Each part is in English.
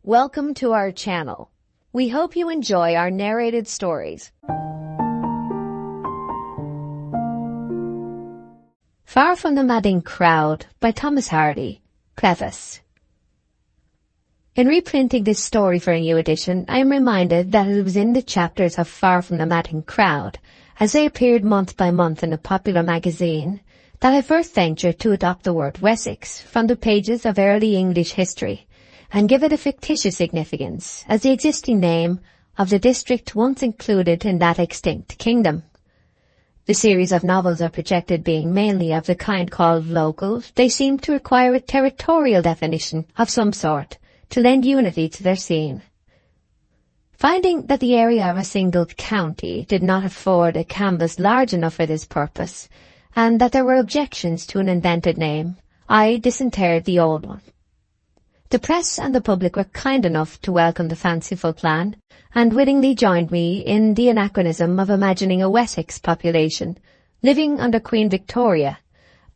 Welcome to our channel. We hope you enjoy our narrated stories. Far from the Madding Crowd by Thomas Hardy. Preface. In reprinting this story for a new edition, I am reminded that it was in the chapters of Far from the Madding Crowd, as they appeared month by month in a popular magazine, that I first ventured to adopt the word Wessex from the pages of early English history, and give it a fictitious significance as the existing name of the district once included in that extinct kingdom. The series of novels are projected being mainly of the kind called local. They seem to require a territorial definition of some sort to lend unity to their scene. Finding that the area of a single county did not afford a canvas large enough for this purpose, and that there were objections to an invented name, I disinterred the old one. The press and the public were kind enough to welcome the fanciful plan, and willingly joined me in the anachronism of imagining a Wessex population living under Queen Victoria,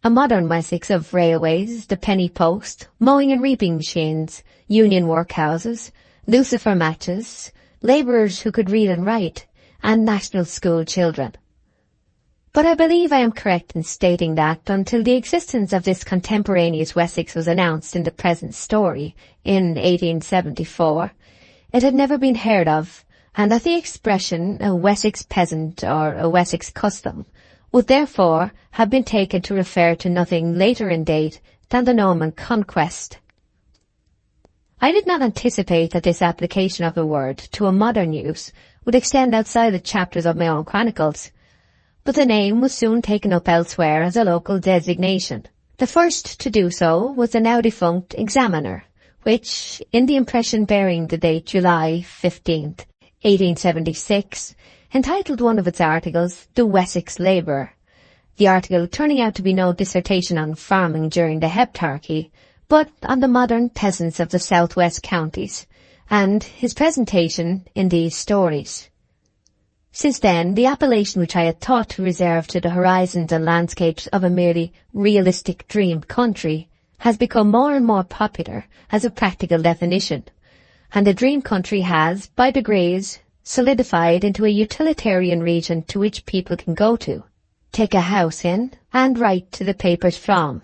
a modern Wessex of railways, the penny post, mowing and reaping machines, union workhouses, lucifer matches, labourers who could read and write, and national school children. But I believe I am correct in stating that until the existence of this contemporaneous Wessex was announced in the present story in 1874, it had never been heard of, and that the expression a Wessex peasant or a Wessex custom would therefore have been taken to refer to nothing later in date than the Norman conquest. I did not anticipate that this application of the word to a modern use would extend outside the chapters of my own chronicles, but the name was soon taken up elsewhere as a local designation. The first to do so was the now-defunct Examiner, which, in the impression bearing the date July 15th, 1876, entitled one of its articles, The Wessex Labourer, the article turning out to be no dissertation on farming during the Heptarchy, but on the modern peasants of the southwest counties, and his presentation in these stories. Since then, the appellation which I had thought to reserve to the horizons and landscapes of a merely realistic dream country has become more and more popular as a practical definition, and the dream country has, by degrees, solidified into a utilitarian region to which people can go to, take a house in, and write to the papers from.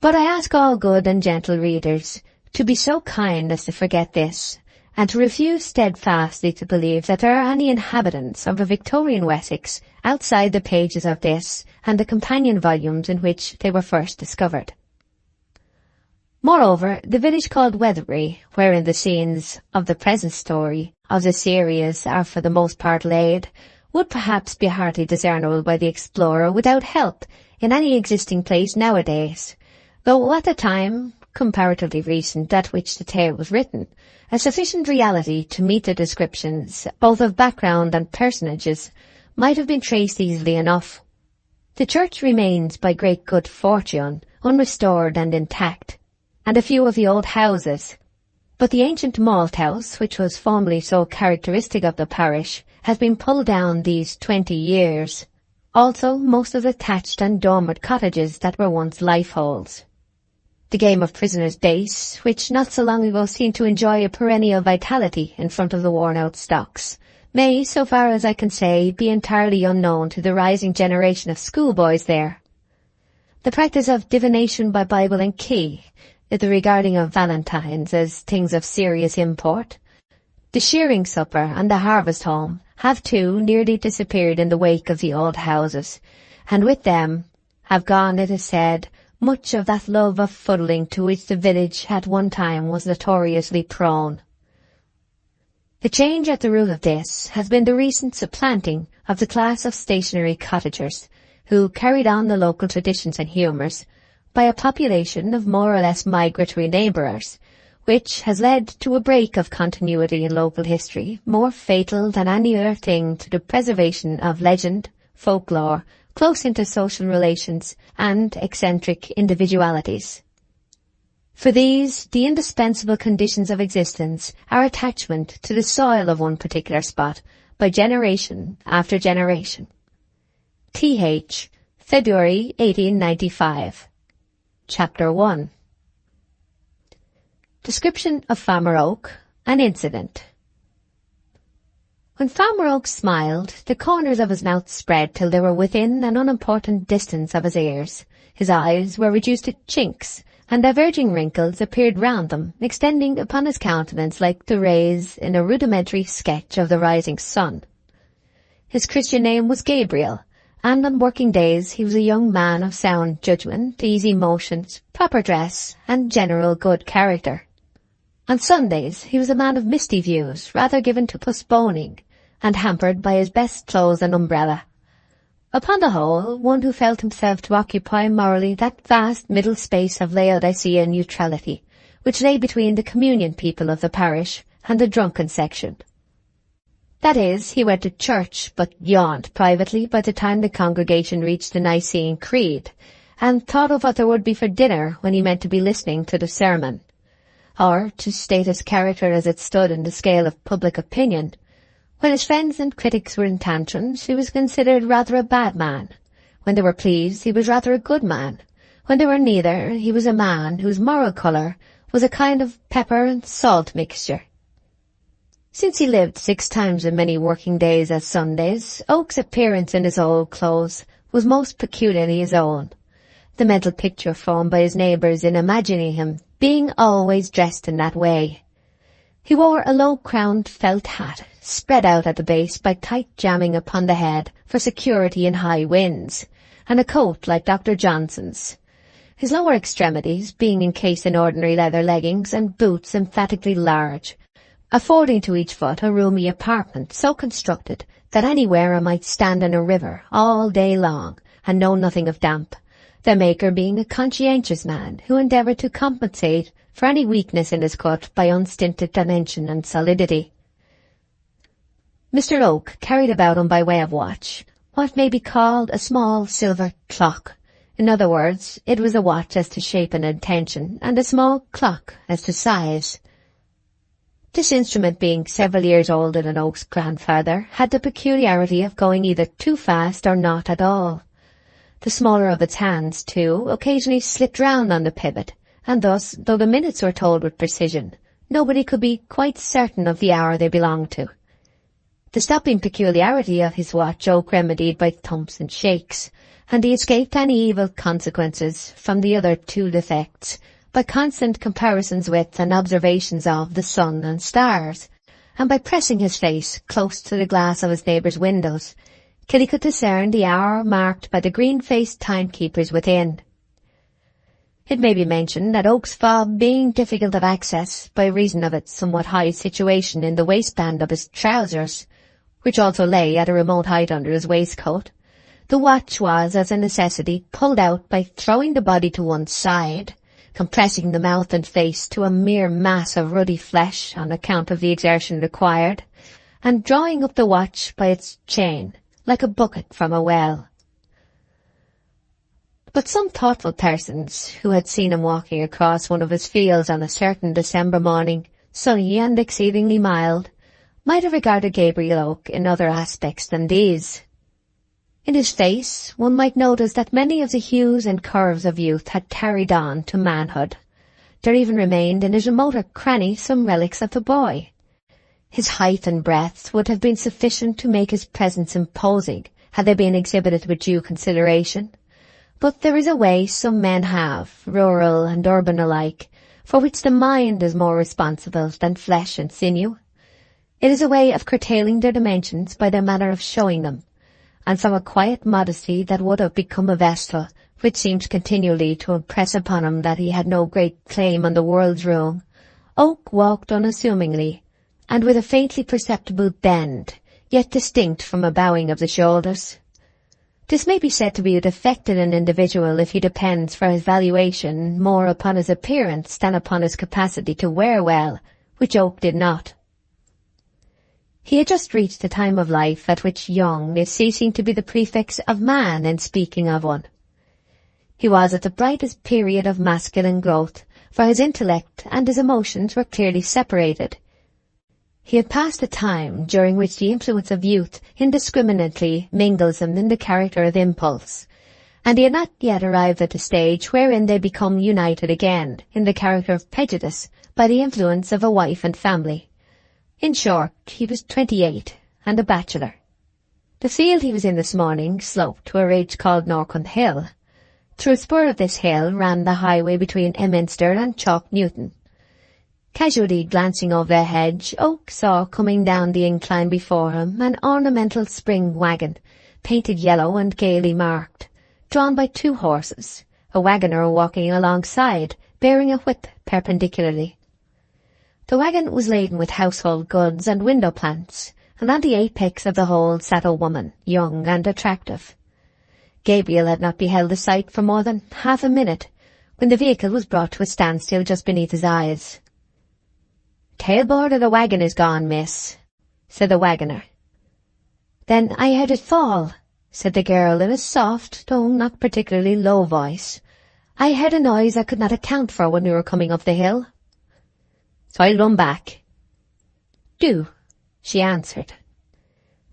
But I ask all good and gentle readers to be so kind as to forget this, and to refuse steadfastly to believe that there are any inhabitants of a Victorian Wessex outside the pages of this and the companion volumes in which they were first discovered. Moreover, the village called Weatherbury, wherein the scenes of the present story of the series are for the most part laid, would perhaps be hardly discernible by the explorer without help in any existing place nowadays, though at the time, comparatively recent at which the tale was written, a sufficient reality to meet the descriptions, both of background and personages, might have been traced easily enough. The church remains, by great good fortune, unrestored and intact, and a few of the old houses, but the ancient malt house, which was formerly so characteristic of the parish, has been pulled down these 20 years. Also, most of the thatched and dormered cottages that were once lifeholds. The game of prisoner's base, which not so long ago seemed to enjoy a perennial vitality in front of the worn-out stocks, may, so far as I can say, be entirely unknown to the rising generation of schoolboys there. The practice of divination by Bible and key, the regarding of valentines as things of serious import, the shearing supper and the harvest home have too nearly disappeared in the wake of the old houses, and with them have gone, it is said, much of that love of fuddling to which the village at one time was notoriously prone. The change at the root of this has been the recent supplanting of the class of stationary cottagers, who carried on the local traditions and humours, by a population of more or less migratory labourers, which has led to a break of continuity in local history more fatal than any other thing to the preservation of legend, folklore, close intersocial relations, and eccentric individualities. For these, the indispensable conditions of existence are attachment to the soil of one particular spot by generation after generation. Th. February 1895. Chapter 1. Description of Farmer Oak. An incident. When Farmer Oak smiled, the corners of his mouth spread till they were within an unimportant distance of his ears. His eyes were reduced to chinks, and diverging wrinkles appeared round them, extending upon his countenance like the rays in a rudimentary sketch of the rising sun. His Christian name was Gabriel, and on working days he was a young man of sound judgment, easy motions, proper dress, and general good character. On Sundays he was a man of misty views, rather given to postponing, and hampered by his best clothes and umbrella. Upon the whole, one who felt himself to occupy morally that vast middle space of Laodicean neutrality, which lay between the communion people of the parish and the drunken section. That is, he went to church, but yawned privately by the time the congregation reached the Nicene Creed, and thought of what there would be for dinner when he meant to be listening to the sermon. Or, to state his character as it stood in the scale of public opinion, when his friends and critics were in tantrums, he was considered rather a bad man. When they were pleased, he was rather a good man. When they were neither, he was a man whose moral colour was a kind of pepper and salt mixture. Since he lived 6 times as many working days as Sundays, Oak's appearance in his old clothes was most peculiarly his own. The mental picture formed by his neighbours in imagining him being always dressed in that way. He wore a low-crowned felt hat, spread out at the base by tight jamming upon the head for security in high winds, and a coat like Dr. Johnson's. His lower extremities being encased in ordinary leather leggings and boots emphatically large, affording to each foot a roomy apartment so constructed that any wearer might stand in a river all day long and know nothing of damp, the maker being a conscientious man who endeavoured to compensate for any weakness in his cut by unstinted dimension and solidity. Mr. Oak carried about him by way of watch what may be called a small silver clock. In other words, it was a watch as to shape and intention, and a small clock as to size. This instrument, being several years older than Oak's grandfather, had the peculiarity of going either too fast or not at all. The smaller of its hands, too, occasionally slipped round on the pivot, and thus, though the minutes were told with precision, nobody could be quite certain of the hour they belonged to. The stopping peculiarity of his watch Oak remedied by thumps and shakes, and he escaped any evil consequences from the other 2 defects by constant comparisons with and observations of the sun and stars, and by pressing his face close to the glass of his neighbours' windows, till he could discern the hour marked by the green-faced timekeepers within. It may be mentioned that Oak's fob being difficult of access by reason of its somewhat high situation in the waistband of his trousers, which also lay at a remote height under his waistcoat, the watch was, as a necessity, pulled out by throwing the body to one side, compressing the mouth and face to a mere mass of ruddy flesh on account of the exertion required, and drawing up the watch by its chain, like a bucket from a well. But some thoughtful persons, who had seen him walking across one of his fields on a certain December morning, sunny and exceedingly mild, might have regarded Gabriel Oak in other aspects than these. In his face, one might notice that many of the hues and curves of youth had carried on to manhood. There even remained in his remoter cranny some relics of the boy. His height and breadth would have been sufficient to make his presence imposing, had they been exhibited with due consideration. But there is a way some men have, rural and urban alike, for which the mind is more responsible than flesh and sinew. It is a way of curtailing their dimensions by their manner of showing them, and from a quiet modesty that would have become a vestal, which seemed continually to impress upon him that he had no great claim on the world's room, Oak walked unassumingly, and with a faintly perceptible bend, yet distinct from a bowing of the shoulders. This may be said to be a defect in an individual if he depends for his valuation more upon his appearance than upon his capacity to wear well, which Oak did not. He had just reached the time of life at which young is ceasing to be the prefix of man in speaking of one. He was at the brightest period of masculine growth, for his intellect and his emotions were clearly separated. He had passed a time during which the influence of youth indiscriminately mingles them in the character of impulse, and he had not yet arrived at the stage wherein they become united again in the character of prejudice by the influence of a wife and family. In short, he was 28 and a bachelor. The field he was in this morning sloped to a ridge called Norcombe Hill. Through a spur of this hill ran the highway between Emminster and Chalk Newton. Casually glancing over the hedge, Oak saw coming down the incline before him an ornamental spring wagon, painted yellow and gaily marked, drawn by 2 horses, a wagoner walking alongside, bearing a whip perpendicularly. The wagon was laden with household goods and window plants, and on the apex of the whole sat a woman, young and attractive. Gabriel had not beheld the sight for more than half a minute, when the vehicle was brought to a standstill just beneath his eyes. "Tailboard of the wagon is gone, miss," said the wagoner. "Then I heard it fall," said the girl in a soft, though not particularly low voice. "I heard a noise I could not account for when we were coming up the hill. So I'll run back." "Do," she answered.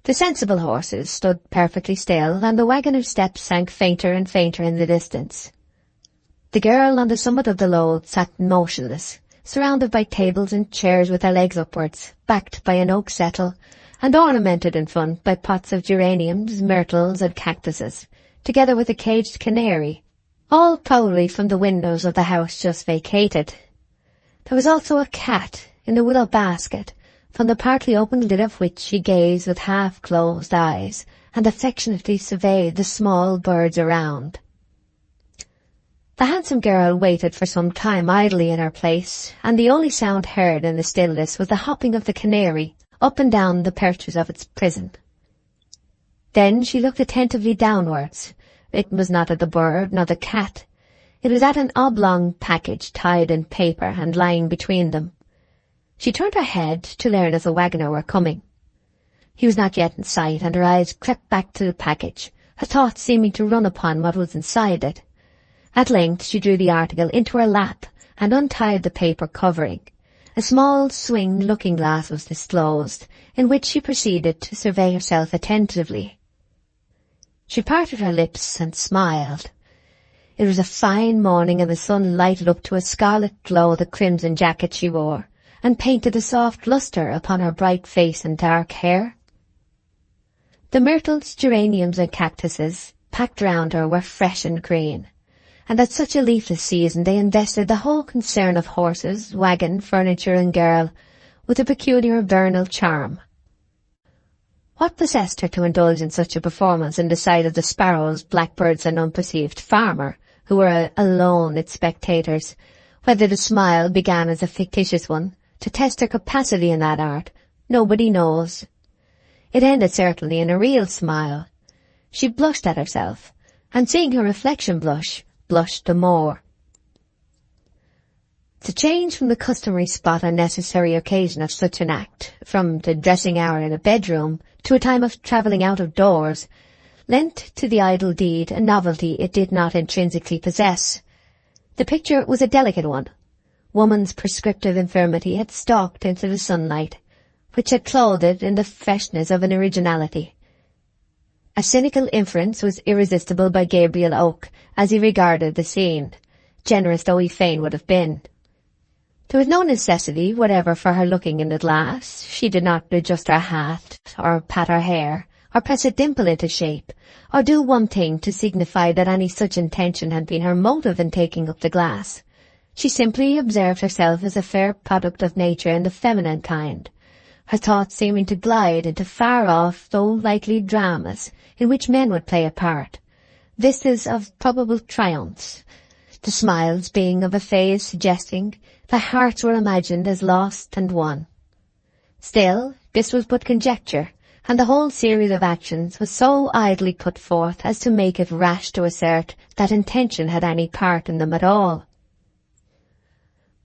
The sensible horses stood perfectly still, and the wagoner's steps sank fainter and fainter in the distance. The girl on the summit of the load sat motionless, surrounded by tables and chairs with their legs upwards, backed by an oak settle, and ornamented in front by pots of geraniums, myrtles, and cactuses, together with a caged canary, all probably from the windows of the house just vacated. There was also a cat in the willow basket, from the partly opened lid of which she gazed with half-closed eyes, and affectionately surveyed the small birds around. The handsome girl waited for some time idly in her place, and the only sound heard in the stillness was the hopping of the canary up and down the perches of its prison. Then she looked attentively downwards. It was not at the bird nor the cat. It was at an oblong package tied in paper and lying between them. She turned her head to learn if the wagoner were coming. He was not yet in sight, and her eyes crept back to the package, her thoughts seeming to run upon what was inside it. At length she drew the article into her lap and untied the paper covering. A small swing looking-glass was disclosed, in which she proceeded to survey herself attentively. She parted her lips and smiled. It was a fine morning, and the sun lighted up to a scarlet glow the crimson jacket she wore, and painted a soft lustre upon her bright face and dark hair. The myrtles, geraniums, and cactuses packed round her were fresh and green, and at such a leafless season they invested the whole concern of horses, wagon, furniture, and girl with a peculiar vernal charm. What possessed her to indulge in such a performance in the sight of the sparrows, blackbirds, and unperceived farmer, who were alone its spectators? Whether the smile began as a fictitious one, to test her capacity in that art, nobody knows. It ended certainly in a real smile. She blushed at herself, and seeing her reflection blush, blushed the more. The change from the customary spot and necessary occasion of such an act, from the dressing hour in a bedroom to a time of travelling out of doors, lent to the idle deed a novelty it did not intrinsically possess. The picture was a delicate one. Woman's prescriptive infirmity had stalked into the sunlight, which had clothed it in the freshness of an originality. A cynical inference was irresistible by Gabriel Oak as he regarded the scene, generous though he fain would have been. There was no necessity whatever for her looking in the glass. She did not adjust her hat, or pat her hair, or press a dimple into shape, or do one thing to signify that any such intention had been her motive in taking up the glass. She simply observed herself as a fair product of nature in the feminine kind, her thoughts seeming to glide into far-off though likely dramas in which men would play a part, vistas of probable triumphs, the smiles being of a phase suggesting that hearts were imagined as lost and won. Still, this was but conjecture, and the whole series of actions was so idly put forth as to make it rash to assert that intention had any part in them at all.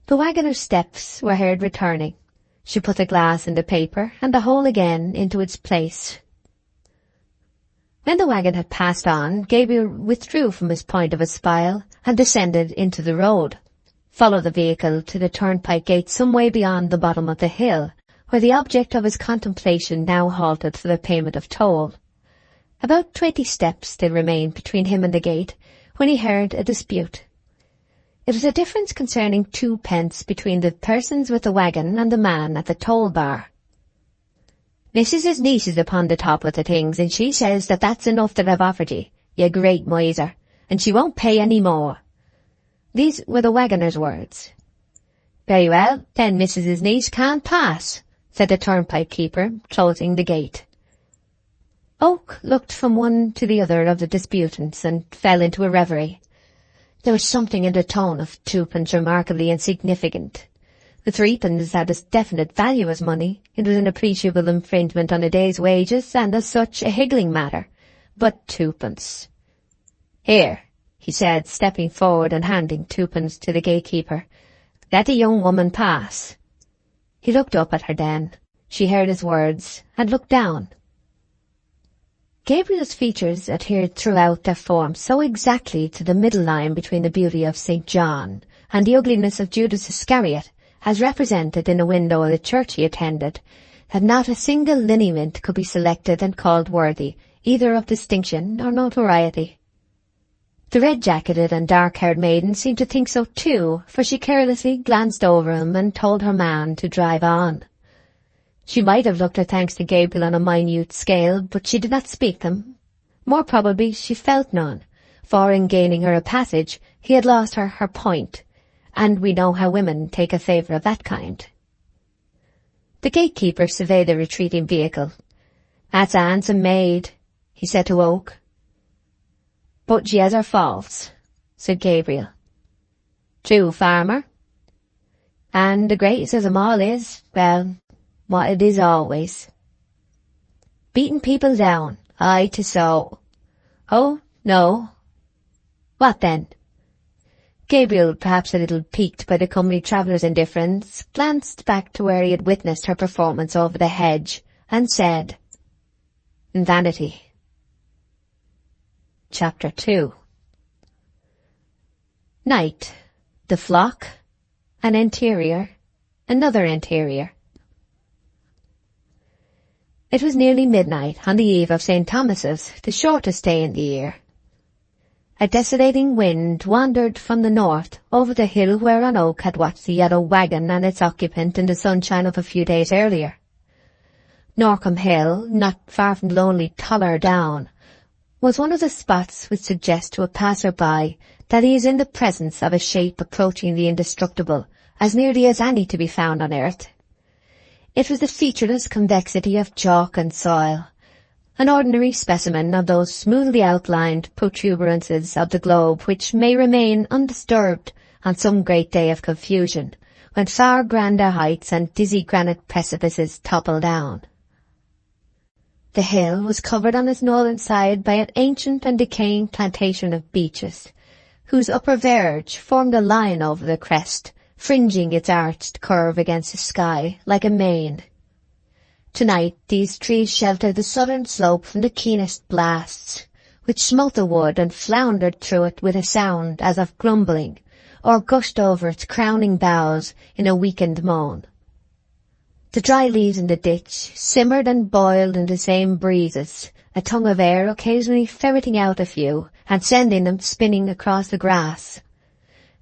The wagoner's steps were heard returning. She put the glass in the paper, and the whole again into its place. When the wagon had passed on, Gabriel withdrew from his point of espial, and descended into the road, followed the vehicle to the turnpike gate some way beyond the bottom of the hill, where the object of his contemplation now halted for the payment of toll. About 20 steps still remained between him and the gate, when he heard a dispute. It was a difference concerning 2 pence between the persons with the wagon and the man at the toll bar. "Mrs.'s niece is upon the top of the things, and she says that that's enough that I've offered you great miser, and she won't pay any more." These were the wagoner's words. "Very well, then Mrs.'s niece can't pass," said the turnpike keeper, closing the gate. Oak looked from one to the other of the disputants and fell into a reverie. There was something in the tone of 2 pence remarkably insignificant. The 3 pence had a definite value as money. It was an appreciable infringement on a day's wages, and as such a higgling matter. But 2 pence. "Here," he said, stepping forward and handing 2 pence to the gatekeeper. "Let the young woman pass." He looked up at her then. She heard his words, and looked down. Gabriel's features adhered throughout their form so exactly to the middle line between the beauty of St. John and the ugliness of Judas Iscariot, as represented in a window of the church he attended, that not a single lineament could be selected and called worthy either of distinction or notoriety. The red-jacketed and dark-haired maiden seemed to think so too, for she carelessly glanced over him and told her man to drive on. She might have looked her thanks to Gabriel on a minute scale, but she did not speak them. More probably she felt none, for in gaining her a passage he had lost her point, and we know how women take a favour of that kind. The gatekeeper surveyed the retreating vehicle. "That's a handsome maid," he said to Oak. "But she has her faults," said Gabriel. "True, farmer. And the greatest of them all is, well, what it is always. Beating people down, aye, 'tis so." "Oh, no." "What then?" Gabriel, perhaps a little piqued by the comely traveller's indifference, glanced back to where he had witnessed her performance over the hedge, and said, "Vanity." Chapter 2. Night. The flock. An interior. Another interior. It was nearly midnight on the eve of St. Thomas's, the shortest day in the year. A desolating wind wandered from the north over the hill whereon Oak had watched the yellow wagon and its occupant in the sunshine of a few days earlier. Norcombe Hill, not far from lonely Toller Down, was one of the spots which suggest to a passer-by that he is in the presence of a shape approaching the indestructible as nearly as any to be found on earth. It was the featureless convexity of chalk and soil, an ordinary specimen of those smoothly outlined protuberances of the globe which may remain undisturbed on some great day of confusion, when far grander heights and dizzy granite precipices topple down. The hill was covered on its northern side by an ancient and decaying plantation of beeches, whose upper verge formed a line over the crest, fringing its arched curve against the sky like a mane. Tonight these trees sheltered the southern slope from the keenest blasts, which smote the wood and floundered through it with a sound as of grumbling, or gushed over its crowning boughs in a weakened moan. The dry leaves in the ditch simmered and boiled in the same breezes, a tongue of air occasionally ferreting out a few and sending them spinning across the grass.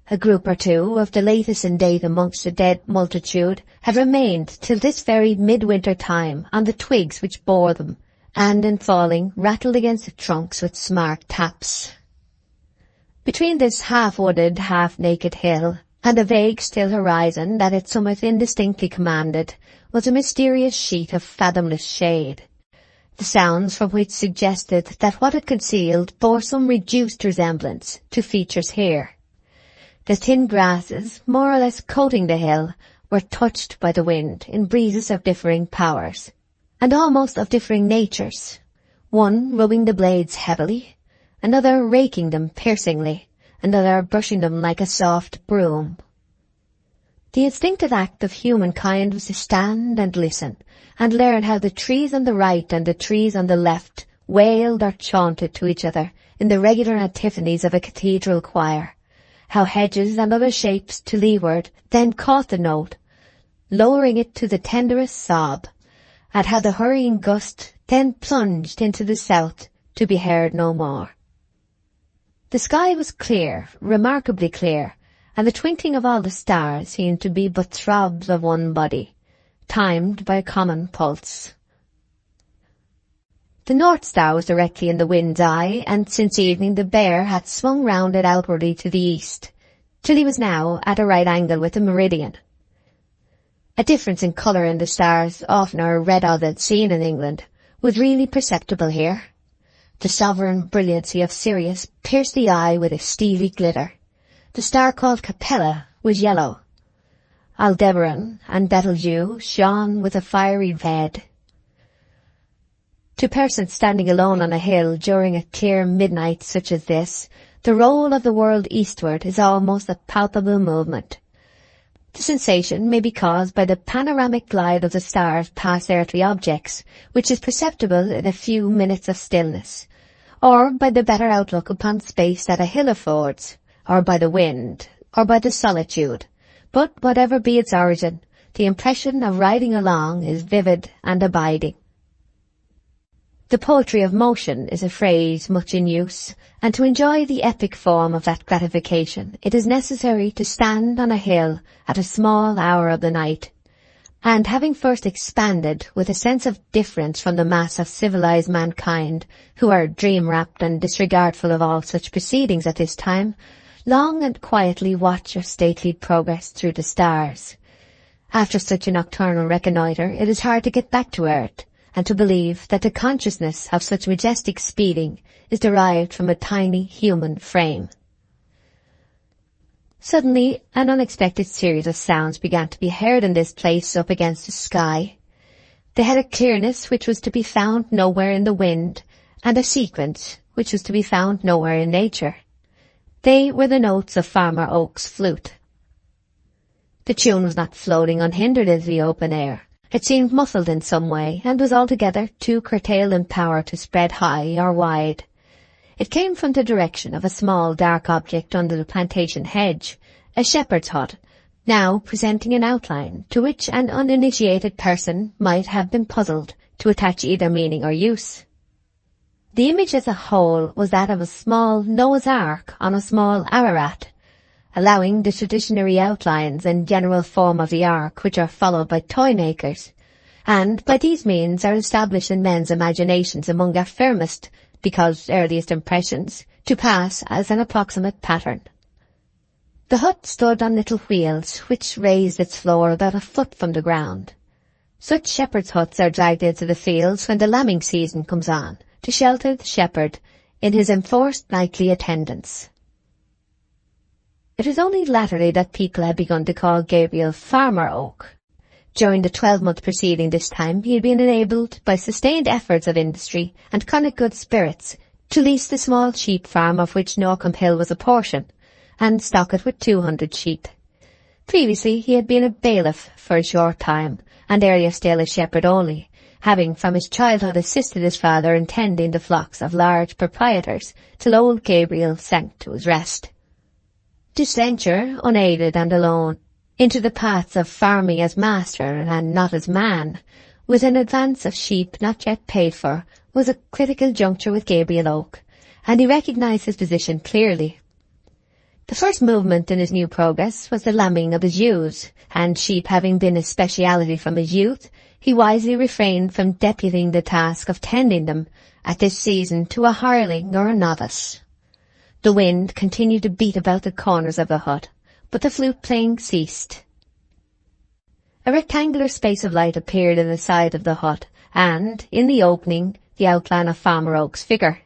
A group or two of the latest in date amongst the dead multitude had remained till this very midwinter time on the twigs which bore them, and in falling rattled against the trunks with smart taps. Between this half-wooded, half-naked hill and the vague still horizon that its summit indistinctly commanded was a mysterious sheet of fathomless shade, the sounds from which suggested that what it concealed bore some reduced resemblance to features here. The thin grasses, more or less coating the hill, were touched by the wind in breezes of differing powers, and almost of differing natures, one rubbing the blades heavily, another raking them piercingly, another brushing them like a soft broom. The instinctive act of humankind was to stand and listen, and learn how the trees on the right and the trees on the left wailed or chaunted to each other in the regular antiphonies of a cathedral choir, how hedges and other shapes to leeward then caught the note, lowering it to the tenderest sob, and how the hurrying gust then plunged into the south to be heard no more. The sky was clear, remarkably clear, and the twinkling of all the stars seemed to be but throbs of one body, timed by a common pulse. The North Star was directly in the wind's eye, and since evening the bear had swung round it outwardly to the east, till he was now at a right angle with the meridian. A difference in colour in the stars, oftener red-eyed than seen in England, was really perceptible here. The sovereign brilliancy of Sirius pierced the eye with a steely glitter. The star called Capella was yellow. Aldebaran and Betelgeuse shone with a fiery red. To persons standing alone on a hill during a clear midnight such as this, the roll of the world eastward is almost a palpable movement. The sensation may be caused by the panoramic glide of the stars past earthly objects, which is perceptible in a few minutes of stillness, or by the better outlook upon space that a hill affords, or by the wind, or by the solitude. But whatever be its origin, the impression of riding along is vivid and abiding. The poetry of motion is a phrase much in use, and to enjoy the epic form of that gratification it is necessary to stand on a hill at a small hour of the night, and having first expanded with a sense of difference from the mass of civilized mankind, who are dream-wrapped and disregardful of all such proceedings at this time, long and quietly watch your stately progress through the stars. After such a nocturnal reconnoitre it is hard to get back to earth, and to believe that the consciousness of such majestic speeding is derived from a tiny human frame. Suddenly, an unexpected series of sounds began to be heard in this place up against the sky. They had a clearness which was to be found nowhere in the wind, and a sequence which was to be found nowhere in nature. They were the notes of Farmer Oak's flute. The tune was not floating unhindered into the open air. It seemed muffled in some way, and was altogether too curtailed in power to spread high or wide. It came from the direction of a small dark object under the plantation hedge, a shepherd's hut, now presenting an outline to which an uninitiated person might have been puzzled to attach either meaning or use. The image as a whole was that of a small Noah's Ark on a small Ararat, allowing the traditionary outlines and general form of the ark which are followed by toy makers, and by these means are established in men's imaginations among their firmest, because earliest impressions, to pass as an approximate pattern. The hut stood on little wheels, which raised its floor about a foot from the ground. Such shepherds' huts are dragged into the fields when the lambing season comes on, to shelter the shepherd in his enforced nightly attendance. It was only latterly that people had begun to call Gabriel Farmer Oak. During the 12-month preceding this time he had been enabled, by sustained efforts of industry and chronic good spirits, to lease the small sheep farm of which Norcombe Hill was a portion, and stock it with 200 sheep. Previously he had been a bailiff for a short time, and earlier still a shepherd only, having from his childhood assisted his father in tending the flocks of large proprietors till old Gabriel sank to his rest. This venture, unaided and alone, into the paths of farming as master and not as man, with an advance of sheep not yet paid for, was a critical juncture with Gabriel Oak, and he recognized his position clearly. The first movement in his new progress was the lambing of his ewes, and sheep having been his speciality from his youth, he wisely refrained from deputing the task of tending them at this season to a hireling or a novice. The wind continued to beat about the corners of the hut, but the flute playing ceased. A rectangular space of light appeared in the side of the hut, and, in the opening, the outline of Farmer Oak's figure.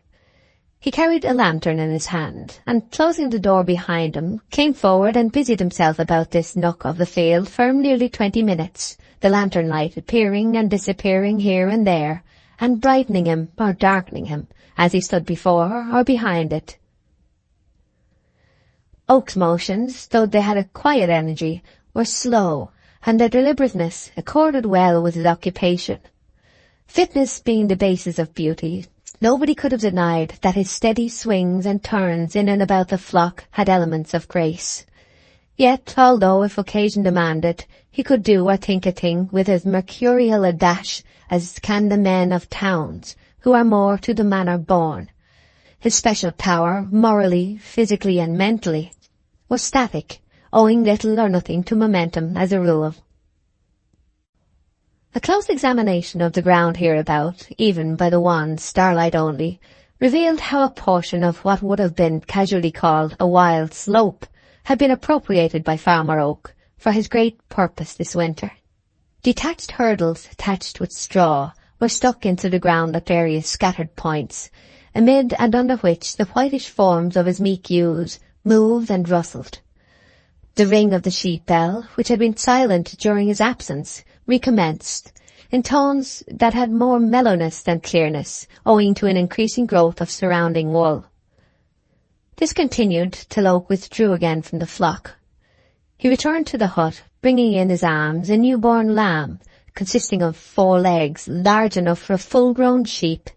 He carried a lantern in his hand, and, closing the door behind him, came forward and busied himself about this nook of the field for nearly 20 minutes, the lantern light appearing and disappearing here and there, and brightening him or darkening him, as he stood before or behind it. Oak's motions, though they had a quiet energy, were slow, and their deliberateness accorded well with his occupation. Fitness being the basis of beauty, nobody could have denied that his steady swings and turns in and about the flock had elements of grace. Yet, although if occasion demanded, he could do or think a thing with as mercurial a dash as can the men of towns, who are more to the manner born, his special power, morally, physically and mentally, was static, owing little or nothing to momentum as a rule. A close examination of the ground hereabout, even by the wan starlight only, revealed how a portion of what would have been casually called a wild slope had been appropriated by Farmer Oak for his great purpose this winter. Detached hurdles thatched with straw were stuck into the ground at various scattered points, amid and under which the whitish forms of his meek ewes moved and rustled. The ring of the sheep bell, which had been silent during his absence, recommenced, in tones that had more mellowness than clearness, owing to an increasing growth of surrounding wool. This continued till Oak withdrew again from the flock. He returned to the hut, bringing in his arms a newborn lamb, consisting of 4 legs large enough for a full-grown sheep,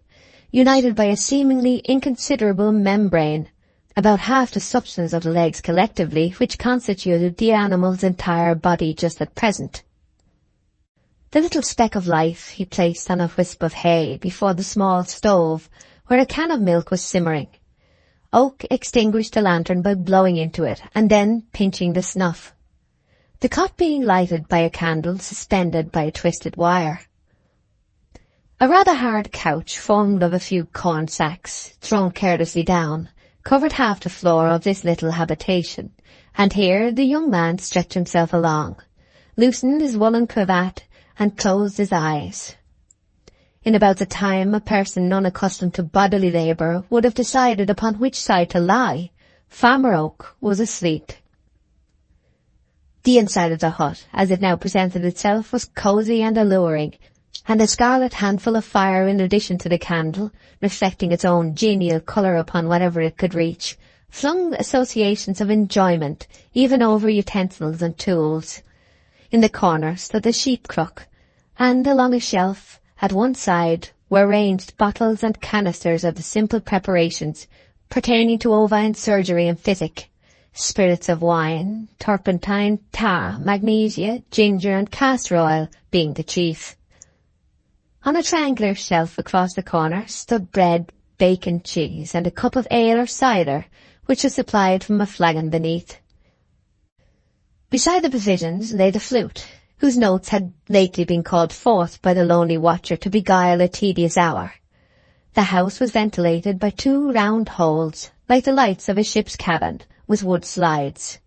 united by a seemingly inconsiderable membrane, about half the substance of the legs collectively, which constituted the animal's entire body just at present. The little speck of life he placed on a wisp of hay before the small stove, where a can of milk was simmering. Oak extinguished the lantern by blowing into it, and then pinching the snuff, the cot being lighted by a candle suspended by a twisted wire. A rather hard couch, formed of a few corn sacks, thrown carelessly down, covered half the floor of this little habitation, and here the young man stretched himself along, loosened his woolen cravat, and closed his eyes. In about the time a person unaccustomed to bodily labour would have decided upon which side to lie, Farmer Oak was asleep. The inside of the hut, as it now presented itself, was cosy and alluring, and a scarlet handful of fire in addition to the candle, reflecting its own genial colour upon whatever it could reach, flung associations of enjoyment even over utensils and tools. In the corner stood the sheep crook, and along a shelf at one side were ranged bottles and canisters of the simple preparations pertaining to ovine surgery and physic, spirits of wine, turpentine, tar, magnesia, ginger, and castor oil being the chief. On a triangular shelf across the corner stood bread, bacon, cheese, and a cup of ale or cider, which was supplied from a flagon beneath. Beside the provisions lay the flute, whose notes had lately been called forth by the lonely watcher to beguile a tedious hour. The house was ventilated by 2 round holes, like the lights of a ship's cabin, with wood slides.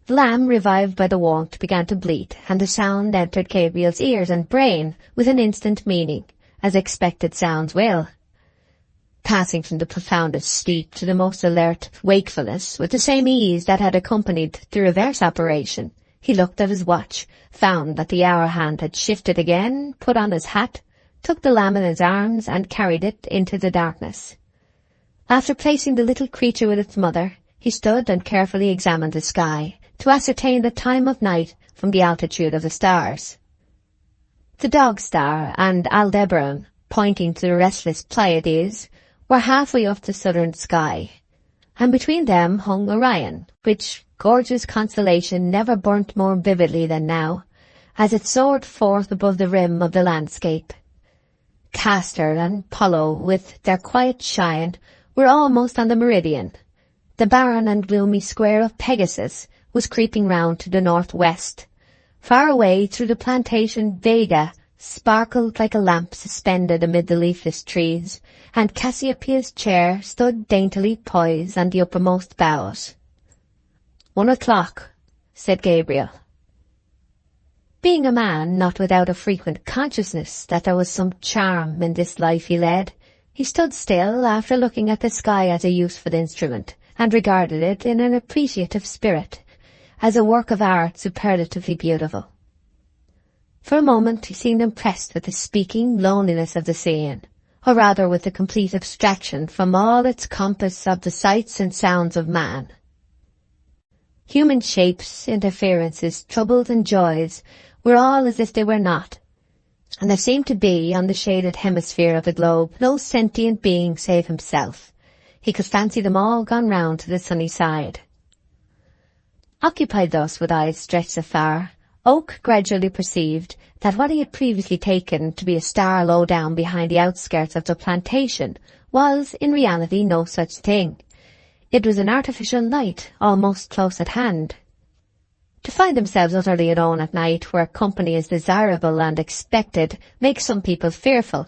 The lamb, revived by the warmth, began to bleat, and the sound entered Gabriel's ears and brain with an instant meaning, as expected sounds will. Passing from the profoundest sleep to the most alert wakefulness with the same ease that had accompanied the reverse operation, he looked at his watch, found that the hour hand had shifted again, put on his hat, took the lamb in his arms, and carried it into the darkness. After placing the little creature with its mother, he stood and carefully examined the sky, to ascertain the time of night from the altitude of the stars. The Dog Star and Aldebaran, pointing to the restless Pleiades, were halfway up the southern sky, and between them hung Orion, which gorgeous constellation never burnt more vividly than now, as it soared forth above the rim of the landscape. Castor and Apollo, with their quiet shine, were almost on the meridian. The barren and gloomy square of Pegasus was creeping round to the northwest. Far away through the plantation Vega sparkled like a lamp suspended amid the leafless trees, and Cassiopeia's chair stood daintily poised on the uppermost boughs. 1 o'clock, said Gabriel. Being a man not without a frequent consciousness that there was some charm in this life he led, he stood still after looking at the sky as a useful instrument, and regarded it in an appreciative spirit, as a work of art superlatively beautiful. For a moment he seemed impressed with the speaking loneliness of the scene, or rather with the complete abstraction from all its compass of the sights and sounds of man. Human shapes, interferences, troubles and joys were all as if they were not, and there seemed to be, on the shaded hemisphere of the globe, no sentient being save himself. He could fancy them all gone round to the sunny side. Occupied thus with eyes stretched afar, Oak gradually perceived that what he had previously taken to be a star low down behind the outskirts of the plantation was, in reality, no such thing. It was an artificial night, almost close at hand. To find themselves utterly alone at night, where company is desirable and expected, makes some people fearful.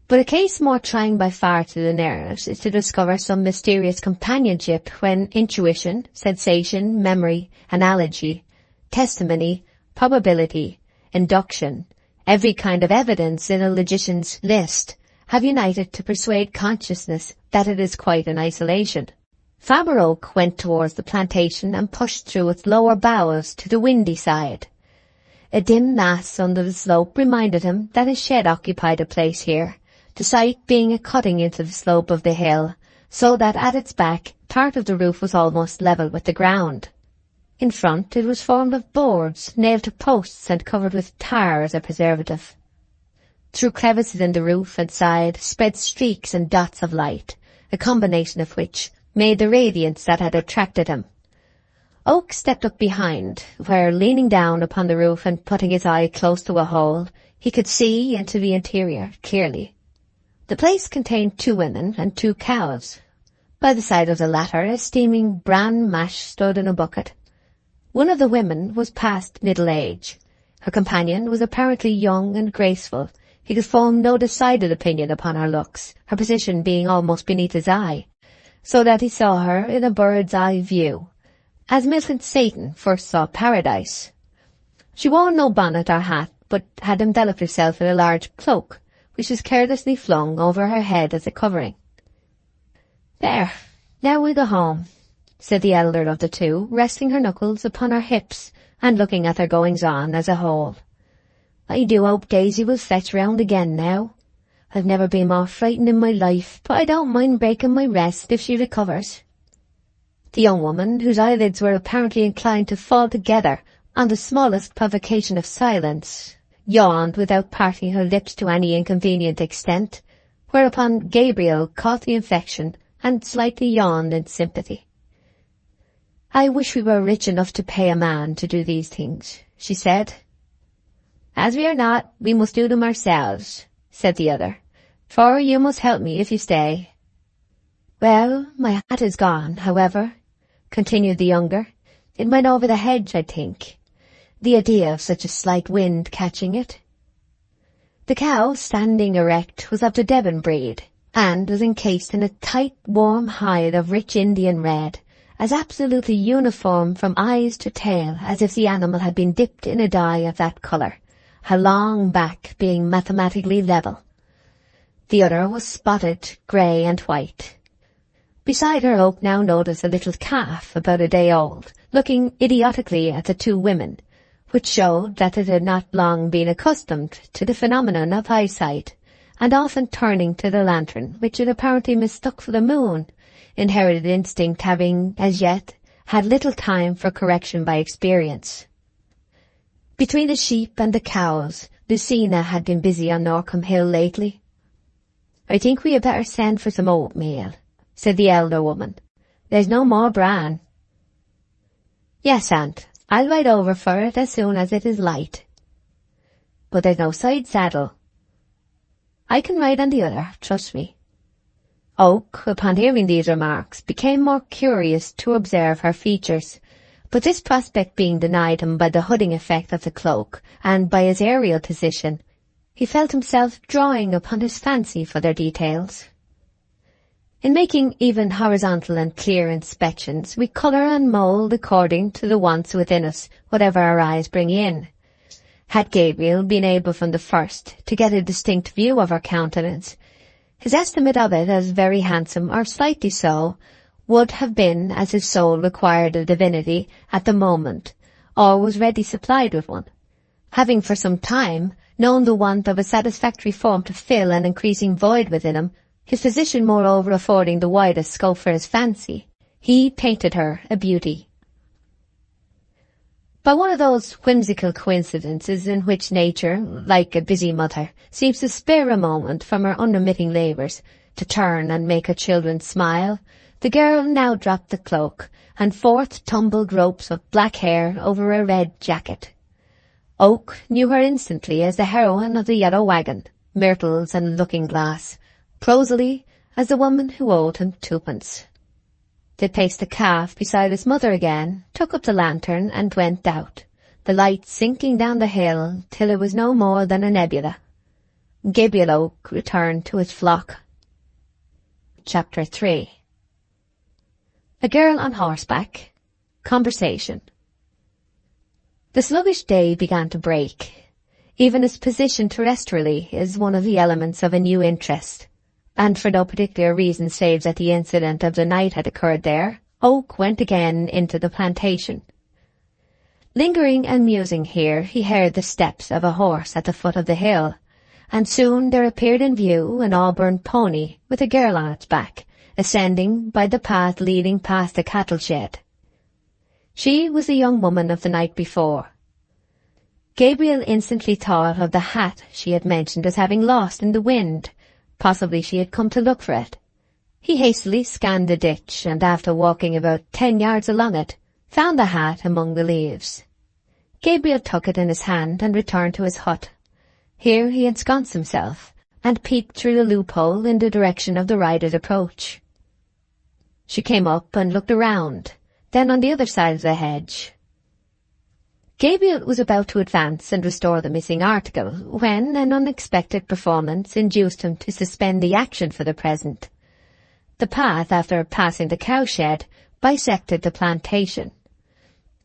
But a case more trying by far to the nerves is to discover some mysterious companionship when intuition, sensation, memory, analogy, testimony, probability, induction, every kind of evidence in a logician's list, have united to persuade consciousness that it is quite in isolation. Gabriel Oak went towards the plantation and pushed through its lower boughs to the windy side. A dim mass under the slope reminded him that his shed occupied a place here, the site being a cutting into the slope of the hill, so that at its back part of the roof was almost level with the ground. In front it was formed of boards nailed to posts and covered with tar as a preservative. Through crevices in the roof and side spread streaks and dots of light, a combination of which made the radiance that had attracted him. Oak stepped up behind, where, leaning down upon the roof and putting his eye close to a hole, he could see into the interior clearly. The place contained 2 women and 2 cows. By the side of the latter a steaming bran mash stood in a bucket. One of the women was past middle age. Her companion was apparently young and graceful. He could form no decided opinion upon her looks, her position being almost beneath his eye, so that he saw her in a bird's-eye view, as Milton Satan first saw paradise. She wore no bonnet or hat, but had enveloped herself in a large cloak, which was carelessly flung over her head as a covering. "There, now we'll go home," said the elder of the 2, resting her knuckles upon her hips and looking at their goings-on as a whole. "I do hope Daisy will fetch round again now. I've never been more frightened in my life, but I don't mind breaking my rest if she recovers." The young woman, whose eyelids were apparently inclined to fall together on the smallest provocation of silence, yawned without parting her lips to any inconvenient extent, whereupon Gabriel caught the infection and slightly yawned in sympathy. "I wish we were rich enough to pay a man to do these things," she said. "As we are not, we must do them ourselves," said the other, "for you must help me if you stay." "Well, my hat is gone, however," continued the younger. "It went over the hedge, I think. The idea of such a slight wind catching it." The cow, standing erect, was of the Devon breed, and was encased in a tight, warm hide of rich Indian red, as absolutely uniform from eyes to tail as if the animal had been dipped in a dye of that colour, her long back being mathematically level. The other was spotted, grey and white. Beside her Oak now noticed a little calf about a day old, looking idiotically at the 2 women, which showed that it had not long been accustomed to the phenomenon of eyesight, and often turning to the lantern, which it apparently mistook for the moon, inherited instinct having, as yet, had little time for correction by experience. Between the sheep and the cows, Lucina had been busy on Norcombe Hill lately. "I think we had better send for some oatmeal," said the elder woman. "There's no more bran." "Yes, aunt, I'll ride over for it as soon as it is light." "But there's no side saddle." "I can ride on the other, trust me." Oak, upon hearing these remarks, became more curious to observe her features, but this prospect being denied him by the hooding effect of the cloak and by his aerial position, he felt himself drawing upon his fancy for their details. In making even horizontal and clear inspections, we colour and mould according to the wants within us, whatever our eyes bring in. Had Gabriel been able from the first to get a distinct view of her countenance, his estimate of it as very handsome or slightly so would have been as his soul required a divinity at the moment, or was ready supplied with one. Having for some time known the want of a satisfactory form to fill an increasing void within him, his position moreover affording the widest scope for his fancy, he painted her a beauty. By one of those whimsical coincidences in which nature, like a busy mother, seems to spare a moment from her unremitting labours to turn and make her children smile, the girl now dropped the cloak, and forth tumbled ropes of black hair over a red jacket. Oak knew her instantly as the heroine of the Yellow Wagon, Myrtles and Looking-Glass, prosily as the woman who owed him 2pence. They placed the calf beside its mother again, took up the lantern and went out, the light sinking down the hill till it was no more than a nebula. Gabriel Oak returned to his flock. Chapter 3. A girl on horseback. Conversation. The sluggish day began to break. Even his position terrestrially is one of the elements of a new interest, and for no particular reason save that the incident of the night had occurred there, Oak went again into the plantation. Lingering and musing here, he heard the steps of a horse at the foot of the hill, and soon there appeared in view an auburn pony with a girl on its back, ascending by the path leading past the cattle shed. She was the young woman of the night before. Gabriel instantly thought of the hat she had mentioned as having lost in the wind. Possibly she had come to look for it. He hastily scanned the ditch, and after walking about 10 yards along it, found the hat among the leaves. Gabriel took it in his hand and returned to his hut. Here he ensconced himself, and peeped through the loophole in the direction of the rider's approach. She came up and looked around, then on the other side of the hedge. Gabriel was about to advance and restore the missing article, when an unexpected performance induced him to suspend the action for the present. The path, after passing the cowshed, bisected the plantation.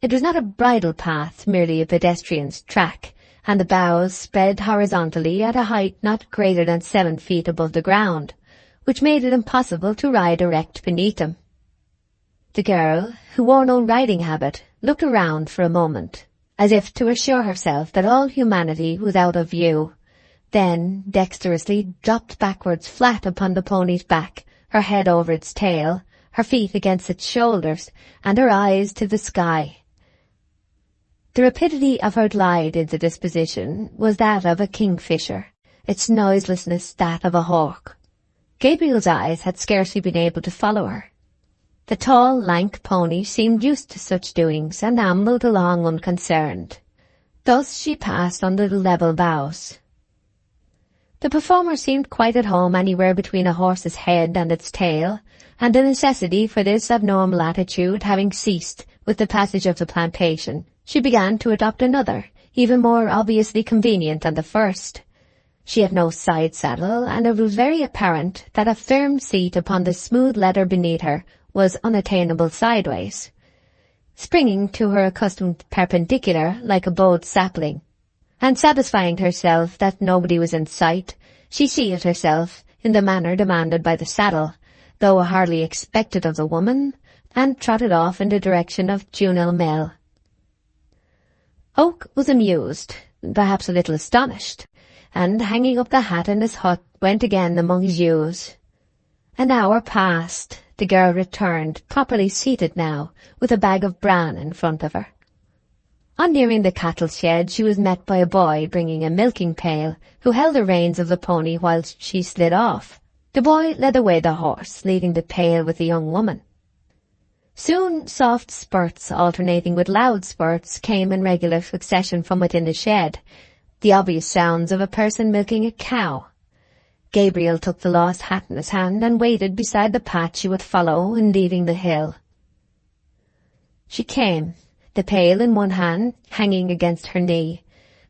It was not a bridle path, merely a pedestrian's track, and the boughs spread horizontally at a height not greater than 7 feet above the ground, which made it impossible to ride erect beneath them. The girl, who wore no riding habit, looked around for a moment, as if to assure herself that all humanity was out of view, then dexterously dropped backwards flat upon the pony's back, her head over its tail, her feet against its shoulders, and her eyes to the sky. The rapidity of her glide into this position was that of a kingfisher, its noiselessness that of a hawk. Gabriel's eyes had scarcely been able to follow her. The tall, lank pony seemed used to such doings and ambled along unconcerned. Thus she passed under the level boughs. The performer seemed quite at home anywhere between a horse's head and its tail, and the necessity for this abnormal attitude having ceased with the passage of the plantation, she began to adopt another, even more obviously convenient than the first. She had no side saddle, and it was very apparent that a firm seat upon the smooth leather beneath her was unattainable sideways, springing to her accustomed perpendicular like a bowed sapling. And satisfying herself that nobody was in sight, she seated herself in the manner demanded by the saddle, though hardly expected of the woman, and trotted off in the direction of Junel Mill. Oak was amused, perhaps a little astonished, and hanging up the hat in his hut, went again among his ewes. An hour passed. The girl returned, properly seated now, with a bag of bran in front of her. On nearing the cattle shed, she was met by a boy bringing a milking pail, who held the reins of the pony whilst she slid off. The boy led away the horse, leaving the pail with the young woman. Soon soft spurts alternating with loud spurts came in regular succession from within the shed, the obvious sounds of a person milking a cow. Gabriel took the lost hat in his hand and waited beside the path she would follow in leaving the hill. She came, the pail in one hand hanging against her knee.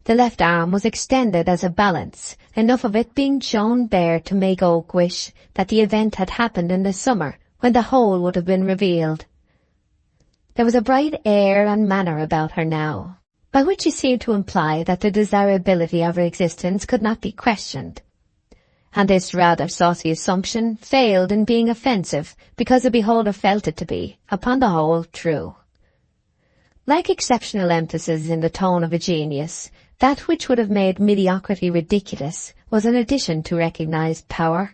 The left arm was extended as a balance, enough of it being shown bare to make Oak wish that the event had happened in the summer, when the whole would have been revealed. There was a bright air and manner about her now, by which she seemed to imply that the desirability of her existence could not be questioned. And this rather saucy assumption failed in being offensive, because the beholder felt it to be, upon the whole, true. Like exceptional emphasis in the tone of a genius, that which would have made mediocrity ridiculous was an addition to recognized power.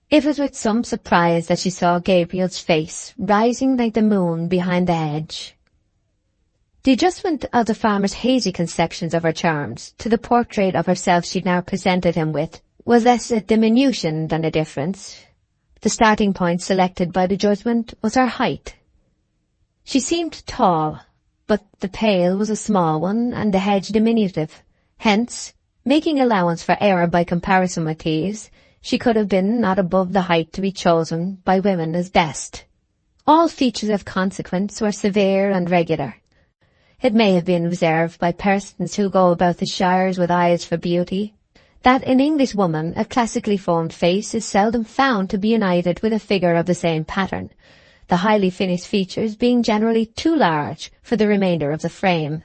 It was with some surprise that she saw Gabriel's face rising like the moon behind the hedge. The adjustment of the farmer's hazy conceptions of her charms to the portrait of herself she now presented him with was less a diminution than a difference. The starting point selected by the judgment was her height. She seemed tall, but the pail was a small one and the hedge diminutive. Hence, making allowance for error by comparison with these, she could have been not above the height to be chosen by women as best. All features of consequence were severe and regular. It may have been observed by persons who go about the shires with eyes for beauty, that in English woman a classically formed face is seldom found to be united with a figure of the same pattern, the highly finished features being generally too large for the remainder of the frame.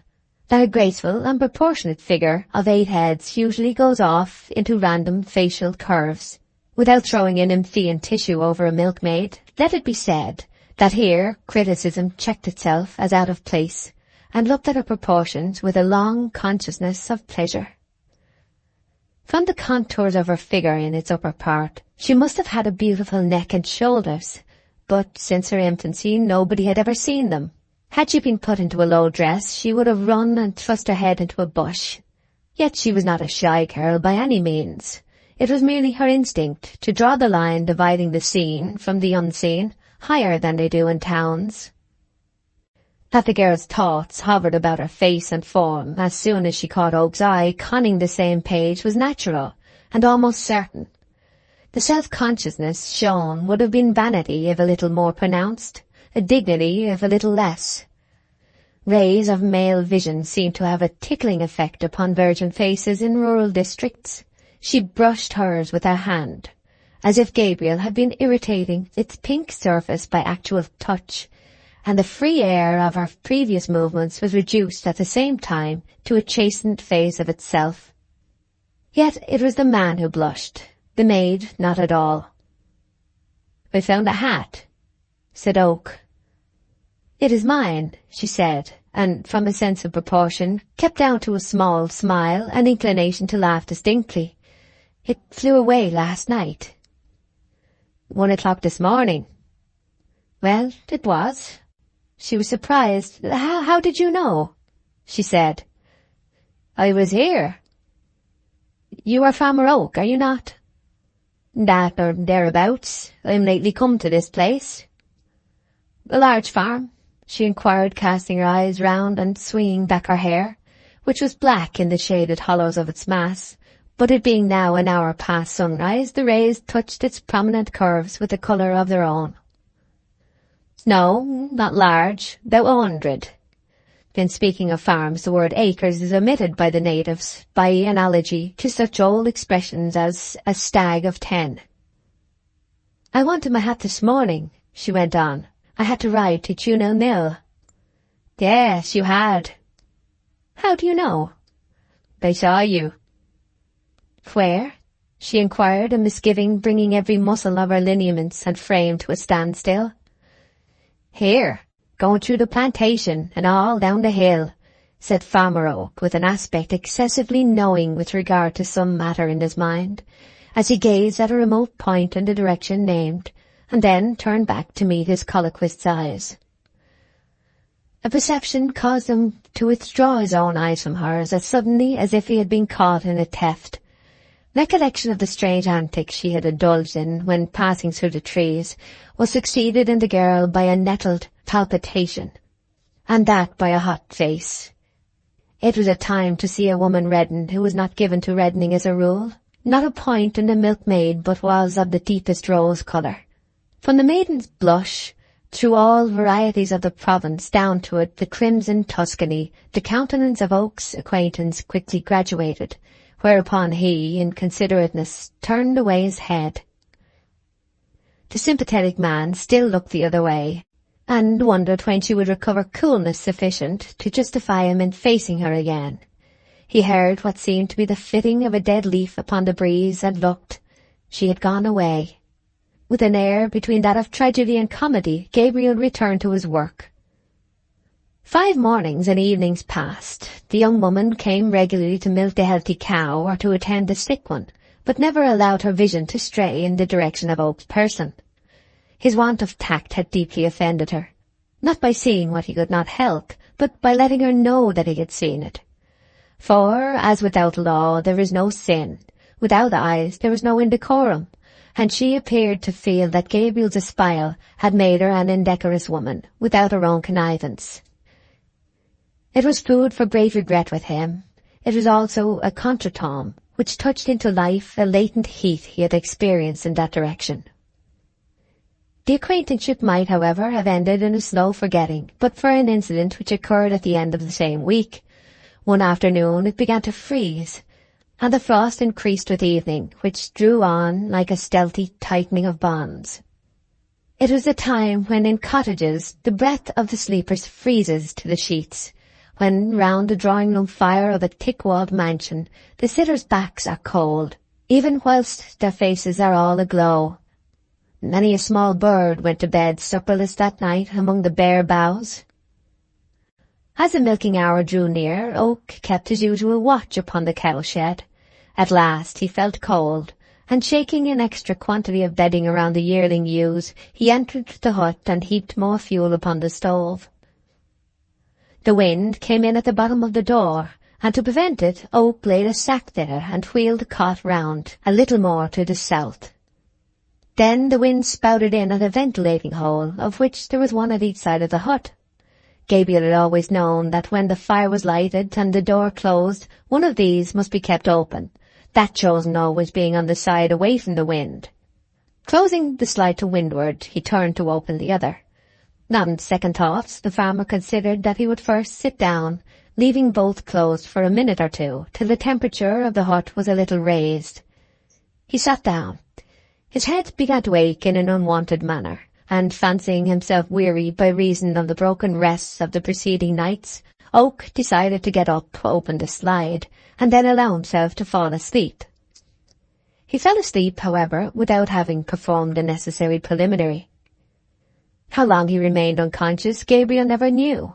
That a graceful and proportionate figure of 8 heads usually goes off into random facial curves. Without throwing in Nymphean tissue over a milkmaid, let it be said that here criticism checked itself as out of place, and looked at her proportions with a long consciousness of pleasure. From the contours of her figure in its upper part, she must have had a beautiful neck and shoulders, but since her infancy nobody had ever seen them. Had she been put into a low dress, she would have run and thrust her head into a bush. Yet she was not a shy girl by any means. It was merely her instinct to draw the line dividing the seen from the unseen higher than they do in towns. That the girl's thoughts hovered about her face and form as soon as she caught Oak's eye conning the same page was natural and almost certain. The self-consciousness shown would have been vanity if a little more pronounced, a dignity if a little less. Rays of male vision seemed to have a tickling effect upon virgin faces in rural districts. She brushed hers with her hand, as if Gabriel had been irritating its pink surface by actual touch, and the free air of her previous movements was reduced at the same time to a chastened phase of itself. Yet it was the man who blushed, the maid not at all. "I found a hat," said Oak. "It is mine," she said, and from a sense of proportion kept down to a small smile and inclination to laugh distinctly. "It flew away last night." 1 o'clock this morning." "Well, it was." She was surprised. How did you know?" she said. "I was here." "You are Farmer Oak, are you not?" "That or thereabouts. I'm lately come to this place." "A large farm?" she inquired, casting her eyes round and swinging back her hair, which was black in the shaded hollows of its mass, but it being now an hour past sunrise, the rays touched its prominent curves with a colour of their own. "No, not large, about 100. In speaking of farms, the word acres is omitted by the natives, by analogy to such old expressions as a stag of 10. "I wanted my hat this morning," she went on. "I had to ride to Tunel Mill." "Yes, you had." "How do you know?" "I saw you." "Where?" she inquired, a misgiving bringing every muscle of her lineaments and frame to a standstill. "Here, going through the plantation and all down the hill," said Farmer Oak with an aspect excessively knowing with regard to some matter in his mind, as he gazed at a remote point in the direction named, and then turned back to meet his colloquist's eyes. A perception caused him to withdraw his own eyes from hers as suddenly as if he had been caught in a theft. Recollection of the strange antics she had indulged in when passing through the trees was succeeded in the girl by a nettled palpitation, and that by a hot face. It was a time to see a woman redden who was not given to reddening as a rule. Not a point in the milkmaid but was of the deepest rose colour. From the maiden's blush, through all varieties of the province down to it, the crimson Tuscany, the countenance of Oak's acquaintance quickly graduated, whereupon he, in considerateness, turned away his head. The sympathetic man still looked the other way, and wondered when she would recover coolness sufficient to justify him in facing her again. He heard what seemed to be the flitting of a dead leaf upon the breeze, and looked. She had gone away. With an air between that of tragedy and comedy, Gabriel returned to his work. 5 mornings and evenings passed. The young woman came regularly to milk the healthy cow or to attend the sick one, but never allowed her vision to stray in the direction of Oak's person. His want of tact had deeply offended her, not by seeing what he could not help, but by letting her know that he had seen it. For, as without law there is no sin, without eyes there is no indecorum, and she appeared to feel that Gabriel's espial had made her an indecorous woman, without her own connivance. It was food for great regret with him. It was also a contretemps which touched into life a latent heat he had experienced in that direction. The acquaintanceship might, however, have ended in a slow forgetting, but for an incident which occurred at the end of the same week. One afternoon it began to freeze, and the frost increased with evening, which drew on like a stealthy tightening of bonds. It was a time when in cottages the breath of the sleepers freezes to the sheets, when round the drawing-room fire of a thick-walled mansion the sitters' backs are cold, even whilst their faces are all aglow. Many a small bird went to bed supperless that night among the bare boughs. As the milking hour drew near, Oak kept his usual watch upon the cowshed. At last he felt cold, and shaking an extra quantity of bedding around the yearling ewes, he entered the hut and heaped more fuel upon the stove. The wind came in at the bottom of the door, and to prevent it, Oak laid a sack there and wheeled the cot round a little more to the south. Then the wind spouted in at a ventilating hole, of which there was one at each side of the hut. Gabriel had always known that when the fire was lighted and the door closed, one of these must be kept open, that chosen always being on the side away from the wind. Closing the slide to windward, he turned to open the other. Not on second thoughts, the farmer considered that he would first sit down, leaving both closed for a minute or two, till the temperature of the hut was a little raised. He sat down. His head began to ache in an unwonted manner, and fancying himself weary by reason of the broken rests of the preceding nights, Oak decided to get up, open the slide, and then allow himself to fall asleep. He fell asleep, however, without having performed the necessary preliminary. How long he remained unconscious, Gabriel never knew.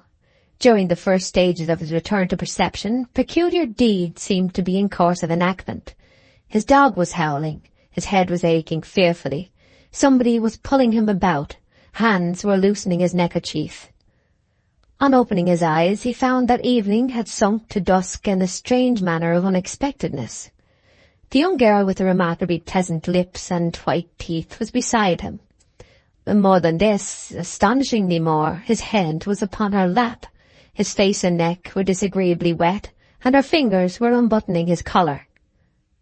During the first stages of his return to perception, peculiar deeds seemed to be in course of enactment. His dog was howling. His head was aching fearfully. Somebody was pulling him about. Hands were loosening his neckerchief. On opening his eyes, he found that evening had sunk to dusk in a strange manner of unexpectedness. The young girl with the remarkably pleasant lips and white teeth was beside him. More than this, astonishingly more, his head was upon her lap. His face and neck were disagreeably wet, and her fingers were unbuttoning his collar.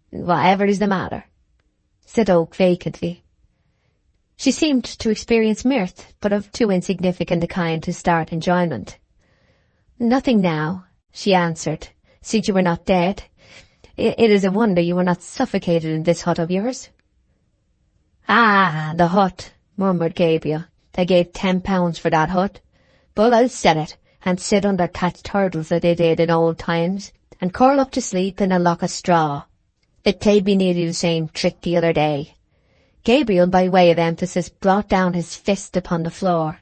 "Whatever is the matter?" said Oak vacantly. She seemed to experience mirth, but of too insignificant a kind to start enjoyment. "Nothing now," she answered, "since you were not dead. It is a wonder you were not suffocated in this hut of yours." "Ah, the hut," murmured Gabriel. "They gave £10 for that hut. But I'll sell it, and sit under thatched hurdles that they did in old times, and curl up to sleep in a lock of straw. It played me nearly the same trick the other day." Gabriel, by way of emphasis, brought down his fist upon the floor.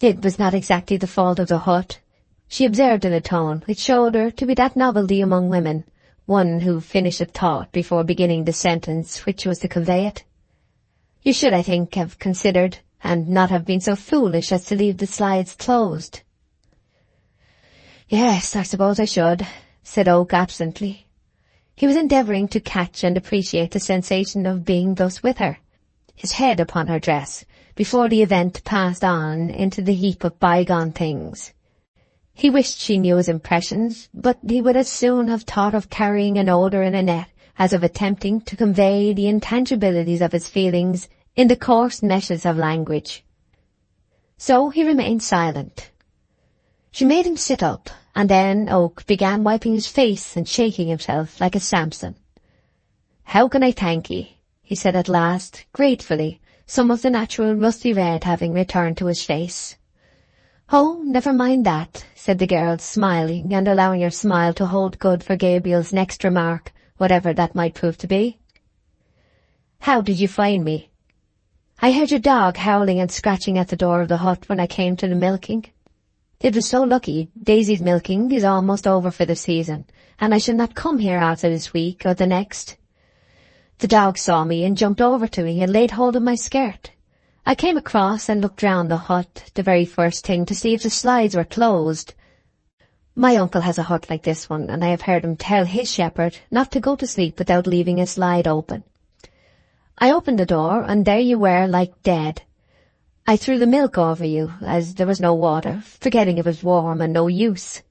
"It was not exactly the fault of the hut," she observed in a tone which showed her to be that novelty among women, one who finished a thought before beginning the sentence which was to convey it. "You should, I think, have considered, and not have been so foolish as to leave the slides closed." "Yes, I suppose I should," said Oak absently. He was endeavouring to catch and appreciate the sensation of being thus with her, his head upon her dress, before the event passed on into the heap of bygone things. He wished she knew his impressions, but he would as soon have thought of carrying an odour in a net as of attempting to convey the intangibilities of his feelings in the coarse meshes of language. So he remained silent. She made him sit up, and then Oak began wiping his face and shaking himself like a Samson. "How can I thank ye?" he said at last, gratefully, some of the natural rusty red having returned to his face. "Oh, never mind that," said the girl, smiling, and allowing her smile to hold good for Gabriel's next remark, whatever that might prove to be. "How did you find me?" "I heard your dog howling and scratching at the door of the hut when I came to the milking. It was so lucky. Daisy's milking is almost over for the season, and I shall not come here after this week or the next. The dog saw me and jumped over to me and laid hold of my skirt. I came across and looked round the hut the very first thing to see if the slides were closed. My uncle has a hut like this one, and I have heard him tell his shepherd not to go to sleep without leaving a slide open. I opened the door, and there you were like dead. I threw the milk over you, as there was no water, forgetting it was warm and no use."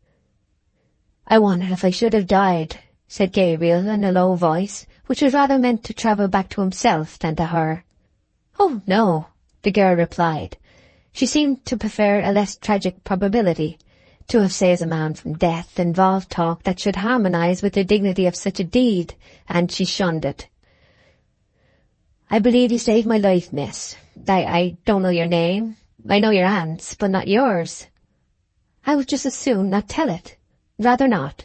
"I wonder if I should have died," said Gabriel in a low voice, which was rather meant to travel back to himself than to her. "Oh, no," the girl replied. She seemed to prefer a less tragic probability. To have saved a man from death involved talk that should harmonise with the dignity of such a deed, and she shunned it. "I believe you saved my life, miss. I don't know your name. I know your aunt's, but not yours." "I would just as soon not tell it. Rather not.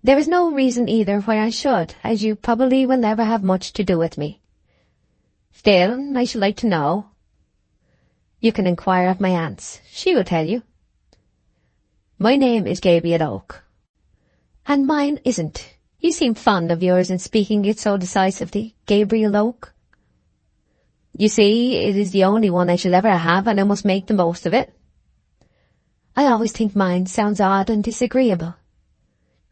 There is no reason either why I should, as you probably will never have much to do with me." "Still, I should like to know." "You can inquire of my aunt's. She will tell you." "My name is Gabriel Oak." "And mine isn't. You seem fond of yours in speaking it so decisively, Gabriel Oak." "You see, it is the only one I shall ever have, and I must make the most of it." "I always think mine sounds odd and disagreeable."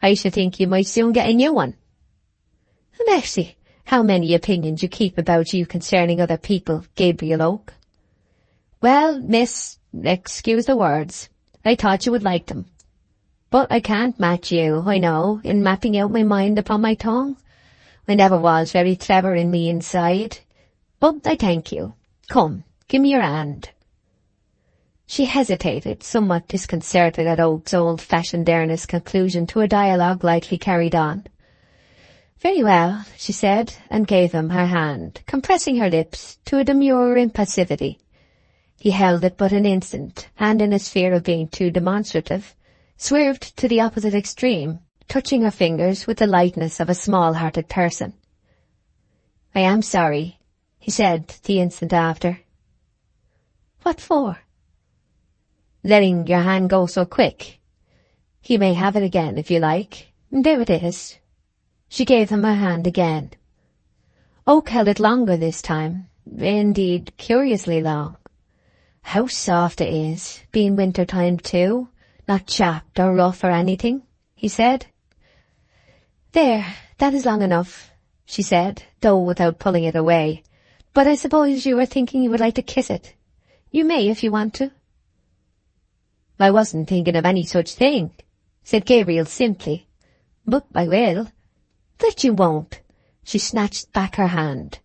"I should think you might soon get a new one." "Mercy, how many opinions you keep about you concerning other people, Gabriel Oak." "Well, miss, excuse the words. I thought you would like them. But I can't match you, I know, in mapping out my mind upon my tongue. I never was very clever in me inside. But I thank you. Come, give me your hand." She hesitated, somewhat disconcerted at Oak's old-fashioned earnest conclusion to a dialogue lightly carried on. "Very well," she said, and gave him her hand, compressing her lips to a demure impassivity. He held it but an instant, and in his fear of being too demonstrative, swerved to the opposite extreme, touching her fingers with the lightness of a small-hearted person. "I am sorry," he said the instant after. "What for?" "Letting your hand go so quick. You may have it again if you like. There it is." She gave him her hand again. Oak held it longer this time, indeed curiously long. "How soft it is, being winter time too, not chapped or rough or anything," he said. "There, that is long enough," she said, though without pulling it away. "But I suppose you were thinking you would like to kiss it. You may if you want to." "I wasn't thinking of any such thing," said Gabriel simply. "But I will." "But you won't." She snatched back her hand.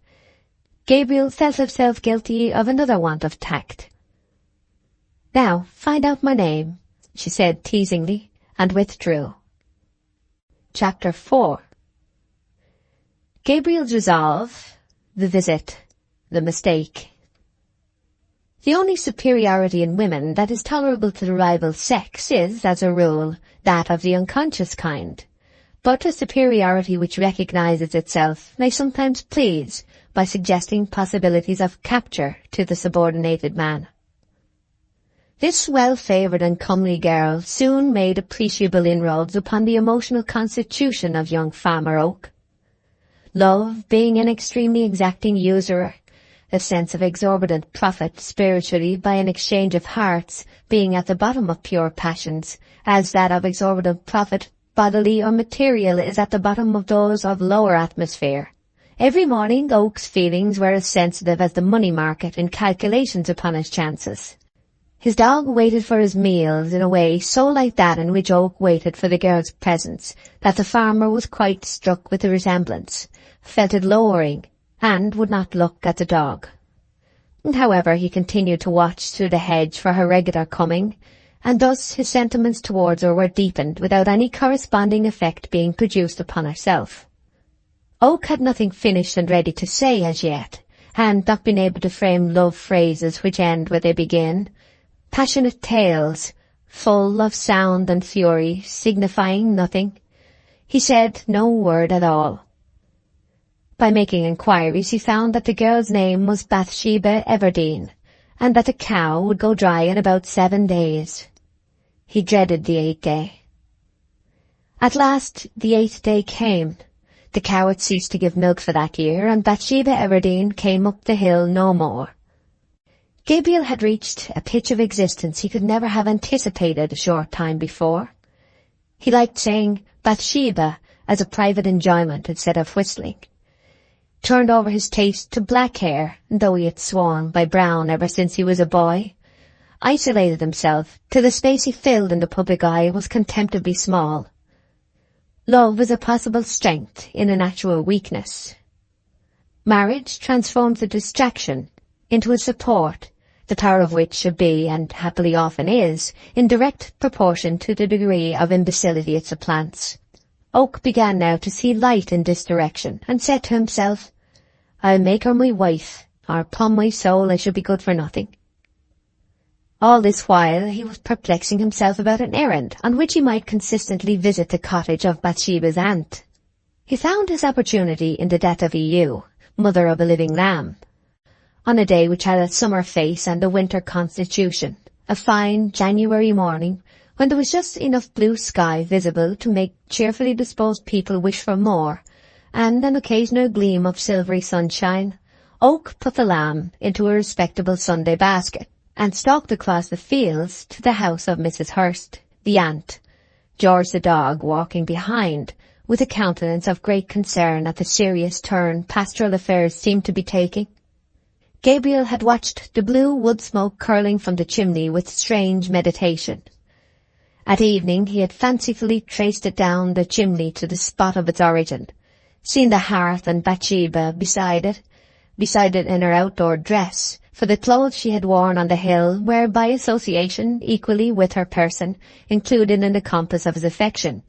Gabriel felt himself guilty of another want of tact. "Now, find out my name," she said teasingly, and withdrew. Chapter 4. Gabriel's resolve, the visit, the mistake. The only superiority in women that is tolerable to the rival sex is, as a rule, that of the unconscious kind. But a superiority which recognizes itself may sometimes please by suggesting possibilities of capture to the subordinated man. This well-favoured and comely girl soon made appreciable inroads upon the emotional constitution of young Farmer Oak. Love being an extremely exacting usurer, a sense of exorbitant profit spiritually by an exchange of hearts being at the bottom of pure passions, as that of exorbitant profit, bodily or material, is at the bottom of those of lower atmosphere. Every morning Oak's feelings were as sensitive as the money market in calculations upon his chances. His dog waited for his meals in a way so like that in which Oak waited for the girl's presence that the farmer was quite struck with the resemblance, felt it lowering, and would not look at the dog. However, he continued to watch through the hedge for her regular coming, and thus his sentiments towards her were deepened without any corresponding effect being produced upon herself. Oak had nothing finished and ready to say as yet, and not been able to frame love phrases which end where they begin, passionate tales, full of sound and fury, signifying nothing. He said no word at all. By making inquiries he found that the girl's name was Bathsheba Everdene, and that the cow would go dry in about 7 days. He dreaded the 8th day. At last the 8th day came. The cow had ceased to give milk for that year, and Bathsheba Everdene came up the hill no more. Gabriel had reached a pitch of existence he could never have anticipated a short time before. He liked saying Bathsheba as a private enjoyment instead of whistling. Turned over his taste to black hair, though he had sworn by brown ever since he was a boy. Isolated himself till the space he filled in the public eye was contemptibly small. Love was a possible strength in an actual weakness. Marriage transforms a distraction into a support, the power of which should be, and happily often is, in direct proportion to the degree of imbecility it supplants. Oak began now to see light in this direction, and said to himself, "I'll make her my wife, or upon my soul I should be good for nothing." All this while he was perplexing himself about an errand on which he might consistently visit the cottage of Bathsheba's aunt. He found his opportunity in the death of E.U., mother of a living lamb, on a day which had a summer face and a winter constitution, a fine January morning, when there was just enough blue sky visible to make cheerfully disposed people wish for more, and an occasional gleam of silvery sunshine. Oak put the lamb into a respectable Sunday basket, and stalked across the fields to the house of Mrs. Hurst, the aunt, George the dog walking behind, with a countenance of great concern at the serious turn pastoral affairs seemed to be taking. Gabriel had watched the blue wood smoke curling from the chimney with strange meditation. At evening he had fancifully traced it down the chimney to the spot of its origin, seen the hearth and Bathsheba beside it in her outdoor dress, for the clothes she had worn on the hill were by association equally with her person included in the compass of his affection.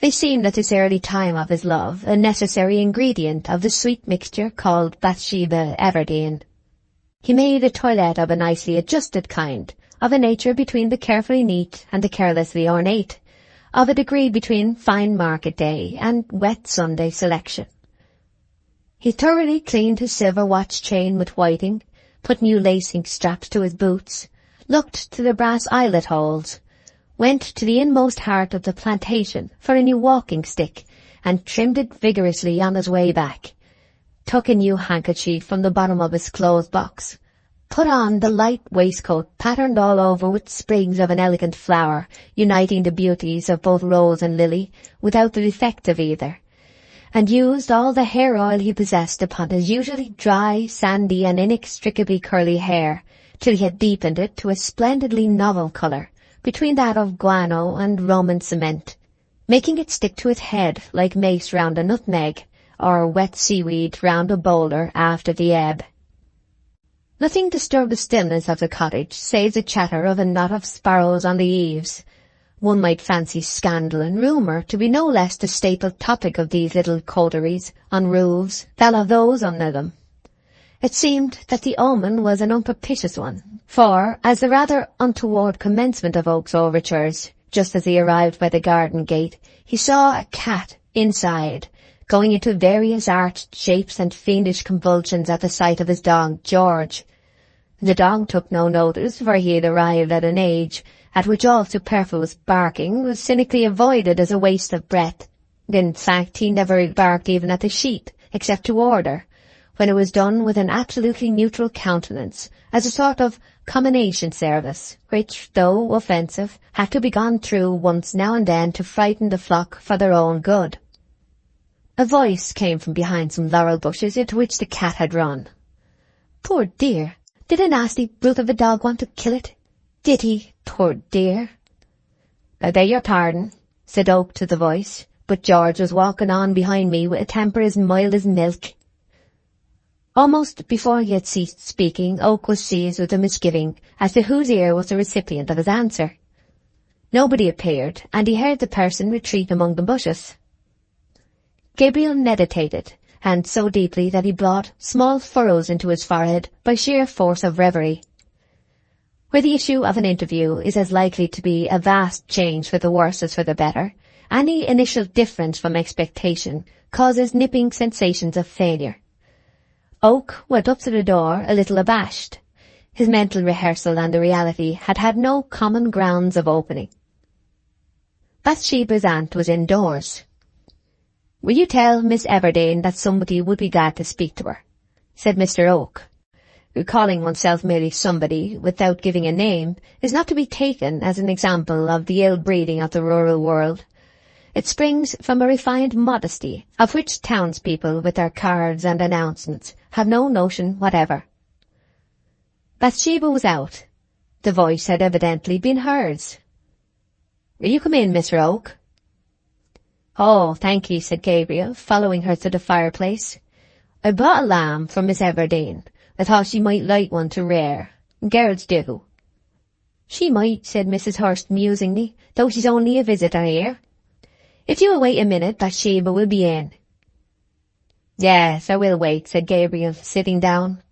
They seemed at this early time of his love a necessary ingredient of the sweet mixture called Bathsheba Everdene. He made a toilette of a nicely adjusted kind, of a nature between the carefully neat and the carelessly ornate, of a degree between fine market day and wet Sunday selection. He thoroughly cleaned his silver watch chain with whiting, put new lacing straps to his boots, looked to the brass eyelet holes, went to the inmost heart of the plantation for a new walking stick, and trimmed it vigorously on his way back, took a new handkerchief from the bottom of his clothes box, put on the light waistcoat patterned all over with sprigs of an elegant flower, uniting the beauties of both rose and lily, without the defect of either, and used all the hair oil he possessed upon his usually dry, sandy, and inextricably curly hair, till he had deepened it to a splendidly novel colour, between that of guano and Roman cement, making it stick to his head like mace round a nutmeg, or wet seaweed round a boulder after the ebb. Nothing disturbed the stillness of the cottage save the chatter of a knot of sparrows on the eaves. One might fancy scandal and rumour to be no less the staple topic of these little coteries on roofs than of those under them. It seemed that the omen was an unpropitious one, for, as the rather untoward commencement of Oak's overtures, just as he arrived by the garden gate, he saw a cat inside, going into various arched shapes and fiendish convulsions at the sight of his dog George. The dog took no notice, for he had arrived at an age at which all superfluous barking was cynically avoided as a waste of breath. In fact, he never barked even at the sheep, except to order, when it was done with an absolutely neutral countenance, as a sort of commination service, which, though offensive, had to be gone through once now and then to frighten the flock for their own good. A voice came from behind some laurel bushes into which the cat had run. "Poor dear! Did a nasty brute of a dog want to kill it? Did he? Poor dear!" "I beg your pardon," said Oak to the voice, but George was walking on behind me with a temper as mild as milk. Almost before he had ceased speaking, Oak was seized with a misgiving as to whose ear was the recipient of his answer. Nobody appeared, and he heard the person retreat among the bushes. Gabriel meditated, and so deeply that he brought small furrows into his forehead by sheer force of reverie. Where the issue of an interview is as likely to be a vast change for the worse as for the better, any initial difference from expectation causes nipping sensations of failure. Oak went up to the door a little abashed. His mental rehearsal and the reality had had no common grounds of opening. Bathsheba's aunt was indoors. "Will you tell Miss Everdene that somebody would be glad to speak to her?" said Mr. Oak. Calling oneself merely somebody, without giving a name, is not to be taken as an example of the ill-breeding of the rural world. It springs from a refined modesty, of which townspeople with their cards and announcements have no notion whatever. Bathsheba was out. The voice had evidently been hers. "Will you come in, Mr. Oak?" "Oh, thank you," said Gabriel, following her to the fireplace. "I bought a lamb for Miss Everdene, I thought she might like one to rear. Girls do." "She might," said Mrs. Hurst musingly, "though she's only a visitor here. If you will wait a minute, Bathsheba will be in." "Yes, I will wait," said Gabriel, sitting down.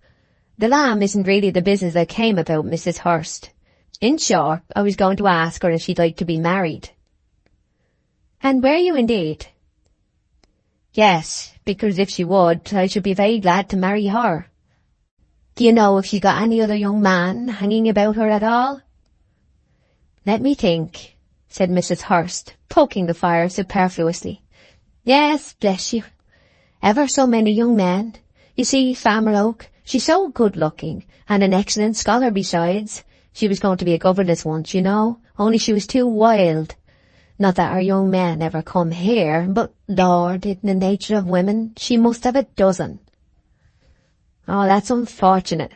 "The lamb isn't really the business I came about, Mrs. Hurst. In short, I was going to ask her if she'd like to be married." "And were you indeed?" "Yes, because if she would, I should be very glad to marry her." "Do you know if she's got any other young man hanging about her at all?" "Let me think," said Mrs. Hurst, poking the fire superfluously. "Yes, bless you. Ever so many young men. You see, Farmer Oak, she's so good-looking, and an excellent scholar besides. She was going to be a governess once, you know, only she was too wild. Not that our young men ever come here, but, Lord, in the nature of women, she must have a dozen." "Oh, that's unfortunate,"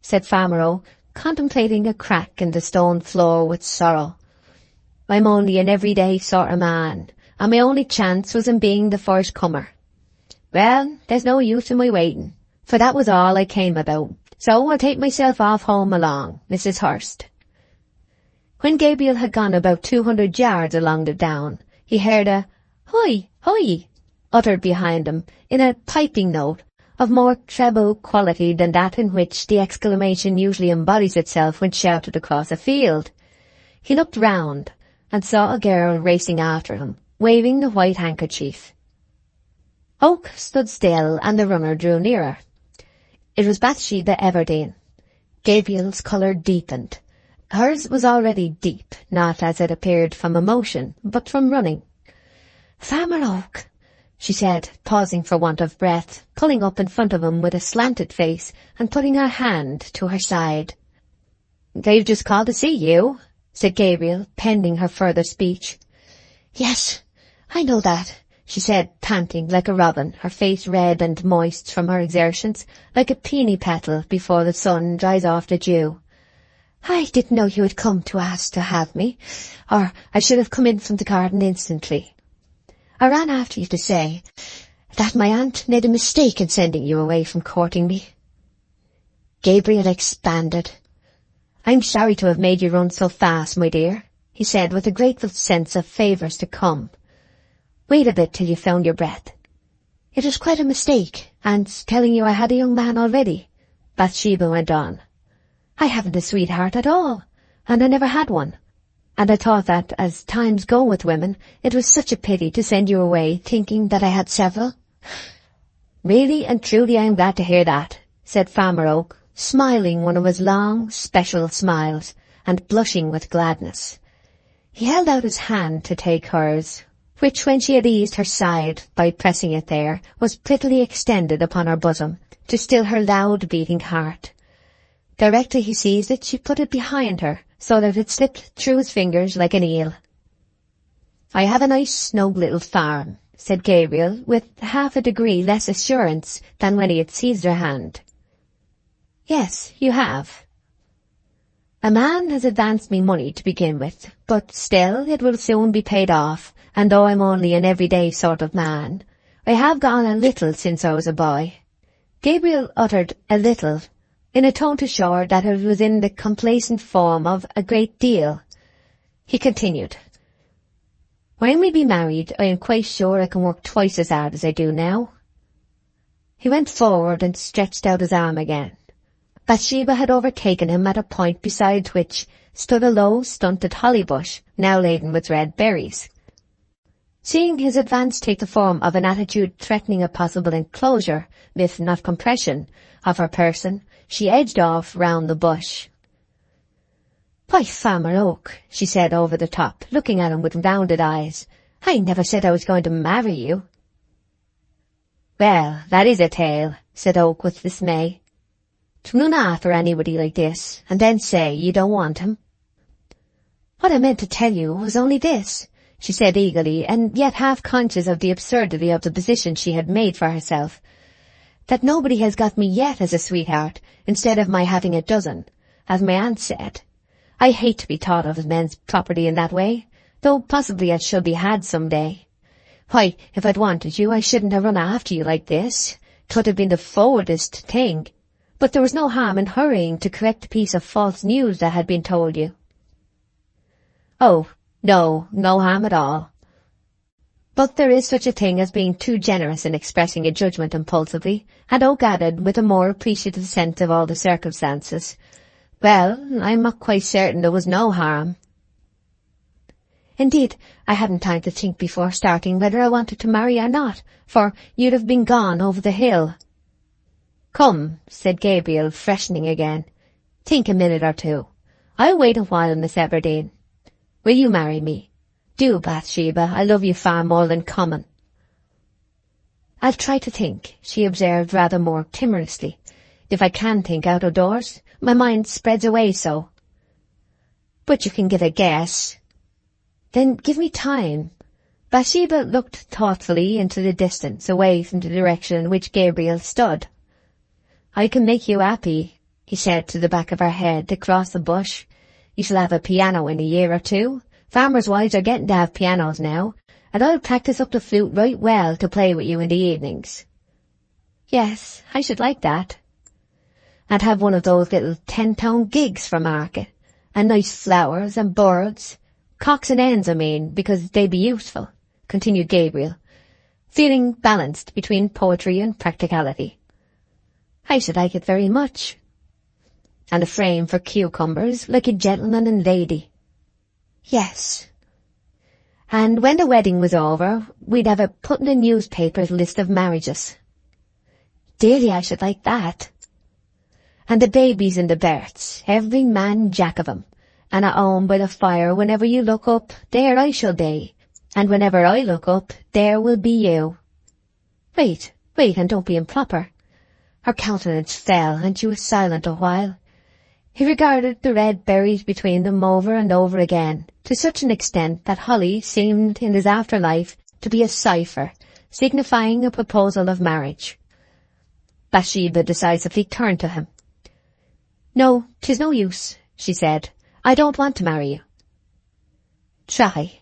said Farmer Oak, contemplating a crack in the stone floor with sorrow. "I'm only an everyday sort of man, and my only chance was in being the first comer. Well, there's no use in my waiting, for that was all I came about, so I'll take myself off home along, Mrs. Hurst." When Gabriel had gone about 200 yards along the down, he heard a "Hoi, hoi," uttered behind him in a piping note of more treble quality than that in which the exclamation usually embodies itself when shouted across a field. He looked round and saw a girl racing after him, waving the white handkerchief. Oak stood still, and the runner drew nearer. It was Bathsheba Everdene. Gabriel's colour deepened. Hers was already deep, not as it appeared from emotion, but from running. "Farmer Oak," she said, pausing for want of breath, pulling up in front of him with a slanted face and putting her hand to her side. "They've just called to see you," said Gabriel, pending her further speech. "Yes, I know that," she said, panting like a robin, her face red and moist from her exertions, like a peony petal before the sun dries off the dew. "I didn't know you had come to ask to have me, or I should have come in from the garden instantly. I ran after you to say that my aunt made a mistake in sending you away from courting me." Gabriel expanded. "I'm sorry to have made you run so fast, my dear," he said with a grateful sense of favours to come. "Wait a bit till you found your breath." "It was quite a mistake, and telling you I had a young man already," Bathsheba went on. "I haven't a sweetheart at all, and I never had one. And I thought that, as times go with women, it was such a pity to send you away thinking that I had several." "Really and truly I am glad to hear that," said Farmer Oak, smiling one of his long, special smiles, and blushing with gladness. He held out his hand to take hers, which, when she had eased her side by pressing it there, was prettily extended upon her bosom, to still her loud beating heart. Directly he seized it, she put it behind her, so that it slipped through his fingers like an eel. "I have a nice snug little farm," said Gabriel, with half a degree less assurance than when he had seized her hand. "Yes, you have. A man has advanced me money to begin with, but still it will soon be paid off, and though I'm only an everyday sort of man, I have gone a little since I was a boy." Gabriel uttered "a little" in a tone to show that it was in the complacent form of a great deal. He continued, "When we be married, I am quite sure I can work twice as hard as I do now." He went forward and stretched out his arm again. Bathsheba had overtaken him at a point beside which stood a low, stunted holly bush, now laden with red berries. Seeing his advance take the form of an attitude threatening a possible enclosure, if not compression, of her person, she edged off round the bush. "Why, Farmer Oak," she said over the top, looking at him with rounded eyes, "I never said I was going to marry you." "Well, that is a tale," said Oak with dismay. "To run after anybody like this, and then say you don't want him." "What I meant to tell you was only this," she said eagerly, and yet half conscious of the absurdity of the position she had made for herself, "that nobody has got me yet as a sweetheart, instead of my having a dozen, as my aunt said. I hate to be thought of as men's property in that way, though possibly I shall be had some day. Why, if I'd wanted you, I shouldn't have run after you like this. 'Twould have been the forwardest thing. but there was no harm in hurrying to correct a piece of false news that had been told you. Oh, no harm at all. But there is such a thing as being too generous in expressing a judgment impulsively, and Oak added with a more appreciative sense of all the circumstances. Well, I'm not quite certain there was no harm. Indeed, I hadn't time to think before starting whether I wanted to marry or not, for you'd have been gone over the hill. Come, said Gabriel, freshening again. Think a minute or two. I'll wait a while, Miss Everdene. Will you marry me? Do, Bathsheba, I love you far more than common. I'll try to think, she observed rather more timorously. If I can think out of doors, my mind spreads away so. But you can give a guess. Then give me time. Bathsheba looked thoughtfully into the distance, away from the direction in which Gabriel stood. I can make you happy, he said to the back of her head across the bush. You shall have a piano in a year or two. Farmers' wives are getting to have pianos now, and I'll practice up the flute right well to play with you in the evenings. Yes, I should like that. And have one of those little 10-pound gigs for market, and nice flowers and birds. Cocks and hens, I mean, because they'd be useful, continued Gabriel, feeling balanced between poetry and practicality. I should like it very much. And a frame for cucumbers, like a gentleman and lady. Yes. And when the wedding was over, we'd have a put in the newspapers list of marriages. Dearly, I should like that. And the babies in the berths, every man jack of 'em, and at home by the fire whenever you look up, there I shall be, and whenever I look up, there will be you. Wait, and don't be improper. Her countenance fell, and she was silent a while. He regarded the red berries between them over and over again, to such an extent that holly seemed in his afterlife to be a cipher, signifying a proposal of marriage. Bathsheba decisively turned to him. No, 'tis no use, she said. I don't want to marry you. Try.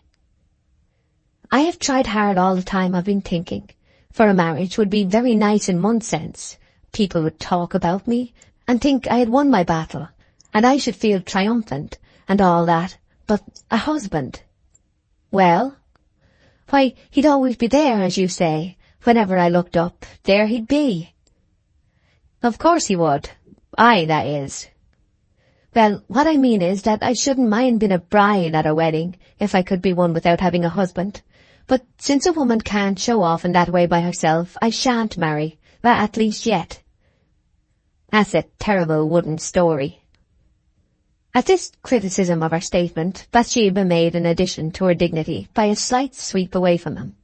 I have tried hard all the time I've been thinking, for a marriage would be very nice in one sense. People would talk about me, and think I had won my battle, and I should feel triumphant, and all that, but a husband. Well? Why, he'd always be there, as you say. Whenever I looked up, there he'd be. Of course he would. I, that is. Well, what I mean is that I shouldn't mind being a bride at a wedding, if I could be one without having a husband. But since a woman can't show off in that way by herself, I shan't marry, well, at least yet. That's a terrible wooden story. At this criticism of her statement, Bathsheba made an addition to her dignity by a slight sweep away from him.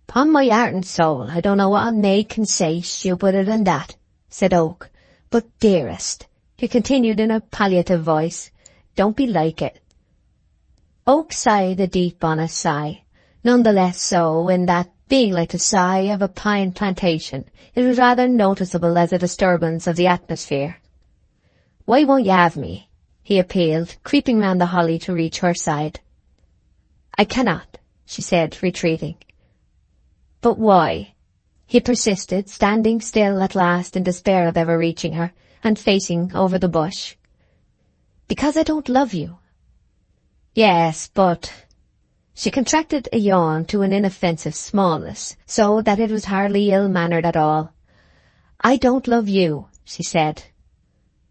"'Pon my heart and soul, I don't know what a maid can say stupider than that," said Oak. "But, dearest," he continued in a palliative voice, "don't be like it." Oak sighed a deep honest sigh, none the less so in that, being like the sigh of a pine plantation, it was rather noticeable as a disturbance of the atmosphere. "Why won't you have me?" he appealed, creeping round the holly to reach her side. "I cannot," she said, retreating. "But why?" he persisted, standing still at last in despair of ever reaching her, and facing over the bush. "Because I don't love you." "Yes, but—" She contracted a yawn to an inoffensive smallness, so that it was hardly ill-mannered at all. "I don't love you," she said.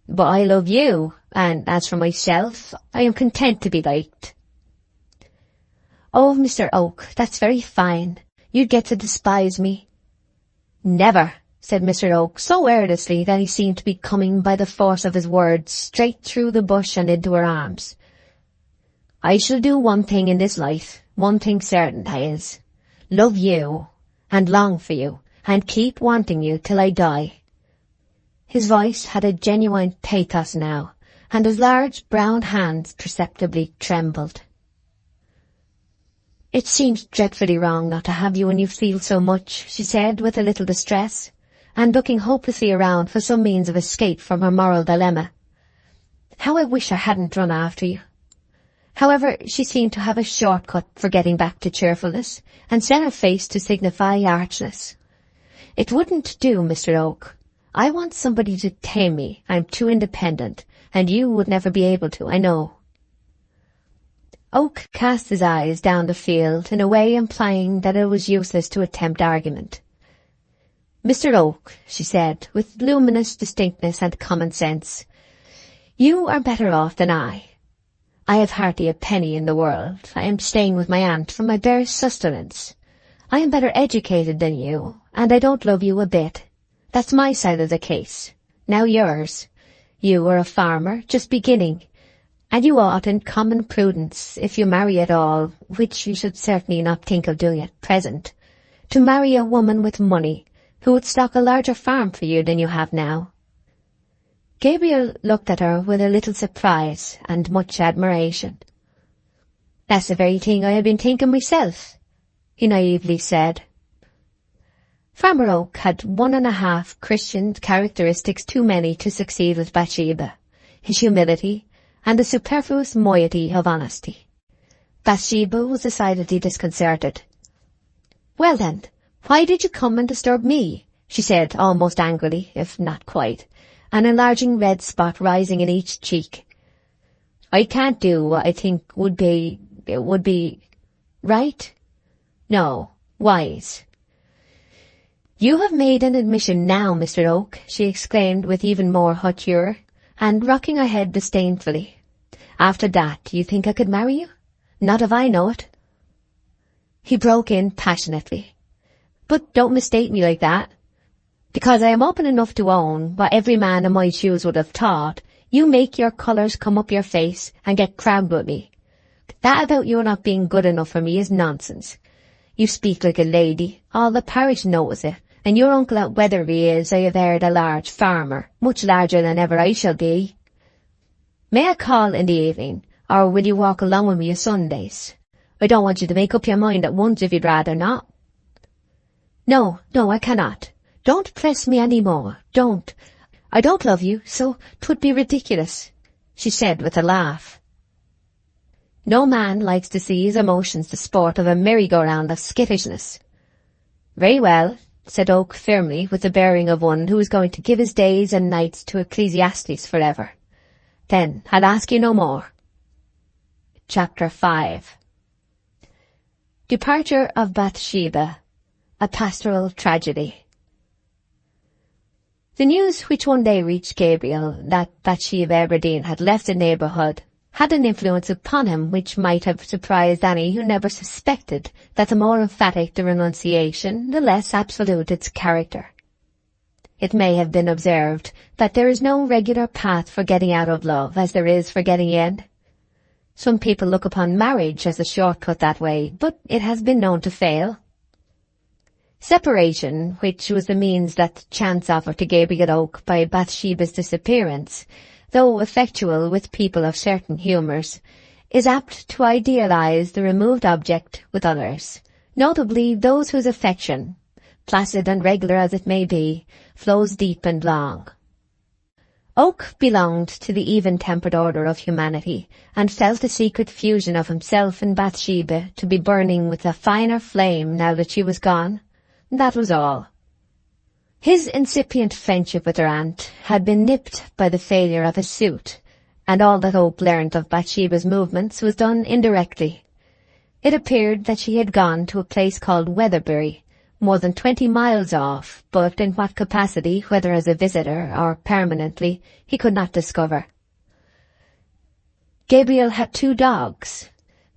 "But I love you, and as for myself, I am content to be liked." "Oh, Mr. Oak, that's very fine. You'd get to despise me." "Never," said Mr. Oak, so earnestly that he seemed to be coming by the force of his words straight through the bush and into her arms. "I shall do one thing in this life, one thing certain, that is. Love you, and long for you, and keep wanting you till I die." His voice had a genuine pathos now, and his large brown hands perceptibly trembled. "It seems dreadfully wrong not to have you when you feel so much," she said with a little distress, and looking hopelessly around for some means of escape from her moral dilemma. "How I wish I hadn't run after you." However, she seemed to have a short-cut for getting back to cheerfulness, and set her face to signify archness. "It wouldn't do, Mr. Oak. I want somebody to tame me. I'm too independent, and you would never be able to, I know." Oak cast his eyes down the field in a way implying that it was useless to attempt argument. "Mr. Oak," she said, with luminous distinctness and common sense, "you are better off than I. I have hardly a penny in the world. I am staying with my aunt for my bare sustenance. I am better educated than you, and I don't love you a bit. That's my side of the case. Now yours. You are a farmer, just beginning, and you ought in common prudence, if you marry at all, which you should certainly not think of doing at present, to marry a woman with money, who would stock a larger farm for you than you have now." Gabriel looked at her with a little surprise and much admiration. "That's the very thing I have been thinking myself," he naively said. Farmer Oak had 1.5 Christian characteristics too many to succeed with Bathsheba: his humility and the superfluous moiety of honesty. Bathsheba was decidedly disconcerted. "Well then, why did you come and disturb me?" she said, almost angrily, if not quite, an enlarging red spot rising in each cheek. "I can't do what I think would be right? No, wise." "You have made an admission now, Mr. Oak," she exclaimed with even more hauteur, and rocking her head disdainfully. "After that, do you think I could marry you? Not if I know it." He broke in passionately. "But don't mistake me like that. Because I am open enough to own what every man in my shoes would have thought, you make your colours come up your face and get crabbed with me. That about you not being good enough for me is nonsense. You speak like a lady, all the parish knows it, and your uncle at Weatherby is, I have heard, a large farmer, much larger than ever I shall be. May I call in the evening, or will you walk along with me o' Sundays? I don't want you to make up your mind at once if you'd rather not." No, I cannot. Don't press me any more. Don't. I don't love you, so 'twould be ridiculous," she said with a laugh. No man likes to see his emotions the sport of a merry-go-round of skittishness. "Very well," said Oak firmly, with the bearing of one who is going to give his days and nights to Ecclesiastes forever. "Then I'll ask you no more." Chapter 5. Departure of Bathsheba, a pastoral tragedy. The news which one day reached Gabriel that Bathsheba Everdene had left the neighbourhood had an influence upon him which might have surprised any who never suspected that the more emphatic the renunciation, the less absolute its character. It may have been observed that there is no regular path for getting out of love as there is for getting in. Some people look upon marriage as a shortcut that way, but it has been known to fail. Separation, which was the means that chance offered to Gabriel Oak by Bathsheba's disappearance, though effectual with people of certain humours, is apt to idealize the removed object with others, notably those whose affection, placid and regular as it may be, flows deep and long. Oak belonged to the even-tempered order of humanity, and felt a secret fusion of himself and Bathsheba to be burning with a finer flame now that she was gone. That was all. His incipient friendship with her aunt had been nipped by the failure of his suit, and all that Oak learnt of Bathsheba's movements was done indirectly. It appeared that she had gone to a place called Weatherbury, more than 20 miles off, but in what capacity, whether as a visitor or permanently, he could not discover. Gabriel had 2 dogs.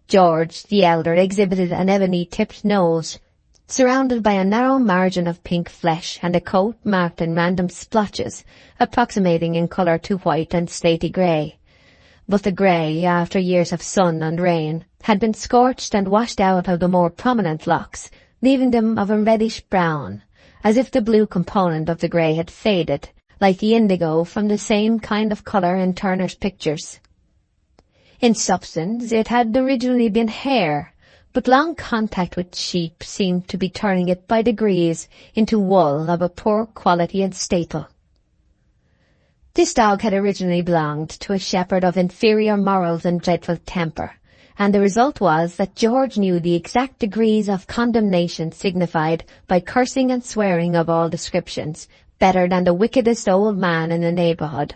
George, the elder, exhibited an ebony-tipped nose, surrounded by a narrow margin of pink flesh, and a coat marked in random splotches, approximating in colour to white and slaty grey. But the grey, after years of sun and rain, had been scorched and washed out of the more prominent locks, leaving them of a reddish-brown, as if the blue component of the grey had faded, like the indigo from the same kind of colour in Turner's pictures. In substance, it had originally been hair, but long contact with sheep seemed to be turning it by degrees into wool of a poor quality and staple. This dog had originally belonged to a shepherd of inferior morals and dreadful temper, and the result was that George knew the exact degrees of condemnation signified by cursing and swearing of all descriptions, better than the wickedest old man in the neighbourhood.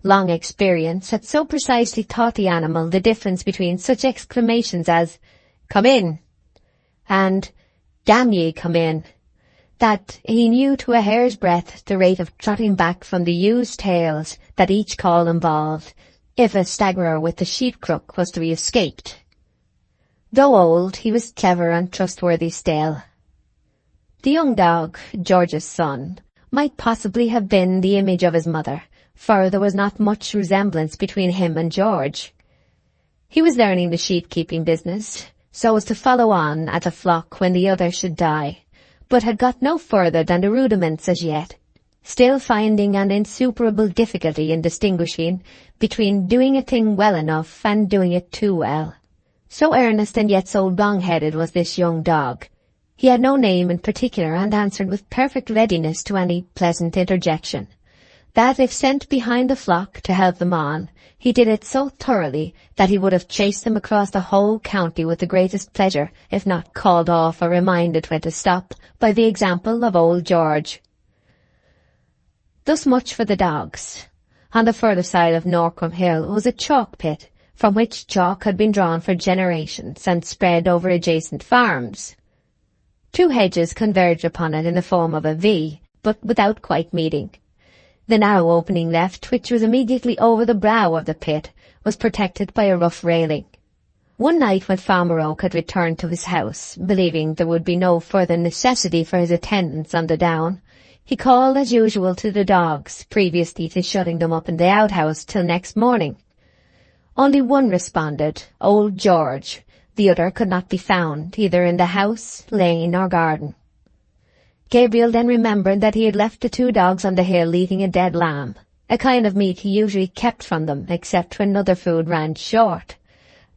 Long experience had so precisely taught the animal the difference between such exclamations as, "Come in," and "Damn ye, come in," that he knew to a hair's breadth the rate of trotting back from the ewes' tails that each call involved, if a staggerer with the sheep-crook was to be escaped. Though old, he was clever and trustworthy still. The young dog, George's son, might possibly have been the image of his mother, for there was not much resemblance between him and George. He was learning the sheep-keeping business, so as to follow on at the flock when the other should die, but had got no further than the rudiments as yet, still finding an insuperable difficulty in distinguishing between doing a thing well enough and doing it too well. So earnest and yet so wrong-headed was this young dog. He had no name in particular and answered with perfect readiness to any pleasant interjection, that if sent behind the flock to help them on, he did it so thoroughly that he would have chased them across the whole county with the greatest pleasure, if not called off or reminded when to stop by the example of old George. Thus much for the dogs. On the further side of Norcombe Hill was a chalk pit, from which chalk had been drawn for generations and spread over adjacent farms. 2 hedges converged upon it in the form of a V, but without quite meeting. The narrow opening left, which was immediately over the brow of the pit, was protected by a rough railing. One night when Farmer Oak had returned to his house, believing there would be no further necessity for his attendance on the down, he called as usual to the dogs, previously to shutting them up in the outhouse till next morning. Only one responded, old George. The other could not be found, either in the house, lane, or garden. Gabriel then remembered that he had left the 2 dogs on the hill eating a dead lamb, a kind of meat he usually kept from them except when other food ran short,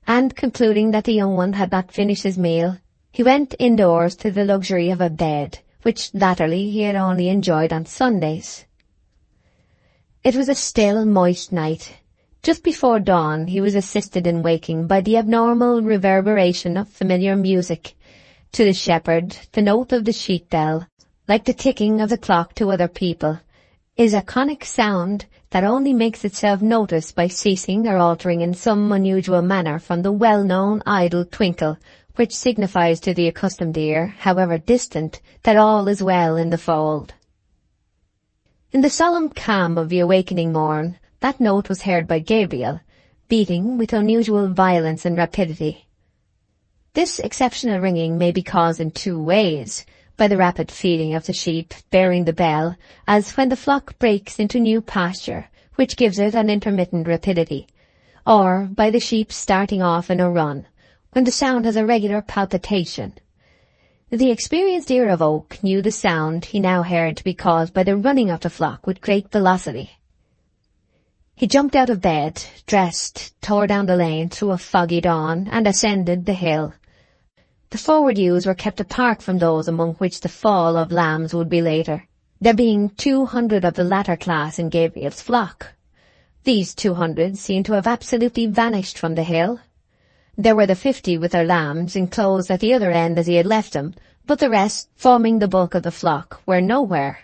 and concluding that the young one had not finished his meal, he went indoors to the luxury of a bed, which latterly he had only enjoyed on Sundays. It was a still, moist night. Just before dawn he was assisted in waking by the abnormal reverberation of familiar music. To the shepherd, the note of the sheep bell, like the ticking of the clock to other people, is a conic sound that only makes itself noticed by ceasing or altering in some unusual manner from the well-known idle twinkle, which signifies to the accustomed ear, however distant, that all is well in the fold. In the solemn calm of the awakening morn, that note was heard by Gabriel, beating with unusual violence and rapidity. This exceptional ringing may be caused in 2 ways, by the rapid feeding of the sheep bearing the bell, as when the flock breaks into new pasture, which gives it an intermittent rapidity, or by the sheep starting off in a run, when the sound has a regular palpitation. The experienced ear of Oak knew the sound he now heard to be caused by the running of the flock with great velocity. He jumped out of bed, dressed, tore down the lane through a foggy dawn, and ascended the hill. The forward ewes were kept apart from those among which the fall of lambs would be later, there being 200 of the latter class in Gabriel's flock. These 200 seemed to have absolutely vanished from the hill. There were the 50 with their lambs enclosed at the other end as he had left them, but the rest, forming the bulk of the flock, were nowhere.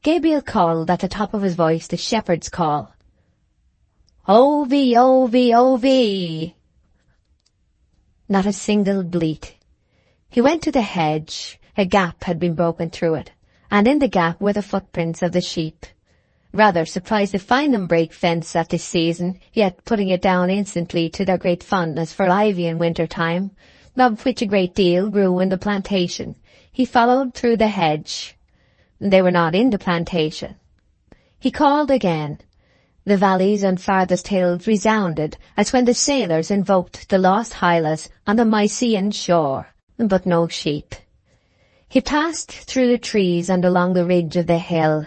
Gabriel called at the top of his voice the shepherd's call. "Ovie, Ovie, Ovie!" Not a single bleat. He went to the hedge. A gap had been broken through it, and in the gap were the footprints of the sheep. Rather surprised to find them break fence at this season, yet putting it down instantly to their great fondness for ivy in winter time, of which a great deal grew in the plantation, he followed through the hedge. They were not in the plantation. He called again. The valleys and farthest hills resounded as when the sailors invoked the lost Hylas on the Mysian shore, but no sheep. He passed through the trees and along the ridge of the hill.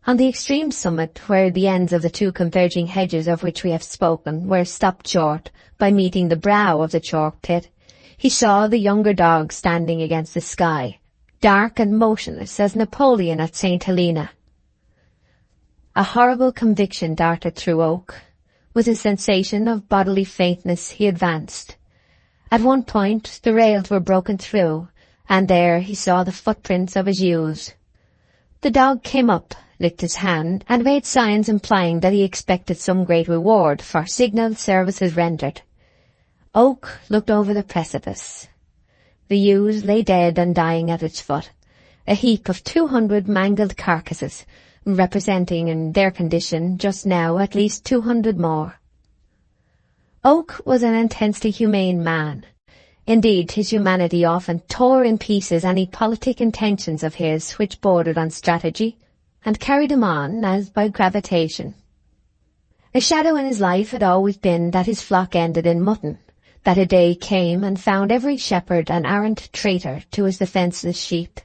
On the extreme summit, where the ends of the 2 converging hedges of which we have spoken were stopped short by meeting the brow of the chalk pit, he saw the younger dog standing against the sky, dark and motionless as Napoleon at St. Helena. A horrible conviction darted through Oak. With a sensation of bodily faintness he advanced. At one point the rails were broken through, and there he saw the footprints of his ewes. The dog came up, licked his hand, and made signs implying that he expected some great reward for signal services rendered. Oak looked over the precipice. The ewes lay dead and dying at its foot, a heap of 200 mangled carcasses, representing in their condition just now at least 200 more. Oak was an intensely humane man. Indeed, his humanity often tore in pieces any politic intentions of his which bordered on strategy, and carried him on as by gravitation. A shadow in his life had always been that his flock ended in mutton, that a day came and found every shepherd an arrant traitor to his defenceless sheep.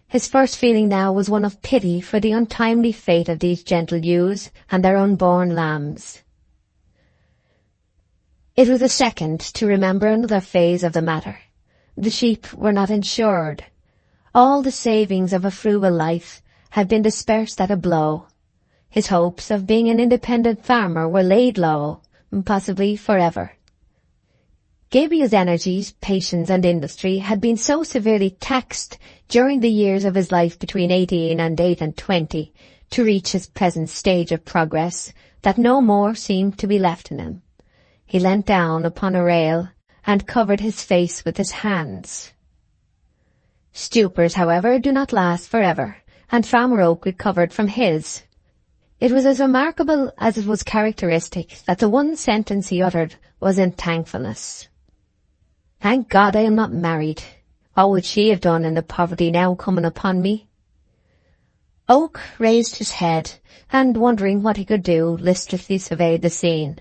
His first feeling now was one of pity for the untimely fate of these gentle ewes and their unborn lambs. It was a second to remember another phase of the matter. The sheep were not insured. All the savings of a frugal life had been dispersed at a blow. His hopes of being an independent farmer were laid low, possibly forever. Gabriel's energies, patience and industry had been so severely taxed during the years of his life between 18 and 28 to reach his present stage of progress that no more seemed to be left in him. He leant down upon a rail and covered his face with his hands. Stupors, however, do not last forever, and Farmer Oak recovered from his. It was as remarkable as it was characteristic that the one sentence he uttered was in thankfulness. "Thank God I am not married. What would she have done in the poverty now coming upon me?" Oak raised his head, and wondering what he could do, listlessly surveyed the scene.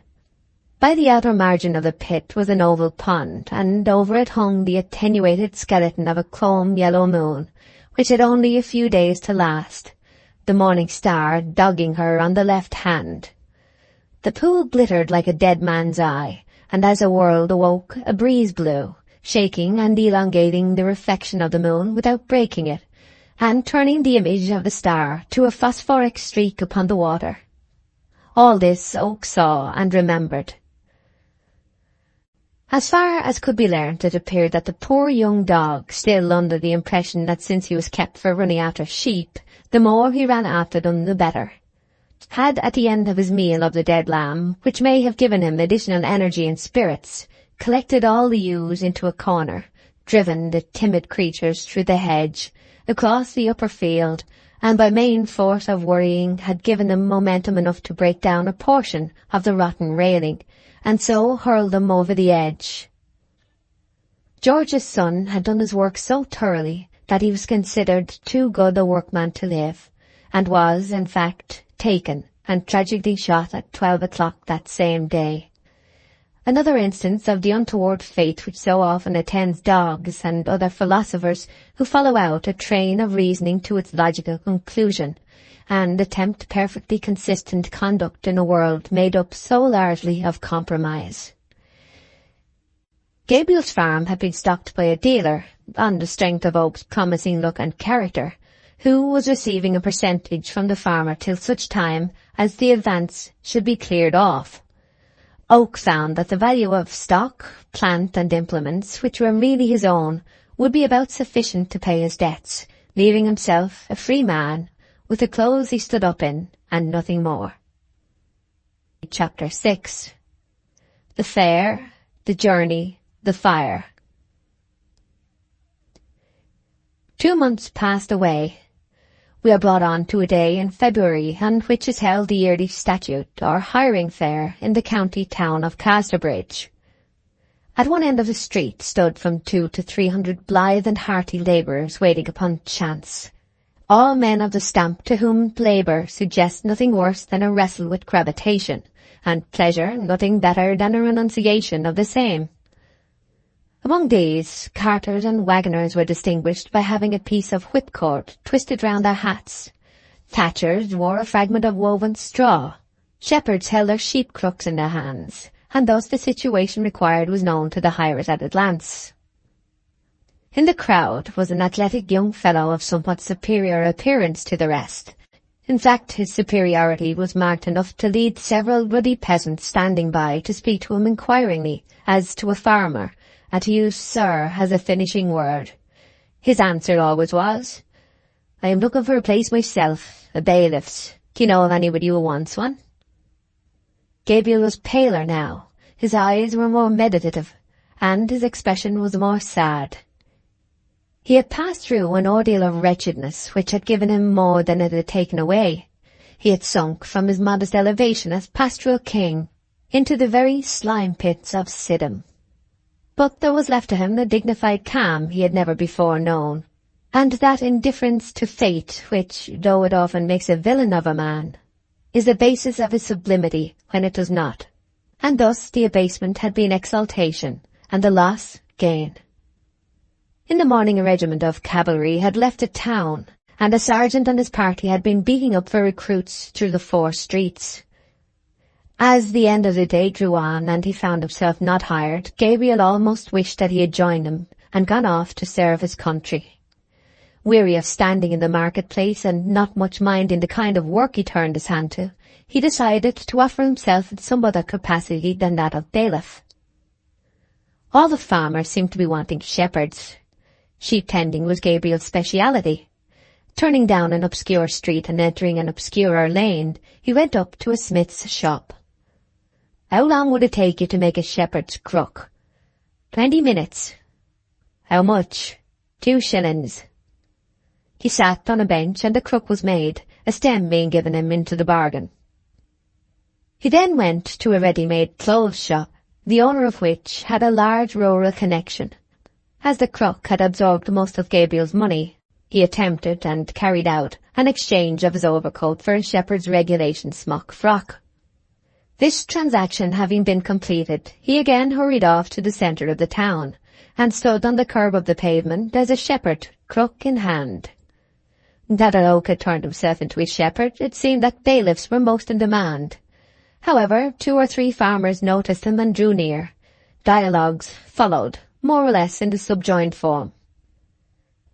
By the outer margin of the pit was an oval pond, and over it hung the attenuated skeleton of a chrome yellow moon, which had only a few days to last, the morning star dogging her on the left hand. The pool glittered like a dead man's eye, and as a world awoke, a breeze blew, shaking and elongating the reflection of the moon without breaking it, and turning the image of the star to a phosphoric streak upon the water. All this Oak saw and remembered. As far as could be learnt, it appeared that the poor young dog, still under the impression that since he was kept for running after sheep, the more he ran after them the better, had at the end of his meal of the dead lamb, which may have given him additional energy and spirits, collected all the ewes into a corner, driven the timid creatures through the hedge, across the upper field, and by main force of worrying had given them momentum enough to break down a portion of the rotten railing, and so hurled them over the edge. George's son had done his work so thoroughly that he was considered too good a workman to live, and was, in fact, taken and tragically shot at 12 o'clock that same day. Another instance of the untoward fate which so often attends dogs and other philosophers who follow out a train of reasoning to its logical conclusion, and attempt perfectly consistent conduct in a world made up so largely of compromise. Gabriel's farm had been stocked by a dealer, on the strength of Oak's promising look and character, who was receiving a percentage from the farmer till such time as the advance should be cleared off. Oak found that the value of stock, plant and implements, which were really his own, would be about sufficient to pay his debts, leaving himself a free man, with the clothes he stood up in, and nothing more. Chapter 6. The Fair, the Journey, the Fire. 2 months passed away. We are brought on to a day in February on which is held the yearly statute or hiring fair in the county town of Casterbridge. At one end of the street stood from 200 to 300 blithe and hearty labourers waiting upon chance, all men of the stamp to whom labour suggests nothing worse than a wrestle with gravitation, and pleasure nothing better than a renunciation of the same. Among these, carters and waggoners were distinguished by having a piece of whipcord twisted round their hats. Thatchers wore a fragment of woven straw. Shepherds held their sheep crooks in their hands, and thus the situation required was known to the hirers at a glance. In the crowd was an athletic young fellow of somewhat superior appearance to the rest. In fact, his superiority was marked enough to lead several ruddy peasants standing by to speak to him inquiringly, as to a farmer, and to use "sir" as a finishing word. His answer always was, I am looking for a place myself, a bailiff's. Do you know of anybody who wants one? Gabriel was paler now. His eyes were more meditative, and his expression was more sad. He had passed through an ordeal of wretchedness which had given him more than it had taken away. He had sunk from his modest elevation as pastoral king into the very slime pits of Siddim. But there was left to him the dignified calm he had never before known, and that indifference to fate which, though it often makes a villain of a man, is the basis of his sublimity when it does not. And thus the abasement had been exaltation, and the loss gain. In the morning a regiment of cavalry had left the town, and a sergeant and his party had been beating up for recruits through the 4 streets. As the end of the day drew on and he found himself not hired, Gabriel almost wished that he had joined them and gone off to serve his country. Weary of standing in the marketplace and not much minding the kind of work he turned his hand to, he decided to offer himself in some other capacity than that of bailiff. All the farmers seemed to be wanting shepherds. Sheep tending was Gabriel's speciality. Turning down an obscure street and entering an obscurer lane, he went up to a smith's shop. "How long would it take you to make a shepherd's crook?" 20 minutes. "How much?" 2 shillings. He sat on a bench and the crook was made, a stem being given him into the bargain. He then went to a ready-made clothes shop, the owner of which had a large rural connection. As the crook had absorbed most of Gabriel's money, he attempted and carried out an exchange of his overcoat for a shepherd's regulation smock frock. This transaction having been completed, he again hurried off to the centre of the town, and stood on the curb of the pavement as a shepherd, crook in hand. Now that Oak had turned himself into a shepherd, it seemed that bailiffs were most in demand. However, 2 or 3 farmers noticed him and drew near. Dialogues followed, more or less in the subjoined form.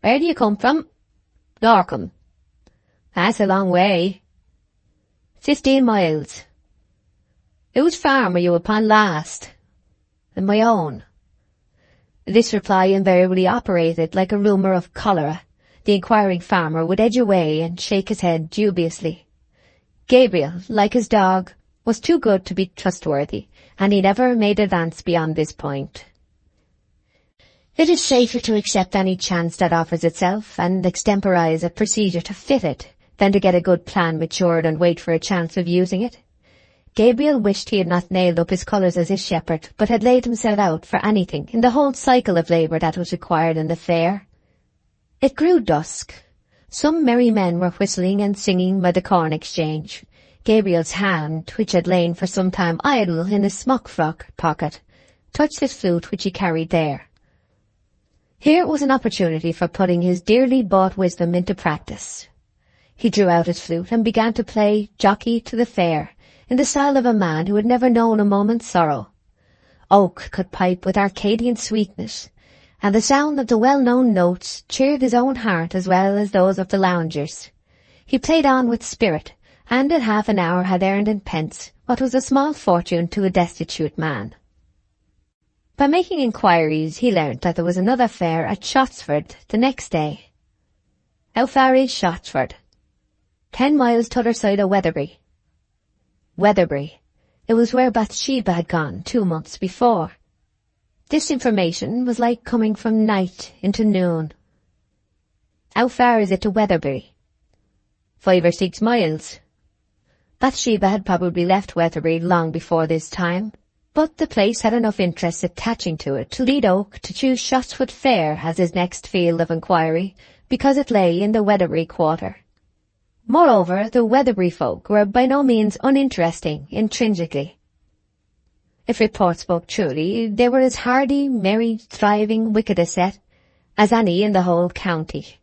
"Where do you come from?" "Dorcombe." "That's a long way." 15 miles. "Whose farm were you upon last?" "My own." This reply invariably operated like a rumour of cholera. The inquiring farmer would edge away and shake his head dubiously. Gabriel, like his dog, was too good to be trustworthy, and he never made advance beyond this point. It is safer to accept any chance that offers itself and extemporize a procedure to fit it than to get a good plan matured and wait for a chance of using it. Gabriel wished he had not nailed up his colours as a shepherd, but had laid himself out for anything in the whole cycle of labour that was required in the fair. It grew dusk. Some merry men were whistling and singing by the corn exchange. Gabriel's hand, which had lain for some time idle in his smock-frock pocket, touched his flute which he carried there. Here was an opportunity for putting his dearly bought wisdom into practice. He drew out his flute and began to play Jockey to the Fair, in the style of a man who had never known a moment's sorrow. Oak could pipe with Arcadian sweetness, and the sound of the well-known notes cheered his own heart as well as those of the loungers. He played on with spirit, and in half an hour had earned in pence what was a small fortune to a destitute man. By making inquiries, he learnt that there was another fair at Shottsford the next day. "How far is Shottsford?" 10 miles t'other side of Weatherbury. Weatherbury. It was where Bathsheba had gone 2 months before. This information was like coming from night into noon. "How far is it to Weatherbury?" 5 or 6 miles. Bathsheba had probably left Weatherbury long before this time, but the place had enough interest attaching to it to lead Oak to choose Shottsford Fair as his next field of inquiry, because it lay in the Weatherbury quarter. Moreover, the Weatherbury folk were by no means uninteresting intrinsically. If report spoke truly, they were as hardy, merry, thriving, wicked a set as any in the whole county.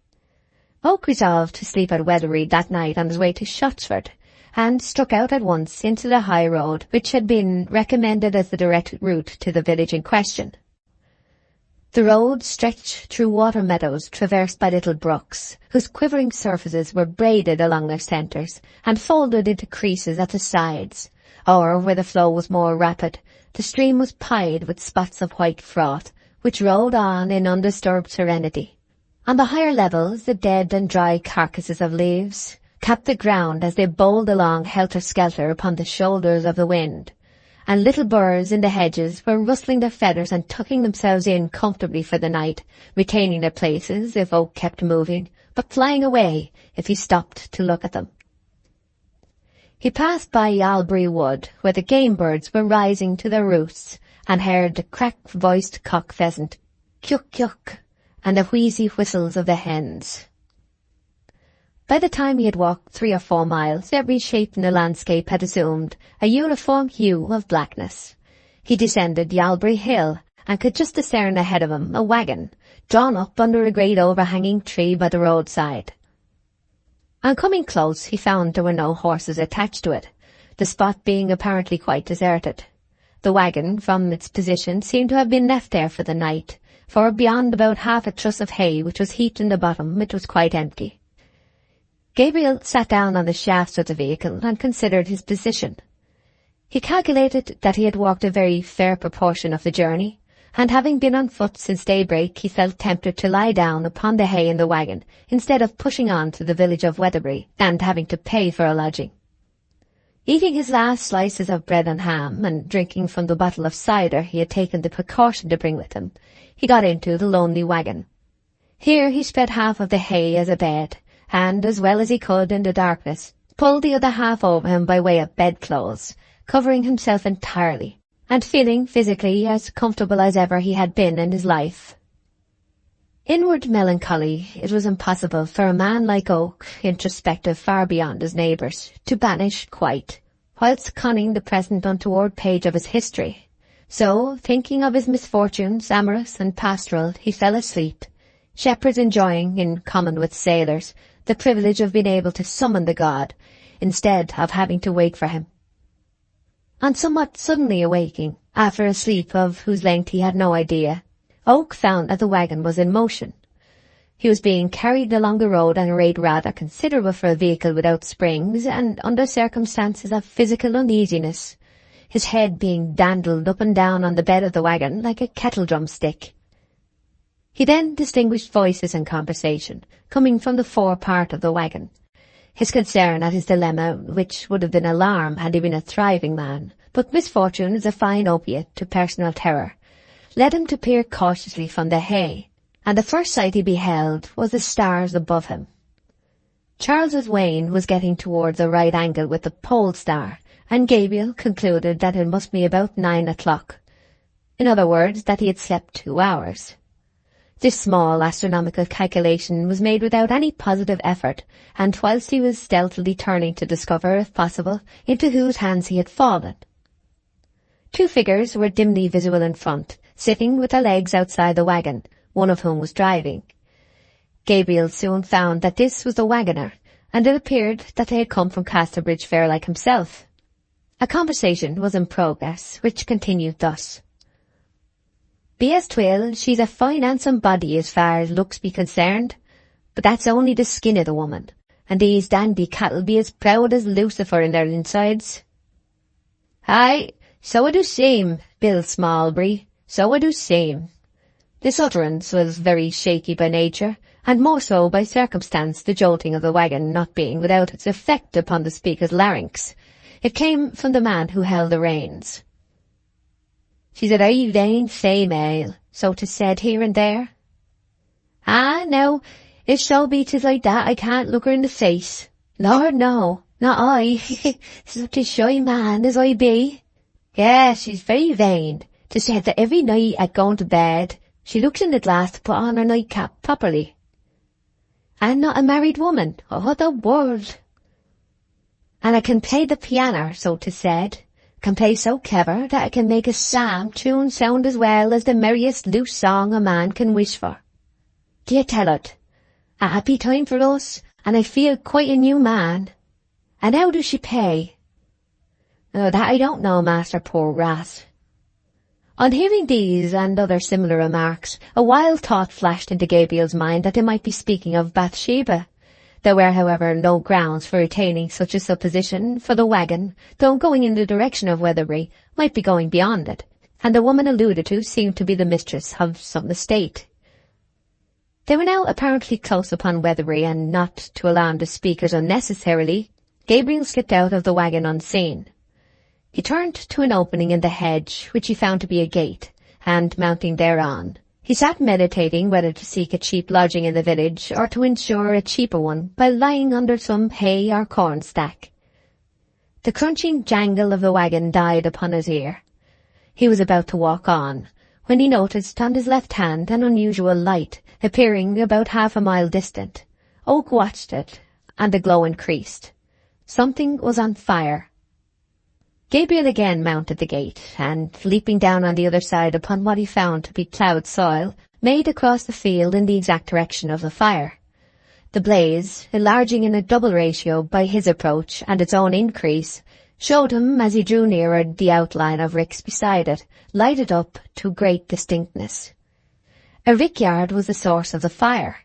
Oak resolved to sleep at Weatherbury that night on his way to Shottsford, and struck out at once into the high road which had been recommended as the direct route to the village in question. The road stretched through water meadows traversed by little brooks, whose quivering surfaces were braided along their centres and folded into creases at the sides, or, where the flow was more rapid, the stream was pied with spots of white froth, which rolled on in undisturbed serenity, On the higher levels, the dead and dry carcasses of leaves capped the ground as they bowled along helter-skelter upon the shoulders of the wind, and little birds in the hedges were rustling their feathers and tucking themselves in comfortably for the night, retaining their places if Oak kept moving, but flying away if he stopped to look at them. He passed by Yalbury Wood, where the game birds were rising to their roosts, and heard the crack-voiced cock pheasant, "Kyuk-kyuk," and the wheezy whistles of the hens. By the time he had walked 3 or 4 miles, every shape in the landscape had assumed a uniform hue of blackness. He descended Yalbury Hill, and could just discern ahead of him a wagon, drawn up under a great overhanging tree by the roadside. On coming close, he found there were no horses attached to it, the spot being apparently quite deserted. The wagon, from its position, seemed to have been left there for the night, for beyond about half a truss of hay which was heaped in the bottom, it was quite empty. Gabriel sat down on the shafts of the vehicle and considered his position. He calculated that he had walked a very fair proportion of the journey, and having been on foot since daybreak, he felt tempted to lie down upon the hay in the wagon, instead of pushing on to the village of Weatherbury, and having to pay for a lodging. Eating his last slices of bread and ham, and drinking from the bottle of cider he had taken the precaution to bring with him, he got into the lonely wagon. Here he spread half of the hay as a bed, and, as well as he could in the darkness, pulled the other half over him by way of bedclothes, covering himself entirely, and feeling physically as comfortable as ever he had been in his life. Inward melancholy, it was impossible for a man like Oak, introspective far beyond his neighbours, to banish quite, whilst conning the present untoward page of his history. So, thinking of his misfortunes, amorous and pastoral, he fell asleep, shepherds enjoying, in common with sailors, the privilege of being able to summon the god, instead of having to wake for him. On somewhat suddenly awaking, after a sleep of whose length he had no idea, Oak found that the wagon was in motion. He was being carried along the road at a rate rather considerable for a vehicle without springs, and under circumstances of physical uneasiness, his head being dandled up and down on the bed of the wagon like a kettle-drum stick. He then distinguished voices and conversation, coming from the fore part of the wagon. His concern at his dilemma, which would have been alarm had he been a thriving man, but misfortune is a fine opiate to personal terror, led him to peer cautiously from the hay, and the first sight he beheld was the stars above him. Charles's Wain was getting towards a right angle with the pole star, and Gabriel concluded that it must be about 9 o'clock. In other words, that he had slept 2 hours. This small astronomical calculation was made without any positive effort, and whilst he was stealthily turning to discover, if possible, into whose hands he had fallen. 2 figures were dimly visible in front, sitting with their legs outside the wagon, one of whom was driving. Gabriel soon found that this was the wagoner, and it appeared that they had come from Casterbridge fair like himself. A conversation was in progress, which continued thus. "Be as twill, she's a fine handsome body as far as looks be concerned, but that's only the skin of the woman, and these dandy cattle be as proud as Lucifer in their insides." "Aye, so I do seem, Bill Smallbury, so I do seem." This utterance was very shaky by nature, and more so by circumstance, the jolting of the wagon not being without its effect upon the speaker's larynx. It came from the man who held the reins. "She's a very vain female, so 'tis said here and there." "Ah, now, if so be 'tis like that, I can't look her in the face. Lord, no, not I, such a shy man as I be. Yes, she's very vain. 'Tis said that every night at going to bed, she looks in the glass to put on her nightcap properly. And not a married woman, oh the world. And I can play the piano, so 'tis said. Can play so clever that I can make a psalm tune sound as well as the merriest loose song a man can wish for. D'ye tell it? A happy time for us, and I feel quite a new man. And how does she pay?" "Oh, that I don't know, master, poor rat." On hearing these and other similar remarks, a wild thought flashed into Gabriel's mind that they might be speaking of Bathsheba. There were, however, no grounds for retaining such a supposition, for the wagon, though going in the direction of Weatherbury, might be going beyond it, and the woman alluded to seemed to be the mistress of some estate. They were now apparently close upon Weatherbury, and not to alarm the speakers unnecessarily, Gabriel slipped out of the wagon unseen. He turned to an opening in the hedge, which he found to be a gate, and mounting thereon, he sat meditating whether to seek a cheap lodging in the village or to ensure a cheaper one by lying under some hay or corn stack. The crunching jangle of the wagon died upon his ear. He was about to walk on, when he noticed on his left hand an unusual light, appearing about half a mile distant. Oak watched it, and the glow increased. Something was on fire. Gabriel again mounted the gate, and, leaping down on the other side upon what he found to be ploughed soil, made across the field in the exact direction of the fire. The blaze, enlarging in a double ratio by his approach and its own increase, showed him as he drew nearer the outline of ricks beside it, lighted up to great distinctness. A rickyard was the source of the fire.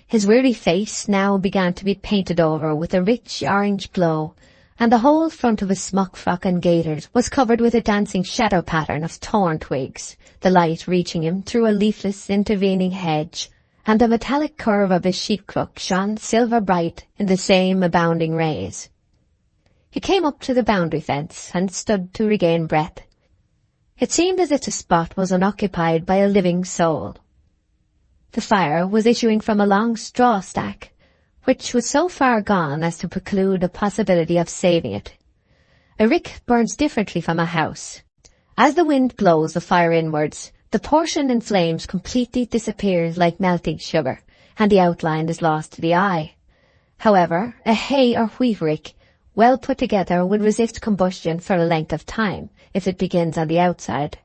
His weary face now began to be painted over with a rich orange glow, and the whole front of his smock frock and gaiters was covered with a dancing shadow pattern of thorn twigs, the light reaching him through a leafless intervening hedge, and the metallic curve of his sheepcrook shone silver bright in the same abounding rays. He came up to the boundary fence and stood to regain breath. It seemed as if the spot was unoccupied by a living soul. The fire was issuing from a long straw stack, which was so far gone as to preclude the possibility of saving it. A rick burns differently from a house. As the wind blows the fire inwards, the portion in flames completely disappears like melting sugar, and the outline is lost to the eye. However, a hay or wheat rick, well put together, would resist combustion for a length of time, if it begins on the outside.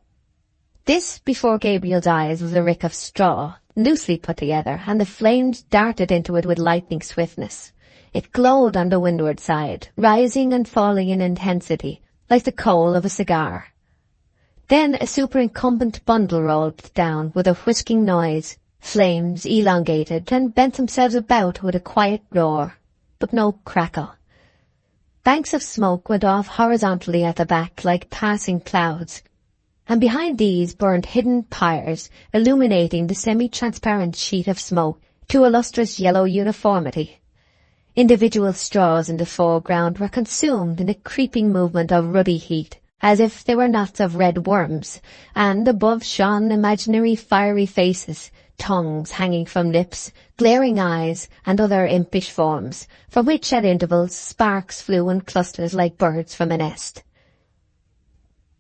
This, before Gabriel's eyes, was a rick of straw, loosely put together, and the flames darted into it with lightning swiftness. It glowed on the windward side, rising and falling in intensity, like the coal of a cigar. Then a superincumbent bundle rolled down with a whisking noise. Flames elongated and bent themselves about with a quiet roar, but no crackle. Banks of smoke went off horizontally at the back like passing clouds, and behind these burned hidden pyres, illuminating the semi-transparent sheet of smoke to a lustrous yellow uniformity. Individual straws in the foreground were consumed in a creeping movement of ruddy heat, as if they were knots of red worms, and above shone imaginary fiery faces, tongues hanging from lips, glaring eyes, and other impish forms, from which at intervals sparks flew in clusters like birds from a nest.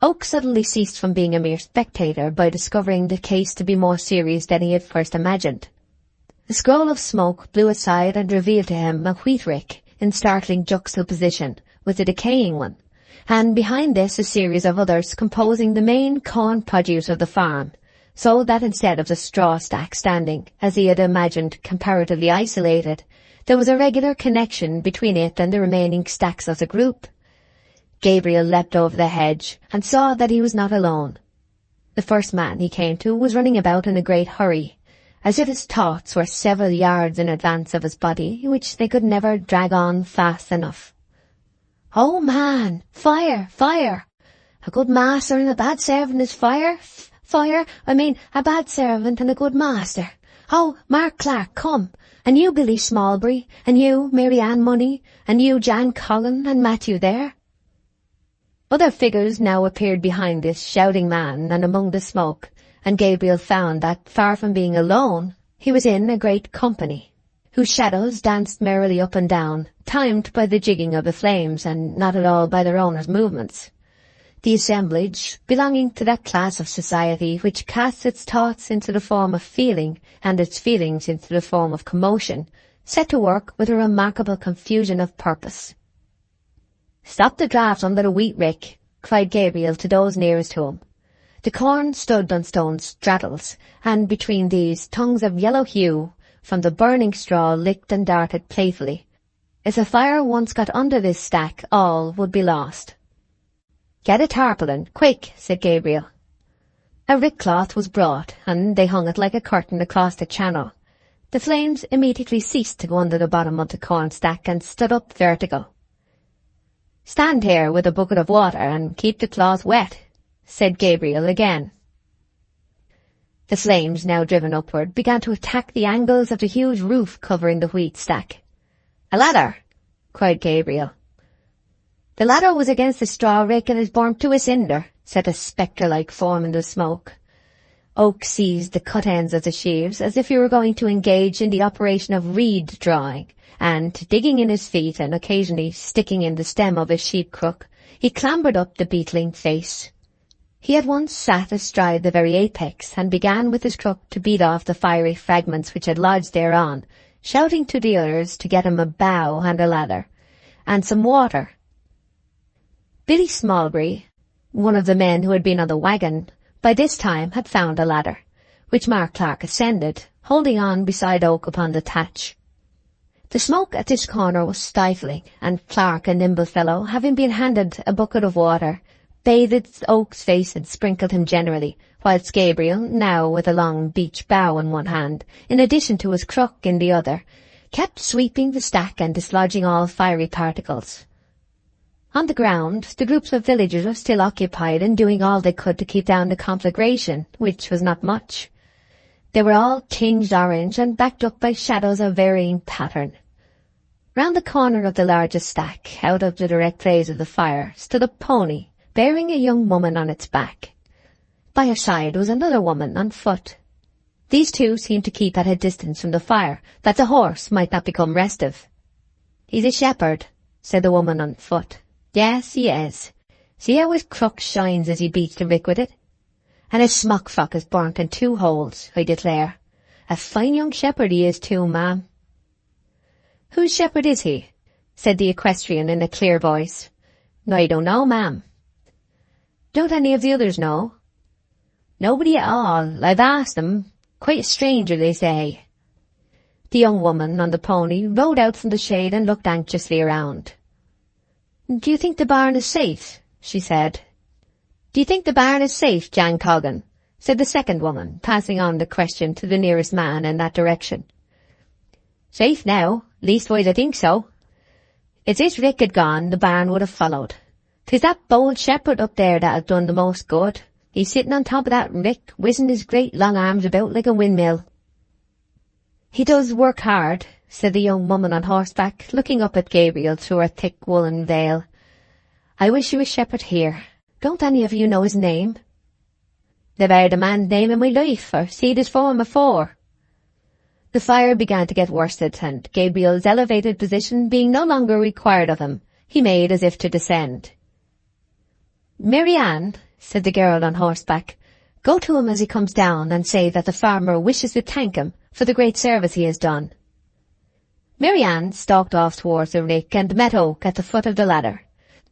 Oak suddenly ceased from being a mere spectator by discovering the case to be more serious than he had first imagined. The scroll of smoke blew aside and revealed to him a wheat rick in startling juxtaposition with a decaying one, and behind this a series of others composing the main corn produce of the farm, so that instead of the straw stack standing, as he had imagined, comparatively isolated, there was a regular connection between it and the remaining stacks of the group. Gabriel leapt over the hedge and saw that he was not alone. The first man he came to was running about in a great hurry, as if his thoughts were several yards in advance of his body, which they could never drag on fast enough. "Oh, man! Fire! Fire! A good master and a bad servant is fire! Fire! I mean, a bad servant and a good master! Oh, Mark Clark, come! And you, Billy Smallbury, and you, Mary Ann Money, and you, Jan Collin, and Matthew there." Other figures now appeared behind this shouting man and among the smoke, and Gabriel found that, far from being alone, he was in a great company, whose shadows danced merrily up and down, timed by the jigging of the flames, and not at all by their owners' movements. The assemblage, belonging to that class of society which casts its thoughts into the form of feeling, and its feelings into the form of commotion, set to work with a remarkable confusion of purpose. "Stop the draught under the wheat rick," cried Gabriel to those nearest to him. The corn stood on stone straddles, and between these tongues of yellow hue from the burning straw licked and darted playfully. If the fire once got under this stack, all would be lost. "Get a tarpaulin, quick," said Gabriel. A rick cloth was brought, and they hung it like a curtain across the channel. The flames immediately ceased to go under the bottom of the corn stack and stood up vertical. "Stand here with a bucket of water and keep the cloth wet," said Gabriel again. The flames, now driven upward, began to attack the angles of the huge roof covering the wheat stack. "A ladder!" cried Gabriel. "The ladder was against the straw rick and is burnt to a cinder," said a spectre-like form in the smoke. Oak seized the cut ends of the sheaves as if he were going to engage in the operation of reed drawing, and, digging in his feet and occasionally sticking in the stem of his sheep crook, he clambered up the beetling face. He at once sat astride the very apex and began with his crook to beat off the fiery fragments which had lodged thereon, shouting to the others to get him a bough and a ladder, and some water. Billy Smallbury, one of the men who had been on the wagon, by this time had found a ladder, which Mark Clark ascended, holding on beside Oak upon the thatch. The smoke at this corner was stifling, and Clark, a nimble fellow, having been handed a bucket of water, bathed Oak's face and sprinkled him generally, whilst Gabriel, now with a long beech bough in one hand, in addition to his crook in the other, kept sweeping the stack and dislodging all fiery particles. On the ground, the groups of villagers were still occupied in doing all they could to keep down the conflagration, which was not much. They were all tinged orange and backed up by shadows of varying pattern. Round the corner of the largest stack, out of the direct blaze of the fire, stood a pony, bearing a young woman on its back. By her side was another woman on foot. These two seemed to keep at a distance from the fire, that the horse might not become restive. "He's a shepherd," said the woman on foot. "Yes, he is. See how his crook shines as he beats the rick with it? And his smock frock is burnt in 2 holes, I declare. A fine young shepherd he is too, ma'am." "Whose shepherd is he?" said the equestrian in a clear voice. "I don't know, ma'am." "Don't any of the others know?" "Nobody at all. I've asked them. Quite a stranger, they say." The young woman on the pony rode out from the shade and looked anxiously around. "Do you think the barn is safe?" she said. "Do you think the barn is safe, Jan Coggan?" said the second woman, passing on the question to the nearest man in that direction. "Safe now, leastwise I think so. If this rick had gone, the barn would have followed. 'Tis that bold shepherd up there that has done the most good. He's sitting on top of that rick, whizzing his great long arms about like a windmill." "He does work hard," said the young woman on horseback, looking up at Gabriel through her thick woolen veil. "I wish he was shepherd here. Don't any of you know his name?" "Never heard a man's name in my life, or seed his form afore." The fire began to get worsted, and Gabriel's elevated position being no longer required of him, he made as if to descend. "Mary Ann," said the girl on horseback, "go to him as he comes down and say that the farmer wishes to thank him for the great service he has done." Mary Ann stalked off towards the rick and met Oak at the foot of the ladder.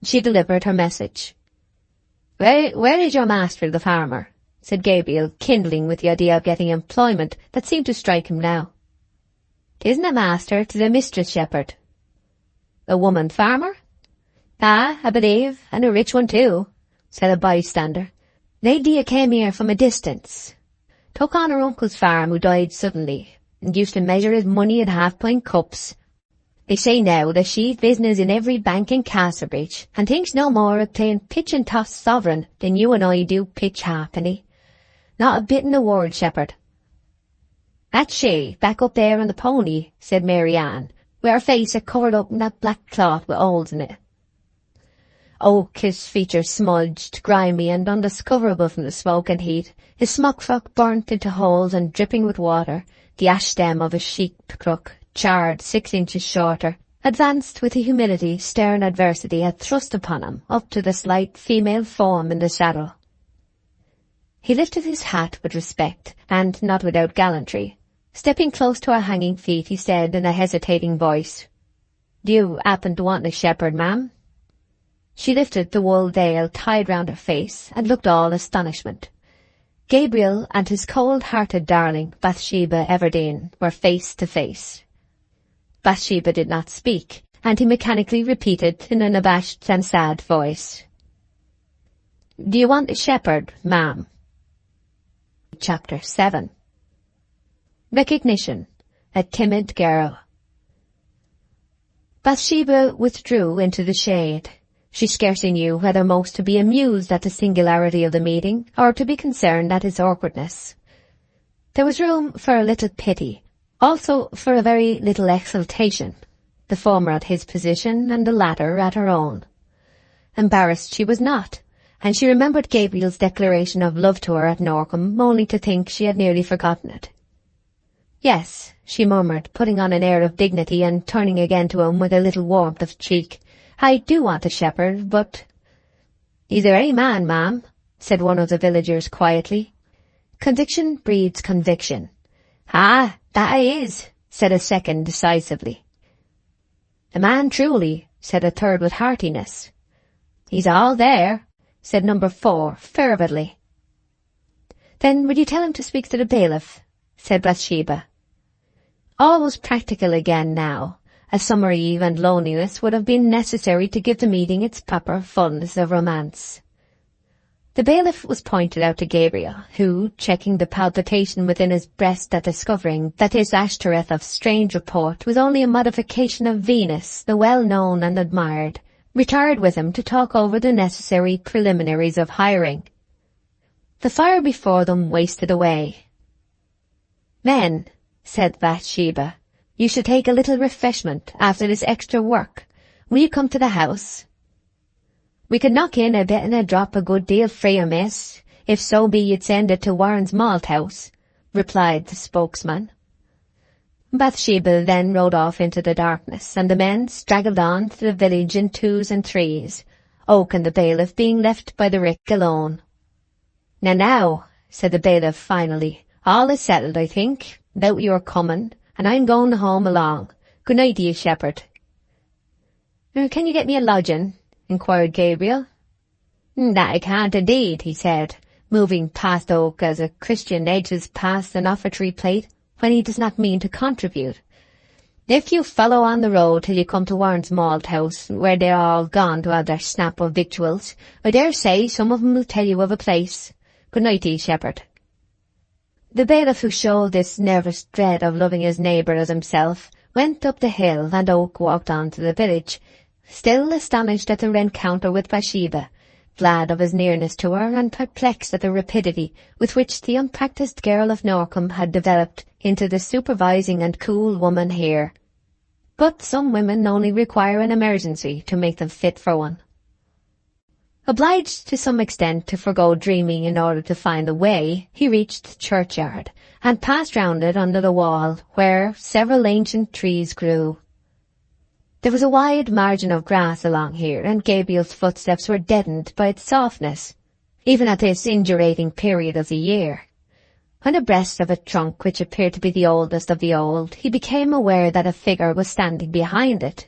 She delivered her message. Where is your master, the farmer?" said Gabriel, kindling with the idea of getting employment that seemed to strike him now. "'Tisn't a master, 'tis a mistress shepherd." "A woman farmer?" "Ah, I believe, and a rich one too," said a bystander. "Lady came here from a distance. Took on her uncle's farm who died suddenly, and used to measure his money in half-pint cups. They say now that she's business in every bank in Casterbridge, and thinks no more of playing pitch and toss sovereign than you and I do pitch halfpenny. Not a bit in the world, shepherd." "That's she, back up there on the pony," said Mary Ann, with her face covered up in that black cloth with holes in it. Oak, his features smudged, grimy, and undiscoverable from the smoke and heat, his smock frock burnt into holes and dripping with water, the ash stem of his sheep crook, charred 6 inches shorter, advanced with the humility stern adversity had thrust upon him up to the slight female form in the saddle. He lifted his hat with respect, and not without gallantry. Stepping close to her hanging feet, he said in a hesitating voice, "Do you happen to want a shepherd, ma'am?" She lifted the wool veil tied round her face, and looked all astonishment. Gabriel and his cold-hearted darling, Bathsheba Everdene, were face to face. Bathsheba did not speak, and he mechanically repeated in an abashed and sad voice, "Do you want a shepherd, ma'am?" Chapter 7. Recognition. A timid girl. Bathsheba withdrew into the shade. She scarcely knew whether most to be amused at the singularity of the meeting, or to be concerned at his awkwardness. There was room for a little pity, also for a very little exultation, the former at his position and the latter at her own. Embarrassed she was not, and she remembered Gabriel's declaration of love to her at Norcombe, only to think she had nearly forgotten it. "Yes," she murmured, putting on an air of dignity and turning again to him with a little warmth of cheek. "I do want a shepherd, but—" "He's a very man, ma'am," said one of the villagers quietly. "Conviction breeds conviction." "Ah, that I is," said a second decisively. "A man truly," said a third with heartiness. "He's all there," said number 4 fervidly. "Then would you tell him to speak to the bailiff?" said Bathsheba. All was practical again now. A summer eve and loneliness would have been necessary to give the meeting its proper fullness of romance. The bailiff was pointed out to Gabriel, who, checking the palpitation within his breast at discovering that his Ashtoreth of strange report was only a modification of Venus, the well-known and admired, retired with him to talk over the necessary preliminaries of hiring. The fire before them wasted away. "Men," said Bathsheba, "you should take a little refreshment after this extra work. Will you come to the house?" "We could knock in a bit and a drop a good deal freer, miss, if so be you'd send it to Warren's Malt House," replied the spokesman. Bathsheba then rode off into the darkness, and the men straggled on to the village in 2s and 3s, Oak and the bailiff being left by the rick alone. Now," said the bailiff finally, "all is settled, I think, without your coming, and I'm going home along. Good night to you, shepherd." "Can you get me a lodging?" inquired Gabriel. "That I can't indeed," he said, moving past Oak as a Christian edges past an offertory plate when he does not mean to contribute. "If you follow on the road till you come to Warren's Malt House, where they're all gone to have their snap of victuals, I dare say some of 'em will tell you of a place. Good night to you, shepherd." The bailiff, who showed this nervous dread of loving his neighbour as himself, went up the hill, and Oak walked on to the village, still astonished at the rencounter with Bathsheba, glad of his nearness to her, and perplexed at the rapidity with which the unpractised girl of Norcombe had developed into the supervising and cool woman here. But some women only require an emergency to make them fit for one. Obliged to some extent to forego dreaming in order to find the way, he reached the churchyard, and passed round it under the wall, where several ancient trees grew. There was a wide margin of grass along here, and Gabriel's footsteps were deadened by its softness, even at this indurating period of the year. When abreast of a trunk which appeared to be the oldest of the old, he became aware that a figure was standing behind it.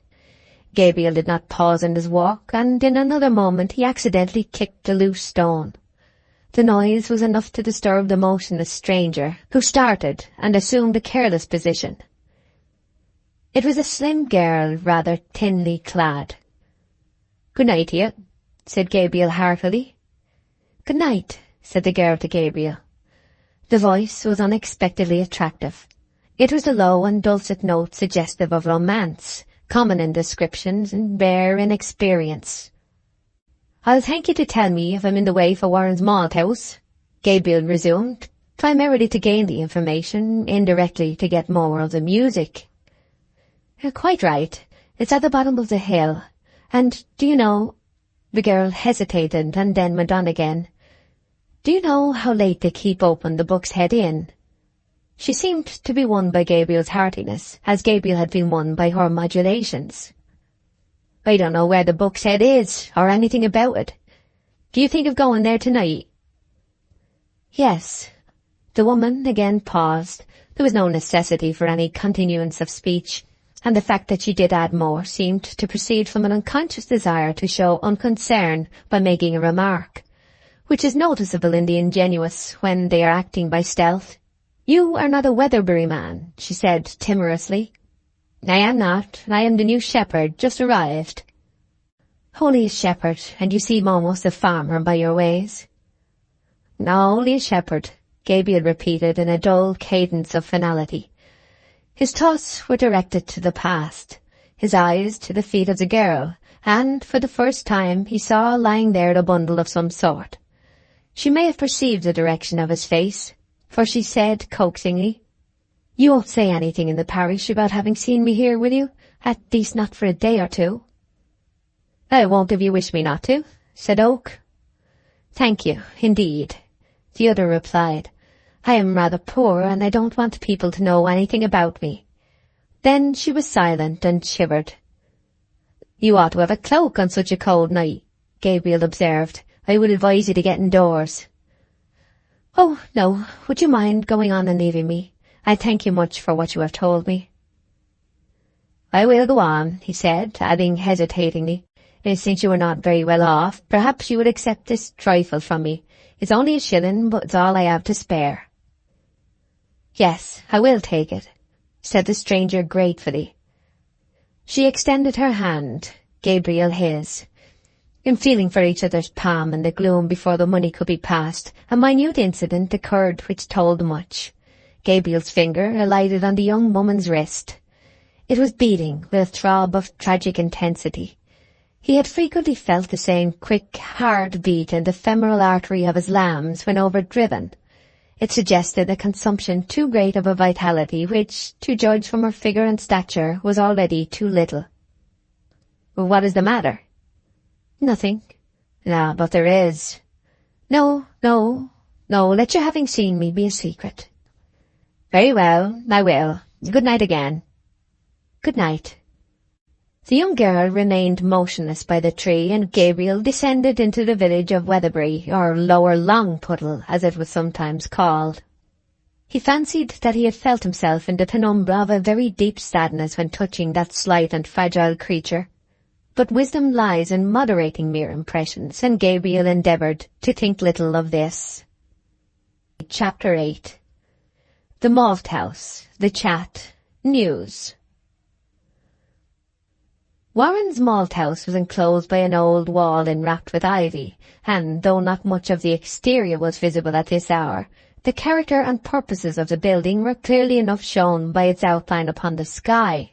Gabriel did not pause in his walk, and in another moment he accidentally kicked a loose stone. The noise was enough to disturb the motionless stranger, who started and assumed a careless position. It was a slim girl, rather thinly clad. "Good night to you," said Gabriel heartily. "Good night," said the girl to Gabriel. The voice was unexpectedly attractive. It was a low and dulcet note suggestive of romance, common in descriptions and rare in experience. "I'll thank you to tell me if I'm in the way for Warren's Malt House," Gabriel resumed, primarily to gain the information, indirectly to get more of the music. "Quite right. It's at the bottom of the hill. And do you know—" The girl hesitated and then went on again. "Do you know how late they keep open the Buck's Head Inn?" She seemed to be won by Gabriel's heartiness, as Gabriel had been won by her modulations. "I don't know where the Buck's Head is, or anything about it. Do you think of going there tonight?" "Yes." The woman again paused. There was no necessity for any continuance of speech, and the fact that she did add more seemed to proceed from an unconscious desire to show unconcern by making a remark, which is noticeable in the ingenuous when they are acting by stealth. "You are not a Weatherbury man," she said timorously. "I am not. I am the new shepherd, just arrived." "Only a shepherd, and you seem almost a farmer by your ways." "No, only a shepherd," Gabriel repeated in a dull cadence of finality. His thoughts were directed to the past, his eyes to the feet of the girl, and for the first time he saw lying there a bundle of some sort. She may have perceived the direction of his face, for she said coaxingly, "You won't say anything in the parish about having seen me here, will you? At least not for a day or two." "I won't if you wish me not to," said Oak. "Thank you, indeed," the other replied. "I am rather poor, and I don't want people to know anything about me." Then she was silent and shivered. "You ought to have a cloak on such a cold night," Gabriel observed. "I would advise you to get indoors." "Oh, no. Would you mind going on and leaving me? I thank you much for what you have told me." "I will go on," he said, adding hesitatingly, "Since you are not very well off, perhaps you would accept this trifle from me. It's only a shilling, but it's all I have to spare." "Yes, I will take it," said the stranger gratefully. She extended her hand, Gabriel his. In feeling for each other's palm in the gloom before the money could be passed, a minute incident occurred which told much. Gabriel's finger alighted on the young woman's wrist. It was beating with a throb of tragic intensity. He had frequently felt the same quick, hard beat in the femoral artery of his lambs when overdriven. It suggested a consumption too great of a vitality which, to judge from her figure and stature, was already too little. "What is the matter?" "Nothing." "Ah, but there is." No, let your having seen me be a secret." "Very well, I will. Good night again." "Good night." The young girl remained motionless by the tree, and Gabriel descended into the village of Weatherbury, or Lower Longpuddle, as it was sometimes called. He fancied that he had felt himself in the penumbra of a very deep sadness when touching that slight and fragile creature. But wisdom lies in moderating mere impressions, and Gabriel endeavoured to think little of this. Chapter 8. The Malthouse, House, the Chat, News. Warren's Malthouse House was enclosed by an old wall enwrapped with ivy, and, though not much of the exterior was visible at this hour, the character and purposes of the building were clearly enough shown by its outline upon the sky.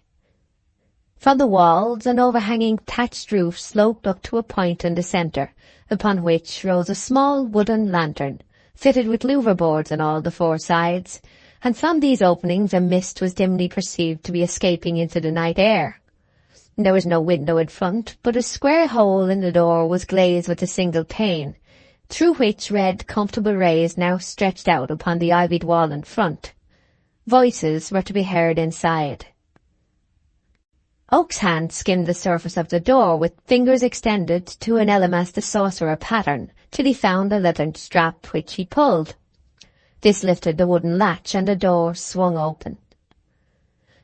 From the walls, an overhanging thatched roof sloped up to a point in the centre, upon which rose a small wooden lantern, fitted with louver boards on all the four sides, and from these openings a mist was dimly perceived to be escaping into the night air. There was no window in front, but a square hole in the door was glazed with a single pane, through which red, comfortable rays now stretched out upon the ivied wall in front. Voices were to be heard inside. Oak's hand skimmed the surface of the door with fingers extended to an Elymas the Sorcerer pattern, till he found a leathern strap which he pulled. This lifted the wooden latch, and the door swung open.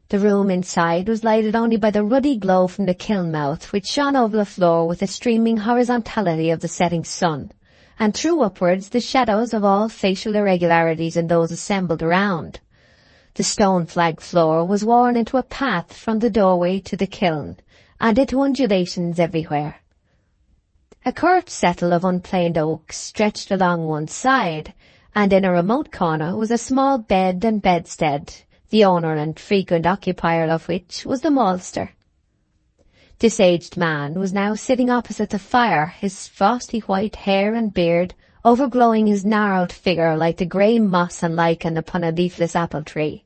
The room inside was lighted only by the ruddy glow from the kiln mouth, which shone over the floor with the streaming horizontality of the setting sun, and threw upwards the shadows of all facial irregularities in those assembled around. The stone flagged floor was worn into a path from the doorway to the kiln, and into undulations everywhere. A curved settle of unplaned oak stretched along one side, and in a remote corner was a small bed and bedstead, the owner and frequent occupier of which was the maltster. This aged man was now sitting opposite the fire, his frosty white hair and beard overglowing his gnarled figure like the grey moss and lichen upon a leafless apple tree.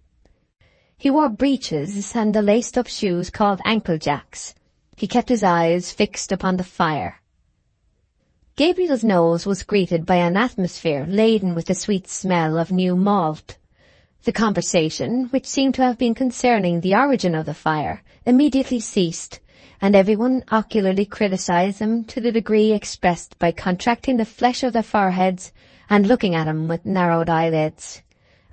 He wore breeches and the laced-up shoes called ankle-jacks. He kept his eyes fixed upon the fire. Gabriel's nose was greeted by an atmosphere laden with the sweet smell of new malt. The conversation, which seemed to have been concerning the origin of the fire, immediately ceased, and everyone ocularly criticised them to the degree expressed by contracting the flesh of their foreheads and looking at him with narrowed eyelids,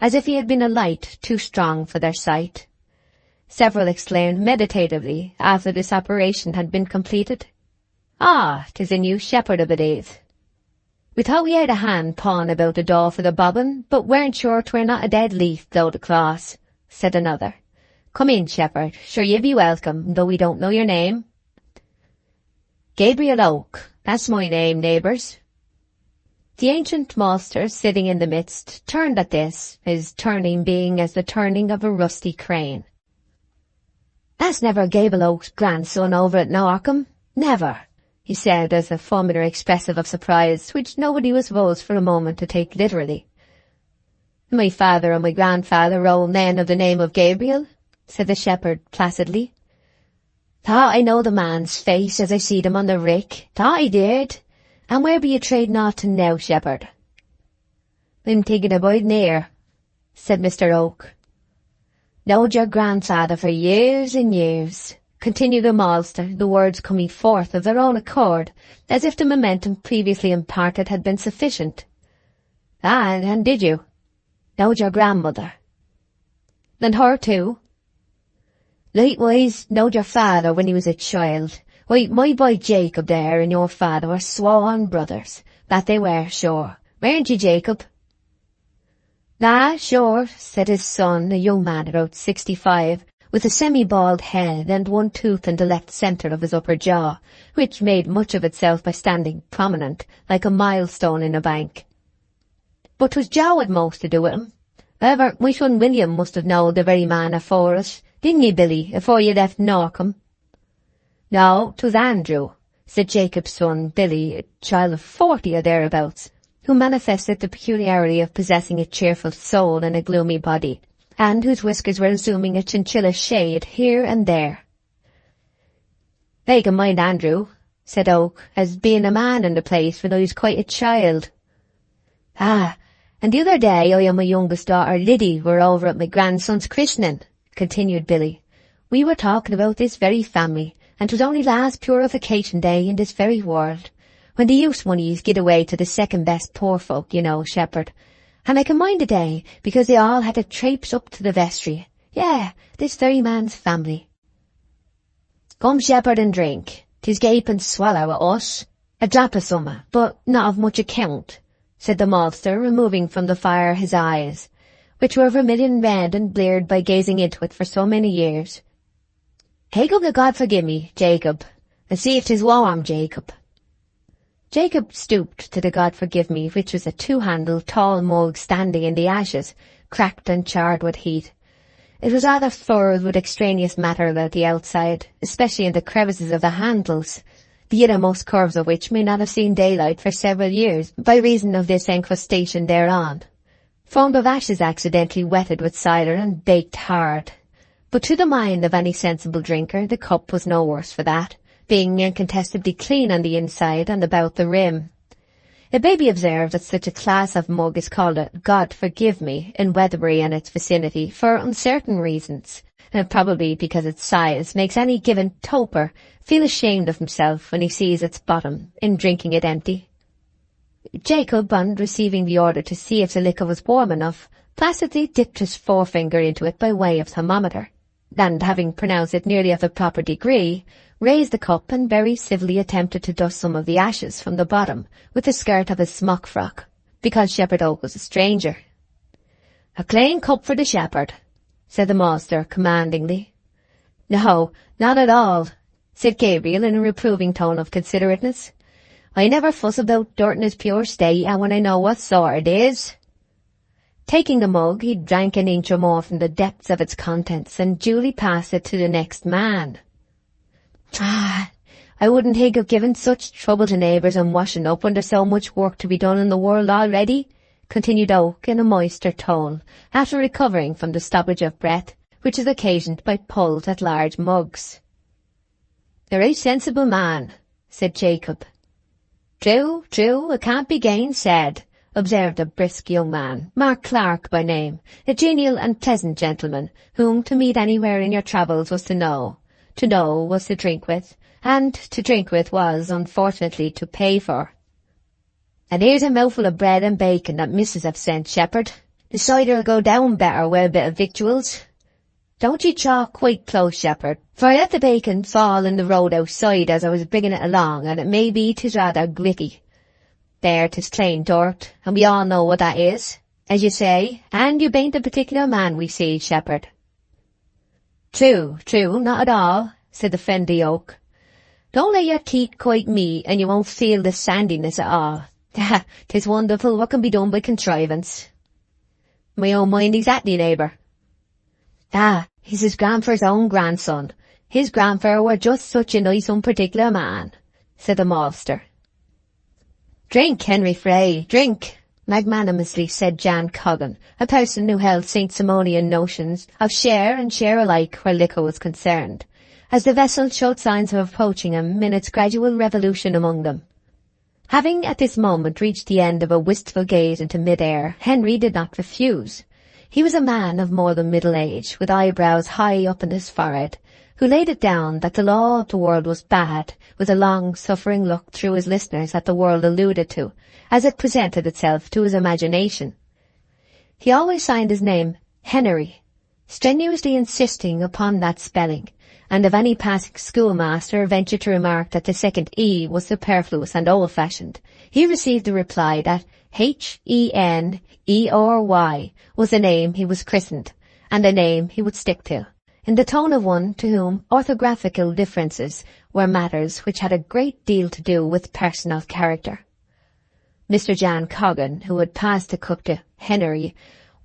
as if he had been a light too strong for their sight. Several exclaimed meditatively, after this operation had been completed, "Ah, 'tis a new shepherd, I believe. We thought we had a hand pawing about the door for the bobbin, but weren't sure 'twere not a dead leaf below the cross," said another. "Come in, shepherd. Sure ye be welcome, though we don't know your name." "Gabriel Oak. That's my name, neighbours." The ancient maltster, sitting in the midst, turned at this, his turning being as the turning of a rusty crane. "That's never Gabriel Oak's grandson over at Norcombe. Never," he said, as a formula expressive of surprise, which nobody was supposed for a moment to take literally. My father and my grandfather were old men of the name of Gabriel, said the shepherd placidly. Thought I know the man's face as I seed him on the rick. Thought I did. And where be you trading off to now, shepherd? I'm thinking about near, said Mr. Oak. Knowed your grandfather for years and years, continued the maltster, the words coming forth of their own accord, as if the momentum previously imparted had been sufficient. Ah, and did you? Knowed your grandmother? And her too? Likewise, knowed your father when he was a child. Why, my boy Jacob there and your father were sworn brothers. That they were, sure. Weren't you, Jacob? Ah, sure, said his son, a young man about 65, with a semi-bald head and one tooth in the left centre of his upper jaw, which made much of itself by standing prominent, like a milestone in a bank. But 'twas Joe had most to do with him. However, my son William must have known the very man afore us, didn't ye, Billy, afore you left Norcombe? No, 'twas Andrew, said Jacob's son, Billy, a child of 40 or thereabouts, who manifested the peculiarity of possessing a cheerful soul and a gloomy body, and whose whiskers were assuming a chinchilla shade here and there. I can mind Andrew, said Oak, as being a man in the place when I was quite a child. Ah, and the other day I and my youngest daughter Liddy were over at my grandson's christening, continued Billy. We were talking about this very family, and 'twas only last purification day in this very world, when the use moneys get away to the second best poor folk, you know, shepherd. And I can mind the day, because they all had to traipse up to the vestry. Yeah, this very man's family. Come, shepherd, and drink. 'Tis gape and swallow at us. A drop of summat, but not of much account, said the maltster, removing from the fire his eyes, which were vermilion red and bleared by gazing into it for so many years. Take up the God forgive me, Jacob, and see if 'tis warm, Jacob. Jacob stooped to the God forgive me, which was a two-handled tall mug standing in the ashes, cracked and charred with heat. It was rather furred with extraneous matter about the outside, especially in the crevices of the handles, the innermost curves of which may not have seen daylight for several years by reason of this encrustation thereon, formed of ashes accidentally wetted with cider and baked hard. But to the mind of any sensible drinker the cup was no worse for that, being incontestably clean on the inside and about the rim. It may be observed that such a class of mug is called a God forgive me in Weatherbury and its vicinity for uncertain reasons, and probably because its size makes any given toper feel ashamed of himself when he sees its bottom in drinking it empty. Jacob, on receiving the order to see if the liquor was warm enough, placidly dipped his forefinger into it by way of thermometer, and having pronounced it nearly of the proper degree, raised the cup and very civilly attempted to dust some of the ashes from the bottom with the skirt of his smock frock, because Shepherd Oak was a stranger. A clean cup for the shepherd, said the master commandingly. No, not at all, said Gabriel in a reproving tone of considerateness. I never fuss about dirt in its pure state, and when I know what sort it is. Taking the mug, he drank an inch or more from the depths of its contents and duly passed it to the next man. Ah, I wouldn't think of giving such trouble to neighbours and washing up when there's so much work to be done in the world already, continued Oak in a moister tone, after recovering from the stoppage of breath which is occasioned by pulls at large mugs. A right sensible man, said Jacob. True, it can't be gainsaid, observed a brisk young man, Mark Clark by name, a genial and pleasant gentleman, whom to meet anywhere in your travels was to know. To know was to drink with, and to drink with was, unfortunately, to pay for. And here's a mouthful of bread and bacon that missus have sent, shepherd. The cider'll go down better with a bit of victuals. Don't you chalk quite close, shepherd, for I let the bacon fall in the road outside as I was bringing it along, and it may be 'tis rather gritty. There, 'tis plain dirt, and we all know what that is, as you say, and you bain't a particular man we see, shepherd. True, not at all, said the friendly Oak. Don't let your teeth quite meet, and you won't feel the sandiness at all. 'Tis wonderful what can be done by contrivance. My own mind exactly, neighbour. Ah, he's his grandfar's own grandson. His grandfar were just such a nice unparticular man, said the maltster. Drink, Henry Frey, drink, magnanimously said Jan Coggan, a person who held St. Simonian notions of share and share alike where liquor was concerned, as the vessel showed signs of approaching him in its gradual revolution among them. Having at this moment reached the end of a wistful gaze into mid-air, Henry did not refuse. He was a man of more than middle age, with eyebrows high up in his forehead, who laid it down that the law of the world was bad, with a long-suffering look through his listeners at the world alluded to, as it presented itself to his imagination. He always signed his name Henry, strenuously insisting upon that spelling, and if any passing schoolmaster ventured to remark that the second E was superfluous and old-fashioned, he received the reply that Henry was the name he was christened, and the name he would stick to, in the tone of one to whom orthographical differences were matters which had a great deal to do with personal character. Mr. Jan Coggan, who had passed the cook to Henry,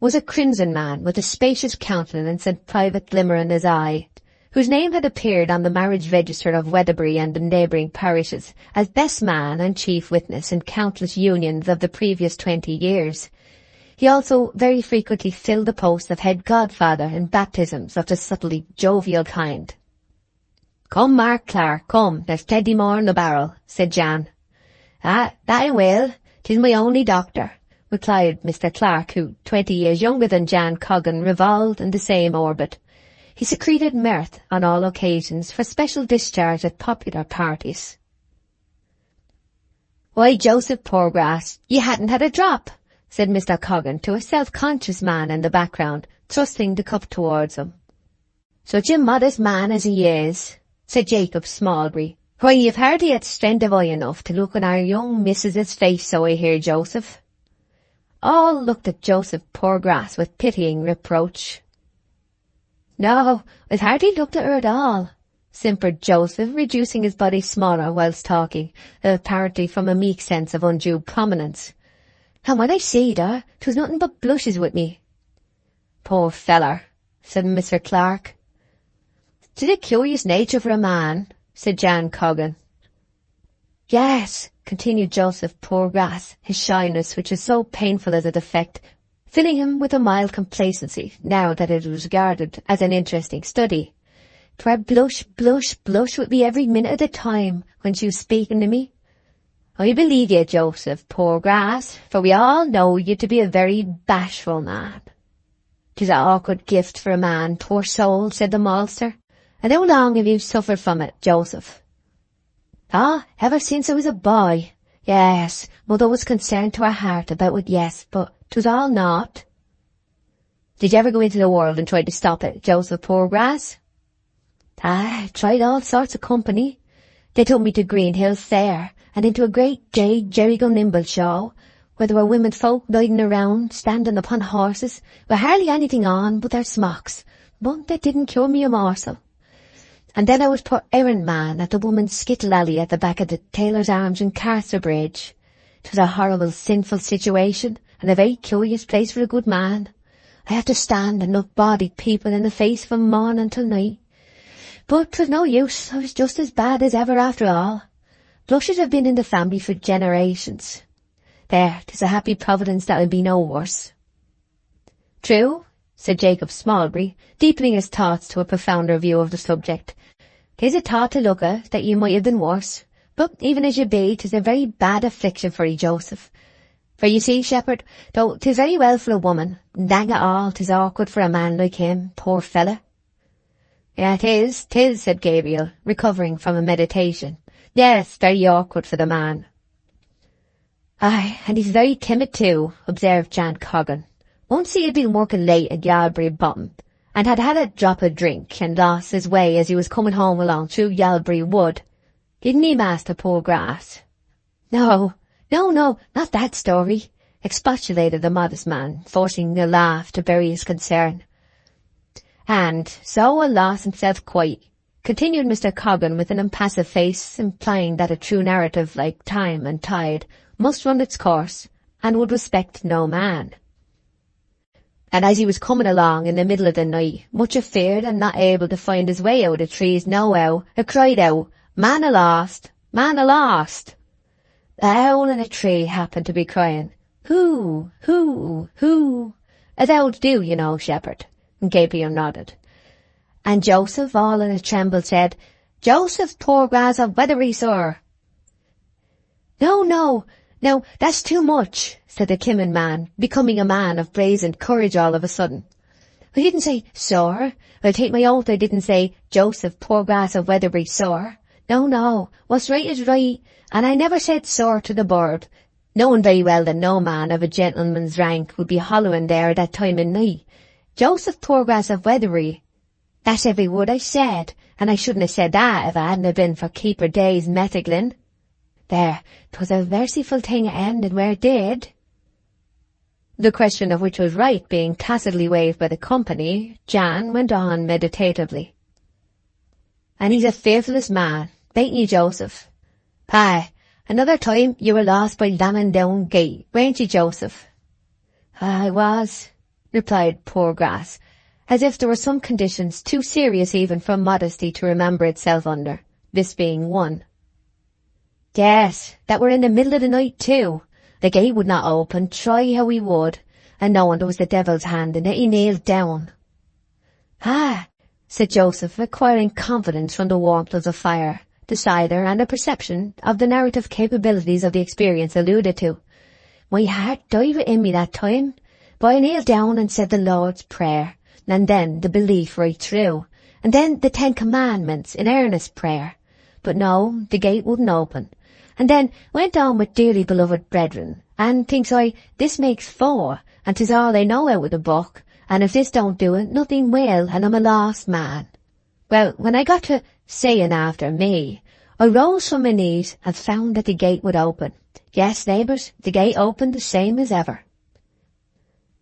was a crimson man with a spacious countenance and private glimmer in his eye, whose name had appeared on the marriage register of Weatherbury and the neighbouring parishes as best man and chief witness in countless unions of the previous 20 years. He also very frequently filled the post of head godfather in baptisms of the subtly jovial kind. "Come, Mark Clark, come, there's plenty more in the barrel," said Jan. "Ah, that I will. 'Tis my only doctor," replied Mr. Clark, who, 20 years younger than Jan Coggan, revolved in the same orbit. He secreted mirth on all occasions for special discharge at popular parties. "Why, Joseph Poorgrass, you hadn't had a drop," said Mr. Coggan to a self-conscious man in the background, thrusting the cup towards him. "Such a modest man as he is," said Jacob Smallbury. "Why, you've hardly had strength of eye enough to look in our young missus's face, so I hear, Joseph." All looked at Joseph Poorgrass with pitying reproach. "No, I've hardly looked at her at all," simpered Joseph, reducing his body smaller whilst talking, apparently from a meek sense of undue prominence. "And when I seed her, 'twas nothing but blushes with me." "Poor feller," said Mr. Clark. "'Tis a curious nature for a man," said Jan Coggan. "Yes," continued Joseph Poorgrass, his shyness, which was so painful as a defect, filling him with a mild complacency, now that it was regarded as an interesting study. "'Twere blush, blush, blush with me every minute of the time when she was speaking to me. I believe you, Joseph Poorgrass, for we all know you to be a very bashful man." "'Tis an awkward gift for a man, poor soul," said the maltster. "And how long have you suffered from it, Joseph?" "Ah, ever since I was a boy. Yes, mother was concerned to her heart about it, yes, but 'twas all naught." "Did you ever go into the world and try to stop it, Joseph Poorgrass?" "I tried all sorts of company. They took me to Green Hill Fair, and into a great gay jerry-go-nimble show, where there were women folk riding around, standing upon horses, with hardly anything on but their smocks, but that didn't cure me a morsel. And then I was put errand man at the woman's skittle alley at the back of the Tailor's Arms in Casterbridge. 'Twas a horrible, sinful situation, and a very curious place for a good man. I had to stand and look bodied people in the face from morning till night. But 'twas no use, I was just as bad as ever after all. Blushes have been in the family for generations. There, 'tis a happy providence that I'll be no worse." "True," said Jacob Smallbury, deepening his thoughts to a profounder view of the subject. "'Tis a thought to look at, that you might have been worse. But even as you be, 'tis a very bad affliction for you, Joseph. For you see, shepherd, though 'tis very well for a woman, dang it all, 'tis awkward for a man like him, poor fella." "Yeah, 'tis, said Gabriel, recovering from a meditation. "Yes, very awkward for the man." "Aye, and he's very timid too," observed Jan Coggan. "Once he had been working late at Yalbury Bottom, and had had a drop of drink, and lost his way as he was coming home along through Yalbury Wood. Didn't he, Master Poorgrass?" No, not that story," expostulated the modest man, forcing a laugh to bury his concern. "And so lost himself quite," continued Mr. Coggan with an impassive face, implying that a true narrative, like time and tide, must run its course, and would respect no man. "And as he was coming along in the middle of the night, much afeard and not able to find his way out of the trees nohow, he cried out, 'Man a lost! Man a lost!' The owl in a tree happened to be crying, Who? As I would do, you know, shepherd. And Gabriel nodded. And Joseph, all in a tremble, said, Joseph Poorgrass of Weatherby, sir. No, that's too much, said the Kimmin man, becoming a man of brazen courage all of a sudden. I didn't say, sir. I'll take my oath I didn't say, Joseph Poorgrass of Weatherby, sir. No, what's right is right, and I never said sir to the bird, knowing very well that no man of a gentleman's rank would be hollowing there at that time of night. Joseph Poorgrass of Weatherby. That's every word I said, and I shouldn't have said that if it hadn't have been for Keeper Day's metheglin. There, 'twas a merciful thing it ended where it did. The question of which was right being tacitly waived by the company, Jan went on meditatively. And he's a fearfulest man, bain't you, Joseph? Pye, another time you were lost by Lammondown Gate, weren't you, Joseph? I was, replied Poorgrass, as if there were some conditions too serious even for modesty to remember itself under, this being one. Yes, that were in the middle of the night too. The gate would not open, try how he would, and knowing there was the devil's hand in it, he kneeled down. Ah, said Joseph, acquiring confidence from the warmth of the fire, the cider, and a perception of the narrative capabilities of the experience alluded to. My heart died within me that time, but I kneeled down and said the Lord's Prayer, and then the belief right through, and then the 10 Commandments in earnest prayer. But no, the gate wouldn't open, and then went on with dearly beloved brethren, and thinks I, this makes 4, and 'tis all I know out of the book, and if this don't do it, nothing will, and I'm a lost man. Well, when I got to saying after me, I rose from my knees and found that the gate would open. Yes, neighbours, the gate opened the same as ever.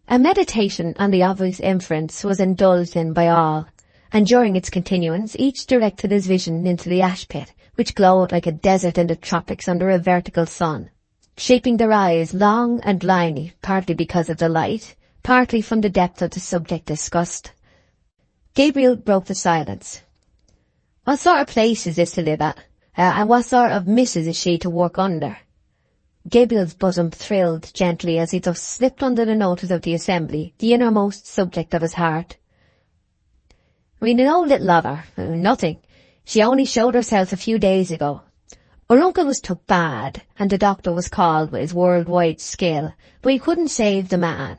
A meditation on the obvious inference was indulged in by all, and during its continuance each directed his vision into the ash pit, which glowed like a desert in the tropics under a vertical sun, shaping their eyes long and liney, partly because of the light, partly from the depth of the subject discussed. Gabriel broke the silence. What sort of place is this to live at? And what sort of missus is she to work under? Gabriel's bosom thrilled gently as he thus slipped under the notice of the assembly the innermost subject of his heart. We know little of her, nothing. She only showed herself a few days ago. Her uncle was took bad, and the doctor was called with his worldwide skill, but he couldn't save the man.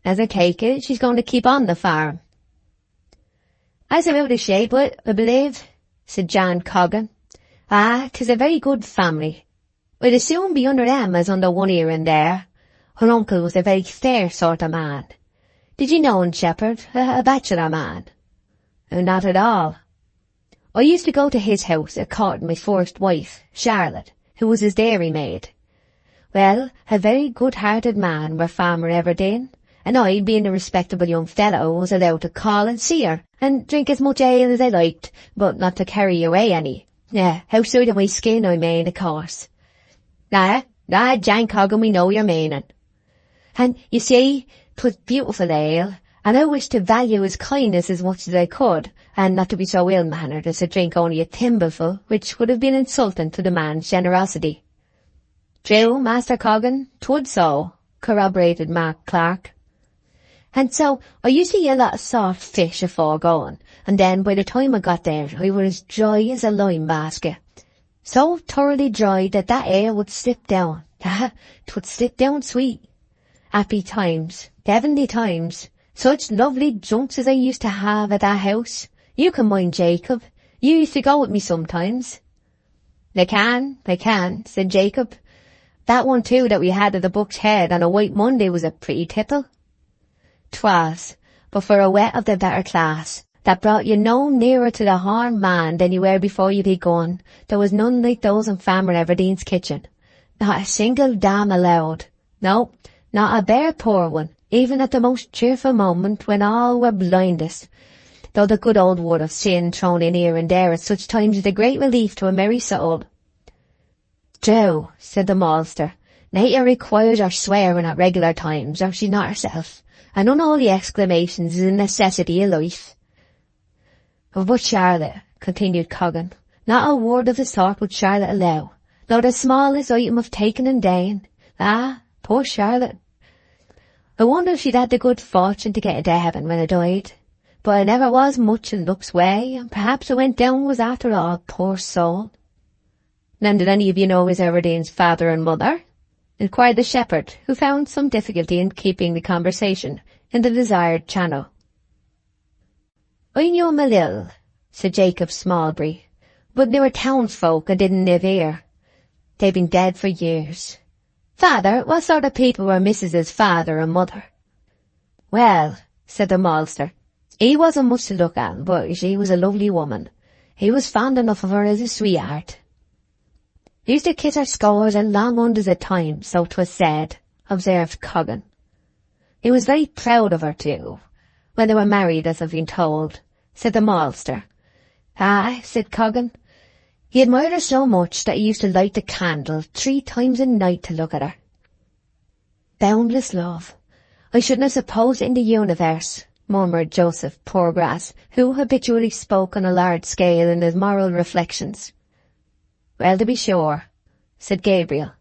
As I take it, she's going to keep on the farm. As I'm out of shape, I believe, said John Coggan. Ah, 'tis a very good family. I'd as soon be under them as under one here and there. Her uncle was a very fair sort of man. Did you know him, shepherd, a bachelor man? Not at all. I used to go to his house a courting my first wife, Charlotte, who was his dairymaid. Well, a very good-hearted man were Farmer Everdene, and I, being a respectable young fellow, was allowed to call and see her, and drink as much ale as I liked, but not to carry away any. Outside of my skin, I mean, of course. Jan Coggan, we know you're meaning. And, you see, 'twas beautiful ale, and I wished to value his kindness as much as I could, and not to be so ill-mannered as to drink only a thimbleful, which would have been insulting to the man's generosity. True, Master Coggan, 'twould so, corroborated Mark Clark. And so, I used to eat a lot of soft fish afore going, and then by the time I got there, I was as dry as a lime basket. So thoroughly dry that ale would slip down. 'Twould slip down sweet. Happy times, heavenly times. Such lovely drunks as I used to have at that house. You can mind Jacob. You used to go with me sometimes. I can, said Jacob. That one too that we had at the Buck's Head on a White Monday was a pretty tipple. 'Twas, but for a wet of the better class, that brought you no nearer to the horned man than you were before you begun. There was none like those in Farmer Everdene's kitchen. Not a single dam allowed. No, not a bare poor one, even at the most cheerful moment when all were blindest, though the good old word of sin thrown in here and there at such times is a great relief to a merry soul. True, said the maltster. Nature requires her swearing at regular times, or she's not herself, and unholy exclamations is a necessity of life. But Charlotte, continued Coggan, not a word of the sort would Charlotte allow, not the smallest item of taking and daying. poor Charlotte. I wonder if she'd had the good fortune to get into heaven when I died. But I never was much in luck's way, and perhaps I went downwards after all, poor soul." "And did any of you know Miss Everdene's father and mother?" inquired the shepherd, who found some difficulty in keeping the conversation in the desired channel. "I knew 'em a little," said Jacob Smallbury, "but they were townsfolk and didn't live here. They've been dead for years." "Father, what sort of people were Mrs.'s father and mother?" "Well," said the maltster, "he wasn't much to look at, but she was a lovely woman. He was fond enough of her as a sweetheart. He used to kiss her scores and long unders at times, so 'twas said," observed Coggan. "He was very proud of her too, when they were married, as I've been told," said the maltster. "Aye," said Coggan, "he admired her so much that he used to light the candle 3 times a night to look at her." "Boundless love. I shouldn't have supposed it in the universe," murmured Joseph Poorgrass, who habitually spoke on a large scale in his moral reflections. "Well, to be sure," said Gabriel.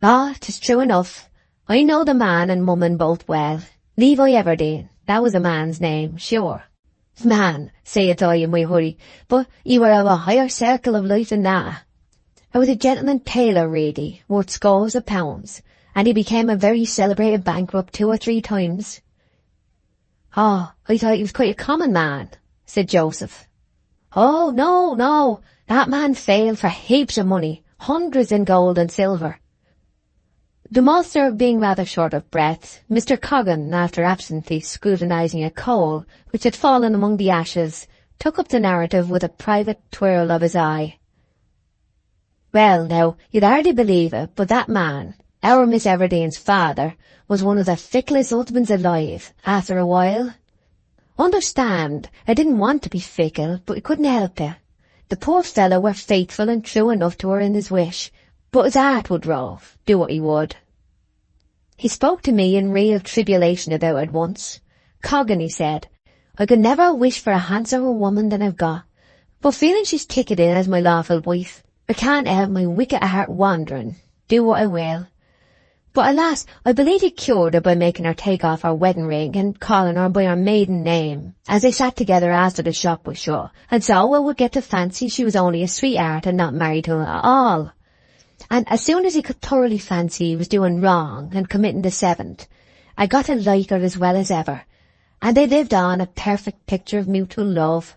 "Ah, 'tis true enough. I know the man and woman both well. Levi Everdene, that was a man's name, sure. Man, sayeth I in my hurry, but he were of a higher circle of life than that. I was a gentleman tailor, really, worth scores of pounds, and he became a very celebrated bankrupt 2 or 3 times." "Oh, I thought he was quite a common man," said Joseph. "Oh, no, that man failed for heaps of money, hundreds in gold and silver." The maltster being rather short of breath, Mr. Coggan, after absently scrutinising a coal which had fallen among the ashes, took up the narrative with a private twirl of his eye. "Well, now, you'd hardly believe it, but that man, our Miss Everdene's father, was one of the ficklest husbands alive, after a while. Understand, I didn't want to be fickle, but I couldn't help it. The poor fellow were faithful and true enough to her in his wish, but his heart would rove, do what he would. He spoke to me in real tribulation about it once. 'Coggan,' he said, 'I could never wish for a handsomer woman than I've got, but feeling she's ticketed in as my lawful wife, I can't have my wicked heart wandering, do what I will.' But alas, I believe he cured her by making her take off her wedding ring and calling her by her maiden name, as they sat together after the shop was shut, and so I would get to fancy she was only a sweetheart and not married to him at all. And as soon as he could thoroughly fancy he was doing wrong and committing the 7th, I got to like her as well as ever, and they lived on a perfect picture of mutual love."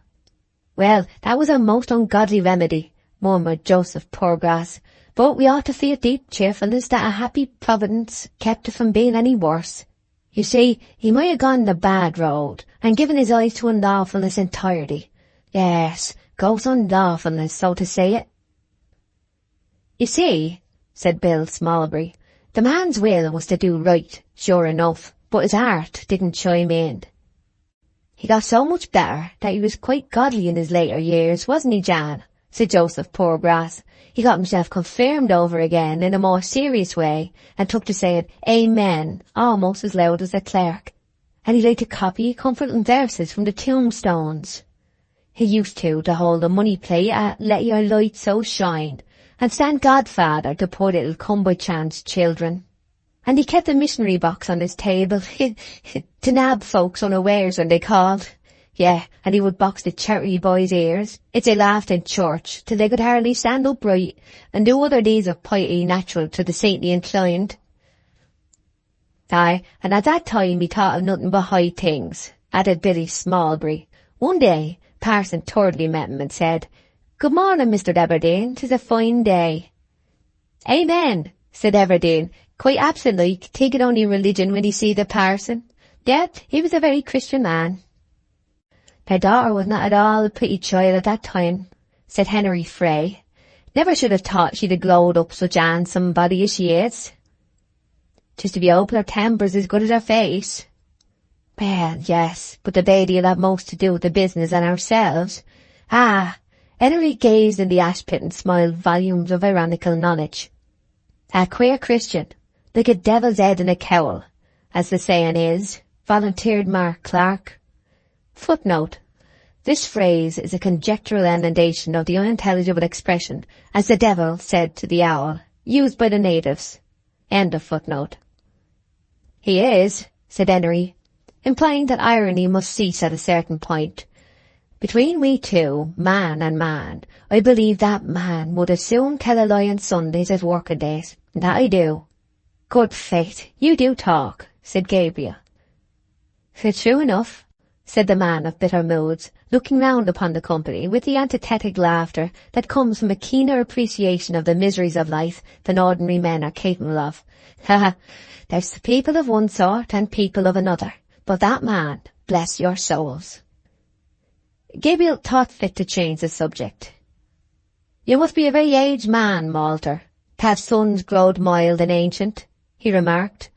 "Well, that was a most ungodly remedy," murmured Joseph Poorgrass, "but we ought to feel deep cheerfulness that a happy providence kept it from being any worse. You see, he might have gone the bad road, and given his eyes to unlawfulness entirely. Yes, gross unlawfulness, so to say it." "You see," said Bill Smallbury, "the man's will was to do right, sure enough, but his heart didn't chime in. He got so much better that he was quite godly in his later years, wasn't he, Jan?" said Joseph Poorgrass. "He got himself confirmed over again in a more serious way, and took to saying Amen almost as loud as a clerk. And he liked to copy comforting verses from the tombstones. He used to hold a money plate at Let Your Light So Shine, and stand godfather to poor little come-by-chance children. And he kept a missionary box on his table, to nab folks unawares when they called. Yeah, and he would box the charity boys' ears, if they laughed in church, till they could hardly stand upright, and do other deeds of piety natural to the saintly inclined. Aye, and at that time he thought of nothing but high things," added Billy Smallbury. "One day, Parson Thirdly met him and said, 'Good morning, Mr. Everdene, 'tis a fine day.' 'Amen,' said Everdene, quite absent-like, thinking only religion when he see the parson. Yet he was a very Christian man." "Their daughter was not at all a pretty child at that time," said Henry Frey. "Never should have thought she'd have glowed up such a handsome body as she is. 'Tis to be hoped her temper's as good as her face." "Well, yes, but the baby'll have most to do with the business and ourselves. Ah," Henry gazed in the ash pit and smiled volumes of ironical knowledge. "A queer Christian, like a devil's head in a cowl, as the saying is," volunteered Mark Clark. Footnote: this phrase is a conjectural emendation of the unintelligible expression, "as the devil said to the owl," used by the natives. End of footnote. He is, said Henry, implying that irony must cease at a certain point. Between we two, man and man, I believe that man would as soon tell a lie on Sundays as working days. That I do. Good faith, you do talk, said Gabriel. It's true enough, said the man of bitter moods, looking round upon the company with the antithetic laughter that comes from a keener appreciation of the miseries of life than ordinary men are capable of. Ha! There's people of one sort and people of another, but that man, bless your souls. Gabriel thought fit to change the subject. You must be a very aged man, Malter, to have sons growed mild and ancient, he remarked.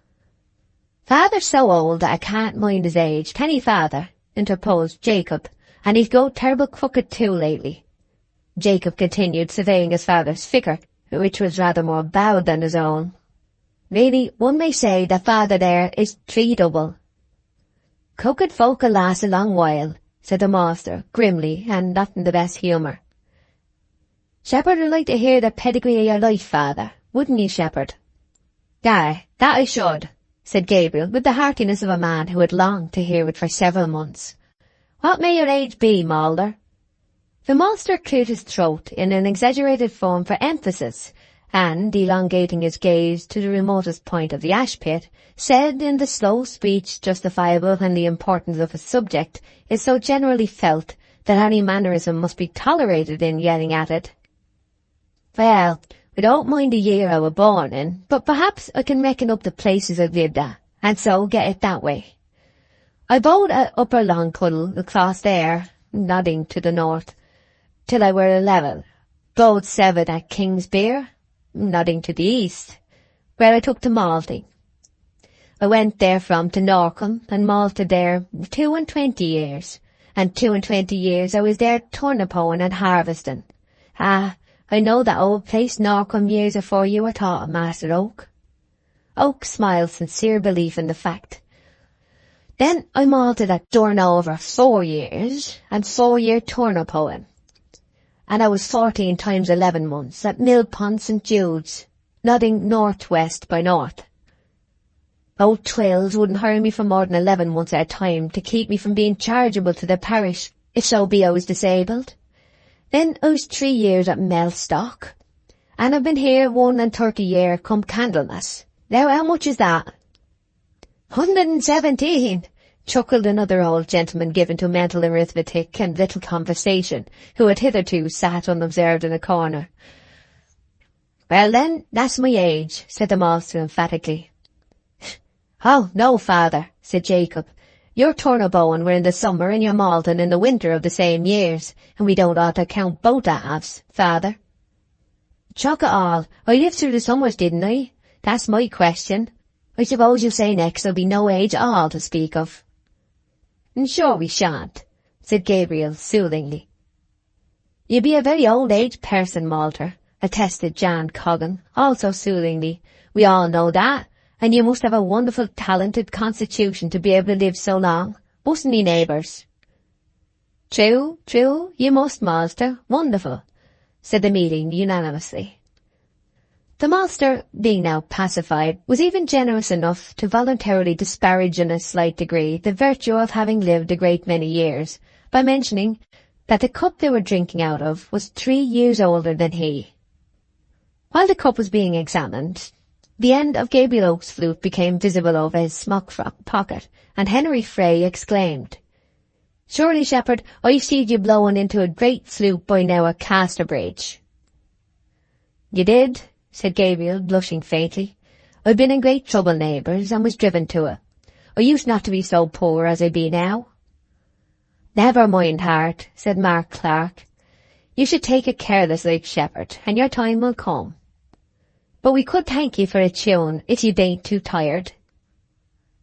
Father's so old that I can't mind his age, can he, father? Interposed Jacob, and he's growed terrible crooked too lately. Jacob continued surveying his father's figure, which was rather more bowed than his own. Really, one may say that father there is three-double. Crooked folk will last a long while, said the master, grimly, and not in the best humour. Shepherd would like to hear the pedigree of your life, father, wouldn't you, Shepherd? Aye, that I should, said Gabriel, with the heartiness of a man who had longed to hear it for several months. What may your age be, Mulder? The master cleared his throat in an exaggerated form for emphasis, and, elongating his gaze to the remotest point of the ash-pit, said in the slow speech justifiable when the importance of his subject is so generally felt that any mannerism must be tolerated in getting at it. Well, I don't mind the year I was born in, but perhaps I can reckon up the places I've lived at, and so get it that way. I bode at Upper Longcuddle across there, nodding to the north, till I were 11. Bode 7 at Kingsbeer, nodding to the east, where I took to malting. I went therefrom to Norcombe and malted there 22 years, and 22 years I was there turnip-hoeing and harvesting. Ah, I know that old place Norcombe years afore you were taught, Master Oak. Oak smiled sincere belief in the fact. Then I malted at Durnover 4 years, and 4-year turnip-hoeing. And I was 14 times 11 months at Millpond St. Jude's, nodding northwest by north. Old Twills wouldn't hire me for more than 11 months at a time to keep me from being chargeable to the parish, if so be I was disabled. Then I was 3 years at Mellstock, and I've been here 31 year come Candlemas. Now how much is that? 117, chuckled another old gentleman given to mental arithmetic and little conversation, who had hitherto sat unobserved in a corner. Well then, that's my age, said the master emphatically. Oh, no, father, said Jacob. Your turnip-hoeing were in the summer and your malting in the winter of the same years, and we don't ought to count both halves, father. Chuck it all, I lived through the summers, didn't I? That's my question. I suppose you'll say next there'll be no age at all to speak of. And sure we shan't, said Gabriel soothingly. You be a very old-aged person, Malter, attested Jan Coggan, also soothingly. We all know that. And you must have a wonderful talented constitution to be able to live so long, mustn't ye, neighbours? True, you must, master, wonderful, said the meeting unanimously. The master, being now pacified, was even generous enough to voluntarily disparage in a slight degree the virtue of having lived a great many years, by mentioning that the cup they were drinking out of was 3 years older than he. While the cup was being examined, the end of Gabriel Oak's flute became visible over his smock-frock pocket, and Henry Frey exclaimed, Surely, Shepherd, I've seed you blowing into a great flute by now at Casterbridge. You did, said Gabriel, blushing faintly. I've been in great trouble, neighbours, and was driven to it. I used not to be so poor as I be now. Never mind, Hart, said Mark Clark. You should take it careless like, Shepherd, and your time will come. But we could thank you for a tune, if you bain't too tired.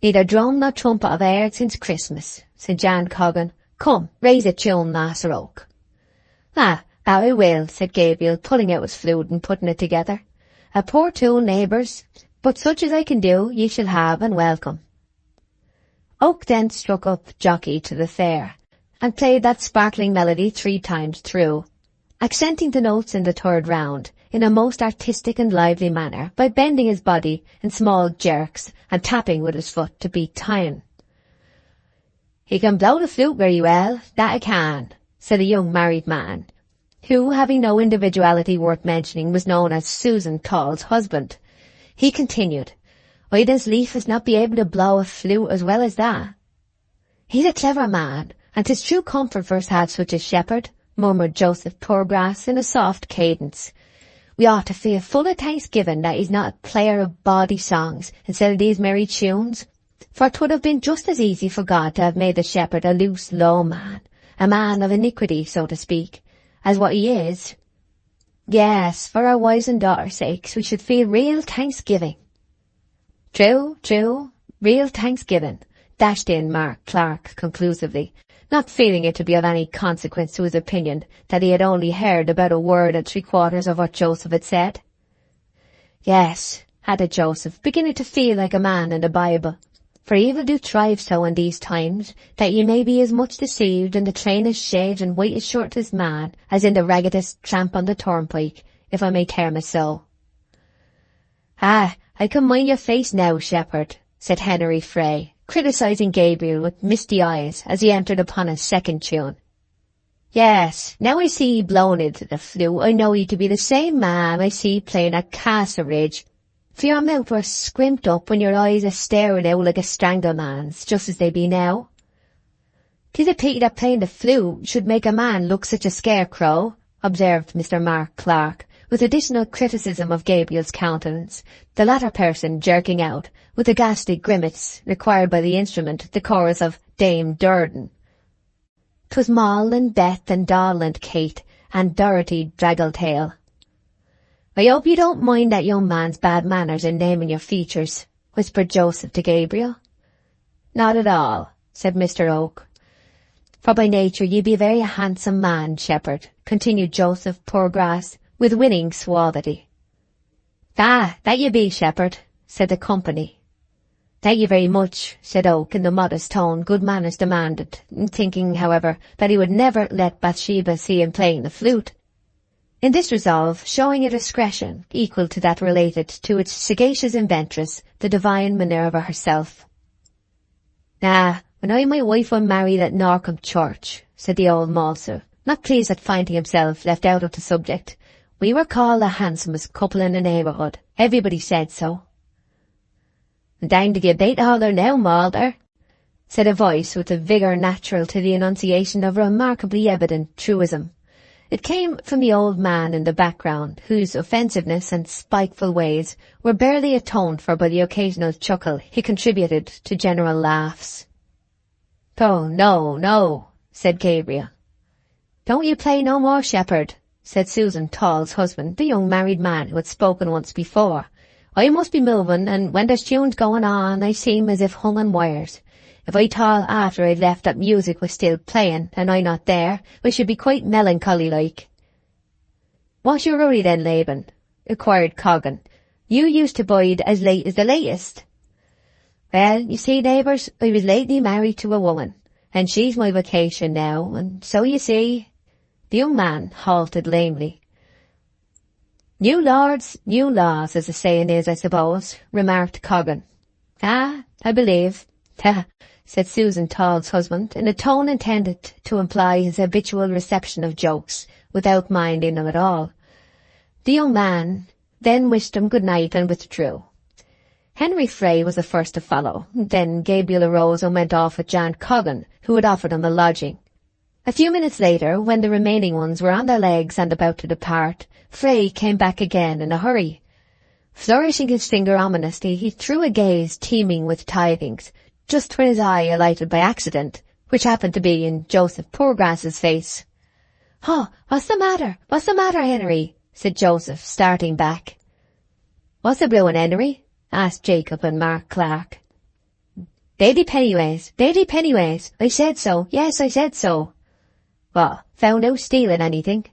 Neither drum nor trumpet have aired since Christmas, said Jan Coggan. Come, raise a tune, Master Oak. Ah, that I will, said Gabriel, pulling out his flute and putting it together. A poor tune, neighbours, but such as I can do, ye shall have and welcome. Oak then struck up Jockey to the Fair, and played that sparkling melody 3 times through. accenting the notes in the third round in a most artistic and lively manner by bending his body in small jerks and tapping with his foot to beat time. "He can blow the flute very well, that I can," said a young married man, who, having no individuality worth mentioning, was known as Susan Tall's husband. He continued, "I'd as lief as not be able to blow a flute as well as that." "He's a clever man, and 'tis true comfort for us to have such a shepherd," murmured Joseph Poorgrass in a soft cadence. "We ought to feel full of thanksgiving that he's not a player of bawdy songs instead of these merry tunes, for 'twould have been just as easy for God to have made the shepherd a loose, low man, a man of iniquity, so to speak, as what he is. Yes, for our wives' and daughters' sakes we should feel real thanksgiving." "True, real thanksgiving," dashed in Mark Clark conclusively, not feeling it to be of any consequence to his opinion that he had only heard about a word and 3/4 of what Joseph had said. "Yes," added Joseph, beginning to feel like a man in the Bible, "for evil do thrive so in these times, that ye may be as much deceived in the trainest shade and whitest shirtest man as in the raggedest tramp on the turnpike, if I may term it so." "Ah, I can mind your face now, shepherd," said Henry Frey, criticising Gabriel with misty eyes as he entered upon his second tune. "Yes, now I see ye blowing into the flute, I know ye to be the same man I see playing at Castleridge, for your mouth were scrimped up and your eyes a staring out like a strangled man's, just as they be now." "'Tis a pity that playing the flute should make a man look such a scarecrow," observed Mr. Mark Clark, with additional criticism of Gabriel's countenance, the latter person jerking out, with a ghastly grimace required by the instrument, the chorus of Dame Durden. "'Twas Moll and Beth and Doll and Kate and Dorothy Draggletail." "I hope you don't mind that young man's bad manners in naming your features," whispered Joseph to Gabriel. "Not at all," said Mr. Oak. "For by nature ye be a very handsome man, shepherd," continued Joseph Poorgrass, with winning suavity. "Ah, that ye be, shepherd," said the company. "Thank you very much," said Oak in the modest tone good manners demanded, thinking, however, that he would never let Bathsheba see him playing the flute. In this resolve, showing a discretion equal to that related to its sagacious inventress, the divine Minerva herself. "Ah, when I and my wife were married at Norcombe Church," said the old maltster, not pleased at finding himself left out of the subject, "we were called the handsomest couple in the neighbourhood. Everybody said so." "Dang to give bait to holler now, Malter," said a voice with a vigour natural to the enunciation of remarkably evident truism. It came from the old man in the background, whose offensiveness and spiteful ways were barely atoned for by the occasional chuckle he contributed to general laughs. "Oh, no," said Gabriel. "Don't you play no more, shepherd," said Susan Tall's husband, the young married man who had spoken once before. "I must be moving, and when there's tunes going on, I seem as if hung on wires. If I thought after I'd left that music was still playing, and I not there, I should be quite melancholy-like." "What's your hurry then, Laban?" inquired Coggan. "You used to bide as late as the latest." "Well, you see, neighbours, I was lately married to a woman, and she's my vocation now, and so you see—" The young man halted lamely. "New lords, new laws, as the saying is, I suppose," remarked Coggan. "Ah, I believe. Ha," said Susan Tall's husband, in a tone intended to imply his habitual reception of jokes, without minding them at all. The young man then wished him good night and withdrew. Henry Frey was the first to follow. Then Gabriel arose and went off with Jan Coggan, who had offered him a lodging. A few minutes later, when the remaining ones were on their legs and about to depart, Frey came back again in a hurry. Flourishing his finger ominously, he threw a gaze teeming with tidings, just when his eye alighted by accident, which happened to be in Joseph Poorgrass's face. "Oh, what's the matter? What's the matter, Henry?" said Joseph, starting back. "What's the brewing, Henry?" asked Jacob and Mark Clark. Lady Pennyways, I said so, yes, I said so." "What, found out stealing anything?"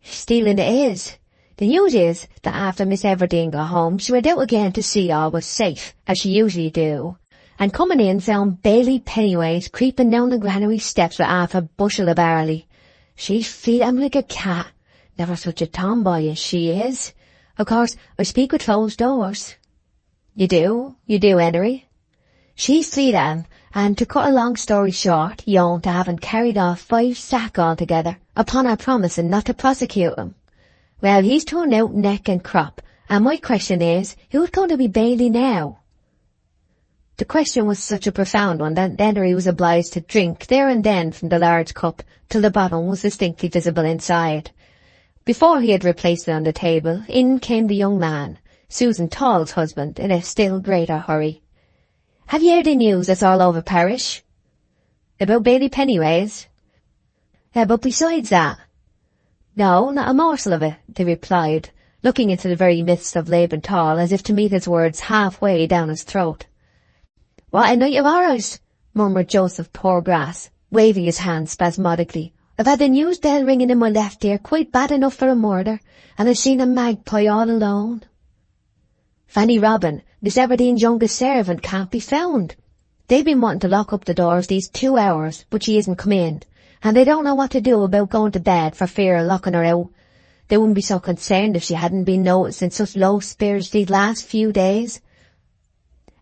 "Stealing it is. The news is that after Miss Everdene got home, she went out again to see all was safe, as she usually do, and coming in found Bailey Pennyways creeping down the granary steps with half a bushel of barley. She'd feed him like a cat. Never such a tomboy as she is. Of course, I speak with closed doors." You do, Henry." "She's feed him, and to cut a long story short, he owned to having carried off 5 sack altogether, upon our promising not to prosecute him. Well, he's turned out neck and crop, and my question is, who's going to be baily now?" The question was such a profound one that Henry was obliged to drink there and then from the large cup till the bottom was distinctly visible inside. Before he had replaced it on the table, in came the young man, Susan Tall's husband, in a still greater hurry. "Have you heard the news that's all over parish?" "About Bailey Pennyways?" "But besides that?" "No, not a morsel of it," they replied, looking into the very midst of Laban Tall as if to meet his words halfway down his throat. "What a night of horrors!" murmured Joseph Poorgrass, waving his hand spasmodically. "I've had the news bell ringing in my left ear quite bad enough for a murder, and I've seen a magpie all alone. Fanny Robin, Miss Everdene's youngest servant, can't be found. They've been wanting to lock up the doors these 2 hours, but she isn't come in, and they don't know what to do about going to bed for fear of locking her out. They wouldn't be so concerned if she hadn't been noticed in such low spirits these last few days.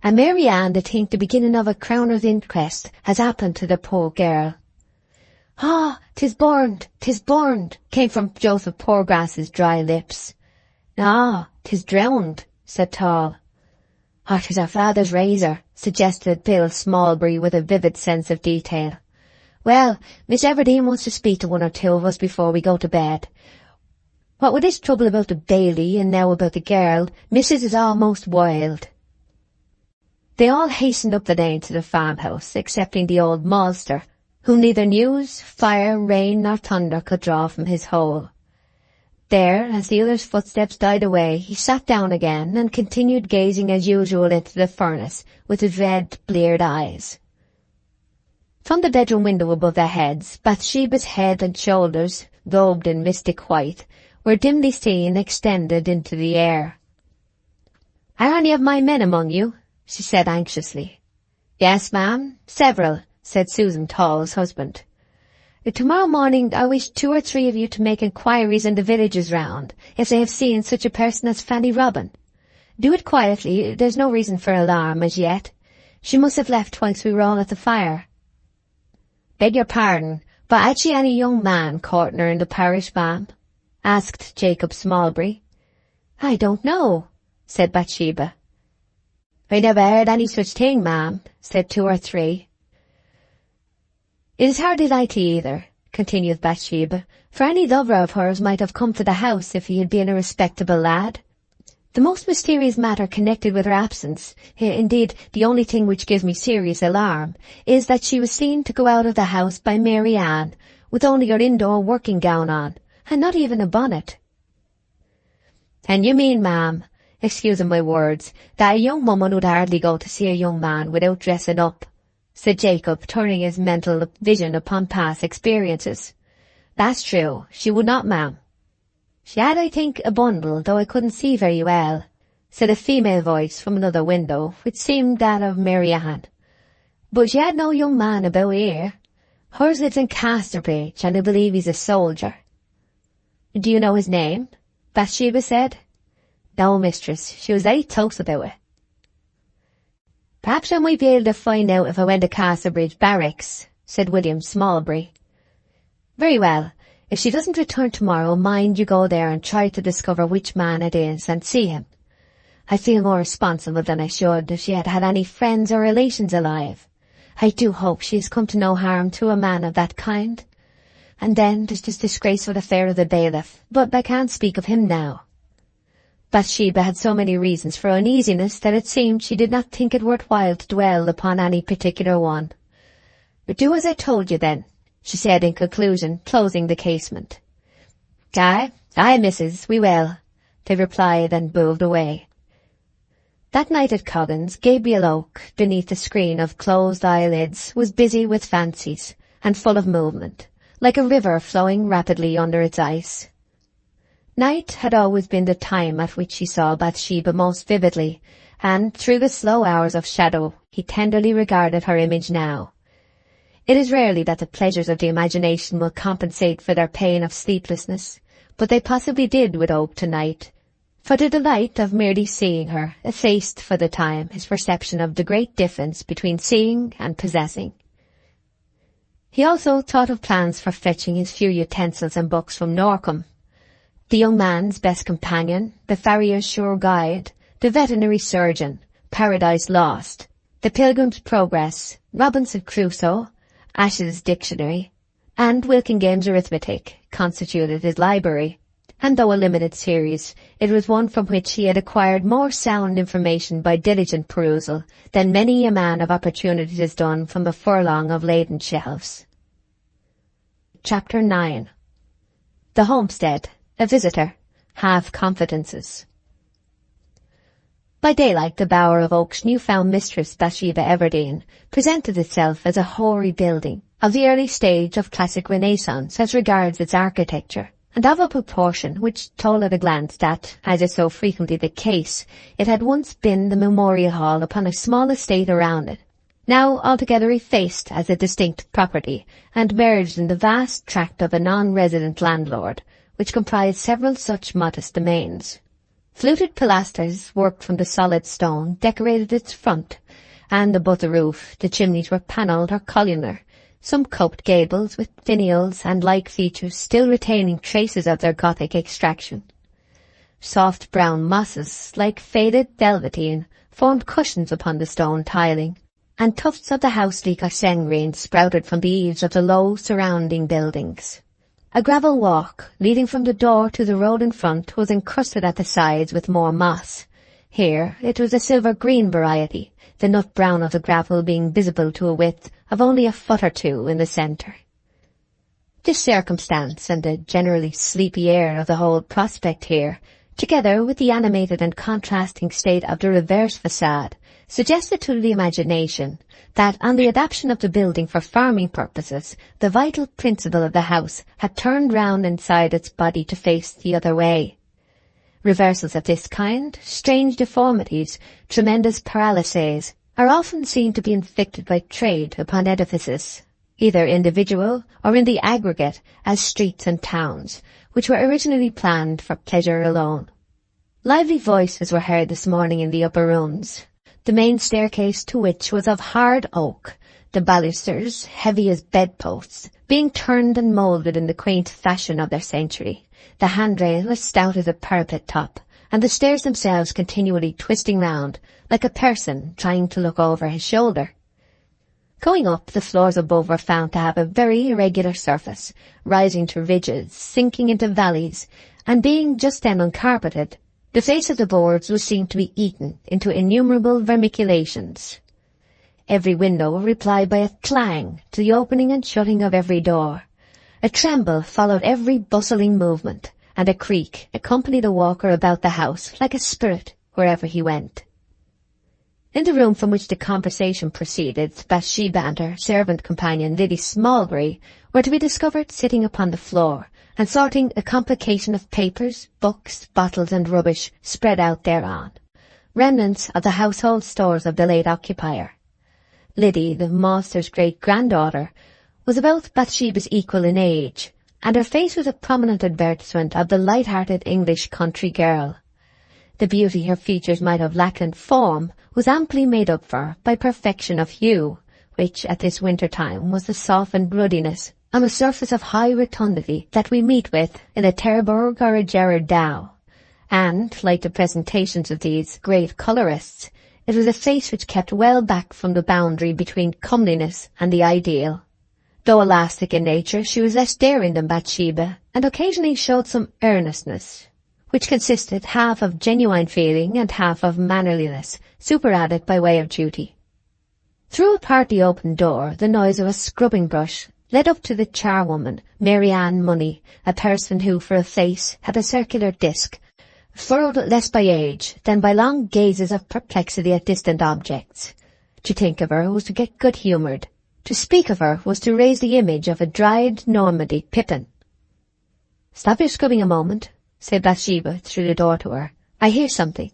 And Mary Ann, to think the beginning of a crowner's inquest has happened to the poor girl." "Ah, 'tis burned, came from Joseph Poorgrass's dry lips. "Ah, 'tis drowned," said Tall. "Ah, 'tis her father's razor," suggested Bill Smallbury with a vivid sense of detail. "Well, Miss Everdene wants to speak to one or two of us before we go to bed. What with this trouble about the bailey and now about the girl, Mrs. is almost wild." They all hastened up the lane to the farmhouse, excepting the old maltster, whom neither news, fire, rain, nor thunder could draw from his hole. There, as the other's footsteps died away, he sat down again and continued gazing as usual into the furnace with his red, bleared eyes. From the bedroom window above their heads, Bathsheba's head and shoulders, robed in mystic white, were dimly seen extended into the air. "Are any of my men among you?" she said anxiously. "Yes, ma'am, several," said Susan Tall's husband. "Tomorrow morning I wish 2 or 3 of you to make inquiries in the villages round, if they have seen such a person as Fanny Robin. Do it quietly, there's no reason for alarm as yet. She must have left whilst we were all at the fire." "Beg your pardon, but had she any young man courting her in the parish, ma'am?" asked Jacob Smallbury. "I don't know," said Bathsheba. "I never heard any such thing, ma'am," said 2 or 3. "It is hardly likely either," continued Bathsheba, "for any lover of hers might have come to the house if he had been a respectable lad. The most mysterious matter connected with her absence, indeed the only thing which gives me serious alarm, is that she was seen to go out of the house by Mary Ann, with only her indoor working gown on, and not even a bonnet." "And you mean, ma'am, excusing my words, that a young woman would hardly go to see a young man without dressing up," said Jacob, turning his mental vision upon past experiences. "That's true, she would not, ma'am." "She had, I think, a bundle, though I couldn't see very well," said a female voice from another window, which seemed that of Mary Ann. "But she had no young man about here. Hers lives in Casterbridge, and I believe he's a soldier." "Do you know his name?" Bathsheba said. "No, mistress, she was very close about it." "Perhaps I might be able to find out if I went to Casterbridge Barracks," said William Smallbury. "Very well. If she doesn't return tomorrow, mind you go there and try to discover which man it is and see him. I feel more responsible than I should if she had had any friends or relations alive. I do hope she has come to no harm through a man of that kind. And then there's this disgraceful affair of the bailiff, but I can't speak of him now." Bathsheba had so many reasons for uneasiness that it seemed she did not think it worth while to dwell upon any particular one. "Do as I told you, then," she said in conclusion, closing the casement. Aye, missus, we will," they replied and moved away. That night at Coggins, Gabriel Oak, beneath the screen of closed eyelids, was busy with fancies, and full of movement, like a river flowing rapidly under its ice. Night had always been the time at which he saw Bathsheba most vividly, and through the slow hours of shadow he tenderly regarded her image now. It is rarely that the pleasures of the imagination will compensate for their pain of sleeplessness, but they possibly did with Oak tonight, for the delight of merely seeing her effaced for the time his perception of the great difference between seeing and possessing. He also thought of plans for fetching his few utensils and books from Norcombe. The young man's best companion, the farrier's sure guide, the veterinary surgeon, Paradise Lost, the Pilgrim's Progress, Robinson Crusoe, Ash's Dictionary, and Wilkingame's Arithmetic constituted his library, and though a limited series, it was one from which he had acquired more sound information by diligent perusal than many a man of opportunity has done from a furlong of laden shelves. Chapter 9. The Homestead, a Visitor, Half-Confidences. By daylight, the bower of Oak's new-found mistress, Bathsheba Everdene, presented itself as a hoary building of the early stage of classic Renaissance as regards its architecture, and of a proportion which told at a glance that, as is so frequently the case, it had once been the memorial hall upon a small estate around it, now altogether effaced as a distinct property, and merged in the vast tract of a non-resident landlord, which comprised several such modest domains. Fluted pilasters, worked from the solid stone, decorated its front, and above the roof the chimneys were panelled or columnar, some coped gables with finials and like features still retaining traces of their Gothic extraction. Soft brown mosses, like faded velveteen, formed cushions upon the stone tiling, and tufts of the house-leek or sengreen sprouted from the eaves of the low surrounding buildings. A gravel walk, leading from the door to the road in front, was encrusted at the sides with more moss. Here it was a silver-green variety, the nut-brown of the gravel being visible to a width of only a foot or two in the centre. This circumstance, and the generally sleepy air of the whole prospect here, together with the animated and contrasting state of the reverse facade, suggested to the imagination that, on the adaptation of the building for farming purposes, the vital principle of the house had turned round inside its body to face the other way. Reversals of this kind, strange deformities, tremendous paralyses, are often seen to be inflicted by trade upon edifices, either individual or in the aggregate as streets and towns, which were originally planned for pleasure alone. Lively voices were heard this morning in the upper rooms, the main staircase to which was of hard oak, the balusters, heavy as bedposts, being turned and moulded in the quaint fashion of their century, the handrail as stout as a parapet top, and the stairs themselves continually twisting round, like a person trying to look over his shoulder. Going up, the floors above were found to have a very irregular surface, rising to ridges, sinking into valleys, and being just then uncarpeted, the face of the boards was seen to be eaten into innumerable vermiculations. Every window replied by a clang to the opening and shutting of every door. A tremble followed every bustling movement, and a creak accompanied the walker about the house like a spirit wherever he went. In the room from which the conversation proceeded, Bathsheba and her servant companion Lady Smallbury were to be discovered sitting upon the floor, and sorting a complication of papers, books, bottles and rubbish spread out thereon, remnants of the household stores of the late occupier. Liddy, the master's great-granddaughter, was about Bathsheba's equal in age, and her face was a prominent advertisement of the light-hearted English country girl. The beauty her features might have lacked in form was amply made up for by perfection of hue, which at this winter time was the softened ruddiness on a surface of high rotundity that we meet with in a Terburg or a Gerard Dow, and, like the presentations of these great colourists, it was a face which kept well back from the boundary between comeliness and the ideal. Though elastic in nature, she was less daring than Bathsheba, and occasionally showed some earnestness, which consisted half of genuine feeling and half of mannerliness, superadded by way of duty. Through a partly open door, the noise of a scrubbing brush led up to the charwoman, Mary Ann Money, a person who, for a face, had a circular disc, furrowed less by age than by long gazes of perplexity at distant objects. To think of her was to get good-humoured. To speak of her was to raise the image of a dried Normandy Pippin. "Stop your scrubbing a moment," said Bathsheba through the door to her. "I hear something."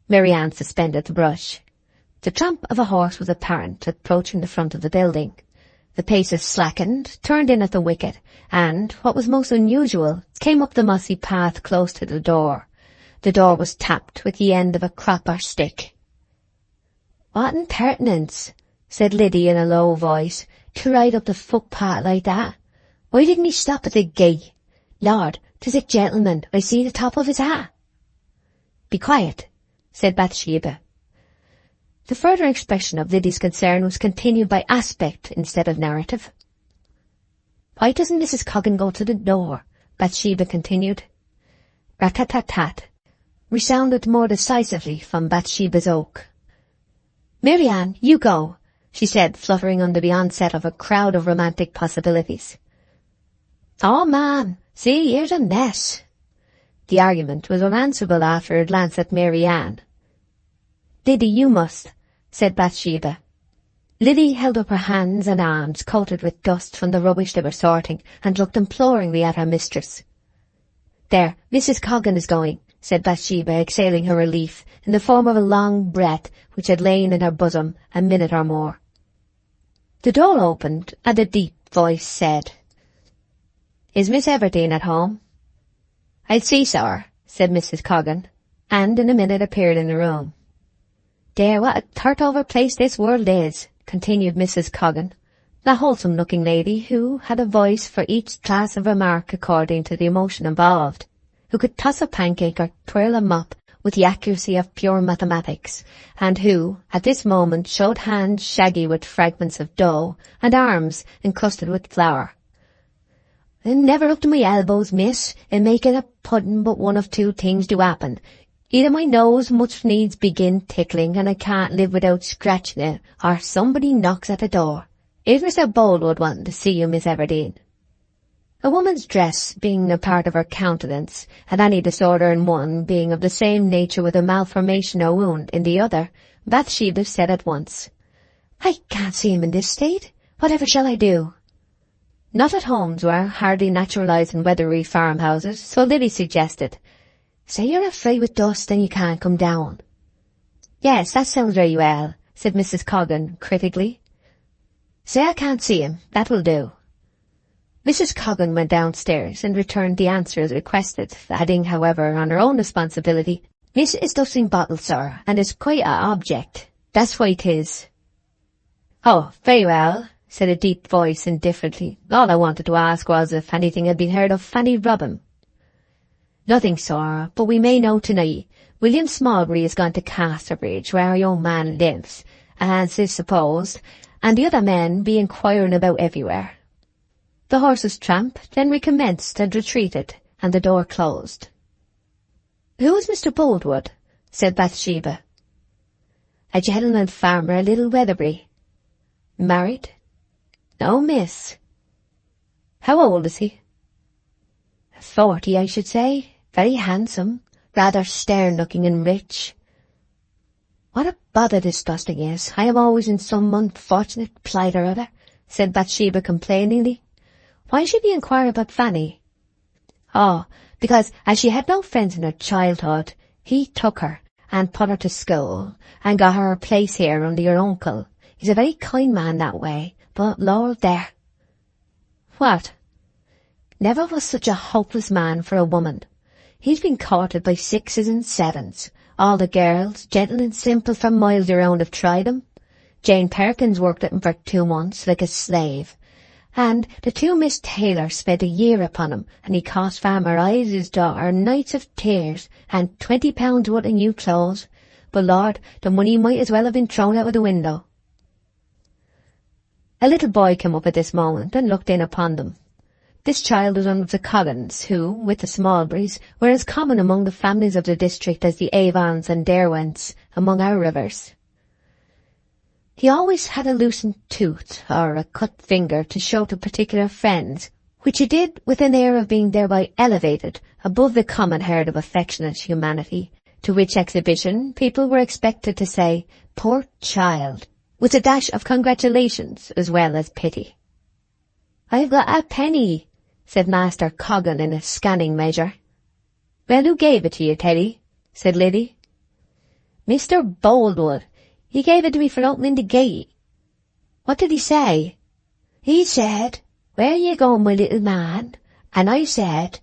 Mary Ann suspended the brush. The tramp of a horse was apparent approaching the front of the building. The paces slackened, turned in at the wicket, and, what was most unusual, came up the mossy path close to the door. The door was tapped with the end of a crop or stick. "What impertinence," said Liddy in a low voice, "to ride up the footpath like that. Why didn't he stop at the gate? Lord, 'tis a gentleman, I see the top of his hat." "Be quiet," said Bathsheba. The further expression of Liddy's concern was continued by aspect instead of narrative. "Why doesn't Mrs. Coggan go to the door?" Bathsheba continued. Rat-tat-tat-tat resounded more decisively from Bathsheba's oak. "Mary Ann, you go," she said, fluttering under the onset of a crowd of romantic possibilities. "Oh, ma'am, see, here's a mess." The argument was unanswerable after a glance at Mary Ann. "Liddy, you must," said Bathsheba. Liddy held up her hands and arms coated with dust from the rubbish they were sorting, and looked imploringly at her mistress. "There, Mrs. Coggan is going," said Bathsheba, exhaling her relief in the form of a long breath which had lain in her bosom a minute or more. The door opened, and a deep voice said, "Is Miss Everdene at home?" "I'll see, sir," said Mrs. Coggan, and in a minute appeared in the room. "Dear, what a third-over place this world is," continued Mrs. Coggan, a wholesome-looking lady who had a voice for each class of remark according to the emotion involved, who could toss a pancake or twirl a mop with the accuracy of pure mathematics, and who, at this moment, showed hands shaggy with fragments of dough and arms encrusted with flour. "I'm never up to my elbows, miss, in making a pudding, but one of two things do happen. Either my nose must needs begin tickling and I can't live without scratching it, or somebody knocks at the door. Is Mr. Boldwood wanting to see you, Miss Everdene?" A woman's dress being a part of her countenance, and any disorder in one being of the same nature with a malformation or wound in the other, Bathsheba said at once, "I can't see him in this state. Whatever shall I do?" Not at homes were hardly naturalised in weathery farmhouses, so Liddy suggested, "Say you're afraid with dust and you can't come down." "Yes, that sounds very well," said Mrs. Coggan critically. "Say I can't see him, that will do." Mrs. Coggan went downstairs and returned the answer as requested, adding, however, on her own responsibility, "Miss is dusting bottles, sir, and it's quite a object. That's why 'tis." "Oh, very well," said a deep voice indifferently. "All I wanted to ask was if anything had been heard of Fanny Robin." "Nothing, sir, but we may know tonight. William Smallbury has gone to Casterbridge, where our young man lives, as is supposed, and the other men be inquiring about everywhere." The horses tramped, then recommenced and retreated, and the door closed. "Who is Mr. Boldwood?" said Bathsheba. "A gentleman farmer at Little Weatherbury." "Married?" "No, miss." "How old is he?" 40, I should say. Very handsome, rather stern-looking and rich." "What a bother this dusting is. I am always in some unfortunate plight or other," said Bathsheba complainingly. "Why should he inquire about Fanny?" "Oh, because as she had no friends in her childhood, he took her and put her to school and got her a place here under your uncle. He's a very kind man that way, but Lord, there." "What?" "Never was such a hopeless man for a woman. He's been courted by 6s and 7s. All the girls, gentle and simple for miles around, have tried him. Jane Perkins worked at him for 2 months like a slave, and the 2 Miss Taylors spent a year upon him, and he cost Farmer Ives, his daughter, nights of tears and £20 worth of new clothes. But Lord, the money might as well have been thrown out of the window." A little boy came up at this moment and looked in upon them. This child was one of the Coggans, who, with the Smallburys, were as common among the families of the district as the Avons and Derwents among our rivers. He always had a loosened tooth or a cut finger to show to particular friends, which he did with an air of being thereby elevated above the common herd of affectionate humanity, to which exhibition people were expected to say, "Poor child," with a dash of congratulations as well as pity. "I've got a penny," said Master Coggan in a scanning measure. "Well, who gave it to you, Teddy?" said Liddy. "Mr. Boldwood. He gave it to me for opening the gate." "What did he say?" He said, "Where you going, my little man?" And I said,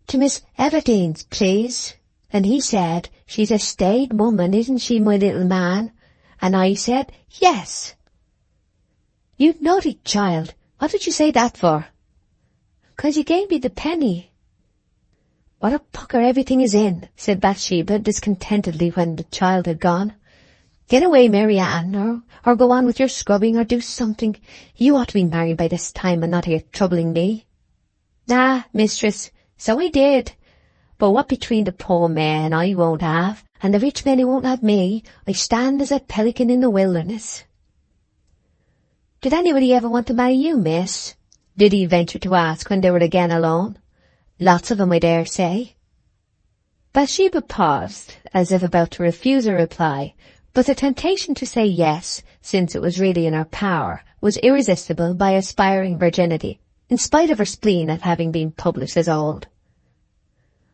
"To Miss Everdene's, please." And he said, "She's a staid woman, isn't she, my little man?" And I said, "Yes." "You naughty child, what did you say that for?" "'Cause you gave me the penny." "What a pucker everything is in," said Bathsheba discontentedly when the child had gone. "Get away, Mary Ann, or go on with your scrubbing, or do something. You ought to be married by this time and not here troubling me." "Nah, mistress, so I did. But what between the poor men I won't have, and the rich men who won't have me, I stand as a pelican in the wilderness." "Did anybody ever want to marry you, miss?" did he venture to ask when they were again alone. "Lots of 'em, I dare say." Bathsheba paused, as if about to refuse a reply, but the temptation to say yes, since it was really in her power, was irresistible by aspiring virginity, in spite of her spleen at having been published as old.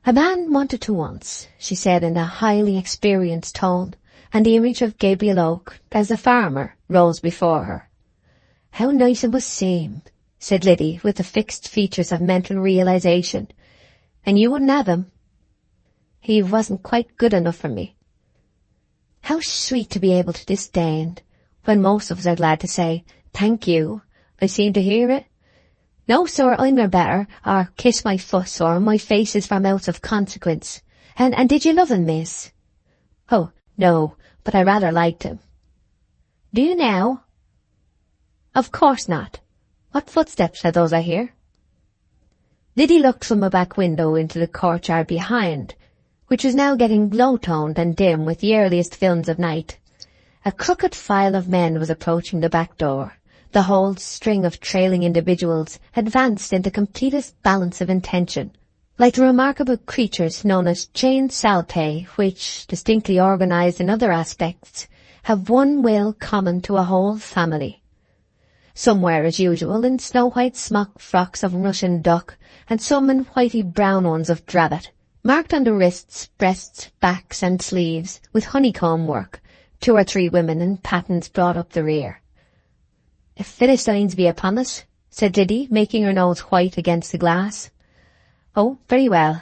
"A man wanted to once," she said in a highly experienced tone, and the image of Gabriel Oak, as a farmer, rose before her. "How nice it must seem," said Liddy, with the fixed features of mental realization. "And you wouldn't have him?" "He wasn't quite good enough for me." "How sweet to be able to disdain, when most of us are glad to say, 'Thank you.' I seem to hear it. 'No, sir, I'm no better,' or 'Kiss my fuss,' or 'My face is for mouths of consequence.' And did you love him, miss?" "Oh, no, but I rather liked him." "Do you now?" "Of course not. What footsteps are those I hear?" Liddy looked from a back window into the courtyard behind, which was now getting low-toned and dim with the earliest films of night. A crooked file of men was approaching the back door. The whole string of trailing individuals advanced into completest balance of intention, like the remarkable creatures known as chain saltae, which, distinctly organized in other aspects, have one will common to a whole family. Some were, as usual, in snow-white smock frocks of Russian duck, and some in whitey-brown ones of drabbet, marked on the wrists, breasts, backs, and sleeves, with honeycomb work, 2 or 3 women in pattens brought up the rear. "If Philistines be upon us," said Liddy, making her nose white against the glass. "Oh, very well.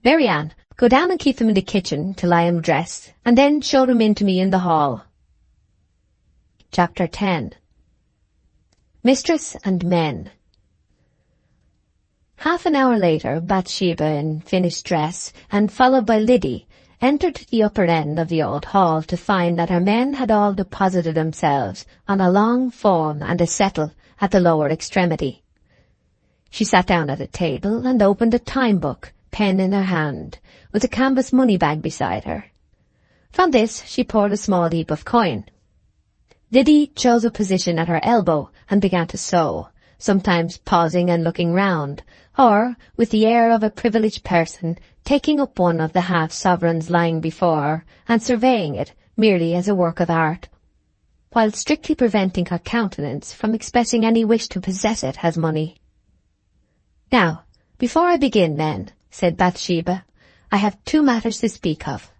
Mary Ann, go down and keep them in the kitchen till I am dressed, and then show them in to me in the hall." Chapter 10. Mistress and Men. Half an hour later, Bathsheba, in finished dress, and followed by Liddy, entered the upper end of the old hall to find that her men had all deposited themselves on a long form and a settle at the lower extremity. She sat down at a table and opened a time-book, pen in her hand, with a canvas money-bag beside her. From this she poured a small heap of coin. Liddy chose a position at her elbow and began to sew, sometimes pausing and looking round, or, with the air of a privileged person, taking up one of the half-sovereigns lying before her and surveying it merely as a work of art, while strictly preventing her countenance from expressing any wish to possess it as money. "Now, before I begin, men," said Bathsheba, "I have 2 matters to speak of.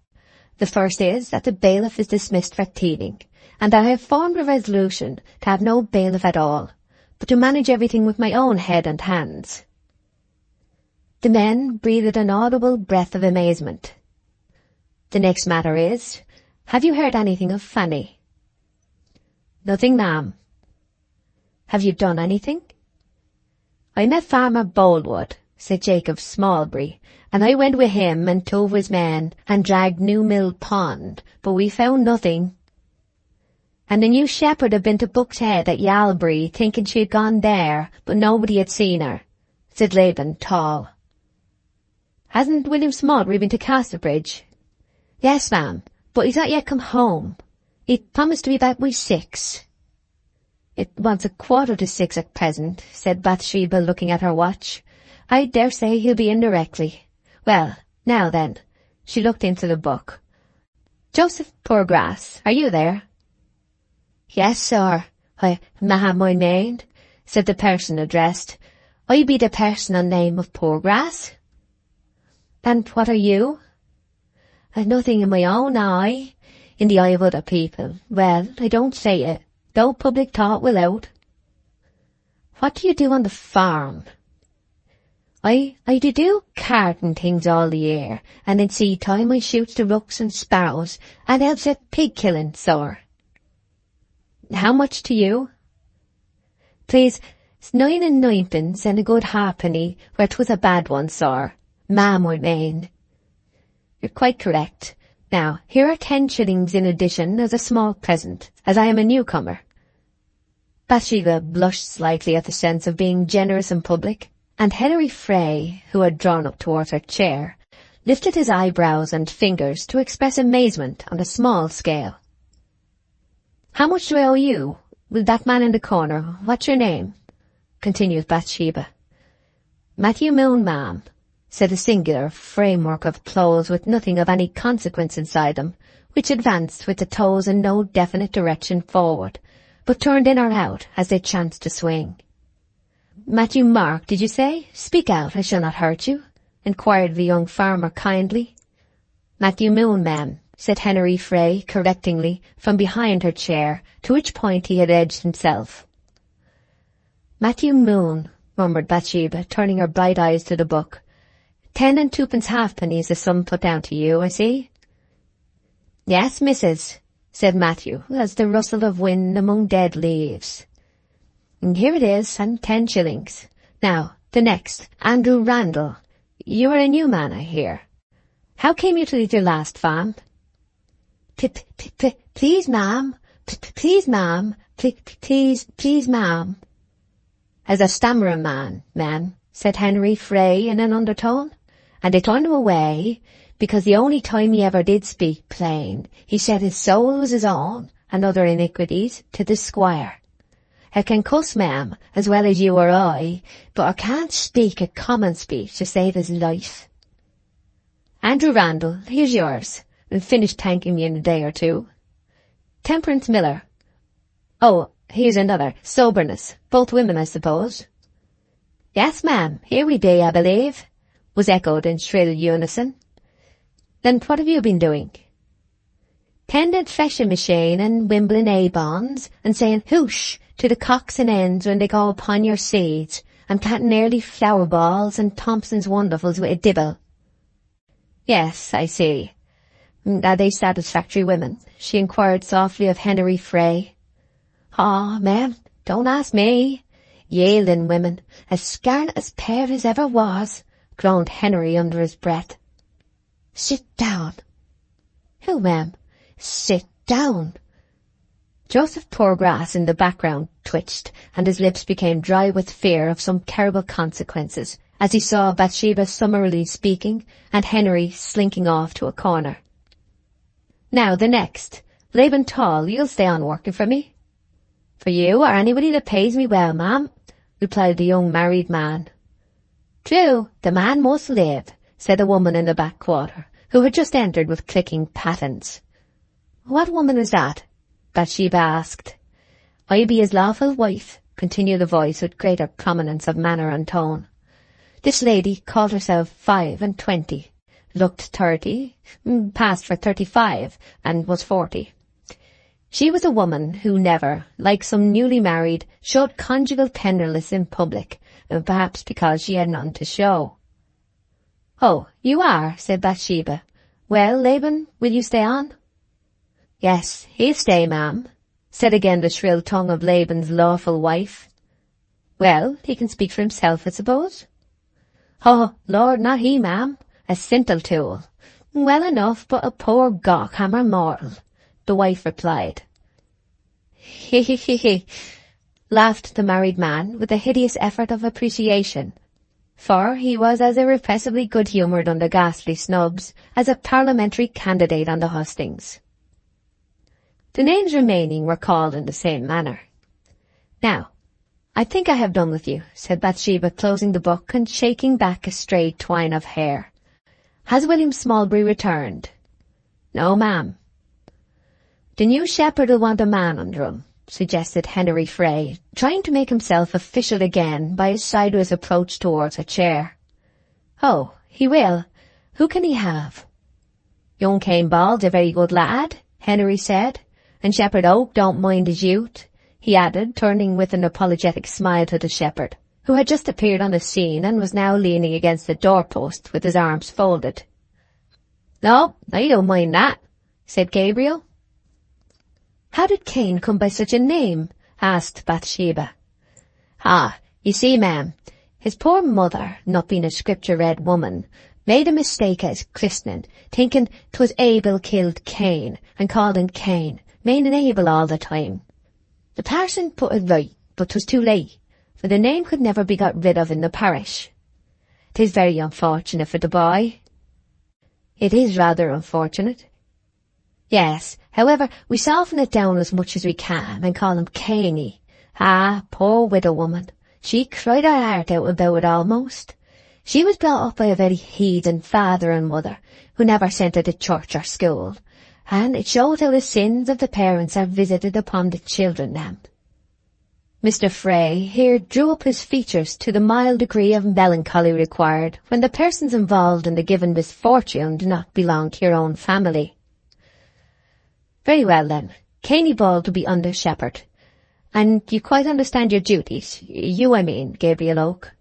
The first is that the bailiff is dismissed for thieving, and that I have formed a resolution to have no bailiff at all, but to manage everything with my own head and hands." The men breathed an audible breath of amazement. "The next matter is, have you heard anything of Fanny?" "Nothing, ma'am." "Have you done anything?" "I met Farmer Boldwood," said Jacob Smallbury, "and I went with him and 2 of his men and dragged New Mill Pond, but we found nothing." "And the new shepherd had been to Buck's Head at Yalbury, thinking she had gone there, but nobody had seen her," said Laban Tall. "Hasn't William Smallbury been to Casterbridge?" "Yes, ma'am, but he's not yet come home. He promised to be back by 6. "It wants 6:15 at present," said Bathsheba, looking at her watch. "I dare say he'll be in directly. Well, now then." She looked into the book. "Joseph Poorgrass, are you there?" "Yes, sir. I have my name," said the person addressed. "I be the person on name of Poorgrass." "And what are you?" "I've nothing in my own eye. In the eye of other people, well, I don't say it, though public thought will out." What do you do on the farm? I do carting things all the year, and in seed time I shoots the rooks and sparrows, and helps at pig killing, sir. How much to you? Please, it's 9 and ninepence and a good halfpenny, where 'twas a bad one, sir. Ma'am, I mean. You're quite correct. Now, here are 10 shillings in addition as a small present, as I am a newcomer. Bathsheba blushed slightly at the sense of being generous in public, and Henry Frey, who had drawn up towards her chair, lifted his eyebrows and fingers to express amazement on a small scale. How much do I owe you? Will that man in the corner, what's your name? Continued Bathsheba. Matthew Moon, ma'am, said a singular framework of clothes with nothing of any consequence inside them, which advanced with the toes in no definite direction forward, but turned in or out as they chanced to swing. Matthew Mark, did you say? Speak out, I shall not hurt you, inquired the young farmer kindly. Matthew Moon, ma'am, said Henry Frey correctingly from behind her chair, to which point he had edged himself. Matthew Moon, murmured Bathsheba, turning her bright eyes to the book. 10 and 2 halfpenny is the sum put down to you, I see. Yes, missus, said Matthew, as the rustle of wind among dead leaves. And here it is, and 10 shillings. Now, the next, Andrew Randall. You are a new man, I hear. How came you to leave your last farm? Please, ma'am. Please, ma'am. Please, ma'am. As a stammering man, ma'am, said Henry Frey in an undertone, and they turned him away, because the only time he ever did speak plain, he said his soul was his own, and other iniquities, to the squire. I can cuss, ma'am, as well as you or I, but I can't speak a common speech to save his life. Andrew Randall, here's yours, and finish thanking me in a day or two. Temperance Miller. Oh, here's another, Soberness, both women, I suppose. Yes, ma'am, here we be, I believe, was echoed in shrill unison. Then what have you been doing? Tending threshing machine and wimbling A-bonds, and saying hoosh to the cocks and hens when they go upon your seeds, and planting early flower balls and Thompson's wonderfuls with a dibble. Yes, I see. Are they satisfactory women? She inquired softly of Henry Frey. Ma'am, don't ask me. Yielding women, as scarlet as pear as ever was, groaned Henry under his breath. Sit down. Who, ma'am? Sit down. Joseph Poorgrass in the background twitched, and his lips became dry with fear of some terrible consequences, as he saw Bathsheba summarily speaking, and Henry slinking off to a corner. Now the next. Laban Tall, you'll stay on working for me? For you, or anybody that pays me well, ma'am, replied the young married man. True, the man must live, said a woman in the back quarter, who had just entered with clicking pattens. What woman is that? Bathsheba asked. I be his lawful wife, continued the voice with greater prominence of manner and tone. This lady called herself 25, looked 30, passed for 35, and was 40. She was a woman who never, like some newly married, showed conjugal tenderness in public, perhaps because she had none to show. Oh, you are, said Bathsheba. Well, Laban, will you stay on? Yes, he'll stay, ma'am, said again the shrill tongue of Laban's lawful wife. Well, he can speak for himself, I suppose? Oh, Lord, not he, ma'am, a sintle tool. Well enough, but a poor gawk-hammer mortal, the wife replied. He, laughed the married man with a hideous effort of appreciation, for he was as irrepressibly good-humoured under ghastly snubs as a parliamentary candidate on the hustings. The names remaining were called in the same manner. Now, I think I have done with you, said Bathsheba, closing the book and shaking back a stray twine of hair. Has William Smallbury returned? No, ma'am. The new shepherd will want a man under him, suggested Henry Frey, trying to make himself official again by a sideways approach towards a chair. Oh, he will. Who can he have? Young Cain Bald's a very good lad, Henry said, and Shepherd Oak don't mind his youth. he added, turning with an apologetic smile to the shepherd, who had just appeared on the scene and was now leaning against the doorpost with his arms folded. "No, I don't mind that," said Gabriel. "How did Cain come by such a name?" asked Bathsheba. "Ah, you see, ma'am, his poor mother, not being a scripture-read woman, made a mistake at his christening, thinking 'twas Abel killed Cain, and called him Cain, meaning Abel all the time. The parson put it right, but 'twas too late, for the name could never be got rid of in the parish. 'Tis very unfortunate for the boy." "It is rather unfortunate." "Yes, however, we soften it down as much as we can, and call him Cainy. Ah, poor widow woman, she cried her heart out about it almost. She was brought up by a very heathen father and mother, who never sent her to church or school, and it shows how the sins of the parents are visited upon the children now." Mr. Frey here drew up his features to the mild degree of melancholy required when the persons involved in the given misfortune do not belong to your own family. "Very well, then. Cainy Bald to be under shepherd. And you quite understand your duties? You, I mean, Gabriel Oak."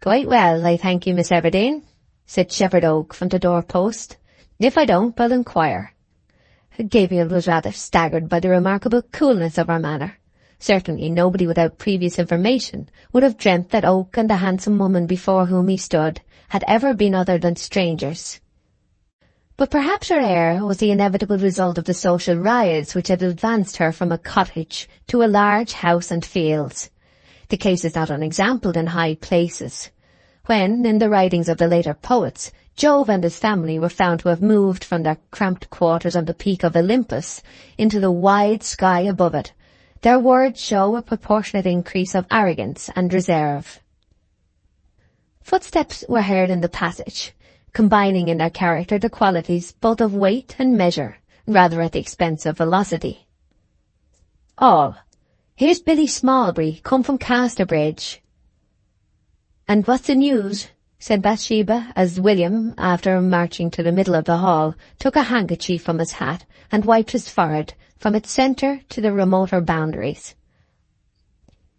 "Quite well, I thank you, Miss Everdene," said Shepherd Oak from the doorpost. "If I don't, I'll inquire." Gabriel was rather staggered by the remarkable coolness of her manner. Certainly nobody without previous information would have dreamt that Oak and the handsome woman before whom he stood had ever been other than strangers. But perhaps her air was the inevitable result of the social rise which had advanced her from a cottage to a large house and fields. The case is not unexampled in high places, when, in the writings of the later poets, Jove and his family were found to have moved from their cramped quarters on the peak of Olympus into the wide sky above it. Their words show a proportionate increase of arrogance and reserve. Footsteps were heard in the passage, combining in their character the qualities both of weight and measure, rather at the expense of velocity. "All, here's Billy Smallbury, come from Casterbridge." "And what's the news?" said Bathsheba, as William, after marching to the middle of the hall, took a handkerchief from his hat and wiped his forehead from its centre to the remoter boundaries.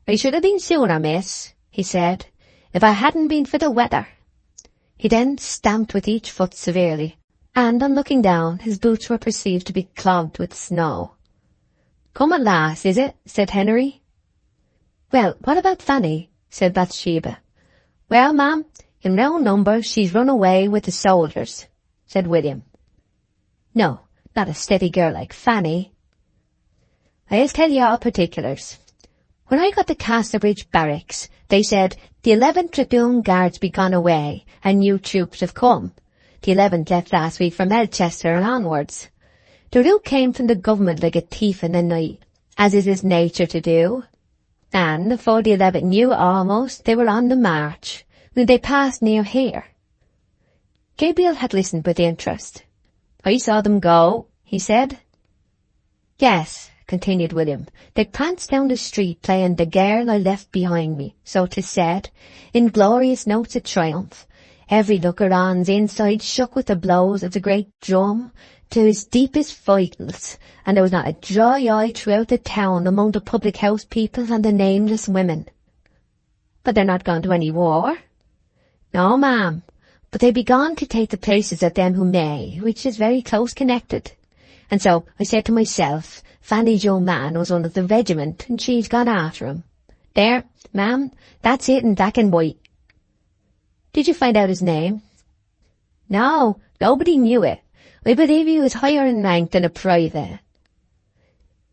"I should have been sooner, miss," he said, "if I hadn't been for the weather." He then stamped with each foot severely, and on looking down his boots were perceived to be clogged with snow. "Come at last, is it?" said Henry. "Well, what about Fanny?" said Bathsheba. "Well, ma'am, in round numbers she's run away with the soldiers," said William. "No, not a steady girl like Fanny." "I'll tell you all particulars. When I got to Casterbridge barracks, they said the 11th Dragoon Guards be gone away, and new troops have come. The 11th left last week from Melchester and onwards. The route came from the government like a thief in the night, as is his nature to do. And before the 11th knew it almost, they were on the march, when they passed near here." Gabriel had listened with interest. "I saw them go," he said. "Yes," continued William, "they pranced down the street playing The Girl I Left Behind Me, so 'tis said, in glorious notes of triumph. Every looker-on's inside shook with the blows of the great drum to his deepest vitals, and there was not a dry eye throughout the town among the public-house people and the nameless women." "But they're not gone to any war?" "No, ma'am, but they be gone to take the places of them who may, which is very close connected. And so I said to myself, Fanny's young man was one of the regiment, and she's gone after him. There, ma'am, that's it in black and white." "Did you find out his name?" "No, nobody knew it. I believe he was higher in rank than a private."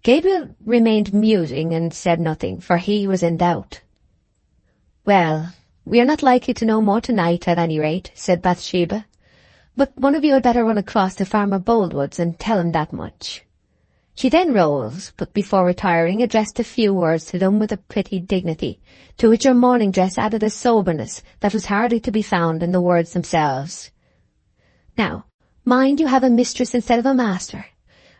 Gabriel remained musing and said nothing, for he was in doubt. "Well, we are not likely to know more tonight, at any rate," said Bathsheba. "But one of you had better run across to Farmer Boldwood's and tell him that much." She then rose, but before retiring addressed a few words to them with a pretty dignity, to which her morning dress added a soberness that was hardly to be found in the words themselves. "Now, mind you have a mistress instead of a master.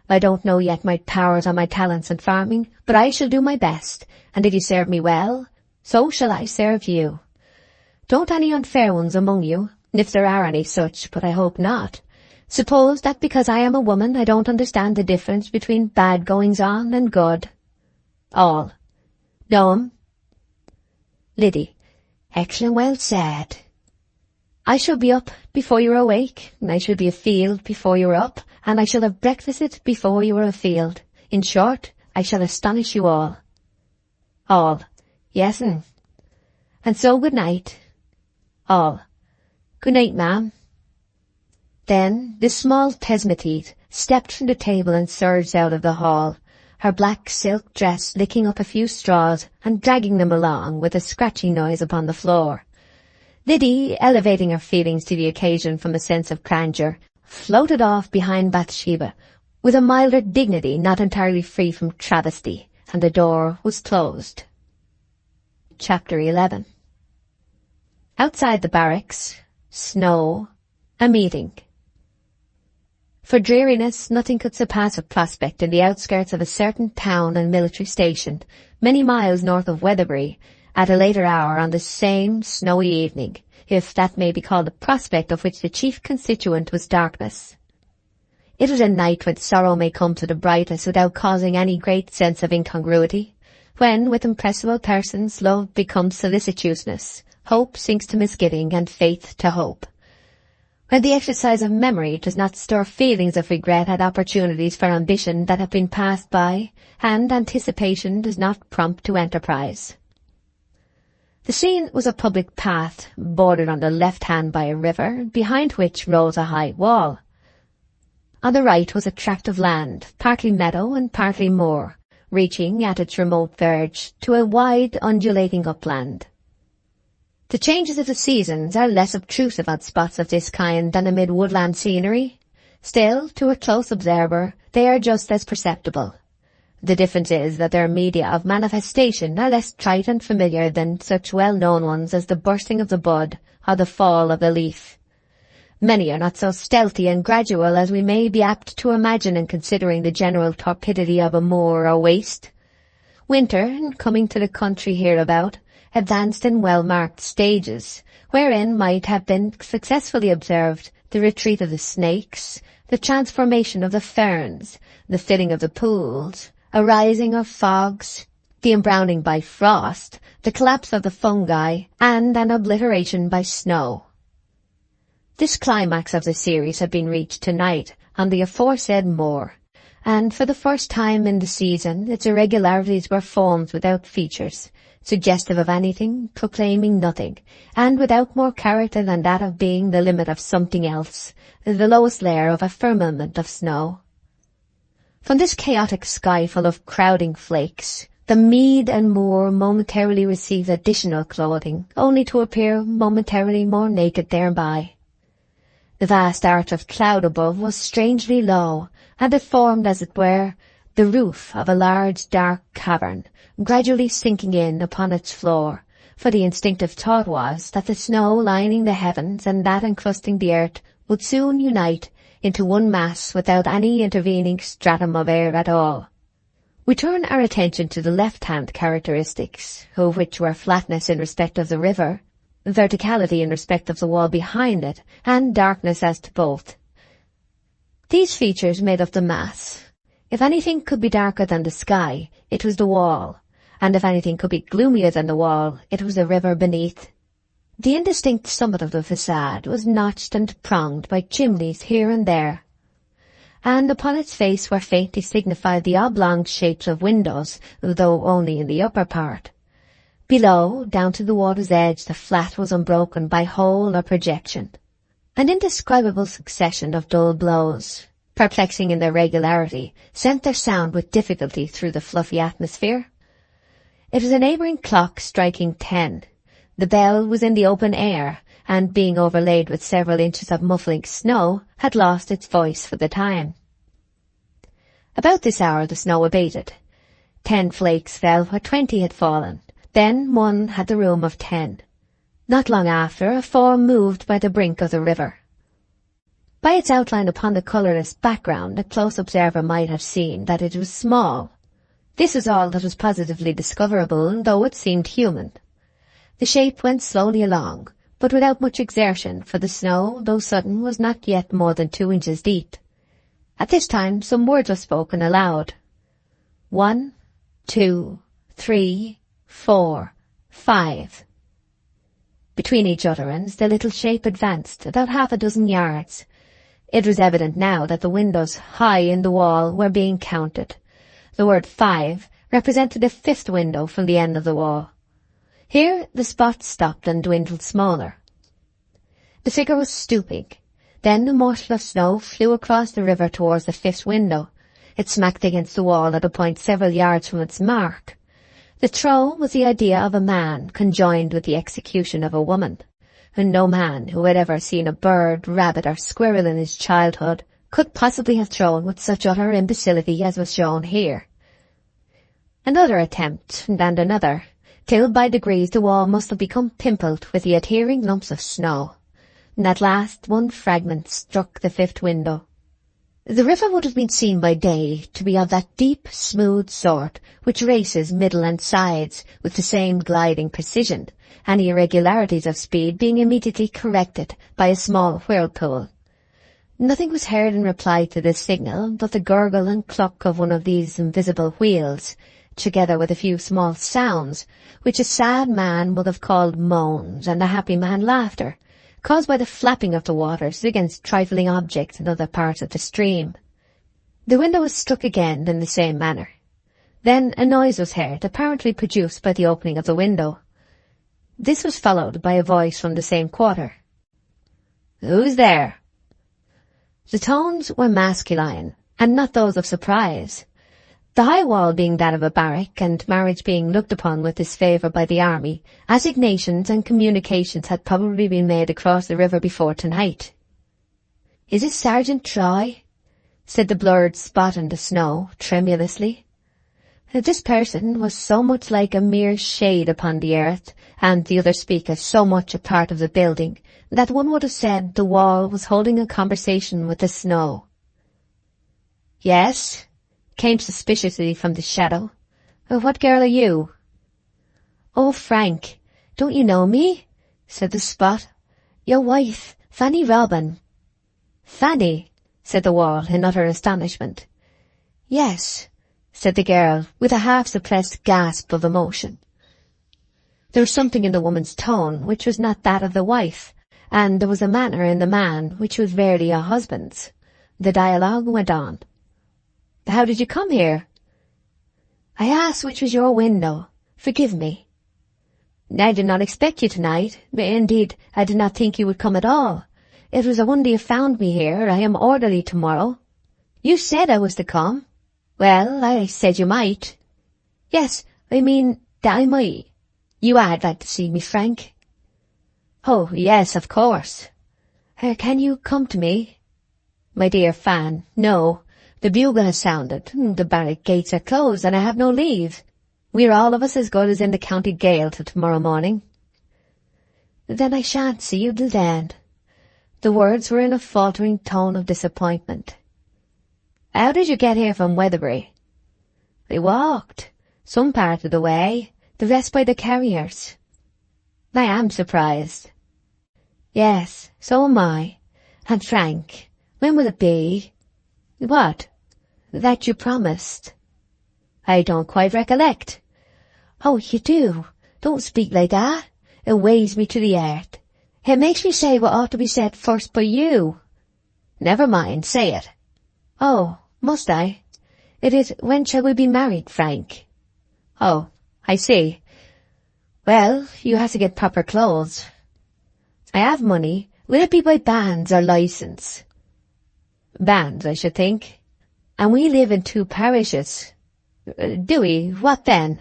I don't know yet my powers or my talents in farming, but I shall do my best, and if you serve me well, so shall I serve you. Don't any unfair ones among you, if there are any such, but I hope not. Suppose that because I am a woman I don't understand the difference between bad goings-on and good." All. Noam. Liddy. Excellent, well said. I shall be up before you are awake, and I shall be afield before you are up, and I shall have breakfasted before you are afield. In short, I shall astonish you all. All. Yes'm. And so good night. All. Good night, ma'am. Then the small Tesmatite stepped from the table and surged out of the hall, her black silk dress licking up a few straws and dragging them along with a scratching noise upon the floor. Liddy, elevating her feelings to the occasion from a sense of grandeur, floated off behind Bathsheba, with a milder dignity not entirely free from travesty, and the door was closed. Chapter 11. Outside the barracks, snow, a meeting. For dreariness, nothing could surpass a prospect in the outskirts of a certain town and military station, many miles north of Weatherbury, at a later hour on the same snowy evening, if that may be called a prospect of which the chief constituent was darkness. It was a night when sorrow may come to the brightest without causing any great sense of incongruity, when with impressible persons love becomes solicitousness, hope sinks to misgiving, and faith to hope. When the exercise of memory does not stir feelings of regret at opportunities for ambition that have been passed by, and anticipation does not prompt to enterprise. The scene was a public path, bordered on the left hand by a river, behind which rose a high wall. On the right was a tract of land, partly meadow and partly moor, reaching at its remote verge to a wide, undulating upland. The changes of the seasons are less obtrusive on spots of this kind than amid woodland scenery. Still, to a close observer, they are just as perceptible. The difference is that their media of manifestation are less trite and familiar than such well-known ones as the bursting of the bud or the fall of the leaf. Many are not so stealthy and gradual as we may be apt to imagine in considering the general torpidity of a moor or waste. Winter, in coming to the country hereabout, advanced in well-marked stages, wherein might have been successfully observed the retreat of the snakes, the transformation of the ferns, the filling of the pools, a rising of fogs, the embrowning by frost, the collapse of the fungi, and an obliteration by snow. This climax of the series had been reached tonight on the aforesaid moor, and for the first time in the season its irregularities were forms without features, suggestive of anything, proclaiming nothing, and without more character than that of being the limit of something else, the lowest layer of a firmament of snow. From this chaotic sky full of crowding flakes, the mead and moor momentarily receives additional clothing, only to appear momentarily more naked thereby. The vast arch of cloud above was strangely low, and it formed, as it were, the roof of a large dark cavern, gradually sinking in upon its floor, for the instinctive thought was that the snow lining the heavens and that encrusting the earth would soon unite into one mass without any intervening stratum of air at all. We turn our attention to the left-hand characteristics, of which were flatness in respect of the river, verticality in respect of the wall behind it, and darkness as to both. These features made up the mass. If anything could be darker than the sky, it was the wall, and if anything could be gloomier than the wall, it was the river beneath. The indistinct summit of the facade was notched and pronged by chimneys here and there, and upon its face were faintly signified the oblong shapes of windows, though only in the upper part. Below, down to the water's edge, the flat was unbroken by hole or projection. An indescribable succession of dull blows, perplexing in their regularity, sent their sound with difficulty through the fluffy atmosphere. It was a neighbouring clock striking 10. The bell was in the open air, and being overlaid with several inches of muffling snow, had lost its voice for the time. About this hour the snow abated. 10 flakes fell where 20 had fallen. Then one had the room of 10. Not long after, a form moved by the brink of the river. By its outline upon the colourless background, a close observer might have seen that it was small. This was all that was positively discoverable, though it seemed human. The shape went slowly along, but without much exertion, for the snow, though sudden, was not yet more than 2 inches deep. At this time some words were spoken aloud. 1, 2, 3, 4, 5. Between each utterance, the little shape advanced about half a dozen yards. It was evident now that the windows high in the wall were being counted. The word 5 represented the 5th window from the end of the wall. Here the spot stopped and dwindled smaller. The figure was stooping. Then a morsel of snow flew across the river towards the 5th window. It smacked against the wall at a point several yards from its mark. The throw was the idea of a man conjoined with the execution of a woman, and no man who had ever seen a bird, rabbit, or squirrel in his childhood could possibly have thrown with such utter imbecility as was shown here. Another attempt, and another, till by degrees the wall must have become pimpled with the adhering lumps of snow, and at last one fragment struck the 5th window. The river would have been seen by day to be of that deep, smooth sort which races middle and sides with the same gliding precision, any irregularities of speed being immediately corrected by a small whirlpool. Nothing was heard in reply to this signal but the gurgle and cluck of one of these invisible wheels, together with a few small sounds, which a sad man would have called moans and a happy man laughter, caused by the flapping of the waters against trifling objects in other parts of the stream. The window was struck again in the same manner. Then a noise was heard, apparently produced by the opening of the window. This was followed by a voice from the same quarter. "Who's there?" The tones were masculine, and not those of surprise. The high wall being that of a barrack, and marriage being looked upon with disfavour by the army, assignations and communications had probably been made across the river before tonight. "Is it Sergeant Troy?" said the blurred spot in the snow, tremulously. This person was so much like a mere shade upon the earth, and the other speaker so much a part of the building, that one would have said the wall was holding a conversation with the snow. "Yes," came suspiciously from the shadow. "What girl are you?" "Oh, Frank, don't you know me?" said the spot. "Your wife, Fanny Robin." "Fanny?" said the wall in utter astonishment. "Yes," said the girl, with a half-suppressed gasp of emotion. There was something in the woman's tone which was not that of the wife, and there was a manner in the man which was rarely a husband's. The dialogue went on. "How did you come here?" "I asked which was your window. Forgive me." "I did not expect you tonight. Indeed, I did not think you would come at all. It was a wonder you found me here. I am orderly tomorrow." "You said I was to come." "Well, I said you might." "Yes, I mean that I might. You had like to see me, Frank." "Oh, yes, of course." "Can you come to me?" "My dear Fan, no. The bugle has sounded. The barrack gates are closed, and I have no leave. We are all of us as good as in the county gaol till tomorrow morning." "Then I shan't see you till then." The words were in a faltering tone of disappointment. "How did you get here from Weatherbury?" "I walked. Some part of the way, the rest by the carriers." "I am surprised." "Yes, so am I. And Frank, when will it be?" "What?" "That you promised." "I don't quite recollect." "Oh, you do. Don't speak like that. It weighs me to the earth. It makes me say what ought to be said first by you." "Never mind, say it." "Oh, must I? It is, when shall we be married, Frank?" "Oh, I see. Well, you have to get proper clothes." "I have money. Will it be by bands or licence?" "Bands, I should think. And we live in 2 parishes." "Do we? What then?"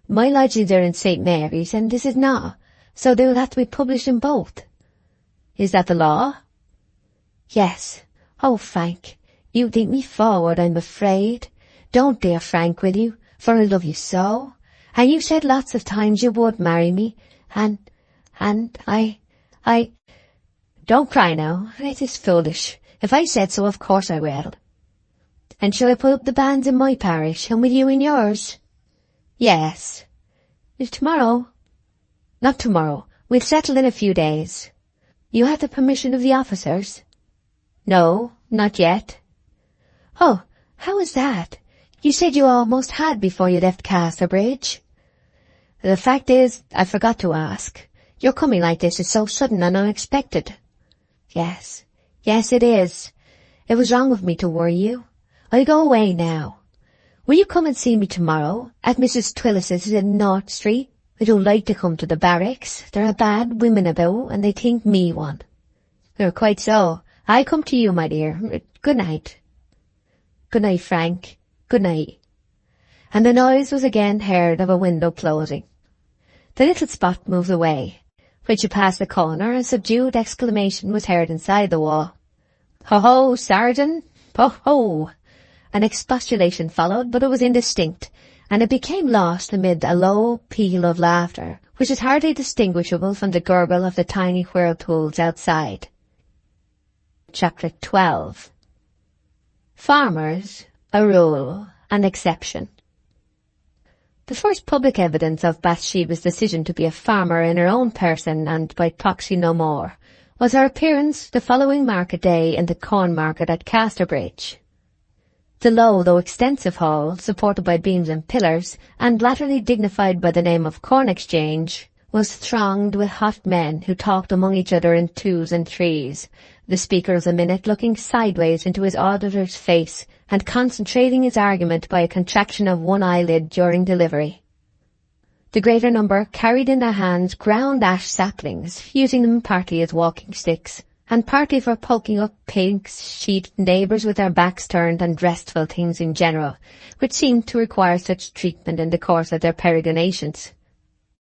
"My lodgings are in St. Mary's, and this is not, so they will have to be published in both." "Is that the law?" "Yes. Oh, Frank, you think me forward, I'm afraid. Don't, dear Frank, will you? For I love you so. And you said lots of times you would marry me, and I... Don't cry now. It is foolish. If I said so, of course I will." "And shall I put up the banns in my parish, and with you in yours?" "Yes." "Tomorrow?" "Not tomorrow. We'll settle in a few days." "You have the permission of the officers?" "No, not yet." "Oh, how is that? You said you almost had before you left Casterbridge. The fact is, I forgot to ask. Your coming like this is so sudden and unexpected. Yes, it is. It was wrong of me to worry you. I'll go away now. Will you come and see me tomorrow at Mrs. Twillis's in North Street? I don't like to come to the barracks. There are bad women about, and they think me one. Quite so. I come to you, my dear. Good night. Good night, Frank. Good night. And the noise was again heard of a window closing. The little spot moved away. When she passed the corner, a subdued exclamation was heard inside the wall. Ho-ho, Sergeant! Ho-ho! An expostulation followed, but it was indistinct, and it became lost amid a low peal of laughter, which is hardly distinguishable from the gurgle of the tiny whirlpools outside. Chapter 12. Farmers, a rule, an exception. The first public evidence of Bathsheba's decision to be a farmer in her own person and by proxy no more was her appearance the following market day in the corn market at Casterbridge. The low though extensive hall, supported by beams and pillars, and latterly dignified by the name of Corn Exchange, was thronged with hot men who talked among each other in twos and threes, the speaker of the minute looking sideways into his auditor's face and concentrating his argument by a contraction of one eyelid during delivery. The greater number carried in their hands ground ash saplings, using them partly as walking sticks, and partly for poking up pigs, sheep, neighbours with their backs turned and restful things in general, which seemed to require such treatment in the course of their peregrinations.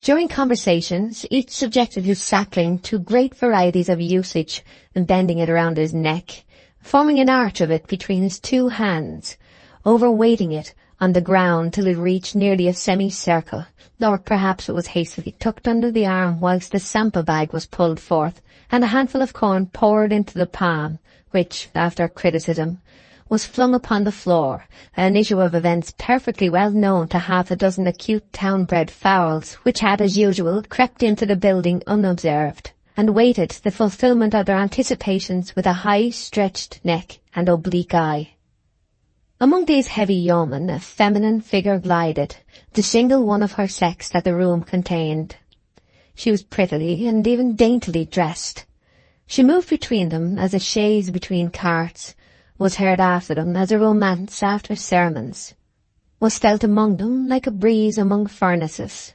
During conversations, each subjected his sapling to great varieties of usage, and bending it around his neck, forming an arch of it between his two hands, overweighting it on the ground till it reached nearly a semicircle, or perhaps it was hastily tucked under the arm whilst the sample bag was pulled forth, and a handful of corn poured into the palm, which, after criticism, was flung upon the floor, an issue of events perfectly well known to half a dozen acute town-bred fowls, which had, as usual, crept into the building unobserved, and waited the fulfilment of their anticipations with a high-stretched neck and oblique eye. Among these heavy yeomen a feminine figure glided, the single one of her sex that the room contained. She was prettily and even daintily dressed. She moved between them as a chaise between carts, was heard after them as a romance after sermons, was felt among them like a breeze among furnaces.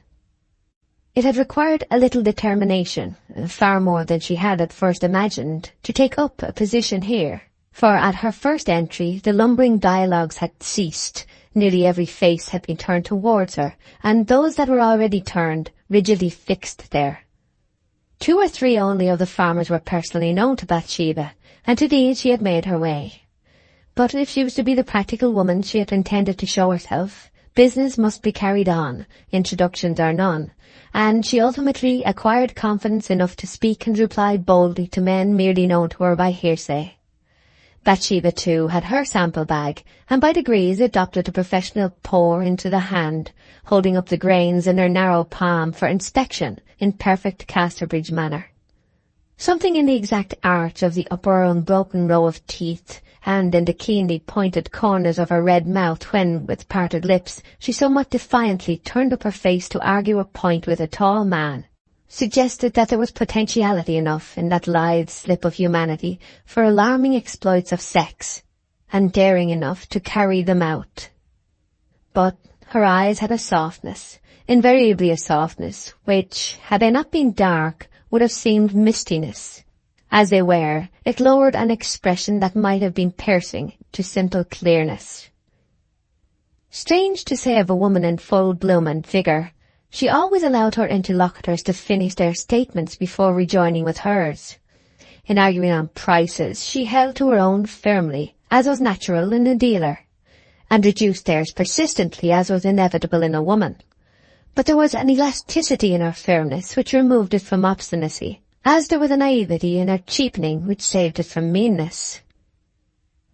It had required a little determination, far more than she had at first imagined, to take up a position here, for at her first entry the lumbering dialogues had ceased, nearly every face had been turned towards her, and those that were already turned, rigidly fixed there. 2 or 3 only of the farmers were personally known to Bathsheba, and to these she had made her way. But if she was to be the practical woman she had intended to show herself, business must be carried on, introductions are none, and she ultimately acquired confidence enough to speak and reply boldly to men merely known to her by hearsay. Bathsheba, too, had her sample bag, and by degrees adopted a professional pour into the hand, holding up the grains in her narrow palm for inspection in perfect Casterbridge manner. Something in the exact arch of the upper unbroken row of teeth, and in the keenly pointed corners of her red mouth when, with parted lips, she somewhat defiantly turned up her face to argue a point with a tall man, suggested that there was potentiality enough in that lithe slip of humanity for alarming exploits of sex, and daring enough to carry them out. But her eyes had a softness, invariably a softness, which, had they not been dark, would have seemed mistiness. As they were, it lowered an expression that might have been piercing to simple clearness. Strange to say of a woman in full bloom and vigour, she always allowed her interlocutors to finish their statements before rejoining with hers. In arguing on prices, she held to her own firmly, as was natural in a dealer, and reduced theirs persistently, as was inevitable in a woman. But there was an elasticity in her firmness which removed it from obstinacy, as there was a naivety in her cheapening which saved it from meanness.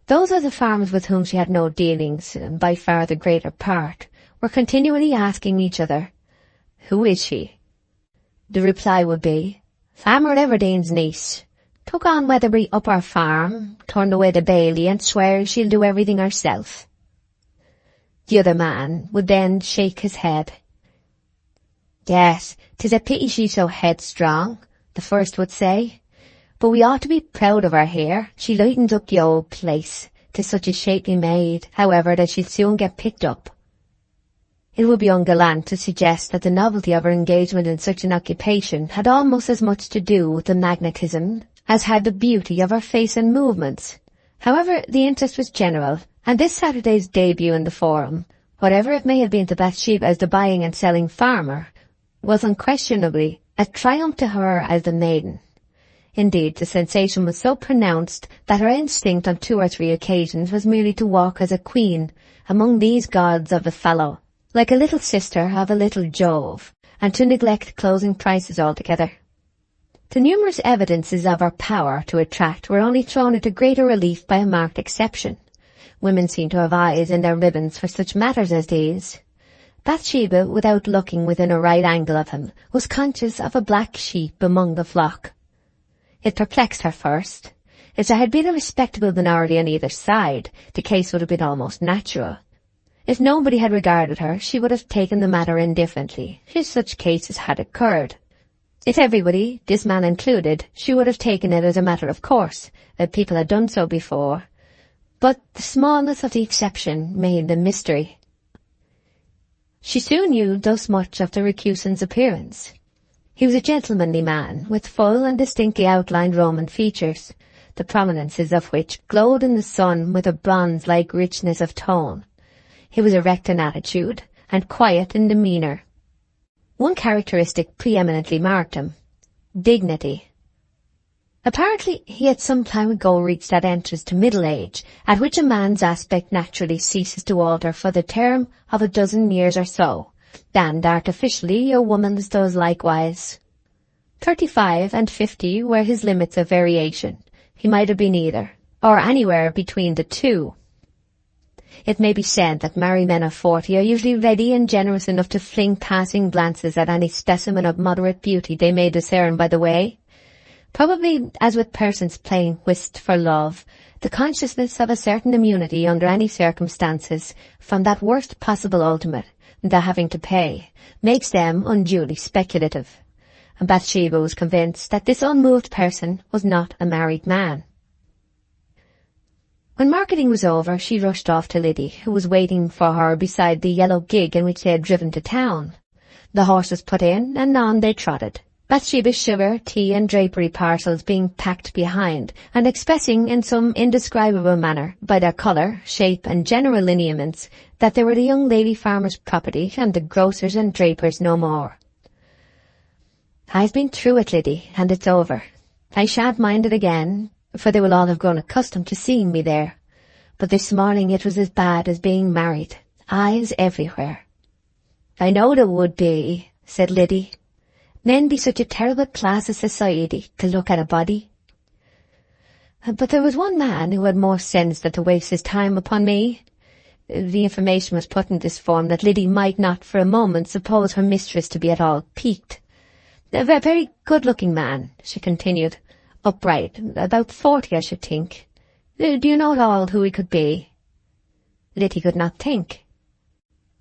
Those of the farmers with whom she had no dealings, and by far the greater part, were continually asking each other, "Who is she?" The reply would be, "Farmer Everdene's niece. Took on Weatherbury up our farm, turned away the bailey, and swears she'll do everything herself." The other man would then shake his head. "Yes, 'tis a pity she's so headstrong," the first would say. "But we ought to be proud of her here. She lightens up the old place. 'Tis such a shapely maid, however, that she'll soon get picked up." It would be ungallant to suggest that the novelty of her engagement in such an occupation had almost as much to do with the magnetism as had the beauty of her face and movements. However, the interest was general, and this Saturday's debut in the Forum, whatever it may have been to Bathsheba as the buying and selling farmer, was unquestionably a triumph to her as the maiden. Indeed, the sensation was so pronounced that her instinct on 2 or 3 occasions was merely to walk as a queen among these gods of the fallow, like a little sister of a little Jove, and to neglect closing prices altogether. The numerous evidences of her power to attract were only thrown into greater relief by a marked exception. Women seem to have eyes in their ribbons for such matters as these. Bathsheba, without looking within a right angle of him, was conscious of a black sheep among the flock. It perplexed her first. If there had been a respectable minority on either side, the case would have been almost natural. If nobody had regarded her, she would have taken the matter indifferently, if such cases had occurred. If everybody, this man included, she would have taken it as a matter of course, that people had done so before. But the smallness of the exception made the mystery. She soon knew thus much of the recusant's appearance. He was a gentlemanly man, with full and distinctly outlined Roman features, the prominences of which glowed in the sun with a bronze-like richness of tone. He was erect in attitude, and quiet in demeanour. One characteristic preeminently marked him: dignity. Apparently he had some time ago reached that entrance to middle age, at which a man's aspect naturally ceases to alter for the term of a dozen years or so, and artificially a woman's does likewise. 35 and 50 were his limits of variation. He might have been either, or anywhere between the two. It may be said that married men of 40 are usually ready and generous enough to fling passing glances at any specimen of moderate beauty they may discern by the way. Probably, as with persons playing whist for love, the consciousness of a certain immunity under any circumstances from that worst possible ultimate, the having to pay, makes them unduly speculative. And Bathsheba was convinced that this unmoved person was not a married man. When marketing was over, she rushed off to Liddy, who was waiting for her beside the yellow gig in which they had driven to town. The horse was put in, and on they trotted, Bathsheba's sugar, tea and drapery parcels being packed behind, and expressing in some indescribable manner, by their colour, shape and general lineaments, that they were the young lady farmer's property and the grocer's and draper's no more. "I've been through it, Liddy, and it's over. I shan't mind it again, for they will all have grown accustomed to seeing me there. But this morning it was as bad as being married. Eyes everywhere." "I know there would be," said Liddy. "Men be such a terrible class of society to look at a body." "But there was one man who had more sense than to waste his time upon me." The information was put in this form that Liddy might not for a moment suppose her mistress to be at all piqued. "A very good-looking man," she continued. "Upright, about 40, I should think. Do you know at all who he could be?" Liddy could not think.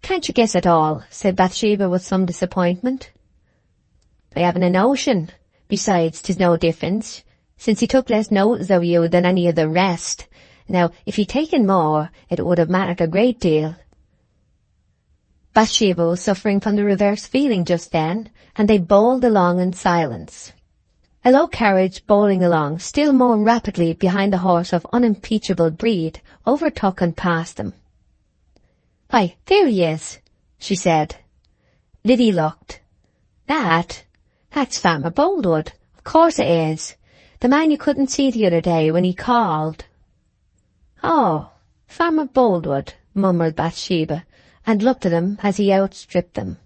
"Can't you guess at all?" said Bathsheba with some disappointment. "I haven't a notion. Besides, 'tis no difference, since he took less notice of you than any of the rest. Now, if he'd taken more, it would have mattered a great deal." Bathsheba was suffering from the reverse feeling just then, and they bowled along in silence. A low carriage bowling along still more rapidly behind a horse of unimpeachable breed overtook and passed them. "Why, there he is," she said. Liddy looked. That's Farmer Boldwood. Of course it is. The man you couldn't see the other day when he called." "Oh, Farmer Boldwood," murmured Bathsheba, and looked at him as he outstripped them.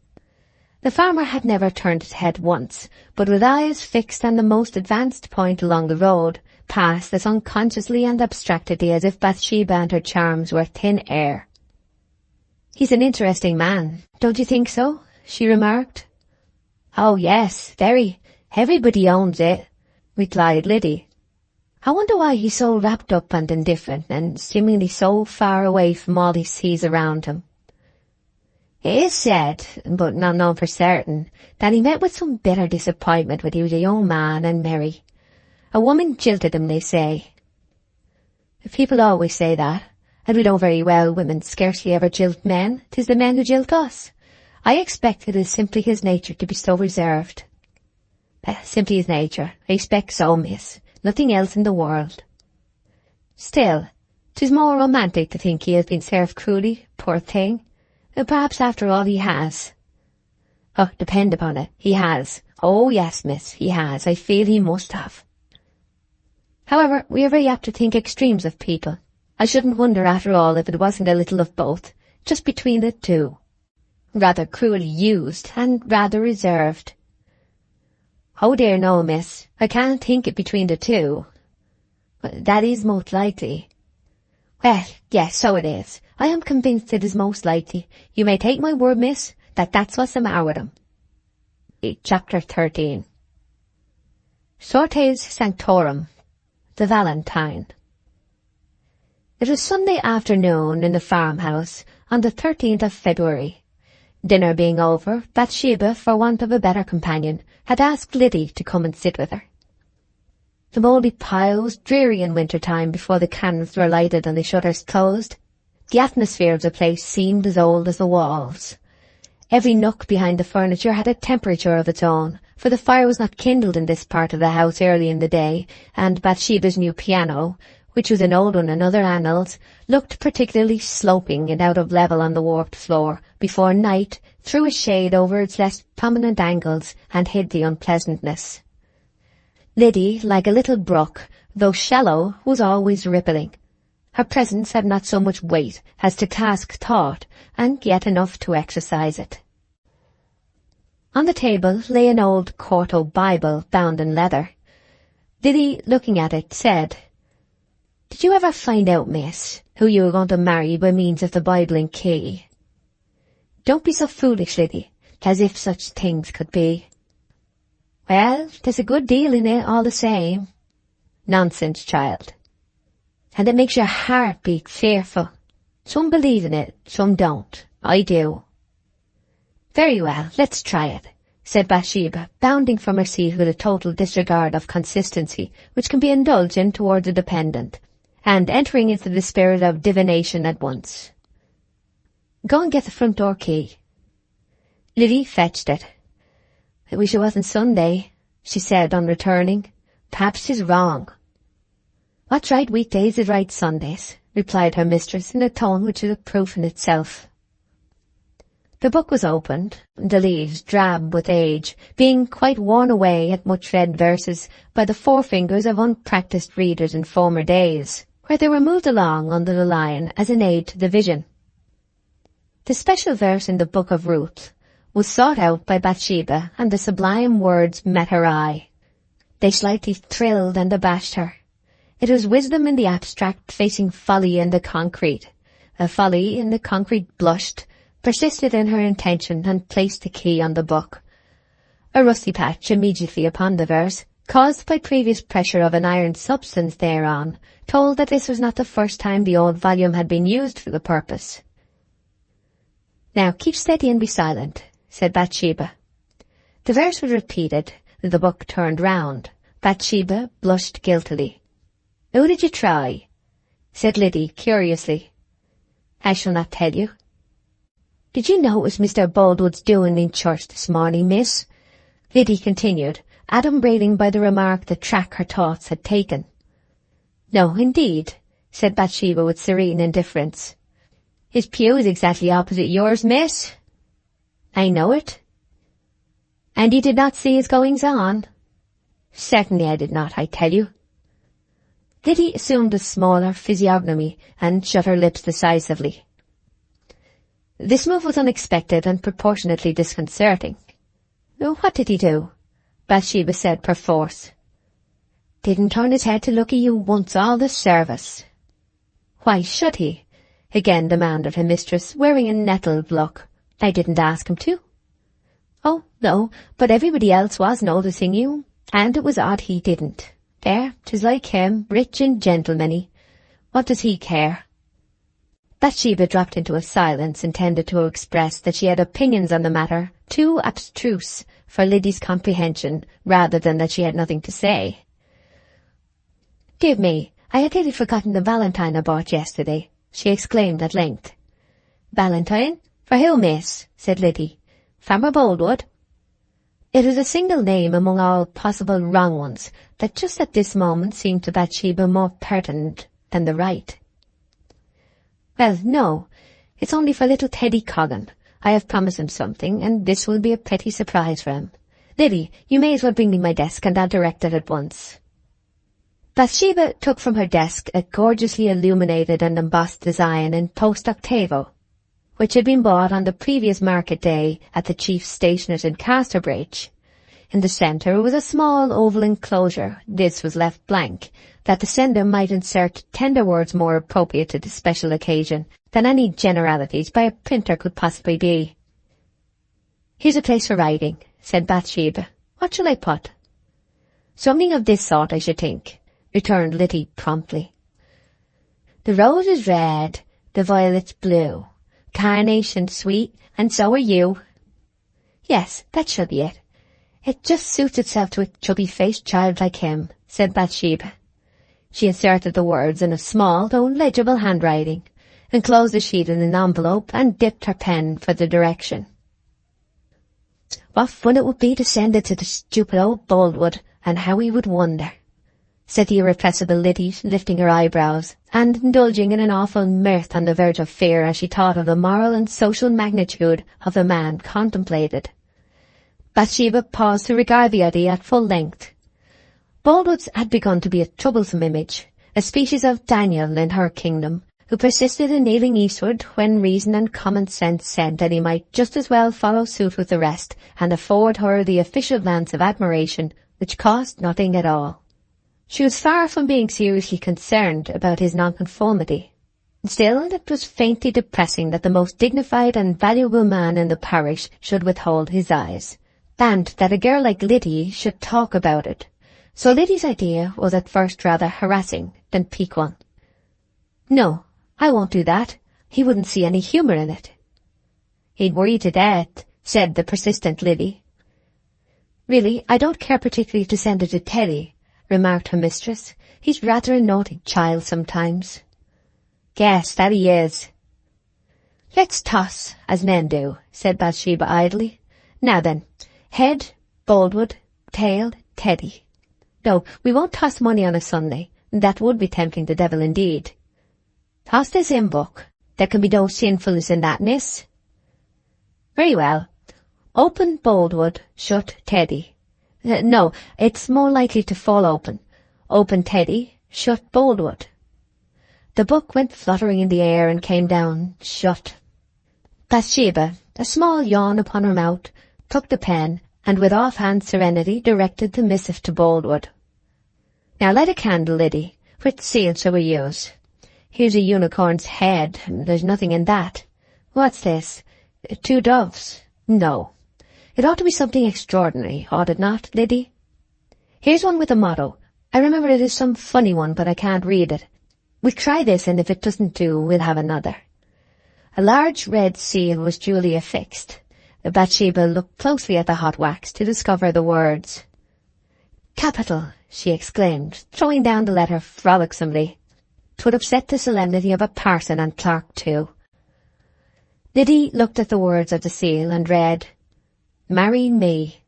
The farmer had never turned his head once, but with eyes fixed on the most advanced point along the road, passed as unconsciously and abstractedly as if Bathsheba and her charms were thin air. "He's an interesting man, don't you think so?" she remarked. "Oh, yes, very. Everybody owns it," replied Liddy. "I wonder why he's so wrapped up and indifferent, and seemingly so far away from all he sees around him. It is said, but not known for certain, that he met with some bitter disappointment when he was a young man and merry. A woman jilted him, they say. People always say that, and we know very well women scarcely ever jilt men. 'Tis the men who jilt us. I expect it is simply his nature to be so reserved. Simply his nature. I expect so, miss. Nothing else in the world. Still, 'tis more romantic to think he has been served cruelly, poor thing. Perhaps after all he has. Oh, depend upon it, he has. Oh, yes, miss, he has. I feel he must have. However, we are very apt to think extremes of people. I shouldn't wonder, after all, if it wasn't a little of both, just between the two. Rather cruelly used, and rather reserved. Oh dear, no, miss. I can't think it between the two. That is most likely. Well, yes, so it is. I am convinced it is most likely. You may take my word, miss, that that's what's the matter with him. Chapter 13. Sortes Sanctorum, the Valentine. It was Sunday afternoon in the farmhouse on the 13th of February. Dinner being over, Bathsheba, for want of a better companion, had asked Liddy to come and sit with her. The mouldy pile was dreary in winter time before the candles were lighted and the shutters closed. The atmosphere of the place seemed as old as the walls. Every nook behind the furniture had a temperature of its own, for the fire was not kindled in this part of the house early in the day, and Bathsheba's new piano, which was an old one in other annals, looked particularly sloping and out of level on the warped floor, before night threw a shade over its less prominent angles and hid the unpleasantness. Liddy, like a little brook, though shallow, was always rippling. Her presence had not so much weight as to task thought, and yet enough to exercise it. On the table lay an old quarto Bible bound in leather. Liddy, looking at it, said, "Did you ever find out, miss, who you were going to marry by means of the Bible and key?" "Don't be so foolish, Liddy, as if such things could be." "Well, there's a good deal in it all the same." "Nonsense, child." "And it makes your heart beat fearful. Some believe in it, some don't. I do." "Very well, let's try it," said Bathsheba, bounding from her seat with a total disregard of consistency which can be indulged in towards a dependent, and entering into the spirit of divination at once. "Go and get the front door key." Liddy fetched it. "I wish it wasn't Sunday," she said on returning. "Perhaps 'tis wrong." "What's right weekdays is right Sundays," replied her mistress in a tone which was a proof in itself. The book was opened, the leaves, drab with age, being quite worn away at much read verses by the forefingers of unpractised readers in former days, where they were moved along under the line as an aid to the vision. The special verse in the Book of Ruth was sought out by Bathsheba, and the sublime words met her eye. They slightly thrilled and abashed her. It was wisdom in the abstract facing folly in the concrete. A folly in the concrete blushed, persisted in her intention, and placed the key on the book. A rusty patch immediately upon the verse, caused by previous pressure of an iron substance thereon, told that this was not the first time the old volume had been used for the purpose. "Now keep steady and be silent," said Bathsheba. The verse was repeated, the book turned round. Bathsheba blushed guiltily. "Who did you try?" said Liddy curiously. "I shall not tell you." "Did you notice Mr. Boldwood's doing in church this morning, miss?" Liddy continued, adumbrating by the remark the track her thoughts had taken. "No, indeed," said Bathsheba with serene indifference. "His pew is exactly opposite yours, miss." "I know it." "And you did not see his goings-on?" "Certainly I did not, I tell you." Liddy assumed a smaller physiognomy and shut her lips decisively. This move was unexpected and proportionately disconcerting. "What did he do?" Bathsheba said perforce. "Didn't turn his head to look at you once all the service." "Why should he?" again demanded her mistress, wearing a nettled look. "I didn't ask him to." "Oh, no, but everybody else was noticing you, and it was odd he didn't. There, 'tis like him, rich and gentlemanly. What does he care?" Bathsheba dropped into a silence intended to express that she had opinions on the matter too abstruse for Liddy's comprehension, rather than that she had nothing to say. "Dear me, I had nearly forgotten the valentine I bought yesterday," she exclaimed at length. "Valentine? For who, miss?" said Liddy. "Farmer Boldwood?" It was a single name among all possible wrong ones that just at this moment seemed to Bathsheba more pertinent than the right. "Well, no, it's only for little Teddy Coggan. I have promised him something, and this will be a pretty surprise for him. Liddy, you may as well bring me my desk, and I'll direct it at once." Bathsheba took from her desk a gorgeously illuminated and embossed design in post octavo, which had been bought on the previous market day at the chief's stationers in Casterbridge. In the centre was a small oval enclosure. This was left blank, that the sender might insert tender words more appropriate to the special occasion than any generalities by a printer could possibly be. "Here's a place for writing," said Bathsheba. "What shall I put?" "Something of this sort, I should think," returned Liddy promptly. "The rose is red, the violet's blue, carnation sweet, and so are you." "Yes, that shall be it. It just suits itself to a chubby-faced child like him," said Bathsheba. She inserted the words in a small, though legible handwriting, enclosed the sheet in an envelope, and dipped her pen for the direction. "What fun it would be to send it to the stupid old Boldwood, and how he would wonder," said the irrepressible Liddy, lifting her eyebrows, and indulging in an awful mirth on the verge of fear as she thought of the moral and social magnitude of the man contemplated. Bathsheba paused to regard the idea at full length. Boldwood's had begun to be a troublesome image, a species of Daniel in her kingdom, who persisted in kneeling eastward when reason and common sense said that he might just as well follow suit with the rest and afford her the official glance of admiration which cost nothing at all. She was far from being seriously concerned about his nonconformity. Still, it was faintly depressing that the most dignified and valuable man in the parish should withhold his eyes, and that a girl like Liddy should talk about it. So Liddy's idea was at first rather harassing than piquant. "No, I won't do that. He wouldn't see any humour in it." "He'd worry to death," said the persistent Liddy. "Really, I don't care particularly to send it to Teddy," remarked her mistress. "He's rather a naughty child sometimes." "Guess that he is." "Let's toss, as men do," said Bathsheba idly. "Now then, head, Boldwood, tail, Teddy. No, we won't toss money on a Sunday. That would be tempting the devil indeed. Toss this hymn book. There can be no sinfulness in that, miss." "Very well. Open Boldwood, shut Teddy. No, it's more likely to fall open. Open Teddy, shut Boldwood." The book went fluttering in the air and came down, shut. Bathsheba, a small yawn upon her mouth, took the pen, and with offhand serenity directed the missive to Boldwood. "Now light a candle, Liddy. Which seal shall we use? Here's a unicorn's head. There's nothing in that. What's this? 2 doves. No. It ought to be something extraordinary, ought it not, Liddy? Here's one with a motto. I remember it is some funny one, but I can't read it. We'll try this, and if it doesn't do, we'll have another." A large red seal was duly affixed. Bathsheba looked closely at the hot wax to discover the words. "Capital," she exclaimed, throwing down the letter frolicsomely. "'Twould upset the solemnity of a parson and clerk too." Liddy looked at the words of the seal and read, "Marry me."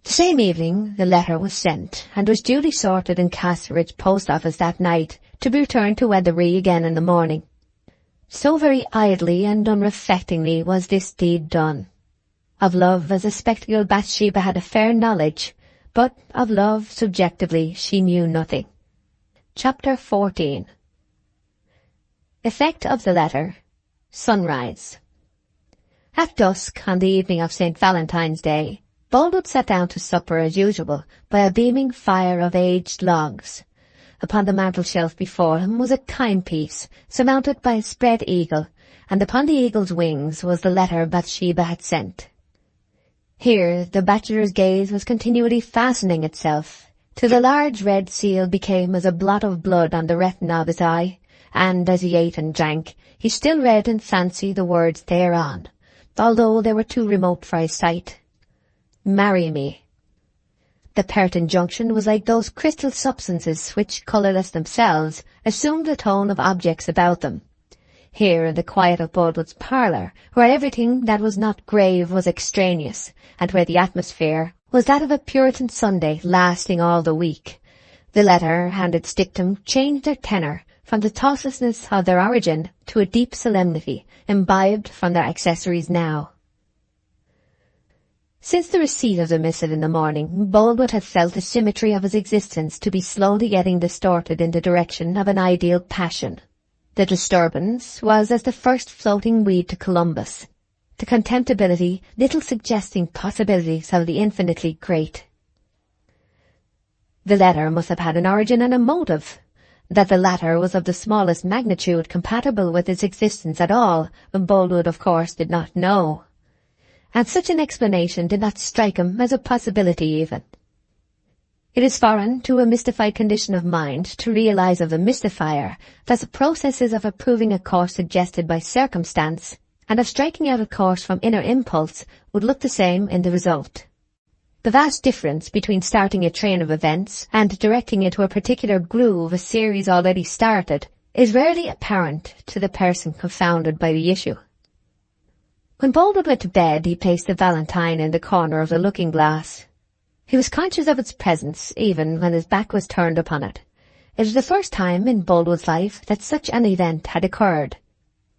The same evening the letter was sent, and was duly sorted in Casterbridge post office that night, to be returned to Weatherby again in the morning. So very idly and unreflectingly was this deed done. Of love as a spectacle Bathsheba had a fair knowledge, but of love subjectively she knew nothing. Chapter 14. Effect of the letter. Sunrise. At dusk on the evening of St. Valentine's Day, Boldwood sat down to supper as usual by a beaming fire of aged logs. Upon the mantel-shelf before him was a timepiece surmounted by a spread eagle, and upon the eagle's wings was the letter Bathsheba had sent. Here the bachelor's gaze was continually fastening itself, till the large red seal became as a blot of blood on the retina of his eye, and as he ate and drank, he still read in fancy the words thereon, although they were too remote for his sight. Marry me. The pert injunction was like those crystal substances which, colourless themselves, assumed the tone of objects about them. Here in the quiet of Boldwood's parlour, where everything that was not grave was extraneous, and where the atmosphere was that of a Puritan Sunday lasting all the week, the letter and its dictum changed their tenor from the thoughtlessness of their origin to a deep solemnity imbibed from their accessories now. Since the receipt of the missive in the morning, Boldwood had felt the symmetry of his existence to be slowly getting distorted in the direction of an ideal passion. The disturbance was as the first floating weed to Columbus, the contemptibility little suggesting possibilities of the infinitely great. The letter must have had an origin and a motive. That the latter was of the smallest magnitude compatible with its existence at all, Boldwood of course did not know. And such an explanation did not strike him as a possibility even. It is foreign to a mystified condition of mind to realize of the mystifier that the processes of approving a course suggested by circumstance and of striking out a course from inner impulse would look the same in the result. The vast difference between starting a train of events and directing it to a particular groove, a series already started, is rarely apparent to the person confounded by the issue. When Boldwood went to bed, he placed the valentine in the corner of the looking-glass. He was conscious of its presence, even when his back was turned upon it. It was the first time in Boldwood's life that such an event had occurred.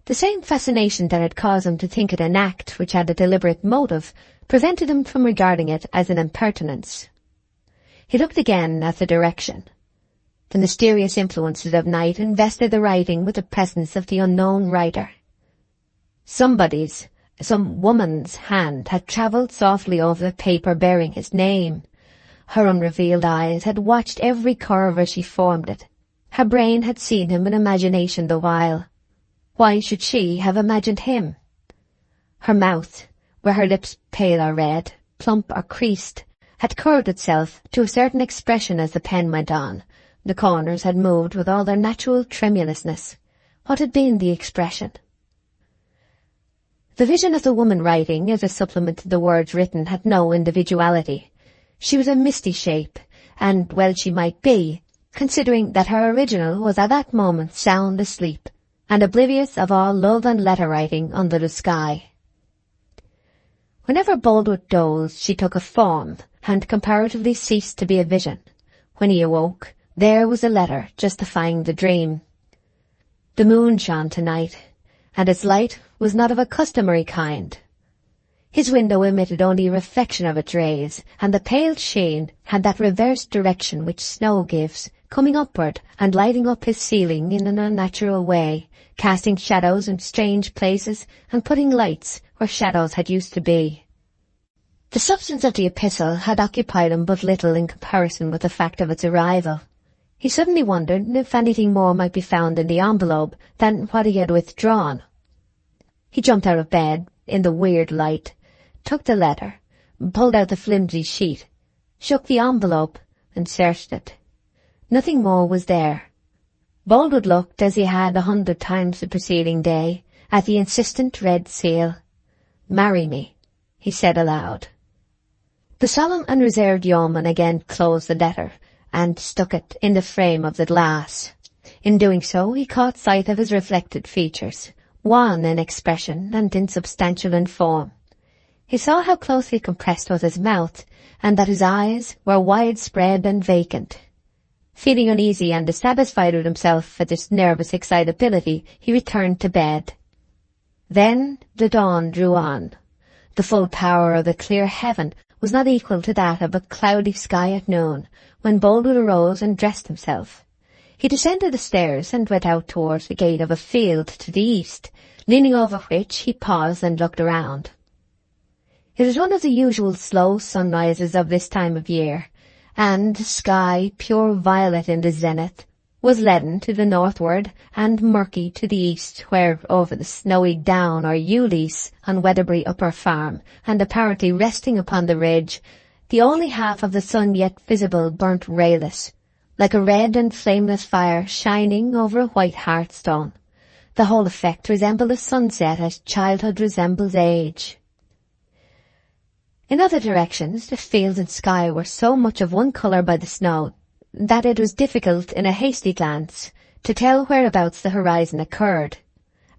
The same fascination that had caused him to think it an act which had a deliberate motive prevented him from regarding it as an impertinence. He looked again at the direction. The mysterious influences of night invested the writing with the presence of the unknown writer. Some woman's hand had travelled softly over the paper bearing his name. Her unrevealed eyes had watched every curve as she formed it. Her brain had seen him in imagination the while. Why should she have imagined him? Her mouth, where her lips pale or red, plump or creased, had curved itself to a certain expression as the pen went on. The corners had moved with all their natural tremulousness. What had been the expression? The vision of the woman writing as a supplement to the words written had no individuality. She was a misty shape, and well she might be, considering that her original was at that moment sound asleep, and oblivious of all love and letter-writing under the sky. Whenever Boldwood dozed, she took a form, and comparatively ceased to be a vision. When he awoke, there was a letter justifying the dream. The moon shone tonight, and its light was not of a customary kind. His window emitted only a reflection of its rays, and the pale sheen had that reverse direction which snow gives, coming upward and lighting up his ceiling in an unnatural way, casting shadows in strange places and putting lights where shadows had used to be. The substance of the epistle had occupied him but little in comparison with the fact of its arrival. He suddenly wondered if anything more might be found in the envelope than what he had withdrawn. He jumped out of bed in the weird light, took the letter, pulled out the flimsy sheet, shook the envelope, and searched it. Nothing more was there. Boldwood looked, as he had 100 times the preceding day, at the insistent red seal. "Marry me," he said aloud. The solemn and reserved yeoman again closed the letter, and stuck it in the frame of the glass. In doing so, he caught sight of his reflected features, wan in expression and insubstantial in form. He saw how closely compressed was his mouth, and that his eyes were widespread and vacant. Feeling uneasy and dissatisfied with himself at this nervous excitability, he returned to bed. Then the dawn drew on. The full power of the clear heaven was not equal to that of a cloudy sky at noon, when Boldwood arose and dressed himself. He descended the stairs and went out towards the gate of a field to the east, leaning over which he paused and looked around. It was one of the usual slow sunrises of this time of year, and the sky, pure violet in the zenith, was leaden to the northward and murky to the east, where over the snowy down or ewe-lease on Weatherbury Upper Farm, and apparently resting upon the ridge, the only half of the sun yet visible burnt rayless, like a red and flameless fire shining over a white hearthstone. The whole effect resembled a sunset as childhood resembles age. In other directions, the fields and sky were so much of one colour by the snow that it was difficult in a hasty glance to tell whereabouts the horizon occurred.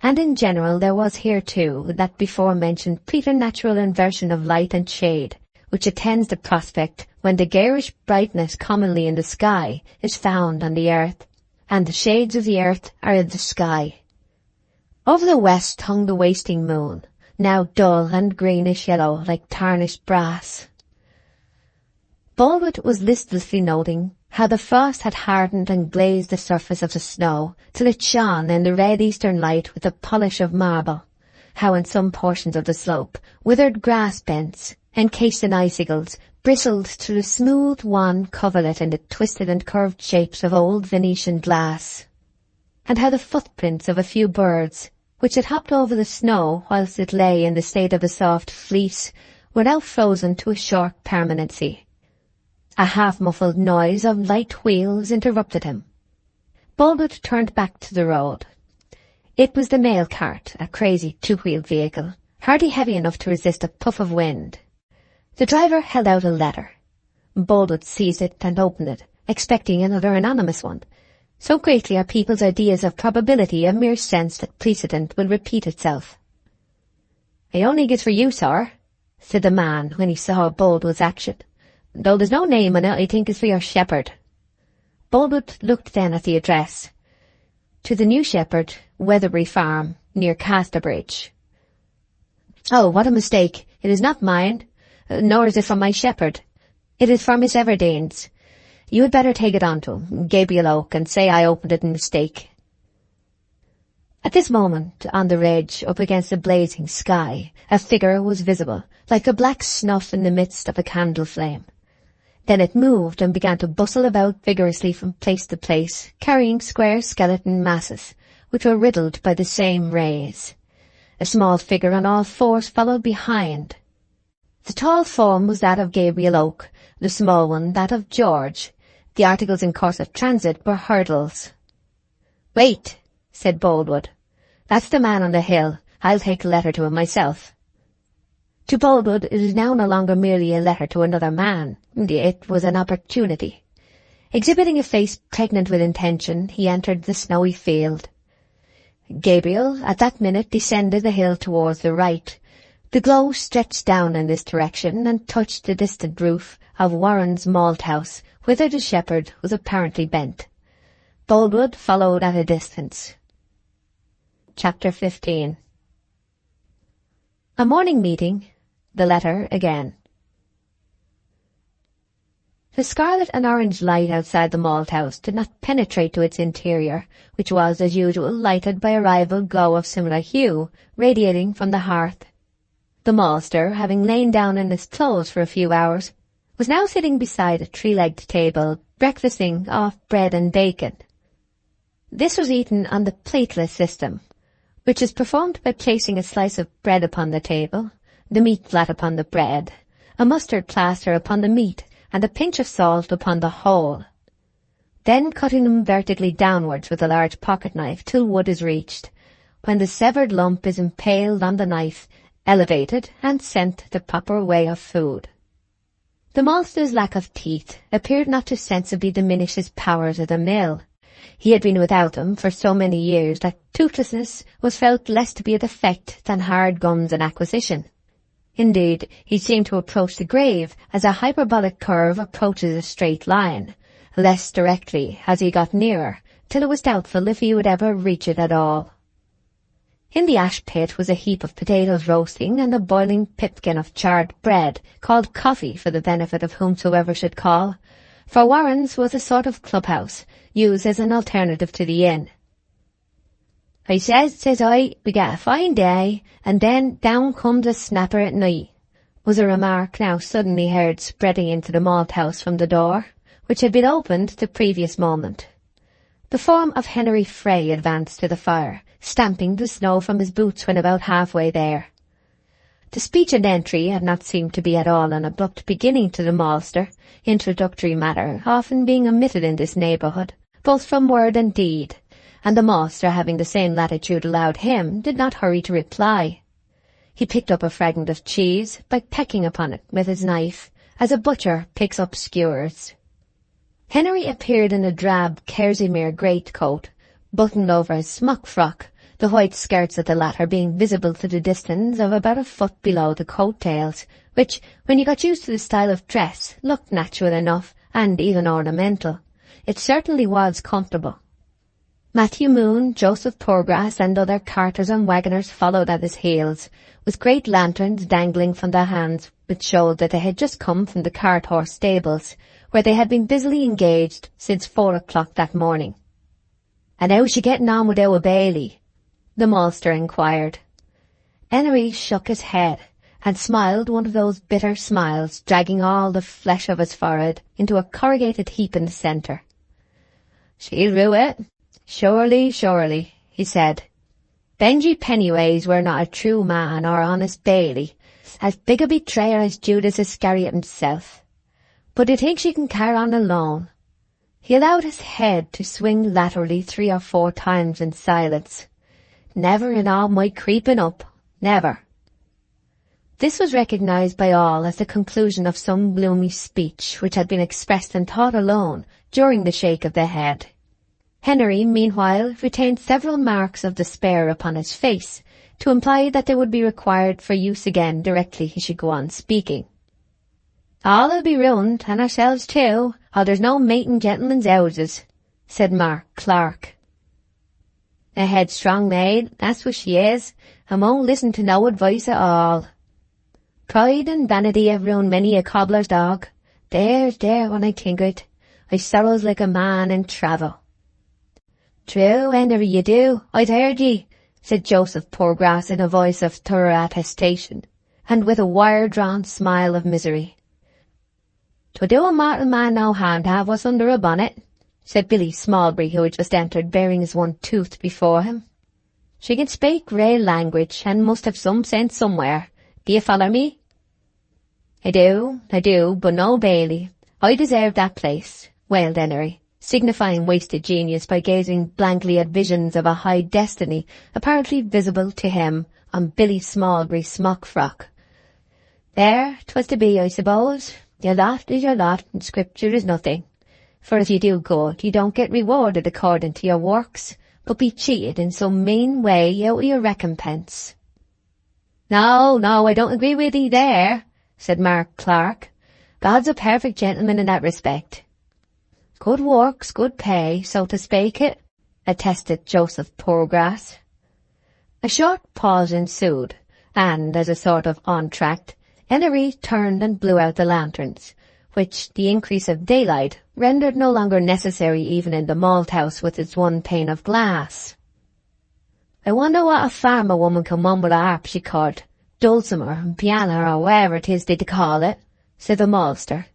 And in general there was here too that before-mentioned preternatural inversion of light and shade, which attends the prospect when the garish brightness commonly in the sky is found on the earth, and the shades of the earth are in the sky. Over the west hung the wasting moon, now dull and greenish-yellow like tarnished brass. Boldwood was listlessly noting how the frost had hardened and glazed the surface of the snow till it shone in the red eastern light with the polish of marble, how in some portions of the slope withered grass bents, encased in icicles, bristled to the smooth wan coverlet in the twisted and curved shapes of old Venetian glass, and how the footprints of a few birds, which had hopped over the snow whilst it lay in the state of a soft fleece, were now frozen to a short permanency. A half-muffled noise of light wheels interrupted him. Boldwood turned back to the road. It was the mail cart, a crazy two-wheeled vehicle, hardly heavy enough to resist a puff of wind. The driver held out a letter. Boldwood seized it and opened it, expecting another anonymous one. So greatly are people's ideas of probability a mere sense that precedent will repeat itself. "I only think it's for you, sir," said the man when he saw Boldwood's action. "Though there's no name on it, I think it's for your shepherd." Boldwood looked then at the address. "To the new shepherd, Weatherbury Farm, near Casterbridge." "Oh, what a mistake. It is not mine, nor is it from my shepherd. It is for Miss Everdene's. You had better take it on to him, Gabriel Oak, and say I opened it in mistake." At this moment, on the ridge, up against the blazing sky, a figure was visible, like a black snuff in the midst of a candle flame. Then it moved and began to bustle about vigorously from place to place, carrying square skeleton masses, which were riddled by the same rays. A small figure on all fours followed behind. The tall form was that of Gabriel Oak, the small one that of George. The articles in course of transit were hurdles. "Wait," said Boldwood. "That's the man on the hill. I'll take a letter to him myself." To Boldwood it was now no longer merely a letter to another man. It was an opportunity. Exhibiting a face pregnant with intention, he entered the snowy field. Gabriel at that minute descended the hill towards the right. The glow stretched down in this direction and touched the distant roof of Warren's malt house, whither the shepherd was apparently bent. Boldwood followed at a distance. Chapter 15. A morning meeting. The letter again. The scarlet and orange light outside the malt house did not penetrate to its interior, which was, as usual, lighted by a rival glow of similar hue, radiating from the hearth. The maltster, having lain down in his clothes for a few hours, was now sitting beside a three-legged table, breakfasting off bread and bacon. This was eaten on the plateless system, which is performed by placing a slice of bread upon the table, the meat flat upon the bread, a mustard plaster upon the meat, and a pinch of salt upon the whole. Then cutting them vertically downwards with a large pocket-knife till wood is reached, when the severed lump is impaled on the knife, elevated, and sent the proper way of food. The maltster's lack of teeth appeared not to sensibly diminish his powers at a mill. He had been without them for so many years that toothlessness was felt less to be a defect than hard gums an acquisition. Indeed, he seemed to approach the grave as a hyperbolic curve approaches a straight line, less directly as he got nearer, till it was doubtful if he would ever reach it at all. In the ash pit was a heap of potatoes roasting and a boiling pipkin of charred bread, called coffee for the benefit of whomsoever should call, for Warren's was a sort of clubhouse, used as an alternative to the inn. "I says I, we get a fine day, and then down comes a snapper at night," was a remark now suddenly heard spreading into the malt-house from the door, which had been opened the previous moment. The form of Henry Frey advanced to the fire, stamping the snow from his boots when about halfway there. The speech and entry had not seemed to be at all an abrupt beginning to the maltster, introductory matter often being omitted in this neighbourhood, both from word and deed, and the maltster, having the same latitude allowed him, did not hurry to reply. He picked up a fragment of cheese by pecking upon it with his knife, as a butcher picks up skewers. Henry appeared in a drab kerseymere greatcoat, buttoned over his smock frock, the white skirts of the latter being visible to the distance of about a foot below the coat-tails, which, when you got used to the style of dress, looked natural enough and even ornamental. It certainly was comfortable. Matthew Moon, Joseph Poorgrass, and other carters and waggoners followed at his heels, with great lanterns dangling from their hands, which showed that they had just come from the cart-horse stables, where they had been busily engaged since 4 o'clock that morning. "And how's she getting on with our Bailey?" the maltster inquired. Henry shook his head and smiled one of those bitter smiles, dragging all the flesh of his forehead into a corrugated heap in the centre. "She'll rue it. Surely, surely," he said. "Benjy Pennyways were not a true man or honest Bailey, as big a betrayer as Judas Iscariot himself. But I think she can carry on alone." He allowed his head to swing laterally 3 or 4 times in silence. "Never in all my creeping up, never." This was recognised by all as the conclusion of some gloomy speech which had been expressed in thought alone during the shake of the head. Henry, meanwhile, retained several marks of despair upon his face, to imply that they would be required for use again directly he should go on speaking. "All'll be ruined, and ourselves too, or there's no mate in gentlemen's houses," said Mark Clark. "A headstrong maid, that's what she is, and won't listen to no advice at all. Pride and vanity have ruined many a cobbler's dog. There, when I think it, I sorrows like a man in travel." "True, Henry, you do. I'd heard ye," said Joseph Poorgrass in a voice of thorough attestation, and with a wire-drawn smile of misery. "'Twould do a mortal man no harm to have us under a bonnet," said Billy Smallbury, who had just entered, bearing his one tooth before him. "She can speak real language, and must have some sense somewhere. Do you follow me?" I do, but no Bailey. I deserve that place," wailed Henry, signifying wasted genius by gazing blankly at visions of a high destiny apparently visible to him on Billy Smallbury's smock frock. "There, 'twas to be, I suppose. Your lot is your lot, and scripture is nothing. For if you do good, you don't get rewarded according to your works, but be cheated in some mean way out of your recompense." No, I don't agree with thee there," said Mark Clark. "God's a perfect gentleman in that respect." "Good works, good pay, so to speak it," attested Joseph Poorgrass. A short pause ensued, and, as a sort of entr'acte, Henry turned and blew out the lanterns, which the increase of daylight rendered no longer necessary even in the malt-house with its one pane of glass. "I wonder what a farmer woman can mumble a harpsichord, dulcimer, and piano, or whatever 'tis they call it," said the maltster.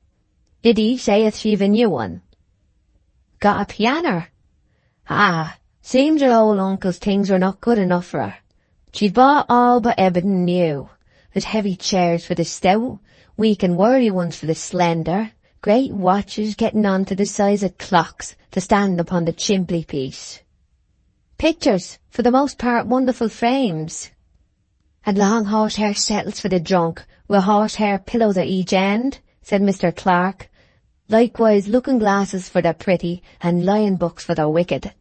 "Did he sayeth she've a new one?" "Got a piano?" "Ah, seems her old uncle's things were not good enough for her. She'd bought all but everything new. There's heavy chairs for the stout, weak and worry ones for the slender, great watches getting on to the size of clocks to stand upon the chimney-piece. Pictures, for the most part wonderful frames. And long horsehair settles for the drunk, with horsehair pillows at each end," said Mr. Clark. "Likewise looking-glasses for the pretty, and lion books for the wicked."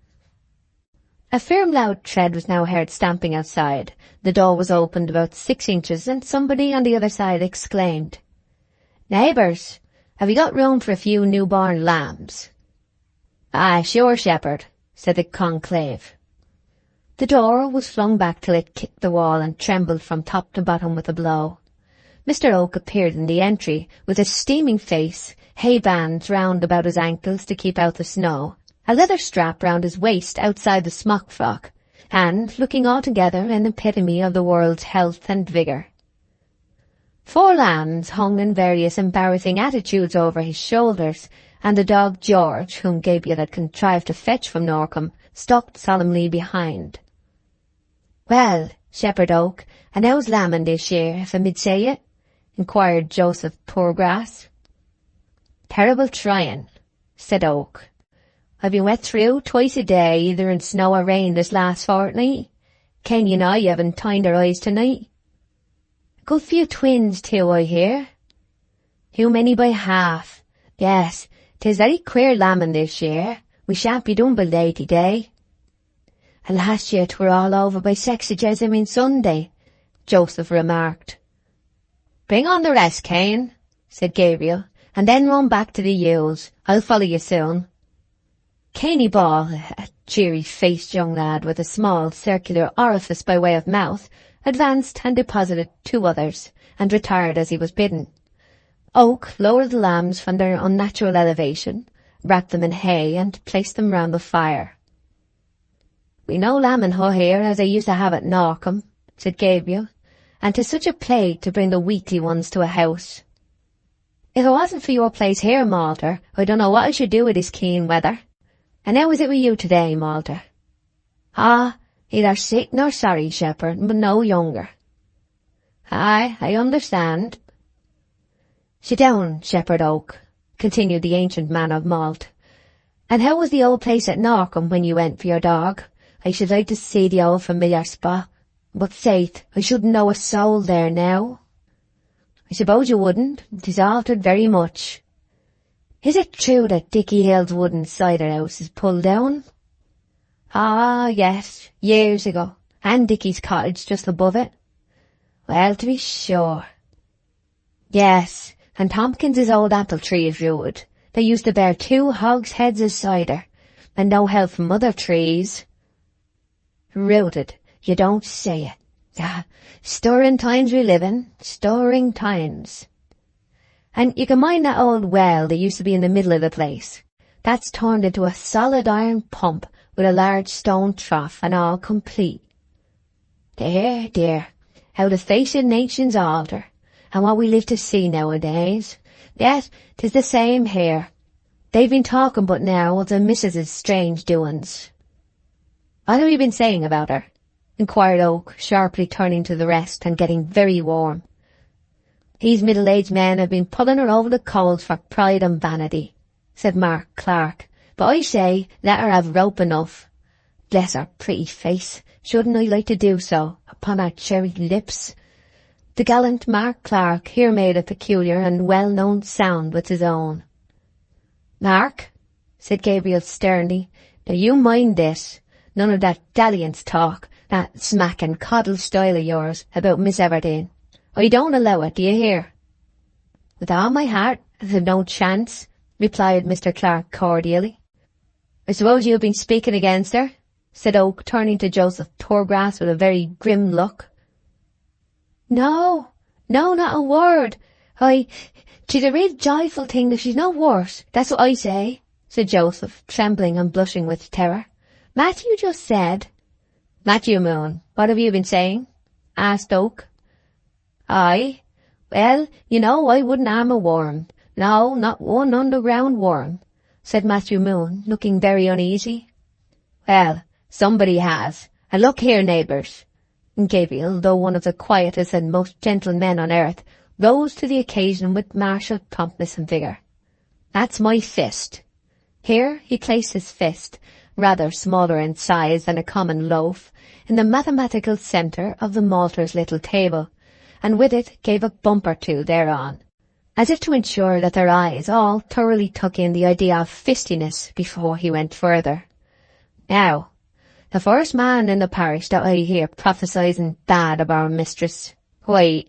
A firm loud tread was now heard stamping outside. The door was opened about 6 inches, and somebody on the other side exclaimed, "Neighbours, have you got room for a few newborn lambs?" "Aye, sure, shepherd," said the conclave. The door was flung back till it kicked the wall and trembled from top to bottom with a blow. Mr. Oak appeared in the entry, with a steaming face, hay bands round about his ankles to keep out the snow, a leather strap round his waist outside the smock frock, and looking altogether an epitome of the world's health and vigour. 4 lambs hung in various embarrassing attitudes over his shoulders, and the dog George, whom Gabriel had contrived to fetch from Norcombe, stalked solemnly behind. "Well," Shepherd Oak, and how's lambing this year, if I mid say it? Inquired Joseph Poorgrass. Terrible trying, said Oak. I've been wet through twice a day, either in snow or rain this last fortnight. Kenny and I haven't tined our eyes tonight. A good few twins too, I hear. How many by half? Yes, 'tis very queer lambing this year. We shan't be done by Lady Day. And last year 'twere all over by Sexagesime Sunday, Joseph remarked. Bring on the rest, Cain, said Gabriel, and then run back to the ewes. I'll follow you soon. Caney Ball, a cheery-faced young lad with a small circular orifice by way of mouth, advanced and deposited 2 others, and retired as he was bidden. Oak lowered the lambs from their unnatural elevation, wrapped them in hay, and placed them round the fire. We no lambing here as I used to have at Norcombe, said Gabriel, and 'tis such a plague to bring the weakly ones to a house. If it wasn't for your place here, Malter, I don't know what I should do with this keen weather. And how is it with you today, Malter? Ah, neither sick nor sorry, shepherd, but no younger. Aye, I understand. Sit down, Shepherd Oak, continued the ancient man of malt. And how was the old place at Norcombe when you went for your dog? I should like to see the old familiar spot, but faith, I shouldn't know a soul there now. I suppose you wouldn't. 'Tis altered very much. Is it true that Dickie Hill's wooden cider house is pulled down? Ah, yes, years ago, and Dickie's cottage just above it. Well, to be sure. Yes, and Tompkins's old apple tree is ruined. They used to bear 2 hogsheads of cider, and no help from other trees. Rooted, you don't say it. Ah, stirring times we live in, stirring times. And you can mind that old well that used to be in the middle of the place. That's turned into a solid iron pump with a large stone trough and all complete. Dear, dear, how the face of nations alter, and what we live to see nowadays. Yet 'tis the same here. They've been talking but now of the missus's strange doings. What have you been saying about her? Inquired Oak, sharply turning to the rest and getting very warm. These middle-aged men have been pulling her over the coals for pride and vanity, said Mark Clark. But I say, let her have rope enough. Bless her pretty face, shouldn't I like to do so, upon her cherry lips? The gallant Mark Clark here made a peculiar and well-known sound with his own. Mark, said Gabriel sternly, now you mind this. None of that dalliance talk, that smack and coddle style of yours about Miss Everdene. I don't allow it, do you hear? With all my heart, there's no chance, replied Mr. Clark cordially. I suppose you've been speaking against her, said Oak, turning to Joseph Poorgrass with a very grim look. No, not a word. 'Tis a real joyful thing that she's no worse, that's what I say, said Joseph, trembling and blushing with terror. Matthew just said. Matthew Moon, what have you been saying? Asked Oak. Aye, well, you know I wouldn't harm a worm. No, not one underground worm, said Matthew Moon, looking very uneasy. Well, somebody has. And look here, neighbours. And Gabriel, though one of the quietest and most gentle men on earth, rose to the occasion with martial promptness and vigour. That's my fist. Here he placed his fist, rather smaller in size than a common loaf, in the mathematical centre of the malter's little table, and with it gave a bump or 2 thereon, as if to ensure that their eyes all thoroughly took in the idea of fistiness before he went further. Now, the first man in the parish that I hear prophesying bad of our mistress, why,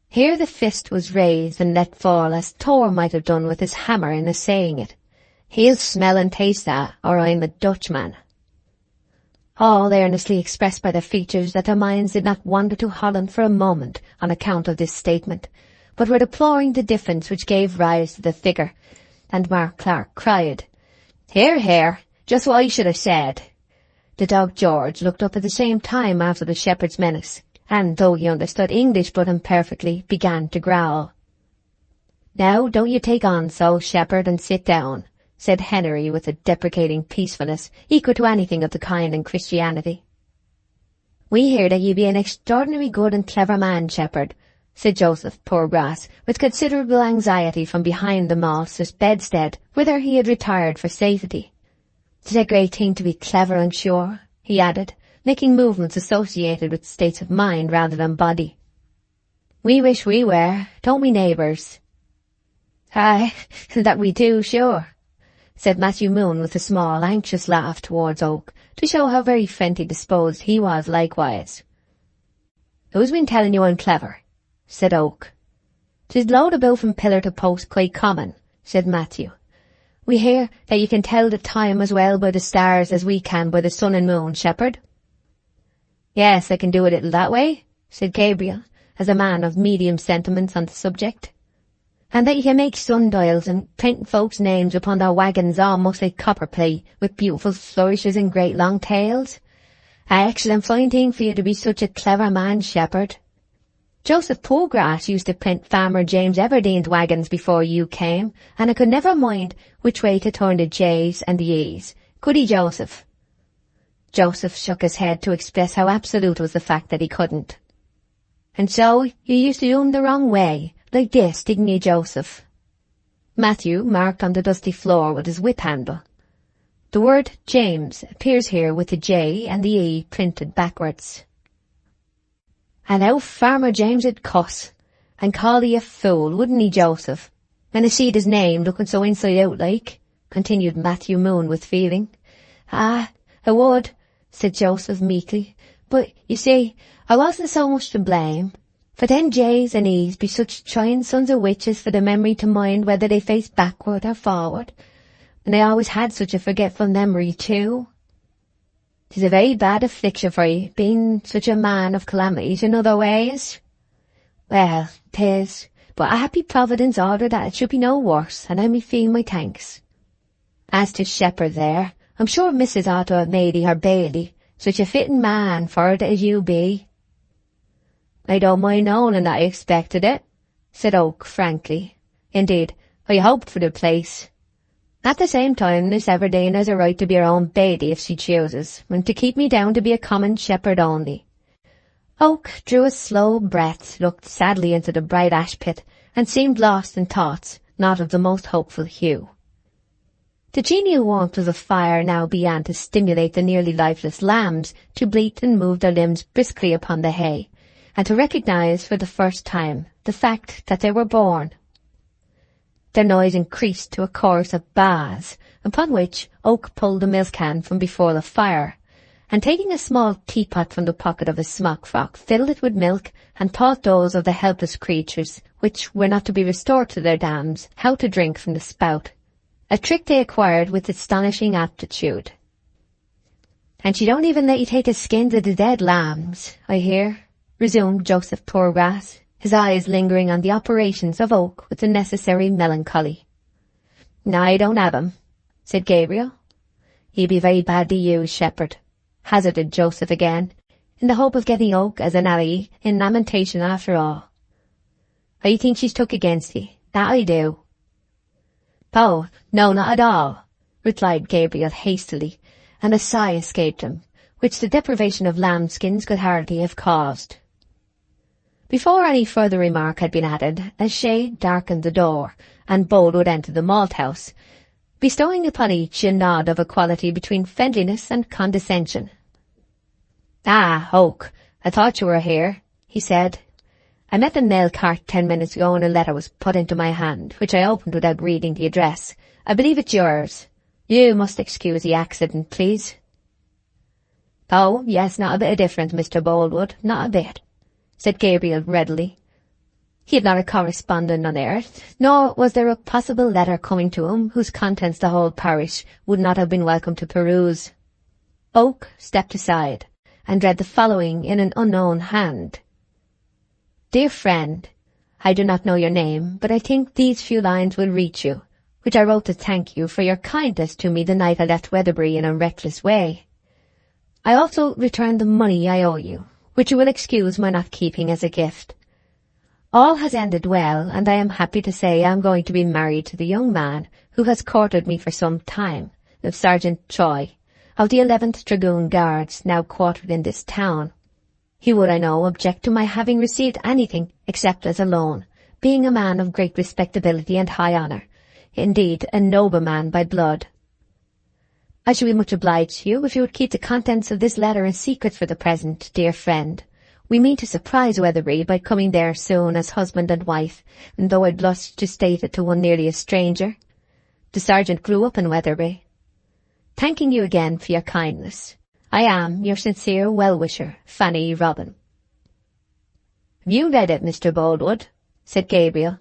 here the fist was raised and let fall as Thor might have done with his hammer in saying it. He'll smell and taste that, or I'm a Dutchman. All earnestly expressed by their features that their minds did not wander to Holland for a moment on account of this statement, but were deploring the difference which gave rise to the figure, and Mark Clark cried, Hear, hear, just what I should have said. The dog George looked up at the same time after the shepherd's menace, and, though he understood English but imperfectly, began to growl. Now don't you take on so, shepherd, and sit down, said Henry with a deprecating peacefulness equal to anything of the kind in Christianity. We hear that you be an extraordinary good and clever man, shepherd, said Joseph Poorgrass, with considerable anxiety from behind the master's bedstead, whither he had retired for safety. "'Tis a great thing to be clever, I'm sure," he added, making movements associated with states of mind rather than body. "We wish we were, don't we, neighbours?" "Aye, that we do, sure," said Matthew Moon with a small, anxious laugh towards Oak, to show how very friendly disposed he was likewise. "Who's been telling you I'm clever?" said Oak. "'Tis blowed about from pillar to post quite common," said Matthew. "We hear that you can tell the time as well by the stars as we can by the sun and moon, shepherd." "Yes, I can do a little that way," said Gabriel, as a man of medium sentiments on the subject. "And that you can make sundials and print folks' names upon their waggons almost like copperplate, with beautiful flourishes and great long tails. An excellent fine thing for you to be such a clever man, shepherd. Joseph Poorgrass used to print Farmer James Everdene's waggons before you came, and I could never mind which way to turn the J's and the E's. Could he, Joseph?" Joseph shook his head to express how absolute was the fact that he couldn't. "And so you used to do 'em the wrong way, like this, didn't you, Joseph?" Matthew marked on the dusty floor with his whip handle. The word James appears here with the J and the E printed backwards. "And how Farmer James 'ud cuss, and call thee a fool, wouldn't he, Joseph, when I seed his name looking so inside out like," continued Matthew Moon with feeling. "Ah, I would," said Joseph meekly, "but, you see, I wasn't so much to blame. For them J's and E's be such trying sons of witches for the memory to mind whether they face backward or forward, and I always had such a forgetful memory too. 'Tis a very bad affliction for you, being such a man of calamities in other ways." "Well, 'tis, but a happy providence ordered that it should be no worse, and I me feel my thanks. As to shepherd there, I'm sure Mrs. ought to have made 'ee her baily, such a fitting man for it as you be." "I don't mind owning that I expected it," said Oak frankly. "Indeed, I hoped for the place. At the same time, Miss Everdene has a right to be her own baily if she chooses, and to keep me down to be a common shepherd only." Oak drew a slow breath, looked sadly into the bright ash pit, and seemed lost in thoughts not of the most hopeful hue. The genial warmth of the fire now began to stimulate the nearly lifeless lambs to bleat and move their limbs briskly upon the hay, and to recognise for the first time the fact that they were born. Their noise increased to a chorus of baas, upon which Oak pulled the milk can from before the fire, and taking a small teapot from the pocket of his smock frock, filled it with milk, and taught those of the helpless creatures, which were not to be restored to their dams, how to drink from the spout, a trick they acquired with astonishing aptitude. "And she don't even let you take the skins of the dead lambs, I hear," resumed Joseph Poorgrass, his eyes lingering on the operations of Oak with the necessary melancholy. "No, I don't have 'em," said Gabriel. "He'll be very badly used, shepherd," hazarded Joseph again, in the hope of getting Oak as an ally in lamentation after all. "I think she's took against ye, that I do." "Oh, no, not at all," replied Gabriel hastily, and a sigh escaped him, which the deprivation of lambskins could hardly have caused. Before any further remark had been added, a shade darkened the door, and Boldwood entered the malt-house, bestowing upon each a nod of equality between friendliness and condescension. "Ah, Oak, I thought you were here," he said. "I met the mail cart 10 minutes ago and a letter was put into my hand, which I opened without reading the address. I believe it's yours. You must excuse the accident, please." "Oh, yes, not a bit of difference, Mr. Boldwood, not a bit," said Gabriel readily. He had not a correspondent on earth, nor was there a possible letter coming to him whose contents the whole parish would not have been welcome to peruse. Oak stepped aside, and read the following in an unknown hand. "Dear friend, I do not know your name, but I think these few lines will reach you, which I wrote to thank you for your kindness to me the night I left Weatherbury in a reckless way. I also return the money I owe you, which you will excuse my not keeping as a gift. All has ended well, and I am happy to say I am going to be married to the young man who has courted me for some time, of Sergeant Troy, of the 11th Dragoon Guards, now quartered in this town. He would, I know, object to my having received anything except as a loan, being a man of great respectability and high honour, indeed a noble man by blood. I should be much obliged to you if you would keep the contents of this letter in secret for the present, dear friend. We mean to surprise Weatherby by coming there soon as husband and wife, and though I blush to state it to one nearly a stranger, the sergeant grew up in Weatherby. Thanking you again for your kindness, I am your sincere well-wisher, Fanny Robin. Have you read it, Mr. Boldwood? Said Gabriel.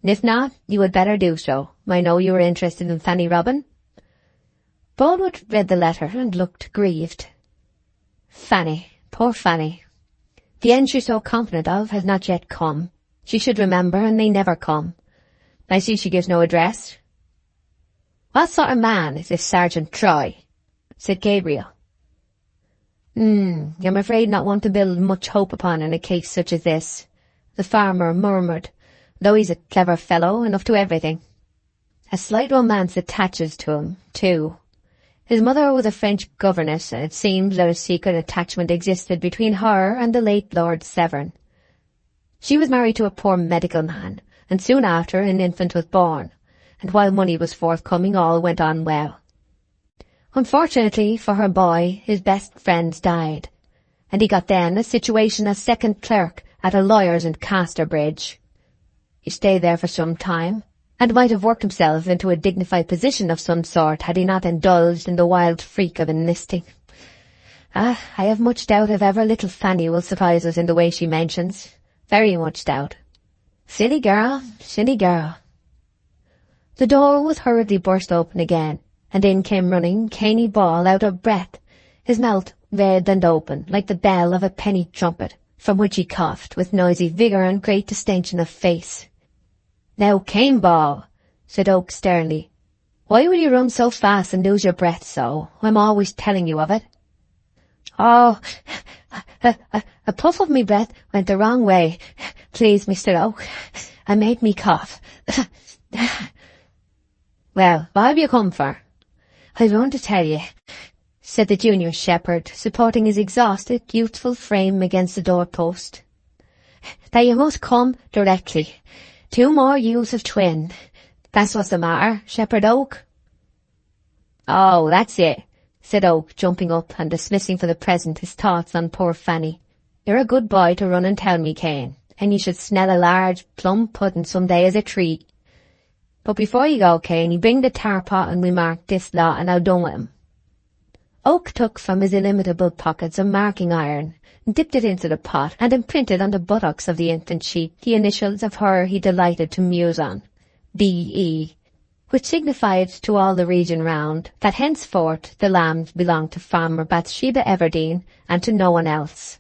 And if not, you had better do so. I know you are interested in Fanny Robin. Boldwood read the letter and looked grieved. Fanny, poor Fanny. The end she's so confident of has not yet come. She should remember and may never come. I see she gives no address. What sort of man is this Sergeant Troy? Said Gabriel. I'm afraid not one to build much hope upon in a case such as this, the farmer murmured, though he's a clever fellow and up to everything. A slight romance attaches to him, too. His mother was a French governess, and it seems that a secret attachment existed between her and the late Lord Severn. She was married to a poor medical man, and soon after an infant was born, and while money was forthcoming all went on well. Unfortunately for her boy, his best friends died, and he got then a situation as second clerk at a lawyer's in Casterbridge. He stayed there for some time, and might have worked himself into a dignified position of some sort had he not indulged in the wild freak of enlisting. I have much doubt if ever little Fanny will surprise us in the way she mentions. Very much doubt. Silly girl, silly girl. The door was hurriedly burst open again, and in came running Caney Ball out of breath, his mouth red and open like the bell of a penny trumpet, from which he coughed with noisy vigour and great distinction of face. Now, Cane Ball, said Oak sternly, why will you run so fast and lose your breath so? I'm always telling you of it. Oh, a puff of me breath went the wrong way. Please, Mr. Oak, and made me cough. Well, what have you come for? I want to tell you, said the junior shepherd, supporting his exhausted, youthful frame against the doorpost, that you must come directly. 2 more ewes have twinned. That's what's the matter, Shepherd Oak. Oh, that's it, said Oak, jumping up and dismissing for the present his thoughts on poor Fanny. You're a good boy to run and tell me, Cain, and you should smell a large plum pudding some day as a treat. But before you go, Cain, you bring the tar pot and we mark this lot and I'll done with him. Oak took from his illimitable pockets a marking iron, dipped it into the pot, and imprinted on the buttocks of the infant sheep the initials of her he delighted to muse on, D.E., which signified to all the region round that henceforth the lambs belonged to Farmer Bathsheba Everdene and to no one else.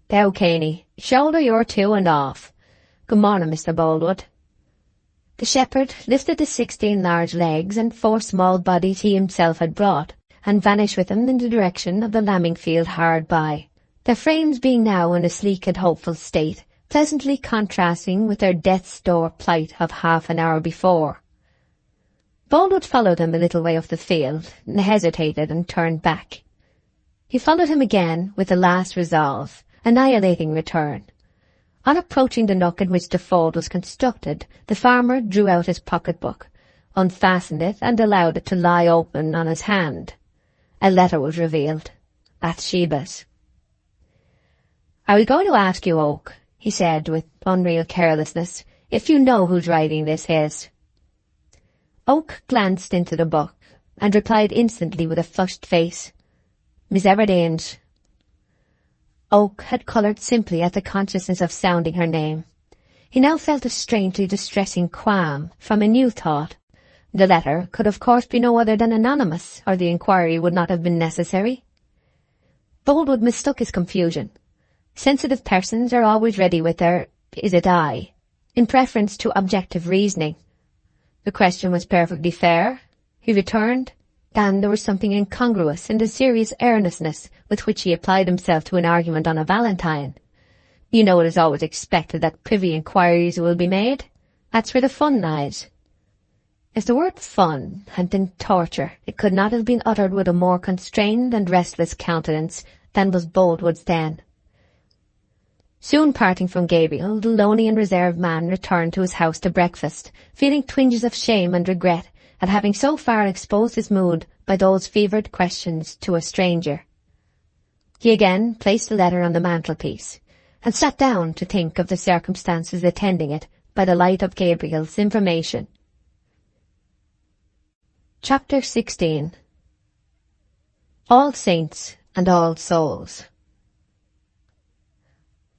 Now, Caney, shoulder your 2 and off. Good morning, Mr. Boldwood. The shepherd lifted the 16 large legs and 4 small bodies he himself had brought, and vanished with them in the direction of the lambing field hard by, their frames being now in a sleek and hopeful state, pleasantly contrasting with their death's door plight of half an hour before. Boldwood followed him a little way up the field, and hesitated and turned back. He followed him again with a last resolve, annihilating return. On approaching the nook in which the fold was constructed, the farmer drew out his pocket-book, unfastened it, and allowed it to lie open on his hand. A letter was revealed. Bathsheba's. I was going to ask you, Oak, he said with unreal carelessness, if you know whose writing this is. Oak glanced into the book, and replied instantly with a flushed face, Miss Everdene's. Oak had coloured simply at the consciousness of sounding her name. He now felt a strangely distressing qualm from a new thought. The letter could of course be no other than anonymous, or the inquiry would not have been necessary. Boldwood mistook his confusion. Sensitive persons are always ready with their "is it I?" in preference to objective reasoning. The question was perfectly fair, he returned, and there was something incongruous in the serious earnestness with which he applied himself to an argument on a Valentine. You know it is always expected that privy inquiries will be made. That's where the fun lies. If the word fun had been torture, it could not have been uttered with a more constrained and restless countenance than was Boldwood's then. Soon parting from Gabriel, the lonely and reserved man returned to his house to breakfast, feeling twinges of shame and regret at having so far exposed his mood by those fevered questions to a stranger. He again placed the letter on the mantelpiece, and sat down to think of the circumstances attending it by the light of Gabriel's information. Chapter 16. All Saints and All Souls.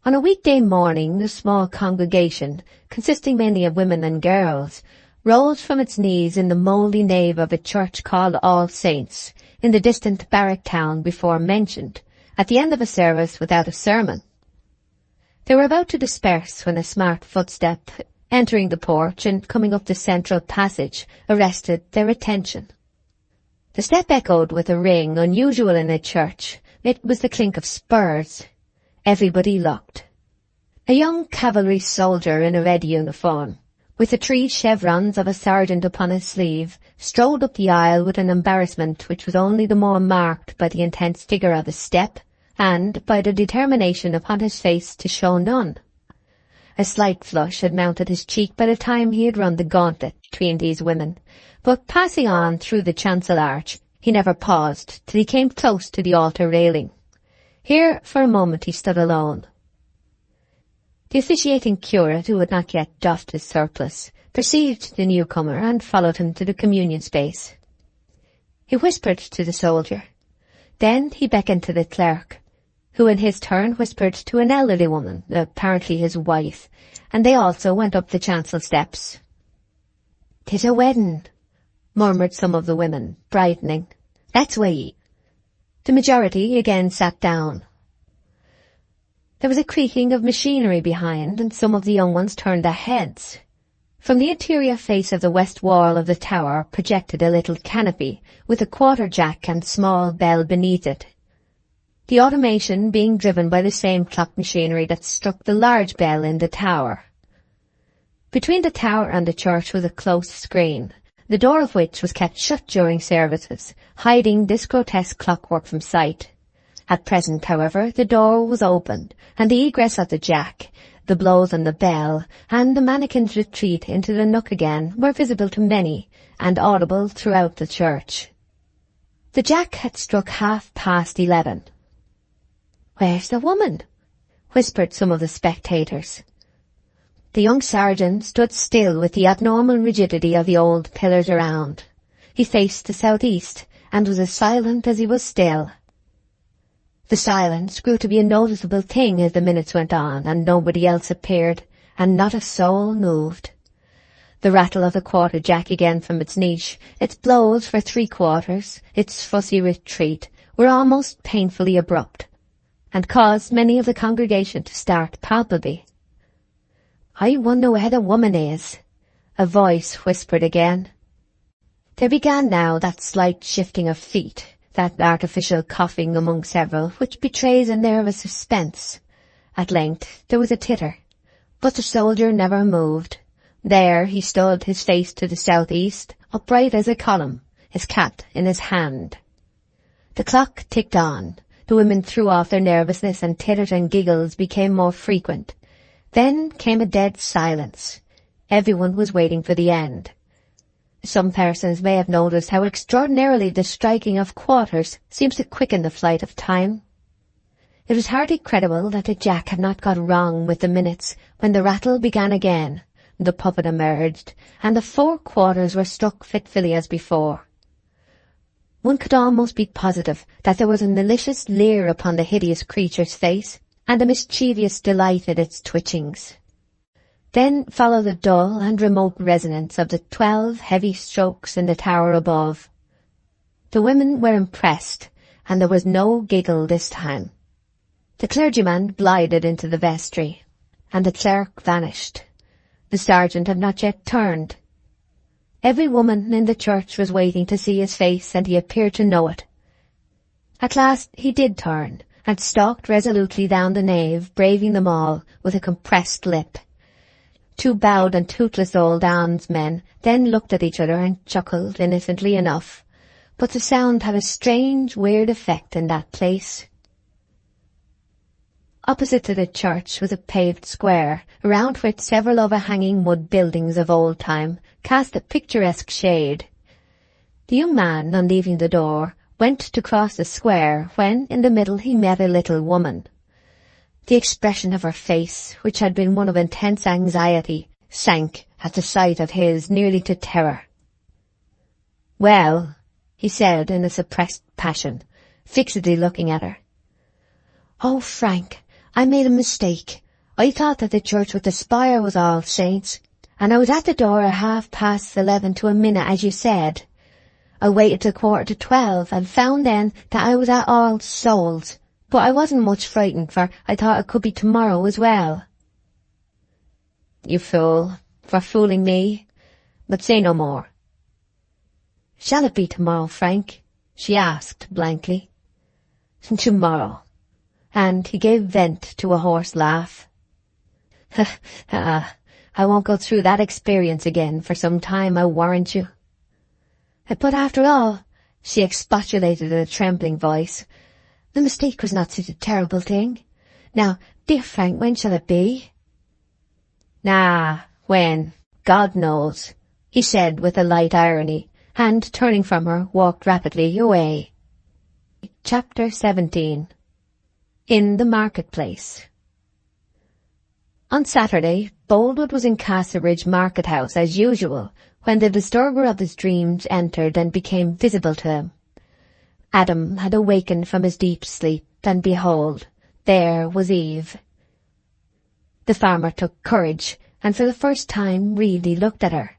On a weekday morning, the small congregation, consisting mainly of women and girls, rose from its knees in the mouldy nave of a church called All Saints, in the distant barrack town before mentioned, at the end of a service without a sermon. They were about to disperse when a smart footstep, entering the porch and coming up the central passage, arrested their attention. The step echoed with a ring unusual in a church. It was the clink of spurs. Everybody looked. A young cavalry soldier in a red uniform, with the 3 chevrons of a sergeant upon his sleeve, strode up the aisle with an embarrassment which was only the more marked by the intense figure of his step, and by the determination upon his face to show none. A slight flush had mounted his cheek by the time he had run the gauntlet between these women, but passing on through the chancel arch, he never paused till he came close to the altar railing. Here, for a moment, he stood alone. The officiating curate, who had not yet doffed his surplice, perceived the newcomer and followed him to the communion space. He whispered to the soldier. Then he beckoned to the clerk, who in his turn whispered to an elderly woman, apparently his wife, and they also went up the chancel steps. "'Tis a wedding," murmured some of the women, brightening. "That's we." The majority again sat down. There was a creaking of machinery behind, and some of the young ones turned their heads. From the interior face of the west wall of the tower projected a little canopy, with a quarter-jack and small bell beneath it, the automation being driven by the same clock machinery that struck the large bell in the tower. Between the tower and the church was a close screen, the door of which was kept shut during services, hiding this grotesque clockwork from sight. At present, however, the door was opened, and the egress of the jack, the blows on the bell, and the mannequin's retreat into the nook again were visible to many, and audible throughout the church. The jack had struck 11:30. "Where's the woman?" whispered some of the spectators. The young sergeant stood still with the abnormal rigidity of the old pillars around. He faced the southeast, and was as silent as he was still. The silence grew to be a noticeable thing as the minutes went on, and nobody else appeared, and not a soul moved. The rattle of the quarter-jack again from its niche, its blows for 3/4, its fussy retreat, were almost painfully abrupt, and caused many of the congregation to start palpably. "I wonder where the woman is," a voice whispered again. There began now that slight shifting of feet, that artificial coughing among several, which betrays a nervous suspense. At length there was a titter, but the soldier never moved. There he stood, his face to the southeast, upright as a column, his cap in his hand. The clock ticked on. The women threw off their nervousness, and titters and giggles became more frequent. Then came a dead silence. Everyone was waiting for the end. Some persons may have noticed how extraordinarily the striking of quarters seems to quicken the flight of time. It was hardly credible that the jack had not got wrong with the minutes when the rattle began again, the puppet emerged, and the 4/4 were struck fitfully as before. One could almost be positive that there was a malicious leer upon the hideous creature's face, and a mischievous delight in its twitchings. Then followed the dull and remote resonance of the 12 heavy strokes in the tower above. The women were impressed, and there was no giggle this time. The clergyman glided into the vestry, and the clerk vanished. The sergeant had not yet turned. Every woman in the church was waiting to see his face, and he appeared to know it. At last he did turn, and stalked resolutely down the nave, braving them all with a compressed lip. 2 bowed and toothless old almsmen then looked at each other and chuckled innocently enough, but the sound had a strange, weird effect in that place. Opposite to the church was a paved square, around which several overhanging wood buildings of old time cast a picturesque shade. The young man, on leaving the door, went to cross the square when, in the middle, he met a little woman. The expression of her face, which had been one of intense anxiety, sank at the sight of his nearly to terror. "Well," he said in a suppressed passion, fixedly looking at her. "Oh, Frank, I made a mistake. I thought that the church with the spire was All Saints, and I was at the door at 11:30 to a minute, as you said. I waited till 11:45 and found then that I was at All Souls, but I wasn't much frightened, for I thought it could be tomorrow as well." "You fool, for fooling me. But say no more." "Shall it be tomorrow, Frank?" she asked blankly. "Tomorrow." And he gave vent to a hoarse laugh. I won't go through that experience again for some time, I warrant you." "But after all," she expostulated in a trembling voice, "the mistake was not such a terrible thing. Now, dear Frank, when shall it be?" When, God knows," he said with a light irony, and, turning from her, walked rapidly away. Chapter 17. In the Marketplace. On Saturday, Boldwood was in Castleridge Market House as usual, when the disturber of his dreams entered and became visible to him. Adam had awakened from his deep sleep, and behold, there was Eve. The farmer took courage, and for the first time really looked at her.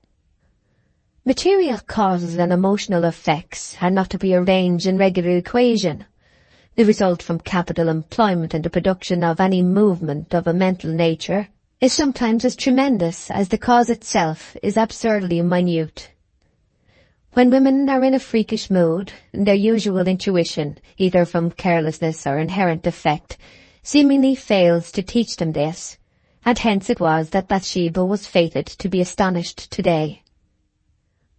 Material causes and emotional effects are not to be arranged in regular equation. The result from capital employment in the production of any movement of a mental nature is sometimes as tremendous as the cause itself is absurdly minute. When women are in a freakish mood, their usual intuition, either from carelessness or inherent defect, seemingly fails to teach them this, and hence it was that Bathsheba was fated to be astonished today.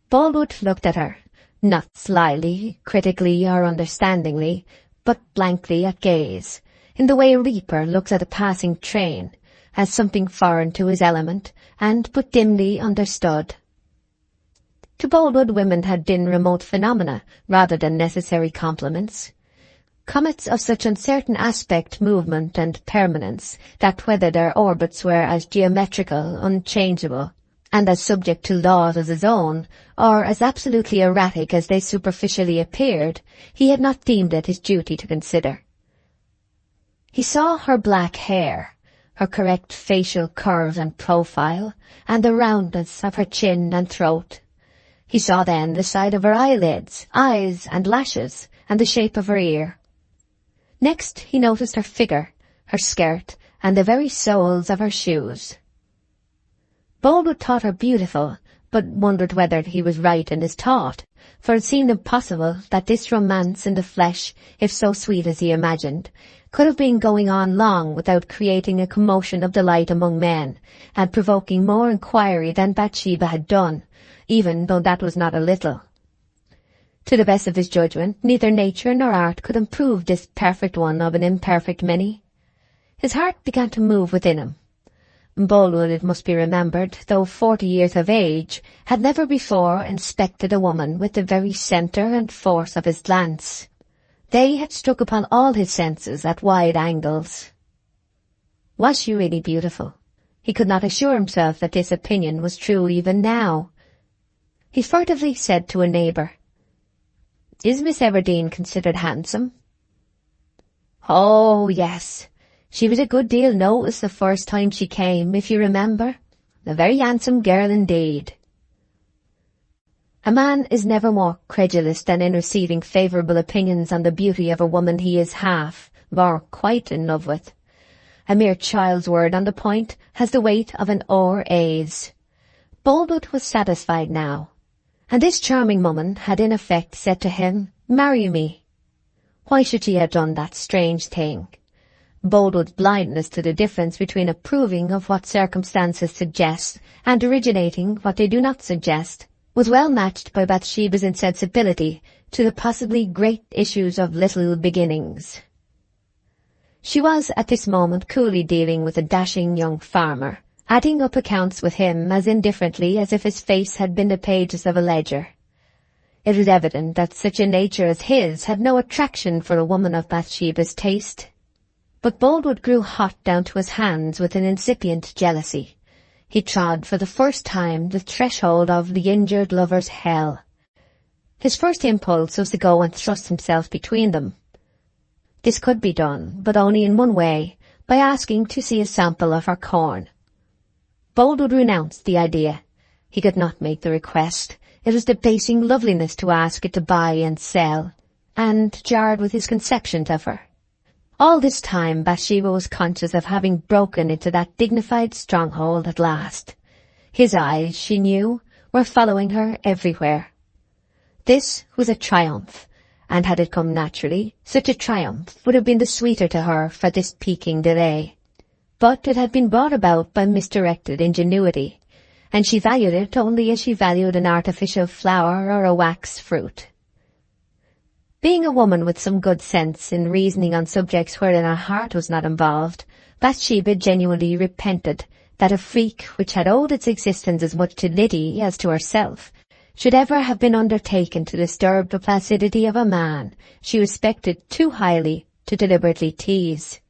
Boldwood looked at her, not slyly, critically, or understandingly, but blankly at gaze, in the way a reaper looks at a passing train, as something foreign to his element, and but dimly understood. To Boldwood women had been remote phenomena, rather than necessary complements. Comets of such uncertain aspect, movement, and permanence, that whether their orbits were as geometrical, unchangeable, and as subject to laws as his own, or as absolutely erratic as they superficially appeared, he had not deemed it his duty to consider. He saw her black hair, her correct facial curves and profile, and the roundness of her chin and throat. He saw then the side of her eyelids, eyes, and lashes, and the shape of her ear. Next he noticed her figure, her skirt, and the very soles of her shoes. Boldwood thought her beautiful, but wondered whether he was right in his thought, for it seemed impossible that this romance in the flesh, if so sweet as he imagined, could have been going on long without creating a commotion of delight among men, and provoking more inquiry than Bathsheba had done, even though that was not a little. To the best of his judgment, neither nature nor art could improve this perfect one of an imperfect many. His heart began to move within him. Boldwood, it must be remembered, though 40 years of age, had never before inspected a woman with the very centre and force of his glance. They had struck upon all his senses at wide angles. Was she really beautiful? He could not assure himself that this opinion was true even now. He furtively said to a neighbour, "Is Miss Everdene considered handsome?" "Oh, yes. She was a good deal noticed the first time she came, if you remember. A very handsome girl indeed." A man is never more credulous than in receiving favourable opinions on the beauty of a woman he is half, or quite in love with. A mere child's word on the point has the weight of an or-a's. Boldwood was satisfied now, and this charming woman had in effect said to him, "Marry me." Why should she have done that strange thing? Boldwood's blindness to the difference between approving of what circumstances suggest and originating what they do not suggest was well matched by Bathsheba's insensibility to the possibly great issues of little beginnings. She was at this moment coolly dealing with a dashing young farmer, adding up accounts with him as indifferently as if his face had been the pages of a ledger. It was evident that such a nature as his had no attraction for a woman of Bathsheba's taste. But Boldwood grew hot down to his hands with an incipient jealousy. He trod for the first time the threshold of the injured lover's hell. His first impulse was to go and thrust himself between them. This could be done, but only in one way, by asking to see a sample of her corn. Boldwood renounced the idea. He could not make the request. It was debasing loveliness to ask it to buy and sell, and jarred with his conceptions of her. All this time Bathsheba was conscious of having broken into that dignified stronghold at last. His eyes, she knew, were following her everywhere. This was a triumph, and had it come naturally, such a triumph would have been the sweeter to her for this piquing delay. But it had been brought about by misdirected ingenuity, and she valued it only as she valued an artificial flower or a wax fruit. Being a woman with some good sense in reasoning on subjects wherein her heart was not involved, Bathsheba genuinely repented that a freak which had owed its existence as much to Liddy as to herself should ever have been undertaken to disturb the placidity of a man she respected too highly to deliberately tease.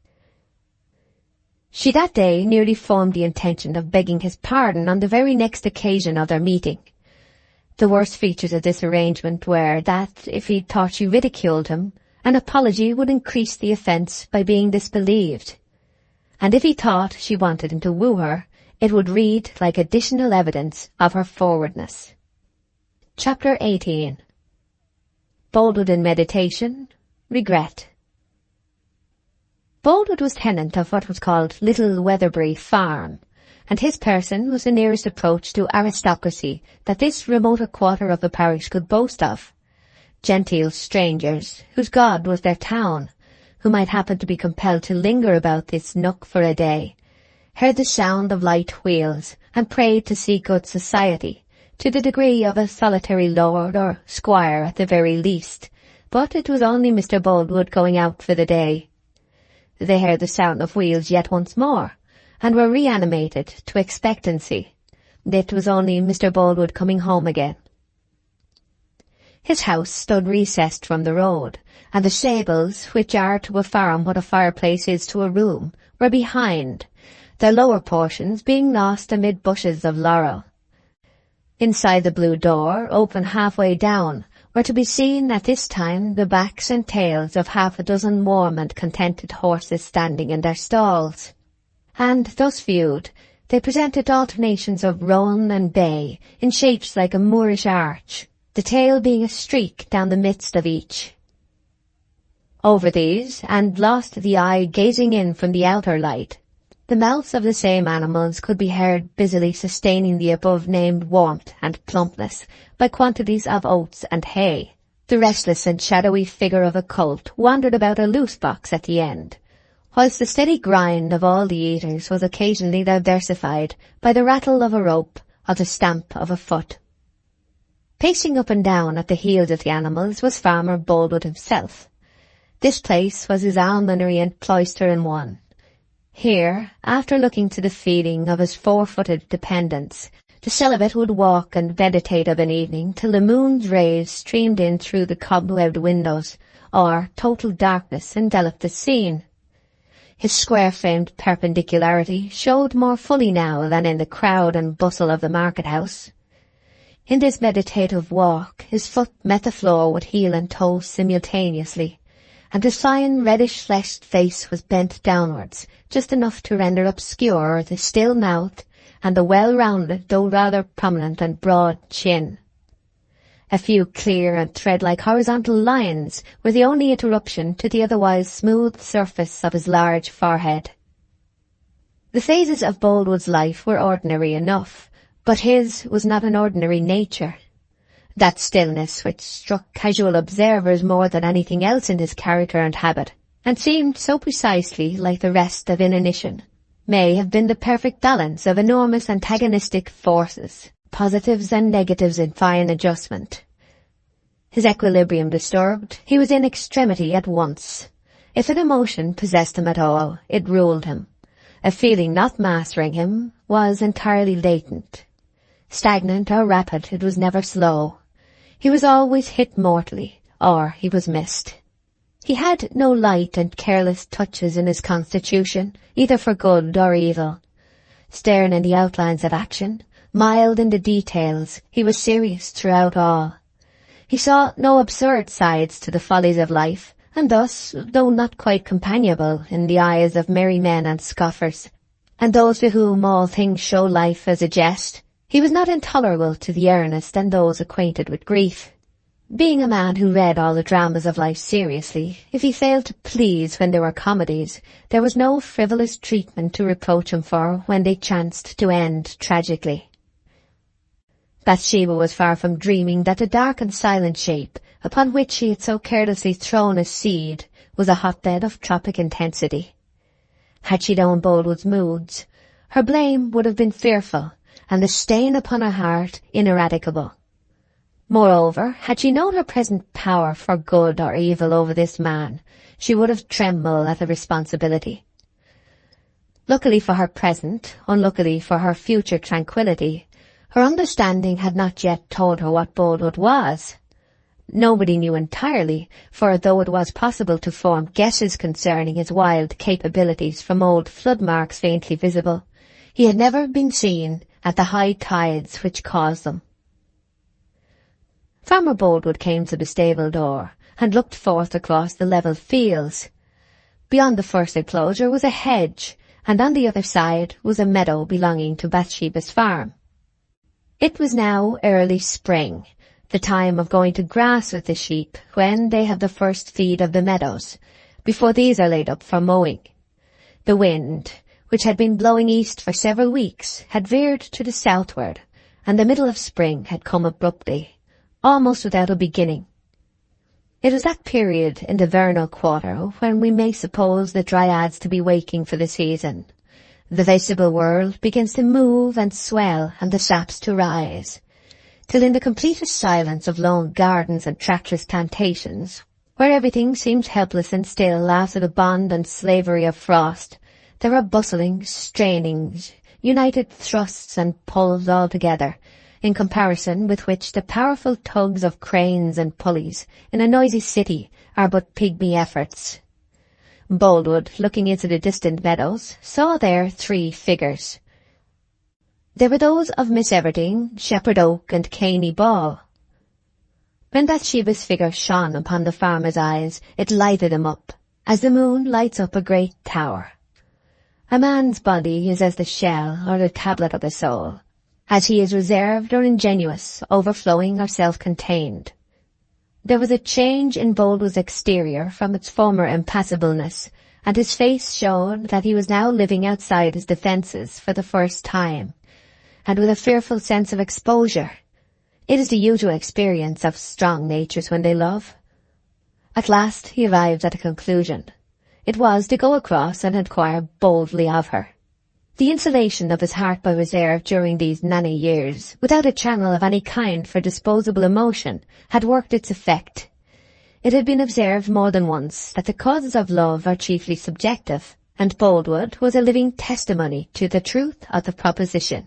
She that day nearly formed the intention of begging his pardon on the very next occasion of their meeting. The worst features of this arrangement were that, if he thought she ridiculed him, an apology would increase the offence by being disbelieved, and if he thought she wanted him to woo her, it would read like additional evidence of her forwardness. Chapter 18. Boldwood in meditation, regret. Boldwood was tenant of what was called Little Weatherbury Farm, and his person was the nearest approach to aristocracy that this remoter quarter of the parish could boast of. Genteel strangers, whose god was their town, who might happen to be compelled to linger about this nook for a day, heard the sound of light wheels, and prayed to see good society, to the degree of a solitary lord or squire at the very least, but it was only Mr. Boldwood going out for the day. They heard the sound of wheels yet once more, and were reanimated to expectancy. It was only Mr. Boldwood coming home again. His house stood recessed from the road, and the stables, which are to a farm what a fireplace is to a room, were behind, their lower portions being lost amid bushes of laurel. Inside the blue door, open halfway down, were to be seen at this time the backs and tails of half a dozen warm and contented horses standing in their stalls. And, thus viewed, they presented alternations of roan and bay, in shapes like a Moorish arch, the tail being a streak down the midst of each. Over these, and lost to the eye gazing in from the outer light, the mouths of the same animals could be heard busily sustaining the above-named warmth and plumpness by quantities of oats and hay. The restless and shadowy figure of a colt wandered about a loose box at the end, whilst the steady grind of all the eaters was occasionally diversified by the rattle of a rope or the stamp of a foot. Pacing up and down at the heels of the animals was Farmer Boldwood himself. This place was his almonry and cloister in one. Here, after looking to the feeding of his four-footed dependents, the celibate would walk and meditate of an evening till the moon's rays streamed in through the cobwebbed windows, or total darkness enveloped the scene. His square-framed perpendicularity showed more fully now than in the crowd and bustle of the market-house. In this meditative walk, his foot met the floor with heel and toe simultaneously, and his fine reddish-fleshed face was bent downwards, just enough to render obscure the still mouth and the well-rounded, though rather prominent and broad chin. A few clear and thread-like horizontal lines were the only interruption to the otherwise smooth surface of his large forehead. The phases of Boldwood's life were ordinary enough, but his was not an ordinary nature. That stillness which struck casual observers more than anything else in his character and habit, and seemed so precisely like the rest of inanition, may have been the perfect balance of enormous antagonistic forces, positives and negatives in fine adjustment. His equilibrium disturbed, he was in extremity at once. If an emotion possessed him at all, it ruled him. A feeling not mastering him was entirely latent. Stagnant or rapid, it was never slow. He was always hit mortally, or he was missed. He had no light and careless touches in his constitution, either for good or evil. Stern in the outlines of action, mild in the details, he was serious throughout all. He saw no absurd sides to the follies of life, and thus, though not quite companionable in the eyes of merry men and scoffers, and those to whom all things show life as a jest, he was not intolerable to the earnest and those acquainted with grief. Being a man who read all the dramas of life seriously, if he failed to please when there were comedies, there was no frivolous treatment to reproach him for when they chanced to end tragically. Bathsheba was far from dreaming that the dark and silent shape, upon which she had so carelessly thrown a seed, was a hotbed of tropic intensity. Had she known Boldwood's moods, her blame would have been fearful, and the stain upon her heart ineradicable. Moreover, had she known her present power for good or evil over this man, she would have trembled at the responsibility. Luckily for her present, unluckily for her future tranquillity, her understanding had not yet told her what Boldwood was. Nobody knew entirely, for though it was possible to form guesses concerning his wild capabilities from old flood marks faintly visible, he had never been seen at the high tides which caused them. Farmer Boldwood came to the stable door, and looked forth across the level fields. Beyond the first enclosure was a hedge, and on the other side was a meadow belonging to Bathsheba's farm. It was now early spring, the time of going to grass with the sheep, when they have the first feed of the meadows, before these are laid up for mowing. The wind, which had been blowing east for several weeks, had veered to the southward, and the middle of spring had come abruptly, almost without a beginning. It was that period in the vernal quarter when we may suppose the dryads to be waking for the season. The vegetable world begins to move and swell, and the saps to rise, till in the completest silence of lone gardens and trackless plantations, where everything seems helpless and still after the bond and slavery of frost, there are bustlings, strainings, united thrusts and pulls all together, in comparison with which the powerful tugs of cranes and pulleys in a noisy city are but pygmy efforts. Boldwood, looking into the distant meadows, saw there 3 figures. They were those of Miss Everdene, Shepherd Oak, and Caney Ball. When Bathsheba's figure shone upon the farmer's eyes, it lighted him up, as the moon lights up a great tower. A man's body is as the shell or the tablet of the soul, as he is reserved or ingenuous, overflowing or self-contained. There was a change in Boldwood's exterior from its former impassibleness, and his face showed that he was now living outside his defences for the first time, and with a fearful sense of exposure. It is the usual experience of strong natures when they love. At last he arrived at a conclusion. It was to go across and inquire boldly of her. The insulation of his heart by reserve during these many years, without a channel of any kind for disposable emotion, had worked its effect. It had been observed more than once that the causes of love are chiefly subjective, and Boldwood was a living testimony to the truth of the proposition.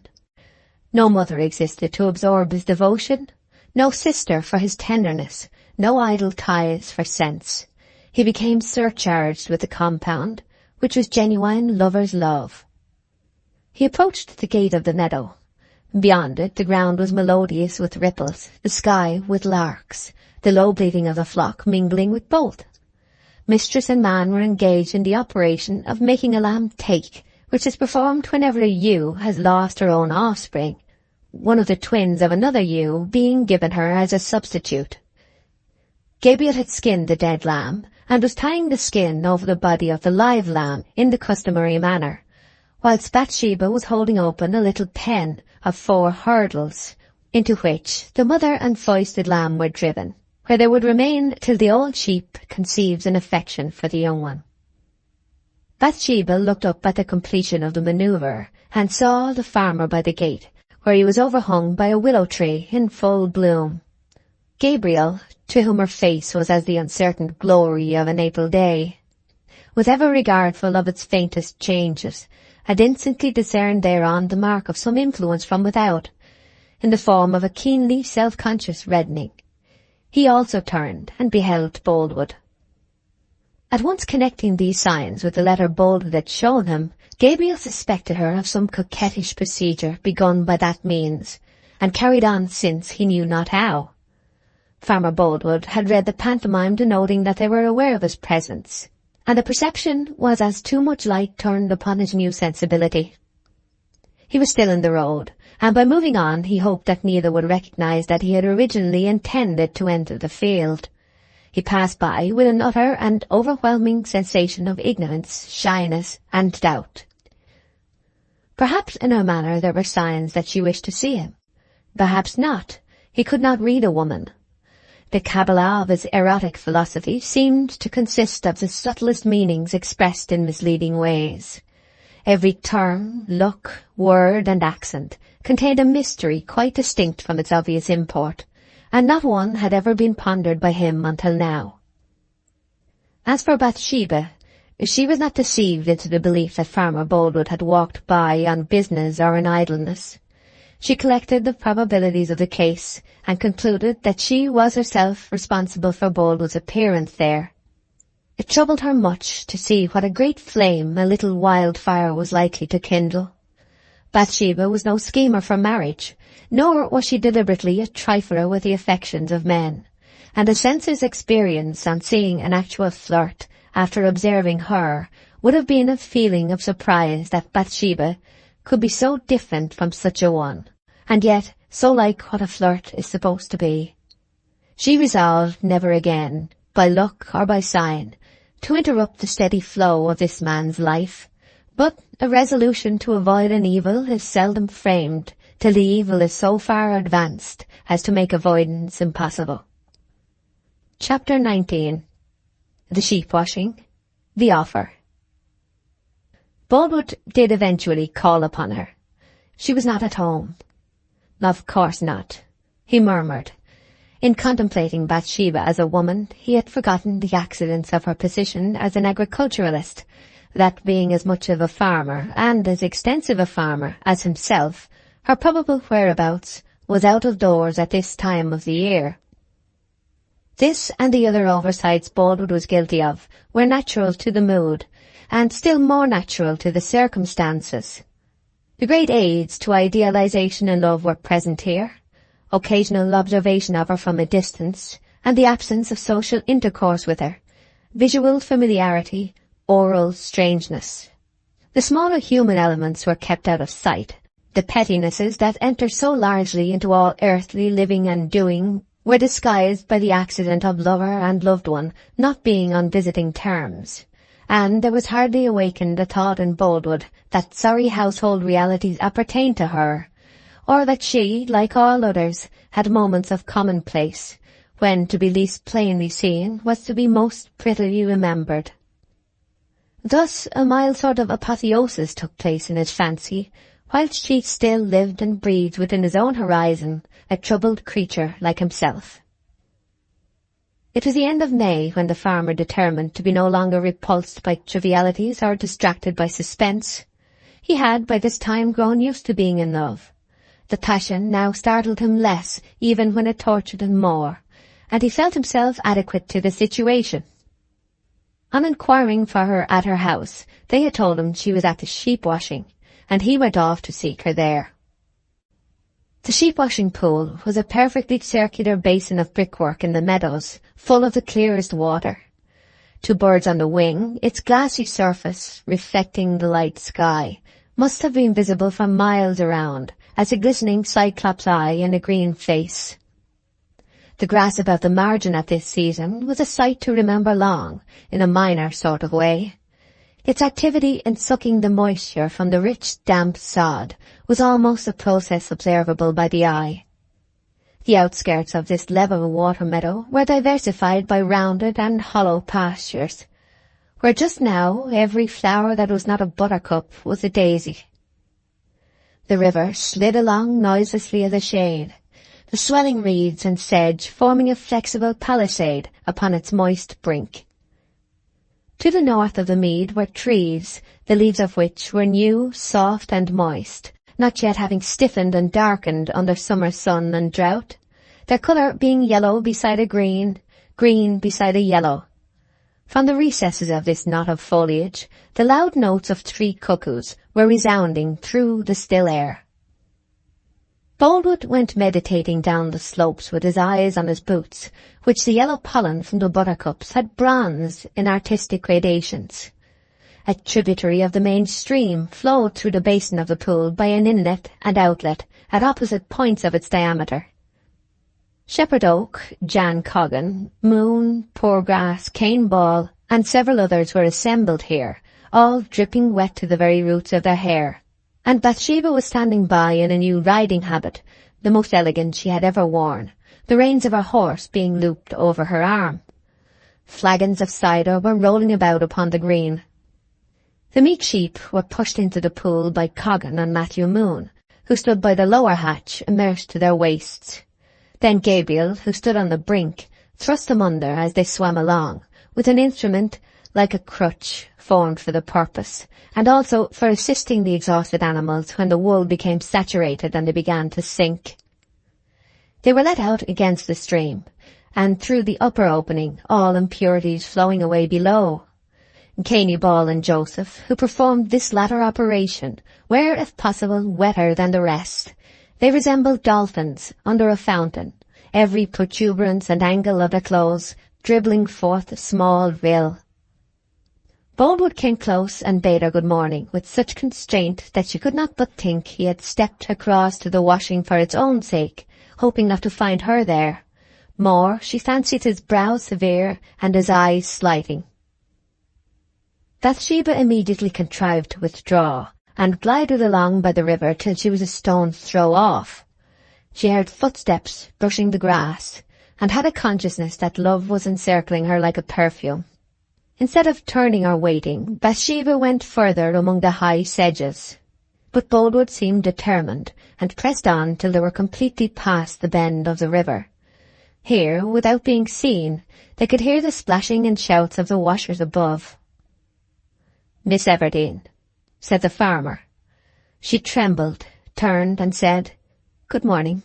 No mother existed to absorb his devotion, no sister for his tenderness, no idle ties for sense. He became surcharged with the compound, which was genuine lover's love. He approached the gate of the meadow. Beyond it the ground was melodious with ripples, the sky with larks, the low bleating of the flock mingling with both. Mistress and man were engaged in the operation of making a lamb take, which is performed whenever a ewe has lost her own offspring, one of the twins of another ewe being given her as a substitute. Gabriel had skinned the dead lamb, and was tying the skin over the body of the live lamb in the customary manner, whilst Bathsheba was holding open a little pen of 4 hurdles, into which the mother and foisted lamb were driven, where they would remain till the old sheep conceives an affection for the young one. Bathsheba looked up at the completion of the manoeuvre, and saw the farmer by the gate, where he was overhung by a willow tree in full bloom. Gabriel, to whom her face was as the uncertain glory of an April day, was ever regardful of its faintest changes, had instantly discerned thereon the mark of some influence from without, in the form of a keenly self-conscious reddening. He also turned and beheld Boldwood. At once connecting these signs with the letter Boldwood had shown him, Gabriel suspected her of some coquettish procedure begun by that means, and carried on since he knew not how. Farmer Boldwood had read the pantomime denoting that they were aware of his presence, and the perception was as too much light turned upon his new sensibility. He was still in the road, and by moving on he hoped that neither would recognize that he had originally intended to enter the field. He passed by with an utter and overwhelming sensation of ignorance, shyness, and doubt. Perhaps in her manner there were signs that she wished to see him. Perhaps not. He could not read a woman. The Kabbalah of his erotic philosophy seemed to consist of the subtlest meanings expressed in misleading ways. Every term, look, word, and accent contained a mystery quite distinct from its obvious import, and not one had ever been pondered by him until now. As for Bathsheba, she was not deceived into the belief that Farmer Boldwood had walked by on business or in idleness. She collected the probabilities of the case, and concluded that she was herself responsible for Boldwood's appearance there. It troubled her much to see what a great flame a little wildfire was likely to kindle. Bathsheba was no schemer for marriage, nor was she deliberately a trifler with the affections of men, and a sensor's experience on seeing an actual flirt after observing her would have been a feeling of surprise that Bathsheba could be so different from such a one, and yet so like what a flirt is supposed to be. She resolved never again, by look or by sign, to interrupt the steady flow of this man's life, but a resolution to avoid an evil is seldom framed till the evil is so far advanced as to make avoidance impossible. Chapter 19. The Sheep-washing. The Offer. Boldwood did eventually call upon her. She was not at home. Of course not, he murmured. In contemplating Bathsheba as a woman, he had forgotten the accidents of her position as an agriculturalist, that being as much of a farmer, and as extensive a farmer, as himself, her probable whereabouts was out of doors at this time of the year. This and the other oversights Boldwood was guilty of were natural to the mood, and still more natural to the circumstances. The great aids to idealization in love were present here, occasional observation of her from a distance, and the absence of social intercourse with her, visual familiarity, oral strangeness. The smaller human elements were kept out of sight. The pettinesses that enter so largely into all earthly living and doing were disguised by the accident of lover and loved one not being on visiting terms, and there was hardly awakened a thought in Boldwood that sorry household realities appertained to her, or that she, like all others, had moments of commonplace, when to be least plainly seen was to be most prettily remembered. Thus a mild sort of apotheosis took place in his fancy, whilst she still lived and breathed within his own horizon, a troubled creature like himself. It was the end of May when the farmer determined to be no longer repulsed by trivialities or distracted by suspense. He had by this time grown used to being in love. The passion now startled him less, even when it tortured him more, and he felt himself adequate to the situation. On inquiring for her at her house, they had told him she was at the sheep-washing, and he went off to seek her there. The sheep-washing pool was a perfectly circular basin of brickwork in the meadows, full of the clearest water. To birds on the wing, its glassy surface, reflecting the light sky, must have been visible for miles around, as a glistening cyclops eye in a green face. The grass about the margin at this season was a sight to remember long, in a minor sort of way. Its activity in sucking the moisture from the rich, damp sod was almost a process observable by the eye. The outskirts of this level water meadow were diversified by rounded and hollow pastures, where just now every flower that was not a buttercup was a daisy. The river slid along noiselessly as a shade, the swelling reeds and sedge forming a flexible palisade upon its moist brink. To the north of the mead were trees, the leaves of which were new, soft and moist, not yet having stiffened and darkened under summer sun and drought, their colour being yellow beside a green, green beside a yellow. From the recesses of this knot of foliage, the loud notes of 3 cuckoos were resounding through the still air. Boldwood went meditating down the slopes with his eyes on his boots, which the yellow pollen from the buttercups had bronzed in artistic gradations. A tributary of the main stream flowed through the basin of the pool by an inlet and outlet at opposite points of its diameter. Shepherd Oak, Jan Coggan, Moon, Poorgrass, Cane Ball, and several others were assembled here, all dripping wet to the very roots of their hair, and Bathsheba was standing by in a new riding habit, the most elegant she had ever worn, the reins of her horse being looped over her arm. Flagons of cider were rolling about upon the green. The meek sheep were pushed into the pool by Coggan and Matthew Moon, who stood by the lower hatch, immersed to their waists. Then Gabriel, who stood on the brink, thrust them under as they swam along, with an instrument like a crutch formed for the purpose, and also for assisting the exhausted animals when the wool became saturated and they began to sink. They were let out against the stream, and through the upper opening, all impurities flowing away below. Caney Ball and Joseph, who performed this latter operation, were, if possible, wetter than the rest. They resembled dolphins under a fountain, every protuberance and angle of their clothes dribbling forth a small rill. Boldwood came close and bade her good morning with such constraint that she could not but think he had stepped across to the washing for its own sake, hoping not to find her there. More, she fancied his brow severe and his eyes slighting. Bathsheba immediately contrived to withdraw, and glided along by the river till she was a stone's throw off. She heard footsteps brushing the grass, and had a consciousness that love was encircling her like a perfume. Instead of turning or waiting, Bathsheba went further among the high sedges. But Boldwood seemed determined, and pressed on till they were completely past the bend of the river. Here, without being seen, they could hear the splashing and shouts of the washers above. "Miss Everdene," said the farmer. She trembled, turned, and said, "Good morning."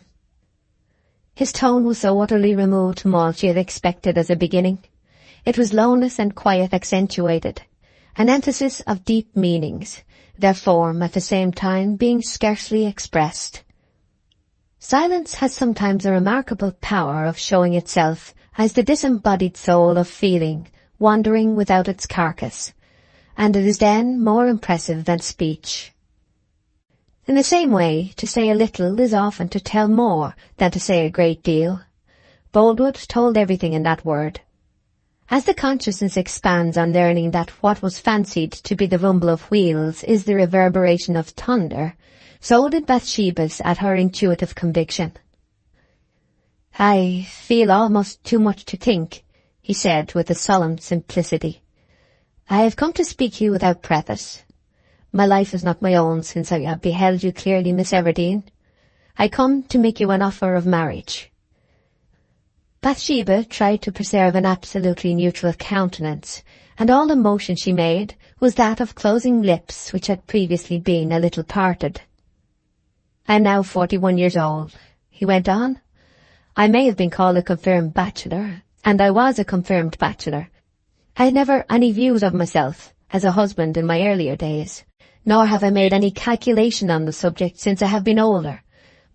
His tone was so utterly removed from all she had expected as a beginning. It was lowness and quiet accentuated, an emphasis of deep meanings, their form at the same time being scarcely expressed. Silence has sometimes a remarkable power of showing itself as the disembodied soul of feeling, wandering without its carcass, and it is then more impressive than speech. In the same way, to say a little is often to tell more than to say a great deal. Boldwood told everything in that word. As the consciousness expands on learning that what was fancied to be the rumble of wheels is the reverberation of thunder, so did Bathsheba's at her intuitive conviction. "I feel almost too much to think," he said with a solemn simplicity. "I have come to speak to you without preface. My life is not my own since I have beheld you clearly, Miss Everdene. I come to make you an offer of marriage." Bathsheba tried to preserve an absolutely neutral countenance, and all the motion she made was that of closing lips which had previously been a little parted. "I am now 41 years old," he went on. "I may have been called a confirmed bachelor, and I was a confirmed bachelor. I had never any views of myself as a husband in my earlier days, nor have I made any calculation on the subject since I have been older.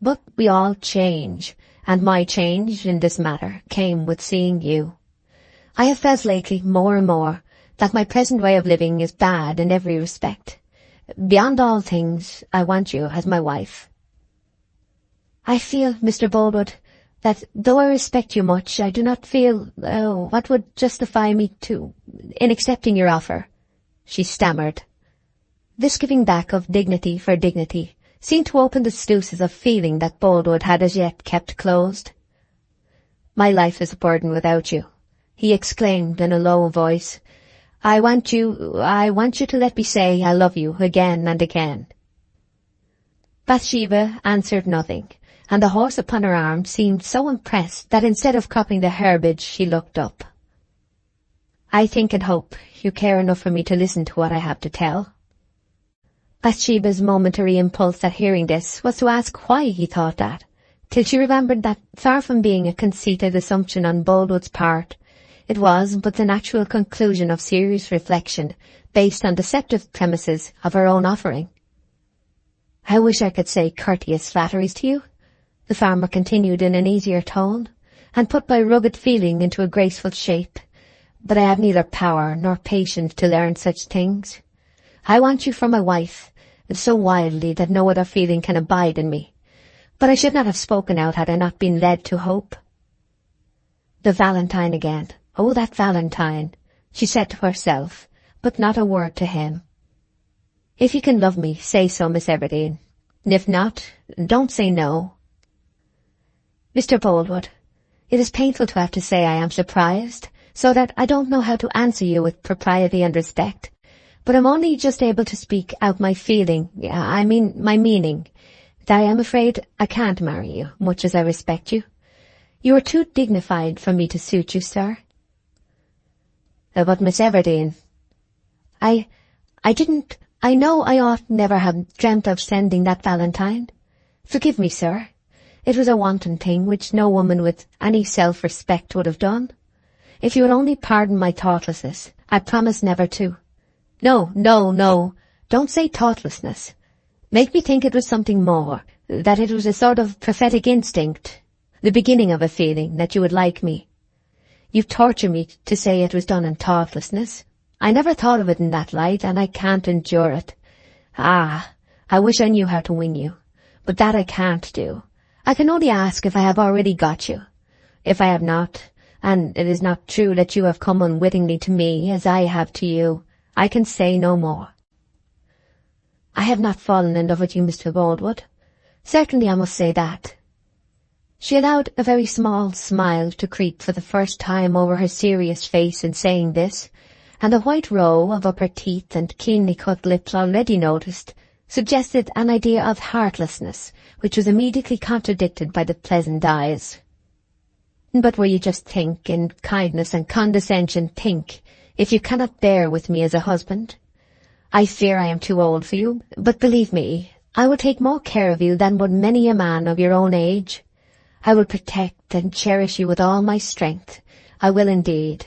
But we all change, and my change in this matter came with seeing you. I have felt lately more and more that my present way of living is bad in every respect. Beyond all things, I want you as my wife. I feel, Mr. Boldwood, that though I respect you much, I do not feel what would justify me in accepting your offer," she stammered. This giving back of dignity for dignity seemed to open the sluices of feeling that Boldwood had as yet kept closed. "My life is a burden without you," he exclaimed in a low voice. I want you to let me say I love you again and again." Bathsheba answered nothing, and the horse upon her arm seemed so impressed that instead of cropping the herbage she looked up. I think and hope you care enough for me to listen to what I have to tell." Bathsheba's momentary impulse at hearing this was to ask why he thought that, till she remembered that, far from being a conceited assumption on Boldwood's part, it was but the natural conclusion of serious reflection based on deceptive premises of her own offering. "I wish I could say courteous flatteries to you," the farmer continued in an easier tone, "and put my rugged feeling into a graceful shape, but I have neither power nor patience to learn such things. I want you for my wife, so wildly that no other feeling can abide in me, but I should not have spoken out had I not been led to hope." The Valentine again. Oh, that Valentine, she said to herself, but not a word to him. "If you can love me, say so, Miss Everdene. And if not, don't say no." "Mr. Boldwood, it is painful to have to say I am surprised, so that I don't know how to answer you with propriety and respect, but I'm only just able to speak out my feeling, I mean my meaning, that I am afraid I can't marry you, much as I respect you. You are too dignified for me to suit you, sir." "But Miss Everdene, I know I ought never have dreamt of sending that Valentine. Forgive me, sir. It was a wanton thing which no woman with any self-respect would have done. If you would only pardon my thoughtlessness, I promise never to." No, don't say thoughtlessness. Make me think it was something more, that it was a sort of prophetic instinct, the beginning of a feeling that you would like me. You've tortured me to say it was done in thoughtlessness. I never thought of it in that light, and I can't endure it. Ah, I wish I knew how to win you, but that I can't do. I can only ask if I have already got you. If I have not, and it is not true that you have come unwittingly to me as I have to you, I can say no more. I have not fallen in love with you, Mr. Boldwood. Certainly I must say that. She allowed a very small smile to creep for the first time over her serious face in saying this, and the white row of upper teeth and keenly cut lips already noticed suggested an idea of heartlessness, which was immediately contradicted by the pleasant eyes. "But will you just think, in kindness and condescension think, if you cannot bear with me as a husband? I fear I am too old for you, but believe me, I will take more care of you than would many a man of your own age. I will protect and cherish you with all my strength. I will indeed.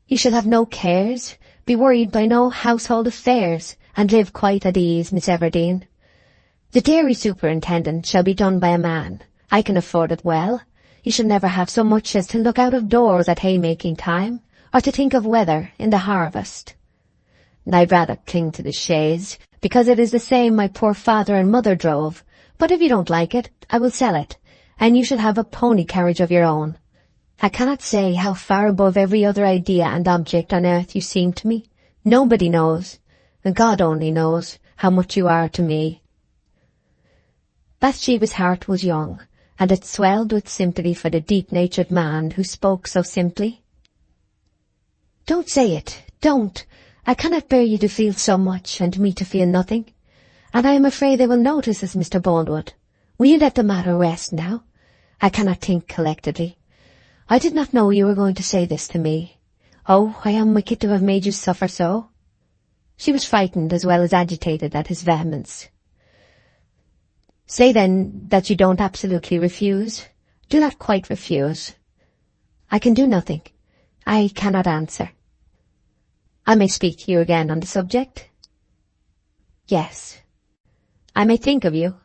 You shall have no cares, be worried by no household affairs, and live quite at ease, Miss Everdene. The dairy superintendent shall be done by a man. I can afford it well. You shall never have so much as to look out of doors at haymaking time, or to think of weather in the harvest. I'd rather cling to the chaise, because it is the same my poor father and mother drove, but if you don't like it, I will sell it, and you shall have a pony carriage of your own. I cannot say how far above every other idea and object on earth you seem to me. Nobody knows, and God only knows, how much you are to me." Bathsheba's heart was young, and it swelled with sympathy for the deep-natured man who spoke so simply. "Don't say it, don't. I cannot bear you to feel so much, and me to feel nothing. And I am afraid they will notice us, Mr. Boldwood. Will you let the matter rest now? I cannot think collectedly. I did not know you were going to say this to me. Oh, I am wicked to have made you suffer so." She was frightened as well as agitated at his vehemence. "Say then that you don't absolutely refuse. Do not quite refuse." "I can do nothing. I cannot answer." "I may speak to you again on the subject?" "Yes." "I may think of you?"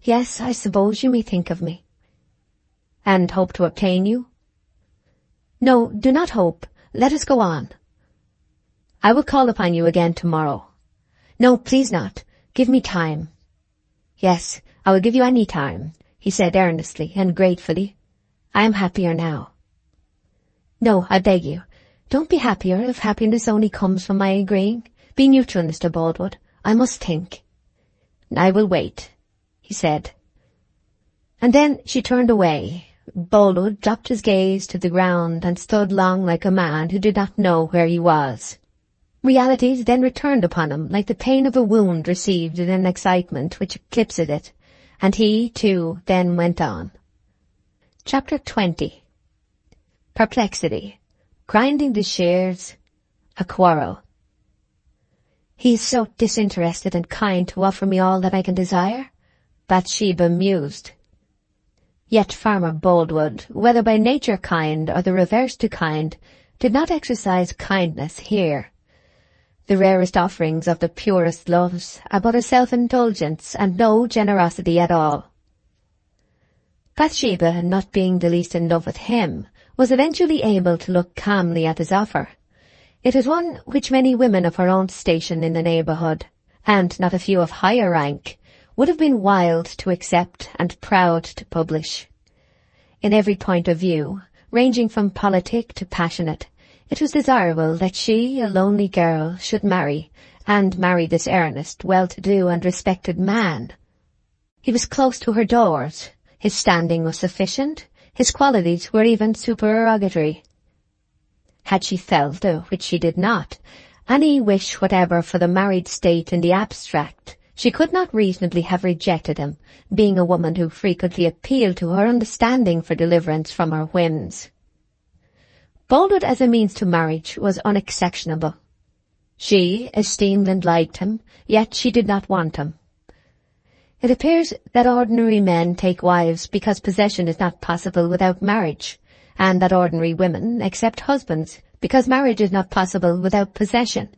"Yes, I suppose you may think of me." "And hope to obtain you?" "No, do not hope. Let us go on." "I will call upon you again tomorrow." "No, please not. Give me time." "Yes, I will give you any time," he said earnestly and gratefully. "I am happier now." "No, I beg you. Don't be happier if happiness only comes from my agreeing. Be neutral, Mr. Boldwood. I must think." "I will wait," he said. And then she turned away. Boldwood dropped his gaze to the ground and stood long like a man who did not know where he was. Realities then returned upon him like the pain of a wound received in an excitement which eclipsed it, and he, too, then went on. Chapter 20. Perplexity. grinding the shears, a quarrel. He is so disinterested and kind to offer me all that I can desire, Bathsheba mused. Yet Farmer Boldwood, whether by nature kind or the reverse to kind, did not exercise kindness here. The rarest offerings of the purest loves are but a self-indulgence and no generosity at all. Bathsheba, not being the least in love with him, was eventually able to look calmly at his offer. It was one which many women of her own station in the neighbourhood, and not a few of higher rank, would have been wild to accept and proud to publish. In every point of view, ranging from politic to passionate, it was desirable that she, a lonely girl, should marry, and marry this earnest, well-to-do and respected man. He was close to her doors, his standing was sufficient, his qualities were even supererogatory. Had she felt, which she did not, any wish whatever for the married state in the abstract, she could not reasonably have rejected him, being a woman who frequently appealed to her understanding for deliverance from her whims. Boldwood as a means to marriage was unexceptionable. She esteemed and liked him, yet she did not want him. It appears that ordinary men take wives because possession is not possible without marriage, and that ordinary women accept husbands because marriage is not possible without possession.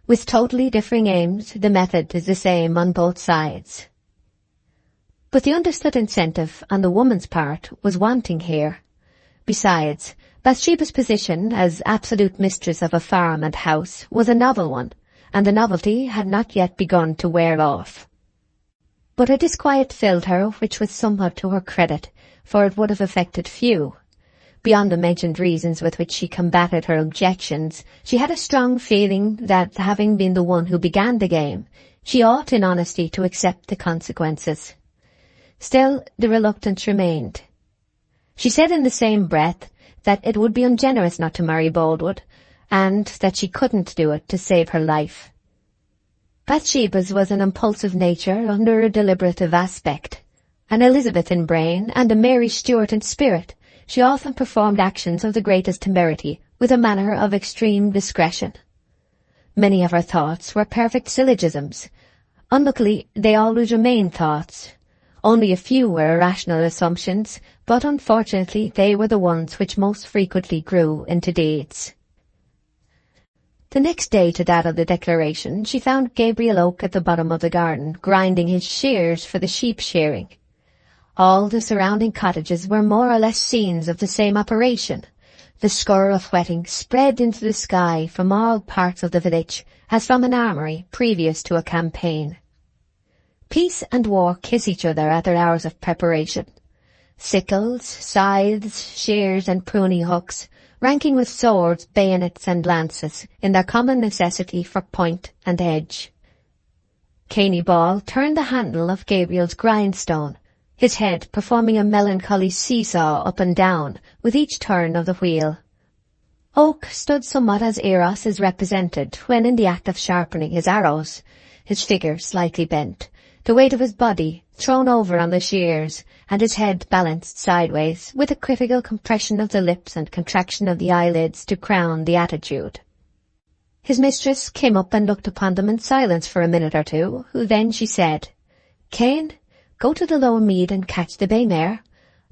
With totally differing aims, the method is the same on both sides. But the understood incentive on the woman's part was wanting here. Besides, Bathsheba's position as absolute mistress of a farm and house was a novel one, and the novelty had not yet begun to wear off. But a disquiet filled her which was somewhat to her credit, for it would have affected few. Beyond the mentioned reasons with which she combated her objections, she had a strong feeling that, having been the one who began the game, she ought in honesty to accept the consequences. Still, the reluctance remained. She said in the same breath that it would be ungenerous not to marry Boldwood, and that she couldn't do it to save her life. Bathsheba's was an impulsive nature under a deliberative aspect. An Elizabeth in brain and a Mary Stuart in spirit, she often performed actions of the greatest temerity with a manner of extreme discretion. Many of her thoughts were perfect syllogisms. Unluckily, they always remained thoughts. Only a few were irrational assumptions, but unfortunately they were the ones which most frequently grew into deeds. The next day to that of the declaration, she found Gabriel Oak at the bottom of the garden, grinding his shears for the sheep shearing. All the surrounding cottages were more or less scenes of the same operation. The scurr of whetting spread into the sky from all parts of the village, as from an armoury previous to a campaign. Peace and war kiss each other at their hours of preparation. Sickles, scythes, shears and pruning hooks, ranking with swords, bayonets and lances, in their common necessity for point and edge. Caney Ball turned the handle of Gabriel's grindstone, his head performing a melancholy seesaw up and down with each turn of the wheel. Oak stood somewhat as Eros is represented when in the act of sharpening his arrows, his figure slightly bent, the weight of his body thrown over on the shears, and his head balanced sideways, with a critical compression of the lips and contraction of the eyelids to crown the attitude. His mistress came up and looked upon them in silence for a minute or two, then she said, "Cain, go to the lower mead and catch the bay mare.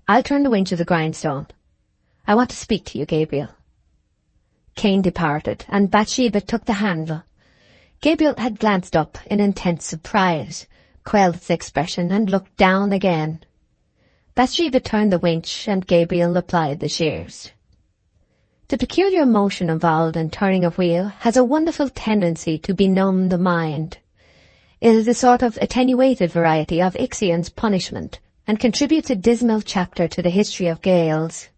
I'll turn the winch of the grindstone. I want to speak to you, Gabriel." Cain departed, and Bathsheba took the handle. Gabriel had glanced up in intense surprise, quelled its expression, and looked down again. Bathsheba turned the winch, and Gabriel applied the shears. The peculiar motion involved in turning a wheel has a wonderful tendency to benumb the mind. It is a sort of attenuated variety of Ixion's punishment, and contributes a dismal chapter to the history of gales.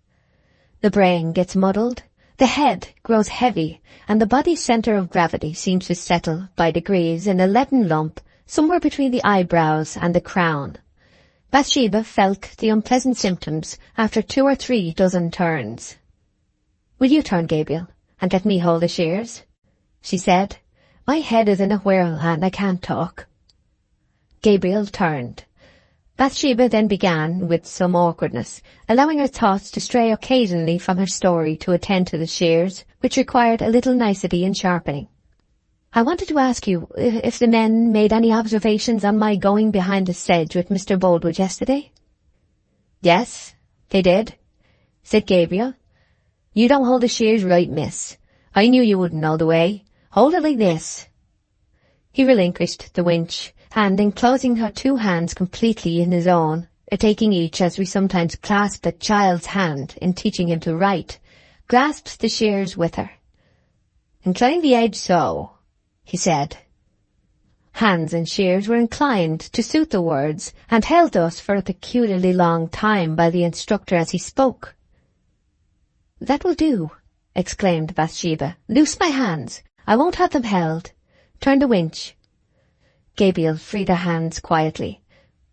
The brain gets muddled, the head grows heavy, and the body's centre of gravity seems to settle by degrees in a leaden lump somewhere between the eyebrows and the crown. Bathsheba felt the unpleasant symptoms after 2 or 3 dozen turns. "Will you turn, Gabriel, and let me hold the shears?" she said. "My head is in a whirl, and I can't talk." Gabriel turned. Bathsheba then began with some awkwardness, allowing her thoughts to stray occasionally from her story to attend to the shears, which required a little nicety in sharpening. "I wanted to ask you if the men made any observations on my going behind the sedge with Mr. Boldwood yesterday?" "Yes, they did," said Gabriel. "You don't hold the shears right, miss. I knew you wouldn't know the way. Hold it like this." He relinquished the winch, and enclosing her two hands completely in his own, taking each as we sometimes clasp a child's hand in teaching him to write, grasped the shears with her. "Incline the edge so," he said. Hands and shears were inclined to suit the words, and held thus for a peculiarly long time by the instructor as he spoke. "That will do," exclaimed Bathsheba. "Loose my hands. I won't have them held. Turn the winch." Gabriel freed her hands quietly,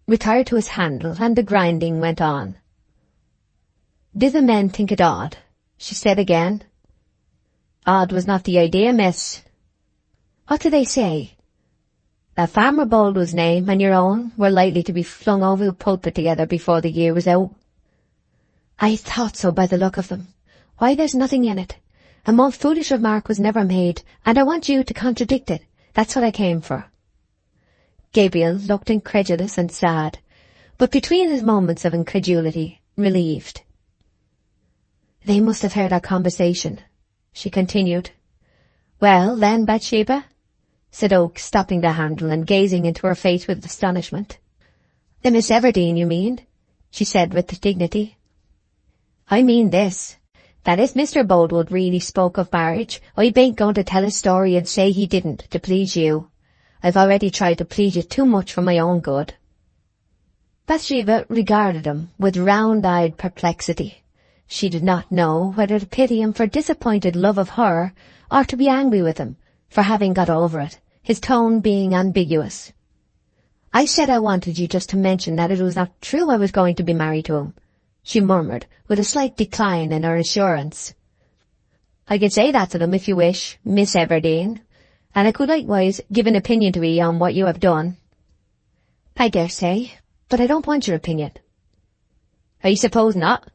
retired to his handle, and the grinding went on. "Did the men think it odd?" she said again. "Odd was not the idea, miss." "What did they say?" "That Farmer Boldwood's name and your own were likely to be flung over the pulpit together before the year was out." "I thought so by the look of them. Why, there's nothing in it. A more foolish remark was never made, and I want you to contradict it. That's what I came for." Gabriel looked incredulous and sad, but between his moments of incredulity, relieved. "They must have heard our conversation," she continued. "Well, then, Bathsheba," said Oak, stopping the handle and gazing into her face with astonishment. "The Miss Everdene, you mean?" she said with dignity. "I mean this, that if Mr. Boldwood really spoke of marriage, I bain't going to tell a story and say he didn't to please you. I've already tried to please you too much for my own good." Bathsheba regarded him with round-eyed perplexity. She did not know whether to pity him for disappointed love of her, or to be angry with him for having got over it, his tone being ambiguous. "I said I wanted you just to mention that it was not true I was going to be married to him," she murmured, with a slight decline in her assurance. "I can say that to them if you wish, Miss Everdene, and I could likewise give an opinion to 'ee on what you have done." "I dare say, but I don't want your opinion." "I suppose not,"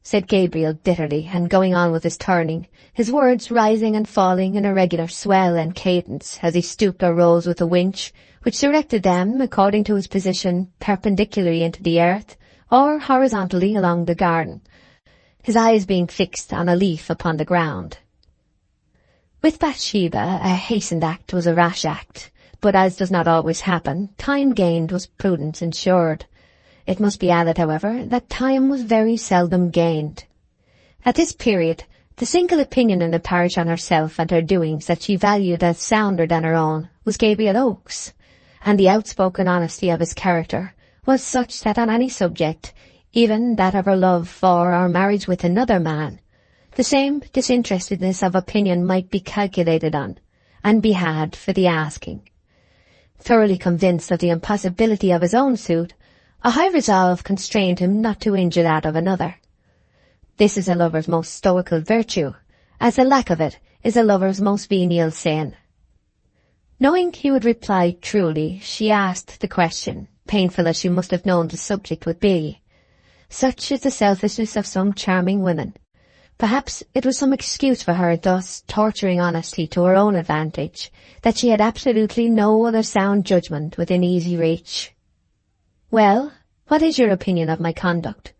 said Gabriel bitterly, and going on with his turning, his words rising and falling in a regular swell and cadence as he stooped or rose with a winch, which directed them, according to his position, perpendicularly into the earth, or horizontally along the garden, his eyes being fixed on a leaf upon the ground. With Bathsheba, a hastened act was a rash act, but as does not always happen, time gained was prudence ensured. It must be added, however, that time was very seldom gained. At this period, the single opinion in the parish on herself and her doings that she valued as sounder than her own was Gabriel Oak's, and the outspoken honesty of his character was such that on any subject, even that of her love for or marriage with another man, the same disinterestedness of opinion might be calculated on, and be had for the asking. Thoroughly convinced of the impossibility of his own suit, a high resolve constrained him not to injure that of another. This is a lover's most stoical virtue, as the lack of it is a lover's most venial sin. Knowing he would reply truly, she asked the question, painful as she must have known the subject would be. Such is the selfishness of some charming women. Perhaps it was some excuse for her thus torturing honesty to her own advantage, that she had absolutely no other sound judgment within easy reach. "Well, what is your opinion of my conduct?"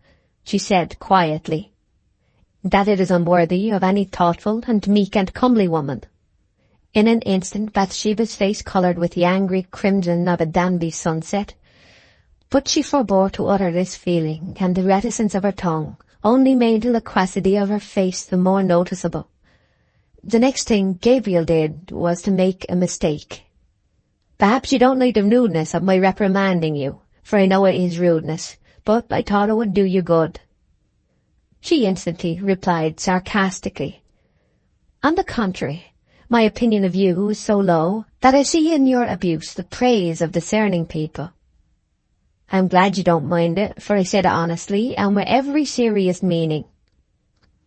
she said quietly. "That it is unworthy of any thoughtful and meek and comely woman." In an instant Bathsheba's face coloured with the angry crimson of a Danby sunset, but she forbore to utter this feeling, and the reticence of her tongue only made the loquacity of her face the more noticeable. The next thing Gabriel did was to make a mistake. "Perhaps you don't like the rudeness of my reprimanding you, for I know it is rudeness, but I thought it would do you good." She instantly replied sarcastically, "On the contrary, my opinion of you is so low that I see in your abuse the praise of discerning people." "I'm glad you don't mind it, for I said it honestly and with every serious meaning."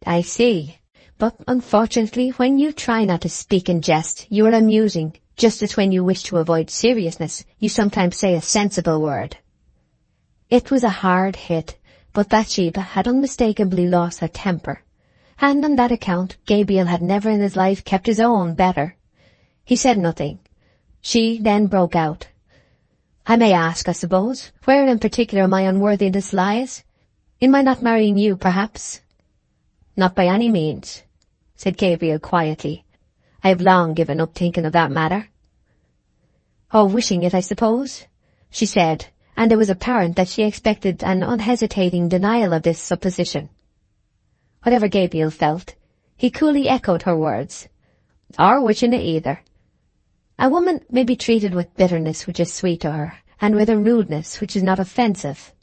"I see. But unfortunately, when you try not to speak in jest, you are amusing, just as when you wish to avoid seriousness, you sometimes say a sensible word." It was a hard hit, but Bathsheba had unmistakably lost her temper, and on that account Gabriel had never in his life kept his own better. He said nothing. She then broke out. "I may ask, I suppose, where in particular my unworthiness lies? In my not marrying you, perhaps?" "Not by any means," said Gabriel quietly. "I have long given up thinking of that matter." "Oh, wishing it, I suppose," she said, and it was apparent that she expected an unhesitating denial of this supposition. Whatever Gabriel felt, he coolly echoed her words. "Or wishing it either. A woman may be treated with bitterness which is sweet to her, and with a rudeness which is not offensive."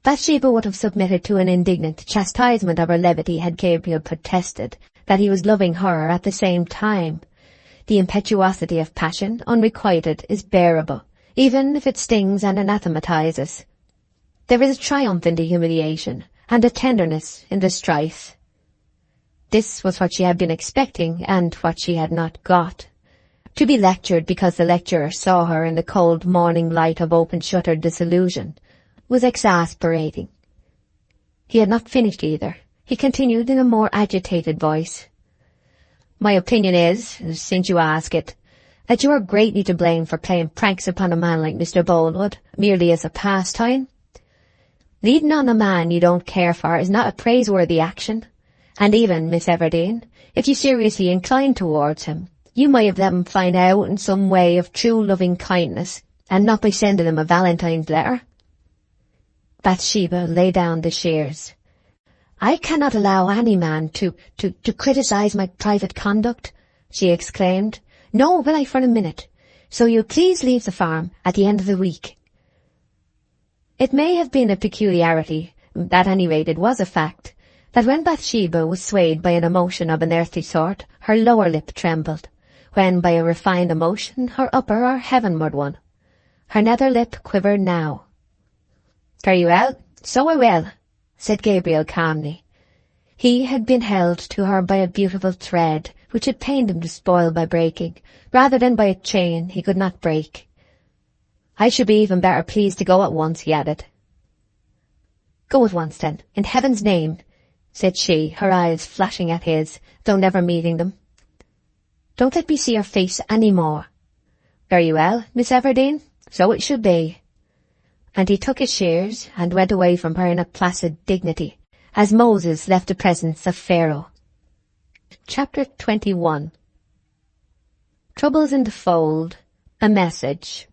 Bathsheba would have submitted to an indignant chastisement of her levity had Gabriel protested that he was loving her at the same time. The impetuosity of passion, unrequited, is bearable, even if it stings and anathematizes. There is a triumph in the humiliation, and a tenderness in the strife. This was what she had been expecting, and what she had not got. To be lectured because the lecturer saw her in the cold morning light of open-shuttered disillusion was exasperating. He had not finished either. He continued in a more agitated voice. "My opinion is, since you ask it, that you are greatly to blame for playing pranks upon a man like Mr. Boldwood, merely as a pastime. Leading on a man you don't care for is not a praiseworthy action, and even, Miss Everdene, if you seriously incline towards him, you might have let him find out in some way of true loving kindness, and not by sending him a Valentine's letter." Bathsheba lay down the shears. "I cannot allow any man to criticise my private conduct," she exclaimed. "Nor will I for a minute. So you'll please leave the farm at the end of the week." It may have been a peculiarity, at any rate it was a fact, that when Bathsheba was swayed by an emotion of an earthly sort, her lower lip trembled, when by a refined emotion her upper or heavenward one. Her nether lip quivered now. "Very well, so I will," said Gabriel calmly. He had been held to her by a beautiful thread, which it pained him to spoil by breaking, rather than by a chain he could not break. "I should be even better pleased to go at once," he added. "Go at once, then, in heaven's name," said she, her eyes flashing at his, though never meeting them. "Don't let me see your face any more." "Very well, Miss Everdene, so it should be." And he took his shears and went away from her in a placid dignity, as Moses left the presence of Pharaoh. Chapter 21. Troubles in the Fold. A Message.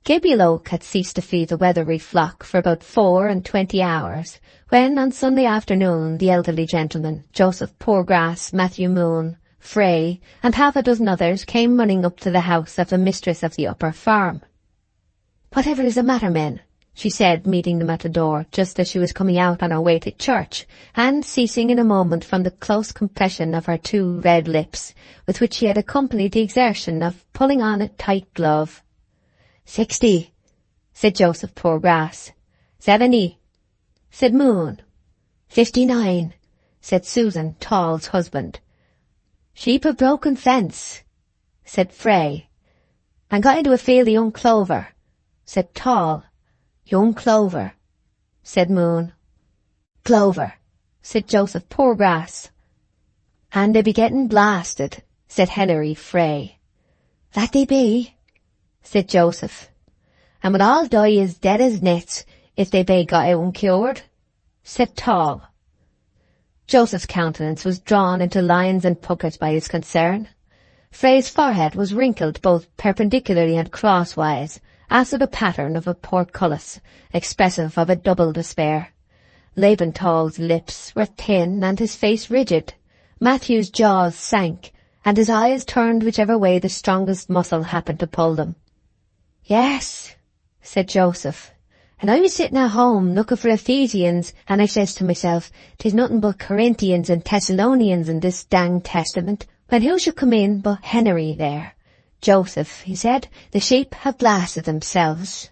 Gabriel Oak had ceased to feed the Weatherby flock for about 24 hours, when on Sunday afternoon the elderly gentleman, Joseph Poorgrass, Matthew Moon, Frey, and half a dozen others came running up to the house of the mistress of the upper farm. "Whatever is the matter, men?" she said, meeting them at the door just as she was coming out on her way to church, and ceasing in a moment from the close compression of her two red lips, with which she had accompanied the exertion of pulling on a tight glove. 60, said Joseph Poorgrass. 70, said Moon. 59, said Susan, Tall's husband. Sheep a broken fence, said Frey. And got into a field of young clover, said Tall. Young clover, said Moon. Clover, said Joseph Poorgrass. And they be getting blasted, said Hilary Frey. That they be, said Joseph. And would all die as dead as nets if they be got out uncured, said Tall. Joseph's countenance was drawn into lines and puckers by his concern. Frey's forehead was wrinkled both perpendicularly and crosswise, as of the pattern of a portcullis, expressive of a double despair. Laban Tall's lips were thin and his face rigid. Matthew's jaws sank, and his eyes turned whichever way the strongest muscle happened to pull them. Yes, said Joseph. And I was sitting at home looking for Ephesians, and I says to myself, 'tis nothing but Corinthians and Thessalonians in this dang testament, when who should come in but Henry there. Joseph, he said, the sheep have blasted themselves.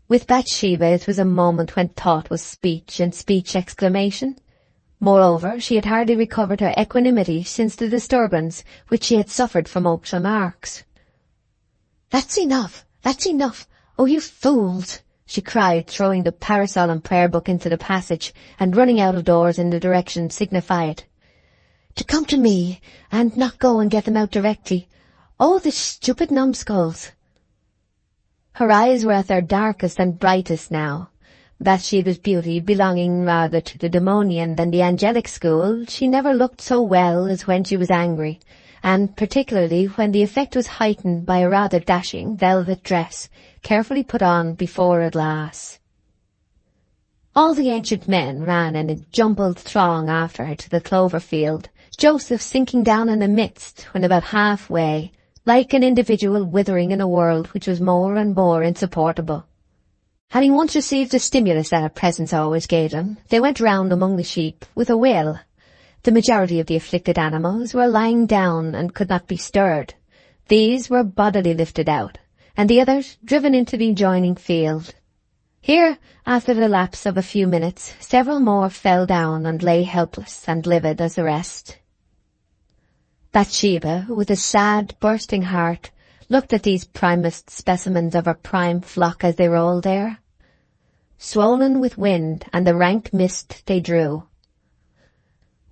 With Bathsheba it was a moment when thought was speech and speech exclamation. Moreover, she had hardly recovered her equanimity since the disturbance which she had suffered from Oak's remarks. That's enough. "Oh, you fools!" she cried, throwing the parasol and prayer book into the passage and running out of doors in the direction signified. "To come to me, and not go and get them out directly. Oh, the stupid numbskulls!" Her eyes were at their darkest and brightest now. Bathsheba's beauty belonging rather to the demonian than the angelic school, she never looked so well as when she was angry, and particularly when the effect was heightened by a rather dashing velvet dress, carefully put on before a glass. All the ancient men ran in a jumbled throng after her to the clover field, Joseph sinking down in the midst when about half-way, like an individual withering in a world which was more and more insupportable. Having once received the stimulus that her presence always gave them, they went round among the sheep with a will. The majority of the afflicted animals were lying down and could not be stirred. These were bodily lifted out, and the others driven into the adjoining field. Here, after the lapse of a few minutes, several more fell down and lay helpless and livid as the rest. Bathsheba, with a sad, bursting heart, looked at these primest specimens of her prime flock as they rolled there. Swollen with wind and the rank mist they drew.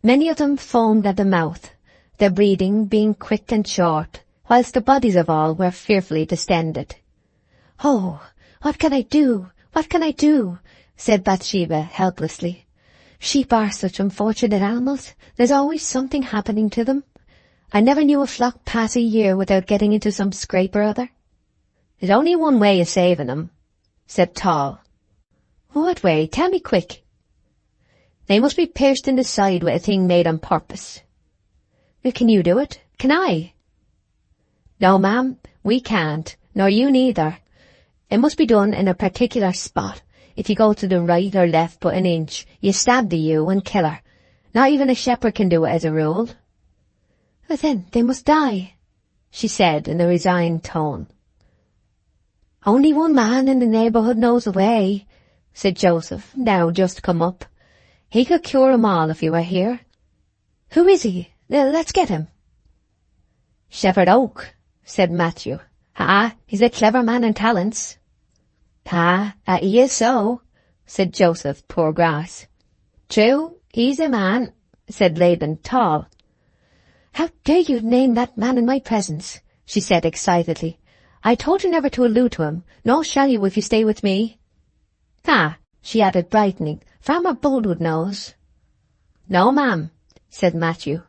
Many of them foamed at the mouth, their breathing being quick and short, whilst the bodies of all were fearfully distended. "Oh, what can I do? What can I do?" said Bathsheba helplessly. "Sheep are such unfortunate animals. There's always something happening to them. I never knew a flock pass a year without getting into some scrape or other." "There's only one way of saving them," said Tall. "What way? Tell me quick." "They must be pierced in the side with a thing made on purpose." "Can you do it? Can I?" "No, ma'am, we can't, nor you neither. It must be done in a particular spot. If you go to the right or left but an inch, you stab the ewe and kill her. Not even a shepherd can do it as a rule." "Well, then they must die," she said in a resigned tone. "Only one man in the neighbourhood knows the way," said Joseph, now just come up. "He could cure 'em all if he were here." "Who is he? Let's get him." "Shepherd Oak," said Matthew. He's a clever man in talents." He is so," said Joseph Poorgrass. "True, he's a man," said Laban Tall. "How dare you name that man in my presence?" she said excitedly. "I told you never to allude to him, nor shall you if you stay with me." She added, brightening, "Farmer Boldwood knows." "No, ma'am," said Matthew.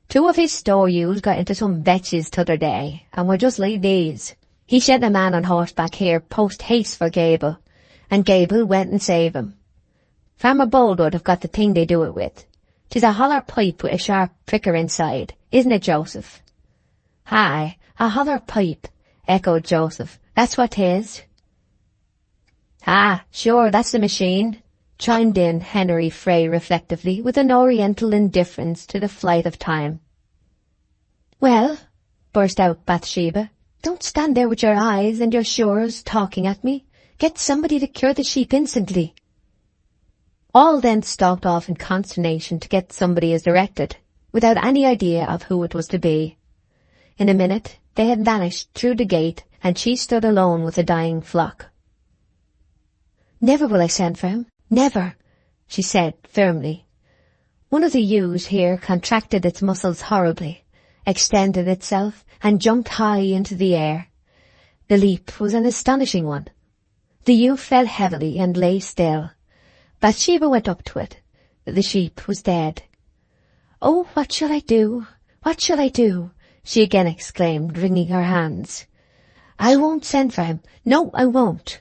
"Two of his store ewes got into some vetches t'other day, and were just like these. He sent a man on horseback here post-haste for Gable, and Gable went and saved him. Farmer Boldwood have got the thing they do it with. 'Tis a holler pipe with a sharp pricker inside, isn't it, Joseph?" "Aye, a holler pipe," echoed Joseph. "That's what 'tis." Sure, that's the machine," chimed in Henry Frey reflectively, with an oriental indifference to the flight of time. "Well," burst out Bathsheba, "don't stand there with your eyes and your shores talking at me. Get somebody to cure the sheep instantly." All then stalked off in consternation to get somebody as directed, without any idea of who it was to be. In a minute they had vanished through the gate, and she stood alone with the dying flock. "Never will I send for him, never," she said firmly. One of the ewes here contracted its muscles horribly, extended itself, and jumped high into the air. The leap was an astonishing one. The ewe fell heavily and lay still. Bathsheba went up to it. The sheep was dead. "Oh, what shall I do? What shall I do?" she again exclaimed, wringing her hands. "I won't send for him. No, I won't."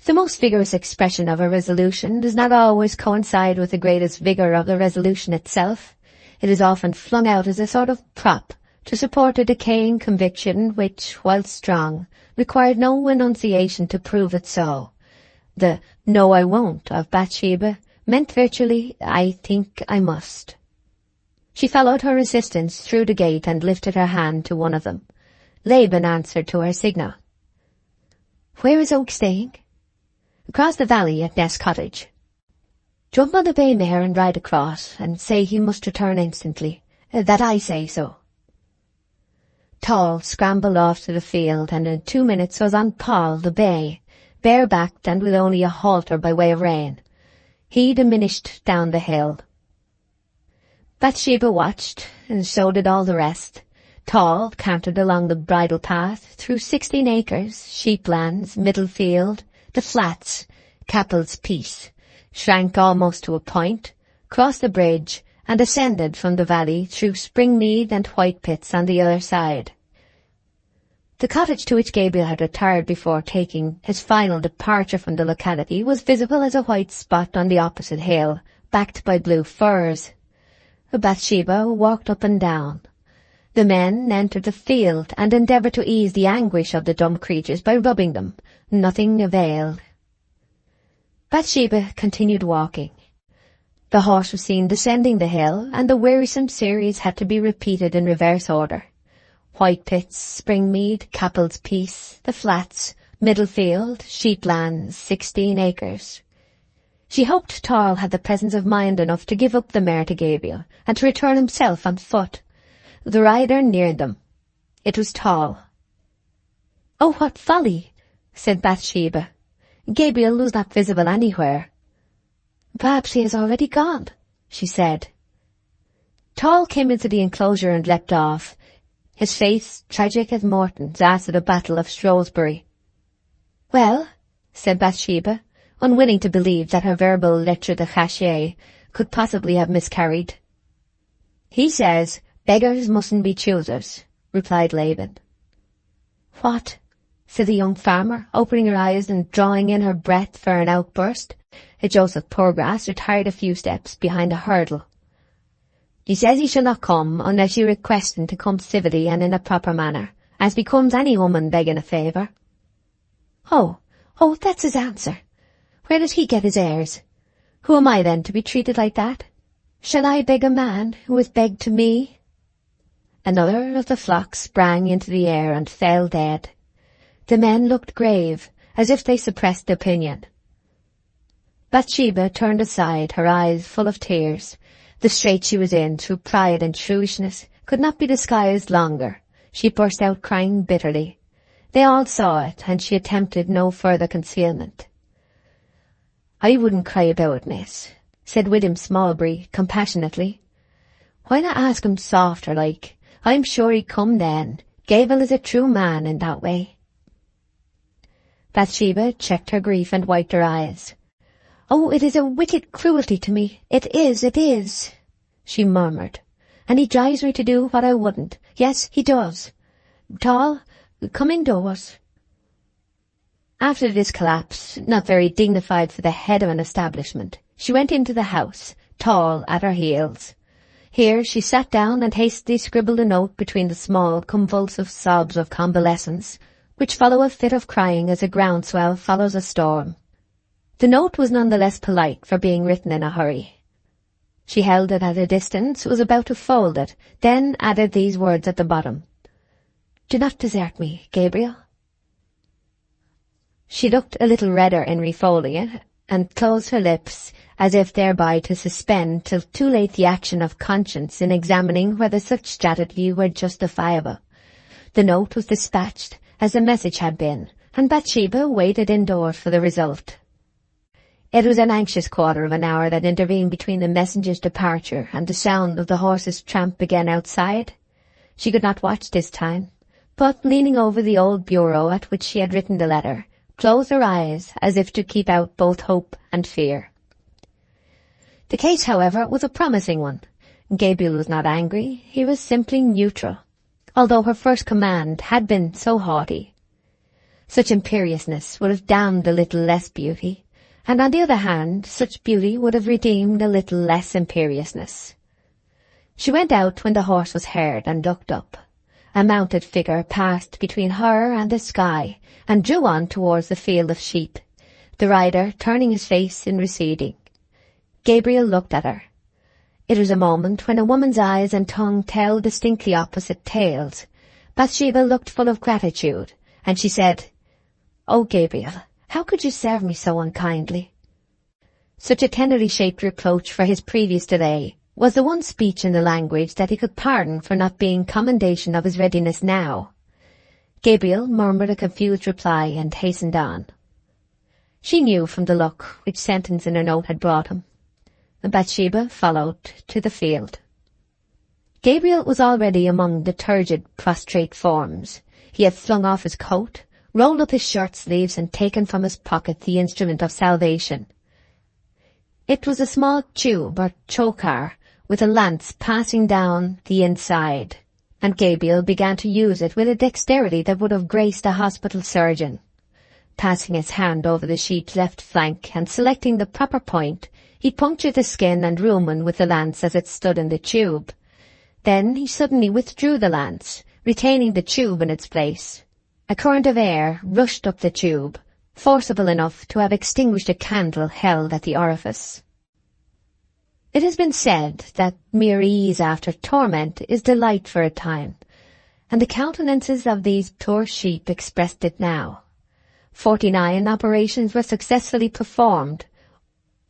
The most vigorous expression of a resolution does not always coincide with the greatest vigour of the resolution itself. It is often flung out as a sort of prop to support a decaying conviction which, while strong, required no enunciation to prove it so. The "no, I won't" of Bathsheba meant virtually, "I think I must." She followed her assistants through the gate and lifted her hand to one of them. Laban answered to her signal. "Where is Oak staying?" "Across the valley at Nest Cottage." "Jump on the bay mare and ride across, and say he must return instantly. That I say so." Tall scrambled off to the field and in 2 minutes was on Paul the bay, bare-backed and with only a halter by way of rein. He diminished down the hill. Bathsheba watched, and so did all the rest. Tall cantered along the bridle path, through 16 acres, sheeplands, middle field, the flats, Capel's Piece, shrank almost to a point, crossed the bridge, and ascended from the valley through Springmead and White Pits on the other side. The cottage to which Gabriel had retired before taking his final departure from the locality was visible as a white spot on the opposite hill, backed by blue firs. Bathsheba walked up and down. The men entered the field and endeavoured to ease the anguish of the dumb creatures by rubbing them. Nothing availed. Bathsheba continued walking. The horse was seen descending the hill, and the wearisome series had to be repeated in reverse order. White Pits, Springmead, Capel's Piece, the flats, middle field, sheeplands, 16 acres. She hoped Tall had the presence of mind enough to give up the mare to Gabriel, and to return himself on foot. The rider neared them. It was Tall. "Oh, what folly!" said Bathsheba. Gabriel was not visible anywhere. "Perhaps he has already gone," she said. Tall came into the enclosure and leapt off, his face tragic as Morton's after the Battle of Shrewsbury. "Well," said Bathsheba, unwilling to believe that her verbal lettre de cachet could possibly have miscarried. "He says beggars mustn't be choosers," replied Laban. "What?" said the young farmer, opening her eyes and drawing in her breath for an outburst. Joseph Poorgrass retired a few steps behind a hurdle. "He says he shall not come unless you request him to come civilly and in a proper manner, as becomes any woman begging a favour." Oh, that's his answer. Where does he get his airs? Who am I then to be treated like that? Shall I beg a man who has begged to me?" Another of the flock sprang into the air and fell dead. The men looked grave, as if they suppressed opinion. Bathsheba turned aside, her eyes full of tears. The strait she was in, through pride and shrewishness, could not be disguised longer. She burst out crying bitterly. They all saw it, and she attempted no further concealment. "I wouldn't cry about it, miss," said William Smallbury compassionately. "Why not ask him softer like? I'm sure he'd come then. Gabriel is a true man in that way." Bathsheba checked her grief and wiped her eyes. "Oh, it is a wicked cruelty to me. It is," she murmured. "And he drives me to do what I wouldn't. Yes, he does. Tall, come indoors." After this collapse, not very dignified for the head of an establishment, she went into the house, Tall at her heels. Here she sat down and hastily scribbled a note between the small, convulsive sobs of convalescence, which follow a fit of crying as a groundswell follows a storm. The note was none the less polite for being written in a hurry. She held it at a distance, was about to fold it, then added these words at the bottom. "Do not desert me, Gabriel." She looked a little redder in refolding it, and closed her lips, as if thereby to suspend till too late the action of conscience in examining whether such strategy were justifiable. The note was dispatched, as the message had been, and Bathsheba waited indoors for the result. It was an anxious quarter of an hour that intervened between the messenger's departure and the sound of the horse's tramp again outside. She could not watch this time, but, leaning over the old bureau at which she had written the letter, closed her eyes as if to keep out both hope and fear. The case, however, was a promising one. Gabriel was not angry, he was simply neutral, although her first command had been so haughty. Such imperiousness would have damned a little less beauty, and on the other hand, such beauty would have redeemed a little less imperiousness. She went out when the horse was heard and looked up. A mounted figure passed between her and the sky, and drew on towards the field of sheep, the rider turning his face in receding. Gabriel looked at her. It was a moment when a woman's eyes and tongue tell distinctly opposite tales. Bathsheba looked full of gratitude, and she said, "Oh, Gabriel, how could you serve me so unkindly?" Such a tenderly shaped reproach for his previous delay was the one speech in the language that he could pardon for not being commendation of his readiness now. Gabriel murmured a confused reply and hastened on. She knew from the look which sentence in her note had brought him, and Bathsheba followed to the field. Gabriel was already among the turgid, prostrate forms. He had flung off his coat, rolled up his shirt sleeves, and taken from his pocket the instrument of salvation. It was a small tube or trocar with a lance passing down the inside, and Gabriel began to use it with a dexterity that would have graced a hospital surgeon. Passing his hand over the sheep's left flank and selecting the proper point, he punctured the skin and rumen with the lance as it stood in the tube. Then he suddenly withdrew the lance, retaining the tube in its place. A current of air rushed up the tube, forcible enough to have extinguished a candle held at the orifice. It has been said that mere ease after torment is delight for a time, and the countenances of these poor sheep expressed it now. 49 operations were successfully performed.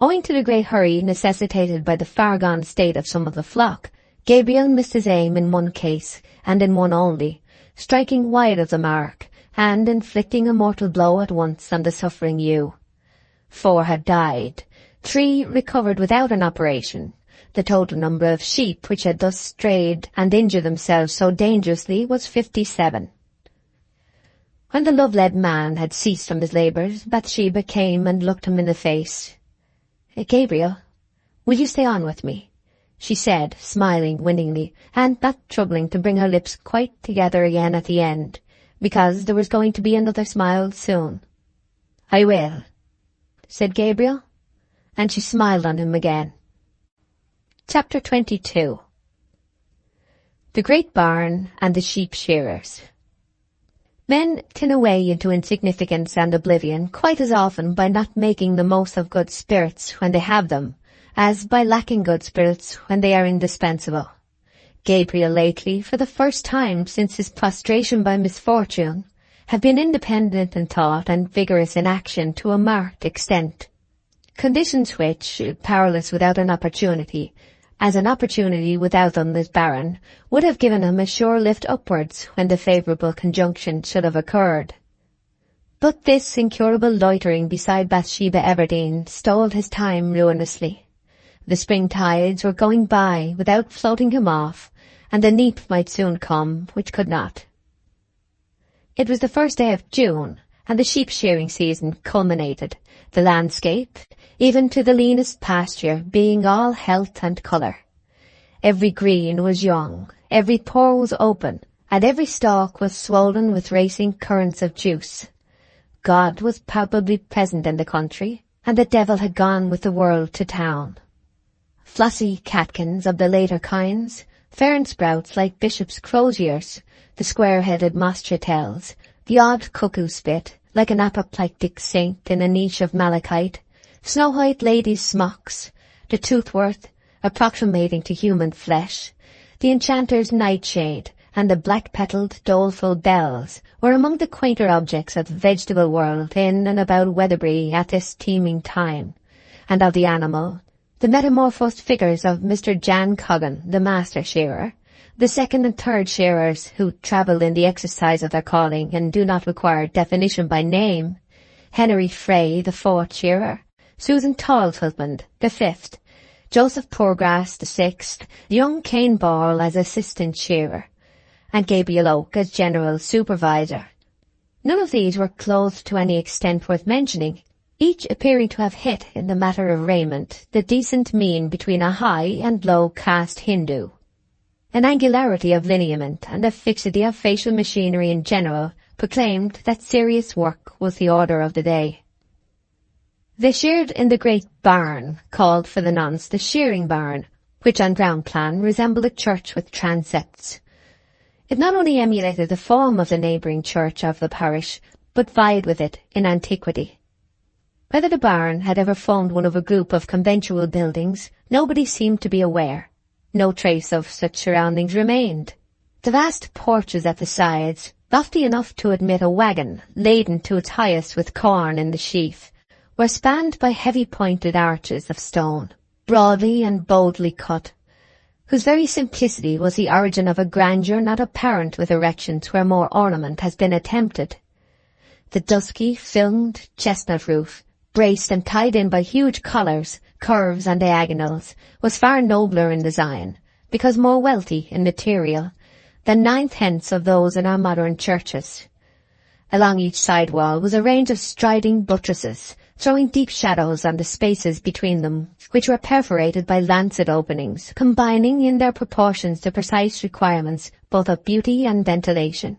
Owing to the great hurry necessitated by the far-gone state of some of the flock, Gabriel missed his aim in one case, and in one only, striking wide of the mark, and inflicting a mortal blow at once on the suffering ewe. 4 had died. 3 recovered without an operation. The total number of sheep which had thus strayed and injured themselves so dangerously was 57. When the love-led man had ceased from his labours, Bathsheba came and looked him in the face. "Gabriel, will you stay on with me?" she said, smiling winningly, and not troubling to bring her lips quite together again at the end, because there was going to be another smile soon. "I will," said Gabriel, and she smiled on him again. Chapter 22. The Great Barn and the Sheep Shearers. Men tin away into insignificance and oblivion quite as often by not making the most of good spirits when they have them, as by lacking good spirits when they are indispensable. Gabriel lately, for the first time since his prostration by misfortune, had been independent in thought and vigorous in action to a marked extent. Conditions which, powerless without an opportunity, as an opportunity without them is barren, would have given him a sure lift upwards when the favourable conjunction should have occurred. But this incurable loitering beside Bathsheba Everdene stole his time ruinously. The spring tides were going by without floating him off, and the neap might soon come, which could not. It was the first day of June, and the sheep-shearing season culminated, the landscape, even to the leanest pasture, being all health and colour. Every green was young, every pore was open, and every stalk was swollen with racing currents of juice. God was palpably present in the country, and the devil had gone with the world to town. Flossy catkins of the later kinds, fern sprouts like bishop's croziers, the square-headed moschatels, the odd cuckoo spit, like an apoplectic saint in a niche of malachite, snow-white ladies' smocks, the toothworth approximating to human flesh, the enchanter's nightshade, and the black-petalled doleful bells were among the quainter objects of the vegetable world in and about Weatherbury at this teeming time, and of the animal, the metamorphosed figures of Mr. Jan Coggan, the master shearer, the second and third shearers who travel in the exercise of their calling and do not require definition by name, Henry Frey, the fourth shearer, Susan Toll's husband, the fifth, Joseph Poorgrass, the sixth, young Cain Ball as assistant shearer, and Gabriel Oak as general supervisor. None of these were clothed to any extent worth mentioning, each appearing to have hit, in the matter of raiment, the decent mean between a high and low caste Hindu. An angularity of lineament and a fixity of facial machinery in general proclaimed that serious work was the order of the day. They sheared in the great barn, called for the nonce the shearing barn, which on ground plan resembled a church with transepts. It not only emulated the form of the neighbouring church of the parish, but vied with it in antiquity. Whether the barn had ever formed one of a group of conventual buildings, nobody seemed to be aware. No trace of such surroundings remained. The vast porches at the sides, lofty enough to admit a wagon laden to its highest with corn in the sheaf, were spanned by heavy pointed arches of stone, broadly and boldly cut, whose very simplicity was the origin of a grandeur not apparent with erections where more ornament has been attempted. The dusky, filmed chestnut roof, braced and tied in by huge collars, curves and diagonals, was far nobler in design, because more wealthy in material, than 9/10 of those in our modern churches. Along each side wall was a range of striding buttresses, throwing deep shadows on the spaces between them, which were perforated by lancet openings, combining in their proportions the precise requirements both of beauty and ventilation.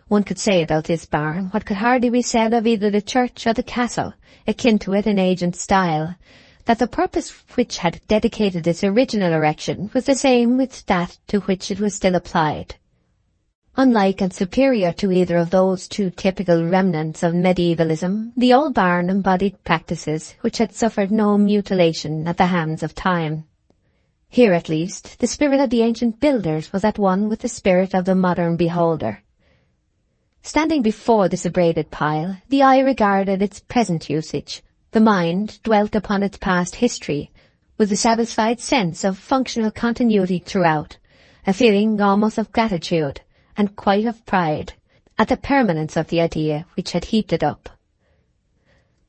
One could say about this barn what could hardly be said of either the church or the castle, akin to it in age and style, that the purpose which had dedicated its original erection was the same with that to which it was still applied. Unlike and superior to either of those two typical remnants of medievalism, the old barn embodied practices which had suffered no mutilation at the hands of time. Here, at least, the spirit of the ancient builders was at one with the spirit of the modern beholder. Standing before this abraded pile, the eye regarded its present usage, the mind dwelt upon its past history, with a satisfied sense of functional continuity throughout, a feeling almost of gratitude, and quite of pride, at the permanence of the idea which had heaped it up.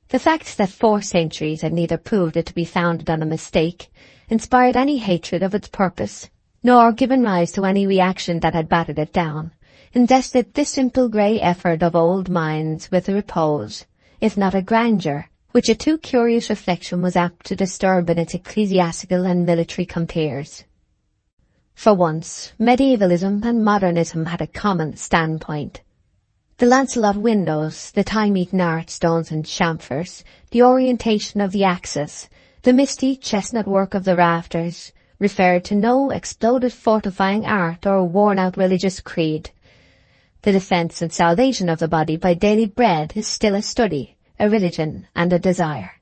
The fact that 4 centuries had neither proved it to be founded on a mistake, inspired any hatred of its purpose, nor given rise to any reaction that had battered it down, invested this simple grey effort of old minds with a repose, if not a grandeur, which a too curious reflection was apt to disturb in its ecclesiastical and military compeers. For once, medievalism and modernism had a common standpoint. The Lancelot windows, the time-eaten archstones and chamfers, the orientation of the axis, the misty chestnut work of the rafters, referred to no exploded fortifying art or worn-out religious creed. The defence and salvation of the body by daily bread is still a study, a religion, and a desire.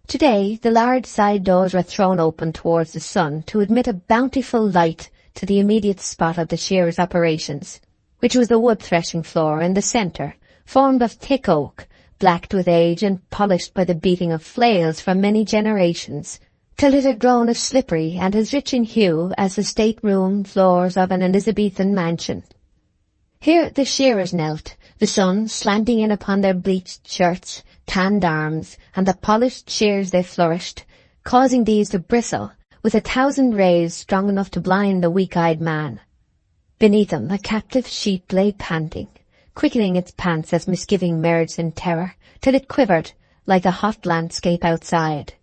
Today, the large side doors were thrown open towards the sun to admit a bountiful light to the immediate spot of the shearers' operations, which was the wood threshing floor in the centre, formed of thick oak, blacked with age and polished by the beating of flails for many generations, till it had grown as slippery and as rich in hue as the state-room floors of an Elizabethan mansion. Here the shearers knelt, the sun slanting in upon their bleached shirts, tanned arms, and the polished shears they flourished, causing these to bristle with 1,000 rays strong enough to blind the weak-eyed man. Beneath them a captive sheep lay panting, quickening its pants as misgiving merged in terror, till it quivered like a hot landscape outside.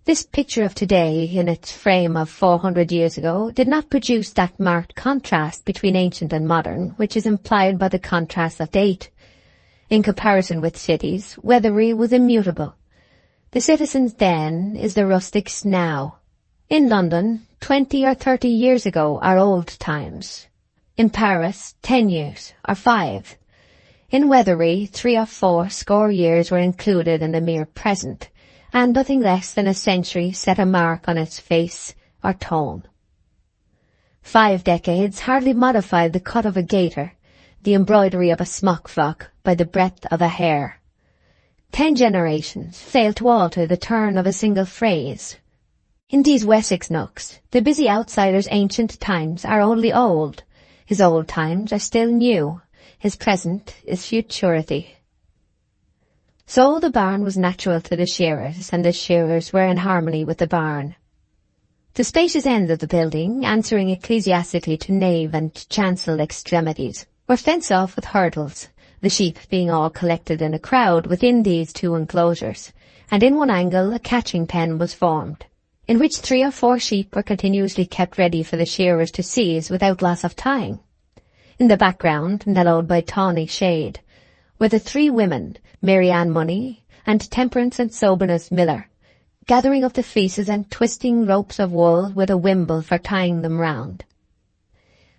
This picture of today, in its frame of 400 years ago, did not produce that marked contrast between ancient and modern, which is implied by the contrast of date. In comparison with cities, Weatherbury was immutable. The citizens then is the rustics now. In London, 20 or 30 years ago are old times. In Paris, 10 years, or 5. In Weatherbury, 3 or 4 score years were included in the mere present, and nothing less than a century set a mark on its face or tone. 5 decades hardly modified the cut of a gaiter, the embroidery of a smock-frock by the breadth of a hair. 10 generations failed to alter the turn of a single phrase. In these Wessex nooks, the busy outsider's ancient times are only old, his old times are still new, his present is futurity. So the barn was natural to the shearers, and the shearers were in harmony with the barn. The spacious ends of the building, answering ecclesiastically to nave and chancel extremities, were fenced off with hurdles, the sheep being all collected in a crowd within these 2 enclosures, and in one angle a catching pen was formed, in which 3 or 4 sheep were continuously kept ready for the shearers to seize without loss of time. In the background, mellowed by tawny shade, were the 3 women, Mary Ann Money and Temperance and Soberness Miller, gathering up the fleeces and twisting ropes of wool with a wimble for tying them round.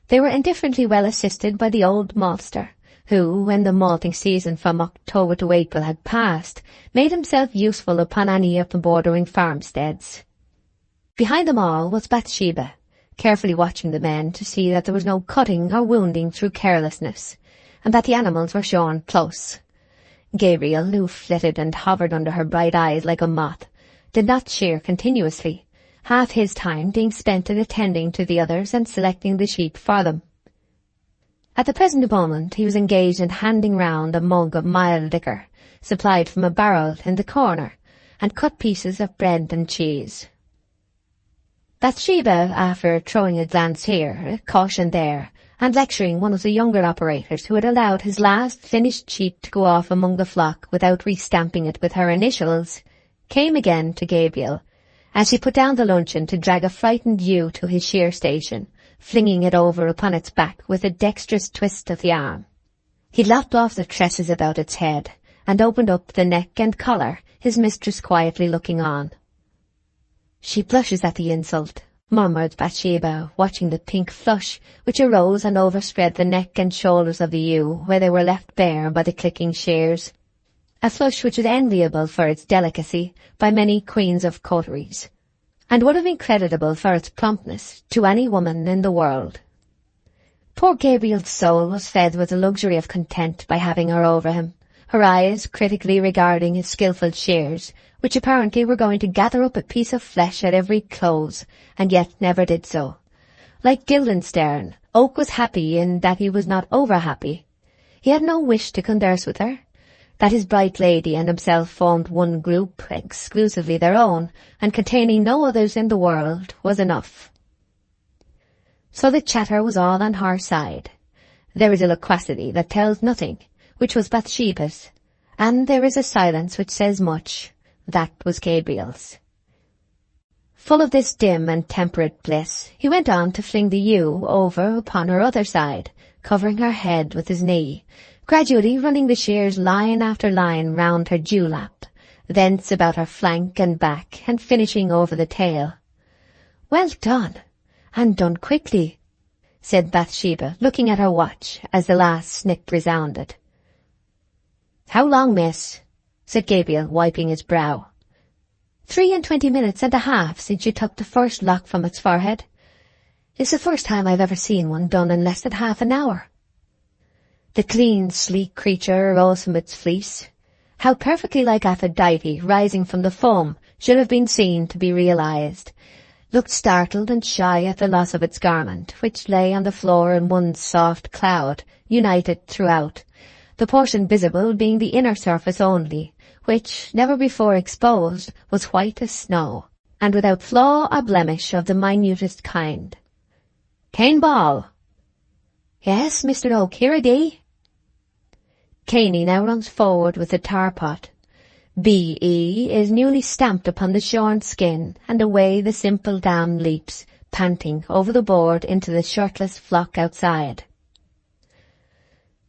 They were indifferently well assisted by the old maltster, who, when the malting season from October to April had passed, made himself useful upon any of the bordering farmsteads. Behind them all was Bathsheba, carefully watching the men to see that there was no cutting or wounding through carelessness, and that the animals were shorn close. Gabriel, who flitted and hovered under her bright eyes like a moth, did not shear continuously, half his time being spent in attending to the others and selecting the sheep for them. At the present moment he was engaged in handing round a mug of mild liquor, supplied from a barrel in the corner, and cut pieces of bread and cheese. Bathsheba, after throwing a glance here, a caution there, and lecturing one of the younger operators who had allowed his last finished sheep to go off among the flock without re-stamping it with her initials, came again to Gabriel, as she put down the luncheon to drag a frightened ewe to his shear station, flinging it over upon its back with a dexterous twist of the arm. He lopped off the tresses about its head, and opened up the neck and collar, his mistress quietly looking on. "She blushes at the insult," murmured Bathsheba, watching the pink flush which arose and overspread the neck and shoulders of the ewe where they were left bare by the clicking shears, a flush which was enviable for its delicacy by many queens of coteries, and would have been creditable for its promptness to any woman in the world. Poor Gabriel's soul was fed with the luxury of content by having her over him, her eyes critically regarding his skilful shears, which apparently were going to gather up a piece of flesh at every close, and yet never did so. Like Guildenstern, Oak was happy in that he was not over-happy. He had no wish to converse with her. That his bright lady and himself formed one group, exclusively their own, and containing no others in the world, was enough. So the chatter was all on her side. There is a loquacity that tells nothing, which was Bathsheba's, and there is a silence which says much. That was Gabriel's. Full of this dim and temperate bliss, he went on to fling the ewe over upon her other side, covering her head with his knee, gradually running the shears line after line round her dewlap, thence about her flank and back, and finishing over the tail. "Well done, and done quickly," said Bathsheba, looking at her watch as the last snip resounded. "How long, miss?" said Gabriel, wiping his brow. 23 minutes and a half since you took the first lock from its forehead. It's the first time I've ever seen one done in less than half an hour." The clean, sleek creature arose from its fleece. How perfectly like Aphrodite rising from the foam should have been seen to be realized, looked startled and shy at the loss of its garment, which lay on the floor in one soft cloud, united throughout, the portion visible being the inner surface only, which, never before exposed, was white as snow, and without flaw or blemish of the minutest kind. "Cane Ball." "Yes, Mr. Oak, here it be." Caney now runs forward with the tar pot. B.E. is newly stamped upon the shorn skin, and away the simple dam leaps, panting, over the board into the shirtless flock outside.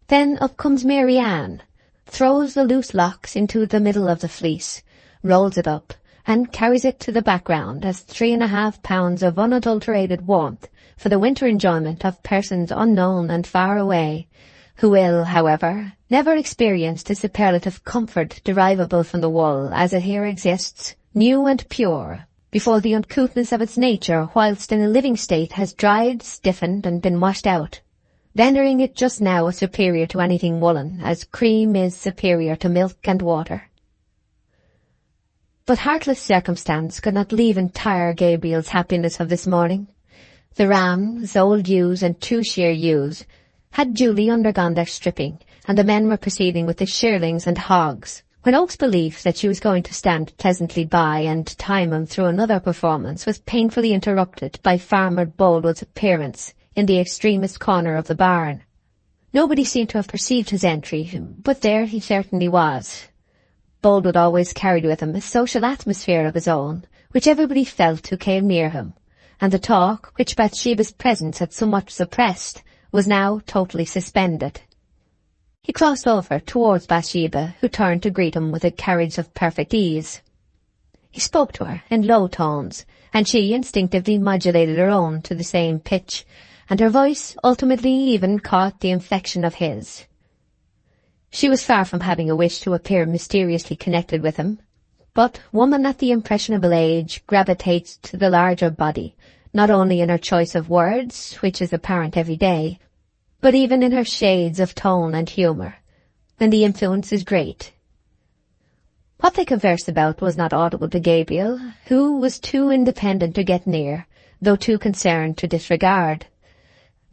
Then up comes Mary Ann, throws the loose locks into the middle of the fleece, rolls it up, and carries it to the background as 3.5 pounds of unadulterated warmth for the winter enjoyment of persons unknown and far away, who will, however, never experience the superlative comfort derivable from the wool as it here exists, new and pure, before the uncouthness of its nature whilst in a living state has dried, stiffened, and been washed out, rendering it just now superior to anything woolen, as cream is superior to milk and water. But heartless circumstance could not leave entire Gabriel's happiness of this morning. The rams, old ewes and 2-shear ewes, had duly undergone their stripping, and the men were proceeding with the shearlings and hogs, when Oak's belief that she was going to stand pleasantly by and time him through another performance was painfully interrupted by Farmer Boldwood's appearance in the extremest corner of the barn. Nobody seemed to have perceived his entry, but there he certainly was. Boldwood always carried with him a social atmosphere of his own, which everybody felt who came near him, and the talk, which Bathsheba's presence had somewhat suppressed, was now totally suspended. He crossed over towards Bathsheba, who turned to greet him with a carriage of perfect ease. He spoke to her in low tones, and she instinctively modulated her own to the same pitch, and her voice ultimately even caught the inflection of his. She was far from having a wish to appear mysteriously connected with him, but woman at the impressionable age gravitates to the larger body, not only in her choice of words, which is apparent every day, but even in her shades of tone and humour, when the influence is great. What they conversed about was not audible to Gabriel, who was too independent to get near, though too concerned to disregard.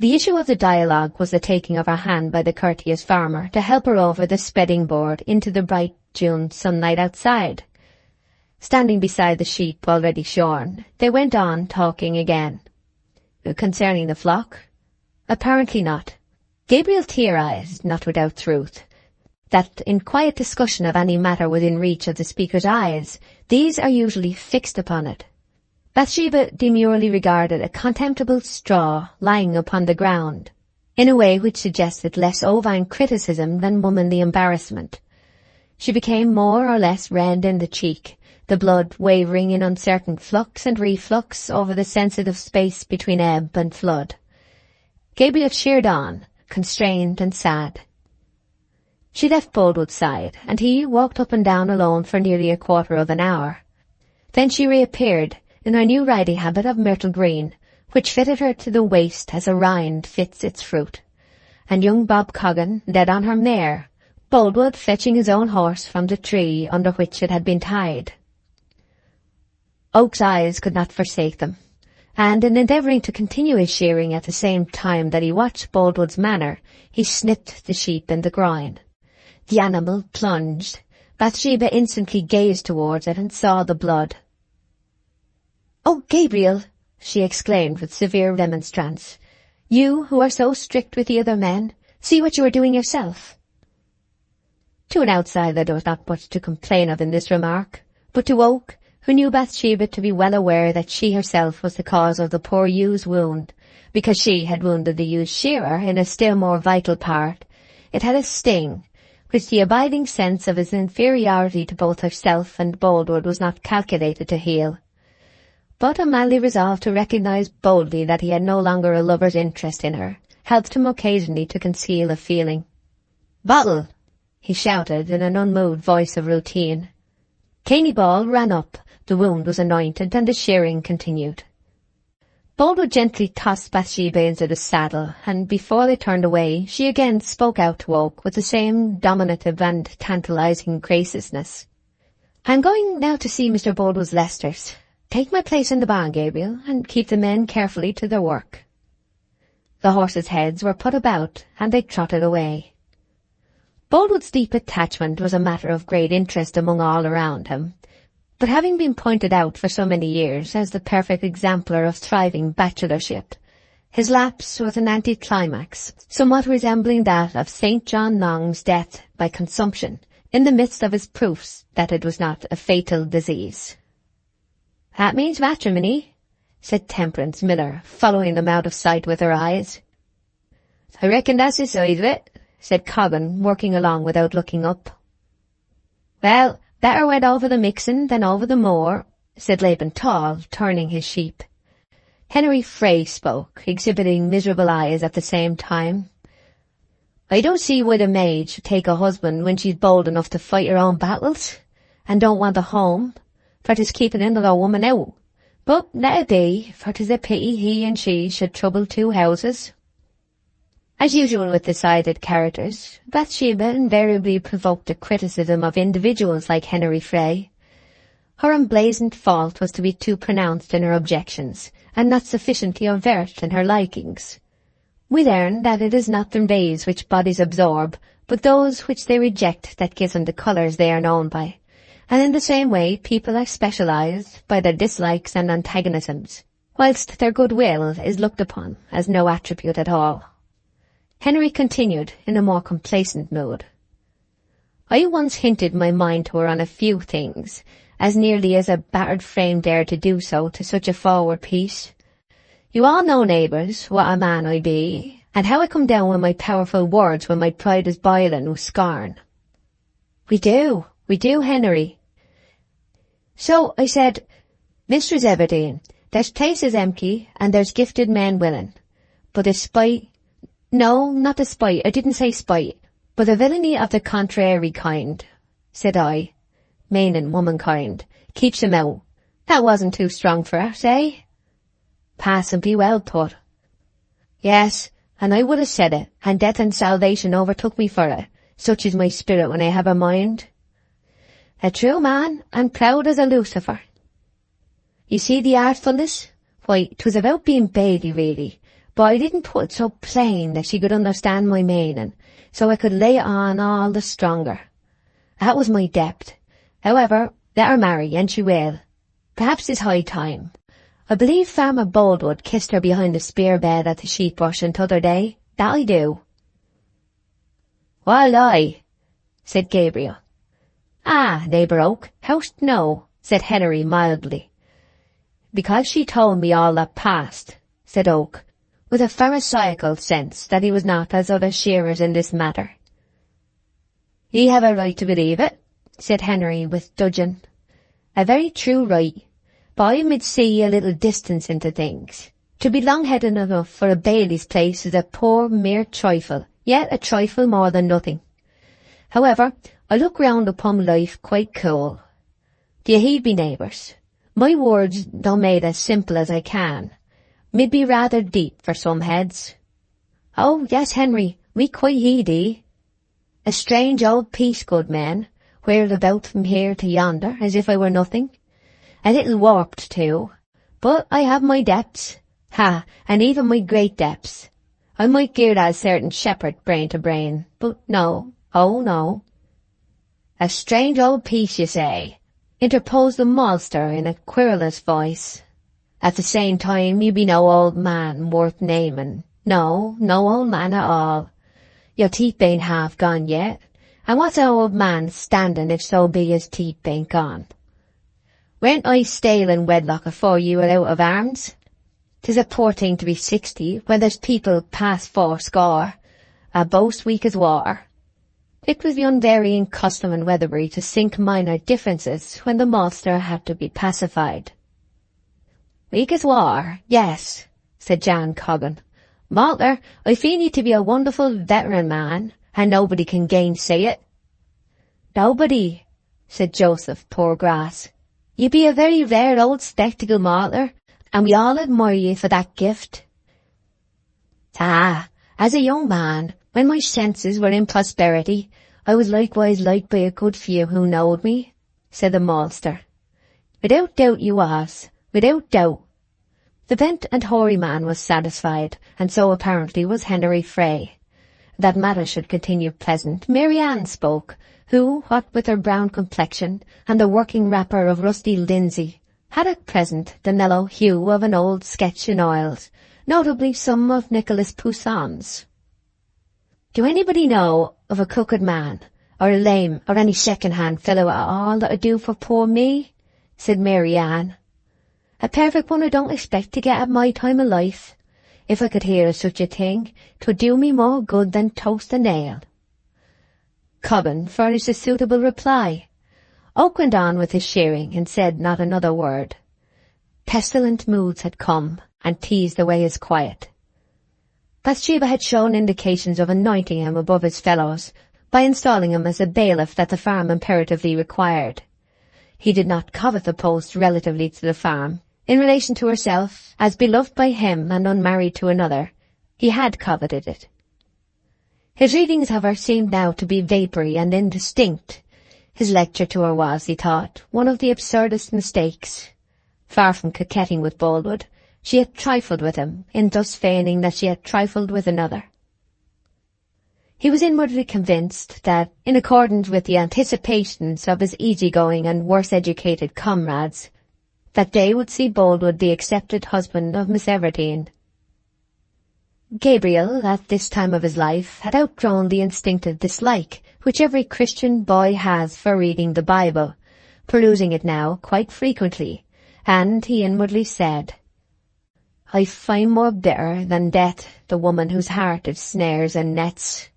The issue of the dialogue was the taking of her hand by the courteous farmer to help her over the spreading board into the bright June sunlight outside. Standing beside the sheep already shorn, they went on talking again. Concerning the flock? Apparently not. Gabriel theorized, not without truth, that in quiet discussion of any matter within reach of the speaker's eyes, these are usually fixed upon it. Bathsheba demurely regarded a contemptible straw lying upon the ground, in a way which suggested less ovine criticism than womanly embarrassment. She became more or less red in the cheek, the blood wavering in uncertain flux and reflux over the sensitive space between ebb and flood. Gabriel cheered on, constrained and sad. She left Boldwood's side, and he walked up and down alone for nearly a quarter of an hour. Then she reappeared, in her new riding habit of myrtle green, which fitted her to the waist as a rind fits its fruit, and young Bob Coggan led on her mare, Boldwood fetching his own horse from the tree under which it had been tied. Oak's eyes could not forsake them, and in endeavouring to continue his shearing at the same time that he watched Boldwood's manner, he snipped the sheep in the groin. The animal plunged. Bathsheba instantly gazed towards it and saw the blood. "Oh, Gabriel!" she exclaimed with severe remonstrance. "You, who are so strict with the other men, see what you are doing yourself." To an outsider there was not much to complain of in this remark, but to Oak, who knew Bathsheba to be well aware that she herself was the cause of the poor ewe's wound, because she had wounded the ewe's shearer in a still more vital part, it had a sting, which the abiding sense of his inferiority to both herself and Boldwood was not calculated to heal. But a manly resolve to recognise boldly that he had no longer a lover's interest in her helped him occasionally to conceal a feeling. "Bottle!" he shouted in an unmoved voice of routine. Caney Ball ran up, the wound was anointed, and the shearing continued. Boldwood gently tossed Bathsheba into the saddle, and before they turned away, she again spoke out to Oak with the same dominative and tantalizing graciousness. "I'm going now to see Mr. Boldwood's Leicesters. Take my place in the barn, Gabriel, and keep the men carefully to their work." The horses' heads were put about, and they trotted away. Boldwood's deep attachment was a matter of great interest among all around him, but having been pointed out for so many years as the perfect exemplar of thriving bachelorship, his lapse was an anticlimax, somewhat resembling that of St. John Long's death by consumption, in the midst of his proofs that it was not a fatal disease. "That means matrimony," said Temperance Miller, following them out of sight with her eyes. "I reckon that's the side of it," said Coggan, working along without looking up. "Well, better wed over the mixen than over the moor," said Laban Tall, turning his sheep. Henry Frey spoke, exhibiting miserable eyes at the same time. "I don't see why the maid should take a husband when she's bold enough to fight her own battles, and don't want a home, for 'tis keeping another woman out. But let it be, for 'tis a pity he and she should trouble two houses." As usual with decided characters, Bathsheba invariably provoked the criticism of individuals like Henry Frey. Her emblazoned fault was to be too pronounced in her objections, and not sufficiently overt in her likings. We learn that it is not the rays which bodies absorb, but those which they reject that give them the colours they are known by, and in the same way people are specialised by their dislikes and antagonisms, whilst their goodwill is looked upon as no attribute at all. Henry continued in a more complacent mood. "I once hinted my mind to her on a few things, as nearly as a battered frame dared to do so to such a forward piece. You all know, neighbours, what a man I be, and how I come down with my powerful words when my pride is boiling with scorn." We do, Henry." "So I said, Mistress Everdene, there's places empty, and there's gifted men willing, but despite— no, not despite, I didn't say spite, but the villainy of the contrary kind, said I, meaning womankind, keeps him out. That wasn't too strong for us, eh?" "Passably well put." "Yes, and I would have said it, and death and salvation overtook me for it, such is my spirit when I have a mind." A true man, and proud as a Lucifer. You see the artfulness? Why, 'twas about being baily, really, but I didn't put it so plain that she could understand my meaning, so I could lay it on all the stronger. That was my depth. However, let her marry, and she will. Perhaps it's high time. I believe Farmer Boldwood kissed her behind the spear bed at the sheep brushing t'other day. That I do. Well, I, said Gabriel. Ah, neighbour Oak, how'st know? Said Henry mildly. Because she told me all that passed, said Oak, with a pharisaical sense that he was not as other shearers in this matter. Ye have a right to believe it, said Henry with dudgeon. A very true right, but I mid see a little distance into things. To be long-headed enough for a bailie's place is a poor mere trifle, yet a trifle more than nothing. However, I look round upon life quite cool. Do you heed me, neighbours? My words, though made as simple as I can, mid be rather deep for some heads. Oh, yes, Henry, we quite heed ye. A strange old piece, good men, whirled about from here to yonder as if I were nothing. A little warped too, but I have my depths. Ha, and even my great depths. I might gear that a certain shepherd brain to brain, but no, oh no. A strange old piece, you say, interposed the maltster in a querulous voice. At the same time, you be no old man worth naming. No, no old man at all. Your teeth ain't half gone yet, and what's an old man standing if so be his teeth ain't gone? Weren't I stale in wedlock afore you were out of arms? 'Tis a poor thing to be 60 when there's people past 80, a boast weak as water. It was the unvarying custom in Weatherbury to sink minor differences when the maltster had to be pacified. Weak as water, yes, said Jan Coggan. Malter, I feel you to be a wonderful veteran man, and nobody can gainsay it. Nobody, said Joseph Poorgrass. You be a very rare old spectacle, Malter, and we all admire you for that gift. Ah, as a young man, when my senses were in prosperity, I was likewise liked by a good few who knowed me, said the maltster. Without doubt you was, without doubt. The bent and hoary man was satisfied, and so apparently was Henry Frey. That matter should continue pleasant, Mary Ann spoke, who, what with her brown complexion and the working wrapper of rusty linsey, had at present the mellow hue of an old sketch in oils, notably some of Nicholas Poussin's. Do anybody know of a crooked man, or a lame, or any second-hand fellow at all that would do for poor me? Said Mary Ann. A perfect one I don't expect to get at my time of life. If I could hear of such a thing, 'twould do me more good than toast a nail. Cobban furnished a suitable reply. Oak went on with his shearing and said not another word. Pestilent moods had come and teased away his quiet. Bathsheba had shown indications of anointing him above his fellows by installing him as a bailiff that the farm imperatively required. He did not covet the post relatively to the farm. In relation to herself, as beloved by him and unmarried to another, he had coveted it. His readings of her seemed now to be vapoury and indistinct. His lecture to her was, he thought, one of the absurdest mistakes. Far from coquetting with Boldwood, she had trifled with him, in thus feigning that she had trifled with another. He was inwardly convinced that, in accordance with the anticipations of his easy-going and worse-educated comrades, that day would see Boldwood the accepted husband of Miss Everdene. Gabriel, at this time of his life, had outgrown the instinctive dislike which every Christian boy has for reading the Bible, perusing it now quite frequently, and he inwardly said, I find more bitter than death the woman whose heart it snares and nets.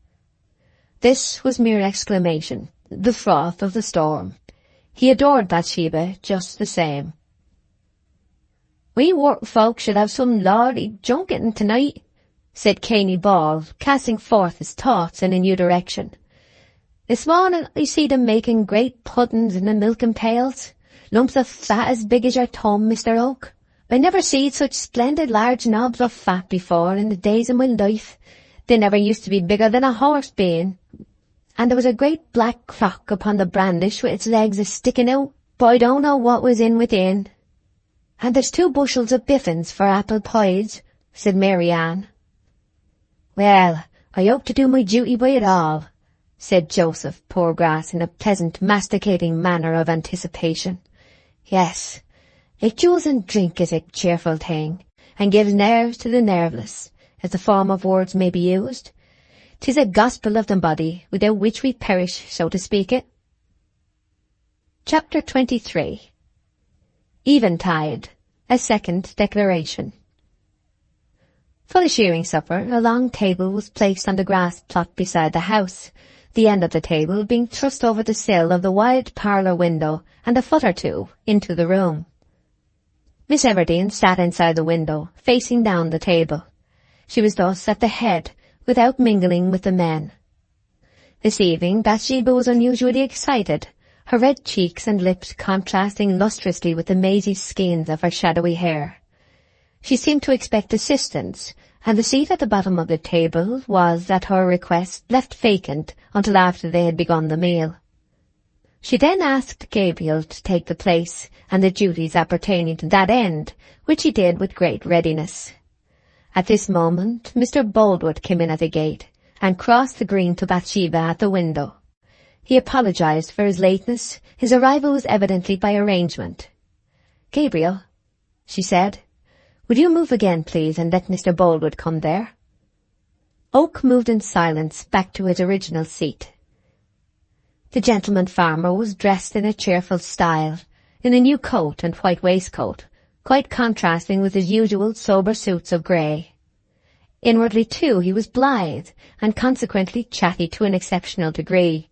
This was mere exclamation, the froth of the storm. He adored Bathsheba just the same. We work folk should have some lordly junketing tonight, said Caney Ball, casting forth his thoughts in a new direction. This morning I see them making great puddings in the milking pails, lumps of fat as big as your thumb, Mr. Oak. I never seed such splendid large knobs of fat before in the days of my life. They never used to be bigger than a horse bean. and there was a great black crock upon the brandish with its legs a-sticking out, but I don't know what was in within. And there's 2 bushels of biffins for apple pies, said Mary Ann. Well, I hope to do my duty by it all, said Joseph Poorgrass in a pleasant, masticating manner of anticipation. Yes, a chosen drink is a cheerful thing, and gives nerves to the nerveless, as the form of words may be used. 'Tis a gospel of the body, without which we perish, so to speak it. Chapter 23. Eventide, a second declaration. For the shearing supper, a long table was placed on the grass plot beside the house, the end of the table being thrust over the sill of the wide parlour window and a foot or 2 into the room. Miss Everdene sat inside the window, facing down the table. She was thus at the head, without mingling with the men. This evening Bathsheba was unusually excited, her red cheeks and lips contrasting lustrously with the mazy skeins of her shadowy hair. She seemed to expect assistance, and the seat at the bottom of the table was, at her request, left vacant until after they had begun the meal. She then asked Gabriel to take the place and the duties appertaining to that end, which he did with great readiness. At this moment Mr. Boldwood came in at the gate, and crossed the green to Bathsheba at the window. He apologized for his lateness. His arrival was evidently by arrangement. "Gabriel," she said, "would you move again, please, and let Mr. Boldwood come there?" Oak moved in silence back to his original seat. The gentleman farmer was dressed in a cheerful style, in a new coat and white waistcoat, quite contrasting with his usual sober suits of grey. Inwardly, too, he was blithe, and consequently chatty to an exceptional degree.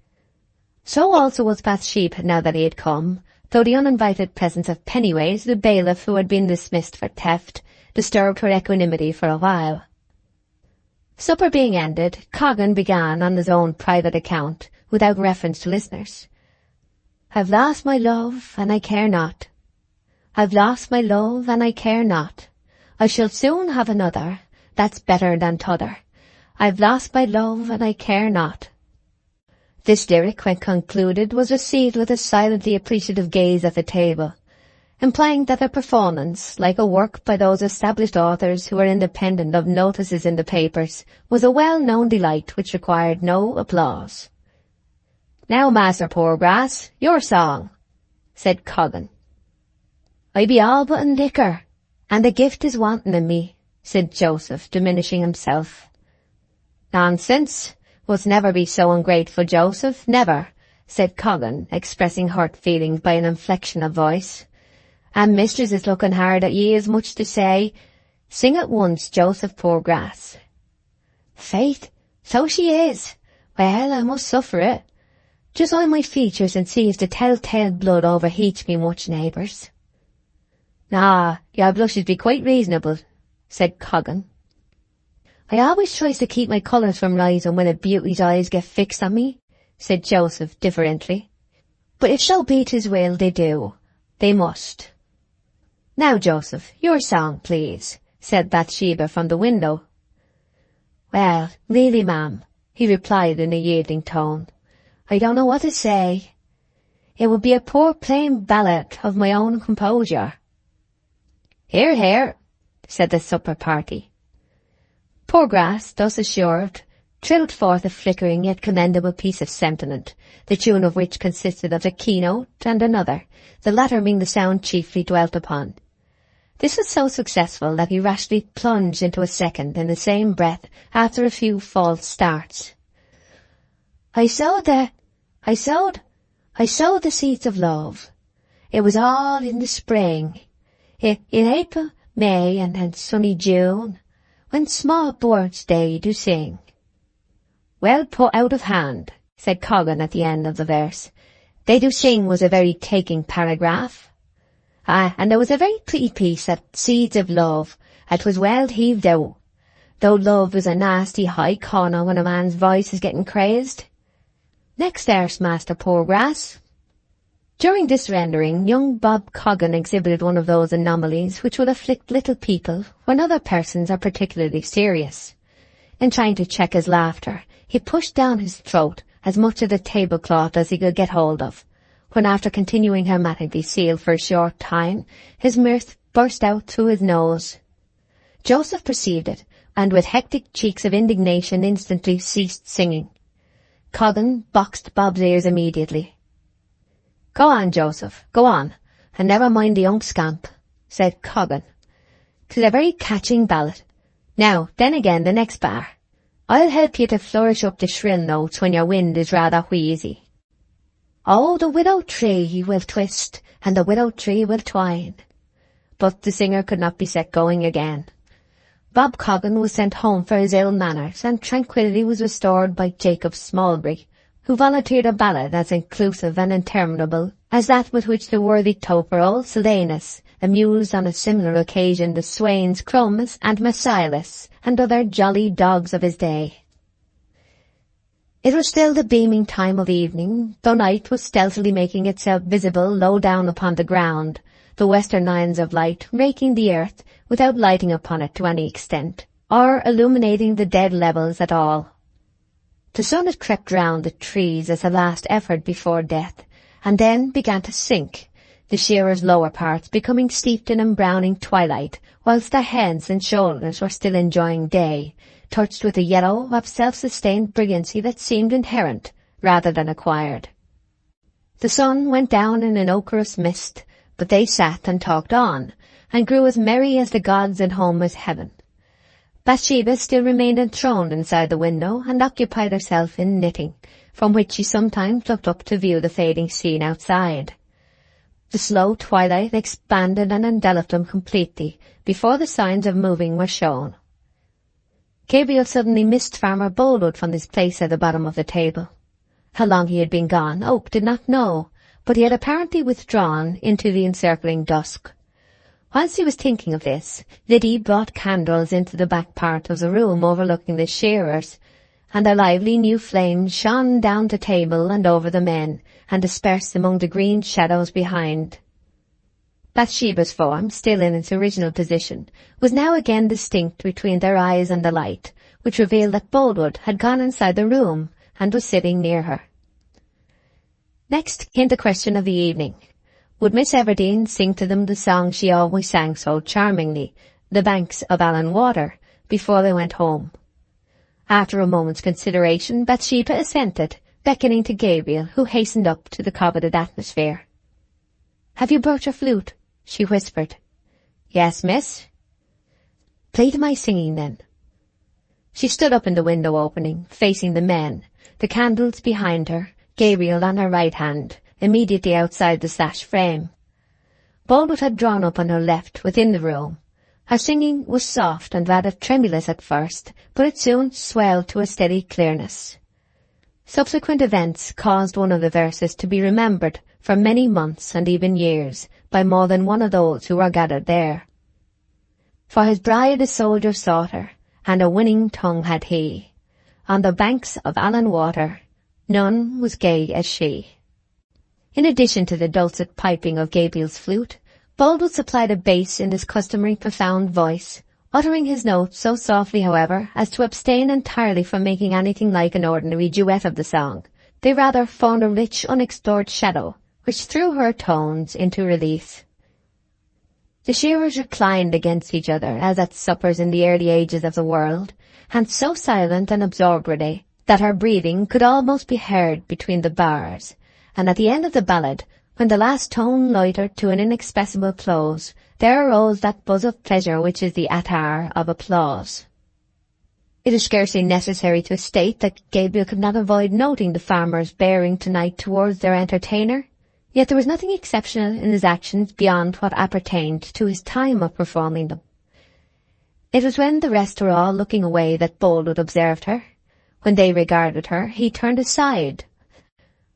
So also was Bathsheba now that he had come, though the uninvited presence of Pennyways, the bailiff who had been dismissed for theft, disturbed her equanimity for a while. Supper being ended, Coggan began on his own private account, without reference to listeners. "I've lost my love, and I care not. I've lost my love, and I care not. I shall soon have another, that's better than t'other. I've lost my love, and I care not." This lyric, when concluded, was received with a silently appreciative gaze at the table, implying that the performance, like a work by those established authors who were independent of notices in the papers, was a well-known delight which required no applause. "Now, Master Poorgrass, your song," said Coggan. "I be all but in liquor, and the gift is wanting in me," said Joseph, diminishing himself. "Nonsense. Must never be so ungrateful, Joseph, never," said Coggan, expressing hurt feelings by an inflection of voice. "And mistress is looking hard at ye as much to say, 'Sing at once, Joseph Poorgrass.'" "Faith, so she is. Well, I must suffer it. Just eye my features and see if the tell-tale blood overheats me much, neighbours." "Ah, your blushes be quite reasonable," said Coggan. "I always tries to keep my colours from rising when a beauty's eyes get fixed on me," said Joseph differently. "But if so be 'tis will, they do. They must." "Now, Joseph, your song, please," said Bathsheba from the window. "Well, really, ma'am," he replied in a yielding tone, "I don't know what to say. It would be a poor plain ballad of my own composure." "Hear, hear," said the supper party. Poorgrass, thus assured, trilled forth a flickering yet commendable piece of sentiment, the tune of which consisted of a keynote and another, the latter being the sound chiefly dwelt upon. This was so successful that he rashly plunged into a second in the same breath after a few false starts. I sowed the seeds of love. It was all in the spring, in April, May, and sunny June, when small birds they do sing." "Well put out of hand," said Coggan at the end of the verse. "They do sing was a very taking paragraph. Ah, and there was a very pretty piece at Seeds of Love, that was well heaved out, though love is a nasty high corner when a man's voice is getting crazed. Next verse, Master Poorgrass." During this rendering, young Bob Coggan exhibited one of those anomalies which will afflict little people when other persons are particularly serious. In trying to check his laughter, he pushed down his throat as much of the tablecloth as he could get hold of, when after continuing hermetically sealed for a short time, his mirth burst out through his nose. Joseph perceived it, and with hectic cheeks of indignation instantly ceased singing. Coggan boxed Bob's ears immediately. "Go on, Joseph, go on, and never mind the young scamp," said Coggan. "'Tis a very catching ballad. Now, then again, the next bar. I'll help you to flourish up the shrill notes when your wind is rather wheezy. Oh, the willow tree will twist, and the willow tree will twine." But the singer could not be set going again. Bob Coggan was sent home for his ill manners, and tranquillity was restored by Jacob Smallbury, who volunteered a ballad as inclusive and interminable as that with which the worthy toper Silenus amused on a similar occasion the swains Chromis and Messilis and other jolly dogs of his day. It was still the beaming time of evening, though night was stealthily making itself visible low down upon the ground, the western lines of light raking the earth without lighting upon it to any extent, or illuminating the dead levels at all. The sun had crept round the trees as a last effort before death, and then began to sink, the shearers' lower parts becoming steeped in embrowning twilight, whilst their heads and shoulders were still enjoying day, touched with a yellow of self-sustained brilliancy that seemed inherent rather than acquired. The sun went down in an ochreous mist, but they sat and talked on, and grew as merry as the gods in Homer's heaven. Bathsheba still remained enthroned inside the window and occupied herself in knitting, from which she sometimes looked up to view the fading scene outside. The slow twilight expanded and enveloped them completely before the signs of moving were shown. Gabriel suddenly missed Farmer Boldwood from his place at the bottom of the table. How long he had been gone, Oak did not know, but he had apparently withdrawn into the encircling dusk. Whilst he was thinking of this, Liddy brought candles into the back part of the room overlooking the shearers, and their lively new flames shone down the table and over the men, and dispersed among the green shadows behind. Bathsheba's form, still in its original position, was now again distinct between their eyes and the light, which revealed that Boldwood had gone inside the room and was sitting near her. Next came the question of the evening. Would Miss Everdene sing to them the song she always sang so charmingly, The Banks of Allan Water, before they went home? After a moment's consideration, Bathsheba assented, beckoning to Gabriel, who hastened up to the coveted atmosphere. "Have you brought your flute?" she whispered. "Yes, miss." "Play to my singing, then." She stood up in the window opening, facing the men, the candles behind her, Gabriel on her right hand, immediately outside the sash frame. Boldwood had drawn up on her left within the room. Her singing was soft and rather tremulous at first, but it soon swelled to a steady clearness. Subsequent events caused one of the verses to be remembered for many months and even years by more than one of those who were gathered there. For his bride a soldier sought her, and a winning tongue had he. On the banks of Allan Water, none was gay as she. In addition to the dulcet piping of Gabriel's flute, Boldwood supplied a bass in his customary profound voice, uttering his notes so softly, however, as to abstain entirely from making anything like an ordinary duet of the song. They rather formed a rich, unexplored shadow, which threw her tones into relief. The shearers reclined against each other, as at suppers in the early ages of the world, and so silent and absorbed were they, that her breathing could almost be heard between the bars, and at the end of the ballad, when the last tone loitered to an inexpressible close, there arose that buzz of pleasure which is the attar of applause. It is scarcely necessary to state that Gabriel could not avoid noting the farmer's bearing tonight towards their entertainer, yet there was nothing exceptional in his actions beyond what appertained to his time of performing them. It was when the rest were all looking away that Boldwood observed her. When they regarded her, he turned aside.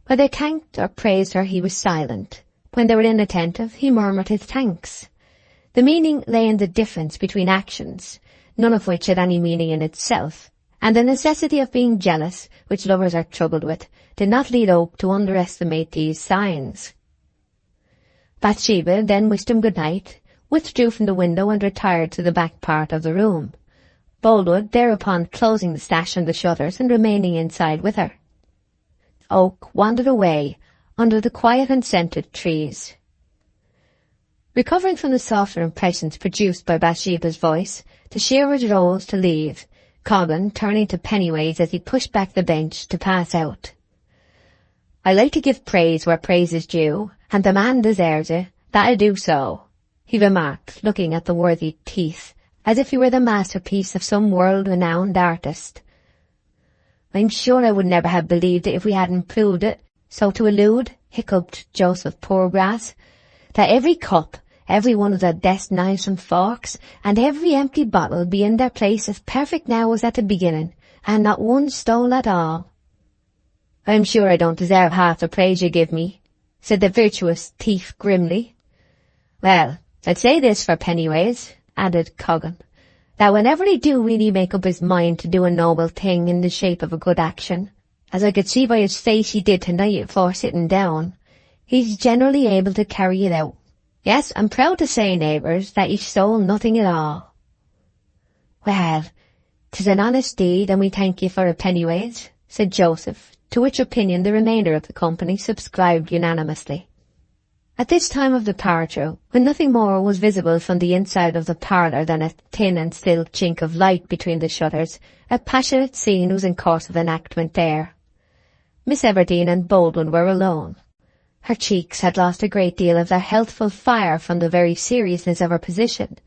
When they thanked or praised her, he was silent. When they were inattentive, he murmured his thanks. The meaning lay in the difference between actions, none of which had any meaning in itself, and the necessity of being jealous, which lovers are troubled with, did not lead Oak to underestimate these signs. Bathsheba then wished him good night, withdrew from the window and retired to the back part of the room, Boldwood thereupon closing the sash and the shutters and remaining inside with her. Oak wandered away under the quiet and scented trees. Recovering from the softer impressions produced by Bathsheba's voice, the shearers rose to leave, Coggan turning to Pennyways as he pushed back the bench to pass out. "I like to give praise where praise is due, and the man deserves it, that'll do so," he remarked, looking at the worthy teeth, as if he were the masterpiece of some world-renowned artist. "I'm sure I would never have believed it if we hadn't proved it, so to allude," hiccuped Joseph Poorgrass, "that every cup, every one of the desk knives and forks, and every empty bottle be in their place as perfect now as at the beginning, and not one stole at all." "I'm sure I don't deserve half the praise you give me," said the virtuous thief grimly. "Well, I'd say this for Pennyways," added Coggan, "that whenever he do really make up his mind to do a noble thing in the shape of a good action, as I could see by his face he did tonight afore sitting down, he's generally able to carry it out. Yes, I'm proud to say, neighbours, that he stole nothing at all." "Well, 'tis an honest deed, and we thank you for it, Pennyways," said Joseph, to which opinion the remainder of the company subscribed unanimously. At this time of departure, when nothing more was visible from the inside of the parlour than a thin and still chink of light between the shutters, a passionate scene was in course of enactment there. Miss Everdene and Boldwood were alone. Her cheeks had lost a great deal of their healthful fire from the very seriousness of her position,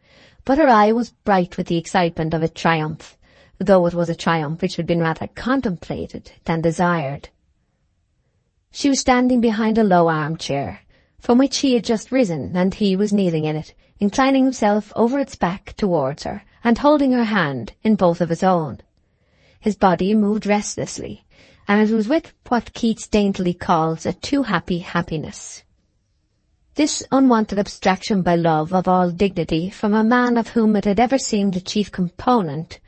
but her eye was bright with the excitement of a triumph, though it was a triumph which had been rather contemplated than desired. She was standing behind a low armchair, from which he had just risen, and he was kneeling in it, inclining himself over its back towards her, and holding her hand in both of his own. His body moved restlessly, and it was with what Keats daintily calls a too happy happiness. This unwanted abstraction by love of all dignity from a man of whom it had ever seemed the chief component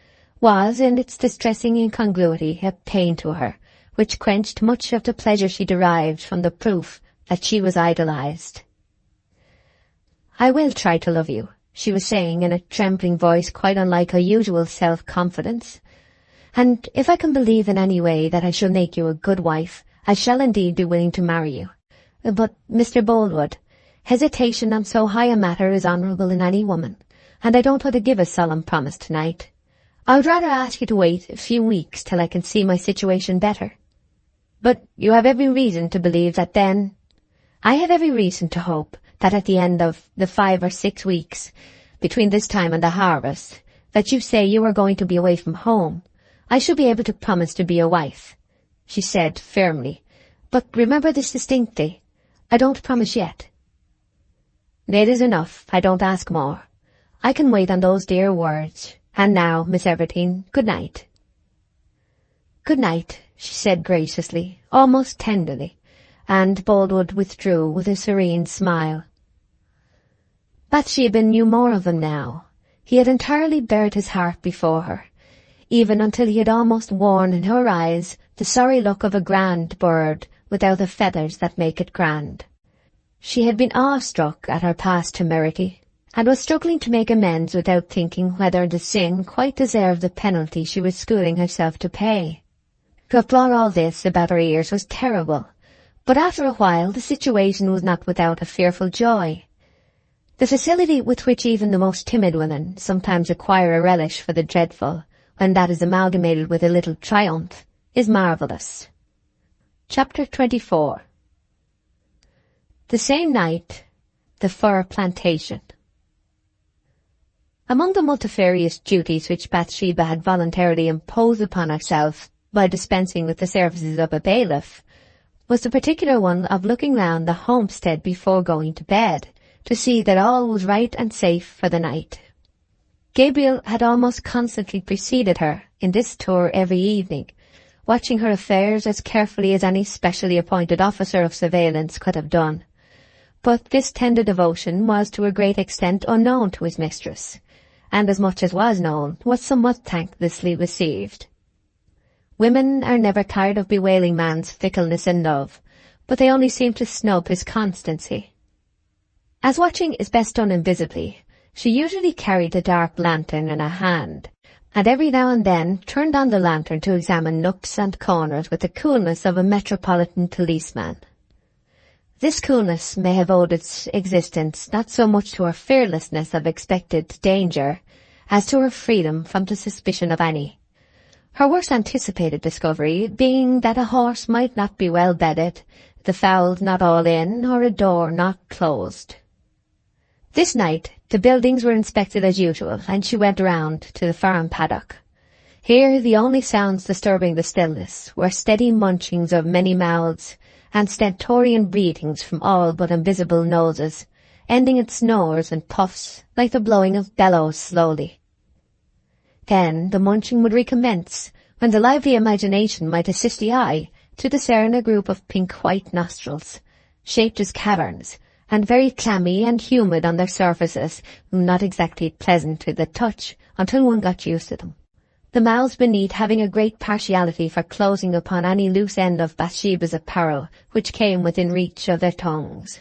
was, in its distressing incongruity, a pain to her, which quenched much of the pleasure she derived from the proof that she was idolized. "I will try to love you," she was saying in a trembling voice quite unlike her usual self-confidence. "And if I can believe in any way that I shall make you a good wife, I shall indeed be willing to marry you. But, Mr. Boldwood, hesitation on so high a matter is honourable in any woman, and I don't want to give a solemn promise tonight. I would rather ask you to wait a few weeks till I can see my situation better. But you have every reason to believe that then—" "I have every reason to hope that at the end of the 5 or 6 weeks, between this time and the harvest, that you say you are going to be away from home, I shall be able to promise to be your wife," she said firmly. "But remember this distinctly, I don't promise yet." "It is enough, I don't ask more. I can wait on those dear words. And now, Miss Everdene, good night." "Good night," she said graciously, almost tenderly, and Boldwood withdrew with a serene smile. Bathsheba knew more of him now. He had entirely bared his heart before her, even until he had almost worn in her eyes the sorry look of a grand bird without the feathers that make it grand. She had been awestruck at her past temerity, and was struggling to make amends without thinking whether the sin quite deserved the penalty she was schooling herself to pay. To have brought all this about her ears was terrible, but after a while the situation was not without a fearful joy. The facility with which even the most timid women sometimes acquire a relish for the dreadful, when that is amalgamated with a little triumph, is marvellous. Chapter 24. The same night, the fir plantation. Among the multifarious duties which Bathsheba had voluntarily imposed upon herself by dispensing with the services of a bailiff, was the particular one of looking round the homestead before going to bed, to see that all was right and safe for the night. Gabriel had almost constantly preceded her in this tour every evening, watching her affairs as carefully as any specially appointed officer of surveillance could have done. But this tender devotion was to a great extent unknown to his mistress, and as much as was known was somewhat thanklessly received. Women are never tired of bewailing man's fickleness in love, but they only seem to snub his constancy. As watching is best done invisibly, she usually carried a dark lantern in her hand, and every now and then turned on the lantern to examine nooks and corners with the coolness of a metropolitan policeman. This coolness may have owed its existence not so much to her fearlessness of expected danger as to her freedom from the suspicion of any. Her worst anticipated discovery being that a horse might not be well bedded, the fowls not all in, or a door not closed. This night the buildings were inspected as usual, and she went round to the farm paddock. Here the only sounds disturbing the stillness were steady munchings of many mouths, and stentorian breathings from all but invisible noses, ending in snores and puffs like the blowing of bellows slowly. Then the munching would recommence, when the lively imagination might assist the eye to discern a group of pink-white nostrils, shaped as caverns, and very clammy and humid on their surfaces, not exactly pleasant to the touch until one got used to them. The mouths beneath having a great partiality for closing upon any loose end of Bathsheba's apparel which came within reach of their tongues.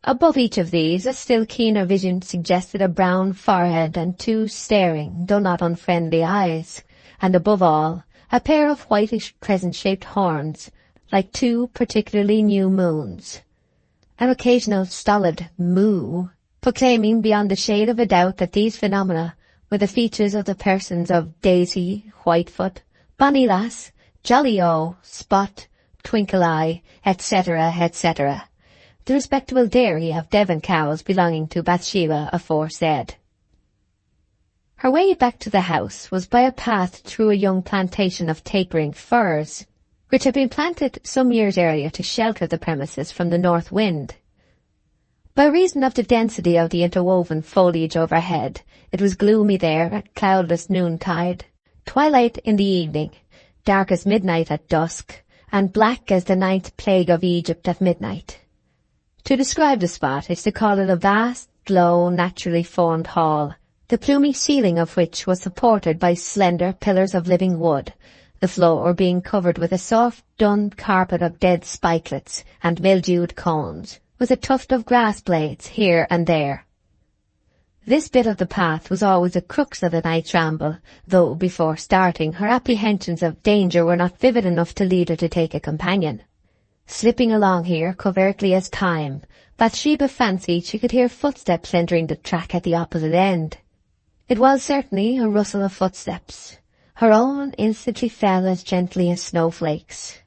Above each of these, a still keener vision suggested a brown forehead and two staring, though not unfriendly eyes, and above all, a pair of whitish crescent-shaped horns, like two particularly new moons. An occasional stolid moo, proclaiming beyond the shade of a doubt that these phenomena were the features of the persons of Daisy, Whitefoot, Bonny Lass, Jolly-O, Spot, Twinkle-Eye, etc., etc., the respectable dairy of Devon cows belonging to Bathsheba aforesaid. Her way back to the house was by a path through a young plantation of tapering firs, which had been planted some years earlier to shelter the premises from the north wind. By reason of the density of the interwoven foliage overhead, it was gloomy there at cloudless noontide, twilight in the evening, dark as midnight at dusk, and black as the ninth plague of Egypt at midnight. To describe the spot is to call it a vast, low, naturally formed hall, the plumy ceiling of which was supported by slender pillars of living wood, the floor being covered with a soft, dun carpet of dead spikelets and mildewed cones, with a tuft of grass blades here and there. This bit of the path was always the crux of the night's ramble, though before starting her apprehensions of danger were not vivid enough to lead her to take a companion. Slipping along here covertly as time, Bathsheba fancied she could hear footsteps entering the track at the opposite end. It was certainly a rustle of footsteps. Her own instantly fell as gently as snowflakes.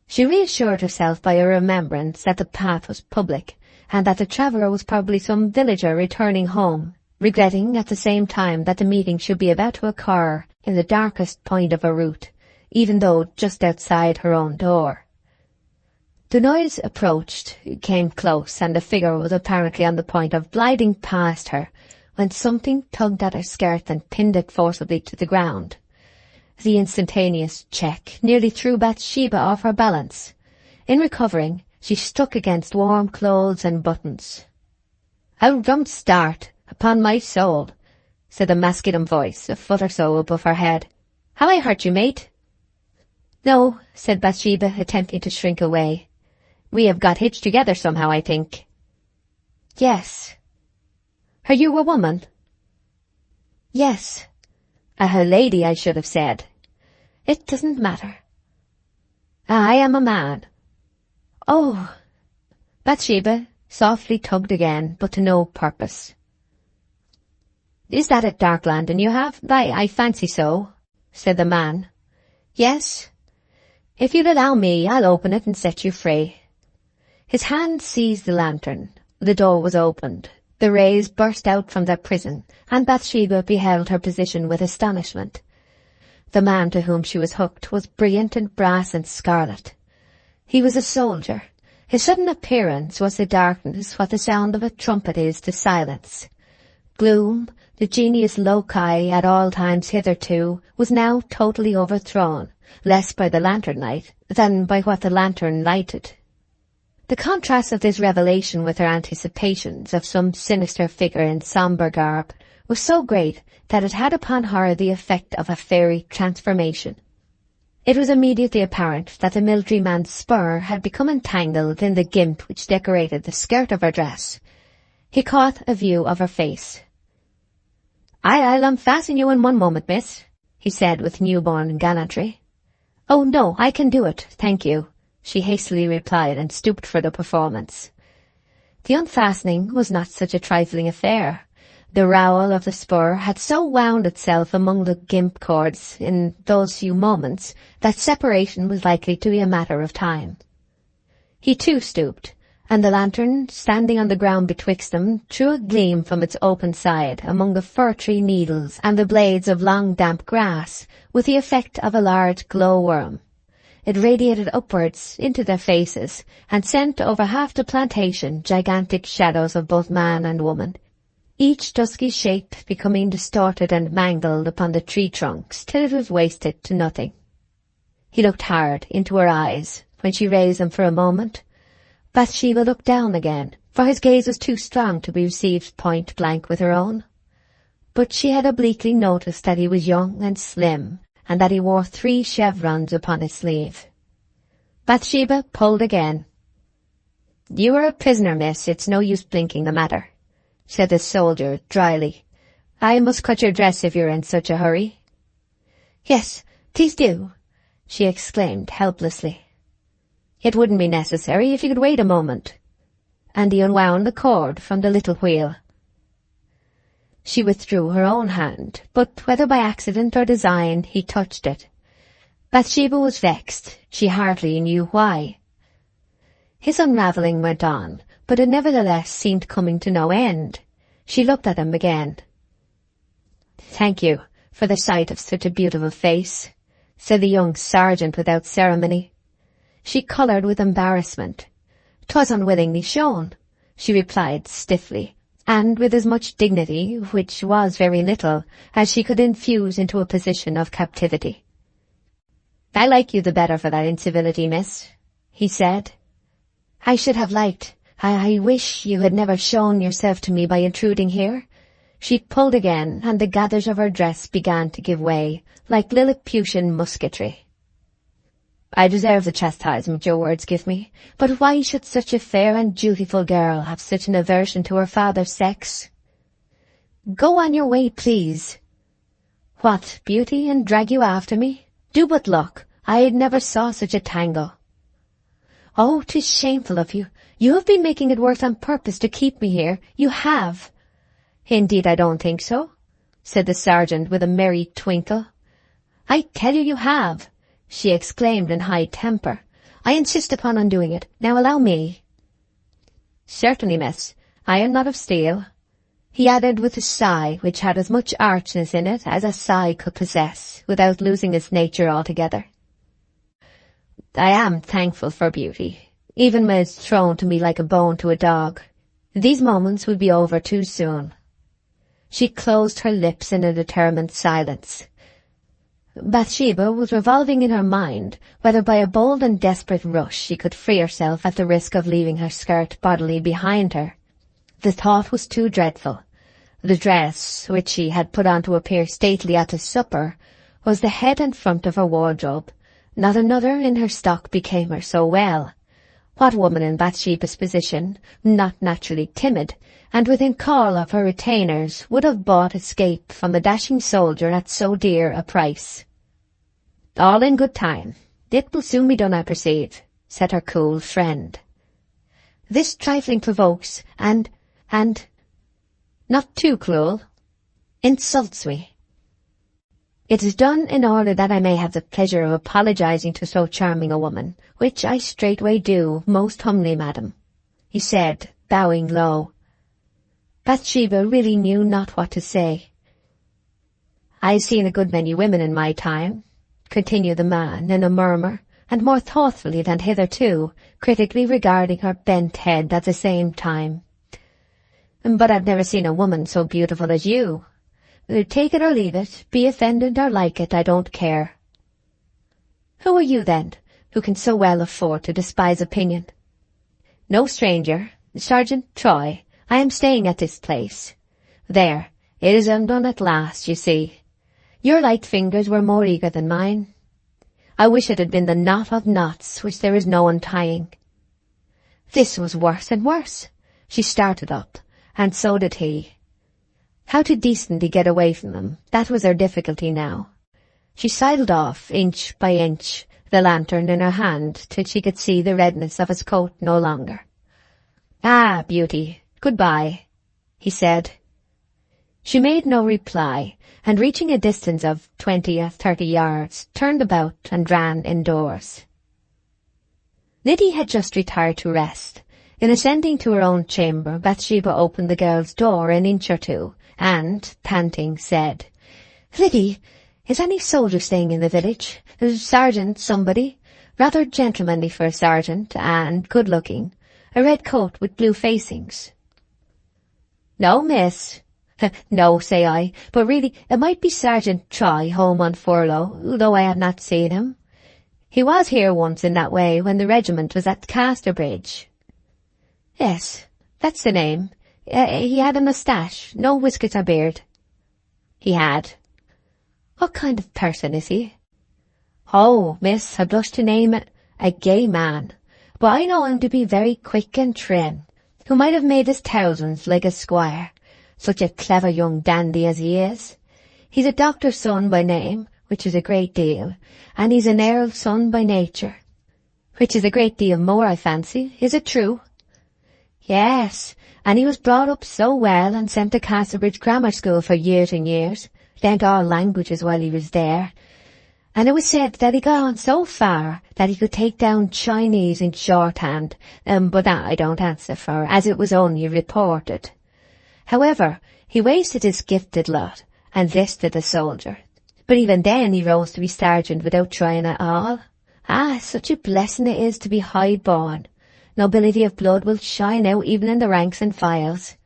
She reassured herself by a remembrance that the path was public, and that the traveller was probably some villager returning home, regretting at the same time that the meeting should be about to occur in the darkest point of her route, even though just outside her own door. The noise approached, came close, and the figure was apparently on the point of gliding past her, when something tugged at her skirt and pinned it forcibly to the ground. The instantaneous check nearly threw Bathsheba off her balance. In recovering, she struck against warm clothes and buttons. "How rum start, upon my soul," said a masculine voice a foot or so above her head. "Have I hurt you, mate?" "No," said Bathsheba, attempting to shrink away. "We have got hitched together somehow, I think." "Yes." "Are you a woman?" "Yes." "A lady, I should have said." "It doesn't matter." "I am a man." "Oh." Bathsheba softly tugged again, but to no purpose. "Is that a dark lantern you have?" I fancy so," said the man. "Yes." "If you'll allow me, I'll open it and set you free." His hand seized the lantern. The door was opened. The rays burst out from their prison, and Bathsheba beheld her position with astonishment. The man to whom she was hooked was brilliant in brass and scarlet. He was a soldier. His sudden appearance was to darkness what the sound of a trumpet is to silence. Gloom, the genius loci at all times hitherto, was now totally overthrown, less by the lantern light than by what the lantern lighted. The contrast of this revelation with her anticipations of some sinister figure in sombre garb was so great that it had upon her the effect of a fairy transformation. It was immediately apparent that the military man's spur had become entangled in the gimp which decorated the skirt of her dress. He caught a view of her face. I'll unfasten you in one moment, miss," he said with newborn gallantry. "Oh, no, I can do it, thank you," she hastily replied and stooped for the performance. The unfastening was not such a trifling affair. The rowel of the spur had so wound itself among the gimp cords in those few moments that separation was likely to be a matter of time. He too stooped, and the lantern, standing on the ground betwixt them, threw a gleam from its open side among the fir-tree needles and the blades of long damp grass, with the effect of a large glow-worm. It radiated upwards into their faces, and sent over half the plantation gigantic shadows of both man and woman, each dusky shape becoming distorted and mangled upon the tree trunks till it was wasted to nothing. He looked hard into her eyes when she raised them for a moment. Bathsheba looked down again, for his gaze was too strong to be received point-blank with her own. But she had obliquely noticed that he was young and slim, and that he wore 3 chevrons upon his sleeve. Bathsheba pulled again. "You are a prisoner, miss. It's no use blinking the matter," said the soldier dryly. "I must cut your dress if you're in such a hurry." "Yes, please do," she exclaimed helplessly. "It wouldn't be necessary if you could wait a moment." And he unwound the cord from the little wheel. She withdrew her own hand, but whether by accident or design he touched it. Bathsheba was vexed. She hardly knew why. His unravelling went on, but it nevertheless seemed coming to no end. She looked at him again. "Thank you for the sight of such a beautiful face," said the young sergeant without ceremony. She coloured with embarrassment. "'Twas unwillingly shown," she replied stiffly, and with as much dignity, which was very little, as she could infuse into a position of captivity. "I like you the better for that incivility, miss," he said. "I should have liked. I wish you had never shown yourself to me by intruding here." She pulled again, and the gathers of her dress began to give way, like Lilliputian musketry. "I deserve the chastisement your words give me, but why should such a fair and dutiful girl have such an aversion to her father's sex?" "Go on your way, please." "What, beauty, and drag you after me? Do but look. I never saw such a tangle." "Oh, 'tis shameful of you. You have been making it worse on purpose to keep me here. You have." "Indeed, I don't think so," said the sergeant with a merry twinkle. "I tell you have," she exclaimed in high temper. "I insist upon undoing it. Now allow me." "Certainly, miss. I am not of steel," he added with a sigh which had as much archness in it as a sigh could possess, without losing its nature altogether. "I am thankful for beauty, even when it's thrown to me like a bone to a dog. These moments would be over too soon." She closed her lips in a determined silence. Bathsheba was revolving in her mind whether by a bold and desperate rush she could free herself at the risk of leaving her skirt bodily behind her. The thought was too dreadful. The dress, which she had put on to appear stately at the supper, was the head and front of her wardrobe. Not another in her stock became her so well. What woman in Bathsheba's position, not naturally timid, and within call of her retainers, would have bought escape from a dashing soldier at so dear a price? "All in good time. It will soon be done, I perceive," said her cool friend. "This trifling provokes, and, not too cruel, insults me. It is done in order that I may have the pleasure of apologizing to so charming a woman, which I straightway do, most humbly, madam," he said, bowing low. Bathsheba really knew not what to say. "I've seen a good many women in my time," continued the man in a murmur, and more thoughtfully than hitherto, critically regarding her bent head at the same time. "But I've never seen a woman so beautiful as you. Take it or leave it, be offended or like it, I don't care." "Who are you, then, who can so well afford to despise opinion?" "No stranger. Sergeant Troy. I am staying at this place. There, it is undone at last, you see. Your light fingers were more eager than mine. I wish it had been the knot of knots which there is no untying." This was worse and worse. She started up, and so did he. How to decently get away from them, that was her difficulty now. She sidled off, inch by inch, the lantern in her hand, till she could see the redness of his coat no longer. "Ah, beauty, goodbye," he said. She made no reply, and reaching a distance of 20 or 30 yards, turned about and ran indoors. Liddy had just retired to rest. In ascending to her own chamber, Bathsheba opened the girl's door an inch or two, and, panting, said, "Liddy, is any soldier staying in the village? Sergeant somebody? Rather gentlemanly for a sergeant, and good-looking. A red coat with blue facings." "No, miss." "No, say I, but really it might be Sergeant Troy home on furlough, though I have not seen him. He was here once in that way when the regiment was at Casterbridge." "Yes, that's the name. He had a moustache, no whiskers or beard." "He had." "What kind of person is he?" "Oh, miss, I blush to name it, a gay man. But I know him to be very quick and trim, who might have made his thousands like a squire. Such a clever young dandy as he is. He's a doctor's son by name, which is a great deal, and he's an earl's son by nature, which is a great deal more, I fancy. Is it true?" "Yes, and he was brought up so well and sent to Casterbridge Grammar School for years and years, learnt all languages while he was there, and it was said that he got on so far that he could take down Chinese in shorthand, but that I don't answer for, as it was only reported. However, he wasted his gifted lot, and listed a soldier, but even then he rose to be sergeant without trying at all. Ah, such a blessing it is to be high-born. Nobility of blood will shine out even in the ranks and files.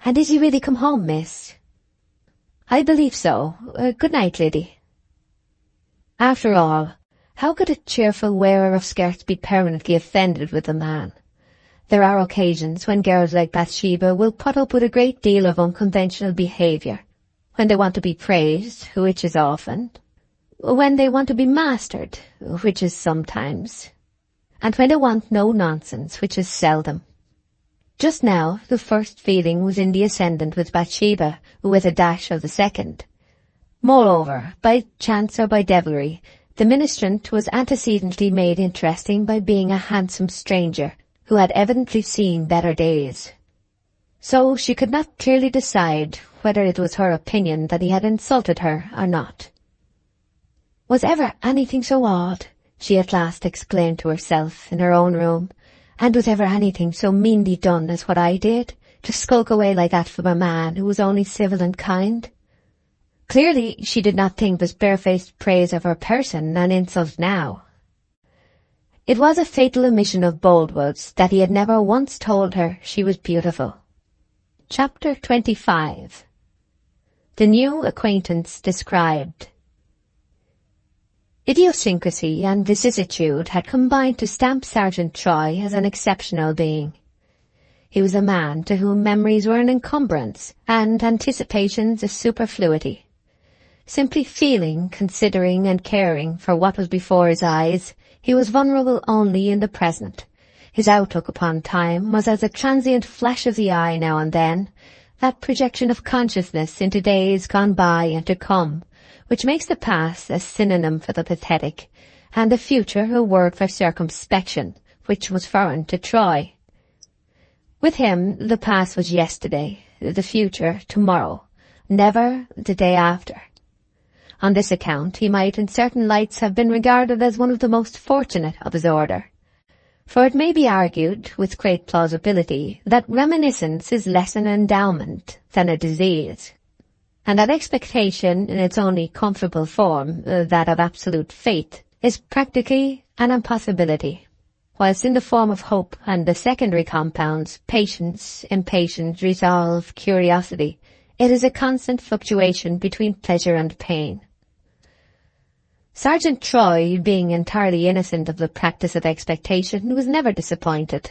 And is he really come home, miss?" "I believe so. Good night, Liddy." After all, how could a cheerful wearer of skirts be permanently offended with a man? There are occasions when girls like Bathsheba will put up with a great deal of unconventional behaviour, when they want to be praised, which is often, when they want to be mastered, which is sometimes, and when they want no nonsense, which is seldom. Just now the first feeling was in the ascendant with Bathsheba, with a dash of the second. Moreover, by chance or by devilry, the ministrant was antecedently made interesting by being a handsome stranger, who had evidently seen better days. So she could not clearly decide whether it was her opinion that he had insulted her or not. "Was ever anything so odd?" she at last exclaimed to herself in her own room. "And was ever anything so meanly done as what I did, to skulk away like that from a man who was only civil and kind?" Clearly she did not think this barefaced praise of her person an insult now. It was a fatal omission of Boldwood's that he had never once told her she was beautiful. Chapter 25. The new acquaintance described. Idiosyncrasy and vicissitude had combined to stamp Sergeant Troy as an exceptional being. He was a man to whom memories were an encumbrance and anticipations a superfluity. Simply feeling, considering and caring for what was before his eyes, he was vulnerable only in the present. His outlook upon time was as a transient flash of the eye now and then, that projection of consciousness into days gone by and to come, which makes the past a synonym for the pathetic, and the future a word for circumspection, which was foreign to Troy. With him the past was yesterday, the future tomorrow, never the day after. On this account he might in certain lights have been regarded as one of the most fortunate of his order. For it may be argued, with great plausibility, that reminiscence is less an endowment than a disease, and that expectation in its only comfortable form, that of absolute faith, is practically an impossibility, whilst in the form of hope and the secondary compounds, patience, impatience, resolve, curiosity, it is a constant fluctuation between pleasure and pain. Sergeant Troy, being entirely innocent of the practice of expectation, was never disappointed.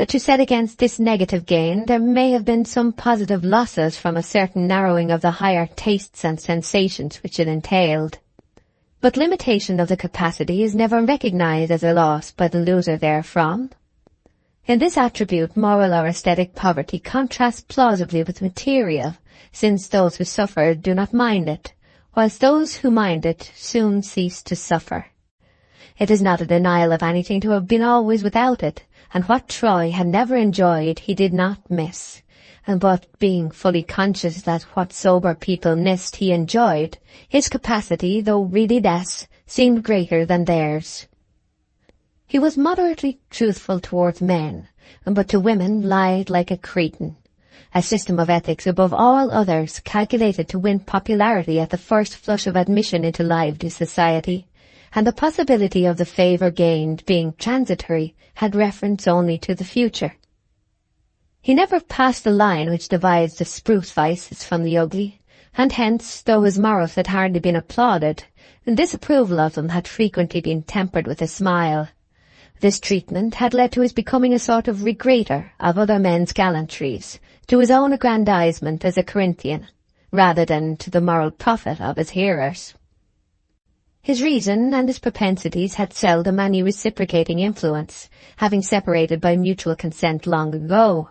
To set against this negative gain, there may have been some positive losses from a certain narrowing of the higher tastes and sensations which it entailed. But limitation of the capacity is never recognized as a loss by the loser therefrom. In this attribute, moral or aesthetic poverty contrasts plausibly with material, since those who suffer do not mind it, whilst those who mind it soon cease to suffer. It is not a denial of anything to have been always without it, and what Troy had never enjoyed he did not miss. But being fully conscious that what sober people missed he enjoyed, his capacity, though really less, seemed greater than theirs. He was moderately truthful towards men, but to women lied like a Cretan, a system of ethics above all others calculated to win popularity at the first flush of admission into lively society, and the possibility of the favour gained being transitory had reference only to the future. He never passed the line which divides the spruce vices from the ugly, and hence, though his morals had hardly been applauded, disapproval of them had frequently been tempered with a smile. This treatment had led to his becoming a sort of regrater of other men's gallantries, to his own aggrandizement as a Corinthian, rather than to the moral profit of his hearers. His reason and his propensities had seldom any reciprocating influence, having separated by mutual consent long ago.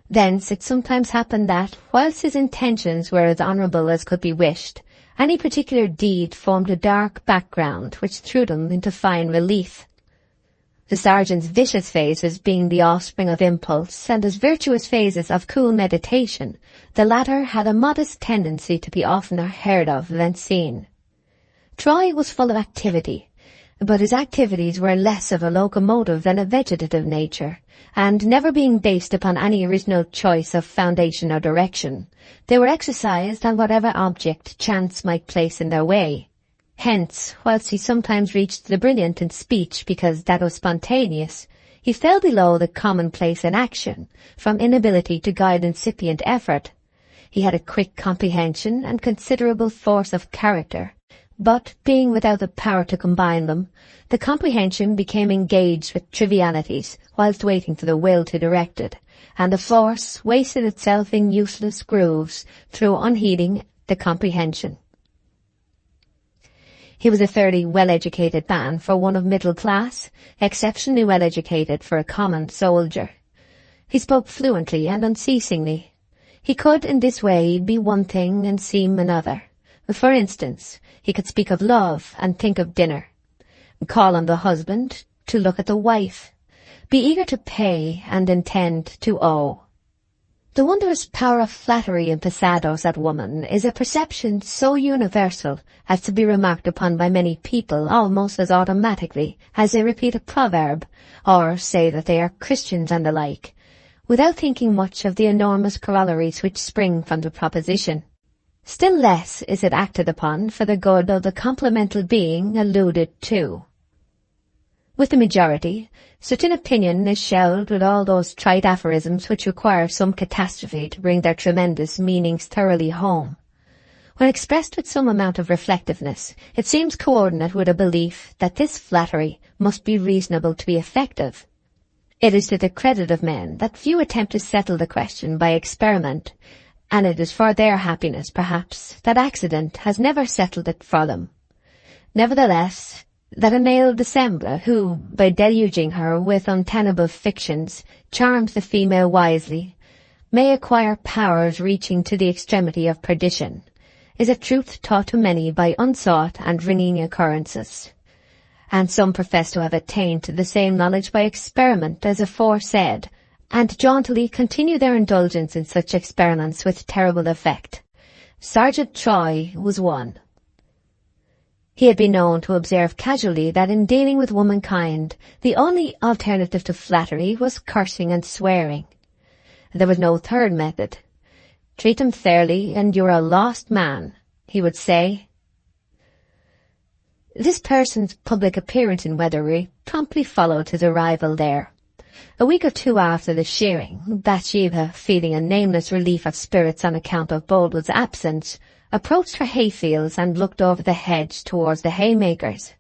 Thence it sometimes happened that, whilst his intentions were as honourable as could be wished, any particular deed formed a dark background which threw them into fine relief. The sergeant's vicious phases being the offspring of impulse, and his virtuous phases of cool meditation, the latter had a modest tendency to be oftener heard of than seen. Troy was full of activity, but his activities were less of a locomotive than a vegetative nature, and never being based upon any original choice of foundation or direction, they were exercised on whatever object chance might place in their way. Hence, whilst he sometimes reached the brilliant in speech because that was spontaneous, he fell below the commonplace in action, from inability to guide incipient effort. He had a quick comprehension and considerable force of character, but, being without the power to combine them, the comprehension became engaged with trivialities, whilst waiting for the will to direct it, and the force wasted itself in useless grooves through unheeding the comprehension. He was a fairly well-educated man for one of middle class, exceptionally well-educated for a common soldier. He spoke fluently and unceasingly. He could, in this way, be one thing and seem another. For instance, he could speak of love and think of dinner, call on the husband to look at the wife, be eager to pay and intend to owe. The wondrous power of flattery in passados at woman is a perception so universal as to be remarked upon by many people almost as automatically as they repeat a proverb, or say that they are Christians and the like, without thinking much of the enormous corollaries which spring from the proposition. Still less is it acted upon for the good of the complemental being alluded to. With the majority, such an opinion is shelled with all those trite aphorisms which require some catastrophe to bring their tremendous meanings thoroughly home. When expressed with some amount of reflectiveness, it seems coordinate with a belief that this flattery must be reasonable to be effective. It is to the credit of men that few attempt to settle the question by experiment, and it is for their happiness, perhaps, that accident has never settled it for them. Nevertheless, that a male dissembler who, by deluging her with untenable fictions, charms the female wisely, may acquire powers reaching to the extremity of perdition, is a truth taught to many by unsought and ringing occurrences. And some profess to have attained to the same knowledge by experiment as aforesaid, and jauntily continue their indulgence in such experiments with terrible effect. Sergeant Troy was one. He had been known to observe casually that in dealing with womankind, the only alternative to flattery was cursing and swearing. There was no third method. "Treat him fairly, and you're a lost man," he would say. This person's public appearance in Weatherbury promptly followed his arrival there. A week or two after the shearing, Bathsheba, feeling a nameless relief of spirits on account of Boldwood's absence, approached her hayfields and looked over the hedge towards the haymakers.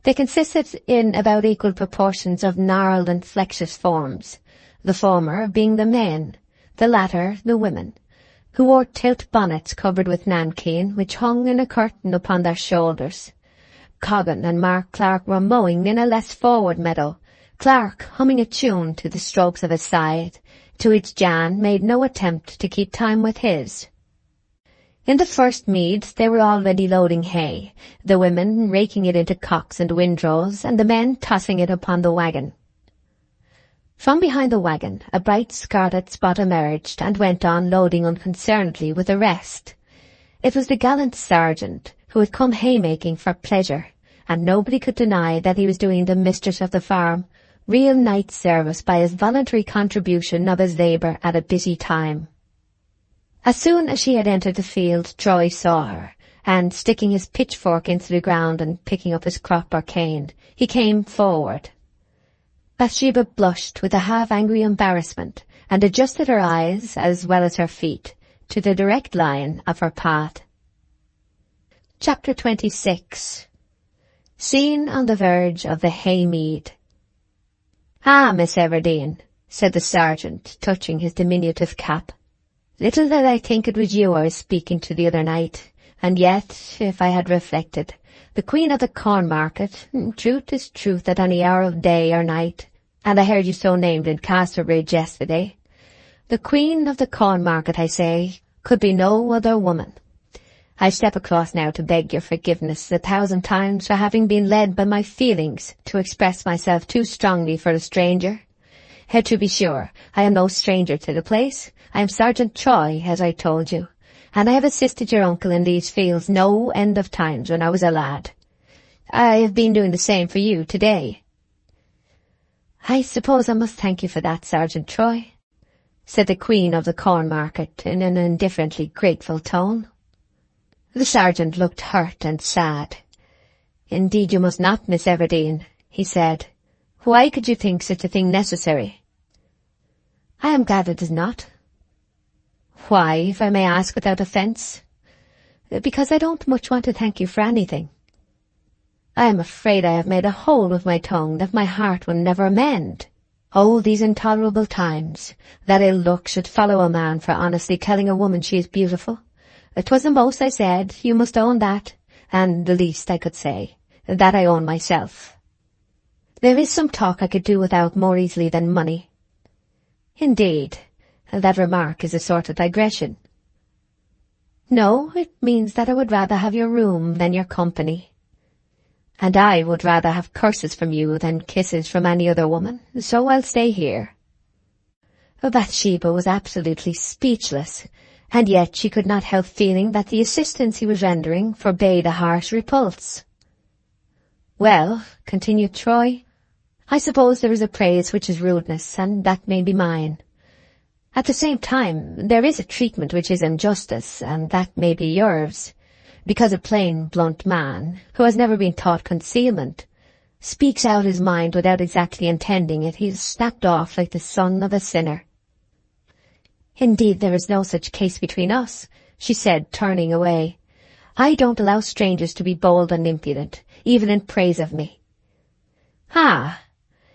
They consisted in about equal proportions of gnarled and flexuous forms, the former being the men, the latter the women, who wore tilt bonnets covered with nankeen, which hung in a curtain upon their shoulders. Coggan and Mark Clark were mowing in a less forward meadow, Clark humming a tune to the strokes of his scythe, to which Jan made no attempt to keep time with his. In the first mead they were already loading hay, the women raking it into cocks and windrows, and the men tossing it upon the wagon. From behind the wagon a bright scarlet spot emerged and went on loading unconcernedly with the rest. It was the gallant sergeant, who had come haymaking for pleasure, and nobody could deny that he was doing the mistress of the farm real night service by his voluntary contribution of his labour at a busy time. As soon as she had entered the field, Troy saw her, and sticking his pitchfork into the ground and picking up his crop or cane, he came forward. Bathsheba blushed with a half-angry embarrassment, and adjusted her eyes, as well as her feet, to the direct line of her path. Chapter 26. Scene on the verge of the haymead. "Ah, Miss Everdene," said the sergeant, touching his diminutive cap. "Little did I think it was you I was speaking to the other night, and yet, if I had reflected, the Queen of the Corn Market, truth is truth at any hour of day or night, and I heard you so named in Casterbridge yesterday. The Queen of the Corn Market, I say, could be no other woman. I step across now to beg your forgiveness 1,000 times for having been led by my feelings to express myself too strongly for a stranger. To be sure, I am no stranger to the place. I am Sergeant Troy, as I told you, and I have assisted your uncle in these fields no end of times when I was a lad. I have been doing the same for you today." "I suppose I must thank you for that, Sergeant Troy," said the Queen of the Corn Market in an indifferently grateful tone. The sergeant looked hurt and sad. "Indeed you must not, Miss Everdene," he said. "Why could you think such a thing necessary?" "I am glad it is not." "Why, if I may ask without offence?" "Because I don't much want to thank you for anything." "I am afraid I have made a hole with my tongue that my heart will never mend. Oh, these intolerable times, that ill luck should follow a man for honestly telling a woman she is beautiful. 'Twas the most I said, you must own that, and the least I could say, that I own myself. There is some talk I could do without more easily than money." "Indeed, that remark is a sort of digression." "No, it means that I would rather have your room than your company." "And I would rather have curses from you than kisses from any other woman, so I'll stay here." Bathsheba was absolutely speechless, and yet she could not help feeling that the assistance he was rendering forbade a harsh repulse. "Well," continued Troy, "I suppose there is a praise which is rudeness, and that may be mine. At the same time, there is a treatment which is injustice, and that may be yours, because a plain, blunt man, who has never been taught concealment, speaks out his mind without exactly intending it. He is snapped off like the son of a sinner." "Indeed, there is no such case between us," she said, turning away. "I don't allow strangers to be bold and impudent, even in praise of me." "Ah,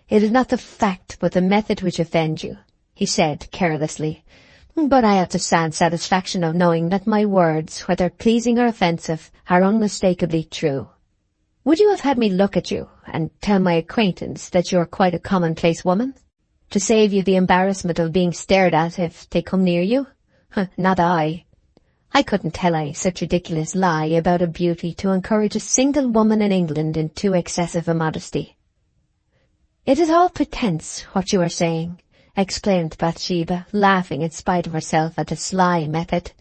it is not the fact but the method which offend you," he said carelessly, "but I have the sad satisfaction of knowing that my words, whether pleasing or offensive, are unmistakably true. Would you have had me look at you and tell my acquaintance that you are quite a commonplace woman, to save you the embarrassment of being stared at if they come near you? Not I. I couldn't tell such ridiculous lie about a beauty to encourage a single woman in England in too excessive a modesty." "It is all pretence, what you are saying," exclaimed Bathsheba, laughing in spite of herself at the sly method.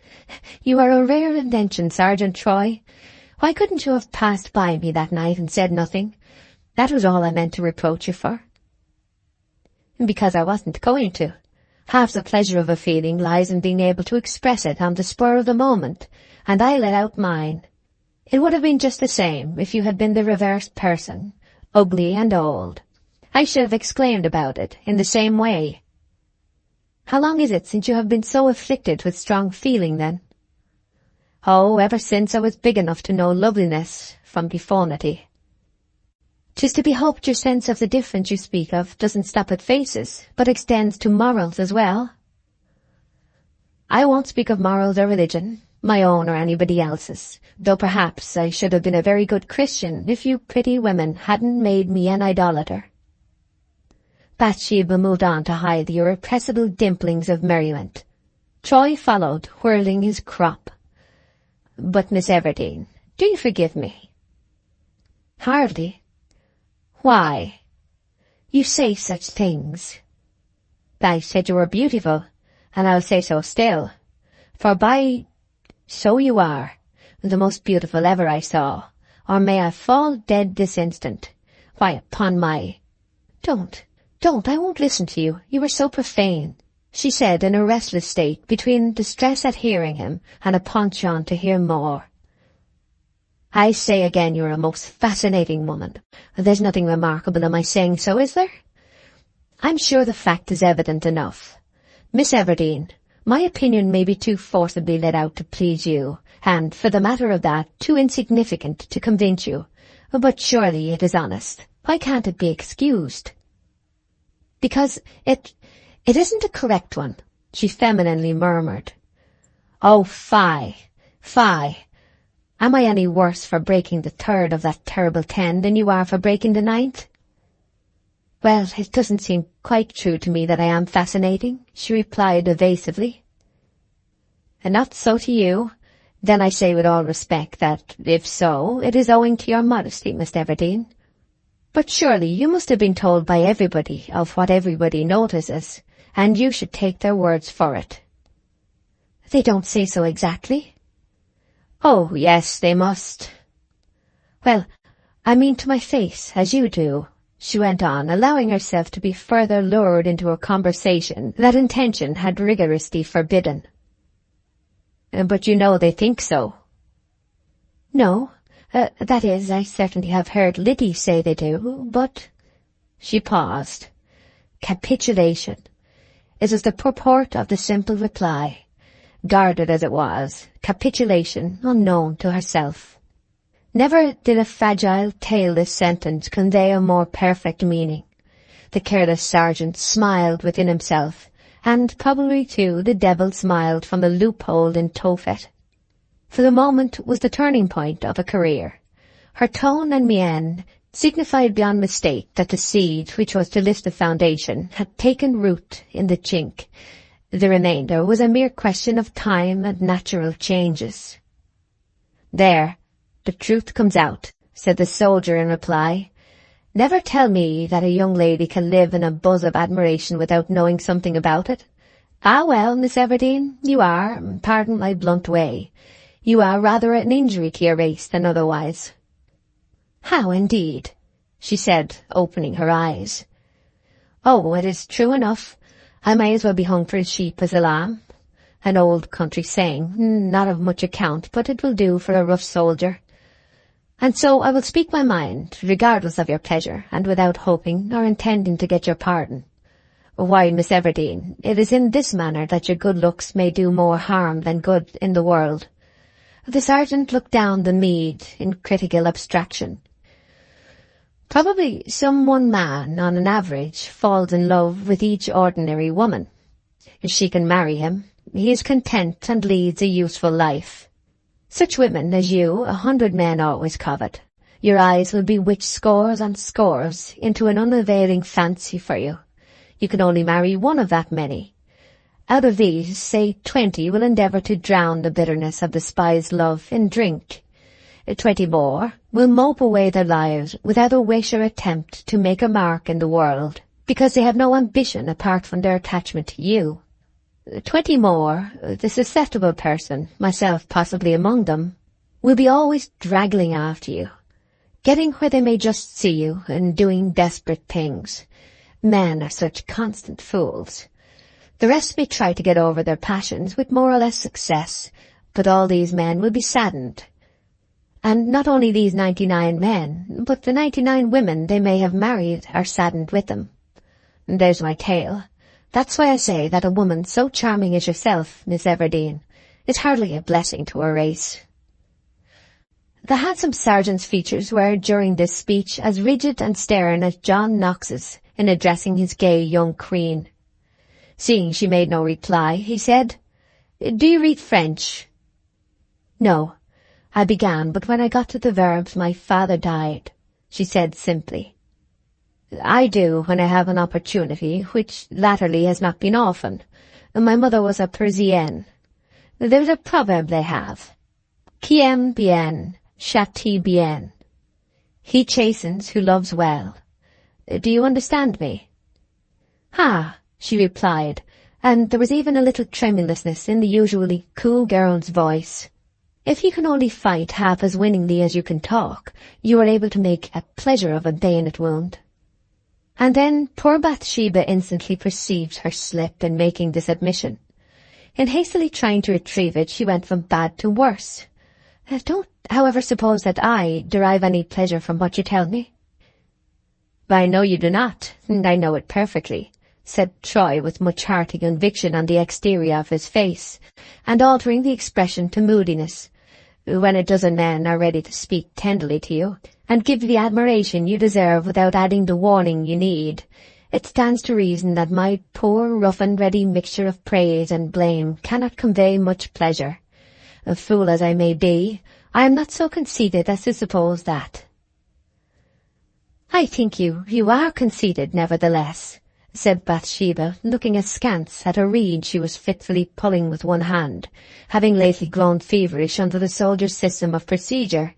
"You are a rare invention, Sergeant Troy. Why couldn't you have passed by me that night and said nothing? That was all I meant to reproach you for." "Because I wasn't going to. Half the pleasure of a feeling lies in being able to express it on the spur of the moment, and I let out mine. It would have been just the same if you had been the reversed person, ugly and old. I should have exclaimed about it in the same way." "How long is it since you have been so afflicted with strong feeling, then?" "Oh, ever since I was big enough to know loveliness from deformity." "'Tis to be hoped your sense of the difference you speak of doesn't stop at faces, but extends to morals as well." "I won't speak of morals or religion, my own or anybody else's, though perhaps I should have been a very good Christian if you pretty women hadn't made me an idolater." Bathsheba moved on to hide the irrepressible dimplings of merriment. Troy followed, whirling his crop. "But, Miss Everdene, do you forgive me?" "Hardly." "Why? You say such things." "I said you were beautiful, and I'll say so still. For by so you are, the most beautiful ever I saw, or may I fall dead this instant. Why, upon my—" Don't, I won't listen to you. You are so profane," she said in a restless state between distress at hearing him and a penchant to hear more. "I say again you're a most fascinating woman. There's nothing remarkable in my saying so, is there? I'm sure the fact is evident enough. Miss Everdene, my opinion may be too forcibly let out to please you, and, for the matter of that, too insignificant to convince you. But surely it is honest. Why can't it be excused?" "Because it isn't a correct one," she femininely murmured. "Oh, fie, fie. Am I any worse for breaking the third of that terrible 10 than you are for breaking the 9th? "Well, it doesn't seem quite true to me that I am fascinating," she replied evasively. "And not so to you. Then I say with all respect that, if so, it is owing to your modesty, Miss Everdene. But surely you must have been told by everybody of what everybody notices, and you should take their words for it." "They don't say so exactly." "Oh, yes, they must." "Well, I mean to my face, as you do," she went on, allowing herself to be further lured into a conversation that intention had rigorously forbidden. "But you know they think so." "No. That is, I certainly have heard Liddy say they do, but—" She paused. Capitulation. It was the purport of the simple reply. Guarded as it was, capitulation unknown to herself. Never did a fragile, tailless sentence convey a more perfect meaning. The careless sergeant smiled within himself, and probably, too, the devil smiled from the loophole in Tophet. For the moment was the turning point of a career. Her tone and mien signified beyond mistake that the seed which was to lift the foundation had taken root in the chink. The remainder was a mere question of time and natural changes. "There, the truth comes out," said the soldier in reply. "Never tell me that a young lady can live in a buzz of admiration without knowing something about it. Ah, well, Miss Everdene, you are, pardon my blunt way, you are rather an injury to your race than otherwise." "How, indeed?" she said, opening her eyes. "Oh, it is true enough. I may as well be hung for a sheep as a lamb. An old country saying, not of much account, but it will do for a rough soldier. And so I will speak my mind, regardless of your pleasure, and without hoping or intending to get your pardon. Why, Miss Everdene, it is in this manner that your good looks may do more harm than good in the world." The sergeant looked down the mead in critical abstraction. "Probably some one man, on an average, falls in love with each ordinary woman. If she can marry him, he is content and leads a useful life. Such women as you 100 men always covet. Your eyes will bewitch scores and scores into an unavailing fancy for you. You can only marry one of that many. Out of these, say 20 will endeavour to drown the bitterness of despised love in drink. 20 more will mope away their lives without a wish or attempt to make a mark in the world, because they have no ambition apart from their attachment to you. 20 more, the susceptible person, myself possibly among them, will be always draggling after you, getting where they may just see you and doing desperate things. Men are such constant fools. The rest may try to get over their passions with more or less success, but all these men will be saddened. And not only these 99 men, but the 99 women they may have married are saddened with them. There's my tale. That's why I say that a woman so charming as yourself, Miss Everdene, is hardly a blessing to her race." The handsome sergeant's features were, during this speech, as rigid and stern as John Knox's in addressing his gay young queen. Seeing she made no reply, he said, "Do you read French?" "No. I began, but when I got to the verbs my father died," she said simply. I do when I have an opportunity, which latterly has not been often. My mother was a Parisienne. There's a proverb they have. Qui aime bien, châtie bien. He chastens who loves well. Do you understand me? Ah, she replied, and there was even a little tremulousness in the usually cool girl's voice. If you can only fight half as winningly as you can talk, you are able to make a pleasure of a bayonet wound. And then poor Bathsheba instantly perceived her slip in making this admission. In hastily trying to retrieve it, she went from bad to worse. Don't, however, suppose that I derive any pleasure from what you tell me. I know you do not, and I know it perfectly, said Troy with much hearty conviction on the exterior of his face, and altering the expression to moodiness. When a dozen men are ready to speak tenderly to you, and give the admiration you deserve without adding the warning you need, it stands to reason that my poor rough-and-ready mixture of praise and blame cannot convey much pleasure. A fool as I may be, I am not so conceited as to suppose that. I think you are conceited, nevertheless, said Bathsheba, looking askance at a reed she was fitfully pulling with one hand, having lately grown feverish under the soldier's system of procedure,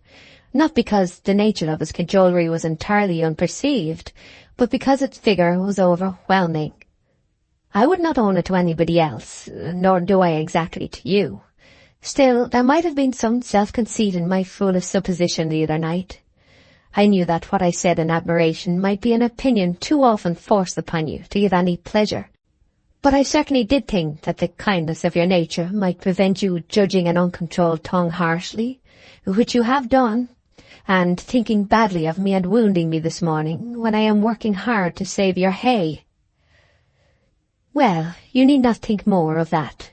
not because the nature of his cajolery was entirely unperceived, but because its vigour was overwhelming. I would not own it to anybody else, nor do I exactly to you. Still, there might have been some self-conceit in my foolish supposition the other night. I knew that what I said in admiration might be an opinion too often forced upon you to give any pleasure. But I certainly did think that the kindness of your nature might prevent you judging an uncontrolled tongue harshly, which you have done, and thinking badly of me and wounding me this morning, when I am working hard to save your hay. Well, you need not think more of that.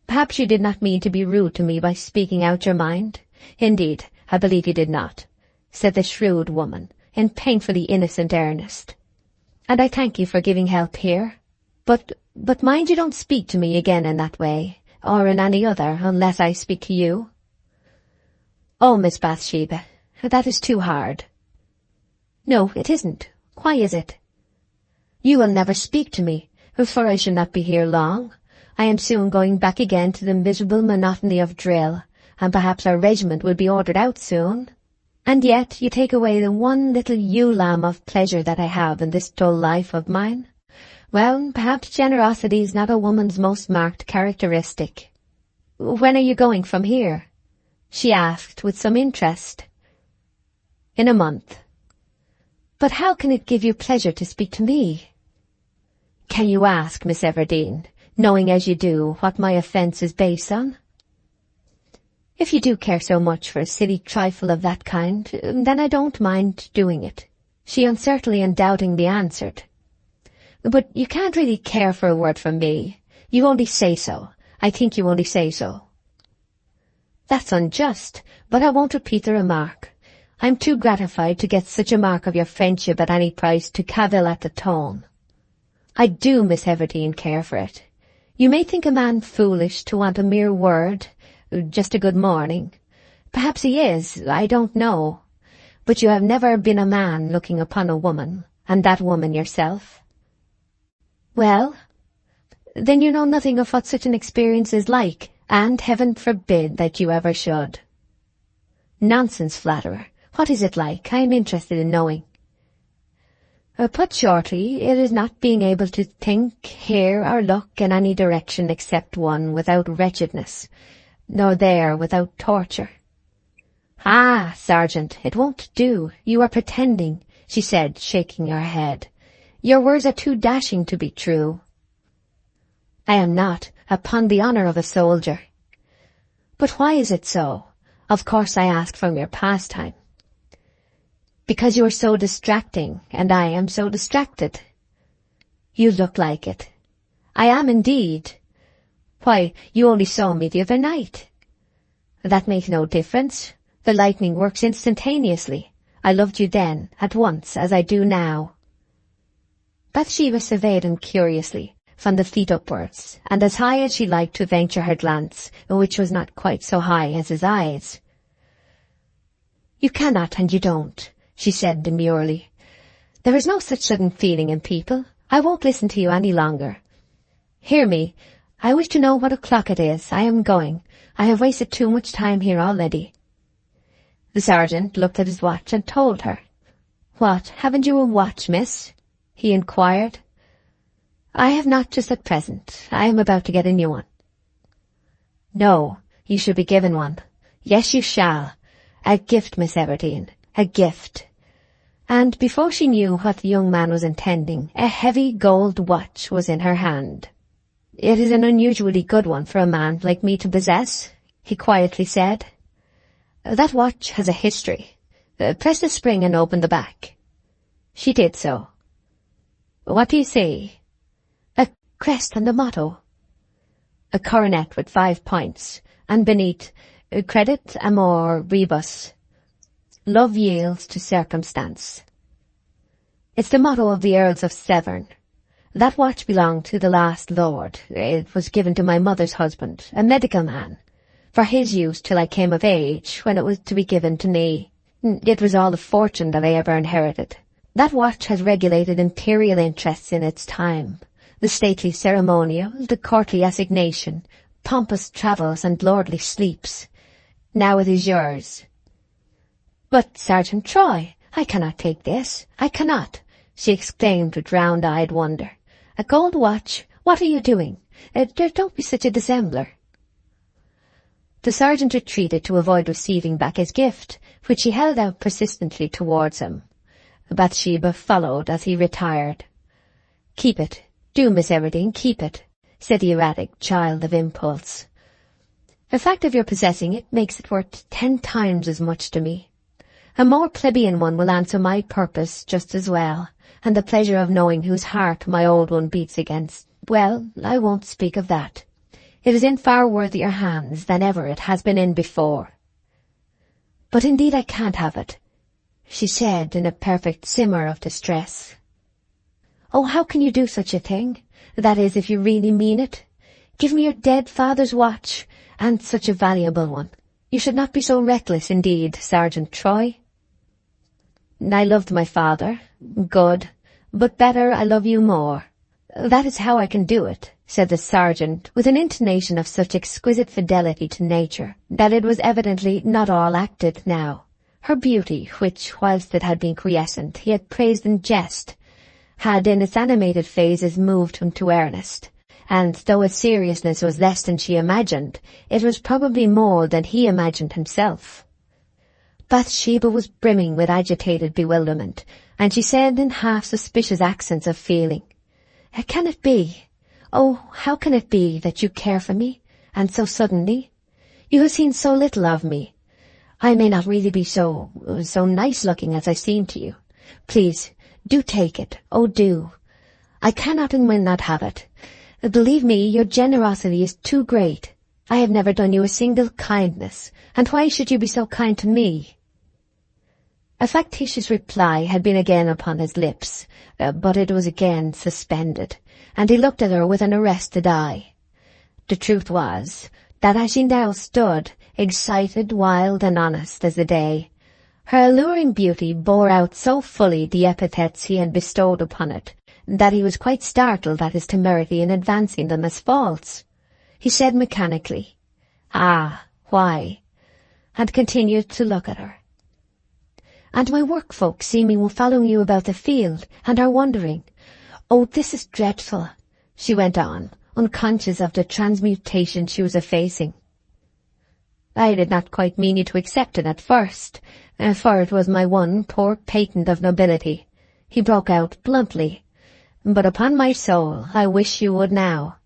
Perhaps you did not mean to be rude to me by speaking out your mind. Indeed, I believe you did not, said the shrewd woman, in painfully innocent earnest. And I thank you for giving help here. But mind you don't speak to me again in that way, or in any other, unless I speak to you. Oh, Miss Bathsheba, that is too hard. No, it isn't. Why is it? You will never speak to me, for I shall not be here long. I am soon going back again to the miserable monotony of drill, and perhaps our regiment will be ordered out soon. And yet you take away the one little ewe-lamb of pleasure that I have in this dull life of mine. Well, perhaps generosity is not a woman's most marked characteristic. When are you going from here? She asked with some interest. In a month. But how can it give you pleasure to speak to me? Can you ask, Miss Everdene, knowing as you do what my offence is based on? If you do care so much for a silly trifle of that kind, then I don't mind doing it, she uncertainly and doubtingly answered. But you can't really care for a word from me. You only say so. I think you only say so. That's unjust, but I won't repeat the remark. I'm too gratified to get such a mark of your friendship at any price to cavil at the tone. I do, Miss Everdene, care for it. You may think a man foolish to want a mere word, just a good morning. Perhaps he is, I don't know. But you have never been a man looking upon a woman, and that woman yourself. Well, then you know nothing of what such an experience is like, and heaven forbid that you ever should. Nonsense, flatterer. What is it like? I am interested in knowing. Put shortly, it is not being able to think, hear, or look in any direction except one without wretchedness, nor there without torture. Ah, Sergeant, it won't do. You are pretending, she said, shaking her head. Your words are too dashing to be true. I am not, upon the honour of a soldier. But why is it so? Of course I ask from your pastime. Because you are so distracting, and I am so distracted. You look like it. I am indeed. Why, you only saw me the other night. That makes no difference. The lightning works instantaneously. I loved you then, at once, as I do now. Bathsheba surveyed him curiously, from the feet upwards, and as high as she liked to venture her glance, which was not quite so high as his eyes. You cannot and you don't, she said demurely. There is no such sudden feeling in people. I won't listen to you any longer. Hear me. I wish to know what o'clock it is. I am going. I have wasted too much time here already. The sergeant looked at his watch and told her. What, haven't you a watch, miss? He inquired. I have not just at present. I am about to get a new one. No, you should be given one. Yes, you shall. A gift, Miss Everdene. A gift. And before she knew what the young man was intending, a heavy gold watch was in her hand. It is an unusually good one for a man like me to possess, he quietly said. That watch has a history. Press the spring and open the back. She did so. What do you see? A crest and a motto. A coronet with 5 points, and beneath, credit amor rebus. Love yields to circumstance. It's the motto of the Earls of Severn. That watch belonged to the last lord. It was given to my mother's husband, a medical man, for his use till I came of age, when it was to be given to me. It was all the fortune that I ever inherited. That watch has regulated imperial interests in its time. The stately ceremonial, the courtly assignation, pompous travels and lordly sleeps. Now it is yours. But, Sergeant Troy, I cannot take this. I cannot, she exclaimed with round-eyed wonder. A gold watch? What are you doing? Don't be such a dissembler. The sergeant retreated to avoid receiving back his gift, which he held out persistently towards him. Bathsheba followed as he retired. Keep it. Do, Miss Everdene, keep it, said the erratic child of impulse. The fact of your possessing it makes it worth 10 times as much to me. A more plebeian one will answer my purpose just as well, and the pleasure of knowing whose heart my old one beats against, well, I won't speak of that. It is in far worthier hands than ever it has been in before. But indeed I can't have it, she said in a perfect simmer of distress. Oh, how can you do such a thing? That is, if you really mean it. Give me your dead father's watch, and such a valuable one. You should not be so reckless indeed, Sergeant Troy. I loved my father. Good. But better, I love you more. That is how I can do it, said the sergeant, with an intonation of such exquisite fidelity to nature, that it was evidently not all acted now. Her beauty, which, whilst it had been quiescent, he had praised in jest, had in its animated phases moved him to earnest, and though its seriousness was less than she imagined, it was probably more than he imagined himself. Bathsheba was brimming with agitated bewilderment, and she said in half-suspicious accents of feeling, Can it be? Oh, how can it be that you care for me, and so suddenly? You have seen so little of me. I may not really be so nice-looking as I seem to you. Please, do take it. Oh, do. I cannot and will not have it. Believe me, your generosity is too great. I have never done you a single kindness, and why should you be so kind to me? A factitious reply had been again upon his lips, but it was again suspended, and he looked at her with an arrested eye. The truth was, that as she now stood, excited, wild, and honest as the day, her alluring beauty bore out so fully the epithets he had bestowed upon it, that he was quite startled at his temerity in advancing them as false. He said mechanically, Ah, why? And continued to look at her. And my work-folk see me following you about the field, and are wondering. Oh, this is dreadful, she went on, unconscious of the transmutation she was effacing. I did not quite mean you to accept it at first, for it was my one poor patent of nobility, he broke out bluntly. But upon my soul, I wish you would now.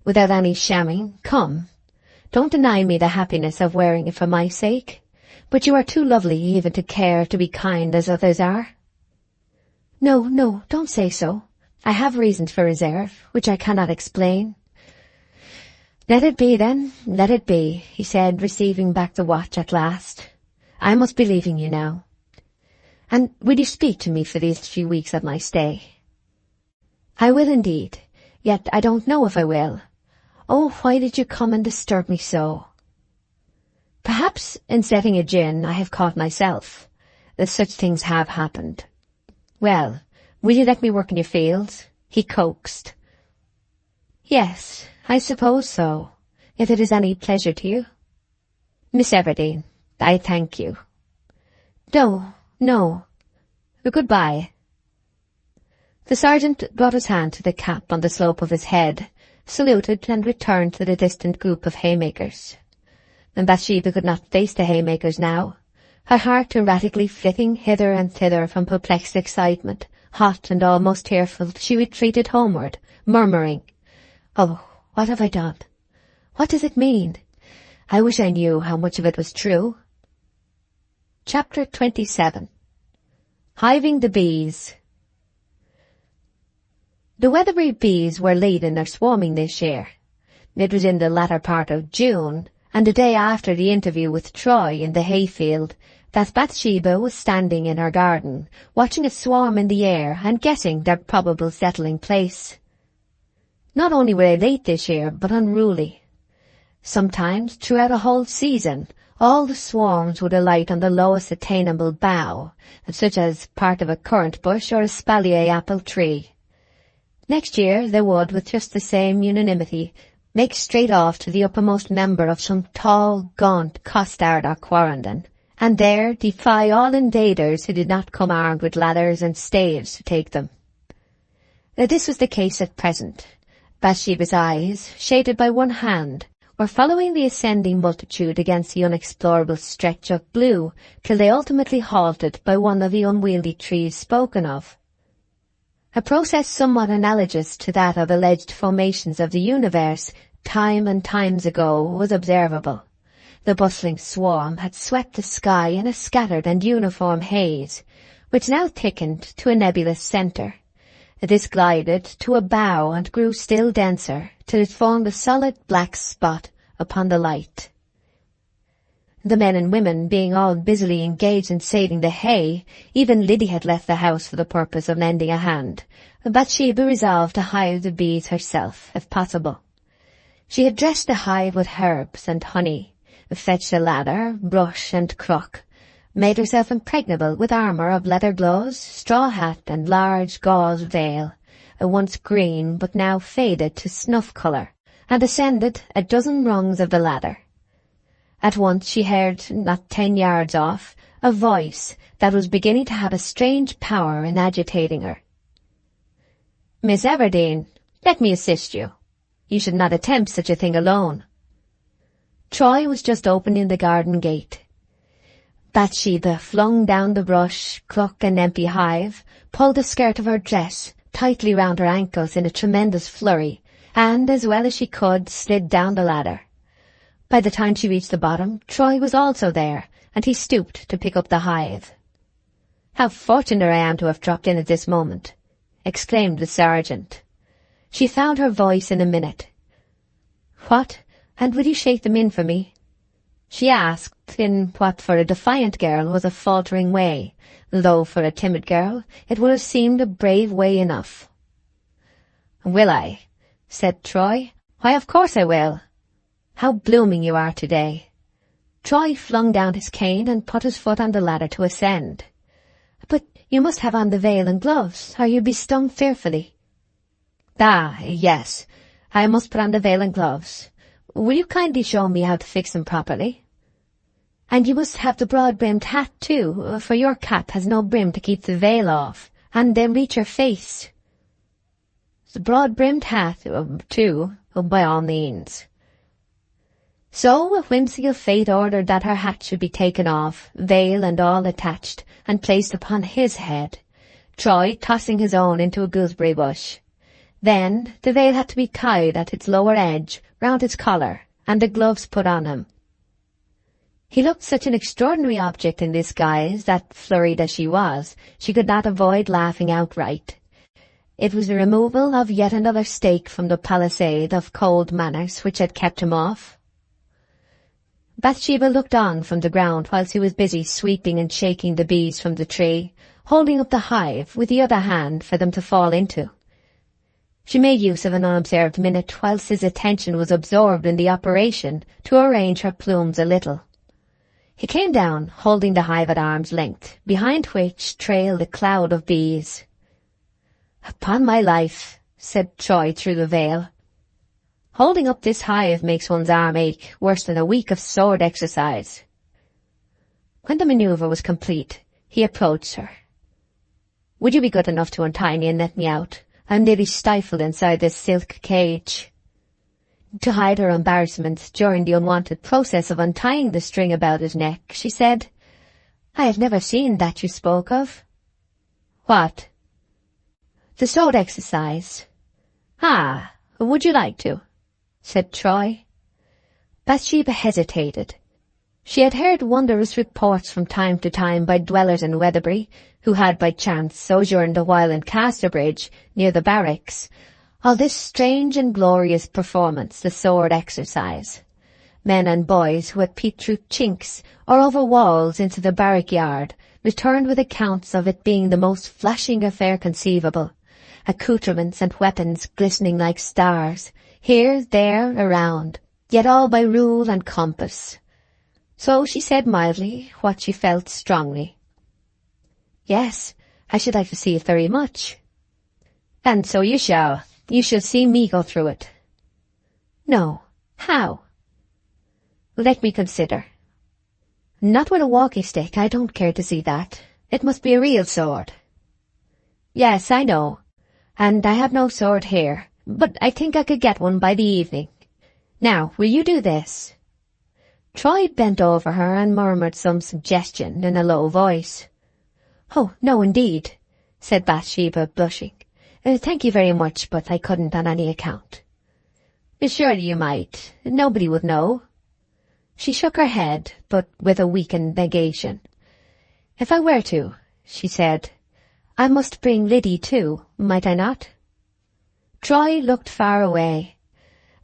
Without any shamming, come. Don't deny me the happiness of wearing it for my sake. But you are too lovely even to care to be kind as others are. No, don't say so. I have reasons for reserve, which I cannot explain. Let it be, then, let it be, he said, receiving back the watch at last. I must be leaving you now. And will you speak to me for these few weeks of my stay? I will indeed, yet I don't know if I will. Oh, why did you come and disturb me so? Perhaps in setting a gin I have caught myself. Such things have happened. Well, "Will you let me work in your fields?" he coaxed. "Yes, I suppose so, if it is any pleasure to you." "Miss Everdene, I thank you." "No, no. Goodbye." The sergeant brought his hand to the cap on the slope of his head, saluted, and returned to the distant group of haymakers. And Bathsheba could not face the haymakers now, her heart erratically flitting hither and thither from perplexed excitement. Hot and almost tearful, she retreated homeward, murmuring, "Oh, what have I done? What does it mean? I wish I knew how much of it was true." Chapter 27. Hiving the Bees. The Weatherbury bees were late in their swarming this year. It was in the latter part of June, and the day after the interview with Troy in the hayfield, that Bathsheba was standing in her garden, watching a swarm in the air and guessing their probable settling place. Not only were they late this year, but unruly. Sometimes, throughout a whole season, all the swarms would alight on the lowest attainable bough, such as part of a currant bush or a espalier apple tree. Next year they would, with just the same unanimity, make straight off to the uppermost member of some tall, gaunt costard or quarrenden, and there defy all invaders who did not come armed with ladders and staves to take them. This was the case at present. Bathsheba's eyes, shaded by one hand, were following the ascending multitude against the unexplorable stretch of blue till they ultimately halted by one of the unwieldy trees spoken of. A process somewhat analogous to that of alleged formations of the universe time and times ago was observable. The bustling swarm had swept the sky in a scattered and uniform haze, which now thickened to a nebulous centre. This glided to a bough and grew still denser, till it formed a solid black spot upon the light. The men and women being all busily engaged in saving the hay, even Liddy had left the house for the purpose of lending a hand. Bathsheba resolved to hive the bees herself, if possible. She had dressed the hive with herbs and honey, fetched a ladder, brush and crook, made herself impregnable with armour of leather gloves, straw hat and large gauze veil, once green but now faded to snuff colour, and ascended a dozen rungs of the ladder. At once she heard, not 10 yards off, a voice that was beginning to have a strange power in agitating her. "Miss Everdene, let me assist you. You should not attempt such a thing alone." Troy was just opening the garden gate. Bathsheba flung down the brush, crook and empty hive, pulled the skirt of her dress tightly round her ankles in a tremendous flurry, and, as well as she could, slid down the ladder. By the time she reached the bottom, Troy was also there, and he stooped to pick up the hive. "How fortunate I am to have dropped in at this moment," exclaimed the sergeant. She found her voice in a minute. "What, and will you shake them in for me?" she asked, in what for a defiant girl was a faltering way, though for a timid girl it would have seemed a brave way enough. "Will I?" said Troy. "Why, of course I will. How blooming you are today." Troy flung down his cane and put his foot on the ladder to ascend. "But you must have on the veil and gloves, or you'd be stung fearfully." "Ah, yes, I must put on the veil and gloves. Will you kindly show me how to fix them properly? And you must have the broad-brimmed hat, too, for your cap has no brim to keep the veil off, and then reach your face." "The broad-brimmed hat, too, by all means." So a whimsical fate ordered that her hat should be taken off, veil and all attached, and placed upon his head, Troy tossing his own into a gooseberry bush. Then the veil had to be tied at its lower edge round his collar, and the gloves put on him. He looked such an extraordinary object in this guise that, flurried as she was, she could not avoid laughing outright. It was the removal of yet another stake from the palisade of cold manners which had kept him off. Bathsheba looked on from the ground whilst he was busy sweeping and shaking the bees from the tree, holding up the hive with the other hand for them to fall into. She made use of an unobserved minute whilst his attention was absorbed in the operation to arrange her plumes a little. He came down, holding the hive at arm's length, behind which trailed a cloud of bees. "Upon my life," said Troy through the veil. "Holding up this hive makes one's arm ache worse than a week of sword exercise." When the manoeuvre was complete, he approached her. "Would you be good enough to untie me and let me out? I'm nearly stifled inside this silk cage." To hide her embarrassment during the unwanted process of untying the string about his neck, she said, "I have never seen that you spoke of." "What?" "The sword exercise." "Ah, would you like to?" said Troy. Bathsheba hesitated. She had heard wondrous reports from time to time by dwellers in Weatherbury, who had by chance sojourned a while in Casterbridge, near the barracks, of this strange and glorious performance, the sword exercise. Men and boys who had peeped through chinks or over walls into the barrack yard returned with accounts of it being the most flashing affair conceivable, accoutrements and weapons glistening like stars, here, there, around, yet all by rule and compass. So she said mildly what she felt strongly. "Yes, I should like to see it very much." "And so you shall. You shall see me go through it." "No. How?" "Let me consider." "Not with a walking stick. I don't care to see that. It must be a real sword." "Yes, I know. And I have no sword here, but I think I could get one by the evening. Now, will you do this?" Troy bent over her and murmured some suggestion in a low voice. "Oh, no, indeed," said Bathsheba, blushing. "Thank you very much, but I couldn't on any account." "Surely you might. Nobody would know." She shook her head, but with a weakened negation. "If I were to," she said, "I must bring Liddy too, might I not?" Troy looked far away.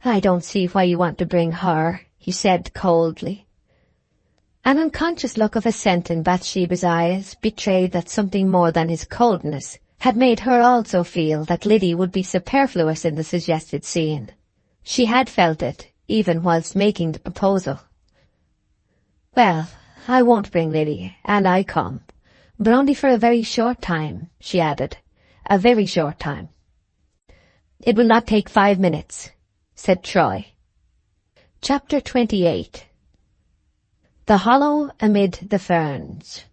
"I don't see why you want to bring her," he said coldly. An unconscious look of assent in Bathsheba's eyes betrayed that something more than his coldness had made her also feel that Liddy would be superfluous in the suggested scene. She had felt it, even whilst making the proposal. "Well, I won't bring Liddy, and I come, but only for a very short time," she added. "A very short time." "It will not take 5 minutes," said Troy. Chapter 28. The Hollow Amid the Ferns.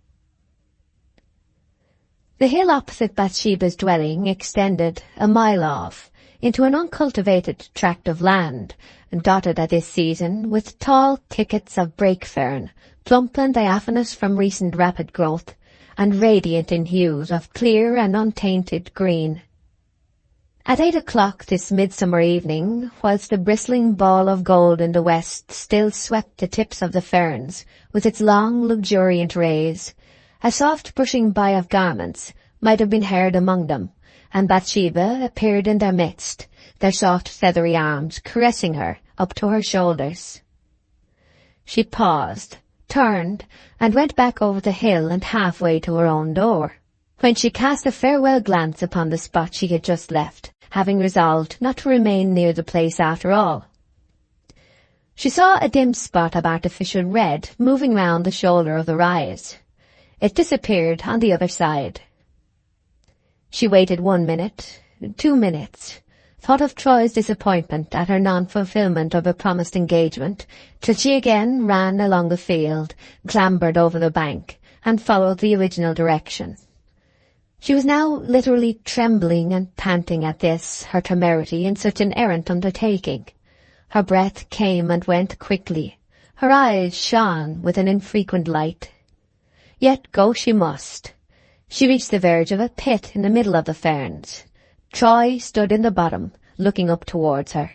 The hill opposite Bathsheba's dwelling extended, a mile off, into an uncultivated tract of land, dotted at this season with tall thickets of brake fern, plump and diaphanous from recent rapid growth, and radiant in hues of clear and untainted green. At 8 o'clock this midsummer evening, whilst the bristling ball of gold in the west still swept the tips of the ferns with its long, luxuriant rays, a soft brushing by of garments might have been heard among them, and Bathsheba appeared in their midst, their soft feathery arms caressing her up to her shoulders. She paused, turned, and went back over the hill and halfway to her own door, when she cast a farewell glance upon the spot she had just left, having resolved not to remain near the place after all. She saw a dim spot of artificial red moving round the shoulder of the rise. It disappeared on the other side. She waited 1 minute, 2 minutes, thought of Troy's disappointment at her non-fulfillment of a promised engagement, till she again ran along the field, clambered over the bank, and followed the original direction. She was now literally trembling and panting at this, her temerity in such an errant undertaking. Her breath came and went quickly. Her eyes shone with an infrequent light. Yet go she must. She reached the verge of a pit in the middle of the ferns. Troy stood in the bottom, looking up towards her.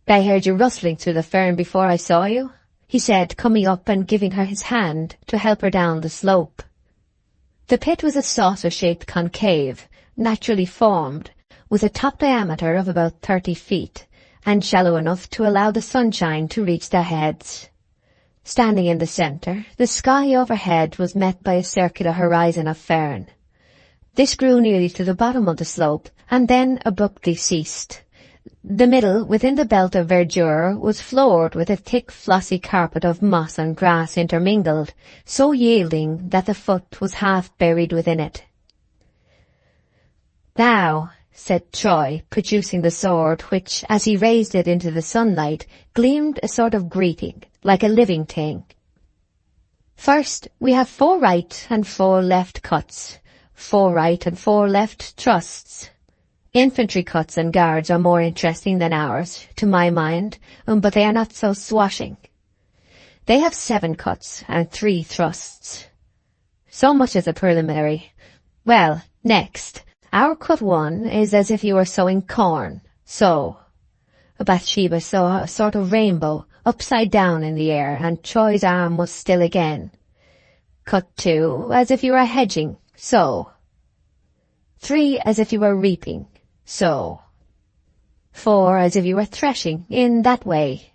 "I heard you rustling through the fern before I saw you," he said, coming up and giving her his hand to help her down the slope. The pit was a saucer-shaped concave, naturally formed, with a top diameter of about 30 feet, and shallow enough to allow the sunshine to reach their heads. Standing in the centre, the sky overhead was met by a circular horizon of fern. This grew nearly to the bottom of the slope, and then abruptly ceased. The middle, within the belt of verdure, was floored with a thick flossy carpet of moss and grass intermingled, so yielding that the foot was half buried within it. "Thou," said Troy, producing the sword, which, as he raised it into the sunlight, gleamed a sort of greeting, like a living thing. "First, we have 4 right and 4 left cuts, 4 right and 4 left thrusts. Infantry cuts and guards are more interesting than ours, to my mind, but they are not so swashing. They have 7 cuts and 3 thrusts. So much as a preliminary. Well, next, our cut 1 is as if you were sowing corn, so." Bathsheba saw a sort of rainbow upside down in the air, and Troy's arm was still again. "Cut 2, as if you were hedging, so. 3, as if you were reaping, so. 4, as if you were threshing, in that way.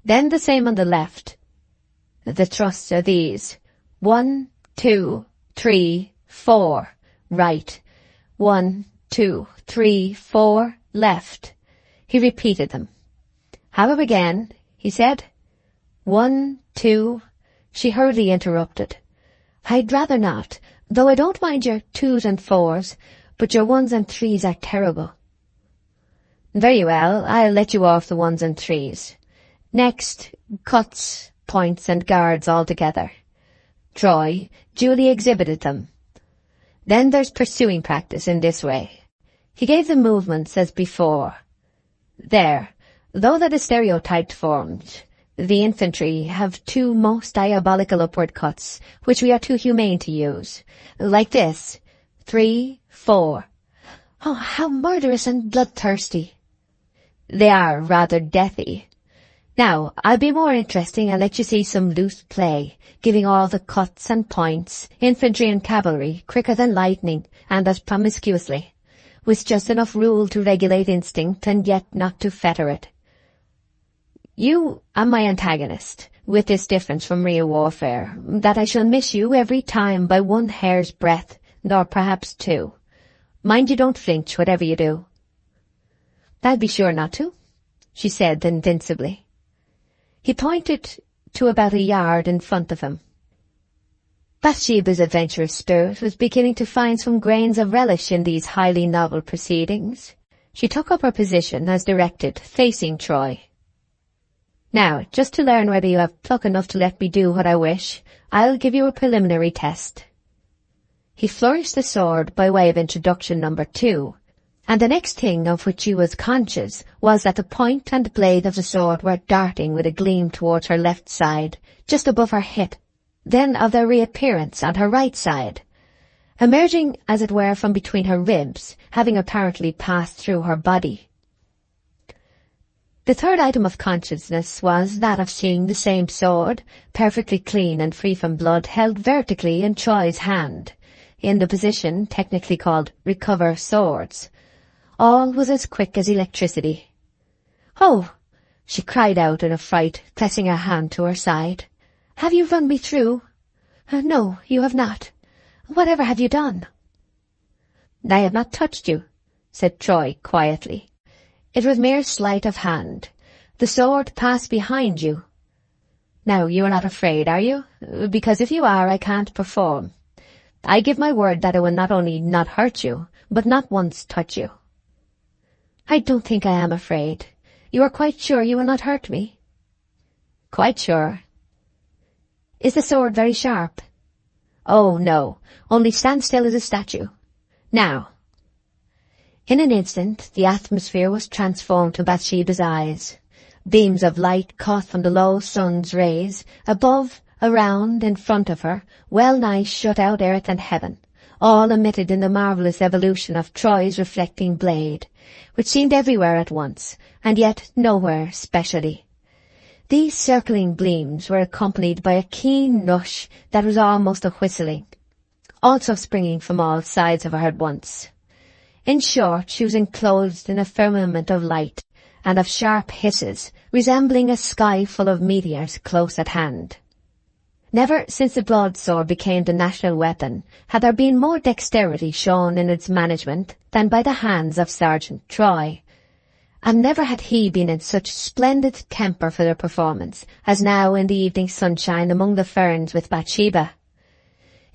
Then the same on the left. The thrusts are these: 1, 2, 3, 4, right. 1, 2, 3, 4, left." He repeated them. "Have them again," he said. 1, 2... She hurriedly interrupted. "I'd rather not, though I don't mind your 2s and 4s, but your 1s and 3s are terrible." "Very well, I'll let you off the 1s and 3s. Next, cuts, points and guards all together." Troy duly exhibited them. "Then there's pursuing practice in this way." He gave the movements as before. "There, though that is stereotyped forms, the infantry have 2 most diabolical upward cuts, which we are too humane to use. Like this: 3, 4. Oh, how murderous and bloodthirsty! They are rather deathy. Now, I'll be more interesting and let you see some loose play, giving all the cuts and points, infantry and cavalry, quicker than lightning, and as promiscuously, with just enough rule to regulate instinct and yet not to fetter it. You are my antagonist, with this difference from real warfare, that I shall miss you every time by 1 hair's breadth, nor perhaps 2. Mind you don't flinch, whatever you do." "I'll be sure not to," she said invincibly. He pointed to about a yard in front of him. Bathsheba's adventurous spirit was beginning to find some grains of relish in these highly novel proceedings. She took up her position as directed, facing Troy. "Now, just to learn whether you have pluck enough to let me do what I wish, I'll give you a preliminary test." He flourished the sword by way of introduction number 2, and the next thing of which she was conscious was that the point and blade of the sword were darting with a gleam towards her left side, just above her hip, then of their reappearance on her right side, emerging as it were from between her ribs, having apparently passed through her body. The third item of consciousness was that of seeing the same sword, perfectly clean and free from blood, held vertically in Troy's hand, in the position technically called recover swords. All was as quick as electricity. "Oh!" she cried out in a fright, pressing her hand to her side. "Have you run me through?" "No, you have not. Whatever have you done?" "I have not touched you," said Troy quietly. "It was mere sleight of hand. The sword passed behind you. Now, you are not afraid, are you? Because if you are, I can't perform. I give my word that I will not only not hurt you, but not once touch you." "I don't think I am afraid. You are quite sure you will not hurt me?" "Quite sure." "Is the sword very sharp?" "Oh, no. Only stand still as a statue. Now." In an instant, the atmosphere was transformed to Bathsheba's eyes. Beams of light caught from the low sun's rays, above, around, in front of her, well-nigh shut out earth and heaven, all emitted in the marvellous evolution of Troy's reflecting blade, which seemed everywhere at once, and yet nowhere specially. These circling gleams were accompanied by a keen rush that was almost a whistling, also springing from all sides of her at once. In short, she was enclosed in a firmament of light, and of sharp hisses, resembling a sky full of meteors close at hand. Never since the broadsword became the national weapon had there been more dexterity shown in its management than by the hands of Sergeant Troy, and never had he been in such splendid temper for the performance as now in the evening sunshine among the ferns with Bathsheba.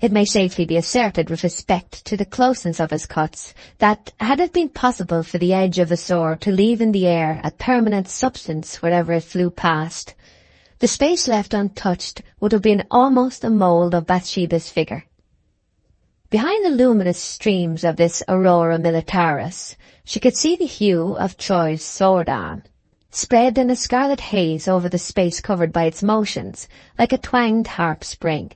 It may safely be asserted with respect to the closeness of his cuts that, had it been possible for the edge of the sword to leave in the air a permanent substance wherever it flew past, the space left untouched would have been almost a mould of Bathsheba's figure. Behind the luminous streams of this aurora militaris, she could see the hue of Troy's sword-arm, spread in a scarlet haze over the space covered by its motions, like a twanged harp string,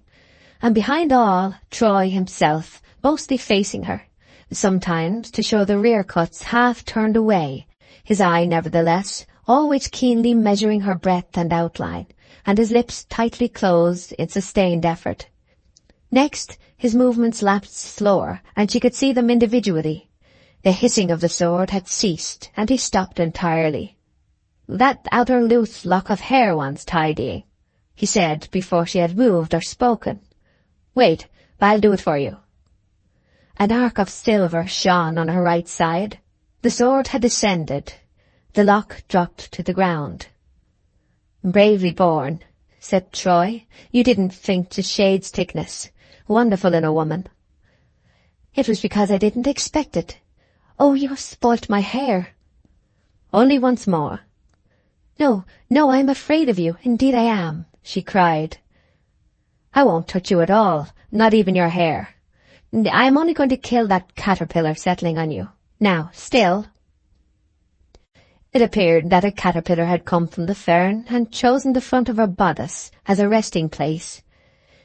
and behind all, Troy himself, mostly facing her, sometimes to show the rear cuts half turned away, his eye nevertheless always keenly measuring her breadth and outline, and his lips tightly closed in sustained effort. Next, his movements lapsed slower, and she could see them individually. The hissing of the sword had ceased, and he stopped entirely. "That outer loose lock of hair wants tidying," he said before she had moved or spoken. "Wait, I'll do it for you." An arc of silver shone on her right side. The sword had descended. The lock dropped to the ground. "Bravely born," said Troy. "You didn't think to shade's thickness. Wonderful in a woman." "It was because I didn't expect it. Oh, you have spoilt my hair." "Only once more." No, I'm afraid of you. Indeed I am," she cried. "I won't touch you at all, not even your hair. I am only going to kill that caterpillar settling on you. Now, still." It appeared that a caterpillar had come from the fern and chosen the front of her bodice as a resting place.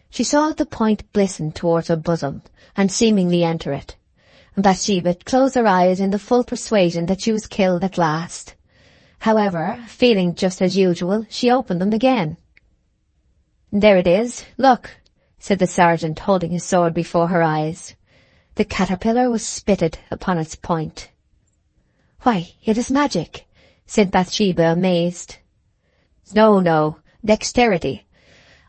She saw the point glisten towards her bosom, and seemingly enter it. Bathsheba closed her eyes in the full persuasion that she was killed at last. However, feeling just as usual, she opened them again. "There it is, look," said the sergeant, holding his sword before her eyes. The caterpillar was spitted upon its point. "Why, it is magic," said Bathsheba, amazed. No, dexterity.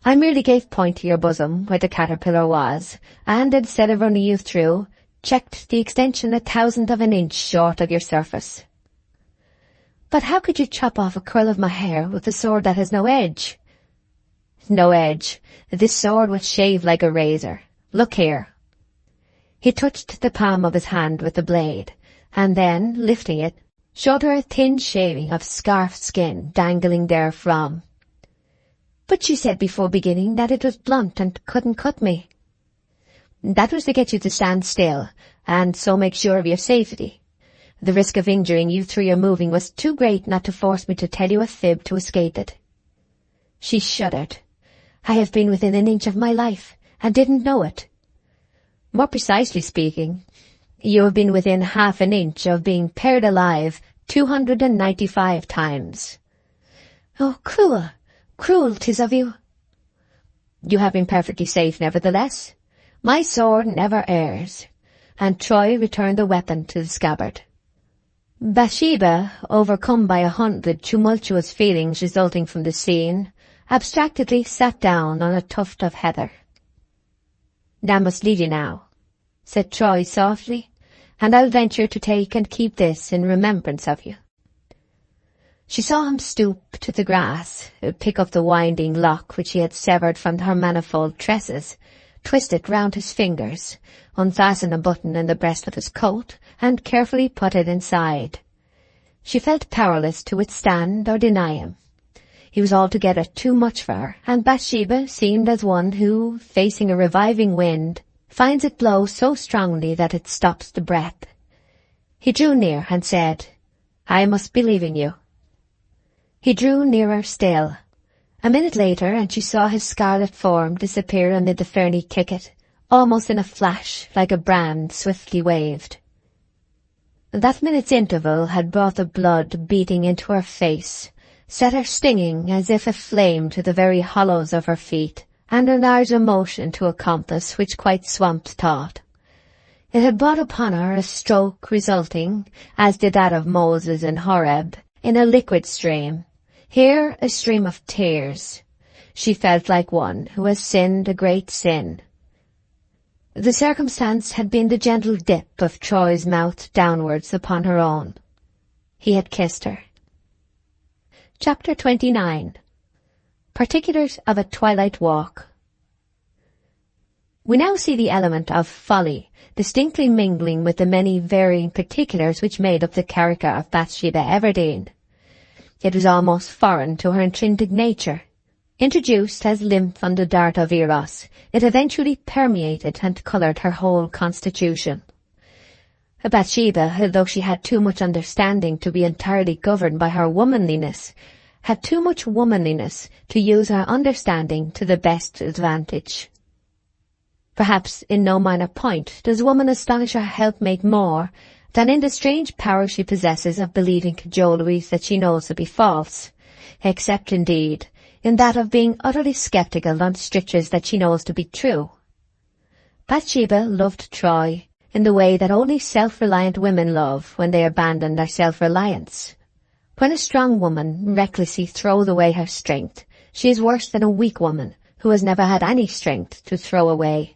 I merely gave point to your bosom where the caterpillar was, and instead of running you through, checked the extension 1/1000 of an inch short of your surface." "But how could you chop off a curl of my hair with a sword that has no edge?" "No edge. This sword would shave like a razor. Look here." He touched the palm of his hand with the blade, and then, lifting it, showed her a thin shaving of scarf skin dangling therefrom. "But you said before beginning that it was blunt and couldn't cut me." "That was to get you to stand still, and so make sure of your safety. The risk of injuring you through your moving was too great not to force me to tell you a fib to escape it." She shuddered. "I have been within an inch of my life, and didn't know it." "More precisely speaking, you have been within half an inch of being pared alive 295 times. "Oh, cruel 'tis of you." "You have been perfectly safe, nevertheless. My sword never errs," and Troy returned the weapon to the scabbard. Bathsheba, overcome by 100 tumultuous feelings resulting from the scene, abstractedly sat down on a tuft of heather. "I must leave you now," said Troy softly, "and I'll venture to take and keep this in remembrance of you." She saw him stoop to the grass, pick up the winding lock which he had severed from her manifold tresses, twist it round his fingers, unfasten a button in the breast of his coat, and carefully put it inside. She felt powerless to withstand or deny him. He was altogether too much for her, and Bathsheba seemed as one who, facing a reviving wind, finds it blow so strongly that it stops the breath. He drew near and said, "I must be leaving you." He drew nearer still. A minute later, and she saw his scarlet form disappear amid the ferny thicket, almost in a flash, like a brand swiftly waved. That minute's interval had brought the blood beating into her face, set her stinging as if aflame to the very hollows of her feet, and enlarged emotion to a compass which quite swamped thought. It had brought upon her a stroke resulting, as did that of Moses in Horeb, in a liquid stream. Here a stream of tears. She felt like one who has sinned a great sin. The circumstance had been the gentle dip of Troy's mouth downwards upon her own. He had kissed her. Chapter 29. Particulars of a Twilight Walk. We now see the element of folly, distinctly mingling with the many varying particulars which made up the character of Bathsheba Everdene. It was almost foreign to her intrinsic nature. Introduced as lymph on the dart of Eros, it eventually permeated and coloured her whole constitution. Bathsheba, though she had too much understanding to be entirely governed by her womanliness, had too much womanliness to use her understanding to the best advantage. Perhaps in no minor point does woman astonish her helpmate more than in the strange power she possesses of believing cajoleries that she knows to be false, except, indeed, in that of being utterly sceptical on strictures that she knows to be true. Bathsheba loved Troy in the way that only self-reliant women love when they abandon their self-reliance. When a strong woman recklessly throws away her strength, she is worse than a weak woman who has never had any strength to throw away.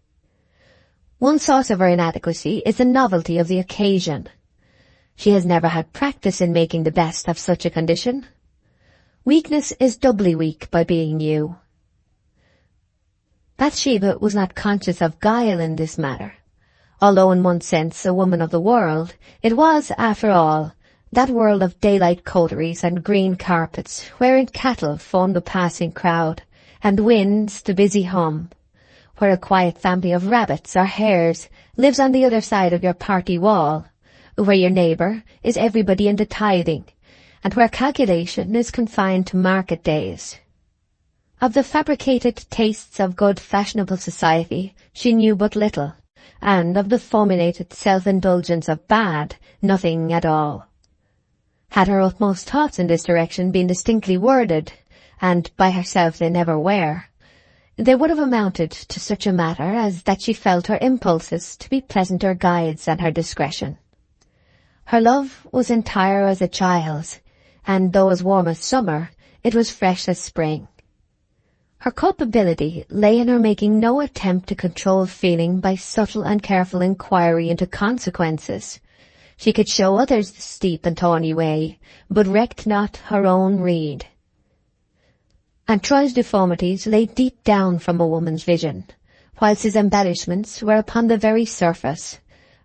One source of her inadequacy is the novelty of the occasion. She has never had practice in making the best of such a condition. Weakness is doubly weak by being new. Bathsheba was not conscious of guile in this matter. Although in one sense a woman of the world, it was, after all, that world of daylight coteries and green carpets wherein cattle form the passing crowd, and winds the busy hum, where a quiet family of rabbits or hares lives on the other side of your party wall, where your neighbour is everybody in the tithing, and where calculation is confined to market days. Of the fabricated tastes of good fashionable society she knew but little, and of the fulminated self-indulgence of bad, nothing at all. Had her utmost thoughts in this direction been distinctly worded, and by herself they never were, they would have amounted to such a matter as that she felt her impulses to be pleasanter guides than her discretion. Her love was entire as a child's, and though as warm as summer, it was fresh as spring. Her culpability lay in her making no attempt to control feeling by subtle and careful inquiry into consequences. She could show others the steep and thorny way, but recked not her own reed. And Troy's deformities lay deep down from a woman's vision, whilst his embellishments were upon the very surface,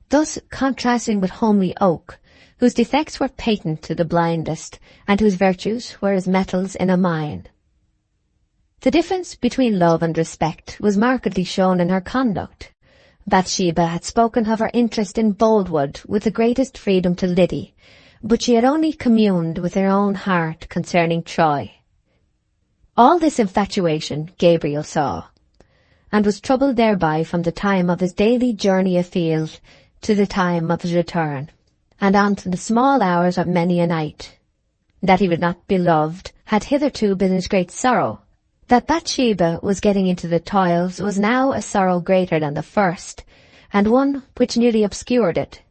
thus contrasting with homely Oak, whose defects were patent to the blindest, and whose virtues were as metals in a mine. The difference between love and respect was markedly shown in her conduct. Bathsheba had spoken of her interest in Boldwood with the greatest freedom to Liddy, but she had only communed with her own heart concerning Troy. All this infatuation Gabriel saw, and was troubled thereby from the time of his daily journey afield to the time of his return, and on to the small hours of many a night. That he would not be loved had hitherto been his great sorrow. That Bathsheba was getting into the toils was now a sorrow greater than the first, and one which nearly obscured it.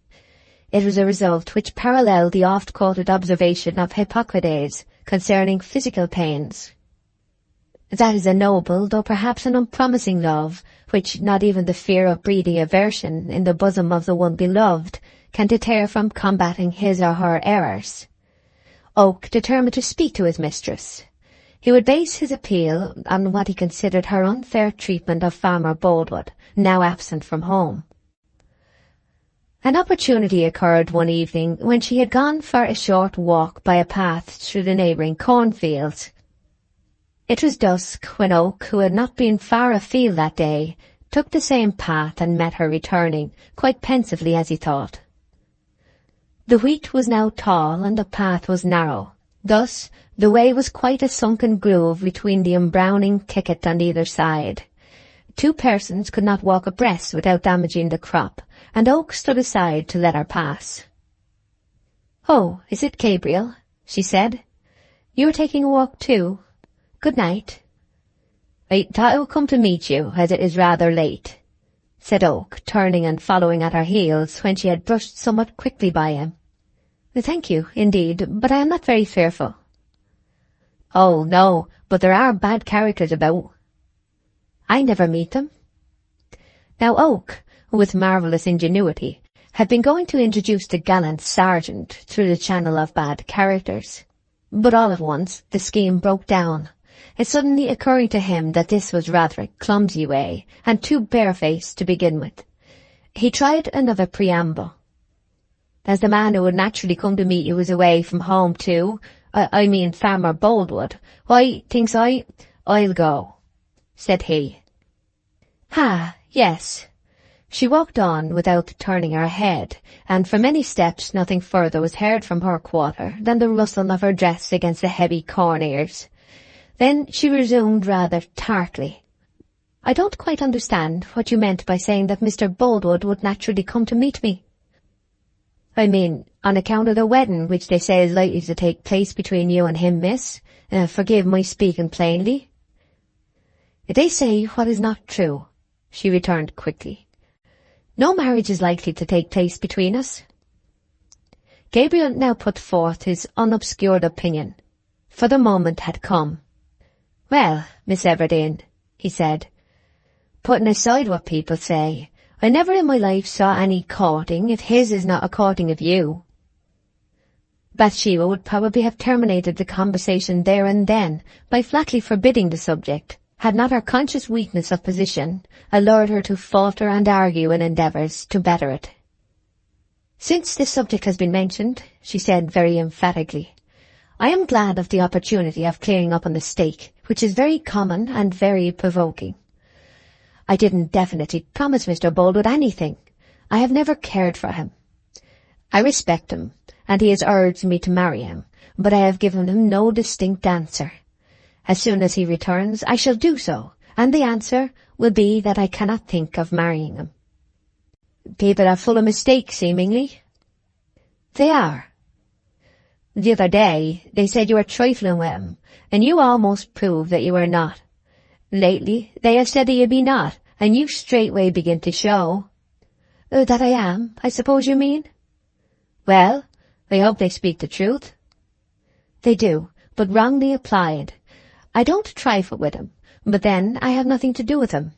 It was a result which paralleled the oft-quoted observation of Hippocrates concerning physical pains. That is a noble, though perhaps an unpromising love, which not even the fear of breeding aversion in the bosom of the one beloved can deter from combating his or her errors. Oak determined to speak to his mistress. He would base his appeal on what he considered her unfair treatment of Farmer Boldwood, now absent from home. An opportunity occurred one evening when she had gone for a short walk by a path through the neighbouring cornfields. It was dusk when Oak, who had not been far afield that day, took the same path and met her returning, quite pensively as he thought. The wheat was now tall and the path was narrow. Thus, the way was quite a sunken groove between the embrowning thicket on either side. Two persons could not walk abreast without damaging the crop, and Oak stood aside to let her pass. "Oh, is it Gabriel?" she said. "You are taking a walk too? Good night." "I thought I would come to meet you, as it is rather late," said Oak, turning and following at her heels when she had brushed somewhat quickly by him. "Thank you, indeed, but I am not very fearful." "Oh, no, but there are bad characters about." "I never meet them." Now Oak, with marvellous ingenuity, had been going to introduce the gallant sergeant through the channel of bad characters. But all at once the scheme broke down, it suddenly occurring to him that this was rather a clumsy way, and too barefaced to begin with. He tried another preamble. As the man who would naturally come to meet you was away from home too, I mean Farmer Boldwood, why, thinks I'll go, said he. Yes. She walked on without turning her head, and for many steps nothing further was heard from her quarter than the rustle of her dress against the heavy corn ears. Then she resumed rather tartly. I don't quite understand what you meant by saying that Mr. Boldwood would naturally come to meet me. I mean, on account of the wedding which they say is likely to take place between you and him, miss. Forgive my speaking plainly. They say what is not true, she returned quickly. No marriage is likely to take place between us. Gabriel now put forth his unobscured opinion, for the moment had come. Well, Miss Everdene, he said, putting aside what people say, I never in my life saw any courting if his is not a courting of you. Bathsheba would probably have terminated the conversation there and then by flatly forbidding the subject, had not her conscious weakness of position allured her to falter and argue in endeavours to better it. Since this subject has been mentioned, she said very emphatically, I am glad of the opportunity of clearing up a mistake, which is very common and very provoking. I didn't definitely promise Mr. Boldwood anything. I have never cared for him. I respect him, and he has urged me to marry him, but I have given him no distinct answer. As soon as he returns, I shall do so, and the answer will be that I cannot think of marrying him. People are full of mistakes, seemingly. They are. The other day, they said you were trifling with him, and you almost proved that you were not. Lately, they have said that you be not, and you straightway begin to show. That I am, I suppose you mean? Well, I hope they speak the truth. They do, but wrongly applied. I don't trifle with him, but then I have nothing to do with him.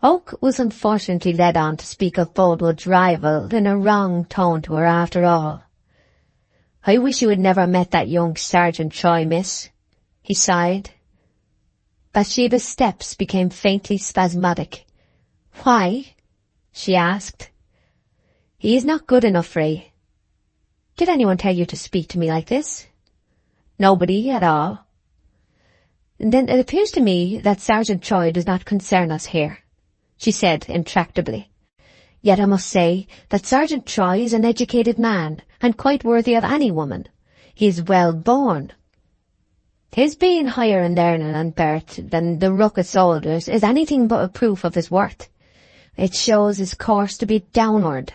Oak was unfortunately led on to speak of Boldwood's rival in a wrong tone to her after all. I wish you had never met that young Sergeant Troy, miss, he sighed. Bathsheba's steps became faintly spasmodic. Why? She asked. He is not good enough for you. Did anyone tell you to speak to me like this? Nobody at all. Then it appears to me that Sergeant Troy does not concern us here, she said intractably. Yet I must say that Sergeant Troy is an educated man, and quite worthy of any woman. He is well born. His being higher in learning and birth than the ruck of soldiers is anything but a proof of his worth. It shows his course to be downward.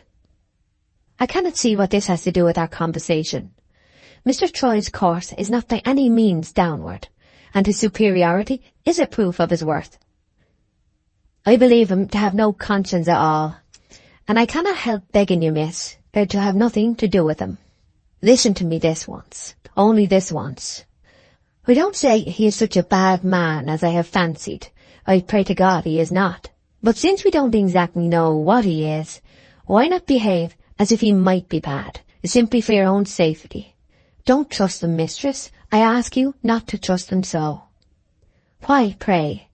I cannot see what this has to do with our conversation. Mr. Troy's course is not by any means downward, and his superiority is a proof of his worth. I believe him to have no conscience at all, and I cannot help begging you, miss, to have nothing to do with him. Listen to me this once, only this once. I don't say he is such a bad man as I have fancied. I pray to God he is not. But since we don't exactly know what he is, why not behave as if he might be bad, simply for your own safety? Don't trust him, mistress. I ask you not to trust him so. Why, pray?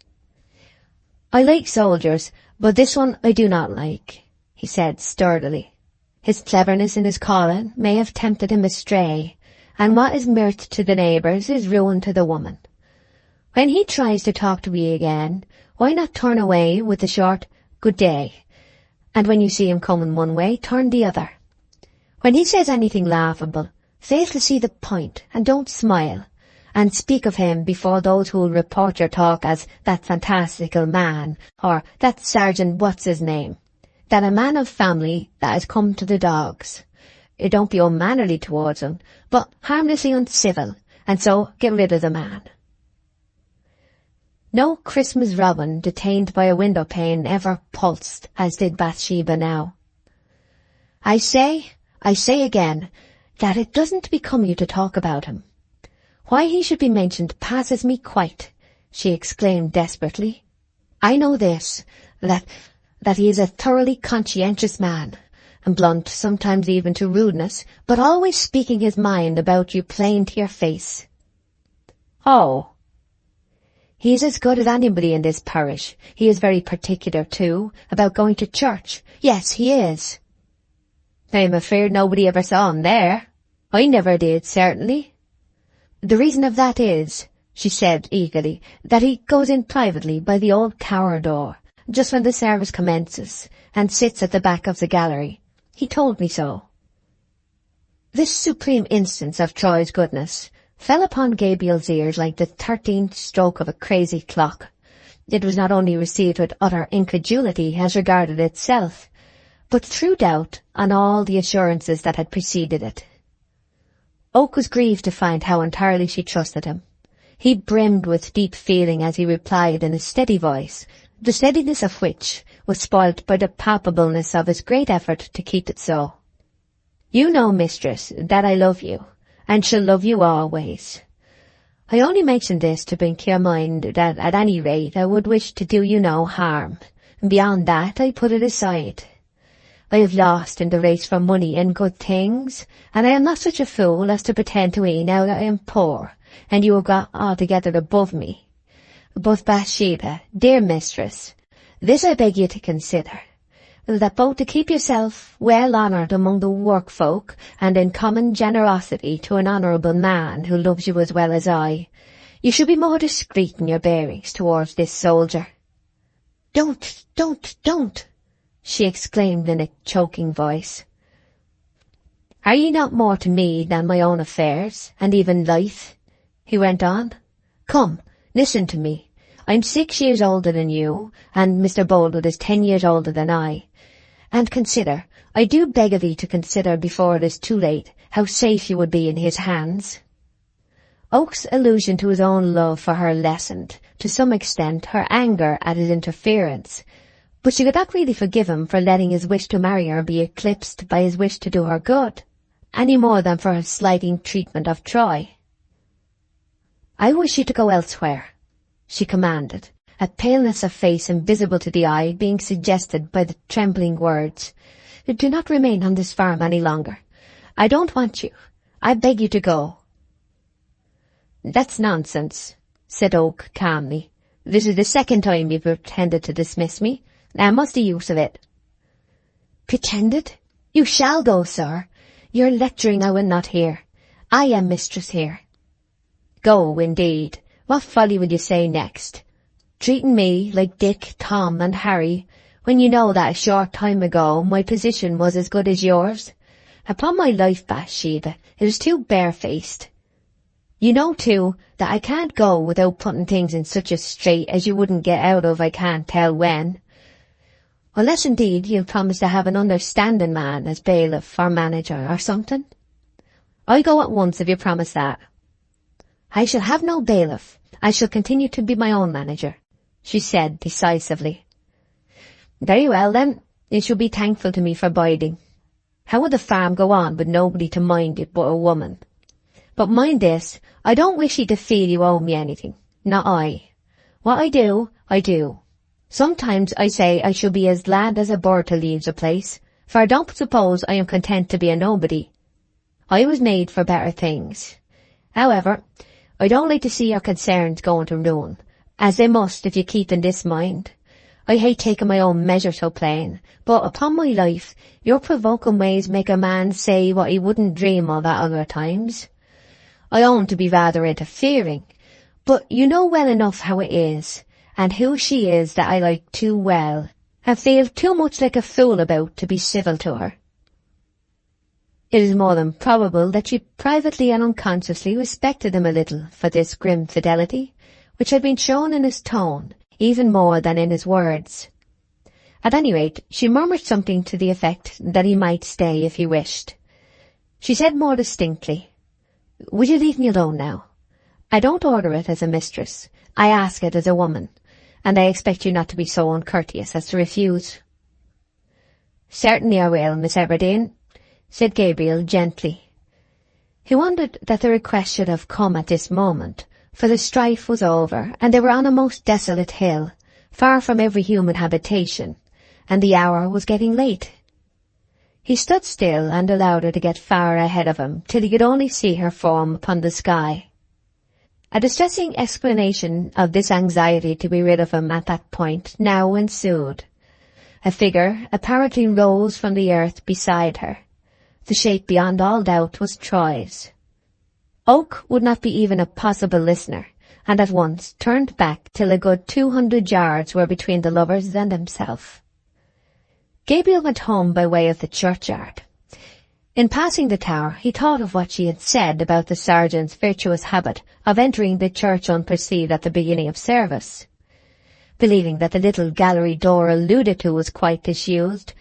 I like soldiers, but this one I do not like, he said sturdily. His cleverness in his calling may have tempted him astray, and what is mirth to the neighbours is ruin to the woman. When he tries to talk to me again, why not turn away with a short good day, and when you see him coming one way, turn the other. When he says anything laughable, fail to see the point, and don't smile, and speak of him before those who will report your talk as that fantastical man, or that sergeant what's-his-name, that a man of family that has come to the dogs. Don't be unmannerly towards him, but harmlessly uncivil, and so get rid of the man. No Christmas robin detained by a window pane ever pulsed as did Bathsheba now. I say again, that it doesn't become you to talk about him. Why he should be mentioned passes me quite, she exclaimed desperately. I know this, that he is a thoroughly conscientious man, and blunt sometimes even to rudeness, but always speaking his mind about you plain to your face. Oh, He is as good as anybody in this parish. He is very particular, too, about going to church. Yes, he is. I'm afraid nobody ever saw him there. I never did, certainly. The reason of that is, she said eagerly, that he goes in privately by the old tower door, just when the service commences, and sits at the back of the gallery. He told me so. This supreme instance of Troy's goodness fell upon Gabriel's ears like the 13th stroke of a crazy clock. It was not only received with utter incredulity as regarded itself, but threw doubt on all the assurances that had preceded it. Oak was grieved to find how entirely she trusted him. He brimmed with deep feeling as he replied in a steady voice, the steadiness of which was spoilt by the palpableness of his great effort to keep it so. You know, mistress, that I love you, and shall love you always. I only mention this to bring to your mind that at any rate I would wish to do you no harm. Beyond that I put it aside. I have lost in the race for money and good things, and I am not such a fool as to pretend to ye now that I am poor, and you have got altogether above me. But Bathsheba, dear mistress, this I beg you to consider, that both to keep yourself well honoured among the workfolk and in common generosity to an honourable man who loves you as well as I, you should be more discreet in your bearings towards this soldier. Don't, she exclaimed in a choking voice. Are ye not more to me than my own affairs, and even life? He went on. Come, listen to me. I'm 6 years older than you, and Mr. Boldwood is 10 years older than I. And consider, I do beg of thee to consider before it is too late, how safe you would be in his hands. Oak's allusion to his own love for her lessened, to some extent, her anger at his interference, but she could not really forgive him for letting his wish to marry her be eclipsed by his wish to do her good, any more than for his slighting treatment of Troy. I wish you to go elsewhere, she commanded, a paleness of face invisible to the eye being suggested by the trembling words. Do not remain on this farm any longer. I don't want you. I beg you to go. That's nonsense, said Oak calmly. This is the second time you've pretended to dismiss me. Now what's the use of it? Pretended? You shall go, sir. You're lecturing now and not here. I am mistress here. Go, indeed. What folly will you say next? Treating me like Dick, Tom, and Harry, when you know that a short time ago my position was as good as yours? Upon my life, Bathsheba, it is too barefaced. You know, too, that I can't go without putting things in such a strait as you wouldn't get out of I can't tell when. Unless, indeed, you'll promise to have an understanding man as bailiff or manager or something. I go at once if you promise that. I shall have no bailiff. I shall continue to be my own manager, she said decisively. Very well, then. You shall be thankful to me for biding. How would the farm go on with nobody to mind it but a woman? But mind this, I don't wish you to feel you owe me anything. Not I. What I do, I do. Sometimes I say I shall be as glad as a bird to leave the place, for I don't suppose I am content to be a nobody. I was made for better things. However, I don't like to see your concerns going to ruin, as they must if you keep in this mind. I hate taking my own measure so plain, but upon my life, your provoking ways make a man say what he wouldn't dream of at other times. I own to be rather interfering, but you know well enough how it is, and who she is that I like too well, and feel too much like a fool about to be civil to her. It is more than probable that she privately and unconsciously respected him a little for this grim fidelity, which had been shown in his tone, even more than in his words. At any rate, she murmured something to the effect that he might stay if he wished. She said more distinctly, "Will you leave me alone now? I don't order it as a mistress. I ask it as a woman, and I expect you not to be so uncourteous as to refuse." "Certainly I will, Miss Everdene," said Gabriel gently. He wondered that the request should have come at this moment, for the strife was over, and they were on a most desolate hill, far from every human habitation, and the hour was getting late. He stood still and allowed her to get far ahead of him, till he could only see her form upon the sky. A distressing explanation of this anxiety to be rid of him at that point now ensued. A figure apparently rose from the earth beside her. The shape beyond all doubt was Troy's. Oak would not be even a possible listener, and at once turned back till a good 200 yards were between the lovers and himself. Gabriel went home by way of the churchyard. In passing the tower, he thought of what she had said about the sergeant's virtuous habit of entering the church unperceived at the beginning of service. Believing that the little gallery door alluded to was quite disused,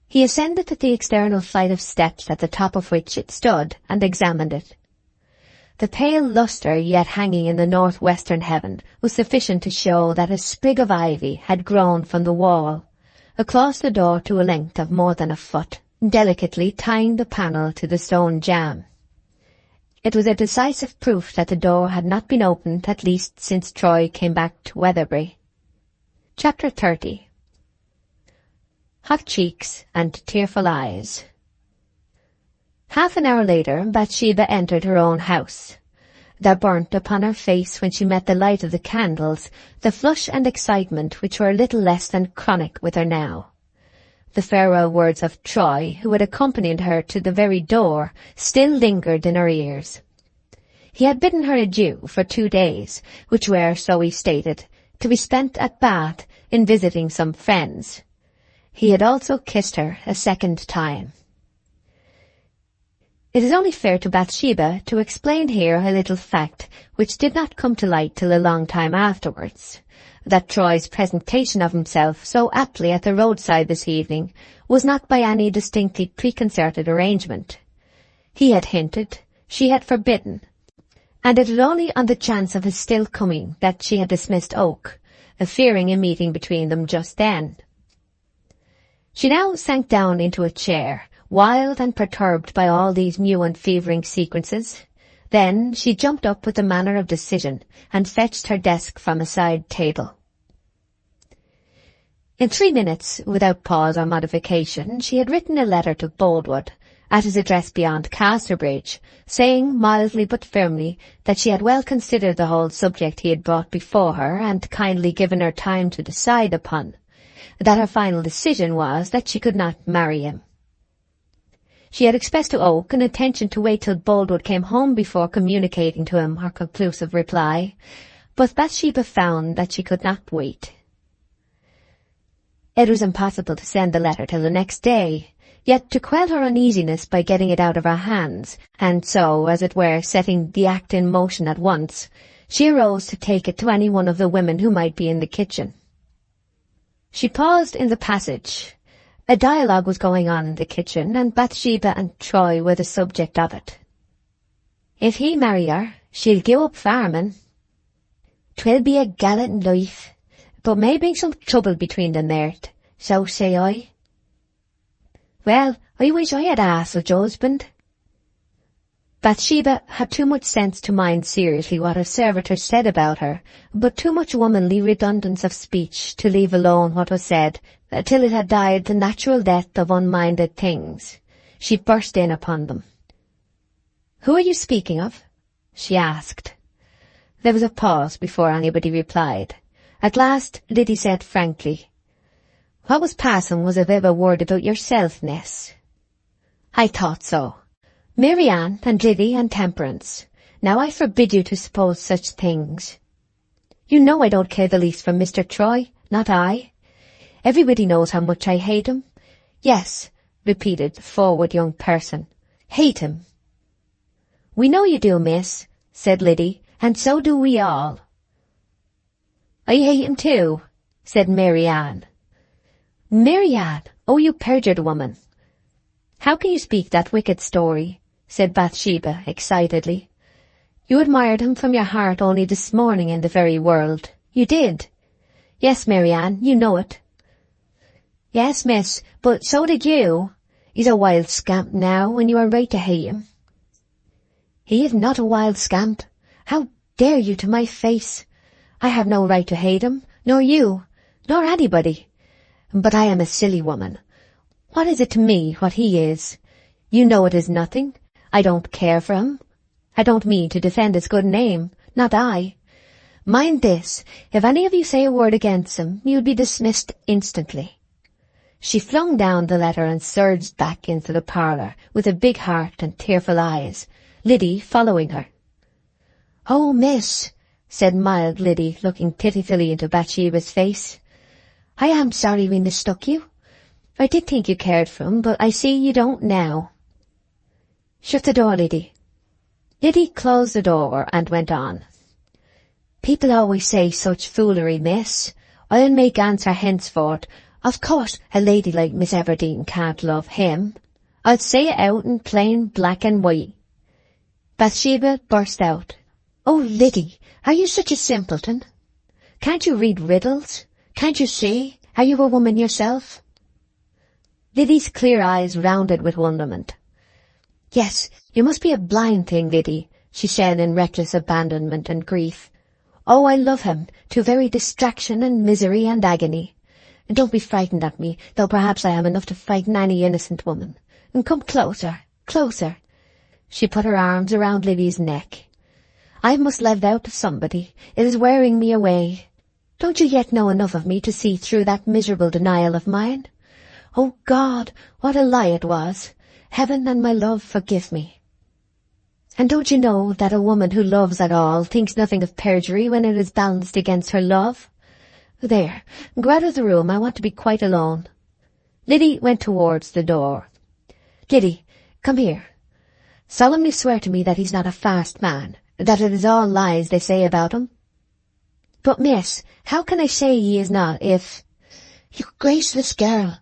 he ascended to the external flight of steps at the top of which it stood and examined it. The pale lustre yet hanging in the northwestern heaven was sufficient to show that a sprig of ivy had grown from the wall across the door to a length of more than a foot, delicately tying the panel to the stone jamb. It was a decisive proof that the door had not been opened at least since Troy came back to Weatherbury. Chapter 30. Hot cheeks and tearful eyes. Half an hour later, Bathsheba entered her own house. There burnt upon her face when she met the light of the candles the flush and excitement which were little less than chronic with her now. The farewell words of Troy, who had accompanied her to the very door, still lingered in her ears. He had bidden her adieu for 2 days, which were, so he stated, to be spent at Bath in visiting some friends. He had also kissed her a second time. It is only fair to Bathsheba to explain here a little fact which did not come to light till a long time afterwards, that Troy's presentation of himself so aptly at the roadside this evening was not by any distinctly preconcerted arrangement. He had hinted, she had forbidden, and it was only on the chance of his still coming that she had dismissed Oak, fearing a meeting between them just then. She now sank down into a chair, wild and perturbed by all these new and fevering sequences. Then she jumped up with a manner of decision and fetched her desk from a side table. In 3 minutes, without pause or modification, she had written a letter to Boldwood, at his address beyond Casterbridge, saying mildly but firmly that she had well considered the whole subject he had brought before her and kindly given her time to decide upon, that her final decision was that she could not marry him. She had expressed to Oak an intention to wait till Boldwood came home before communicating to him her conclusive reply, but Bathsheba found that she could not wait. It was impossible to send the letter till the next day, yet to quell her uneasiness by getting it out of her hands, and so, as it were, setting the act in motion at once, she arose to take it to any one of the women who might be in the kitchen. She paused in the passage. A dialogue was going on in the kitchen, and Bathsheba and Troy were the subject of it. If he marry her, she'll give up farming. 'Twill be a gallant life, but may bring some trouble between them there, so say I. Well, I wish I had asked such a husband. Bathsheba had too much sense to mind seriously what her servitor said about her, but too much womanly redundance of speech to leave alone what was said, till it had died the natural death of unminded things. She burst in upon them. "Who are you speaking of?" she asked. There was a pause before anybody replied. At last Liddy said frankly, "What was passing was a bit of a word about yourself, Ness." "I thought so. Mary Ann and Liddy and Temperance. Now I forbid you to suppose such things. You know I don't care the least for Mr. Troy, not I. Everybody knows how much I hate him." "Yes," repeated the forward young person. "Hate him." "We know you do, miss," said Liddy, "and so do we all." "I hate him too," said Mary Ann. "Mary Ann, oh, you perjured woman." "How can you speak that wicked story?" said Bathsheba excitedly. "You admired him from your heart only this morning in the very world. You did." "Yes, Mary Ann, you know it." "Yes, miss, but so did you. He's a wild scamp now, and you are right to hate him." "He is not a wild scamp. How dare you to my face? I have no right to hate him, nor you, nor anybody. But I am a silly woman. What is it to me what he is? You know it is nothing. I don't care for him. I don't mean to defend his good name, not I. Mind this, if any of you say a word against him, you'll be dismissed instantly." She flung down the letter and surged back into the parlour with a big heart and tearful eyes, Liddy following her. "Oh, miss," said mild Liddy, looking pitifully into Bathsheba's face, "I am sorry we mistook you. I did think you cared for him, but I see you don't now." "Shut the door, Liddy." Liddy closed the door and went on. "People always say such foolery, miss. I'll make answer henceforth. Of course a lady like Miss Everdene can't love him. I'll say it out in plain black and white." Bathsheba burst out. "Oh, Liddy, are you such a simpleton? Can't you read riddles? Can't you see? Are you a woman yourself?" Liddy's clear eyes rounded with wonderment. "Yes, you must be a blind thing, Liddy," she said in reckless abandonment and grief. "Oh, I love him, to very distraction and misery and agony. And don't be frightened at me, though perhaps I am enough to frighten any innocent woman. And come closer, closer." She put her arms around Liddy's neck. "I must let out to somebody. It is wearing me away. Don't you yet know enough of me to see through that miserable denial of mine? Oh, God, what a lie it was! Heaven and my love forgive me. And don't you know that a woman who loves at all thinks nothing of perjury when it is balanced against her love? There, go out of the room, I want to be quite alone." Liddy went towards the door. "Liddy, come here. Solemnly swear to me that he's not a fast man, that it is all lies they say about him." "But, miss, how can I say he is not if—" "You graceless girl!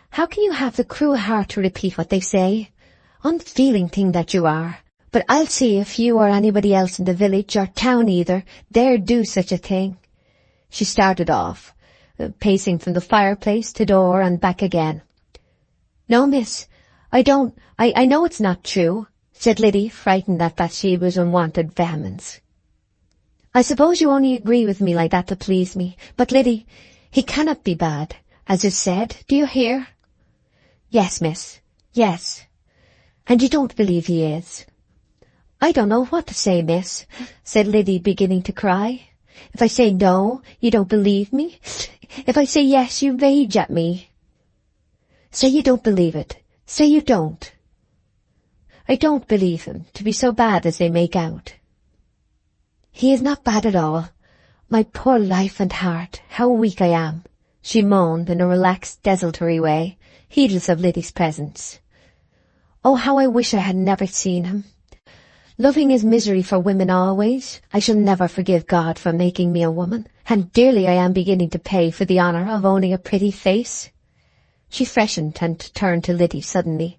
How can you have the cruel heart to repeat what they say? Unfeeling thing that you are. But I'll see if you or anybody else in the village or town either dare do such a thing." She started off, pacing from the fireplace to door and back again. "No, miss, I know it's not true," said Liddy, frightened at Bathsheba's unwonted vehemence. "I suppose you only agree with me like that to please me, but Liddy, he cannot be bad, as is said, do you hear?" "Yes, miss, yes." "And you don't believe he is?" "I don't know what to say, miss," said Liddy, beginning to cry. "If I say no, you don't believe me. If I say yes, you rage at me. Say you don't believe it. Say you don't." "I don't believe him to be so bad as they make out." "He is not bad at all. My poor life and heart, how weak I am," she moaned in a relaxed, desultory way, heedless of Liddy's presence. "Oh, how I wish I had never seen him. Loving is misery for women always. I shall never forgive God for making me a woman, and dearly I am beginning to pay for the honour of owning a pretty face." She freshened and turned to Liddy suddenly.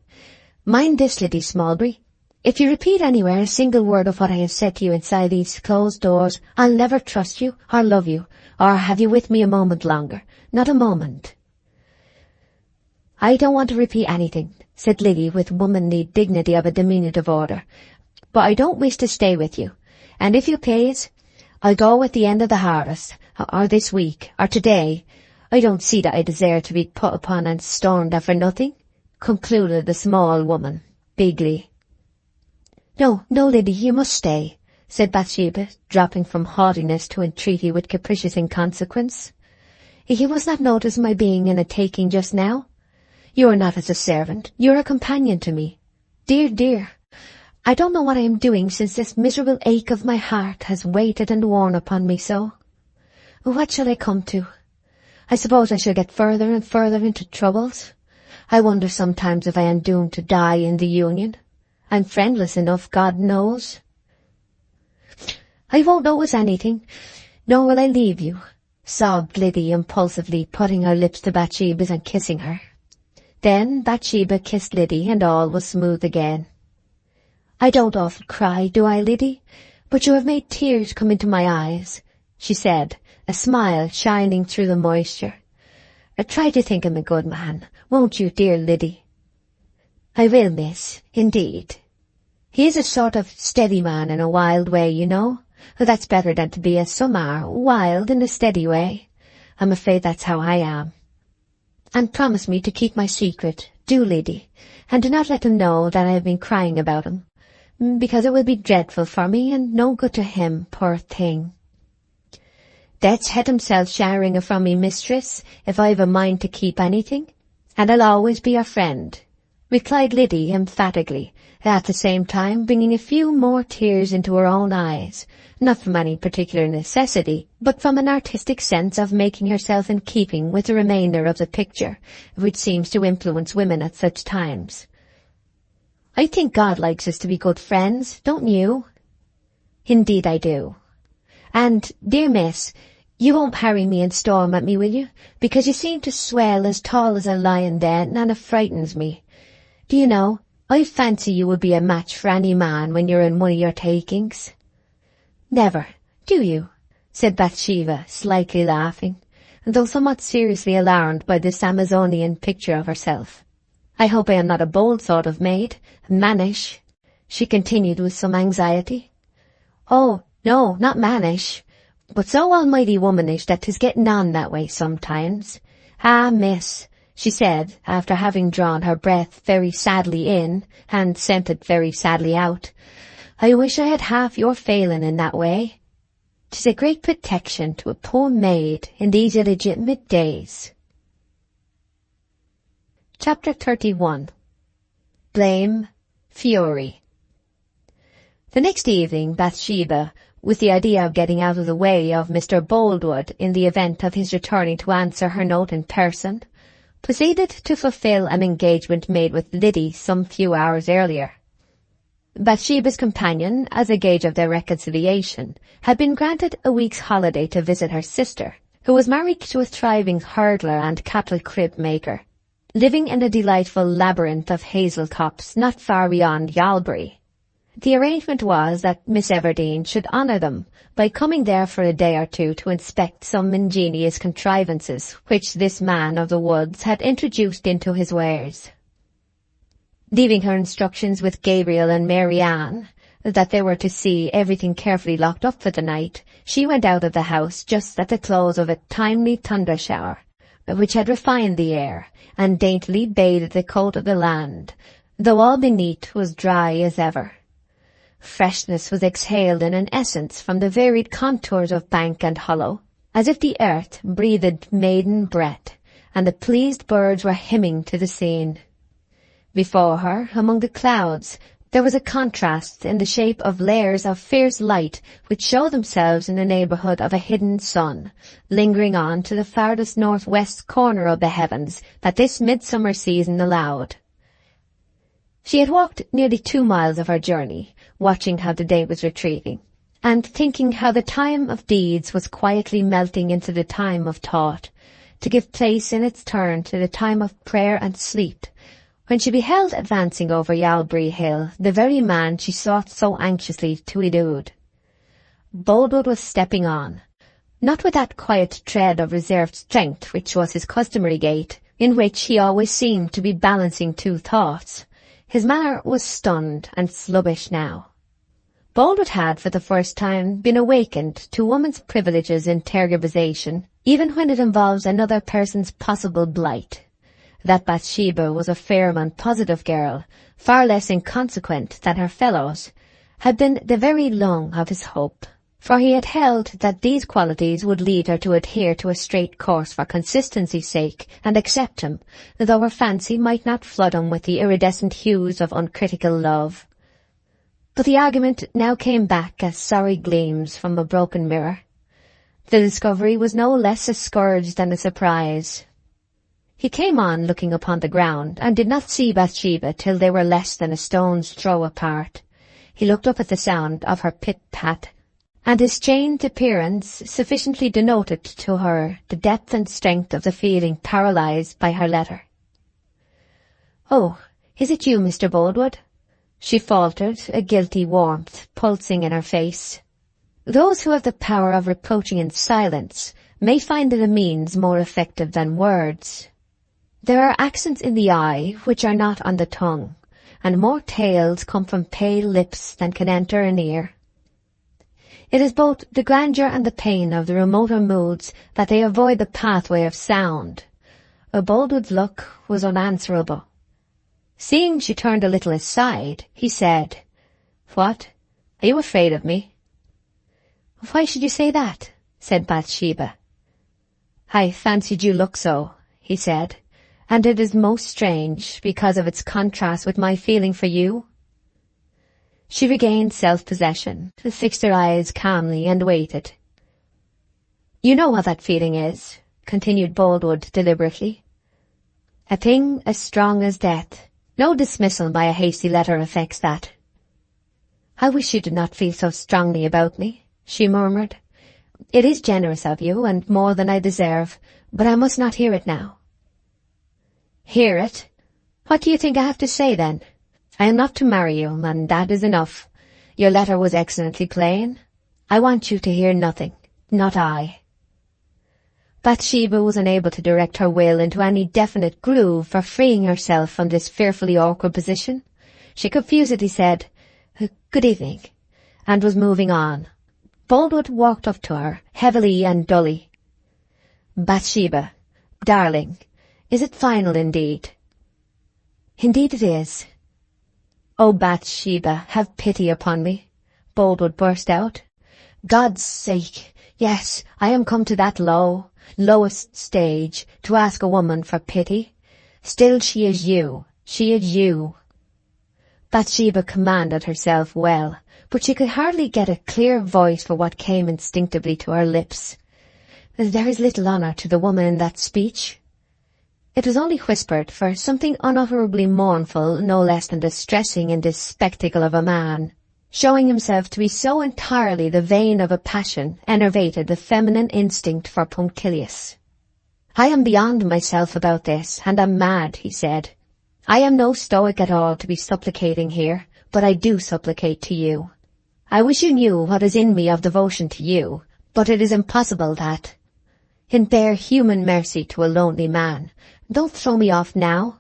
"Mind this, Liddy Smallbury. If you repeat anywhere a single word of what I have said to you inside these closed doors, I'll never trust you, or love you, or have you with me a moment longer. Not a moment." "I don't want to repeat anything," said Liddy with womanly dignity of a diminutive order. "But I don't wish to stay with you, and if you please, I'll go at the end of the harvest, or this week, or today. I don't see that I deserve to be put upon and stormed at for nothing," concluded the small woman, bigly. "No, no, Liddy, you must stay," said Bathsheba, dropping from haughtiness to entreaty with capricious inconsequence. "You must not notice my being in a taking just now. You are not as a servant, you are a companion to me. Dear, dear, I don't know what I am doing since this miserable ache of my heart has waited and worn upon me so. What shall I come to? I suppose I shall get further and further into troubles. I wonder sometimes if I am doomed to die in the union. I'm friendless enough, God knows. I won't notice anything, nor will I leave you," sobbed Liddy impulsively, putting her lips to Bathsheba's and kissing her. Then Bathsheba kissed Liddy, and all was smooth again. "I don't often cry, do I, Liddy? But you have made tears come into my eyes," she said, a smile shining through the moisture. "Try to think him a good man, won't you, dear Liddy?" "I will, miss, indeed. He is a sort of steady man in a wild way, you know. That's better than to be, as some are, wild in a steady way. I'm afraid that's how I am. And promise me to keep my secret, do, Liddy, and do not let him know that I have been crying about him. because it will be dreadful for me and no good to him, poor thing. Death's had himself showering it from me, mistress, if I've a mind to keep anything, and I'll always be your friend," replied Liddy emphatically, at the same time bringing a few more tears into her own eyes, not from any particular necessity, but from an artistic sense of making herself in keeping with the remainder of the picture, which seems to influence women at such times. "I think God likes us to be good friends, don't you?" "Indeed I do. And, dear miss, you won't harry me and storm at me, will you? Because you seem to swell as tall as a lion then, and it frightens me. Do you know, I fancy you would be a match for any man when you're in one of your takings." "Never, do you?" said Bathsheba, slightly laughing, though somewhat seriously alarmed by this Amazonian picture of herself. "I hope I am not a bold sort of maid, mannish," she continued with some anxiety. "Oh, no, not mannish, but so almighty womanish that 'tis getting on that way sometimes. Ah, miss," she said, after having drawn her breath very sadly in and sent it very sadly out, "I wish I had half your failing in that way. 'Tis a great protection to a poor maid in these illegitimate days." Chapter 31. Blame, Fury. The next evening, Bathsheba, with the idea of getting out of the way of Mr. Boldwood in the event of his returning to answer her note in person, proceeded to fulfil an engagement made with Liddy some few hours earlier. Bathsheba's companion, as a gauge of their reconciliation, had been granted a week's holiday to visit her sister, who was married to a thriving hurdler and cattle crib maker, living in a delightful labyrinth of hazel copse not far beyond Yalbury. The arrangement was that Miss Everdene should honour them by coming there for a day or two to inspect some ingenious contrivances which this man of the woods had introduced into his wares. Leaving her instructions with Gabriel and Mary Ann, that they were to see everything carefully locked up for the night, she went out of the house just at the close of a timely thunder shower, which had refined the air and daintily bathed the coat of the land, though all beneath was dry as ever. Freshness was exhaled in an essence from the varied contours of bank and hollow, as if the earth breathed maiden breath, and the pleased birds were hymning to the scene. Before her, among the clouds, there was a contrast in the shape of layers of fierce light which showed themselves in the neighbourhood of a hidden sun, lingering on to the farthest northwest corner of the heavens that this midsummer season allowed. She had walked nearly 2 miles of her journey, watching how the day was retreating, and thinking how the time of deeds was quietly melting into the time of thought, to give place in its turn to the time of prayer and sleep, when she beheld advancing over Yalbury Hill the very man she sought so anxiously to elude. Boldwood was stepping on, not with that quiet tread of reserved strength which was his customary gait, in which he always seemed to be balancing two thoughts. His manner was stunned and sluggish now. Boldwood had, for the first time, been awakened to woman's privileges in tergiversation, even when it involves another person's possible blight. That Bathsheba was a firm and positive girl, far less inconsequent than her fellows, had been the very lung of his hope, for he had held that these qualities would lead her to adhere to a straight course for consistency's sake and accept him, though her fancy might not flood him with the iridescent hues of uncritical love. But the argument now came back as sorry gleams from a broken mirror. The discovery was no less a scourge than a surprise. He came on looking upon the ground, and did not see Bathsheba till they were less than a stone's throw apart. He looked up at the sound of her pit-pat, and his changed appearance sufficiently denoted to her the depth and strength of the feeling paralysed by her letter. "Oh, is it you, Mr. Boldwood?" she faltered, a guilty warmth pulsing in her face. Those who have the power of reproaching in silence may find it a means more effective than words. There are accents in the eye which are not on the tongue, and more tales come from pale lips than can enter an ear. It is both the grandeur and the pain of the remoter moods that they avoid the pathway of sound. Boldwood's look was unanswerable. Seeing she turned a little aside, he said, What? Are you afraid of me? Why should you say that? Said Bathsheba. I fancied you looked so, he said, and it is most strange because of its contrast with my feeling for you. She regained self-possession, fixed her eyes calmly, and waited. You know what that feeling is, continued Boldwood deliberately. A thing as strong as death. No dismissal by a hasty letter affects that. I wish you did not feel so strongly about me, she murmured. It is generous of you, and more than I deserve, but I must not hear it now. Hear it? What do you think I have to say, then? I am not to marry you, and that is enough. Your letter was excellently plain. I want you to hear nothing, not I. Bathsheba was unable to direct her will into any definite groove for freeing herself from this fearfully awkward position. She confusedly said, Good evening, and was moving on. Boldwood walked up to her, heavily and dully. Bathsheba, darling, is it final indeed? Indeed it is. Oh, Bathsheba, have pity upon me, Boldwood burst out. God's sake, yes, I am come to that lowest stage, to ask a woman for pity. Still she is you. Bathsheba commanded herself well, but she could hardly get a clear voice for what came instinctively to her lips. There is little honour to the woman in that speech. It was only whispered, for something unutterably mournful, no less than distressing in this spectacle of a man, showing himself to be so entirely the vein of a passion, enervated the feminine instinct for punctilios. I am beyond myself about this, and am mad, he said. I am no stoic at all to be supplicating here, but I do supplicate to you. I wish you knew what is in me of devotion to you, but it is impossible that. In bare human mercy to a lonely man, don't throw me off now.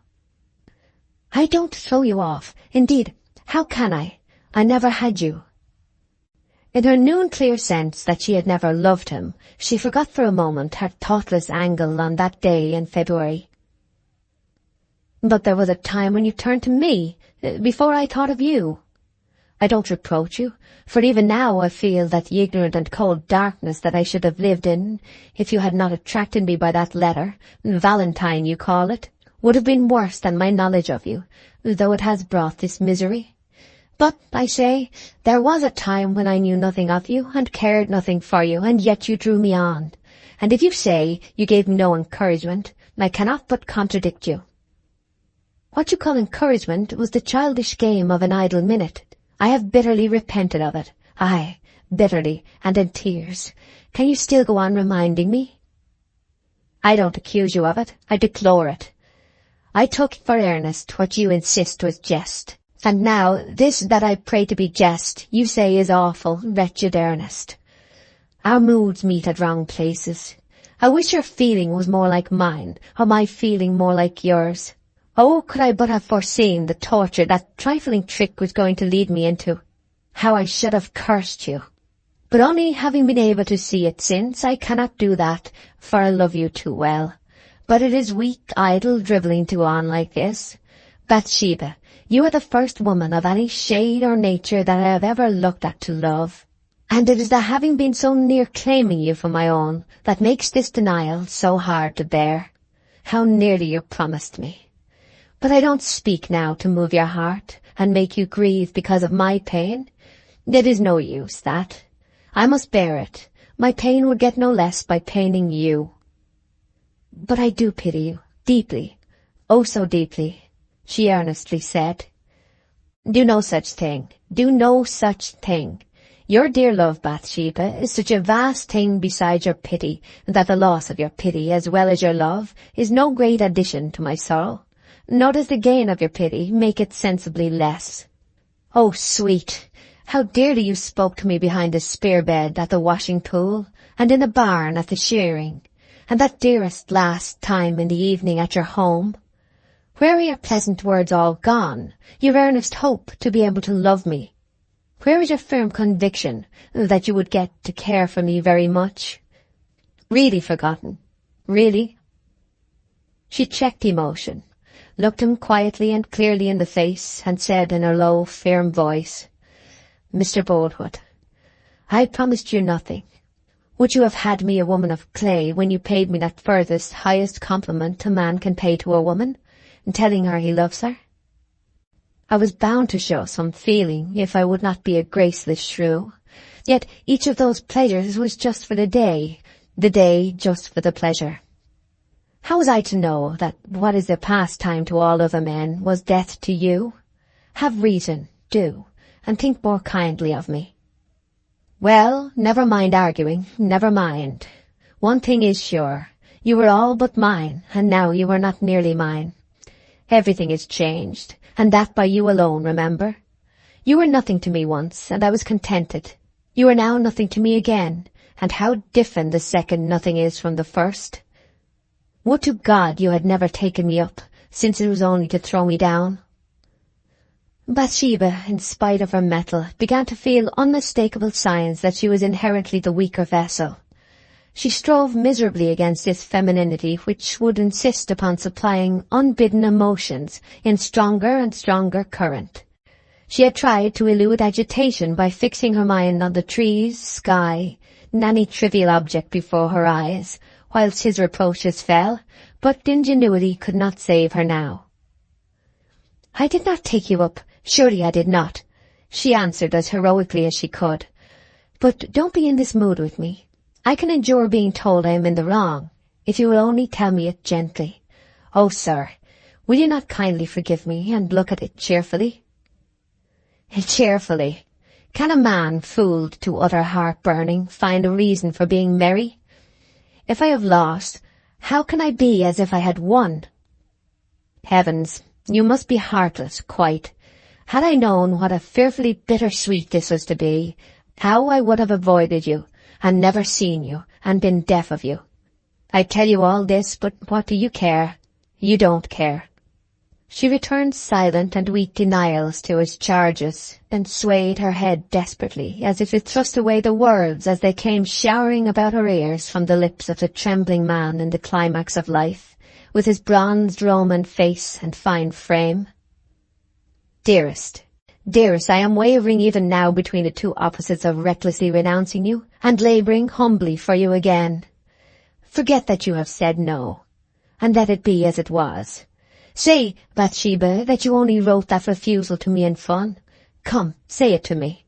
I don't throw you off. Indeed, how can I? I never had you. In her new and clear sense that she had never loved him, she forgot for a moment her thoughtless angle on that day in February. But there was a time when you turned to me, before I thought of you. I don't reproach you, for even now I feel that the ignorant and cold darkness that I should have lived in, if you had not attracted me by that letter, Valentine you call it, would have been worse than my knowledge of you, though it has brought this misery. But, I say, there was a time when I knew nothing of you, and cared nothing for you, and yet you drew me on. And if you say you gave me no encouragement, I cannot but contradict you. What you call encouragement was the childish game of an idle minute. I have bitterly repented of it. Aye, bitterly, and in tears. Can you still go on reminding me? I don't accuse you of it. I deplore it. I took for earnest what you insist was jest. And now, this that I pray to be jest, you say is awful, wretched earnest. Our moods meet at wrong places. I wish your feeling was more like mine, or my feeling more like yours. Oh, could I but have foreseen the torture that trifling trick was going to lead me into. How I should have cursed you. But only having been able to see it since, I cannot do that, for I love you too well. But it is weak, idle drivelling to go on like this. Bathsheba, you are the first woman of any shade or nature that I have ever looked at to love. And it is the having been so near claiming you for my own that makes this denial so hard to bear. How nearly you promised me. But I don't speak now to move your heart and make you grieve because of my pain. It is no use, that. I must bear it. My pain would get no less by paining you. But I do pity you, deeply, oh so deeply, she earnestly said. Do no such thing. Your dear love, Bathsheba, is such a vast thing beside your pity, that the loss of your pity, as well as your love, is no great addition to my sorrow. Nor does the gain of your pity make it sensibly less. Oh, sweet, how dearly you spoke to me behind the spear-bed at the washing-pool, and in the barn at the shearing, and that dearest last time in the evening at your home. Where are your pleasant words all gone, your earnest hope to be able to love me? Where is your firm conviction that you would get to care for me very much? Really forgotten? Really? She checked emotion, looked him quietly and clearly in the face, and said in a low, firm voice, Mr. Boldwood, I promised you nothing. Would you have had me a woman of clay when you paid me that furthest, highest compliment a man can pay to a woman, in telling her he loves her? I was bound to show some feeling, if I would not be a graceless shrew. Yet each of those pleasures was just for the day just for the pleasure. How was I to know that what is a pastime to all other men was death to you? Have reason, do, and think more kindly of me. Well, never mind arguing, never mind. One thing is sure, you were all but mine, and now you are not nearly mine. Everything is changed, and that by you alone, remember. You were nothing to me once, and I was contented. You are now nothing to me again, and how different the second nothing is from the first. Would to God you had never taken me up, since it was only to throw me down. Bathsheba, in spite of her mettle, began to feel unmistakable signs that she was inherently the weaker vessel. She strove miserably against this femininity which would insist upon supplying unbidden emotions in stronger and stronger current. She had tried to elude agitation by fixing her mind on the trees, sky, and any trivial object before her eyes, whilst his reproaches fell, but ingenuity could not save her now. "I did not take you up, surely I did not," she answered as heroically as she could. "But don't be in this mood with me. I can endure being told I am in the wrong, if you will only tell me it gently. Oh, sir, will you not kindly forgive me and look at it cheerfully?" Cheerfully? Can a man, fooled to utter heart-burning, find a reason for being merry? If I have lost, how can I be as if I had won? Heavens, you must be heartless, quite. Had I known what a fearfully bitter-sweet this was to be, how I would have avoided you, and never seen you, and been deaf of you. I tell you all this, but what do you care? You don't care. She returned silent and weak denials to his charges, then swayed her head desperately, as if to thrust away the words as they came showering about her ears from the lips of the trembling man in the climax of life, with his bronzed Roman face and fine frame. Dearest, I am wavering even now between the two opposites of recklessly renouncing you, and labouring humbly for you again. Forget that you have said no, and let it be as it was. Say, Bathsheba, that you only wrote that refusal to me in fun. Come, say it to me.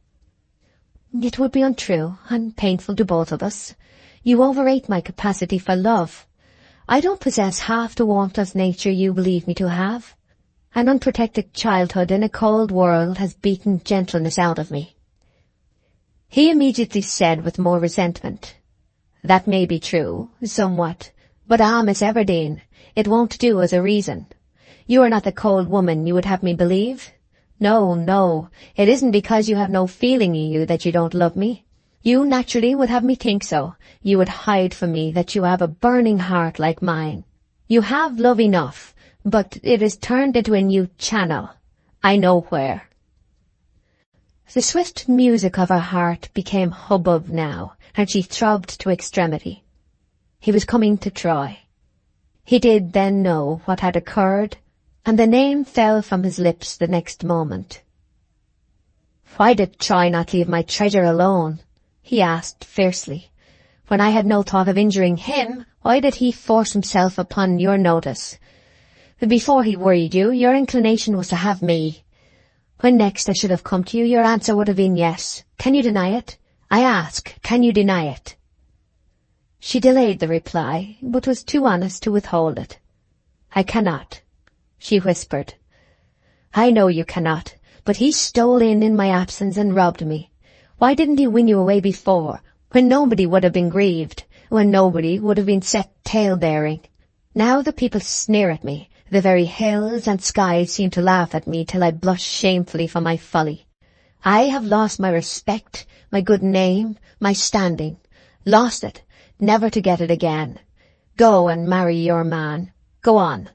It would be untrue, and painful to both of us. You overrate my capacity for love. I don't possess half the warmth of nature you believe me to have. An unprotected childhood in a cold world has beaten gentleness out of me. He immediately said with more resentment, "That may be true, somewhat, but Miss Everdene, it won't do as a reason. You are not the cold woman you would have me believe. No, it isn't because you have no feeling in you that you don't love me. You naturally would have me think so. You would hide from me that you have a burning heart like mine. You have love enough, but it is turned into a new channel. I know where." The swift music of her heart became hubbub now, and she throbbed to extremity. He was coming to Troy. He did then know what had occurred, and the name fell from his lips the next moment. "Why did Troy not leave my treasure alone?" he asked fiercely. "When I had no thought of injuring him, why did he force himself upon your notice? Before he worried you, your inclination was to have me. When next I should have come to you, your answer would have been yes. Can you deny it? I ask, can you deny it?" She delayed the reply, but was too honest to withhold it. "I cannot," she whispered. "I know you cannot, but he stole in my absence and robbed me. Why didn't he win you away before, when nobody would have been grieved, when nobody would have been set tale-bearing? Now the people sneer at me. The very hills and skies seem to laugh at me till I blush shamefully for my folly. I have lost my respect, my good name, my standing. Lost it, never to get it again. Go and marry your man. Go on."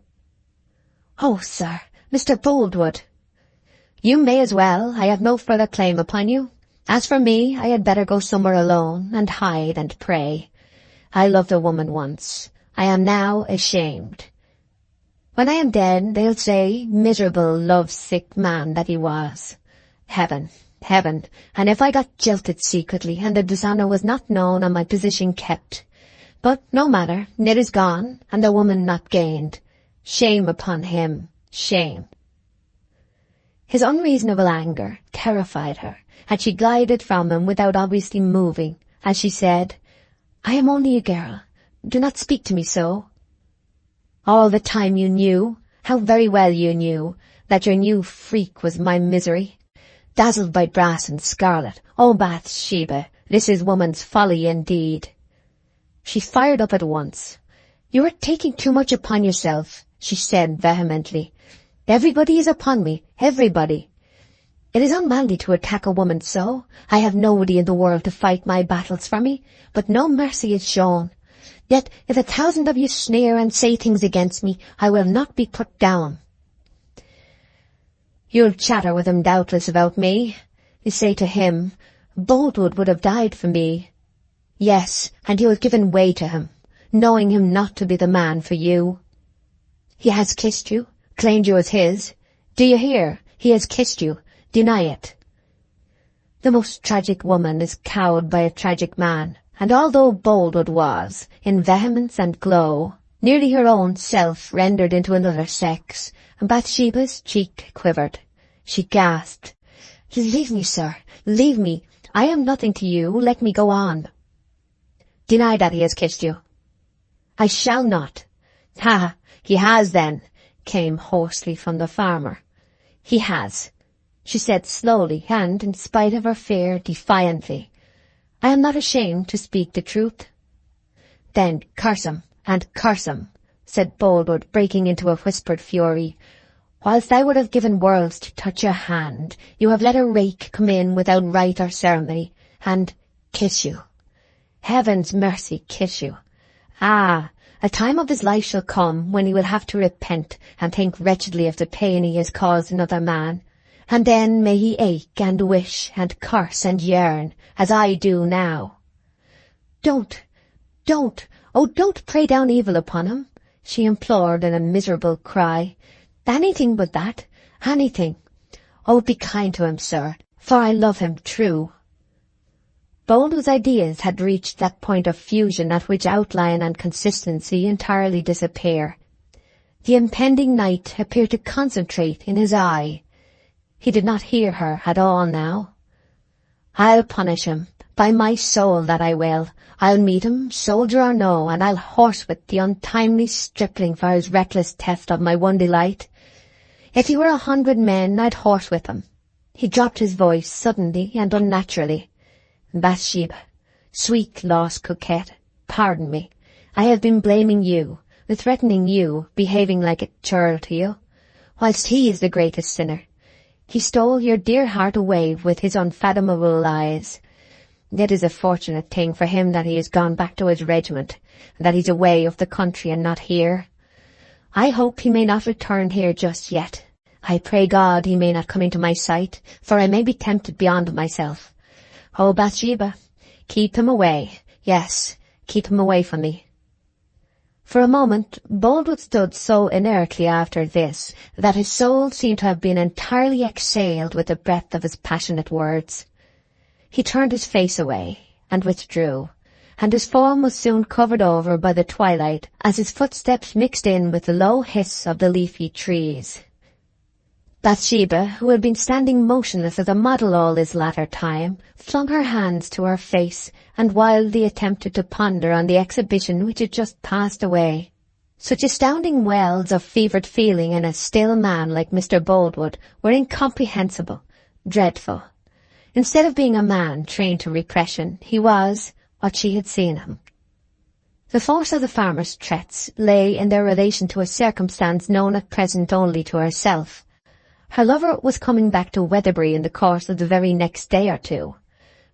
"Oh, sir, Mr. Boldwood." "You may as well. I have no further claim upon you. As for me, I had better go somewhere alone, and hide and pray. I loved a woman once. I am now ashamed. When I am dead, they'll say, miserable, love-sick man that he was. Heaven, heaven, and if I got jilted secretly, and the dishonour was not known and my position kept. But no matter, it is gone, and the woman not gained. Shame upon him, shame. His unreasonable anger terrified her, and she glided from him without obviously moving, as she said, "I am only a girl. Do not speak to me so." All the time you knew, how very well you knew, that your new freak was my misery. Dazzled by brass and scarlet, O Bathsheba, this is woman's folly indeed. She fired up at once. "You are taking too much upon yourself," she said vehemently. "Everybody is upon me, everybody. It is unmanly to attack a woman so. I have nobody in the world to fight my battles for me, but no mercy is shown. Yet if 1,000 of you sneer and say things against me, I will not be put down. You'll chatter with him doubtless about me. You say to him, Boldwood would have died for me. Yes, and you have given way to him, knowing him not to be the man for you. He has kissed you, claimed you as his. Do you hear? He has kissed you. Deny it. The most tragic woman is cowed by a tragic man, and although Boldwood was, in vehemence and glow, nearly her own self rendered into another sex, and Bathsheba's cheek quivered. She gasped, "Leave me, sir, leave me. I am nothing to you. Let me go on." "Deny that he has kissed you." "I shall not." "Ha! He has, then," came hoarsely from the farmer. "He has," she said slowly and, in spite of her fear, defiantly. "I am not ashamed to speak the truth." "Then curse him, and curse him," said Boldwood, breaking into a whispered fury. "Whilst I would have given worlds to touch your hand, you have let a rake come in without rite or ceremony, and kiss you. Heaven's mercy, kiss you. Ah, a time of his life shall come when he will have to repent and think wretchedly of the pain he has caused another man, and then may he ache and wish and curse and yearn, as I do now." Don't, oh, don't pray down evil upon him," she implored in a miserable cry. "Anything but that, anything. Oh, be kind to him, sir, for I love him true." Boldwood's ideas had reached that point of fusion at which outline and consistency entirely disappear. The impending night appeared to concentrate in his eye. He did not hear her at all now. "I'll punish him, by my soul that I will. I'll meet him, soldier or no, and I'll horsewhip the untimely stripling for his reckless theft of my one delight. If he were 100 men, I'd horsewhip him." He dropped his voice suddenly and unnaturally. "Bathsheba, sweet lost coquette, pardon me. I have been blaming you, threatening you, behaving like a churl to you, whilst he is the greatest sinner. He stole your dear heart away with his unfathomable lies. It is a fortunate thing for him that he has gone back to his regiment, and that he's away of the country and not here. I hope he may not return here just yet. I pray God he may not come into my sight, for I may be tempted beyond myself. Oh, Bathsheba, keep him away. Yes, keep him away from me." For a moment, Boldwood stood so inertly after this that his soul seemed to have been entirely exhaled with the breath of his passionate words. He turned his face away and withdrew, and his form was soon covered over by the twilight as his footsteps mixed in with the low hiss of the leafy trees. Bathsheba, who had been standing motionless as a model all this latter time, flung her hands to her face and wildly attempted to ponder on the exhibition which had just passed away. Such astounding wells of fevered feeling in a still man like Mr. Boldwood were incomprehensible, dreadful. Instead of being a man trained to repression, he was what she had seen him. The force of the farmer's threats lay in their relation to a circumstance known at present only to herself. Her lover was coming back to Weatherbury in the course of the very next day or two.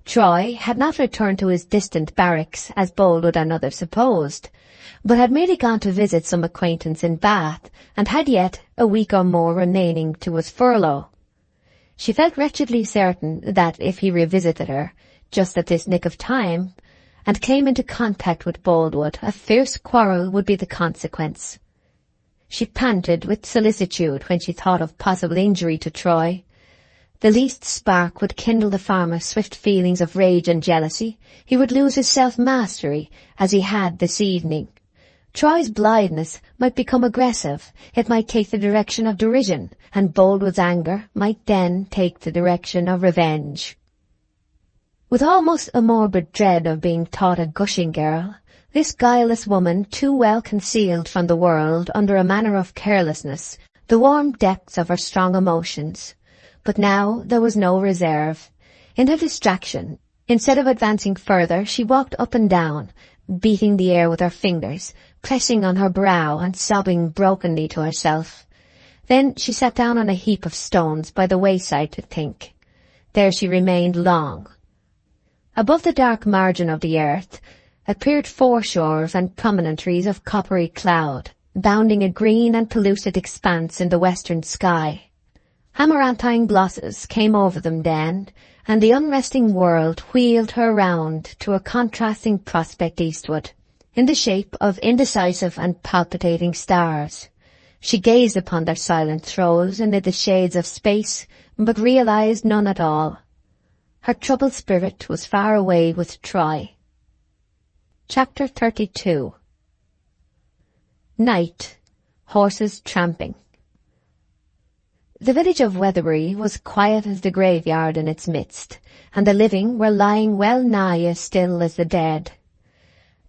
Troy had not returned to his distant barracks, as Boldwood and others supposed, but had merely gone to visit some acquaintance in Bath, and had yet a week or more remaining to his furlough. She felt wretchedly certain that if he revisited her, just at this nick of time, and came into contact with Boldwood, a fierce quarrel would be the consequence. She panted with solicitude when she thought of possible injury to Troy. The least spark would kindle the farmer's swift feelings of rage and jealousy. He would lose his self-mastery, as he had this evening. Troy's blindness might become aggressive. It might take the direction of derision, and Boldwood's anger might then take the direction of revenge. With almost a morbid dread of being thought a gushing girl, this guileless woman, too well concealed from the world under a manner of carelessness, the warm depths of her strong emotions. But now there was no reserve. In her distraction, instead of advancing further, she walked up and down, beating the air with her fingers, pressing on her brow and sobbing brokenly to herself. Then she sat down on a heap of stones by the wayside to think. There she remained long. Above the dark margin of the earth appeared foreshores and promontories of coppery cloud, bounding a green and pellucid expanse in the western sky. Amaranthine glosses came over them then, and the unresting world wheeled her round to a contrasting prospect eastward, in the shape of indecisive and palpitating stars. She gazed upon their silent throes amid the shades of space, but realized none at all. Her troubled spirit was far away with Troy. Chapter 32. Night. Horses tramping. The village of Weatherbury was quiet as the graveyard in its midst, and the living were lying well nigh as still as the dead.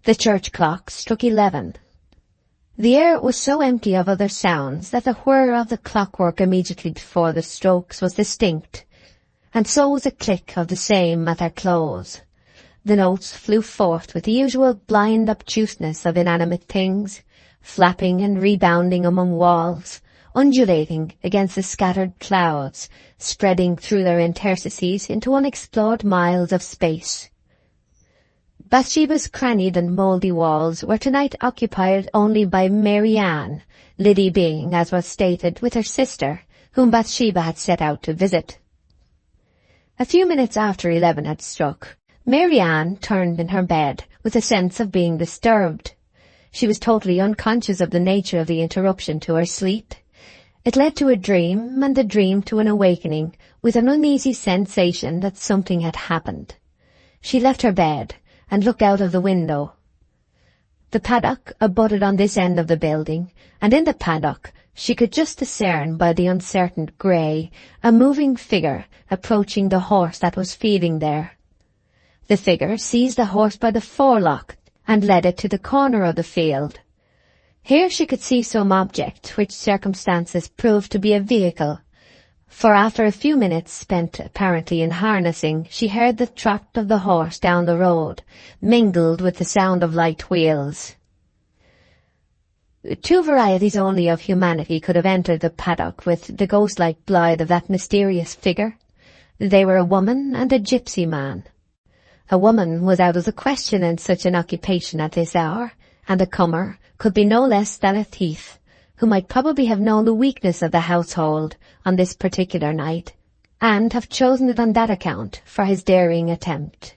The church clock struck 11. The air was so empty of other sounds that the whir of the clockwork immediately before the strokes was distinct, and so was a click of the same at their close. The notes flew forth with the usual blind obtuseness of inanimate things, flapping and rebounding among walls, undulating against the scattered clouds, spreading through their interstices into unexplored miles of space. Bathsheba's crannied and mouldy walls were tonight occupied only by Mary Ann, Liddy being, as was stated, with her sister, whom Bathsheba had set out to visit. A few minutes after 11 had struck, Mary Ann turned in her bed with a sense of being disturbed. She was totally unconscious of the nature of the interruption to her sleep. It led to a dream, and the dream to an awakening, with an uneasy sensation that something had happened. She left her bed, and looked out of the window. The paddock abutted on this end of the building, and in the paddock she could just discern by the uncertain grey a moving figure approaching the horse that was feeding there. The figure seized the horse by the forelock and led it to the corner of the field. Here she could see some object, which circumstances proved to be a vehicle, for after a few minutes spent apparently in harnessing, she heard the trot of the horse down the road, mingled with the sound of light wheels. Two varieties only of humanity could have entered the paddock with the ghost-like blithe of that mysterious figure. They were a woman and a gypsy man. A woman was out of the question in such an occupation at this hour, and the comer could be no less than a thief, who might probably have known the weakness of the household on this particular night, and have chosen it on that account for his daring attempt.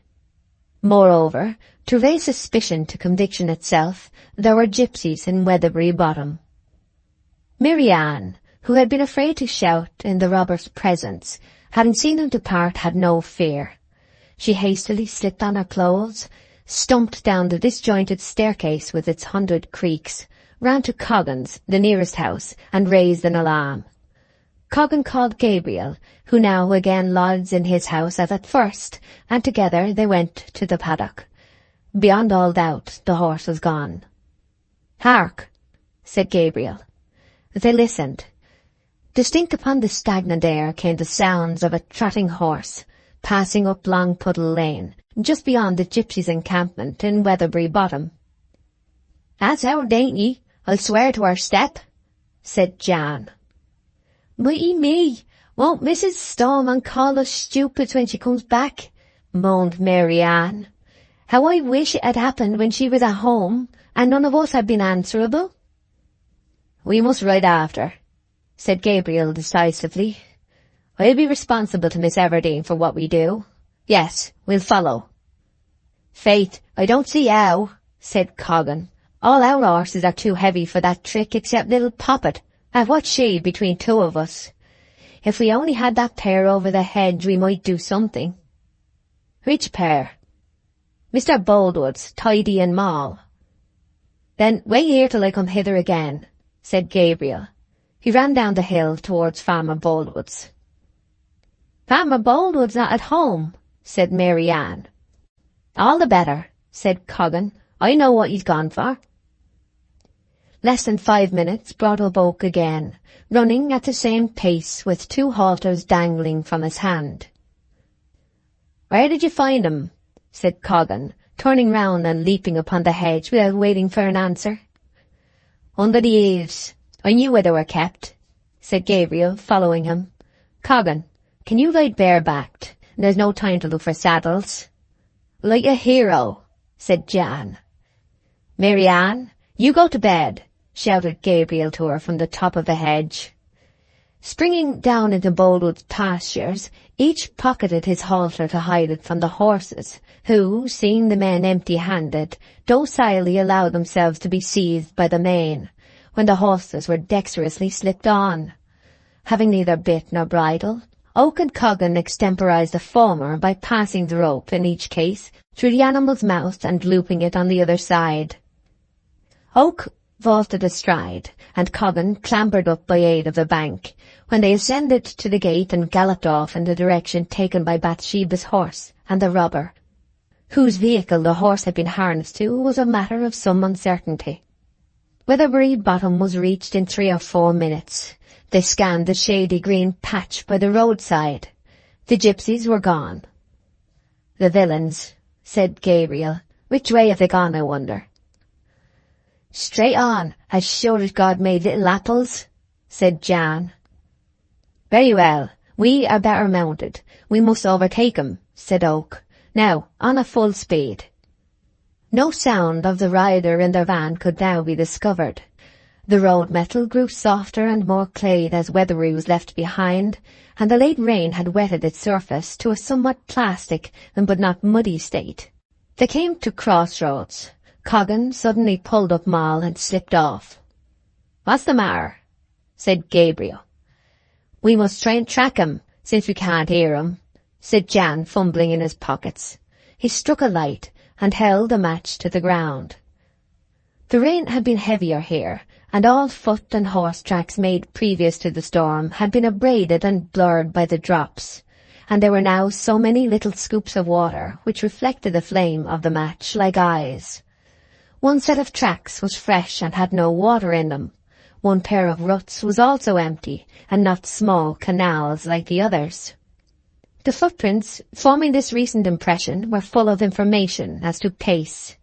Moreover, to raise suspicion to conviction itself, there were gypsies in Weatherbury Bottom. Mary Ann, who had been afraid to shout in the robber's presence, having seen him depart, had no fear. She hastily slipped on her clothes, stumped down the disjointed staircase with its 100 creaks, ran to Coggan's, the nearest house, and raised an alarm. Coggan called Gabriel, who now again lodged in his house as at first, and together they went to the paddock. Beyond all doubt, the horse was gone. "Hark!" said Gabriel. They listened. Distinct upon the stagnant air came the sounds of a trotting horse, passing up Long Puddle Lane, just beyond the gypsies' encampment in Weatherbury Bottom. "That's our dainty, I'll swear to her step," said Jan. "Mighty me, won't Mrs. Stallman call us stupids when she comes back?" moaned Mary Ann. "How I wish it had happened when she was at home, and none of us had been answerable." "We must ride after," said Gabriel decisively. "I'll be responsible to Miss Everdene for what we do. Yes, we'll follow." "Faith, I don't see how," said Coggan. "All our horses are too heavy for that trick except little Poppet, and what's she between two of us? If we only had that pair over the hedge, we might do something. Which pair? Mr. Boldwood's, Tidy and Moll. Then wait here till I come hither again, said Gabriel. He ran down the hill towards Farmer Boldwood's. Farmer Boldwood's not at home, said Mary Ann. All the better, said Coggan. I know what he's gone for. Less than 5 minutes brought up Oak again, running at the same pace with 2 halters dangling from his hand. Where did you find him? Said Coggan, turning round and leaping upon the hedge without waiting for an answer. Under the eaves. I knew where they were kept, said Gabriel, following him. Coggan, can you ride barebacked? There's no time to look for saddles. Like a hero, said Jan. Mary Ann, you go to bed, shouted Gabriel to her from the top of the hedge. Springing down into Boldwood's pastures, each pocketed his halter to hide it from the horses, who, seeing the men empty-handed, docilely allowed themselves to be seized by the mane, when the horses were dexterously slipped on. Having neither bit nor bridle, Oak and Coggan extemporized the former by passing the rope, in each case, through the animal's mouth and looping it on the other side. Oak vaulted astride, and Coggan clambered up by aid of the bank, when they ascended to the gate and galloped off in the direction taken by Bathsheba's horse and the robber, whose vehicle the horse had been harnessed to, was a matter of some uncertainty. Weatherbury Bottom was reached in 3 or 4 minutes. They scanned the shady green patch by the roadside. The gypsies were gone. The villains, said Gabriel. Which way have they gone, I wonder? Straight on, as sure as God made little apples, said Jan. Very well, we are better mounted. We must overtake 'em, said Oak. Now, on a full speed. No sound of the rider in their van could now be discovered. The road metal grew softer and more clayed as Weatherbury was left behind, and the late rain had wetted its surface to a somewhat plastic but not muddy state. They came to crossroads. Coggan suddenly pulled up Moll and slipped off. What's the matter? Said Gabriel. We must try and track him, since we can't hear him, said Jan, fumbling in his pockets. He struck a light and held the match to the ground. The rain had been heavier here, and all foot and horse tracks made previous to the storm had been abraded and blurred by the drops, and there were now so many little scoops of water which reflected the flame of the match like eyes. One set of tracks was fresh and had no water in them. One pair of ruts was also empty, and not small canals like the others. The footprints forming this recent impression were full of information as to pace.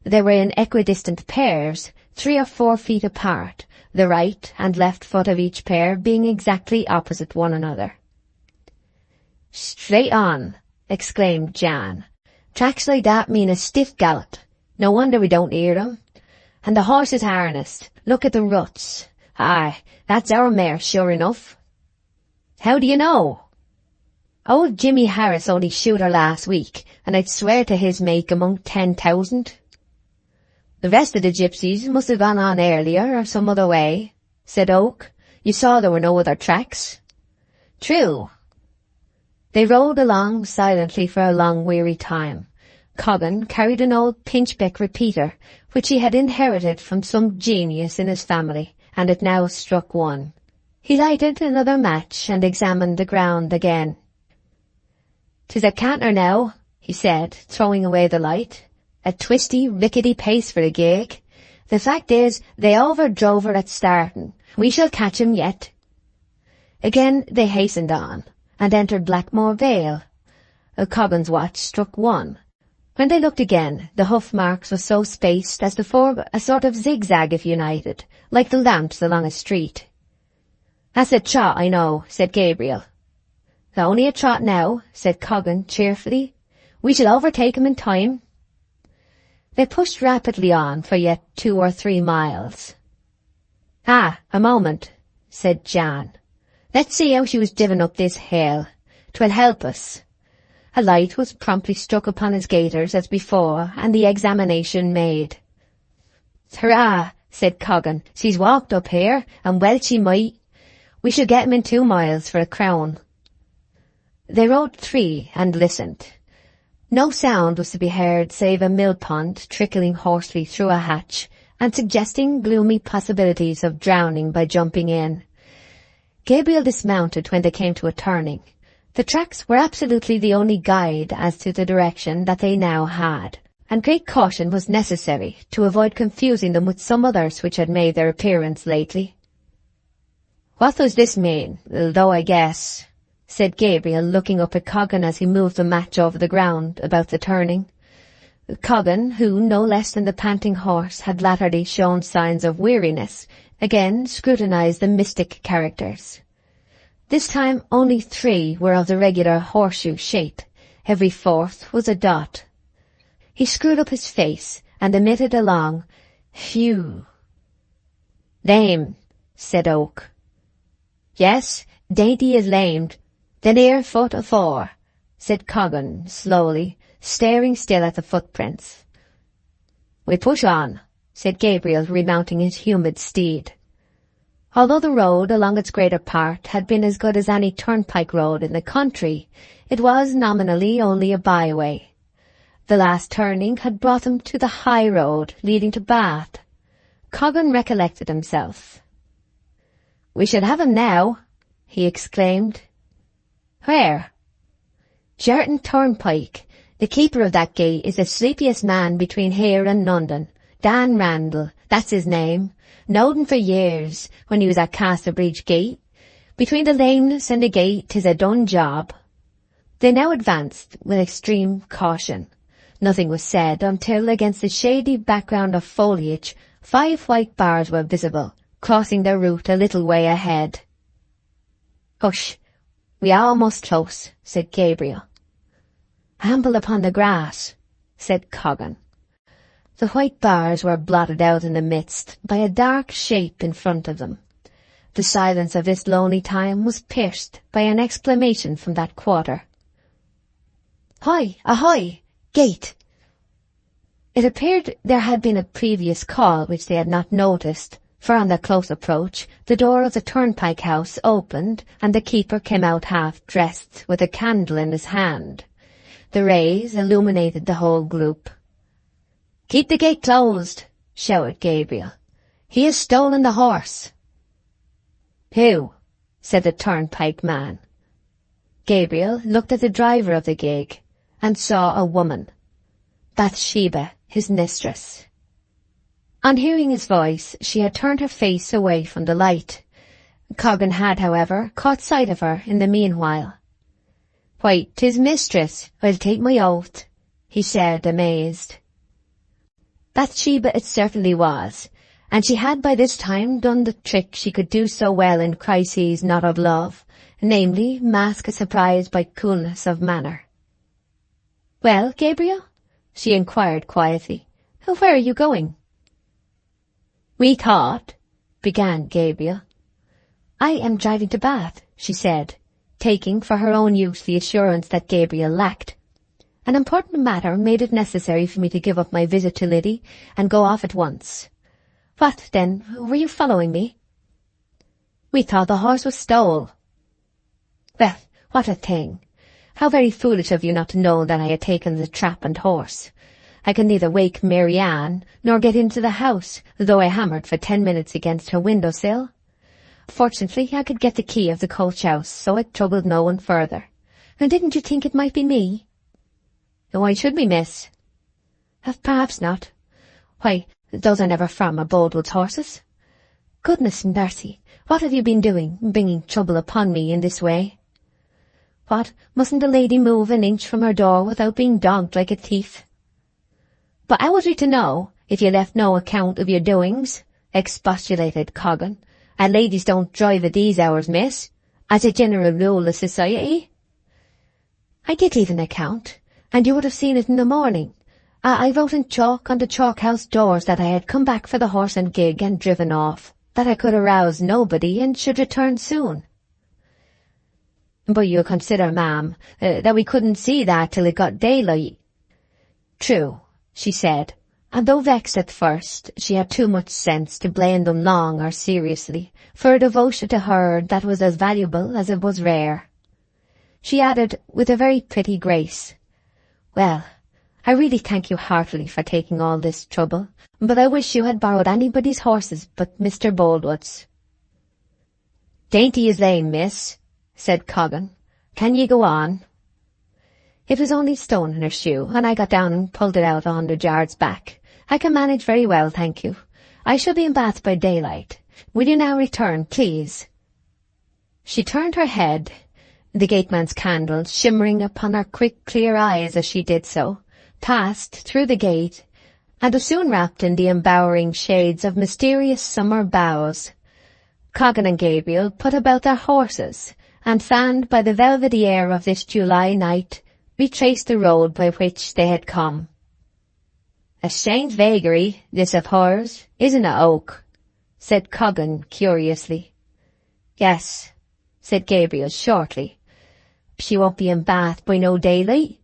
They were in equidistant pairs, 3 or 4 feet apart, the right and left foot of each pair being exactly opposite one another. Straight on, exclaimed Jan. Tracks like that mean a stiff gallop. No wonder we don't hear them. And the horse is harnessed. Look at the ruts. Aye, that's our mare, sure enough. How do you know? Old Jimmy Harris only shoot her last week, and I'd swear to his make among 10,000. The rest of the gypsies must have gone on earlier or some other way, said Oak. You saw there were no other tracks. True. They rode along silently for a long weary time. Coggan carried an old pinchbeck repeater, which he had inherited from some genius in his family, and it now struck one. He lighted another match and examined the ground again. "'Tis a canter now," he said, throwing away the light. "A twisty, rickety pace for a gig. The fact is, they overdrove her at starting. We shall catch him yet." Again they hastened on, and entered Blackmore Vale. Coggan's watch struck 1. When they looked again, the hoof marks were so spaced as to form a sort of zigzag if united, like the lamps along a street. "That's a trot, I know," said Gabriel. "Only a trot now," said Coggan cheerfully. "We shall overtake him in time." They pushed rapidly on for yet 2 or 3 miles. "Ah, a moment," said Jan. "Let's see how she was driven up this hill. 'Twill help us." A light was promptly struck upon his gaiters as before, and the examination made. "Hurrah," said Coggan. "She's walked up here, and well she might. We should get him in 2 miles for a crown." They rode 3 and listened. No sound was to be heard save a mill pond trickling hoarsely through a hatch and suggesting gloomy possibilities of drowning by jumping in. Gabriel dismounted when they came to a turning. The tracks were absolutely the only guide as to the direction that they now had, and great caution was necessary to avoid confusing them with some others which had made their appearance lately. "What does this mean, though, I guess?" said Gabriel, looking up at Coggan as he moved the match over the ground about the turning. Coggan, who, no less than the panting horse, had latterly shown signs of weariness, again scrutinized the mystic characters. This time only 3 were of the regular horseshoe shape. Every 4th was a dot. He screwed up his face and emitted a long phew. "Lame," said Oak. "Yes, Dainty is lamed. Then 'ere foot afore," said Coggan slowly, staring still at the footprints. "We push on," said Gabriel, remounting his humid steed. Although the road along its greater part had been as good as any turnpike road in the country, it was nominally only a byway. The last turning had brought them to the high road leading to Bath. Coggan recollected himself. "We should have him now," he exclaimed. "Where?" "Sherton Turnpike. The keeper of that gate is the sleepiest man between here and London. Dan Randall, that's his name. Knowed him for years, when he was at Casterbridge Gate. Between the lameness and the gate 'tis a done job." They now advanced with extreme caution. Nothing was said until, against the shady background of foliage, 5 white bars were visible, crossing their route a little way ahead. "Hush! We are almost close," said Gabriel. "Amble upon the grass," said Coggan. The white bars were blotted out in the midst by a dark shape in front of them. The silence of this lonely time was pierced by an exclamation from that quarter. "Hi! Ahoy! Gate!" It appeared there had been a previous call which they had not noticed, for on their close approach the door of the turnpike house opened and the keeper came out half-dressed with a candle in his hand. The rays illuminated the whole group. "Keep the gate closed," shouted Gabriel. "He has stolen the horse." "Who?" said the turnpike man. Gabriel looked at the driver of the gig and saw a woman, Bathsheba, his mistress. On hearing his voice, she had turned her face away from the light. Coggan had, however, caught sight of her in the meanwhile. "Why, 'tis mistress, I'll take my oath," he said, amazed. Bathsheba it certainly was, and she had by this time done the trick she could do so well in crises not of love, namely, mask a surprise by coolness of manner. "Well, Gabriel?" she inquired quietly. "Where are you going?" "We thought," began Gabriel. "I am driving to Bath," she said, taking for her own use the assurance that Gabriel lacked. "An important matter made it necessary for me to give up my visit to Liddy and go off at once." "What, then, were you following me?" "We thought the horse was stole." "Well, what a thing! How very foolish of you not to know that I had taken the trap and horse. I could neither wake Mary Ann nor get into the house, though I hammered for 10 minutes against her window-sill. Fortunately, I could get the key of the coach-house, so I troubled no one further. And didn't you think it might be me?" "Why should we, miss?" "Perhaps not. Why, those are never from a Boldwood's horses. Goodness mercy, what have you been doing, bringing trouble upon me in this way?" "What, mustn't a lady move an inch from her door without being dogged like a thief?" "But how was we to know, if you left no account of your doings?" expostulated Coggan. "And ladies don't drive at these hours, miss, as a general rule of society." "I did leave an account, and you would have seen it in the morning. I wrote in chalk on the chalk-house doors that I had come back for the horse and gig and driven off, that I could arouse nobody and should return soon." "But you'll consider, ma'am, that we couldn't see that till it got daylight." "True," she said, and though vexed at first, she had too much sense to blame them long or seriously for a devotion to her that was as valuable as it was rare. She added, with a very pretty grace, "Well, I really thank you heartily for taking all this trouble, but I wish you had borrowed anybody's horses but Mr. Boldwood's." "Dainty is lame, miss," said Coggan. "Can ye go on?" "It was only a stone in her shoe, and I got down and pulled it out on the yard's back. I can manage very well, thank you. I shall be in Bath by daylight. Will you now return, please?" She turned her head, the gateman's candle shimmering upon her quick, clear eyes as she did so, passed through the gate, and was soon wrapped in the embowering shades of mysterious summer boughs. Coggan and Gabriel put about their horses, and fanned by the velvety air of this July night, retraced the road by which they had come. "A strange vagary, this of hers, isn't it, Oak?" said Coggan curiously. "Yes," said Gabriel shortly. "She won't be in Bath by no daylight?"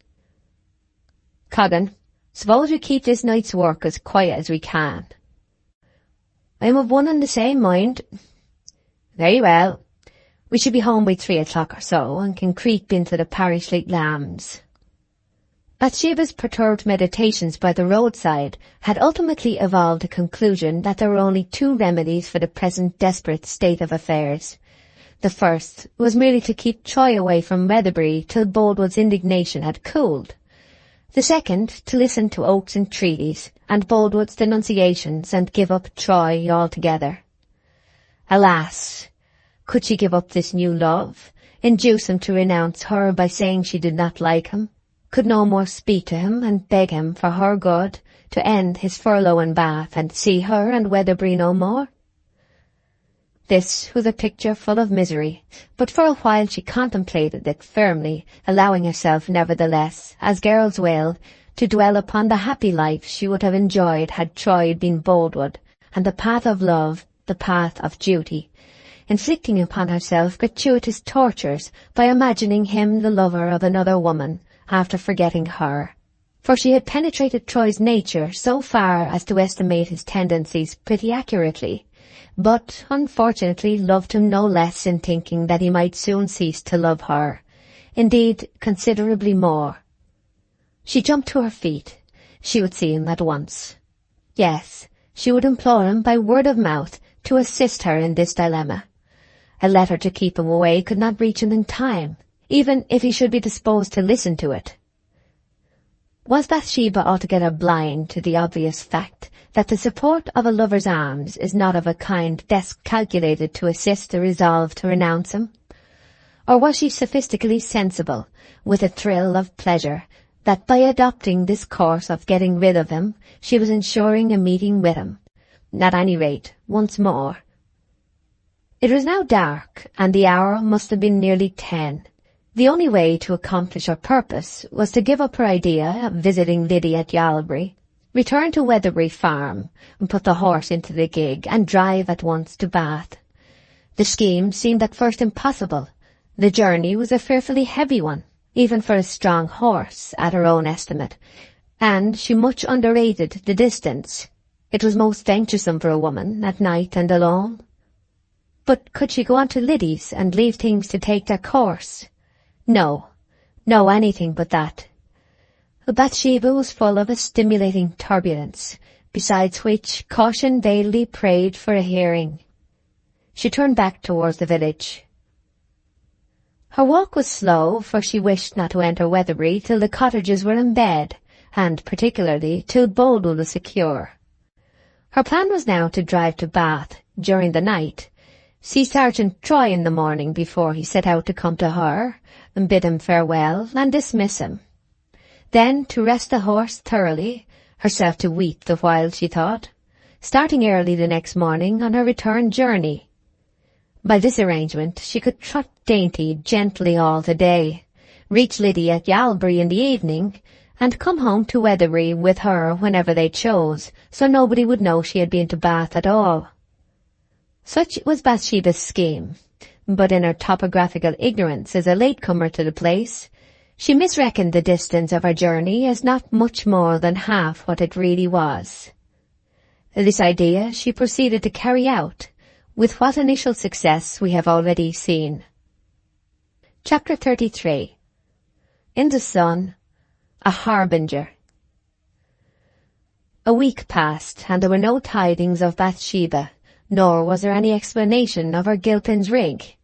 "Coggan, suppose we keep this night's work as quiet as we can." "I'm of one and the same mind." "Very well. We should be home by 3 o'clock or so, and can creep into the parish like lambs." Bathsheba's perturbed meditations by the roadside had ultimately evolved a conclusion that there were only two remedies for the present desperate state of affairs. The first was merely to keep Troy away from Weatherbury till Boldwood's indignation had cooled. The second, to listen to Oak's entreaties and Boldwood's denunciations and give up Troy altogether. Alas! Could she give up this new love, induce him to renounce her by saying she did not like him, could no more speak to him and beg him for her good to end his furlough in Bath and see her and Weatherbury no more? This was a picture full of misery, but for a while she contemplated it firmly, allowing herself nevertheless, as girls will, to dwell upon the happy life she would have enjoyed had Troy been Boldwood, and the path of love the path of duty, inflicting upon herself gratuitous tortures by imagining him the lover of another woman, after forgetting her. For she had penetrated Troy's nature so far as to estimate his tendencies pretty accurately, but unfortunately loved him no less in thinking that he might soon cease to love her, indeed considerably more. She jumped to her feet. She would see him at once. Yes, she would implore him by word of mouth to assist her in this dilemma. A letter to keep him away could not reach him in time, even if he should be disposed to listen to it. Was Bathsheba altogether blind to the obvious fact that the support of a lover's arms is not of a kind best calculated to assist the resolve to renounce him? Or was she sophistically sensible, with a thrill of pleasure, that by adopting this course of getting rid of him, she was ensuring a meeting with him, at any rate, once more? It was now dark, and the hour must have been nearly 10. The only way to accomplish her purpose was to give up her idea of visiting Liddy at Yalbury, return to Weatherbury Farm, and put the horse into the gig and drive at once to Bath. The scheme seemed at first impossible. The journey was a fearfully heavy one, even for a strong horse, at her own estimate, and she much underrated the distance. It was most venturesome for a woman, at night and alone. But could she go on to Liddy's and leave things to take their course? No, anything but that. Bathsheba was full of a stimulating turbulence, besides which caution vainly prayed for a hearing. She turned back towards the village. Her walk was slow, for she wished not to enter Weatherbury till the cottagers were in bed, and particularly till Boldwood was secure. Her plan was now to drive to Bath during the night, see Sergeant Troy in the morning before he set out to come to her, and bid him farewell and dismiss him. Then to rest the horse thoroughly, herself to weep the while she thought, starting early the next morning on her return journey. By this arrangement she could trot Dainty gently all the day, reach Liddy at Yalbury in the evening, and come home to Weatherbury with her whenever they chose, so nobody would know she had been to Bath at all. Such was Bathsheba's scheme, but in her topographical ignorance as a latecomer to the place, She misreckoned the distance of her journey as not much more than half what it really was. This idea she proceeded to carry out, with what initial success we have already seen. Chapter 33. In the Sun, a Harbinger. A week passed, and there were no tidings of Bathsheba, nor was there any explanation of her Gilpin's rig.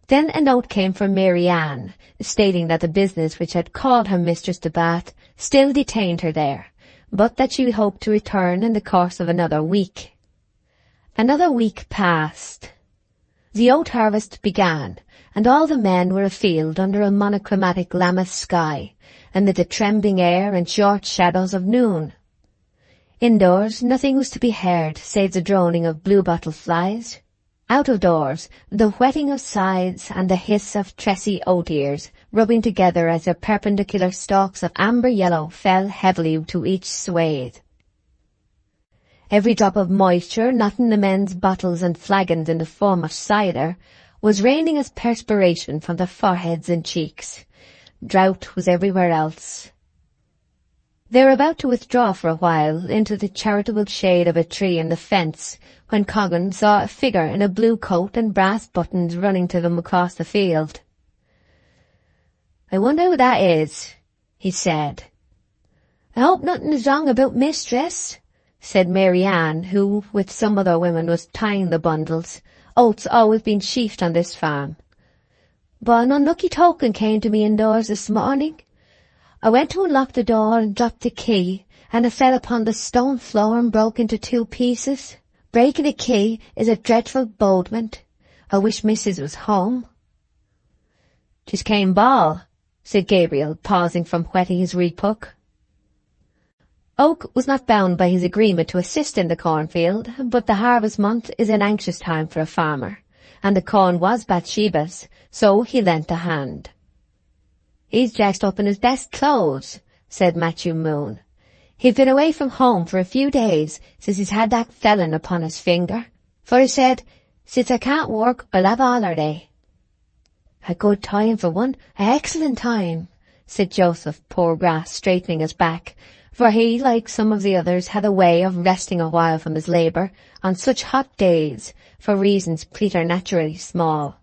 Then a note came from Mary Ann, stating that the business which had called her mistress to Bath still detained her there, but that she hoped to return in the course of another week. Another week passed. The oat harvest began, and all the men were afield under a monochromatic lammas sky, amid the trembling air and short shadows of noon. Indoors nothing was to be heard save the droning of bluebottle flies. Out of doors, the whetting of scythes and the hiss of tressy oat ears rubbing together as their perpendicular stalks of amber yellow fell heavily to each swathe. Every drop of moisture, not in the men's bottles and flagons in the form of cider, was raining as perspiration from their foreheads and cheeks. Drought was everywhere else. They were about to withdraw for a while into the charitable shade of a tree in the fence, when Coggan saw a figure in a blue coat and brass buttons running to them across the field. "I wonder who that is," he said. "I hope nothing is wrong about mistress," said Mary Ann, who, with some other women, was tying the bundles. Oats always been sheafed on this farm. "But an unlucky token came to me indoors this morning. I went to unlock the door and dropped the key, and it fell upon the stone floor and broke into 2 pieces. Breaking a key is a dreadful bodement. I wish missus was home." "'Tis Cain Ball," said Gabriel, pausing from whetting his reed-puck. Oak was not bound by his agreement to assist in the cornfield, but the harvest month is an anxious time for a farmer, and the corn was Bathsheba's, so he lent a hand. "He's dressed up in his best clothes," said Matthew Moon. "He'd been away from home for a few days since he's had that felon upon his finger, for he said, 'Since I can't work, I'll have holiday.'" "A good time for one, an excellent time," said Joseph Poorgrass, straightening his back, for he, like some of the others, had a way of resting a while from his labour on such hot days, for reasons preternaturally small,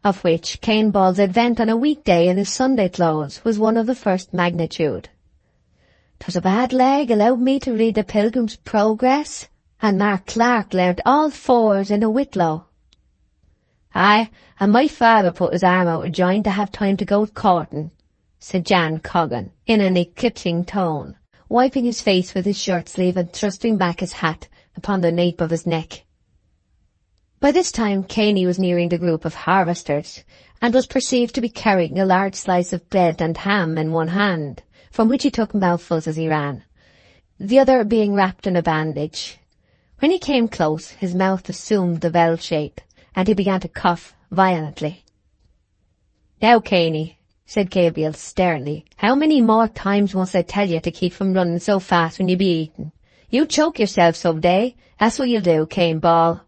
of which Cain Ball's advent on a weekday in his Sunday clothes was one of the first magnitude. "'Twas a bad leg allowed me to read the Pilgrim's Progress, and Mark Clark learnt all 4s in a whitlow." "Aye, and my father put his arm out of joint to have time to go courting," said Jan Coggan, in an eclipsing tone, wiping his face with his shirt-sleeve and thrusting back his hat upon the nape of his neck. By this time Caney was nearing the group of harvesters, and was perceived to be carrying a large slice of bread and ham in one hand, from which he took mouthfuls as he ran, the other being wrapped in a bandage. When he came close, his mouth assumed the bell shape, and he began to cough violently. "Now, Caney," said Gabriel sternly, "how many more times must I tell you to keep from running so fast when you be eating? You choke yourself some day, that's what you'll do, Cain Ball."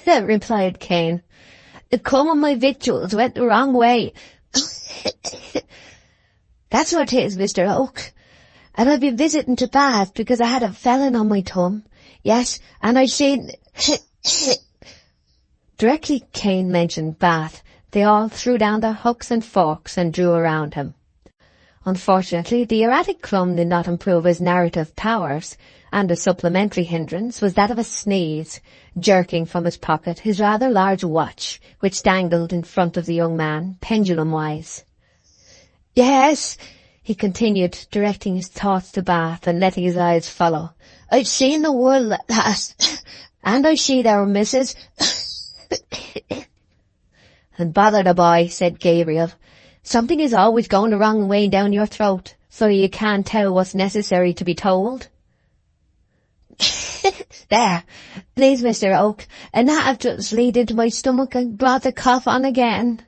replied Cain. "The crumb of my victuals went the wrong way." "That's what it is, Mr. Oak. And I've been visiting to Bath because I had a felon on my tongue. Yes, and I've seen—" Directly Cain mentioned Bath, they all threw down their hooks and forks and drew around him. Unfortunately, the erratic crumb did not improve his narrative powers, and a supplementary hindrance was that of a sneeze, jerking from his pocket his rather large watch, which dangled in front of the young man, pendulum-wise. "Yes," he continued, directing his thoughts to Bath and letting his eyes follow, "I've seen the world last, and I see our missus." "And bother the boy," said Gabriel. "Something is always going the wrong way down your throat, so you can't tell what's necessary to be told." "There, please, Mr. Oak, and that have just lead into my stomach and brought the cough on again."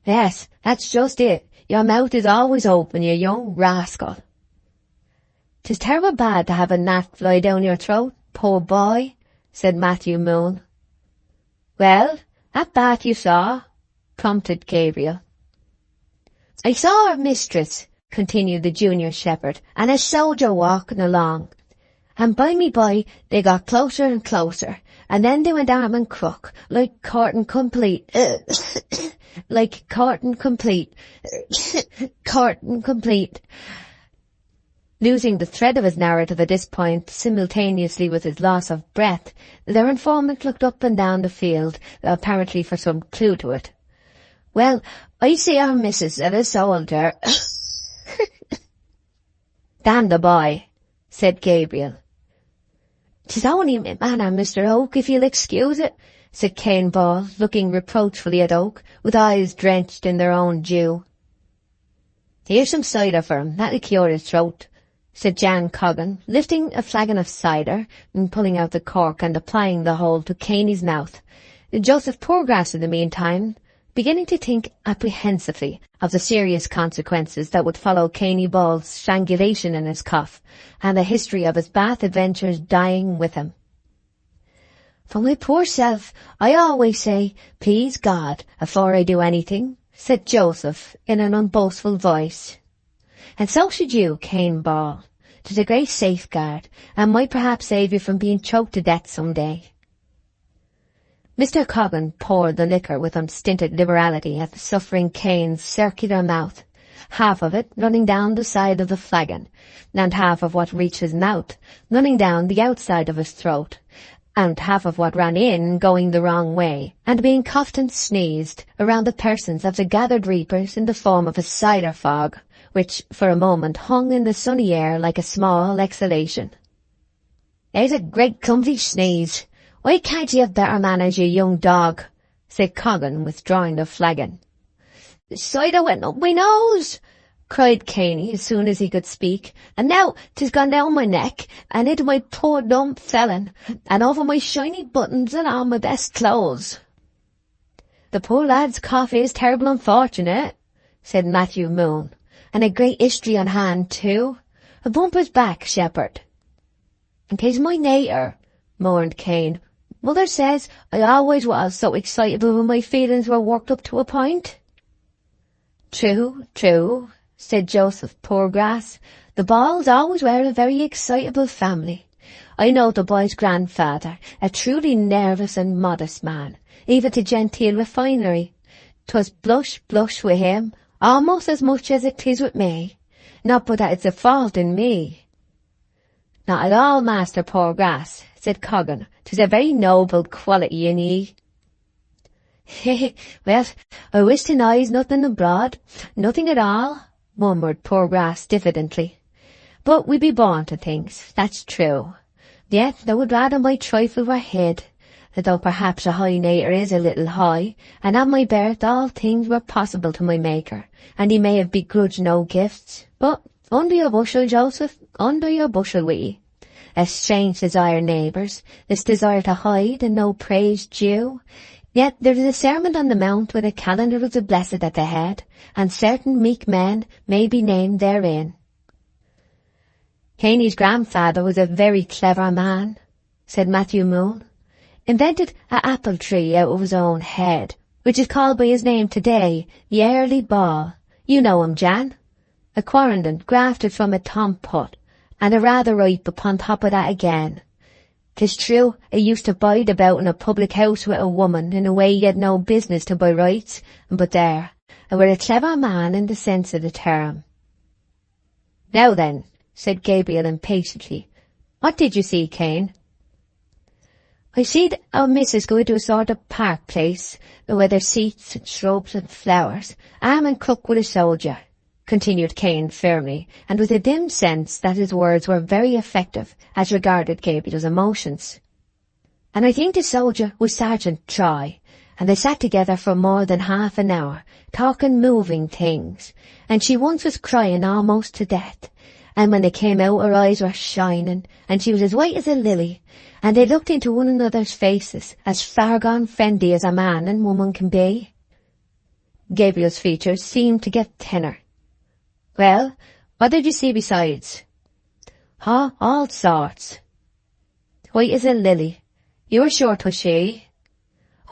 "Yes, that's just it. Your mouth is always open, you young rascal." "'Tis terrible bad to have a gnat fly down your throat, poor boy," said Matthew Moon. "Well, that Bath you saw?" prompted Gabriel. I saw her mistress, continued the junior shepherd, and a soldier walking along. And by they got closer and closer, and then they went arm and crook, like courting complete, like courting complete, courting complete. Losing the thread of his narrative at this point, simultaneously with his loss of breath, their informant looked up and down the field, apparently for some clue to it. Well, I see our missus and a soldier. Damn the boy, said Gabriel. "'Tis only my manner, Mr. Oak, if you'll excuse it," said Cain Ball, looking reproachfully at Oak, with eyes drenched in their own dew. "Here's some cider for him, that'll cure his throat," said Jan Coggan, lifting a flagon of cider and pulling out the cork and applying the whole to Caney's mouth. Joseph Poorgrass, in the meantime, beginning to think apprehensively of the serious consequences that would follow Caney Ball's strangulation in his cough, and the history of his Bath adventures dying with him. "For my poor self, I always say, please God, afore I do anything," said Joseph in an unboastful voice. "And so should you, Cain Ball. 'Tis a great safeguard, and might perhaps save you from being choked to death some day." Mr. Coggan poured the liquor with unstinted liberality at the suffering Cain's circular mouth, half of it running down the side of the flagon, and half of what reached his mouth running down the outside of his throat, and half of what ran in going the wrong way, and being coughed and sneezed around the persons of the gathered reapers in the form of a cider fog, which for a moment hung in the sunny air like a small exhalation. "There's a great clumsy sneeze. Why can't you have better manners, you young dog?" said Coggan, withdrawing the flagon. "The cider went up my nose," cried Caney as soon as he could speak, "and now 'tis gone down my neck, and into my poor dumb felon, and over my shiny buttons and all my best clothes." "The poor lad's cough is terrible unfortunate," said Matthew Moon, "and a great history on hand, too. A bumper's back, shepherd." "In case my nater," mourned Cain. "Mother says I always was so excitable when my feelings were worked up to a point." "True, true," said Joseph Poorgrass. "The Balls always were a very excitable family. I know the boy's grandfather, a truly nervous and modest man, even to genteel refinery. 'Twas blush with him, almost as much as it is with me. Not but that it's a fault in me." "Not at all, Master Poorgrass," said Coggan. "'Tis a very noble quality in ye." "Well, I wish to noise nothing abroad, nothing at all," murmured Poorgrass diffidently. "But we be born to things, that's true. Yet I would rather my trifle were hid, though perhaps a high nature is a little high, and at my birth all things were possible to my Maker, and he may have begrudged no gifts. But under your bushel, Joseph, under your bushel with ye. A strange desire, neighbours, this desire to hide and no praise due. Yet there is a Sermon on the Mount with a calendar of the blessed at the head, and certain meek men may be named therein." "Caney's grandfather was a very clever man," said Matthew Moon. "Invented a apple tree out of his own head, which is called by his name today, the Early Ball. You know him, Jan. A quarrendon grafted from a tom put, and a rather ripe upon top of that again. 'Tis true, he used to bide about in a public house with a woman in a way he had no business to by rights, but there, a were a clever man in the sense of the term." "Now then," said Gabriel impatiently, "what did you see, Cain?" "I seed our missus go into a sort of park place, where there's seats and shrubs and flowers, arm and crook with a soldier," continued Cain firmly, and with a dim sense that his words were very effective as regarded Gabriel's emotions. "And I think the soldier was Sergeant Troy, and they sat together for more than half an hour, talking moving things, and she once was crying almost to death, and when they came out her eyes were shining, and she was as white as a lily, and they looked into one another's faces, as far gone friendly as a man and woman can be." Gabriel's features seemed to get thinner. "Well, what did you see besides?" "Oh, all sorts." "White as a lily. You were sure 'twas she?"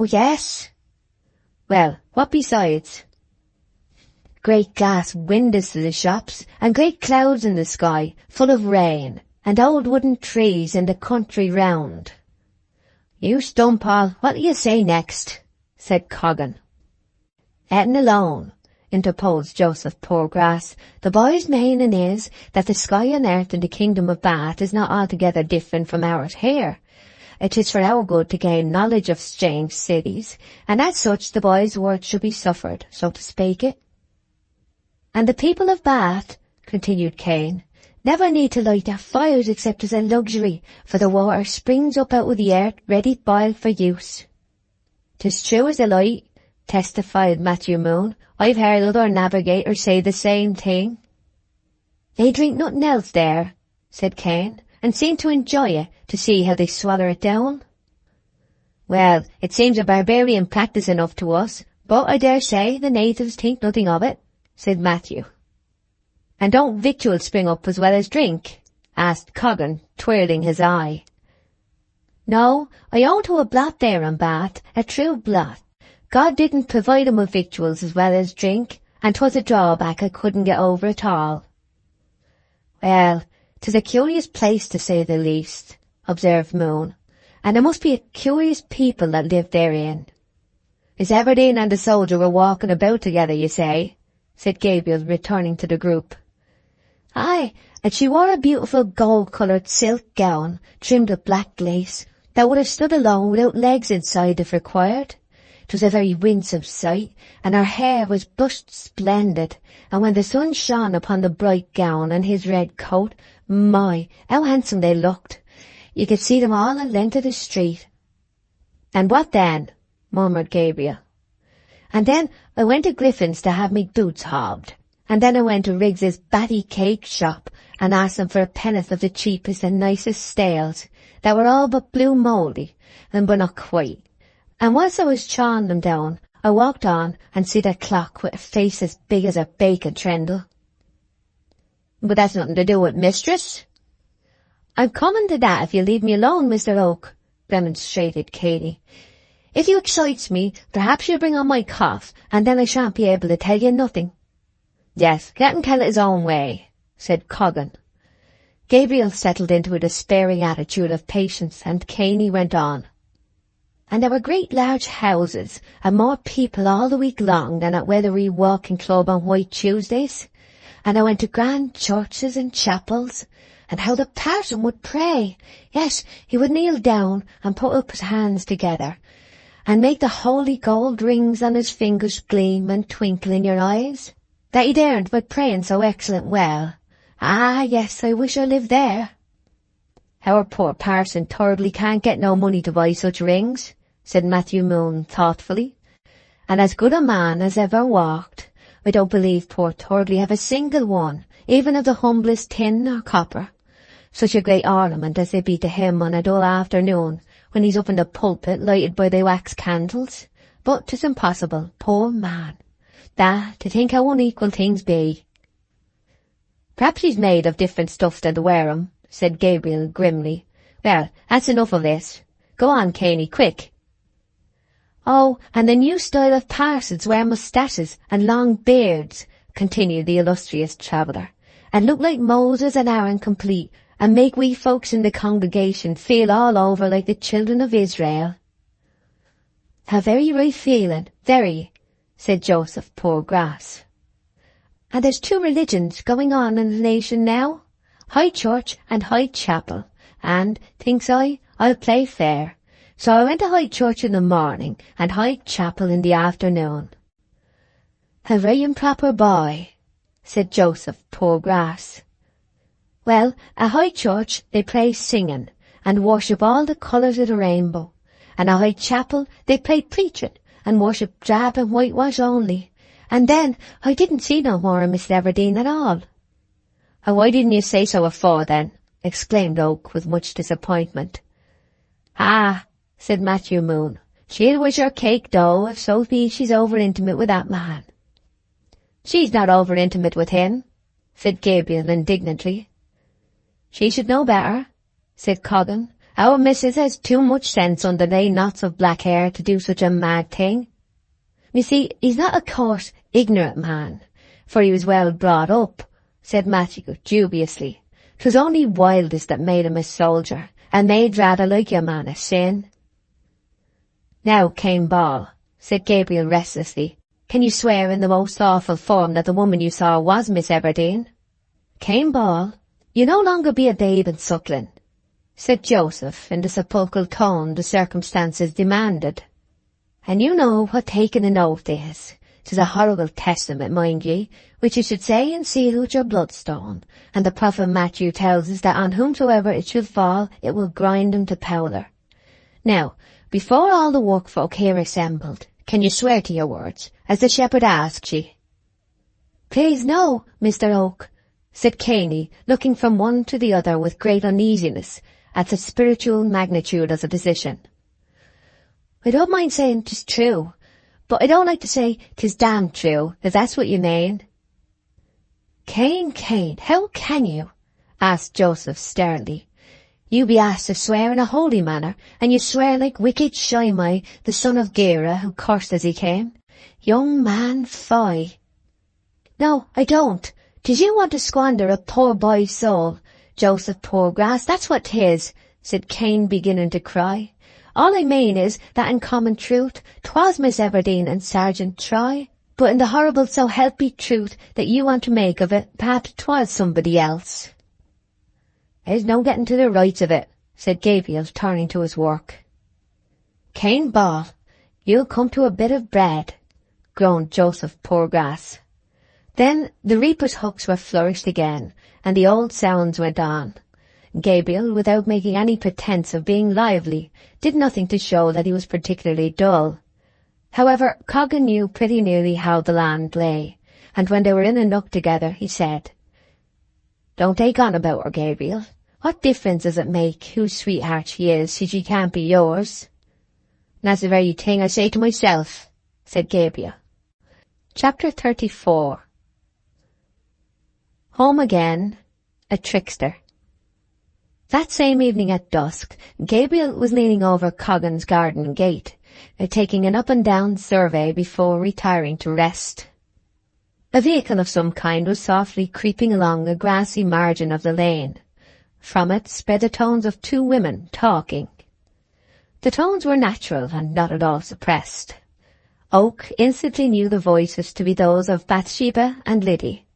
"Oh, yes." Well, what besides? Great glass windows to the shops, and great clouds in the sky, full of rain, and old wooden trees in the country round. You Stumpall, what'll you say next? Said Coggan. Lettin' alone, interposed Joseph Poorgrass. The boy's meaning is that the sky and earth in the kingdom of Bath is not altogether different from ours here. It is for our good to gain knowledge of strange cities, and as such the boy's words should be suffered, so to speak it. And the people of Bath, continued Cain, never need to light their fires except as a luxury, for the water springs up out of the earth ready boiled for use. 'Tis true as a light, testified Matthew Moon. I've heard other navigators say the same thing. They drink nothing else there, said Cain, and seem to enjoy it, to see how they swallow it down. Well, it seems a barbarian practice enough to us, but I dare say the natives think nothing of it, said Matthew. And don't victuals spring up as well as drink? Asked Coggan, twirling his eye. No, I own to a blot there in Bath, a true blot. God didn't provide 'em with victuals as well as drink, and 'twas a drawback I couldn't get over at all. Well, 'tis a curious place to say the least, observed Moon, and there must be a curious people that live therein. Is Everdene and the soldier were walking about together, you say? Said Gabriel, returning to the group. Aye, and she wore a beautiful gold-coloured silk gown, trimmed with black lace, that would have stood alone without legs inside if required. 'Twas a very winsome sight, and her hair was brushed splendid, and when the sun shone upon the bright gown and his red coat, my, how handsome they looked. You could see them all the length of the street. And what then? Murmured Gabriel. And then I went to Griffin's to have me boots hobbed, and then I went to Riggs's batty cake shop and asked them for a penneth of the cheapest and nicest stales, that were all but blue mouldy, and but not quite. And whilst I was chawing them down, I walked on and see a clock with a face as big as a bacon trendle. But that's nothing to do with mistress. I'm coming to that if you leave me alone, Mr. Oak, remonstrated Katy. If you excites me, perhaps you'll bring on my cough, and then I shan't be able to tell you nothing. Yes, let him tell it his own way, said Coggan. Gabriel settled into a despairing attitude of patience, and Caney went on. And there were great large houses, and more people all the week long than at Weathery Walking Club on White Tuesdays. And I went to grand churches and chapels, and how the parson would pray. Yes, he would kneel down and put up his hands together, and make the holy gold rings on his fingers gleam and twinkle in your eyes, that he daren't by praying so excellent well. Ah, yes, I wish I lived there. Our poor parson terribly can't get no money to buy such rings, said Matthew Moon thoughtfully, and as good a man as ever walked. I don't believe poor Thirdly have a single one, even of the humblest tin or copper. Such a great ornament as they be to him on a dull afternoon, when he's up in the pulpit lighted by the wax candles. But 'tis impossible, poor man. That, to think how unequal things be. Perhaps he's made of different stuff than to wear 'em, said Gabriel grimly. Well, that's enough of this. Go on, Caney, quick. Oh, and the new style of parsons wear moustaches and long beards, continued the illustrious traveller, and look like Moses and Aaron complete, and make we folks in the congregation feel all over like the children of Israel. A very right feeling, very, said Joseph Poorgrass. And there's two religions going on in the nation now, High Church and High Chapel, and, thinks I'll play fair. So I went to High Church in the morning and High Chapel in the afternoon. A very improper boy, said Joseph Poorgrass. Well, at High Church they play singing, and worship all the colours of the rainbow, and at High Chapel they play preaching, and worship drab and whitewash only, and then I didn't see no more of Miss Everdene at all. Oh, why didn't you say so afore then? Exclaimed Oak with much disappointment. Ah, said Matthew Moon, she'll wish her cake dough if so be she's over-intimate with that man. She's not over-intimate with him, said Gabriel indignantly. She should know better, said Coggan. Our missus has too much sense under they knots of black hair to do such a mad thing. You see, he's not a coarse, ignorant man, for he was well brought up, said Matthew dubiously. 'Twas only wildness that made him a soldier, and made rather like your man a sin. Now, Cain Ball, said Gabriel restlessly, can you swear in the most awful form that the woman you saw was Miss Everdene? Cain Ball, you no longer be a babe and suckling, said Joseph in the sepulchral tone the circumstances demanded. And you know what taking an oath is. 'Tis a horrible testament, mind ye, which you should say and seal with your bloodstone, and the prophet Matthew tells us that on whomsoever it shall fall, it will grind him to powder. Now, before all the workfolk here assembled, can you swear to your words, as the shepherd asks ye? Please no, Mr. Oak, said Caney, looking from one to the other with great uneasiness at the spiritual magnitude of the position. I don't mind saying 'tis true, but I don't like to say 'tis damn true, if that's what you mean. Cain, how can you? Asked Joseph sternly. You be asked to swear in a holy manner, and you swear like wicked Shimei, the son of Gera, who cursed as he came. Young man, fie. No, I don't. 'Tis you want to squander a poor boy's soul, Joseph Poorgrass, that's what 'tis, said Cain, beginning to cry. All I mean is that in common truth 'twas Miss Everdene and Sergeant Troy, but in the horrible so help me truth that you want to make of it, perhaps 'twas somebody else. There's no getting to the rights of it, said Gabriel, turning to his work. Cain Ball, you'll come to a bit of bread, groaned Joseph Poorgrass. Then the reaper's hooks were flourished again, and the old sounds went on. Gabriel, without making any pretence of being lively, did nothing to show that he was particularly dull. However, Coggan knew pretty nearly how the land lay, and when they were in a nook together, he said, Don't take on about her, Gabriel. What difference does it make whose sweetheart she is, since she can't be yours? That's the very thing I say to myself, said Gabriel. Chapter 34. Home again, a trickster. That same evening at dusk, Gabriel was leaning over Coggan's garden gate, taking an up-and-down survey before retiring to rest. A vehicle of some kind was softly creeping along the grassy margin of the lane. From it sped the tones of two women talking. The tones were natural and not at all suppressed. Oak instantly knew the voices to be those of Bathsheba and Liddy.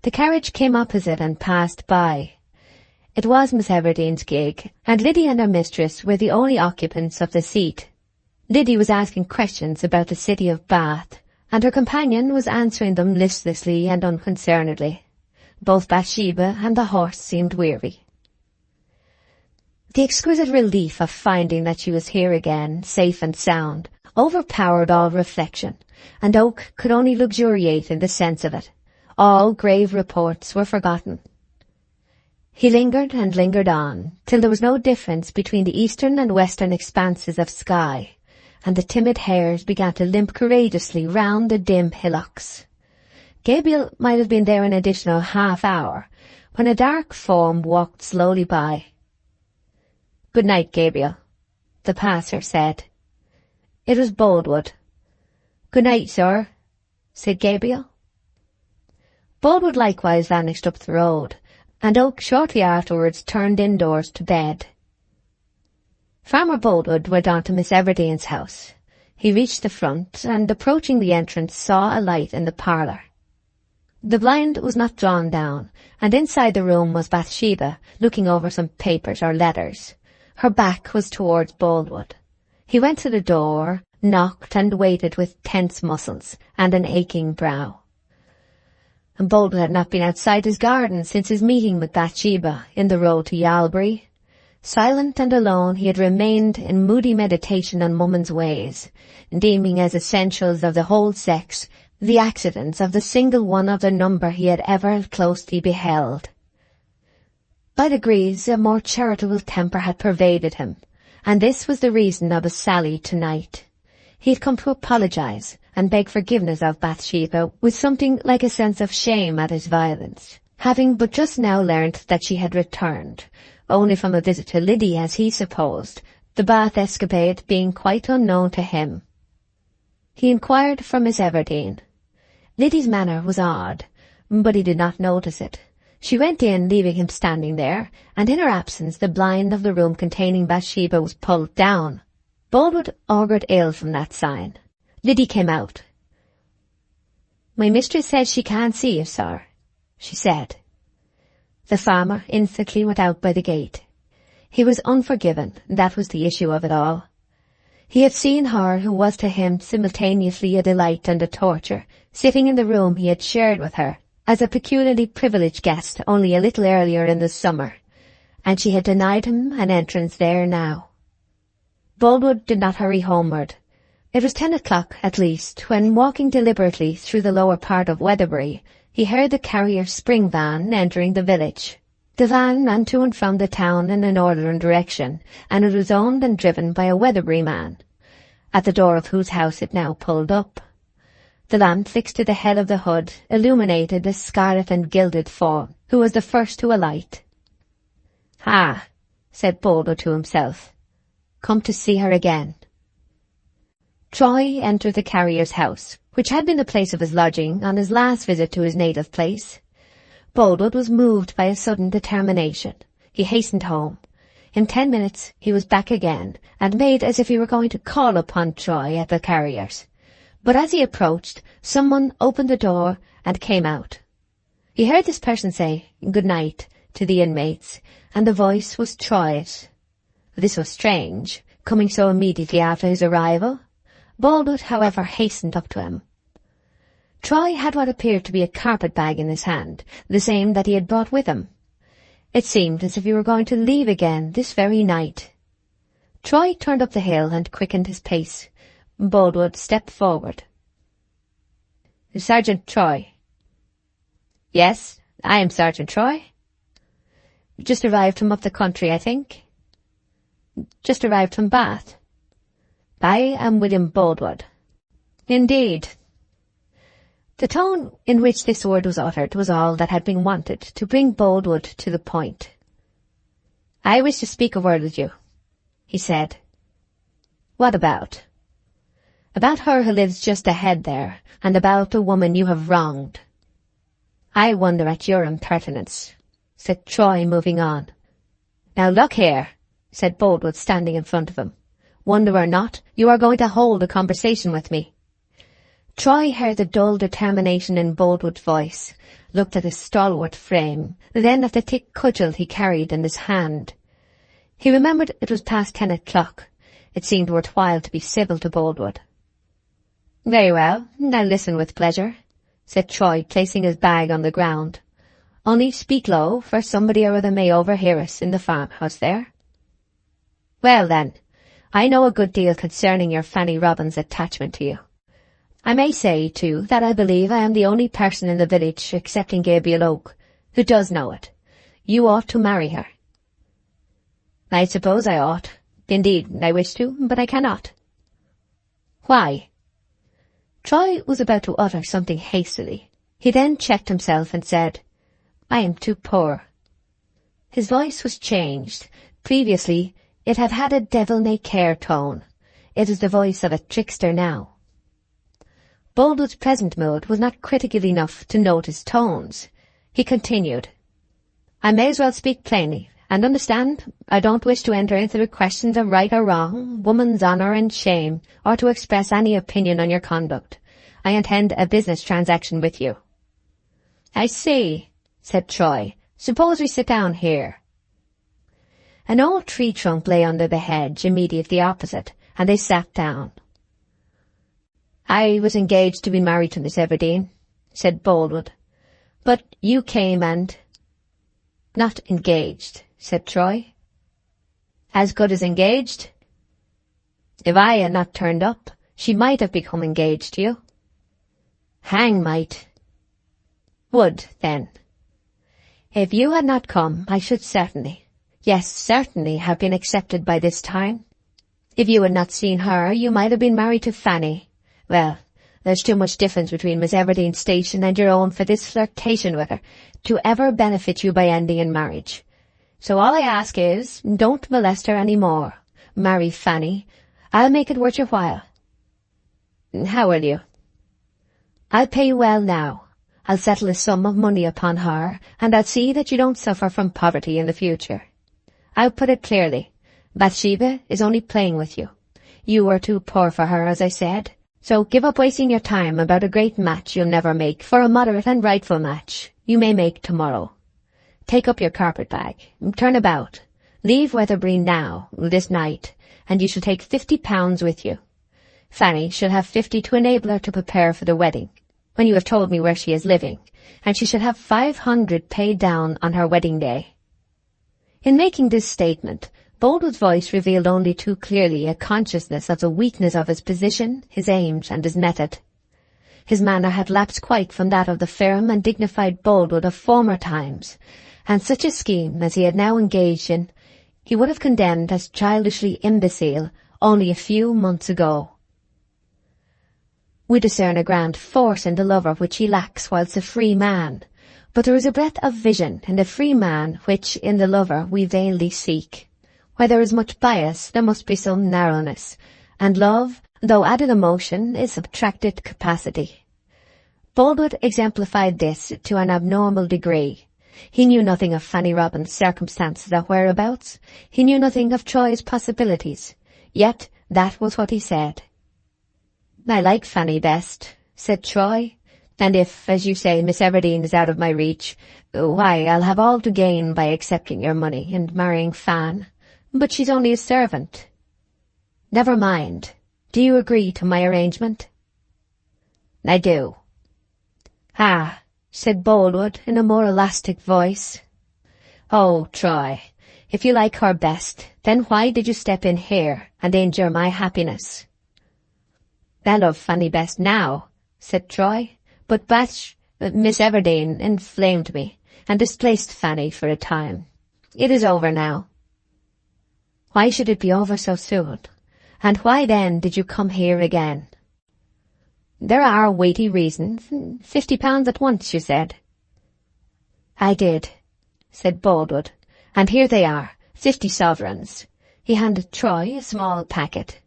The carriage came opposite and passed by. It was Miss Everdene's gig, and Liddy and her mistress were the only occupants of the seat. Liddy was asking questions about the city of Bath, and her companion was answering them listlessly and unconcernedly. Both Bathsheba and the horse seemed weary. The exquisite relief of finding that she was here again, safe and sound, overpowered all reflection, and Oak could only luxuriate in the sense of it. All grave reports were forgotten. He lingered and lingered on, till there was no difference between the eastern and western expanses of sky, and the timid hares began to limp courageously round the dim hillocks. Gabriel might have been there an additional half-hour, when a dark form walked slowly by. "Good night, Gabriel," the passer said. It was Boldwood. "Good night, sir," said Gabriel. Boldwood likewise vanished up the road, and Oak shortly afterwards turned indoors to bed. Farmer Boldwood went on to Miss Everdene's house. He reached the front, and approaching the entrance saw a light in the parlour. The blind was not drawn down, and inside the room was Bathsheba, looking over some papers or letters. Her back was towards Boldwood. He went to the door, knocked, and waited with tense muscles and an aching brow. And Boldwood had not been outside his garden since his meeting with Bathsheba in the road to Yalbury. Silent and alone, he had remained in moody meditation on woman's ways, deeming as essentials of the whole sex the accidents of the single one of the number he had ever closely beheld. By degrees, a more charitable temper had pervaded him, and this was the reason of his sally tonight. He had come to apologize and beg forgiveness of Bathsheba with something like a sense of shame at his violence, having but just now learnt that she had returned, only from a visit to Liddy as he supposed, the Bath escapade being quite unknown to him. he inquired for Miss Everdene. Liddy's manner was odd, but he did not notice it. She went in, leaving him standing there, and in her absence the blind of the room containing Bathsheba was pulled down. Boldwood augured ill from that sign. Liddy came out. "My mistress says she can't see you, sir," she said. The farmer instantly went out by the gate. He was unforgiven, that was the issue of it all. He had seen her who was to him simultaneously a delight and a torture, sitting in the room he had shared with her, as a peculiarly privileged guest only a little earlier in the summer, and she had denied him an entrance there now. Boldwood did not hurry homeward. It was 10 o'clock, at least, when, walking deliberately through the lower part of Weatherbury, he heard the carrier's spring van entering the village. The van ran to and from the town in a northern direction, and it was owned and driven by a Weatherbury man, at the door of whose house it now pulled up. The lamp fixed to the head of the hood illuminated a scarlet and gilded form, who was the first to alight. "Ah," said Boldwood to himself, "come to see her again." Troy entered the carrier's house, which had been the place of his lodging on his last visit to his native place. Boldwood was moved by a sudden determination. He hastened home. In 10 minutes he was back again, and made as if he were going to call upon Troy at the carrier's. But as he approached, someone opened the door and came out. He heard this person say "good night" to the inmates, and the voice was Troy's. This was strange, coming so immediately after his arrival. Boldwood, however, hastened up to him. Troy had what appeared to be a carpet-bag in his hand, the same that he had brought with him. It seemed as if he were going to leave again this very night. Troy turned up the hill and quickened his pace. Boldwood stepped forward. "Sergeant Troy." "Yes, I am Sergeant Troy." "Just arrived from up the country, I think." "Just arrived from Bath." "I am William Boldwood." "Indeed." The tone in which this word was uttered was all that had been wanted to bring Boldwood to the point. "I wish to speak a word with you," he said. "What about?" "About her who lives just ahead there, and about the woman you have wronged." "I wonder at your impertinence," said Troy, moving on. "Now look here," said Boldwood, standing in front of him. "Wonder or not, you are going to hold a conversation with me." Troy heard the dull determination in Boldwood's voice, looked at his stalwart frame, then at the thick cudgel he carried in his hand. He remembered it was past 10 o'clock. It seemed worthwhile to be civil to Boldwood. "Very well, now listen with pleasure," said Troy, placing his bag on the ground. "Only speak low, for somebody or other may overhear us in the farmhouse there." "Well then, I know a good deal concerning your Fanny Robin's attachment to you. I may say, too, that I believe I am the only person in the village, excepting Gabriel Oak, who does know it. You ought to marry her." "I suppose I ought. Indeed, I wish to, but I cannot." "Why?" Troy was about to utter something hastily. He then checked himself and said, "I am too poor." His voice was changed. Previously, it had had a devil-may-care tone. It was the voice of a trickster now. Boldwood's present mood was not critical enough to note his tones. He continued, "I may as well speak plainly, and understand, I don't wish to enter into the questions of right or wrong, woman's honour and shame, or to express any opinion on your conduct. I intend a business transaction with you." "I see," said Troy. "Suppose we sit down here." An old tree trunk lay under the hedge immediately opposite, and they sat down. "I was engaged to be married to Miss Everdene," said Boldwood. "But you came and—" "Not engaged," said Troy. "As good as engaged?" "If I had not turned up, she might have become engaged to you." "Hang might." "Would, then." "If you had not come, I should certainly, yes, certainly, have been accepted by this time. If you had not seen her, you might have been married to Fanny. Well, there's too much difference between Miss Everdene's station and your own for this flirtation with her to ever benefit you by ending in marriage. So all I ask is, don't molest her any more. Marry Fanny. I'll make it worth your while." How will you? I'll pay you well now. I'll settle a sum of money upon her, and I'll see that you don't suffer from poverty in the future. I'll put it clearly. Bathsheba is only playing with you. You were too poor for her, as I said, so give up wasting your time about a great match you'll never make for a moderate and rightful match you may make tomorrow. Take up your carpet-bag, turn about, leave Weatherbury now, this night, and you shall take £50 with you. Fanny shall have 50 to enable her to prepare for the wedding, when you have told me where she is living, and she shall have 500 paid down on her wedding day. In making this statement, Boldwood's voice revealed only too clearly a consciousness of the weakness of his position, his aims, and his method. His manner had lapsed quite from that of the firm and dignified Boldwood of former times, and such a scheme as he had now engaged in he would have condemned as childishly imbecile only a few months ago. We discern a grand force in the lover which he lacks whilst a free man, but there is a breadth of vision in the free man which in the lover we vainly seek. Where there is much bias, there must be some narrowness, and love, though added emotion, is subtracted capacity. Boldwood exemplified this to an abnormal degree. He knew nothing of Fanny Robin's circumstances or whereabouts. He knew nothing of Troy's possibilities. Yet that was what he said. "I like Fanny best," said Troy, "and if, as you say, Miss Everdene is out of my reach, why, I'll have all to gain by accepting your money and marrying Fan. But she's only a servant." "Never mind. Do you agree to my arrangement?" "I do." "Ah," said Boldwood in a more elastic voice. "Oh, Troy, if you like her best, then why did you step in here and injure my happiness?" "I love Fanny best now," said Troy, "but Miss Everdene inflamed me and displaced Fanny for a time. It is over now." "Why should it be over so soon? And why then did you come here again?" "There are weighty reasons. £50 at once, you said." "I did," said Boldwood, "and here they are, 50 sovereigns. He handed Troy a small packet.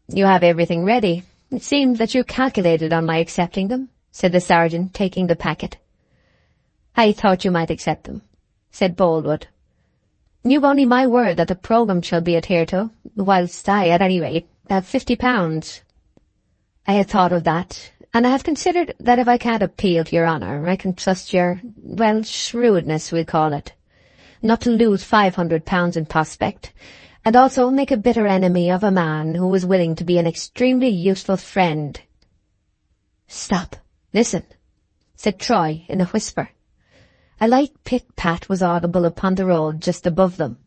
"You have everything ready. It seems that you calculated on my accepting them," said the sergeant, taking the packet. "I thought you might accept them," said Boldwood. "You've only my word that the programme shall be adhered to, whilst I, at any rate, have £50. "I had thought of that, and I have considered that if I can't appeal to your honour, I can trust your, shrewdness, we'll call it, not to lose £500 in prospect, and also make a bitter enemy of a man who was willing to be an extremely useful friend." "Stop. Listen," said Troy in a whisper. A light pit-pat was audible upon the road just above them.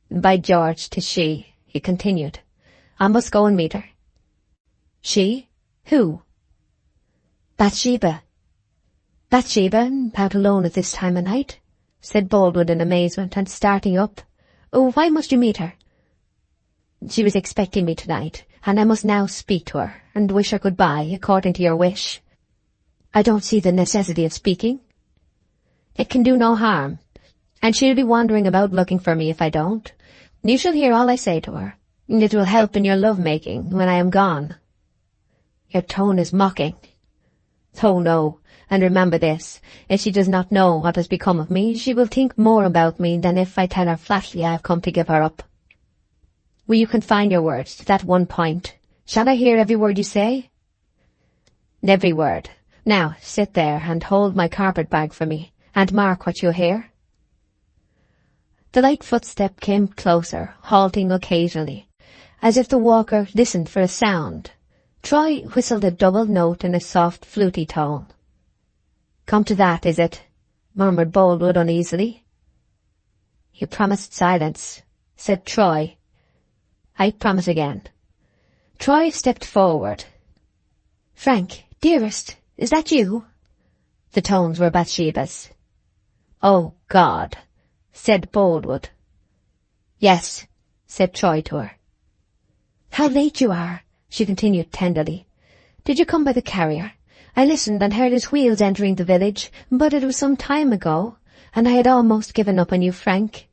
"By George, 'tis she," he continued. "I must go and meet her." "She? Who?" "Bathsheba." "Bathsheba, out alone at this time of night?" said Boldwood in amazement, and starting up. "Oh, why must you meet her?" "She was expecting me tonight, and I must now speak to her, and wish her good-bye, according to your wish." "I don't see the necessity of speaking." "It can do no harm, and she'll be wandering about looking for me if I don't. You shall hear all I say to her. It will help in your love-making when I am gone." "Your tone is mocking." "Oh, no, and remember this, if she does not know what has become of me, she will think more about me than if I tell her flatly I have come to give her up. Will you confine your words to that one point? Shall I hear every word you say?" "Every word. Now sit there and hold my carpet-bag for me, and mark what you'll hear." The light footstep came closer, halting occasionally, as if the walker listened for a sound. Troy whistled a double note in a soft, fluty tone. "Come to that, is it?" murmured Boldwood uneasily. "You promised silence," said Troy. "I promise again." Troy stepped forward. "Frank, dearest, is that you?" The tones were Bathsheba's. "Oh, God," said Boldwood. "Yes," said Troy to her. "How late you are," she continued tenderly. "Did you come by the carrier? I listened and heard his wheels entering the village, but it was some time ago, and I had almost given up on you, Frank."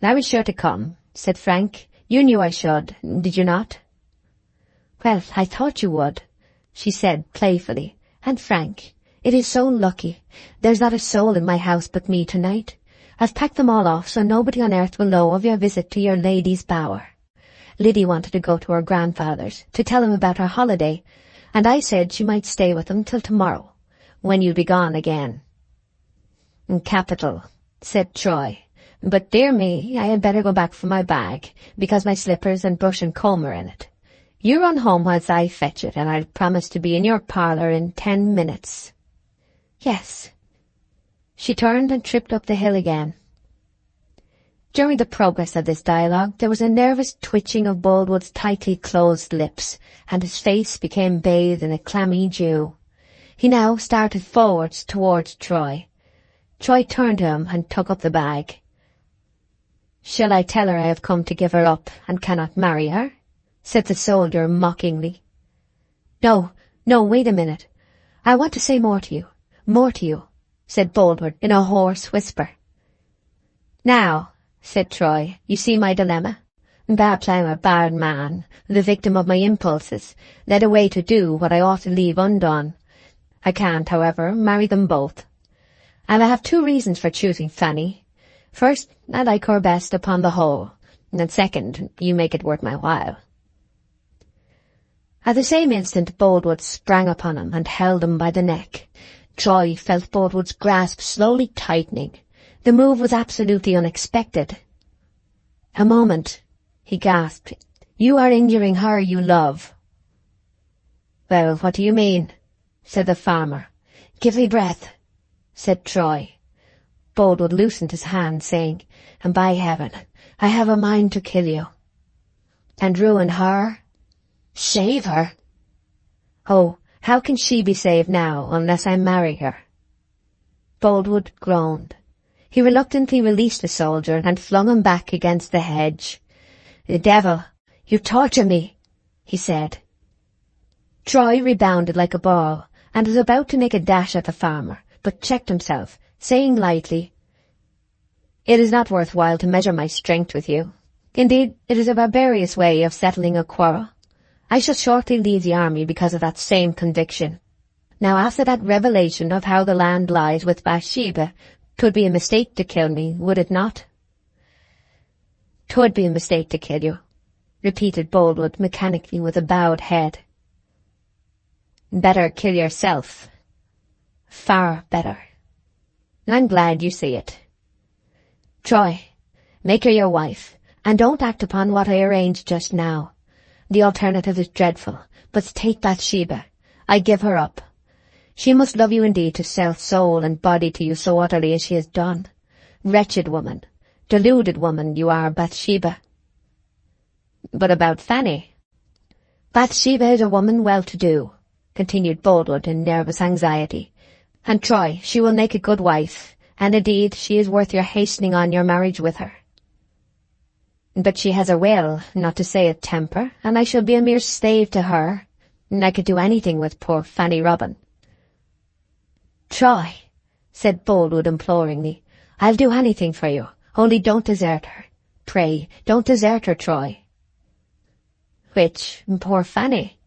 "I was sure to come," said Frank. "You knew I should, did you not?" Well, I thought you would, she said playfully. And Frank, it is so lucky. There's not a soul in my house but me tonight. I've packed them all off so nobody on earth will know of your visit to your lady's bower. Liddy wanted to go to her grandfather's to tell him about her holiday, and I said she might stay with him till tomorrow, when you'll be gone again. Capital, said Troy. But dear me, I had better go back for my bag, because my slippers and brush and comb are in it. You run home whilst I fetch it, and I'll promise to be in your parlour in 10 minutes. Yes. She turned and tripped up the hill again. During the progress of this dialogue, there was a nervous twitching of Boldwood's tightly closed lips, and his face became bathed in a clammy dew. He now started forwards towards Troy. Troy turned to him and took up the bag. "Shall I tell her I have come to give her up and cannot marry her?" said the soldier mockingly. No, wait a minute. I want to say more to you, said Boldwood in a hoarse whisper. Now, said Troy, you see my dilemma. Perhaps I am a bad man, the victim of my impulses, led away to do what I ought to leave undone. I can't, however, marry them both. And I have 2 reasons for choosing Fanny. First, I like her best upon the whole, and second, you make it worth my while. At the same instant Boldwood sprang upon him and held him by the neck. Troy felt Boldwood's grasp slowly tightening. The move was absolutely unexpected. "A moment," he gasped. "You are injuring her you love." "Well, what do you mean?" said the farmer. "Give me breath," said Troy. Boldwood loosened his hand, saying, "And by heaven, I have a mind to kill you." "And ruin her?" "Save her." "Oh, how can she be saved now unless I marry her?" Boldwood groaned. He reluctantly released the soldier and flung him back against the hedge. "The devil, you torture me," he said. Troy rebounded like a ball and was about to make a dash at the farmer, but checked himself, saying lightly, "It is not worth while to measure my strength with you. Indeed, it is a barbarous way of settling a quarrel. I shall shortly leave the army because of that same conviction. Now, after that revelation of how the land lies with Bathsheba, 'twould be a mistake to kill me, would it not?" "'Twould be a mistake to kill you," repeated Boldwood mechanically with a bowed head. "Better kill yourself. Far better. I'm glad you see it. Troy, make her your wife, and don't act upon what I arranged just now. The alternative is dreadful, but take Bathsheba. I give her up. She must love you indeed to sell soul and body to you so utterly as she has done. Wretched woman, deluded woman you are, Bathsheba." "But about Fanny?" "Bathsheba is a woman well-to-do," continued Boldwood in nervous anxiety. "And Troy, she will make a good wife, and indeed she is worth your hastening on your marriage with her. But she has a will, not to say a temper, and I shall be a mere slave to her, and I could do anything with poor Fanny Robin." "Troy," said Boldwood imploringly, "I'll do anything for you, only don't desert her. Pray, don't desert her, Troy." "Which, poor Fanny?"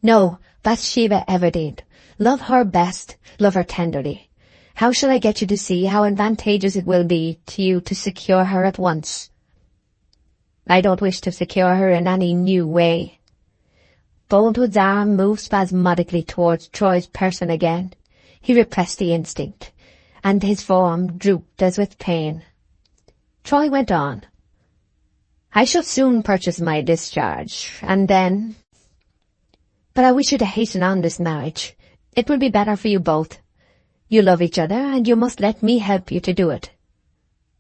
"No, Bathsheba Everdene. Love her best, love her tenderly. How shall I get you to see how advantageous it will be to you to secure her at once?" "I don't wish to secure her in any new way." Boldwood's arm moved spasmodically towards Troy's person again. He repressed the instinct, and his form drooped as with pain. Troy went on. "I shall soon purchase my discharge, and then— But I wish you to hasten on this marriage. It will be better for you both. You love each other, and you must let me help you to do it."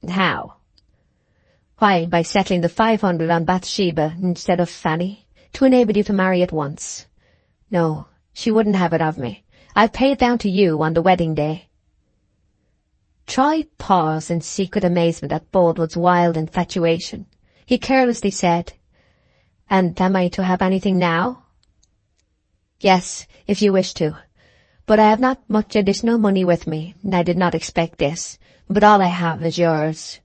"How?" "Why, by settling the 500 on Bathsheba instead of Fanny, to enable you to marry at once. No, she wouldn't have it of me. I'll pay it down to you on the wedding day." Troy paused in secret amazement at Boldwood's wild infatuation. He carelessly said, "And am I to have anything now?" "Yes, if you wish to. But I have not much additional money with me, and I did not expect this, but all I have is yours."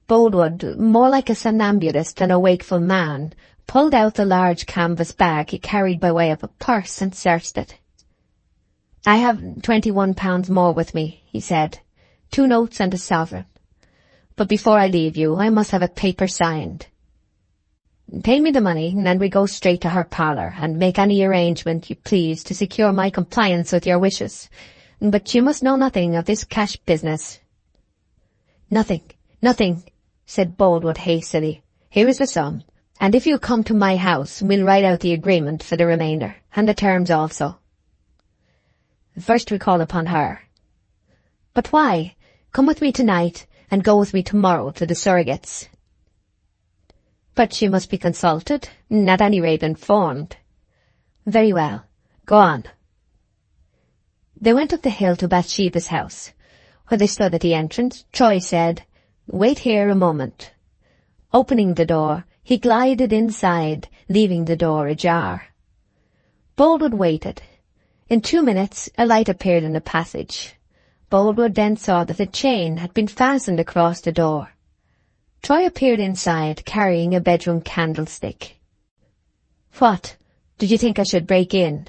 Boldwood, more like a somnambulist than a wakeful man, pulled out the large canvas bag he carried by way of a purse and searched it. "I have £21 more with me," he said, "2 notes and a sovereign. But before I leave you, I must have a paper signed. Pay me the money, and then we go straight to her parlour, and make any arrangement you please to secure my compliance with your wishes. But you must know nothing of this cash business." Nothing, said Boldwood hastily. "Here is the sum, and if you come to my house, we'll write out the agreement for the remainder, and the terms also. First we call upon her." "But why? Come with me tonight, and go with me tomorrow to the surrogates." "But she must be consulted, at any rate informed." "Very well. Go on." They went up the hill to Bathsheba's house. Where they stood at the entrance, Troy said, "Wait here a moment." Opening the door, he glided inside, leaving the door ajar. Boldwood waited. In 2 minutes, a light appeared in the passage. Boldwood then saw that the chain had been fastened across the door. Troy appeared inside, carrying a bedroom candlestick. "What, did you think I should break in?"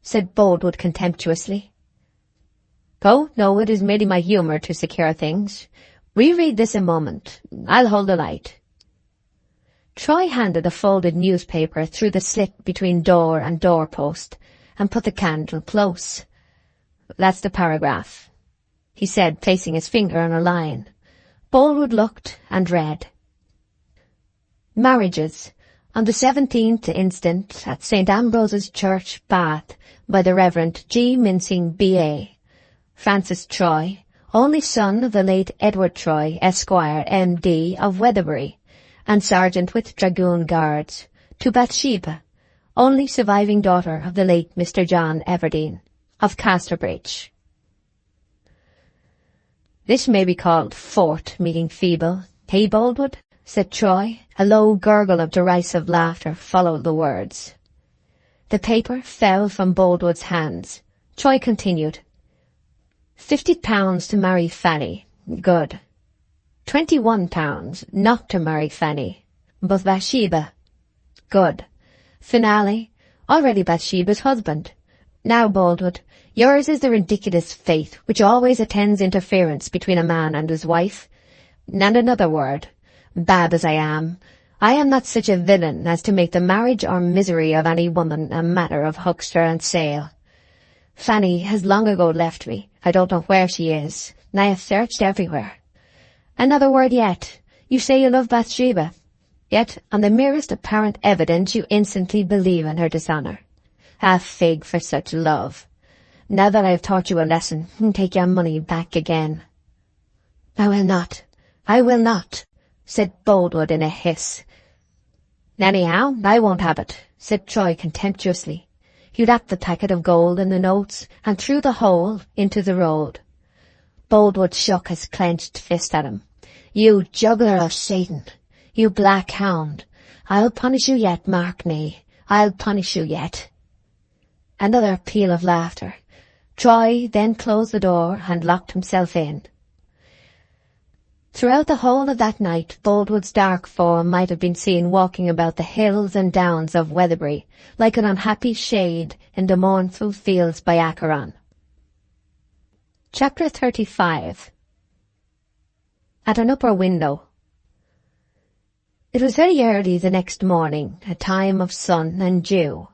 said Boldwood contemptuously. "Oh, no, it is merely my humour to secure things. Reread this a moment. I'll hold the light." Troy handed a folded newspaper through the slit between door and doorpost, and put the candle close. "That's the paragraph," he said, placing his finger on a line. Boldwood looked and read. "Marriages. On the 17th instant at St. Ambrose's Church, Bath, by the Reverend G. Mincing, B.A. Francis Troy, only son of the late Edward Troy, Esquire, M.D. of Weatherbury, and Sergeant with Dragoon Guards, to Bathsheba, only surviving daughter of the late Mr. John Everdene, of Casterbridge." "This may be called Fort meeting feeble, hey, Boldwood?" said Troy. A low gurgle of derisive laughter followed the words. The paper fell from Boldwood's hands. Troy continued. £50 to marry Fanny. Good. £21 not to marry Fanny, but Bathsheba. Good. Finale, already Bathsheba's husband. Now, Boldwood, yours is the ridiculous fate which always attends interference between a man and his wife. And another word, bad as I am not such a villain as to make the marriage or misery of any woman a matter of huckster and sale. Fanny has long ago left me. I don't know where she is, and I have searched everywhere. Another word yet. You say you love Bathsheba, yet on the merest apparent evidence you instantly believe in her dishonour. A fig for such love. Now that I have taught you a lesson, take your money back again." I will not, said Boldwood in a hiss. "Anyhow, I won't have it," said Troy contemptuously. He wrapped the packet of gold in the notes and threw the whole into the road. Boldwood shook his clenched fist at him. "You juggler of Satan! You black hound! I'll punish you yet, Mark Ney. I'll punish you yet." Another peal of laughter. Troy then closed the door and locked himself in. Throughout the whole of that night, Boldwood's dark form might have been seen walking about the hills and downs of Weatherbury, like an unhappy shade in the mournful fields by Acheron. Chapter 35. At an upper window. It was very early the next morning, a time of sun and dew.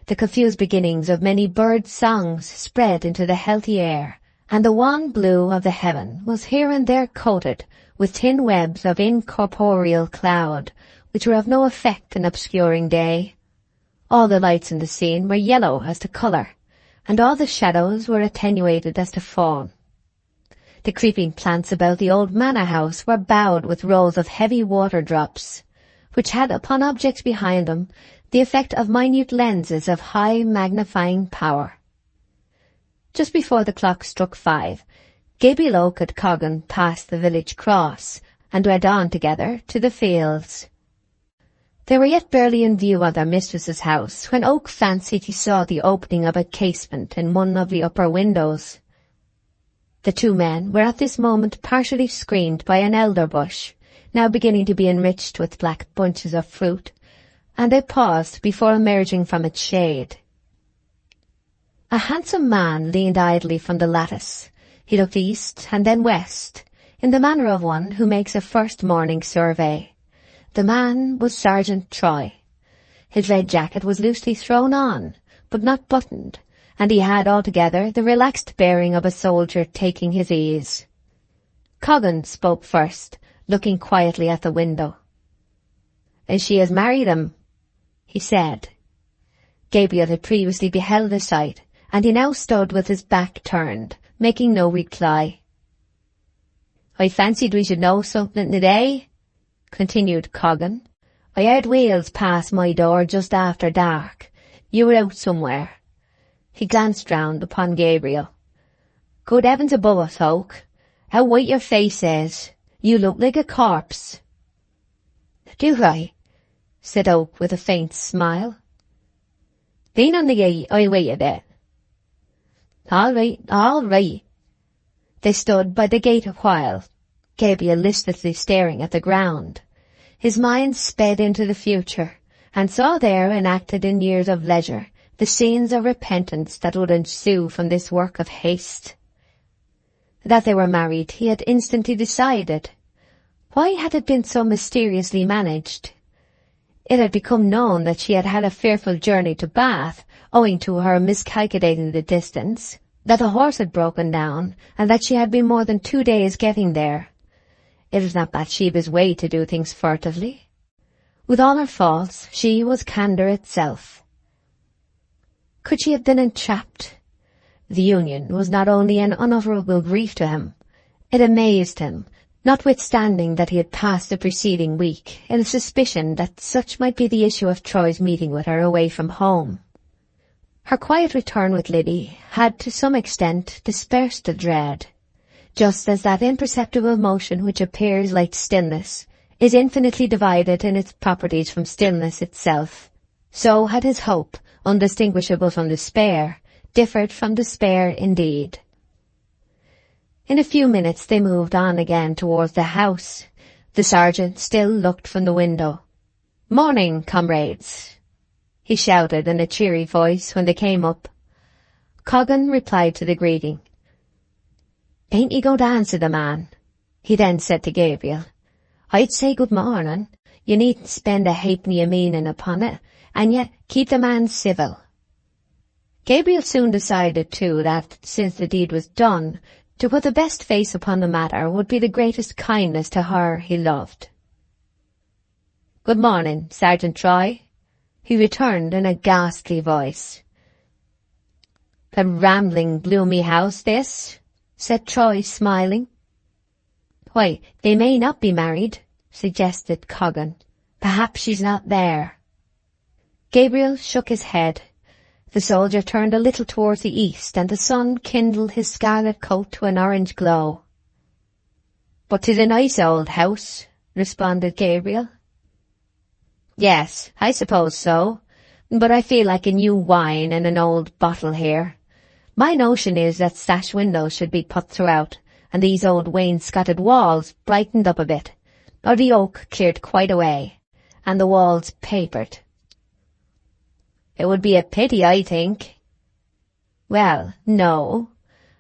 The confused beginnings of many bird songs spread into the healthy air, and the wan blue of the heaven was here and there coated with thin webs of incorporeal cloud, which were of no effect in obscuring day. All the lights in the scene were yellow as to colour, and all the shadows were attenuated as to form. The creeping plants about the old manor house were bowed with rows of heavy water drops, which had upon objects behind them the effect of minute lenses of high magnifying power. Just before the clock struck 5, Gabriel Oak and Coggan passed the village cross, and went on together to the fields. They were yet barely in view of their mistress's house, when Oak fancied he saw the opening of a casement in one of the upper windows. The two men were at this moment partially screened by an elder bush, now beginning to be enriched with black bunches of fruit, and they paused before emerging from its shade. A handsome man leaned idly from the lattice. He looked east and then west, in the manner of one who makes a first morning survey. The man was Sergeant Troy. His red jacket was loosely thrown on, but not buttoned, and he had altogether the relaxed bearing of a soldier taking his ease. Coggan spoke first, looking quietly at the window. "She has married him," he said. Gabriel had previously beheld the sight, and he now stood with his back turned, making no reply. "I fancied we should know something today," continued Coggan. "I heard wheels pass my door just after dark. You were out somewhere." He glanced round upon Gabriel. "Good heavens above us, Oak. How white your face is. You look like a corpse." "Do I?" said Oak with a faint smile. "Lean on the gate, I'll wait a bit." All right. They stood by the gate a while, Gabriel listlessly staring at the ground. His mind sped into the future, and saw there enacted in years of leisure the scenes of repentance that would ensue from this work of haste. That they were married he had instantly decided. Why had it been so mysteriously managed? It had become known that she had had a fearful journey to Bath, owing to her miscalculating the distance, that the horse had broken down, and that she had been more than 2 days getting there. It was not Bathsheba's way to do things furtively. With all her faults, she was candour itself. Could she have been entrapped? The union was not only an unutterable grief to him, it amazed him, notwithstanding that he had passed the preceding week in a suspicion that such might be the issue of Troy's meeting with her away from home. Her quiet return with Liddy had to some extent dispersed the dread, just as that imperceptible motion which appears like stillness is infinitely divided in its properties from stillness itself. So had his hope, undistinguishable from despair, differed from despair indeed. In a few minutes they moved on again towards the house. The sergeant still looked from the window. "Morning, comrades," he shouted in a cheery voice when they came up. Coggan replied to the greeting. "Ain't you going to answer the man?" he then said to Gabriel. "I'd say good morning. You needn't spend a halfpenny a meaning upon it, and yet keep the man civil." Gabriel soon decided, too, that, since the deed was done, to put the best face upon the matter would be the greatest kindness to her he loved. "Good morning, Sergeant Troy," he returned in a ghastly voice. "A rambling, gloomy house, this," said Troy, smiling. "Why, they may not be married," suggested Coggan. "Perhaps she's not there." Gabriel shook his head. The soldier turned a little towards the east, and the sun kindled his scarlet coat to an orange glow. "But 'tis a nice old house," responded Gabriel. "Yes, I suppose so, but I feel like a new wine in an old bottle here. My notion is that sash windows should be put throughout, and these old wainscoted walls brightened up a bit, or the oak cleared quite away, and the walls papered. It would be a pity, I think." "Well, no.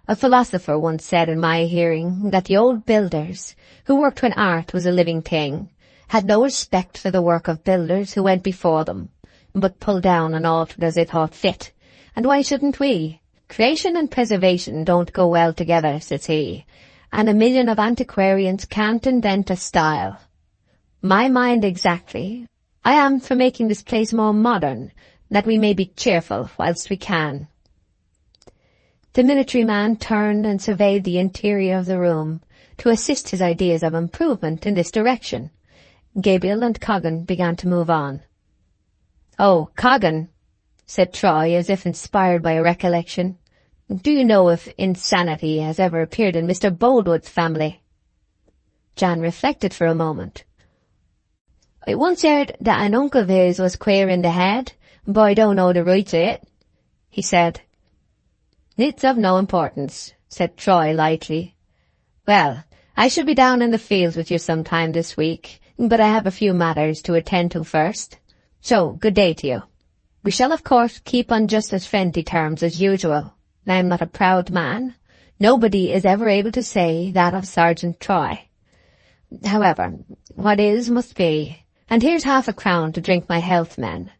A philosopher once said in my hearing that the old builders, who worked when art was a living thing, had no respect for the work of builders who went before them, but pulled down and altered as they thought fit. And why shouldn't we? Creation and preservation don't go well together," says he, "and a million of antiquarians can't invent a style. My mind exactly. I am for making this place more modern, that we may be cheerful whilst we can." The military man turned and surveyed the interior of the room, to assist his ideas of improvement in this direction. Gabriel and Coggan began to move on. "Oh, Coggan," said Troy, as if inspired by a recollection, "do you know if insanity has ever appeared in Mr. Boldwood's family?" Jan reflected for a moment. "I once heard that an uncle of his was queer in the head, but I don't know the rights of it," he said. "It's of no importance," said Troy lightly. "Well, I shall be down in the fields with you sometime this week, but I have a few matters to attend to first." So, good day to you. We shall of course keep on just as friendly terms as usual. I am not a proud man. Nobody is ever able to say that of Sergeant Troy. However, what is must be, and here's £half-a-crown to drink my health, men."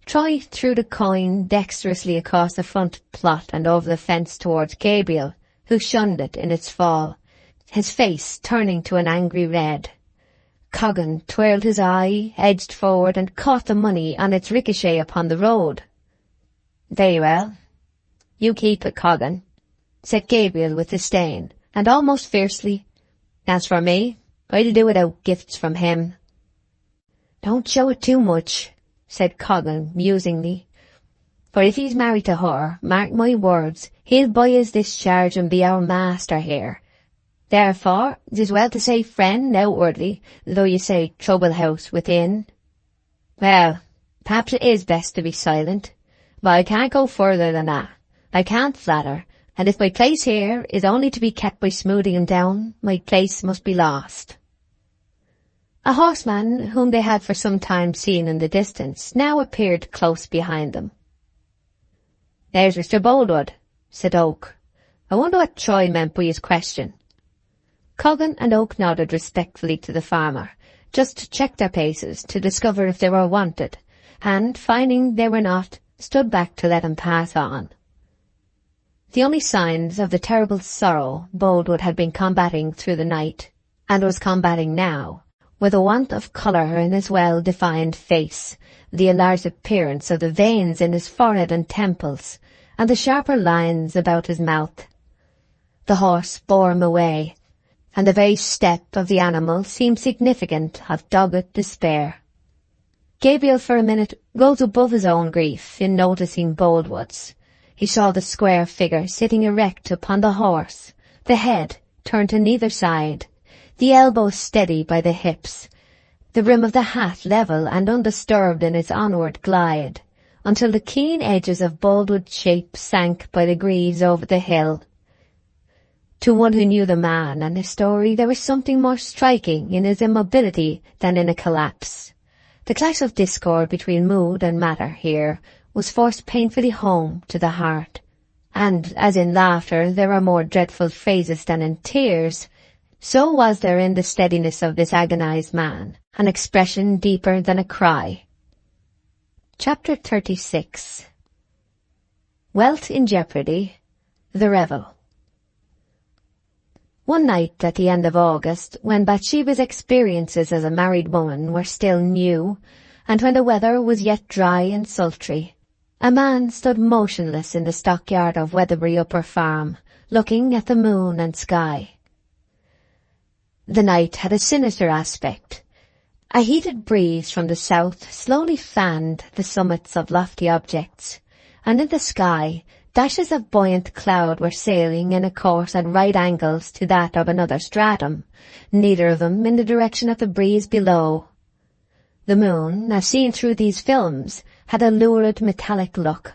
Troy threw the coin dexterously across the front plot and over the fence towards Gabriel, who shunned it in its fall, his face turning to an angry red. Coggan twirled his eye, edged forward, and caught the money on its ricochet upon the road. "Very well. You keep it, Coggan," said Gabriel with disdain, and almost fiercely. "As for me, I'd do without gifts from him." "Don't show it too much," said Coggan musingly. "For if he's married to her, mark my words, he'll buy his discharge and be our master here. Therefore, 'tis well to say friend outwardly, though you say trouble house within." "Well, perhaps it is best to be silent, but I can't go further than that. I can't flatter, and if my place here is only to be kept by smoothing him down, my place must be lost." A horseman, whom they had for some time seen in the distance, now appeared close behind them. "There's Mr. Boldwood," said Oak. "I wonder what Troy meant by his question." Coggan and Oak nodded respectfully to the farmer, just to check their paces to discover if they were wanted, and, finding they were not, stood back to let him pass on. The only signs of the terrible sorrow Boldwood had been combating through the night, and was combating now, were the want of colour in his well-defined face, the enlarged appearance of the veins in his forehead and temples, and the sharper lines about his mouth. The horse bore him away, and the very step of the animal seemed significant of dogged despair. Gabriel for a minute rose above his own grief in noticing Boldwood's. He saw the square figure sitting erect upon the horse, the head turned to neither side, the elbows steady by the hips, the rim of the hat level and undisturbed in its onward glide, until the keen edges of Boldwood's shape sank by degrees over the hill. To one who knew the man and his story, there was something more striking in his immobility than in a collapse. The clash of discord between mood and matter here was forced painfully home to the heart, and as in laughter there are more dreadful phases than in tears, so was there in the steadiness of this agonized man an expression deeper than a cry. Chapter 36. Wealth in Jeopardy, the Revel. One night at the end of August, when Bathsheba's experiences as a married woman were still new, and when the weather was yet dry and sultry, a man stood motionless in the stockyard of Weatherbury Upper Farm, looking at the moon and sky. The night had a sinister aspect. A heated breeze from the south slowly fanned the summits of lofty objects, and in the sky dashes of buoyant cloud were sailing in a course at right angles to that of another stratum, neither of them in the direction of the breeze below. The moon, as seen through these films, had a lurid metallic look.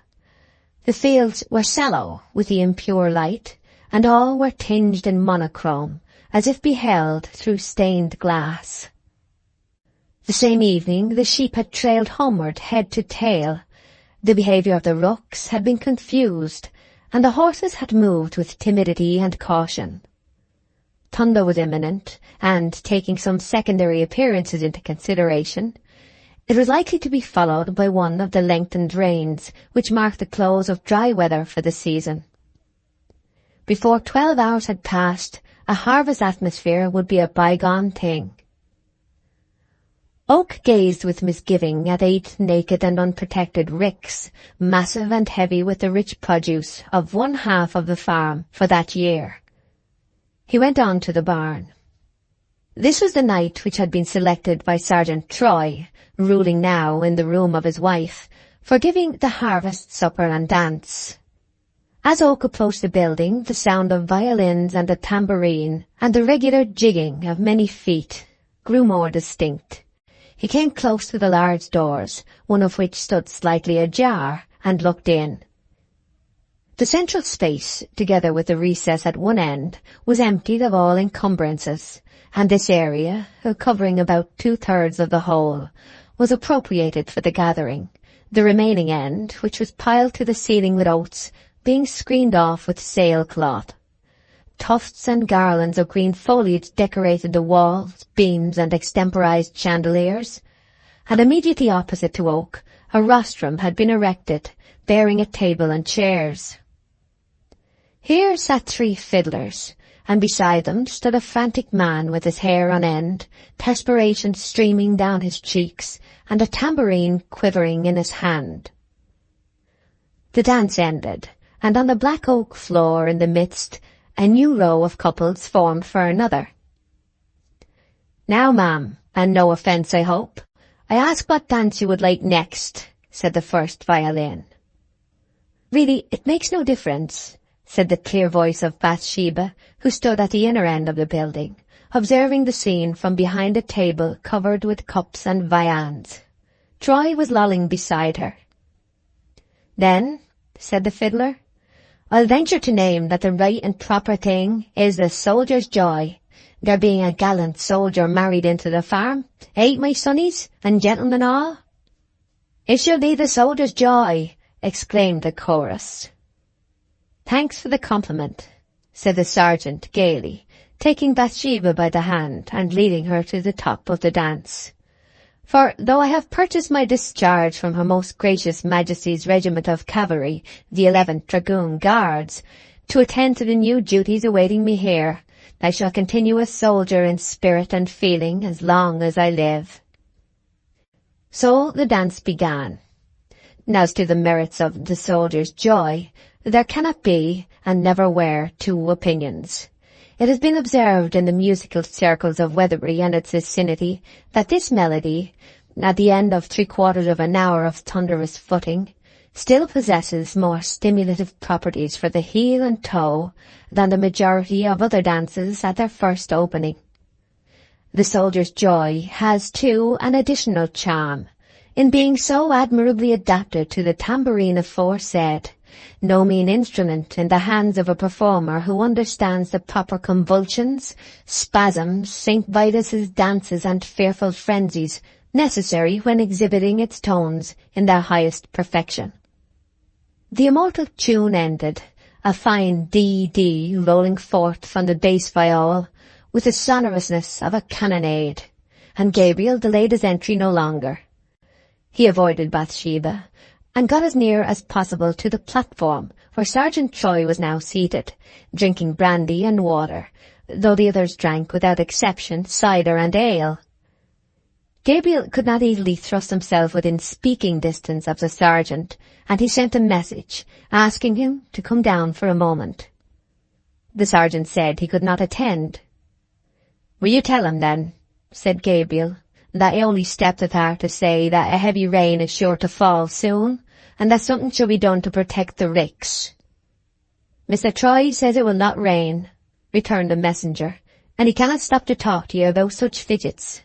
The fields were sallow with the impure light, and all were tinged in monochrome, as if beheld through stained glass. The same evening the sheep had trailed homeward head to tail. The behaviour of the rooks had been confused, and the horses had moved with timidity and caution. Thunder was imminent, and, taking some secondary appearances into consideration, it was likely to be followed by one of the lengthened rains which marked the close of dry weather for the season. Before 12 hours had passed, a harvest atmosphere would be a bygone thing. Oak gazed with misgiving at 8 naked and unprotected ricks, massive and heavy with the rich produce of one half of the farm for that year. He went on to the barn. This was the night which had been selected by Sergeant Troy, ruling now in the room of his wife, for giving the harvest supper and dance. As Oak approached the building, the sound of violins and a tambourine, and the regular jigging of many feet, grew more distinct. He came close to the large doors, one of which stood slightly ajar, and looked in. The central space, together with the recess at one end, was emptied of all encumbrances, and this area, covering about 2/3 of the whole, was appropriated for the gathering, the remaining end, which was piled to the ceiling with oats, being screened off with sailcloth. Tufts and garlands of green foliage decorated the walls, beams, and extemporized chandeliers, and immediately opposite to Oak, a rostrum had been erected, bearing a table and chairs. Here sat 3 fiddlers, and beside them stood a frantic man with his hair on end, perspiration streaming down his cheeks, and a tambourine quivering in his hand. The dance ended, and on the black oak floor in the midst, a new row of couples formed for another. "Now, ma'am, and no offence, I hope, I ask what dance you would like next," said the first violin. "Really, it makes no difference," said the clear voice of Bathsheba, who stood at the inner end of the building, observing the scene from behind a table covered with cups and viands. Troy was lolling beside her. "Then," said the fiddler, "I'll venture to name that the right and proper thing is the soldier's joy, there being a gallant soldier married into the farm, my sonnies and gentlemen all?" "It shall be the soldier's joy," exclaimed the chorus. "Thanks for the compliment," said the sergeant gaily, taking Bathsheba by the hand and leading her to the top of the dance. "For, though I have purchased my discharge from Her Most Gracious Majesty's Regiment of Cavalry, the 11th Dragoon Guards, to attend to the new duties awaiting me here, I shall continue a soldier in spirit and feeling as long as I live." So the dance began. As to the merits of the soldier's joy, there cannot be, and never were, 2 opinions. It has been observed in the musical circles of Weatherbury and its vicinity that this melody, at the end of 3/4 of an hour of thunderous footing, still possesses more stimulative properties for the heel and toe than the majority of other dances at their first opening. The soldier's joy has, too, an additional charm, in being so admirably adapted to the tambourine aforesaid, no mean instrument in the hands of a performer who understands the proper convulsions, spasms, St. Vitus's dances and fearful frenzies necessary when exhibiting its tones in their highest perfection. The immortal tune ended, a fine D rolling forth from the bass viol with the sonorousness of a cannonade, and Gabriel delayed his entry no longer. He avoided Bathsheba, and got as near as possible to the platform where Sergeant Troy was now seated, drinking brandy and water, though the others drank without exception cider and ale. Gabriel could not easily thrust himself within speaking distance of the sergeant, and he sent a message, asking him to come down for a moment. The sergeant said he could not attend. "Will you tell him, then," said Gabriel, "that I only stepped at her to say that a heavy rain is sure to fall soon, and that something shall be done to protect the ricks." "Mr. Troy says it will not rain," returned the messenger, "and he cannot stop to talk to you about such fidgets."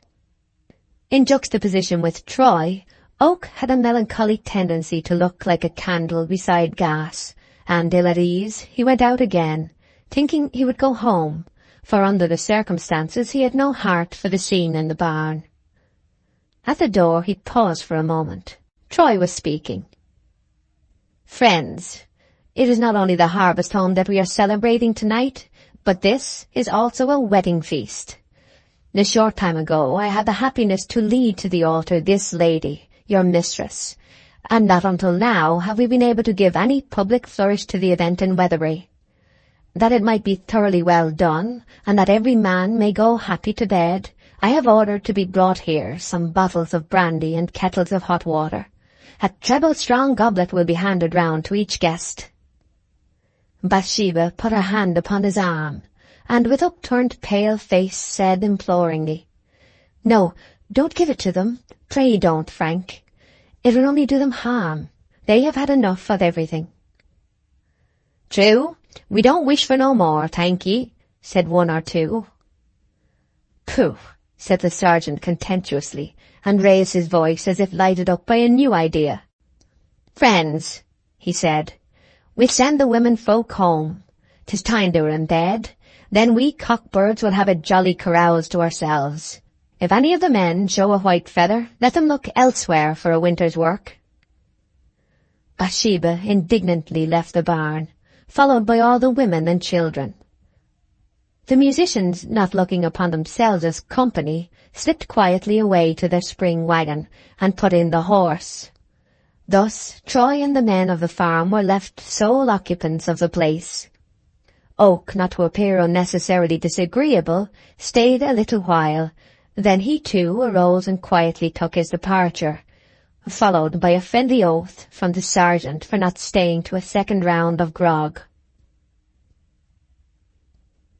In juxtaposition with Troy, Oak had a melancholic tendency to look like a candle beside gas, and ill at ease, he went out again, thinking he would go home, for under the circumstances he had no heart for the scene in the barn. At the door he paused for a moment. Troy was speaking. "Friends, it is not only the harvest home that we are celebrating tonight, but this is also a wedding feast. A short time ago I had the happiness to lead to the altar this lady, your mistress, and not until now have we been able to give any public flourish to the event in Weatherbury. That it might be thoroughly well done, and that every man may go happy to bed, I have ordered to be brought here some bottles of brandy and kettles of hot water. A treble strong goblet will be handed round to each guest." Bathsheba put her hand upon his arm, and with upturned pale face said imploringly, "No, don't give it to them. Pray don't, Frank. It will only do them harm. They have had enough of everything." "True, we don't wish for no more, thank ye," said one or two. "Pooh," said the sergeant contemptuously, and raised his voice as if lighted up by a new idea. "Friends," he said, "we'll send the women folk home. 'Tis time they were in bed. Then we cockbirds will have a jolly carouse to ourselves. If any of the men show a white feather, let them look elsewhere for a winter's work." Bathsheba indignantly left the barn, followed by all the women and children. The musicians, not looking upon themselves as company, slipped quietly away to their spring wagon and put in the horse. Thus Troy and the men of the farm were left sole occupants of the place. Oak, not to appear unnecessarily disagreeable, stayed a little while. Then he too arose and quietly took his departure, followed by a friendly oath from the sergeant for not staying to a second round of grog.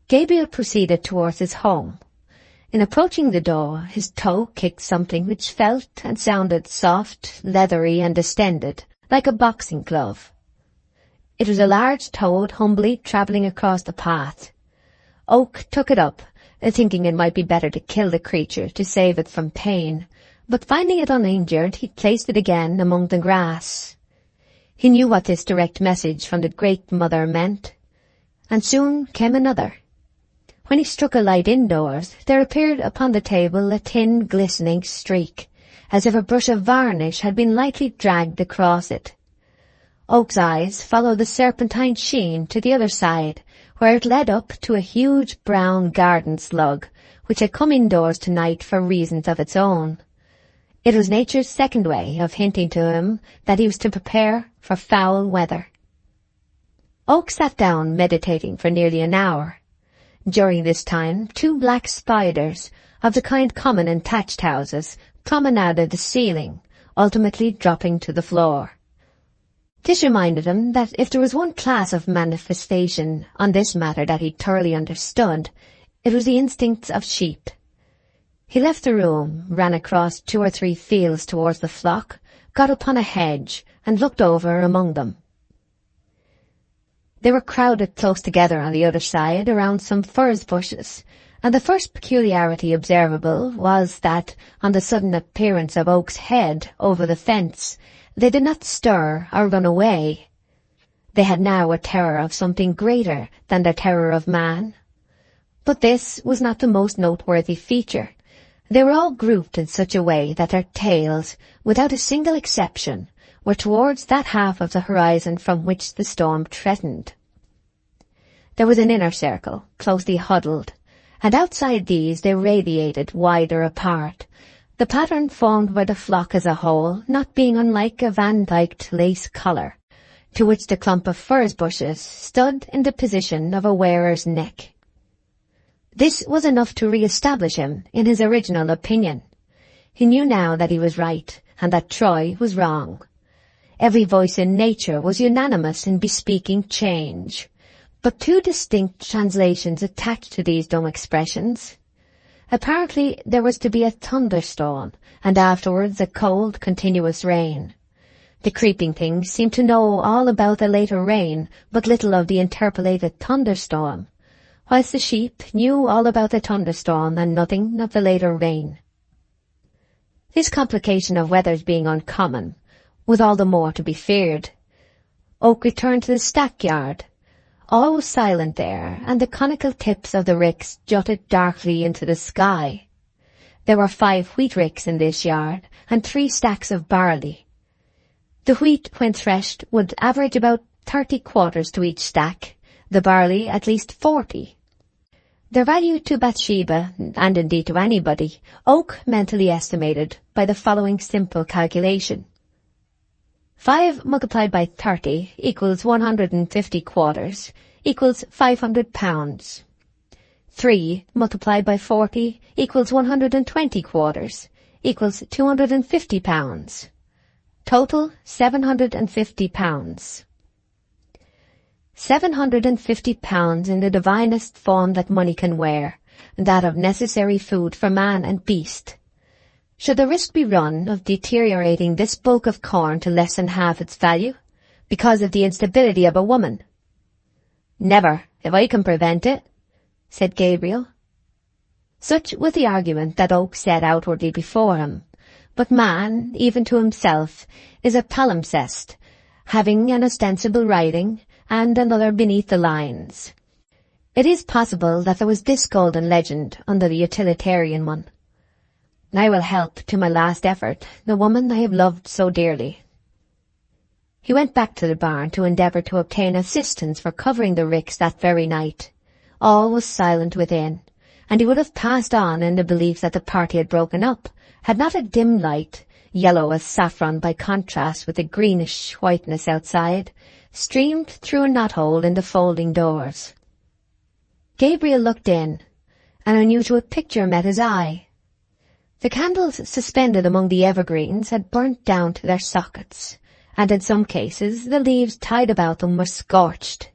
Gabriel proceeded towards his home. In approaching the door, his toe kicked something which felt and sounded soft, leathery and distended, like a boxing glove. It was a large toad humbly travelling across the path. Oak took it up, thinking it might be better to kill the creature to save it from pain, but finding it uninjured, he placed it again among the grass. He knew what this direct message from the Great Mother meant, and soon came another. When he struck a light indoors, there appeared upon the table a thin, glistening streak, as if a brush of varnish had been lightly dragged across it. Oak's eyes followed the serpentine sheen to the other side, where it led up to a huge brown garden slug, which had come indoors tonight for reasons of its own. It was nature's second way of hinting to him that he was to prepare for foul weather. Oak sat down meditating for nearly an hour. During this time, 2 black spiders, of the kind common in thatched houses, promenaded the ceiling, ultimately dropping to the floor. This reminded him that if there was one class of manifestation on this matter that he thoroughly understood, it was the instincts of sheep. He left the room, ran across 2 or 3 fields towards the flock, got upon a hedge, and looked over among them. They were crowded close together on the other side around some furze bushes, and the first peculiarity observable was that, on the sudden appearance of Oak's head over the fence, they did not stir or run away. They had now a terror of something greater than their terror of man. But this was not the most noteworthy feature. They were all grouped in such a way that their tails, without a single exception, were towards that half of the horizon from which the storm threatened. There was an inner circle, closely huddled, and outside these they radiated wider apart, the pattern formed by the flock as a whole not being unlike a Van Dyked lace collar, to which the clump of furze bushes stood in the position of a wearer's neck. This was enough to re-establish him in his original opinion. He knew now that he was right, and that Troy was wrong. Every voice in nature was unanimous in bespeaking change, but 2 distinct translations attached to these dumb expressions. Apparently there was to be a thunderstorm, and afterwards a cold, continuous rain. The creeping things seemed to know all about the later rain, but little of the interpolated thunderstorm, whilst the sheep knew all about the thunderstorm and nothing of the later rain. This complication of weathers being uncommon was all the more to be feared. Oak returned to the stackyard. All was silent there, and the conical tips of the ricks jutted darkly into the sky. There were 5 wheat ricks in this yard, and 3 stacks of barley. The wheat, when threshed, would average about 30 quarters to each stack, the barley at least 40. Their value to Bathsheba, and indeed to anybody, Oak mentally estimated by the following simple calculation. 5 multiplied by 30 equals 150 quarters, equals 500 pounds. 3 multiplied by 40 equals 120 quarters, equals 250 pounds. Total 750 pounds. 750 pounds in the divinest form that money can wear, that of necessary food for man and beast. Should the risk be run of deteriorating this bulk of corn to less than half its value, because of the instability of a woman? Never, if I can prevent it, said Gabriel. Such was the argument that Oak set outwardly before him, but man, even to himself, is a palimpsest, having an ostensible writing and another beneath the lines. It is possible that there was this golden legend under the utilitarian one. I will help to my last effort the woman I have loved so dearly." He went back to the barn to endeavour to obtain assistance for covering the ricks that very night. All was silent within, and he would have passed on in the belief that the party had broken up, had not a dim light, yellow as saffron by contrast with the greenish whiteness outside, streamed through a knothole in the folding doors. Gabriel looked in. An unusual picture met his eye. The candles suspended among the evergreens had burnt down to their sockets, and in some cases the leaves tied about them were scorched.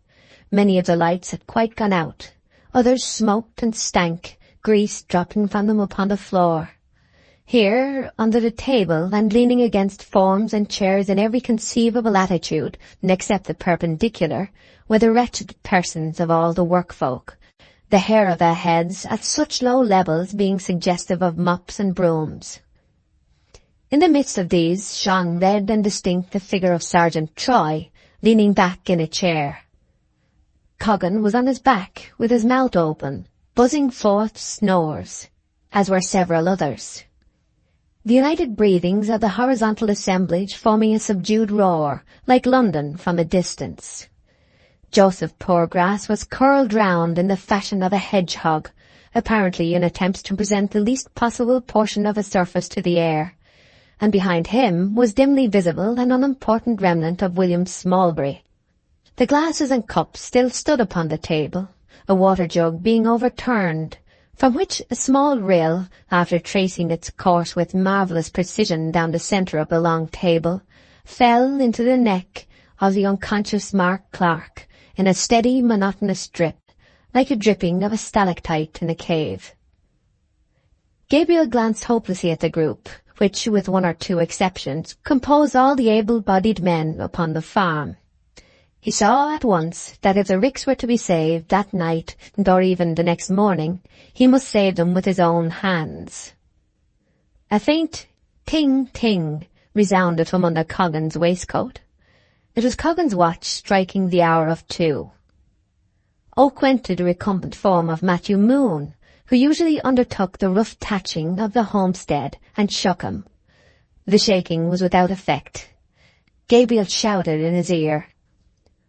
Many of the lights had quite gone out. Others smoked and stank, grease dropping from them upon the floor. Here, under the table, and leaning against forms and chairs in every conceivable attitude, except the perpendicular, were the wretched persons of all the workfolk, the hair of their heads at such low levels being suggestive of mops and brooms. In the midst of these shone red and distinct the figure of Sergeant Troy, leaning back in a chair. Coggan was on his back, with his mouth open, buzzing forth snores, as were several others. The united breathings of the horizontal assemblage forming a subdued roar, like London from a distance. Joseph Poorgrass was curled round in the fashion of a hedgehog, apparently in attempts to present the least possible portion of a surface to the air, and behind him was dimly visible an unimportant remnant of William Smallbury. The glasses and cups still stood upon the table, a water jug being overturned, from which a small rill, after tracing its course with marvellous precision down the centre of the long table, fell into the neck of the unconscious Mark Clark in a steady, monotonous drip, like a dripping of a stalactite in a cave. Gabriel glanced hopelessly at the group, which, with one or two exceptions, composed all the able-bodied men upon the farm. He saw at once that if the ricks were to be saved that night, or even the next morning, he must save them with his own hands. A faint ting-ting resounded from under Coggan's waistcoat. It was Coggan's watch striking the hour of 2. Oak went to the recumbent form of Matthew Moon, who usually undertook the rough thatching of the homestead, and shook him. The shaking was without effect. Gabriel shouted in his ear,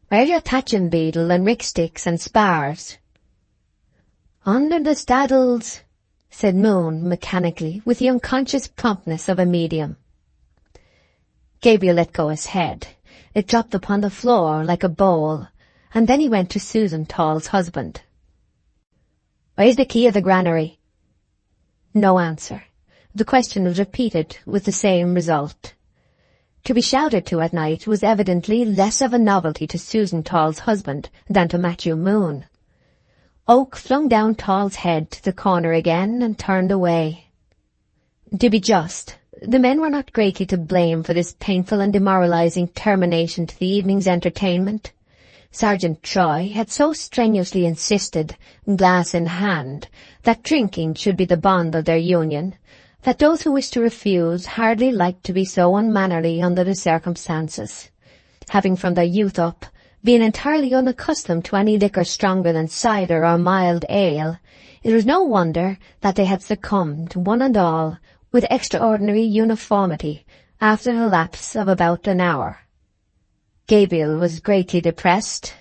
"Where's your thatching beetle and rick sticks and spars?" "Under the staddles," said Moon mechanically, with the unconscious promptness of a medium. Gabriel let go his head. It dropped upon the floor like a bowl, and then he went to Susan Tall's husband. "Where's the key of the granary?" No answer. The question was repeated with the same result. To be shouted to at night was evidently less of a novelty to Susan Tall's husband than to Matthew Moon. Oak flung down Tall's head to the corner again and turned away. To be just, the men were not greatly to blame for this painful and demoralizing termination to the evening's entertainment. Sergeant Troy had so strenuously insisted, glass in hand, that drinking should be the bond of their union, that those who wished to refuse hardly liked to be so unmannerly under the circumstances. Having from their youth up been entirely unaccustomed to any liquor stronger than cider or mild ale, it was no wonder that they had succumbed, one and all, with extraordinary uniformity, after the lapse of about an hour. Gabriel was greatly depressed.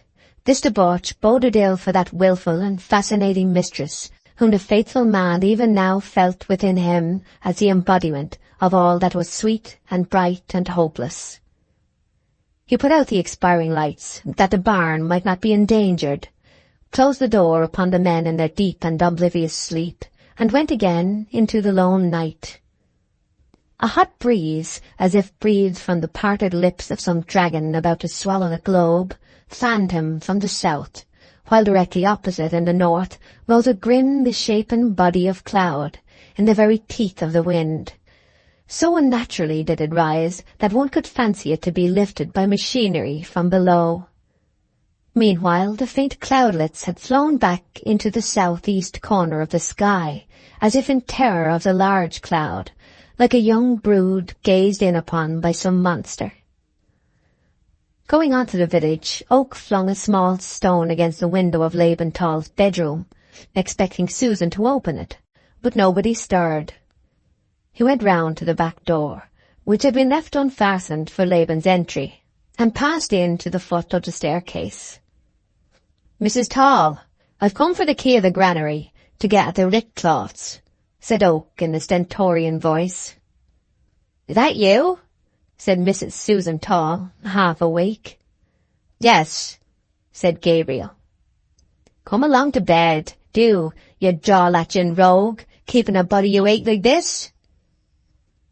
This debauch boded ill for that wilful and fascinating mistress, whom the faithful man even now felt within him as the embodiment of all that was sweet and bright and hopeless. He put out the expiring lights, that the barn might not be endangered, closed the door upon the men in their deep and oblivious sleep, and went again into the lone night. A hot breeze, as if breathed from the parted lips of some dragon about to swallow the globe, fanned him from the south, while directly opposite in the north rose a grim, misshapen body of cloud, in the very teeth of the wind. So unnaturally did it rise that one could fancy it to be lifted by machinery from below. Meanwhile the faint cloudlets had flown back into the south-east corner of the sky, as if in terror of the large cloud, like a young brood gazed in upon by some monster. Going on to the village, Oak flung a small stone against the window of Laban Tall's bedroom, expecting Susan to open it, but nobody stirred. He went round to the back door, which had been left unfastened for Laban's entry, and passed in to the foot of the staircase. "Mrs. Tall, I've come for the key of the granary, to get at the rick cloths," said Oak in a stentorian voice. "Is that you?" said Mrs. Susan Tall, half awake. "Yes," said Gabriel. "Come along to bed, do, you jaw-latching rogue, keeping a body awake like this."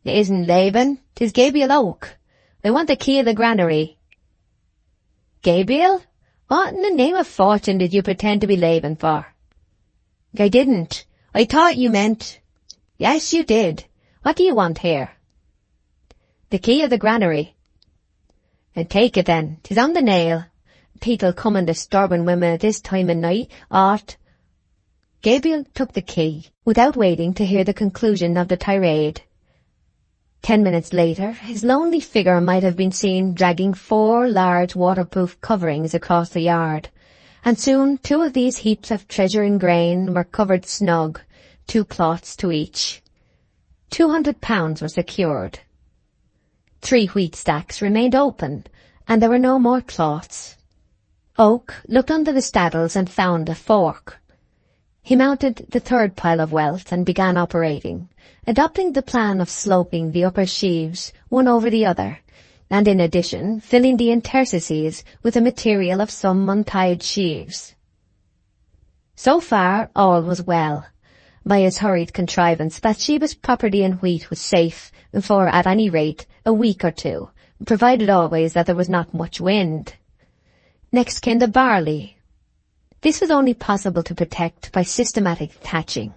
"It isn't Laban, 'tis Gabriel Oak. I want the key of the granary." "Gabriel? What in the name of fortune did you pretend to be Laban for?" "I didn't. I thought you meant—" "Yes, you did. What do you want here?" "The key of the granary." "And take it then, 'tis on the nail. People coming disturbing women at this time of night ought—" Gabriel took the key, without waiting to hear the conclusion of the tirade. 10 minutes later, his lonely figure might have been seen dragging 4 large waterproof coverings across the yard, and soon 2 of these heaps of treasure in grain were covered snug, 2 cloths to each. £200 were secured. 3 wheat stacks remained open, and there were no more cloths. Oak looked under the staddles and found a fork. He mounted the 3rd pile of wealth and began operating, adopting the plan of sloping the upper sheaves one over the other, and in addition filling the interstices with a material of some untied sheaves. So far all was well. By his hurried contrivance, Bathsheba's property in wheat was safe for, at any rate, a week or 2, provided always that there was not much wind. Next came the barley. This was only possible to protect by systematic thatching.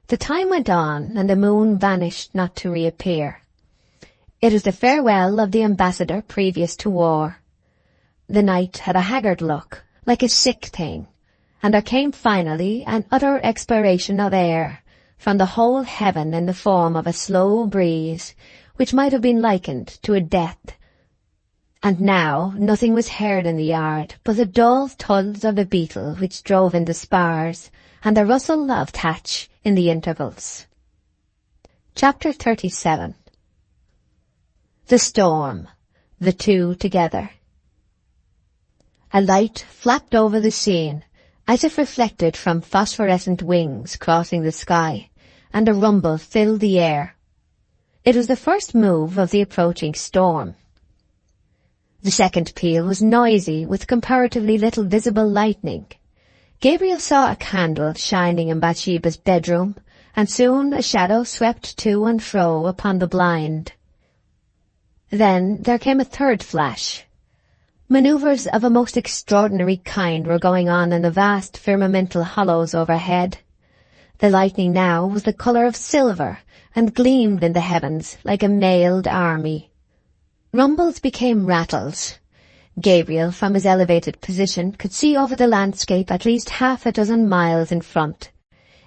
The time went on, and the moon vanished not to reappear. It was the farewell of the ambassador previous to war. The night had a haggard look, like a sick thing, and there came finally an utter expiration of air from the whole heaven in the form of a slow breeze, which might have been likened to a death. And now nothing was heard in the yard but the dull thuds of the beetle which drove in the spars, and the rustle of thatch in the intervals. Chapter 37. The storm, the 2 together. A light flapped over the scene, as if reflected from phosphorescent wings crossing the sky, and a rumble filled the air. It was the first move of the approaching storm. The second peal was noisy, with comparatively little visible lightning. Gabriel saw a candle shining in Bathsheba's bedroom, and soon a shadow swept to and fro upon the blind. Then there came a 3rd flash. Manoeuvres of a most extraordinary kind were going on in the vast firmamental hollows overhead. The lightning now was the colour of silver, and gleamed in the heavens like a mailed army. Rumbles became rattles. Gabriel, from his elevated position, could see over the landscape at least 6 miles in front.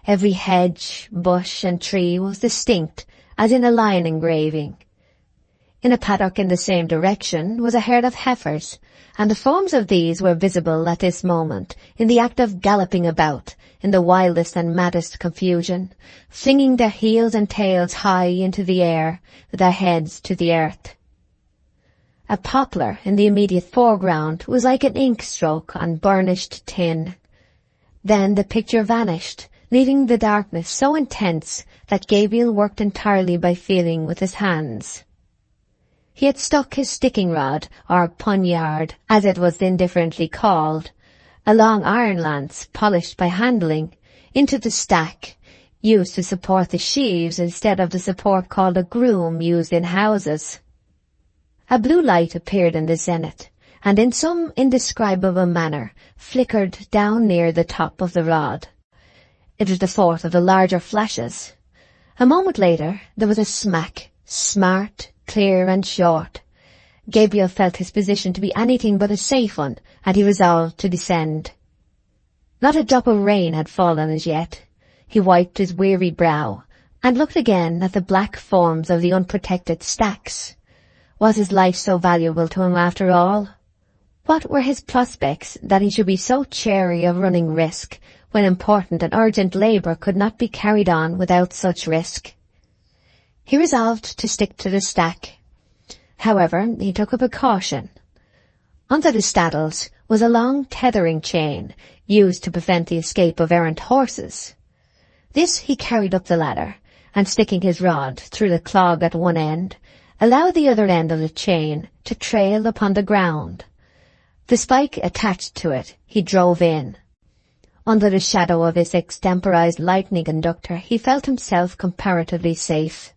Every hedge, bush, and tree was distinct, as in a line engraving. In a paddock in the same direction was a herd of heifers, and the forms of these were visible at this moment, in the act of galloping about, in the wildest and maddest confusion, flinging their heels and tails high into the air, with their heads to the earth. A poplar in the immediate foreground was like an ink stroke on burnished tin. Then the picture vanished, leaving the darkness so intense that Gabriel worked entirely by feeling with his hands. He had stuck his sticking rod, or poignard, as it was indifferently called, a long iron lance polished by handling, into the stack, used to support the sheaves instead of the support called a groom used in houses. A blue light appeared in the zenith, and in some indescribable manner flickered down near the top of the rod. It was the 4th of the larger flashes. A moment later there was a smack, smart, clear and short. Gabriel felt his position to be anything but a safe one, and he resolved to descend. Not a drop of rain had fallen as yet. He wiped his weary brow, and looked again at the black forms of the unprotected stacks. Was his life so valuable to him after all? What were his prospects that he should be so chary of running risk, when important and urgent labour could not be carried on without such risk? He resolved to stick to the stack. However, he took a precaution. Under the staddles was a long tethering chain used to prevent the escape of errant horses. This he carried up the ladder, and sticking his rod through the clog at one end, allowed the other end of the chain to trail upon the ground. The spike attached to it he drove in. Under the shadow of his extemporized lightning conductor he felt himself comparatively safe.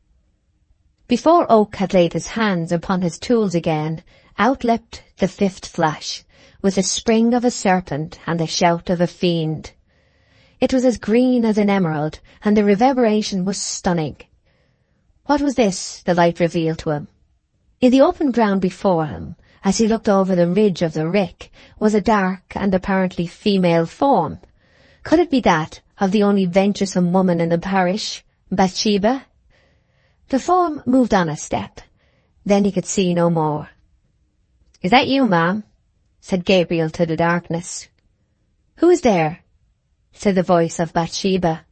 Before Oak had laid his hands upon his tools again, out leapt the fifth flash, with the spring of a serpent and the shout of a fiend. It was as green as an emerald, and the reverberation was stunning. What was this? The light revealed to him. In the open ground before him, as he looked over the ridge of the rick, was a dark and apparently female form. Could it be that of the only venturesome woman in the parish, Bathsheba? The form moved on a step. Then he could see no more. "Is that you, ma'am?" said Gabriel to the darkness. "Who is there?" said the voice of Bathsheba.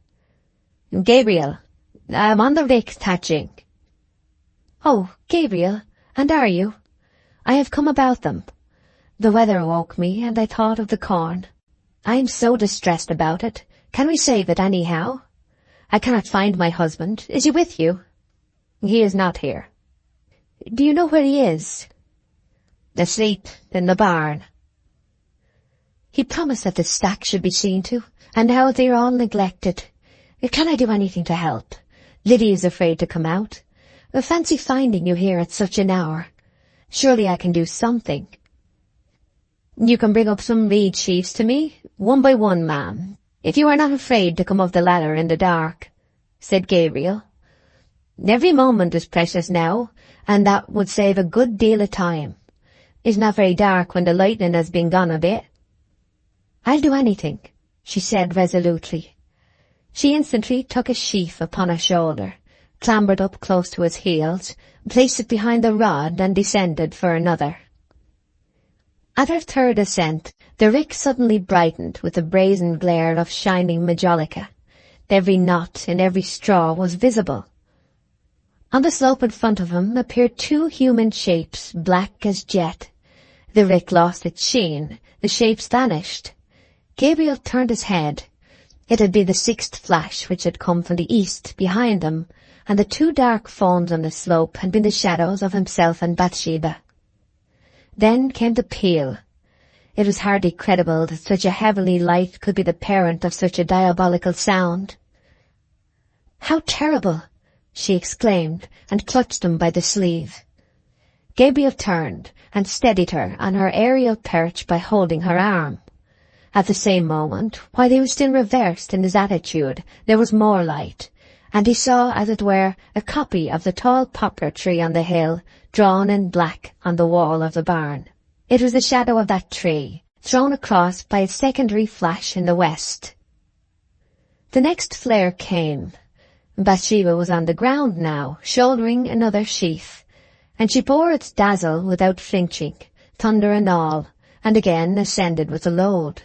"Gabriel, I'm on the rick thatching." "Oh, Gabriel, and are you? I have come about them. The weather awoke me, and I thought of the corn. I am so distressed about it. Can we save it anyhow? I cannot find my husband. Is he with you?" "He is not here." "Do you know where he is?" "Asleep in the barn." He promised that the stack should be seen to, and how they are all neglected. Can I do anything to help? Liddy is afraid to come out. Fancy finding you here at such an hour. Surely I can do something. "You can bring up some reed sheaves to me, one by one, ma'am, if you are not afraid to come up the ladder in the dark," said Gabriel. "Every moment is precious now, and that would save a good deal of time. It's not very dark when the lightning has been gone a bit." "I'll do anything," she said resolutely. She instantly took a sheaf upon her shoulder, clambered up close to his heels, placed it behind the rod, and descended for another. At her third ascent, the rick suddenly brightened with a brazen glare of shining majolica. Every knot in every straw was visible. On the slope in front of him appeared two human shapes, black as jet. The rick lost its sheen, the shapes vanished. Gabriel turned his head. It had been the sixth flash which had come from the east behind them, and the two dark forms on the slope had been the shadows of himself and Bathsheba. Then came the peal. It was hardly credible that such a heavenly light could be the parent of such a diabolical sound. "How terrible!" she exclaimed, and clutched him by the sleeve. Gabriel turned and steadied her on her aerial perch by holding her arm. At the same moment, while he was still reversed in his attitude, there was more light, and he saw, as it were, a copy of the tall poplar tree on the hill, drawn in black on the wall of the barn. It was the shadow of that tree, thrown across by a secondary flash in the west. The next flare came. Bathsheba was on the ground now, shouldering another sheaf, and she bore its dazzle without flinching, thunder and all, and again ascended with the load.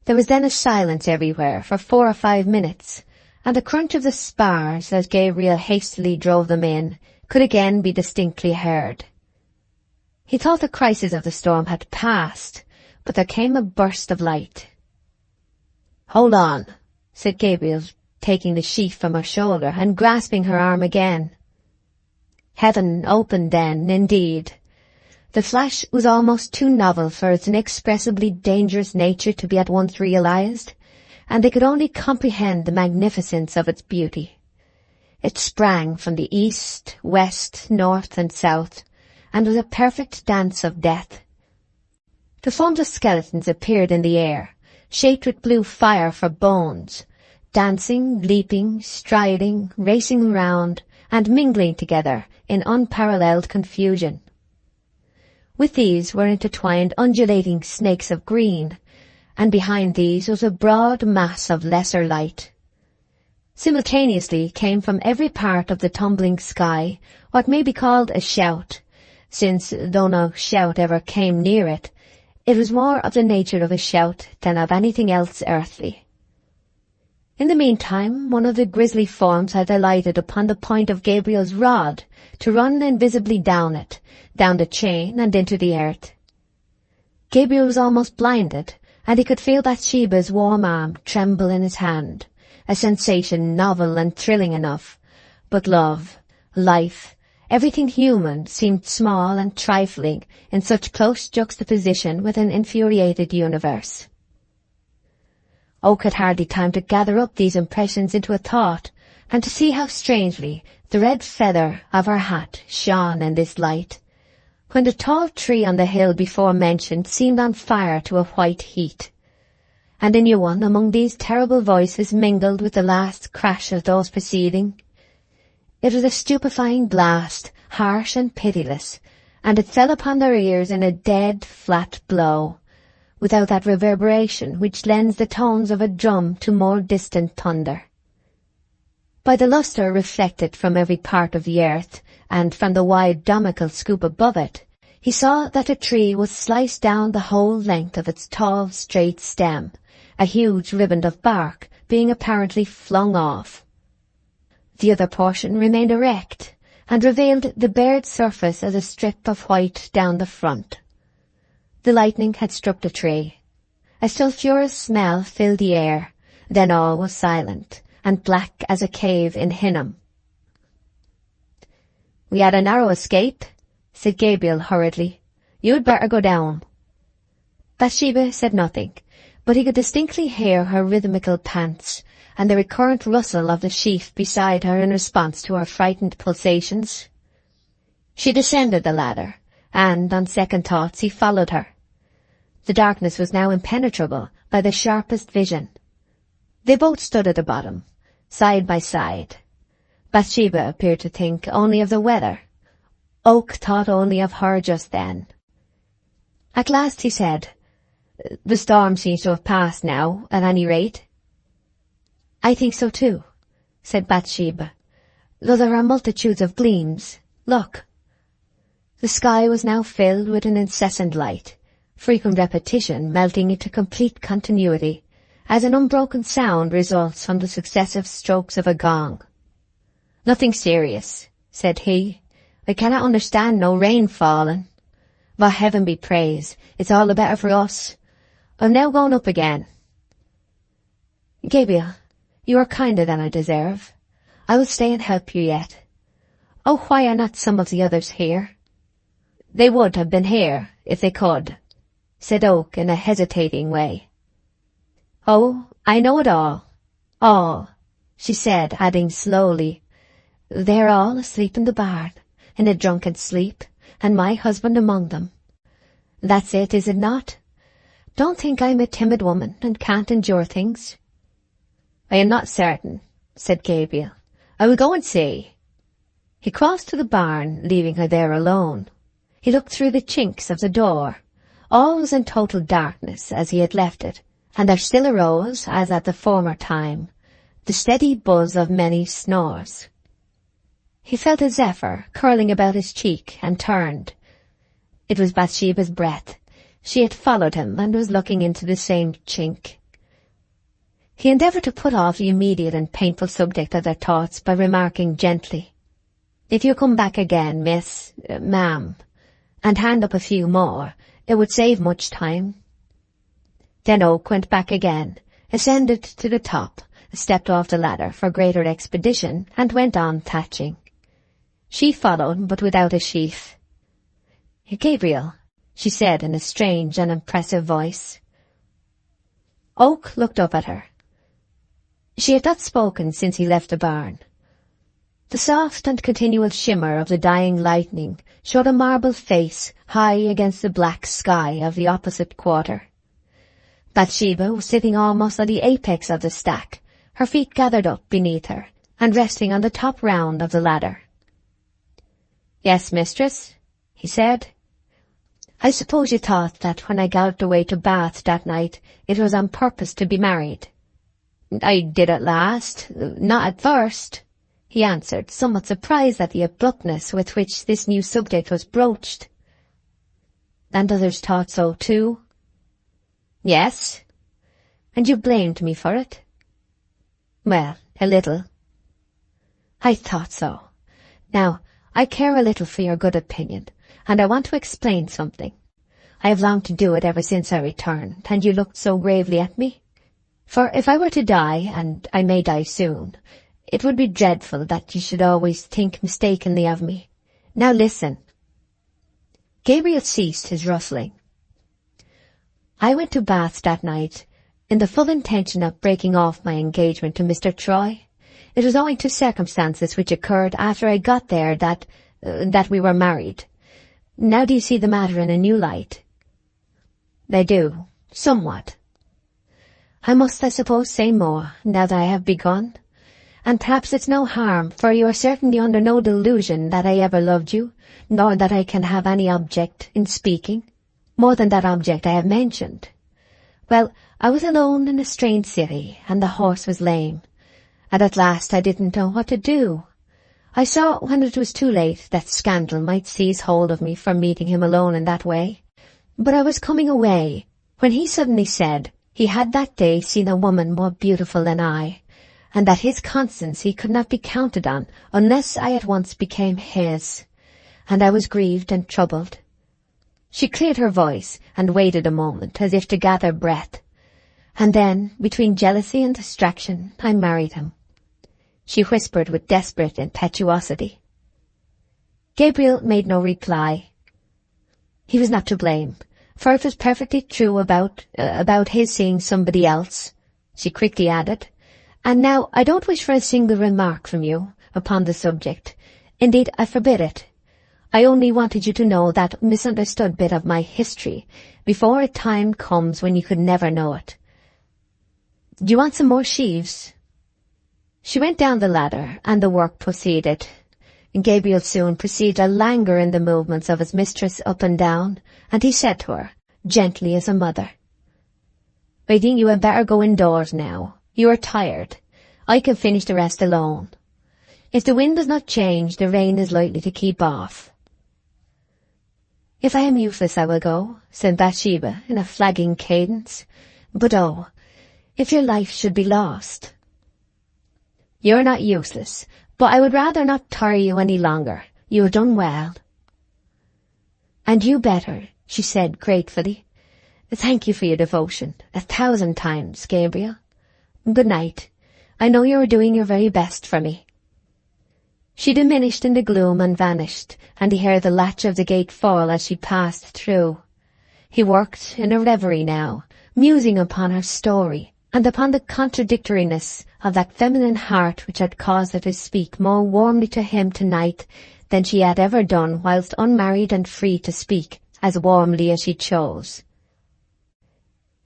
There was then a silence everywhere for 4 or 5 minutes, and the crunch of the spars as Gabriel hastily drove them in could again be distinctly heard. He thought the crisis of the storm had passed, but there came a burst of light. "Hold on," said Gabriel, taking the sheaf from her shoulder and grasping her arm again. Heaven opened then, indeed. The flash was almost too novel for its inexpressibly dangerous nature to be at once realized, and they could only comprehend the magnificence of its beauty. It sprang from the east, west, north, and south, and was a perfect dance of death. The forms of skeletons appeared in the air, shaped with blue fire for bones, dancing, leaping, striding, racing round, and mingling together in unparalleled confusion. With these were intertwined undulating snakes of green, and behind these was a broad mass of lesser light. Simultaneously came from every part of the tumbling sky what may be called a shout, since, though no shout ever came near it, it was more of the nature of a shout than of anything else earthly. In the meantime, one of the grisly forms had alighted upon the point of Gabriel's rod to run invisibly down it, down the chain and into the earth. Gabriel was almost blinded, and he could feel Bathsheba's warm arm tremble in his hand, a sensation novel and thrilling enough. But love, life, everything human seemed small and trifling in such close juxtaposition with an infuriated universe. Oak had hardly time to gather up these impressions into a thought, and to see how strangely the red feather of her hat shone in this light, when the tall tree on the hill before mentioned seemed on fire to a white heat, and a new one among these terrible voices mingled with the last crash of those preceding. It was a stupefying blast, harsh and pitiless, and it fell upon their ears in a dead, flat blow, without that reverberation which lends the tones of a drum to more distant thunder. By the lustre reflected from every part of the earth, and from the wide domical scoop above it, he saw that the tree was sliced down the whole length of its tall, straight stem, a huge riband of bark being apparently flung off. The other portion remained erect, and revealed the bared surface as a strip of white down the front. The lightning had struck the tree. A sulphurous smell filled the air, then all was silent, and black as a cave in Hinnom. "We had a narrow escape," said Gabriel hurriedly. "You'd better go down." Bathsheba said nothing, but he could distinctly hear her rhythmical pants, and the recurrent rustle of the sheaf beside her in response to her frightened pulsations. She descended the ladder, and, on second thoughts, he followed her. The darkness was now impenetrable by the sharpest vision. They both stood at the bottom, side by side. Bathsheba appeared to think only of the weather. Oak thought only of her just then. At last he said, "The storm seems to have passed now, at any rate." "I think so too," said Bathsheba, "though there are multitudes of gleams. Look." The sky was now filled with an incessant light, frequent repetition melting into complete continuity, as an unbroken sound results from the successive strokes of a gong. "Nothing serious," said he. "I cannot understand no rain falling. But heaven be praised, it's all the better for us. I'm now going up again." "Gabriel, you are kinder than I deserve. I will stay and help you yet. Oh, why are not some of the others here?" "They would have been here, if they could," said Oak in a hesitating way. "Oh, I know it all. All," she said, adding slowly, "They are all asleep in the barn, in a drunken sleep, and my husband among them. That's it, is it not? Don't think I'm a timid woman and can't endure things." "I am not certain," said Gabriel. "I will go and see." He crossed to the barn, leaving her there alone. He looked through the chinks of the door. All was in total darkness as he had left it, and there still arose, as at the former time, the steady buzz of many snores. He felt a zephyr curling about his cheek and turned. It was Bathsheba's breath. She had followed him and was looking into the same chink. He endeavoured to put off the immediate and painful subject of their thoughts by remarking gently, "If you come back again, ma'am, and hand up a few more, it would save much time." Then Oak went back again, ascended to the top, stepped off the ladder for greater expedition, and went on thatching. She followed, but without a sheaf. "Gabriel," she said in a strange and impressive voice. Oak looked up at her. She had not spoken since he left the barn. The soft and continual shimmer of the dying lightning showed a marble face high against the black sky of the opposite quarter. Bathsheba was sitting almost at the apex of the stack, her feet gathered up beneath her, and resting on the top round of the ladder. "Yes, mistress," he said. "I suppose you thought that when I galloped away to Bath that night it was on purpose to be married." "I did at last, not at first," he answered, somewhat surprised at the abruptness with which this new subject was broached. "And others thought so too?" "Yes." "And you blamed me for it?" Well, a little. I thought so. Now, I care a little for your good opinion, and I want to explain something. I have longed to do it ever since I returned, and you looked so gravely at me. For if I were to die, and I may die soon, it would be dreadful that you should always think mistakenly of me. Now listen. Gabriel ceased his rustling. I went to Bath that night, in the full intention of breaking off my engagement to Mr. Troy. It was owing to circumstances which occurred after I got there that we were married. Now do you see the matter in a new light? I do, somewhat. I must, I suppose, say more, now that I have begun. And perhaps it's no harm, for you are certainly under no delusion that I ever loved you, nor that I can have any object in speaking, more than that object I have mentioned. Well, I was alone in a strange city, and the horse was lame, and at last I didn't know what to do. I saw, when it was too late, that scandal might seize hold of me for meeting him alone in that way. But I was coming away, when he suddenly said he had that day seen a woman more beautiful than I, and that his constancy could not be counted on unless I at once became his, and I was grieved and troubled. She cleared her voice and waited a moment as if to gather breath, and then, between jealousy and distraction, I married him. She whispered with desperate impetuosity. Gabriel made no reply. He was not to blame, for it was perfectly true about his seeing somebody else, she quickly added. And now I don't wish for a single remark from you upon the subject. Indeed, I forbid it. I only wanted you to know that misunderstood bit of my history before a time comes when you could never know it. Do you want some more sheaves? She went down the ladder, and the work proceeded. Gabriel soon perceived a languor in the movements of his mistress up and down, and he said to her, gently as a mother, I think you had better go indoors now. You are tired. I can finish the rest alone. If the wind does not change, the rain is likely to keep off. If I am useless, I will go, said Bathsheba in a flagging cadence. But oh, if your life should be lost. You're not useless, but I would rather not tire you any longer. You have done well. And you better, she said gratefully. Thank you for your devotion, 1,000 times, Gabriel. Good night. I know you are doing your very best for me. She diminished in the gloom and vanished, and he heard the latch of the gate fall as she passed through. He worked in a reverie now, musing upon her story, and upon the contradictoriness of that feminine heart which had caused her to speak more warmly to him tonight than she had ever done whilst unmarried and free to speak as warmly as she chose.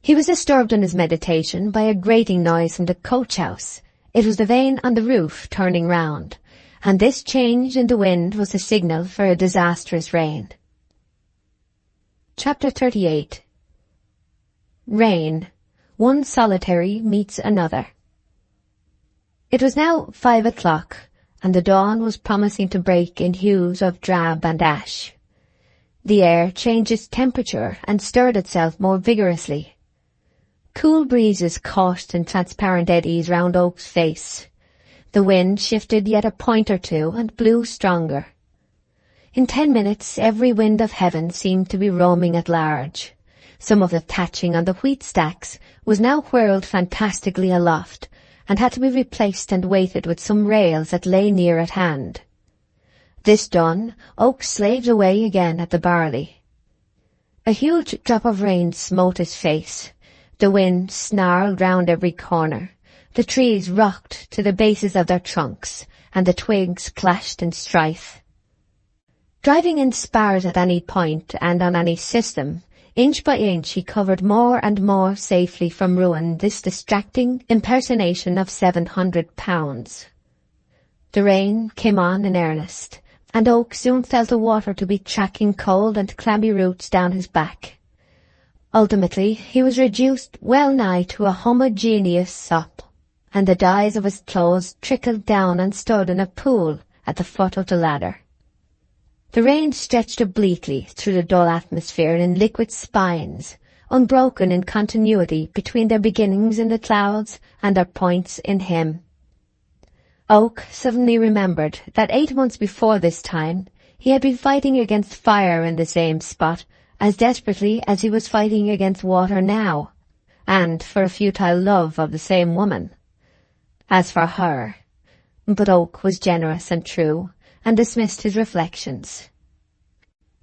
He was disturbed in his meditation by a grating noise from the coach-house. It was the vane on the roof turning round, and this change in the wind was the signal for a disastrous rain. Chapter 38. Rain. One solitary meets another. It was now 5 o'clock, and the dawn was promising to break in hues of drab and ash. The air changed its temperature and stirred itself more vigorously. Cool breezes caught in transparent eddies round Oak's face. The wind shifted yet a point or two and blew stronger. In 10 minutes every wind of heaven seemed to be roaming at large. Some of the thatching on the wheat stacks was now whirled fantastically aloft, and had to be replaced and weighted with some rails that lay near at hand. This done, Oak slaved away again at the barley. A huge drop of rain smote his face. The wind snarled round every corner. The trees rocked to the bases of their trunks, and the twigs clashed in strife. Driving in spars at any point and on any system, inch by inch he covered more and more safely from ruin this distracting impersonation of £700. The rain came on in earnest, and Oak soon felt the water to be tracking cold and clammy roots down his back. Ultimately, he was reduced well-nigh to a homogeneous sop, and the dyes of his clothes trickled down and stood in a pool at the foot of the ladder. The rain stretched obliquely through the dull atmosphere in liquid spines, unbroken in continuity between their beginnings in the clouds and their points in him. Oak suddenly remembered that 8 months before this time he had been fighting against fire in the same spot as desperately as he was fighting against water now, and for a futile love of the same woman. As for her, but Oak was generous and true, and dismissed his reflections.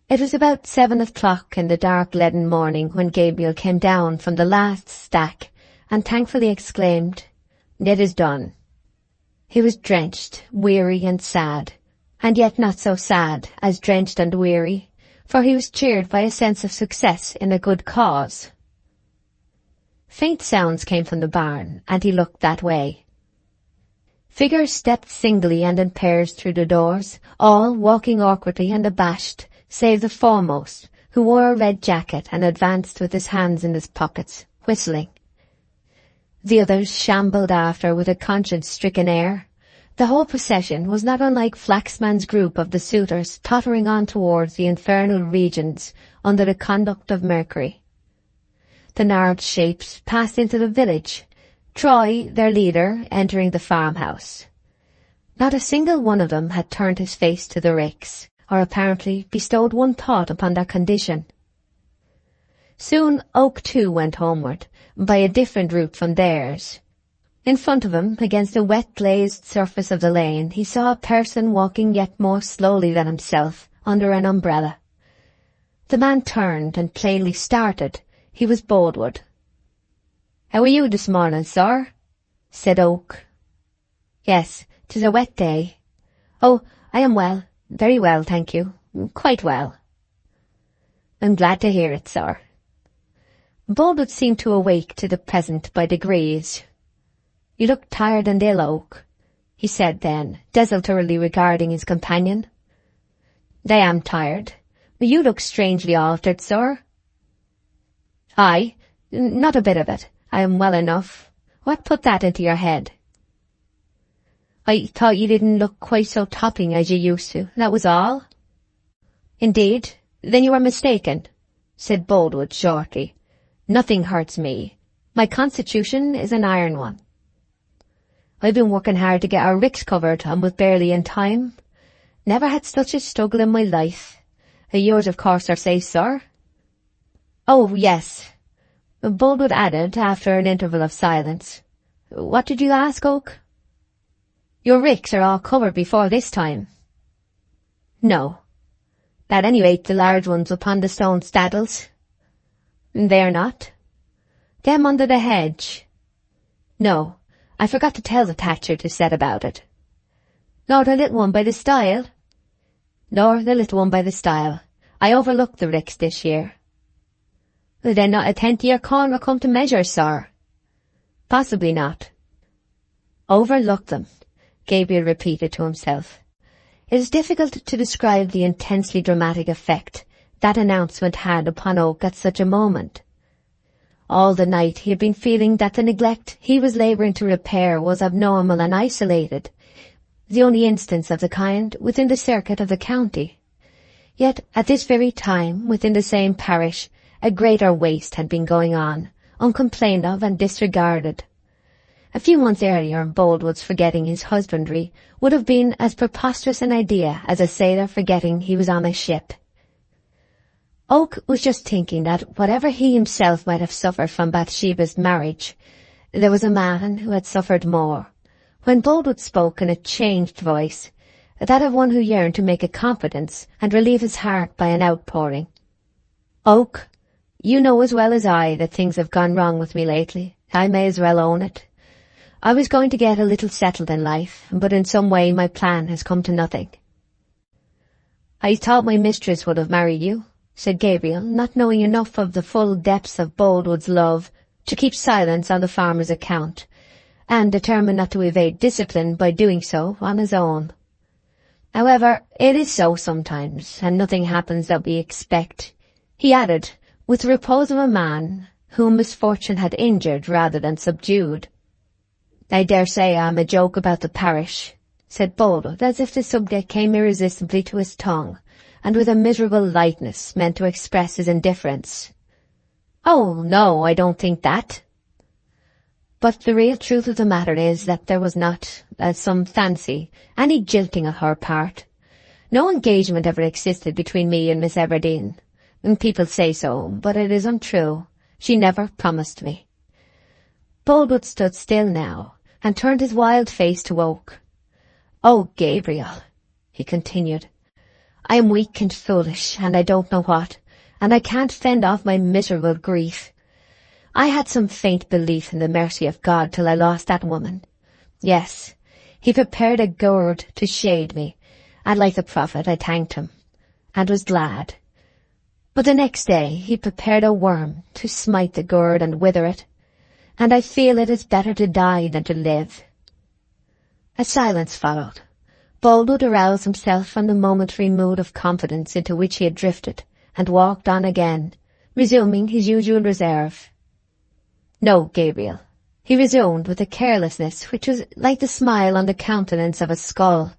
It was about 7 o'clock in the dark leaden morning when Gabriel came down from the last stack and thankfully exclaimed, "It is done." He was drenched, weary and sad, and yet not so sad as drenched and weary, for he was cheered by a sense of success in a good cause. Faint sounds came from the barn, and he looked that way. Figures stepped singly and in pairs through the doors, all walking awkwardly and abashed, save the foremost, who wore a red jacket and advanced with his hands in his pockets, whistling. The others shambled after with a conscience-stricken air. The whole procession was not unlike Flaxman's group of the suitors tottering on towards the infernal regions under the conduct of Mercury. The gnarled shapes passed into the village, Troy, their leader, entering the farmhouse. Not a single one of them had turned his face to the ricks, or apparently bestowed one thought upon their condition. Soon Oak too went homeward, by a different route from theirs. In front of him, against the wet glazed surface of the lane, he saw a person walking yet more slowly than himself, under an umbrella. The man turned and plainly started. He was Boldwood. "How are you this morning, sir?" said Oak. "Yes, 'tis a wet day." "Oh, I am well, very well, thank you, quite well." "I'm glad to hear it, sir." Boldwood seemed to awake to the present by degrees. "You look tired and ill, Oak," he said then, desultorily regarding his companion. "I am tired, but you look strangely altered, sir." "Aye, not a bit of it. I am well enough. What put that into your head?" "I thought you didn't look quite so topping as you used to, that was all." "Indeed? Then you are mistaken," said Boldwood shortly. "Nothing hurts me. My constitution is an iron one." "I've been working hard to get our ricks covered and was barely in time. Never had such a struggle in my life. Yours, of course, are safe, sir?" "Oh, yes," Boldwood added after an interval of silence. "What did you ask, Oak?" "Your ricks are all covered before this time." "No. At any rate, the large ones upon the stone staddles." "They are not." "Them under the hedge." "No. I forgot to tell the thatcher to set about it." "Nor the little one by the stile?" "Nor the little one by the stile. I overlooked the ricks this year." "Then not a tenth of your corn will come to measure, sir." "Possibly not." "Overlooked them," Gabriel repeated to himself. It is difficult to describe the intensely dramatic effect that announcement had upon Oak at such a moment. All the night he had been feeling that the neglect he was labouring to repair was abnormal and isolated, the only instance of the kind within the circuit of the county. Yet at this very time, within the same parish, a greater waste had been going on, uncomplained of and disregarded. A few months earlier, Boldwood's forgetting his husbandry would have been as preposterous an idea as a sailor forgetting he was on a ship. Oak was just thinking that whatever he himself might have suffered from Bathsheba's marriage, there was a man who had suffered more, when Boldwood spoke in a changed voice, that of one who yearned to make a confidence and relieve his heart by an outpouring. "Oak, you know as well as I that things have gone wrong with me lately. I may as well own it. I was going to get a little settled in life, but in some way my plan has come to nothing." "I thought my mistress would have married you," said Gabriel, not knowing enough of the full depths of Boldwood's love to keep silence on the farmer's account, and determined not to evade discipline by doing so on his own. "However, it is so sometimes, and nothing happens that we expect," he added, with the repose of a man whom misfortune had injured rather than subdued. "I dare say I am a joke about the parish," said Boldwood, as if the subject came irresistibly to his tongue, and with a miserable lightness meant to express his indifference. "Oh, no, I don't think that." But the real truth of the matter is that there was not, as some fancy, any jilting on her part. No engagement ever existed between me and Miss Everdene. And people say so, but it is untrue. She never promised me. Boldwood stood still now, and turned his wild face to Oak. "Oh, Gabriel," he continued, "I am weak and foolish, and I don't know what, and I can't fend off my miserable grief. I had some faint belief in the mercy of God till I lost that woman. Yes, he prepared a gourd to shade me, and like the prophet I thanked him, and was glad. But the next day he prepared a worm to smite the gourd and wither it, and I feel it is better to die than to live." A silence followed. Boldwood aroused himself from the momentary mood of confidence into which he had drifted, and walked on again, resuming his usual reserve. "No, Gabriel," he resumed with a carelessness which was like the smile on the countenance of a skull.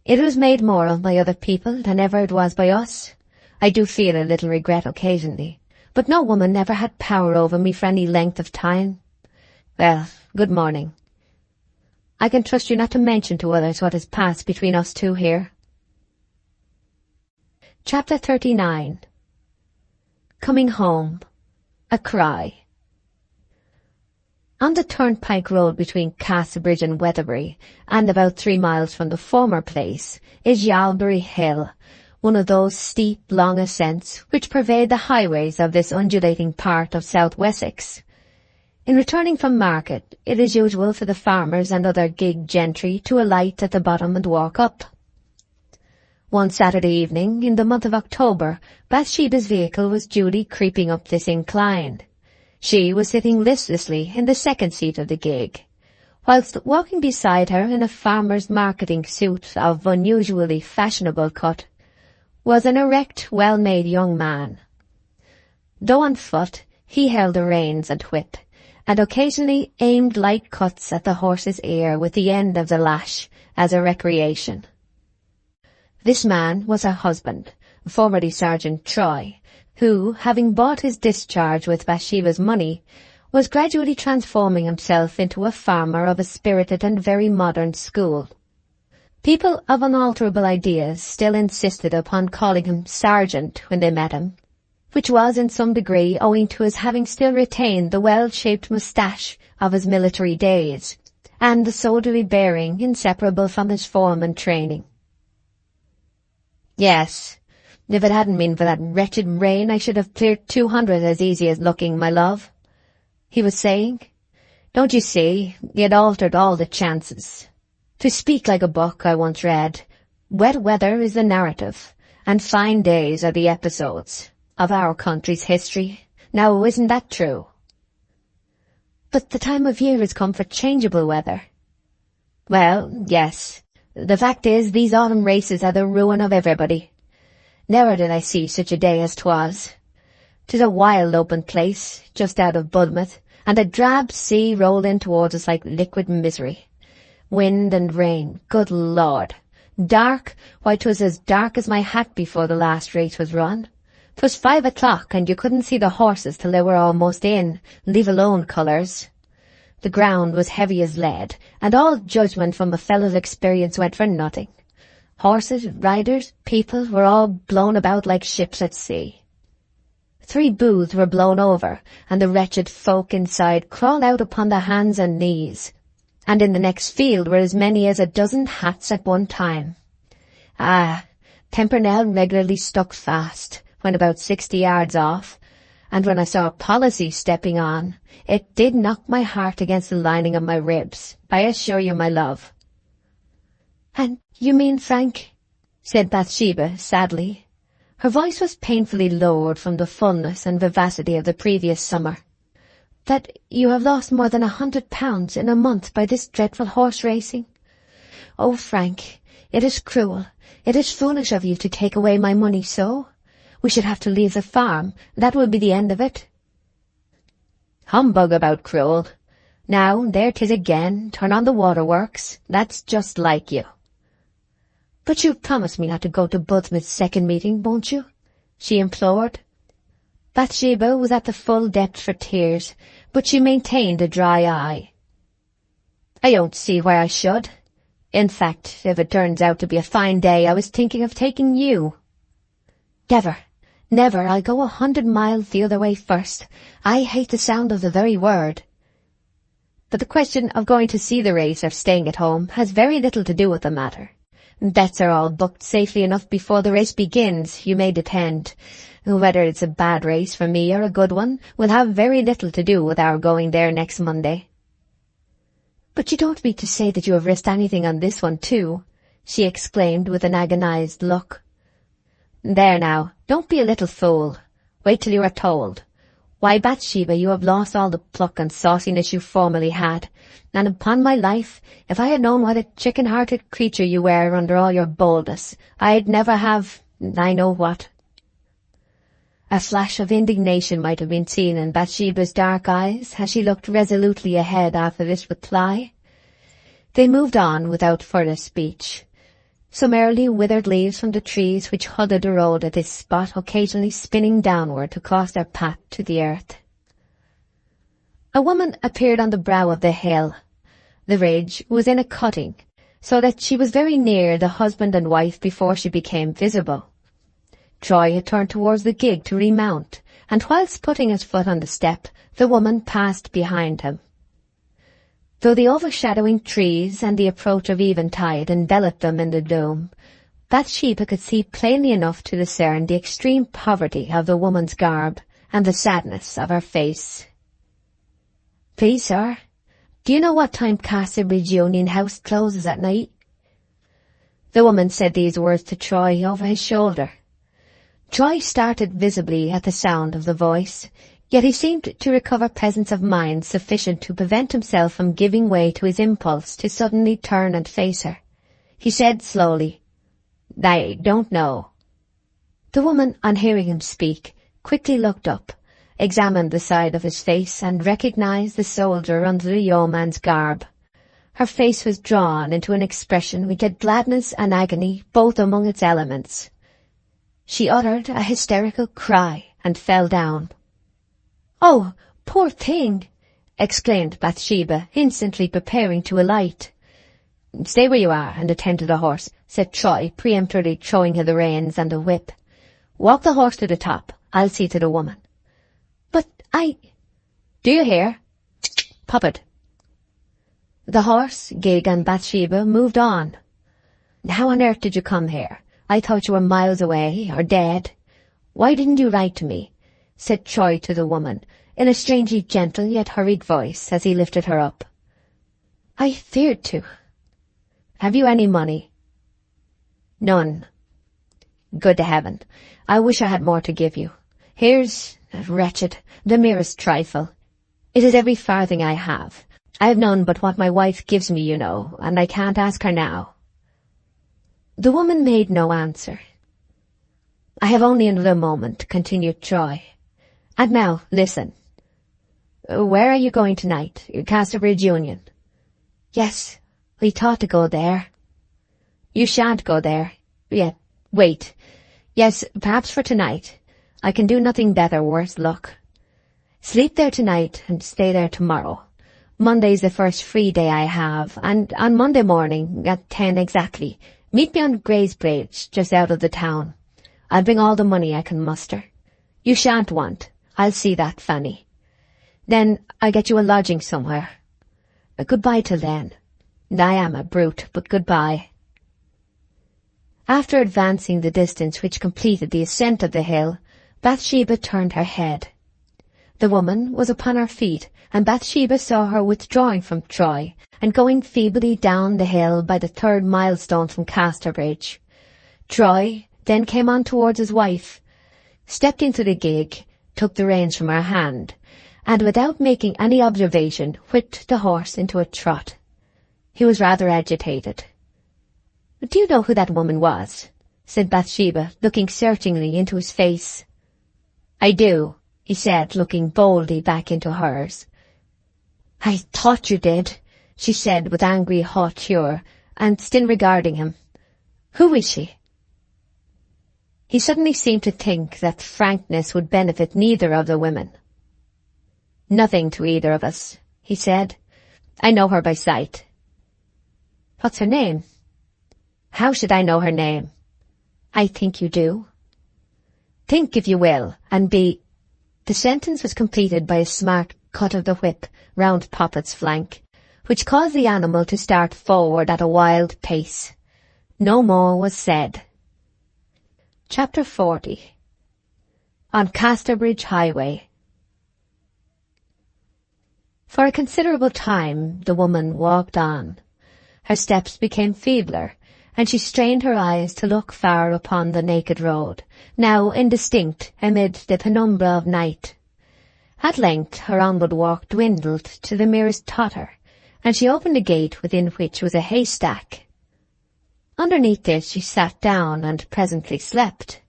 "It was made more of by other people than ever it was by us. I do feel a little regret occasionally, but no woman ever had power over me for any length of time. Well, good morning. I can trust you not to mention to others what has passed between us two here." Chapter 39. Coming Home. A Cry. On the turnpike road between Castlebrigde and Weatherbury, and about 3 miles from the former place, is Yalbury Hill, one of those steep, long ascents which pervade the highways of this undulating part of South Wessex. In returning from market, it is usual for the farmers and other gig gentry to alight at the bottom and walk up. One Saturday evening, in the month of October, Bathsheba's vehicle was duly creeping up this incline. She was sitting listlessly in the second seat of the gig, whilst walking beside her in a farmer's marketing suit of unusually fashionable cut was an erect, well-made young man. Though on foot, he held the reins and whip, and occasionally aimed light cuts at the horse's ear with the end of the lash as a recreation. This man was her husband, formerly Sergeant Troy, who, having bought his discharge with Bathsheba's money, was gradually transforming himself into a farmer of a spirited and very modern school. People of unalterable ideas still insisted upon calling him Sergeant when they met him, which was in some degree owing to his having still retained the well-shaped moustache of his military days, and the soldierly bearing inseparable from his form and training. "Yes, if it hadn't been for that wretched rain, I should have cleared 200 as easy as looking, my love," he was saying. "Don't you see, he had altered all the chances. To speak like a book I once read, wet weather is the narrative, and fine days are the episodes, of our country's history. Now, isn't that true?" "But the time of year has come for changeable weather." "Well, yes. The fact is, these autumn races are the ruin of everybody. Never did I see such a day as 'twas. 'Tis a wild open place, just out of Budmouth, and a drab sea rolled in towards us like liquid misery. Wind and rain, good Lord. Dark, why 'twas as dark as my hat before the last race was run. 'Twas 5 o'clock, and you couldn't see the horses till they were almost in, leave alone colours. The ground was heavy as lead, and all judgment from a fellow's experience went for nothing. Horses, riders, people were all blown about like ships at sea. 3 booths were blown over, and the wretched folk inside crawled out upon their hands and knees, and in the next field were as many as a dozen hats at one time. Pimpernel regularly stuck fast, when about 60 yards off, and when I saw Policy stepping on, it did knock my heart against the lining of my ribs, I assure you, my love." "And you mean, Frank," said Bathsheba sadly. Her voice was painfully lowered from the fullness and vivacity of the previous summer, "that you have lost more than £100 in a month by this dreadful horse racing? Oh, Frank, it is cruel, it is foolish of you to take away my money so. We should have to leave the farm, that will be the end of it." "Humbug about cruel. Now, there 'tis again, turn on the waterworks, that's just like you." "But you promise me not to go to Budmouth's second meeting, won't you?" she implored. Bathsheba was at the full depth for tears, but she maintained a dry eye. "I don't see why I should. In fact, if it turns out to be a fine day, I was thinking of taking you." "Never, never. I'll go 100 miles the other way first. I hate the sound of the very word." "But the question of going to see the race or staying at home has very little to do with the matter. Bets are all booked safely enough before the race begins, you may depend. Whether it's a bad race for me or a good one will have very little to do with our going there next Monday." "But you don't mean to say that you have risked anything on this one too?" she exclaimed with an agonized look. "There now, don't be a little fool. Wait till you are told. Why, Bathsheba, you have lost all the pluck and sauciness you formerly had, and upon my life, if I had known what a chicken-hearted creature you were under all your boldness, I'd never have— I know what." A flash of indignation might have been seen in Bathsheba's dark eyes as she looked resolutely ahead after this reply. They moved on without further speech. Some early withered leaves from the trees which huddled the road at this spot occasionally spinning downward to cross their path to the earth. A woman appeared on the brow of the hill. The ridge was in a cutting, so that she was very near the husband and wife before she became visible. Troy had turned towards the gig to remount, and whilst putting his foot on the step, the woman passed behind him. Though the overshadowing trees and the approach of eventide enveloped them in the gloom, Bathsheba could see plainly enough to discern the extreme poverty of the woman's garb and the sadness of her face. "Please, sir, do you know what time Casterbridge Union House closes at night?" The woman said these words to Troy over his shoulder. Troy started visibly at the sound of the voice, yet he seemed to recover presence of mind sufficient to prevent himself from giving way to his impulse to suddenly turn and face her. He said slowly, "I don't know." The woman, on hearing him speak, quickly looked up, examined the side of his face, and recognized the soldier under the yeoman's garb. Her face was drawn into an expression which had gladness and agony both among its elements. She uttered a hysterical cry and fell down. "Oh, poor thing!" exclaimed Bathsheba, instantly preparing to alight. "Stay where you are and attend to the horse," said Troy, peremptorily throwing her the reins and the whip. "Walk the horse to the top. I'll see to the woman." "But Do you hear? Puppet." The horse, gig, and Bathsheba moved on. "How on earth did you come here? I thought you were miles away, or dead. Why didn't you write to me?" said Troy to the woman, in a strangely gentle yet hurried voice, as he lifted her up. "I feared to." "Have you any money?" "None." "Good to heaven. I wish I had more to give you. Here's— wretched, the merest trifle. It is every farthing I have. I have none but what my wife gives me, you know, and I can't ask her now." The woman made no answer. "I have only another moment," continued Troy. "And now, listen. Where are you going tonight? Casterbridge Union?" "Yes, we thought to go there." "You shan't go there. Yet, wait. Yes, perhaps for tonight. I can do nothing better, worse luck. Sleep there tonight and stay there tomorrow. Monday's the first free day I have, and on Monday morning, at 10 exactly, meet me on Gray's Bridge, just out of the town. I'll bring all the money I can muster. You shan't want. I'll see that, Fanny. Then I'll get you a lodging somewhere. Goodbye till then. I am a brute, but goodbye." After advancing the distance which completed the ascent of the hill, Bathsheba turned her head. The woman was upon her feet, and Bathsheba saw her withdrawing from Troy and going feebly down the hill by the 3rd milestone from Casterbridge. Troy then came on towards his wife, stepped into the gig, took the reins from her hand, and without making any observation whipped the horse into a trot. He was rather agitated. "Do you know who that woman was?" said Bathsheba, looking searchingly into his face. "I do," he said, looking boldly back into hers. "I thought you did," she said with angry hauteur, and still regarding him. "Who is she?" He suddenly seemed to think that frankness would benefit neither of the women. "Nothing to either of us," he said. "I know her by sight." "What's her name?" "How should I know her name?" "I think you do." "Think if you will, and be—" The sentence was completed by a smart cut of the whip round Poppet's flank, which caused the animal to start forward at a wild pace. No more was said. Chapter 40. On Casterbridge Highway. For a considerable time the woman walked on. Her steps became feebler, and she strained her eyes to look far upon the naked road, now indistinct amid the penumbra of night. At length her onward walk dwindled to the merest totter, and she opened a gate within which was a haystack. Underneath this she sat down and presently slept.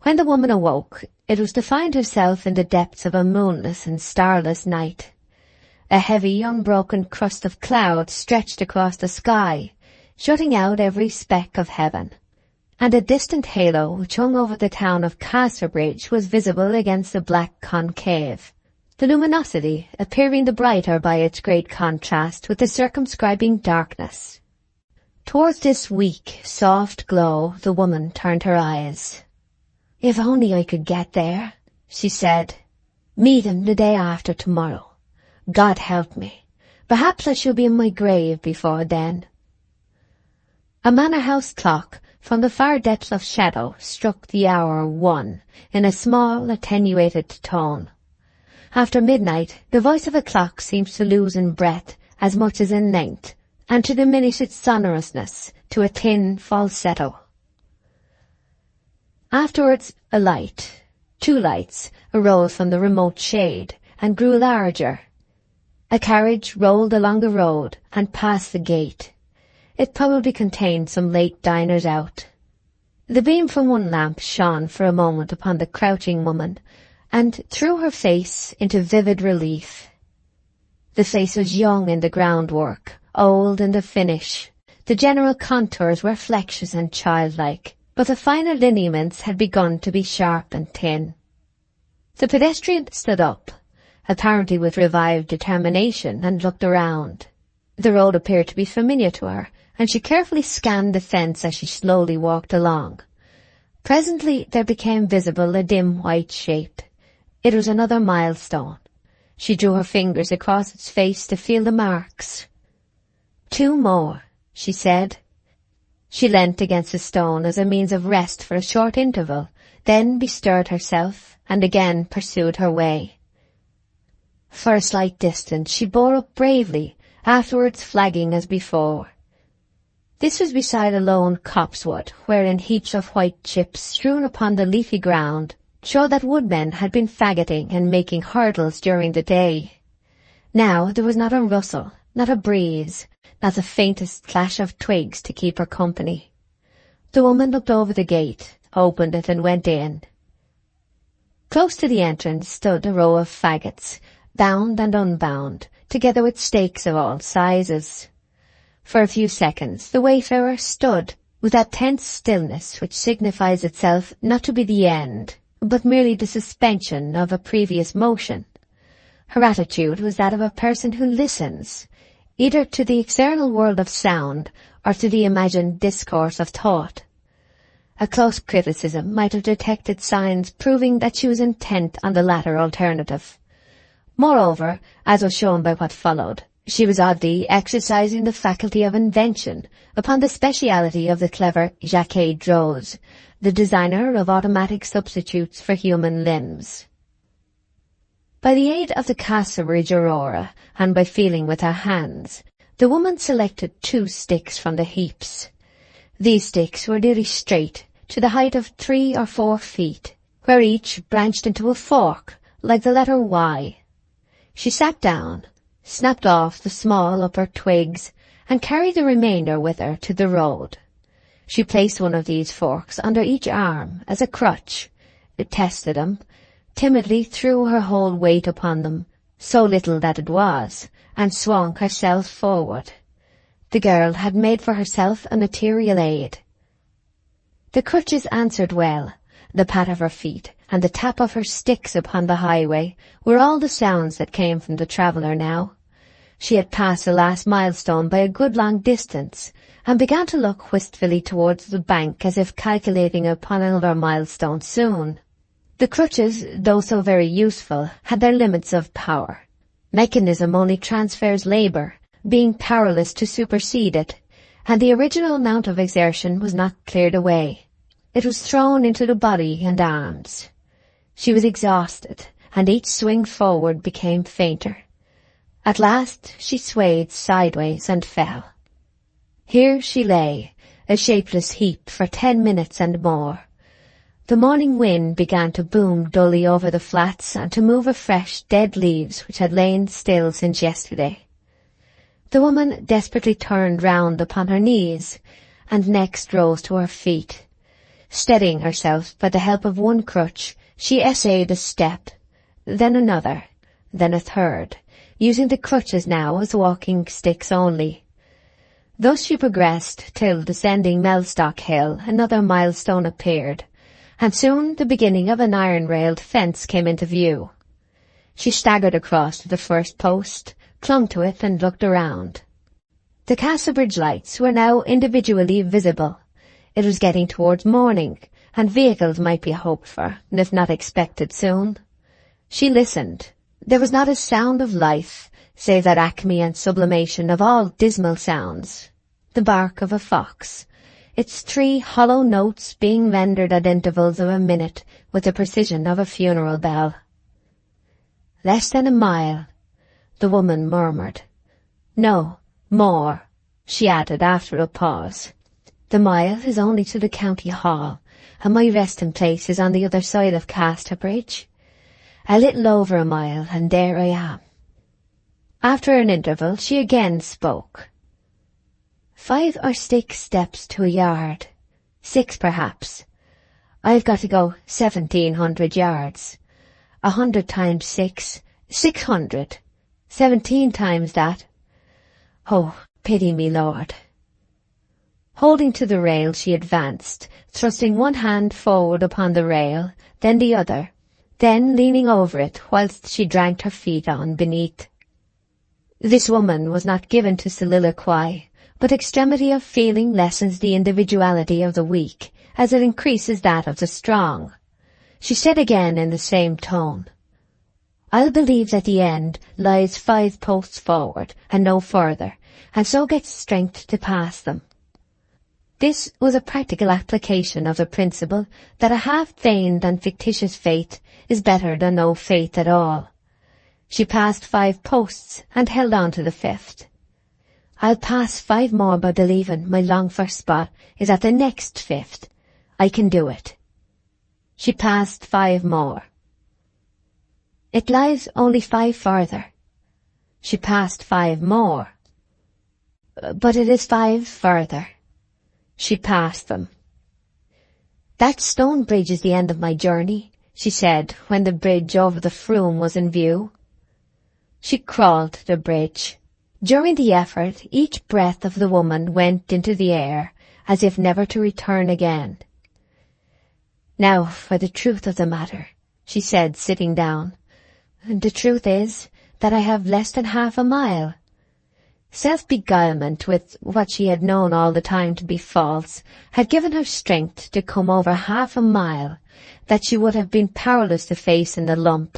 When the woman awoke, it was to find herself in the depths of a moonless and starless night. A heavy, unbroken crust of cloud stretched across the sky, shutting out every speck of heaven, and a distant halo which hung over the town of Casterbridge was visible against the black concave, the luminosity appearing the brighter by its great contrast with the circumscribing darkness. Towards this weak, soft glow the woman turned her eyes. "If only I could get there," she said. "Meet him the day after tomorrow. God help me. Perhaps I shall be in my grave before then." A manor-house clock from the far depths of shadow struck the hour 1 in a small, attenuated tone. After midnight, the voice of a clock seems to lose in breadth as much as in length, and to diminish its sonorousness to a thin falsetto. Afterwards a light, 2 lights, arose from the remote shade, and grew larger. A carriage rolled along the road and past the gate. It probably contained some late diners out. The beam from one lamp shone for a moment upon the crouching woman, and threw her face into vivid relief. The face was young in the groundwork, old in the finish. The general contours were flexuous and childlike, but the finer lineaments had begun to be sharp and thin. The pedestrian stood up, apparently with revived determination, and looked around. The road appeared to be familiar to her, and she carefully scanned the fence as she slowly walked along. Presently there became visible a dim white shape. It was another milestone. She drew her fingers across its face to feel the marks. 2 more, she said. She leant against a stone as a means of rest for a short interval, then bestirred herself, and again pursued her way. For a slight distance she bore up bravely, afterwards flagging as before. This was beside a lone copsewood, wherein heaps of white chips strewn upon the leafy ground showed that woodmen had been faggoting and making hurdles during the day. Now there was not a rustle, not a breeze, not the faintest clash of twigs to keep her company. The woman looked over the gate, opened it, and went in. Close to the entrance stood a row of faggots, bound and unbound, together with stakes of all sizes. For a few seconds the wayfarer stood, with that tense stillness which signifies itself not to be the end, but merely the suspension of a previous motion. Her attitude was that of a person who listens, either to the external world of sound or to the imagined discourse of thought. A close criticism might have detected signs proving that she was intent on the latter alternative. Moreover, as was shown by what followed, she was oddly exercising the faculty of invention upon the speciality of the clever Jacques Droz, the designer of automatic substitutes for human limbs. By the aid of the Casterbridge aurora, and by feeling with her hands, the woman selected 2 sticks from the heaps. These sticks were nearly straight, to the height of 3 or 4 feet, where each branched into a fork, like the letter Y. She sat down, snapped off the small upper twigs, and carried the remainder with her to the road. She placed one of these forks under each arm as a crutch, tested them, timidly threw her whole weight upon them, so little that it was, and swung herself forward. The girl had made for herself a material aid. The crutches answered well. The pat of her feet and the tap of her sticks upon the highway were all the sounds that came from the traveller now. She had passed the last milestone by a good long distance, and began to look wistfully towards the bank as if calculating upon another milestone soon. The crutches, though so very useful, had their limits of power. Mechanism only transfers labour, being powerless to supersede it, and the original amount of exertion was not cleared away. It was thrown into the body and arms. She was exhausted, and each swing forward became fainter. At last she swayed sideways and fell. Here she lay, a shapeless heap, for 10 minutes and more. The morning wind began to boom dully over the flats and to move afresh dead leaves which had lain still since yesterday. The woman desperately turned round upon her knees, and next rose to her feet. Steadying herself by the help of one crutch, she essayed a step, then another, then a third, using the crutches now as walking sticks only. Thus she progressed till, descending Mellstock Hill, another milestone appeared, and soon the beginning of an iron-railed fence came into view. She staggered across to the first post, clung to it, and looked around. The Castlebridge lights were now individually visible. It was getting towards morning, and vehicles might be hoped for, if not expected soon. She listened. There was not a sound of life, save that acme and sublimation of all dismal sounds, the bark of a fox, its 3 hollow notes being rendered at intervals of a minute with the precision of a funeral bell. "Less than a mile," the woman murmured. "No, more," she added after a pause. "The mile is only to the county hall, and my resting place is on the other side of Casterbridge. A little over a mile, and there I am." After an interval she again spoke. 5 or 6 steps to a yard. 6 perhaps. I've got to go 1,700 yards. 100 times 6, 600. 17 times that. Oh, pity me, Lord. Holding to the rail she advanced, thrusting one hand forward upon the rail, then the other, then leaning over it whilst she dragged her feet on beneath. This woman was not given to soliloquy, but extremity of feeling lessens the individuality of the weak, as it increases that of the strong. She said again in the same tone, "I'll believe that the end lies 5 posts forward, and no further, and so get strength to pass them." This was a practical application of the principle that a half-feigned and fictitious faith is better than no faith at all. She passed 5 posts and held on to the 5th. "I'll pass 5 more by believing my long-first spot is at the next 5th. I can do it." She passed 5 more. "It lies only 5 further." She passed 5 more. "But it is 5 further." She passed them. "That stone bridge is the end of my journey," she said, when the bridge over the Froom was in view. She crawled to the bridge. During the effort, each breath of the woman went into the air, as if never to return again. "Now for the truth of the matter," she said, sitting down. "The truth is that I have less than half a mile." Self-beguilement, with what she had known all the time to be false, had given her strength to come over half a mile that she would have been powerless to face in the lump.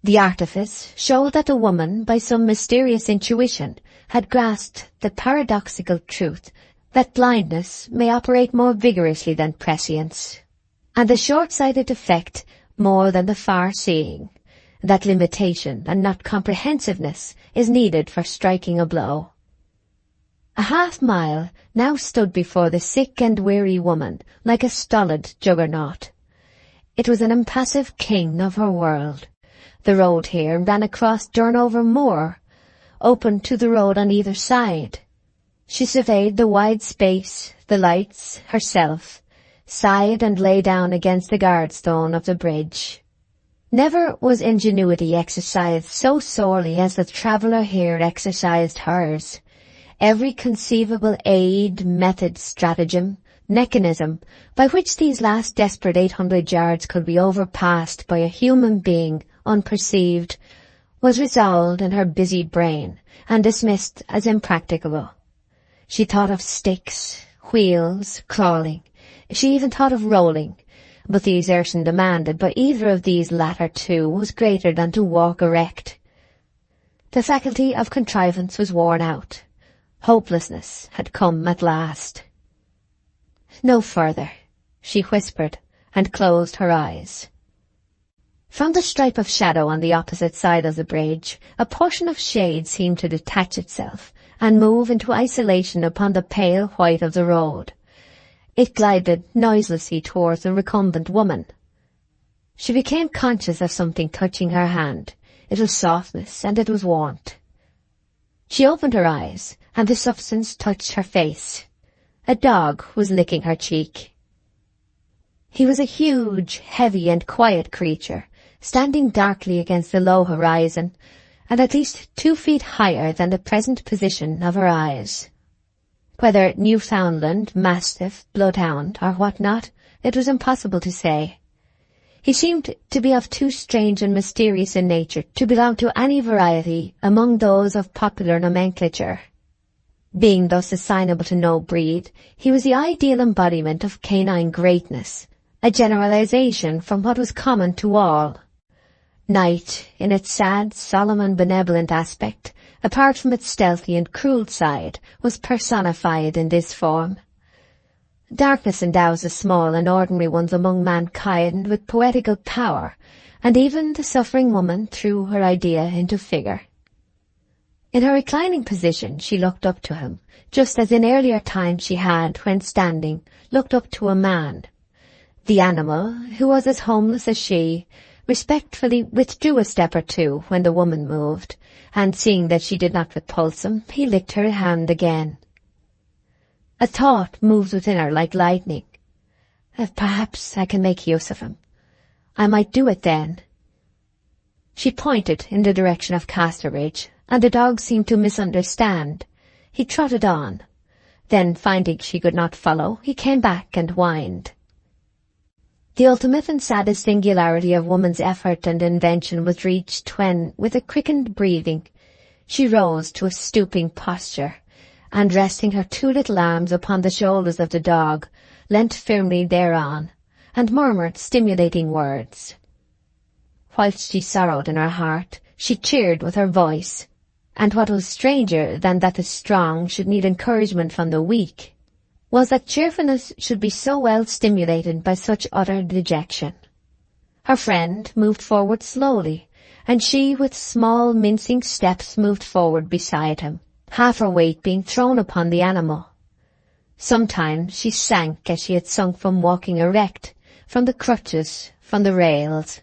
The artifice showed that the woman, by some mysterious intuition, had grasped the paradoxical truth that blindness may operate more vigorously than prescience, and the short-sighted effect more than the far-seeing, that limitation and not comprehensiveness is needed for striking a blow. A half-mile now stood before the sick and weary woman like a stolid juggernaut. It was an impassive king of her world. The road here ran across Durnover Moor, open to the road on either side. She surveyed the wide space, the lights, herself, sighed and lay down against the guardstone of the bridge. Never was ingenuity exercised so sorely as the traveller here exercised hers. Every conceivable aid, method, stratagem, mechanism by which these last desperate 800 yards could be overpassed by a human being unperceived was resolved in her busy brain and dismissed as impracticable. She thought of sticks, wheels, crawling. She even thought of rolling, but the exertion demanded by either of these latter two was greater than to walk erect. The faculty of contrivance was worn out. Hopelessness had come at last. "No further," she whispered, and closed her eyes. From the stripe of shadow on the opposite side of the bridge, a portion of shade seemed to detach itself and move into isolation upon the pale white of the road. It glided noiselessly towards the recumbent woman. She became conscious of something touching her hand. It was softness, and it was warmth. She opened her eyes, and the substance touched her face. A dog was licking her cheek. He was a huge, heavy and quiet creature, standing darkly against the low horizon, and at least 2 feet higher than the present position of her eyes. Whether Newfoundland, Mastiff, Bloodhound, or what not, it was impossible to say. He seemed to be of too strange and mysterious a nature to belong to any variety among those of popular nomenclature. Being thus assignable to no breed, he was the ideal embodiment of canine greatness, a generalization from what was common to all. Night, in its sad, solemn and benevolent aspect, apart from its stealthy and cruel side, was personified in this form. Darkness endows the small and ordinary ones among mankind with poetical power, and even the suffering woman threw her idea into figure. In her reclining position she looked up to him, just as in earlier times she had, when standing, looked up to a man. The animal, who was as homeless as she, respectfully withdrew a step or two when the woman moved, and seeing that she did not repulse him, he licked her hand again. A thought moved within her like lightning. Perhaps I can make use of him. I might do it then. She pointed in the direction of Casterbridge, and the dog seemed to misunderstand. He trotted on. Then, finding she could not follow, he came back and whined. The ultimate and saddest singularity of woman's effort and invention was reached when, with a quickened breathing, she rose to a stooping posture, and resting her 2 little arms upon the shoulders of the dog, leant firmly thereon, and murmured stimulating words. Whilst she sorrowed in her heart, she cheered with her voice, and what was stranger than that the strong should need encouragement from the weak, was that cheerfulness should be so well stimulated by such utter dejection. Her friend moved forward slowly, and she with small mincing steps moved forward beside him, half her weight being thrown upon the animal. Sometimes she sank as she had sunk from walking erect, from the crutches, from the rails.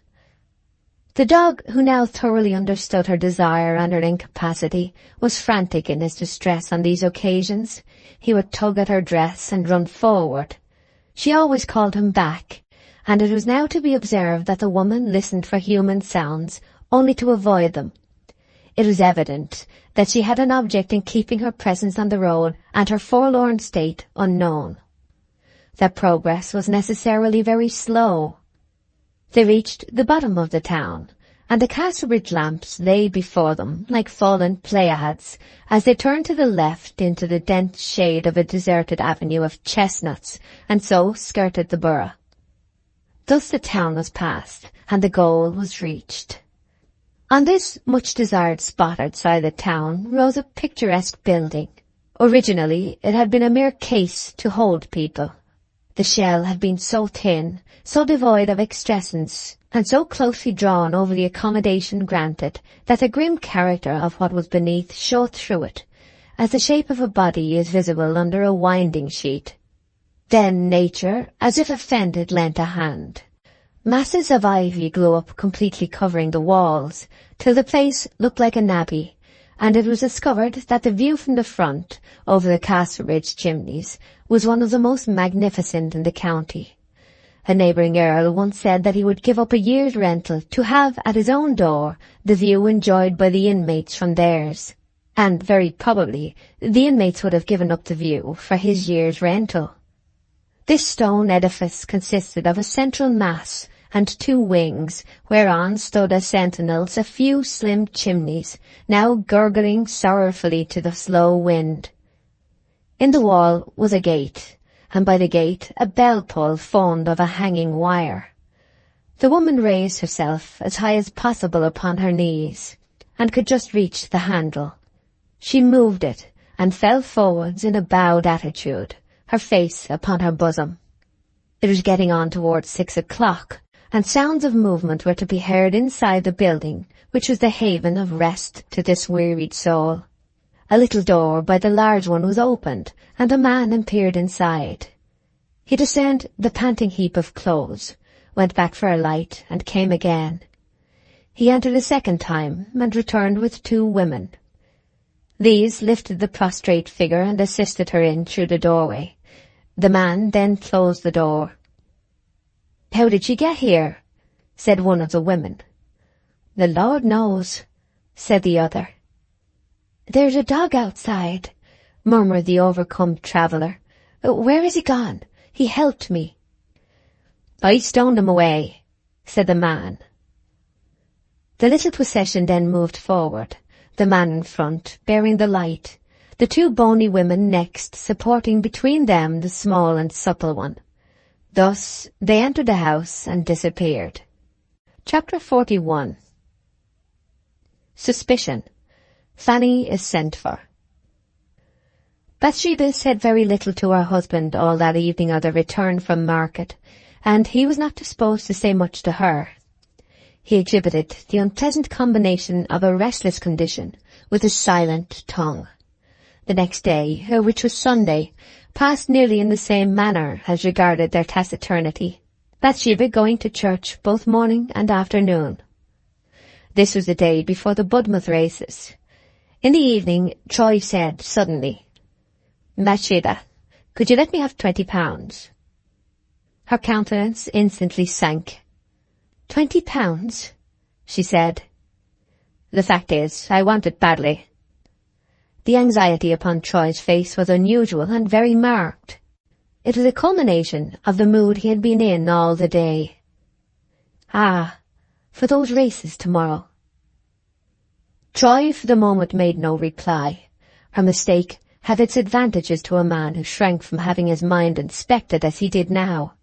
The dog, who now thoroughly understood her desire and her incapacity, was frantic in his distress on these occasions. He would tug at her dress and run forward. She always called him back, and it was now to be observed that the woman listened for human sounds, only to avoid them. It was evident that she had an object in keeping her presence on the road and her forlorn state unknown. Their progress was necessarily very slow. They reached the bottom of the town, and the Casterbridge lamps lay before them like fallen Pleiades as they turned to the left into the dense shade of a deserted avenue of chestnuts, and so skirted the borough. Thus the town was passed, and the goal was reached. On this much-desired spot outside the town rose a picturesque building. Originally it had been a mere case to hold people. The shell had been so thin, so devoid of excrescence, and so closely drawn over the accommodation granted, that the grim character of what was beneath showed through it, as the shape of a body is visible under a winding sheet. Then nature, as if offended, lent a hand. Masses of ivy grew up, completely covering the walls, till the place looked like an abbey, and it was discovered that the view from the front, over the Casterbridge chimneys, was one of the most magnificent in the county. A neighbouring earl once said that he would give up a year's rental to have at his own door the view enjoyed by the inmates from theirs, and very probably the inmates would have given up the view for his year's rental. This stone edifice consisted of a central mass and 2 wings, whereon stood as sentinels a few slim chimneys, now gurgling sorrowfully to the slow wind. In the wall was a gate, and by the gate a bell-pull formed of a hanging wire. The woman raised herself as high as possible upon her knees, and could just reach the handle. She moved it, and fell forwards in a bowed attitude, her face upon her bosom. It was getting on towards 6 o'clock, and sounds of movement were to be heard inside the building, which was the haven of rest to this wearied soul. A little door by the large one was opened, and a man appeared inside. He discerned the panting heap of clothes, went back for a light, and came again. He entered a second time, and returned with 2 women. These lifted the prostrate figure and assisted her in through the doorway. The man then closed the door. "How did she get here?" said one of the women. "The Lord knows," said the other. "There's a dog outside," murmured the overcome traveller. "Where is he gone? He helped me." "I stoned him away," said the man. The little procession then moved forward, the man in front, bearing the light, the 2 bony women next, supporting between them the small and supple one. Thus they entered the house and disappeared. Chapter 41. Suspicion. Fanny is sent for. Bathsheba said very little to her husband all that evening of their return from market, and he was not disposed to say much to her. He exhibited the unpleasant combination of a restless condition with a silent tongue. The next day, which was Sunday, passed nearly in the same manner as regarded their taciturnity, Bathsheba going to church both morning and afternoon. This was the day before the Budmouth races. In the evening, Troy said suddenly, "Bathsheba, could you let me have £20? Her countenance instantly sank. £20? She said. "The fact is, I want it badly." The anxiety upon Troy's face was unusual and very marked. It was a culmination of the mood he had been in all the day. "Ah, for those races tomorrow." Troy for the moment made no reply. Her mistake had its advantages to a man who shrank from having his mind inspected as he did now.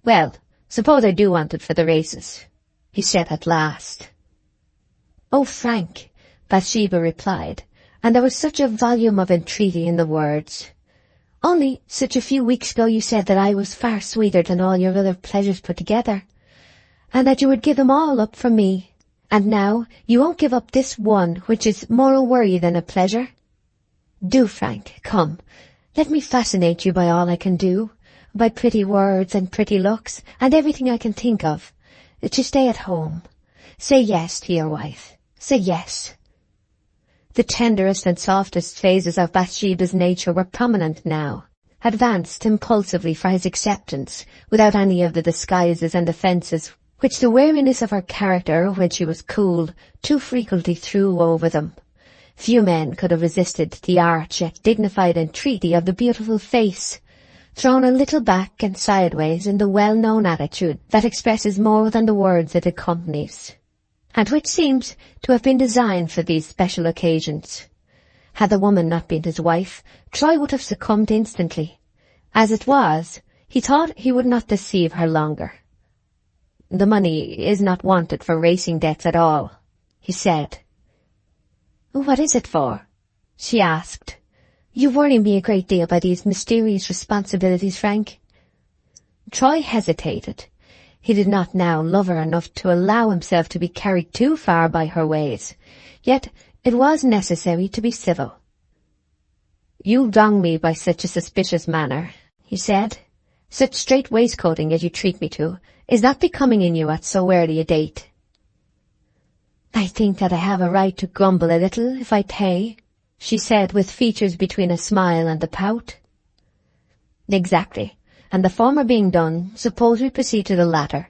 "Well, suppose I do want it for the races," he said at last. "Oh, Frank," Bathsheba replied, and there was such a volume of entreaty in the words. "Only such a few weeks ago you said that I was far sweeter than all your other pleasures put together, and that you would give them all up for me. And now you won't give up this one, which is more a worry than a pleasure. Do, Frank, come, let me fascinate you by all I can do, by pretty words and pretty looks, and everything I can think of, to stay at home. Say yes to your wife. Say yes." The tenderest and softest phases of Bathsheba's nature were prominent now, advanced impulsively for his acceptance, without any of the disguises and defences which the wariness of her character, when she was cool, too frequently threw over them. Few men could have resisted the arch yet dignified entreaty of the beautiful face, thrown a little back and sideways in the well-known attitude that expresses more than the words it accompanies, and which seems to have been designed for these special occasions. Had the woman not been his wife, Troy would have succumbed instantly. As it was, he thought he would not deceive her longer. "The money is not wanted for racing debts at all," he said. "What is it for?" she asked. "You worry me a great deal by these mysterious responsibilities, Frank." Troy hesitated. He did not now love her enough to allow himself to be carried too far by her ways, yet it was necessary to be civil. "You wrong me by such a suspicious manner," he said. "Such straight waistcoating as you treat me to is not becoming in you at so early a date." "I think that I have a right to grumble a little if I pay," she said, with features between a smile and a pout. "Exactly. And the former being done, suppose we proceed to the latter.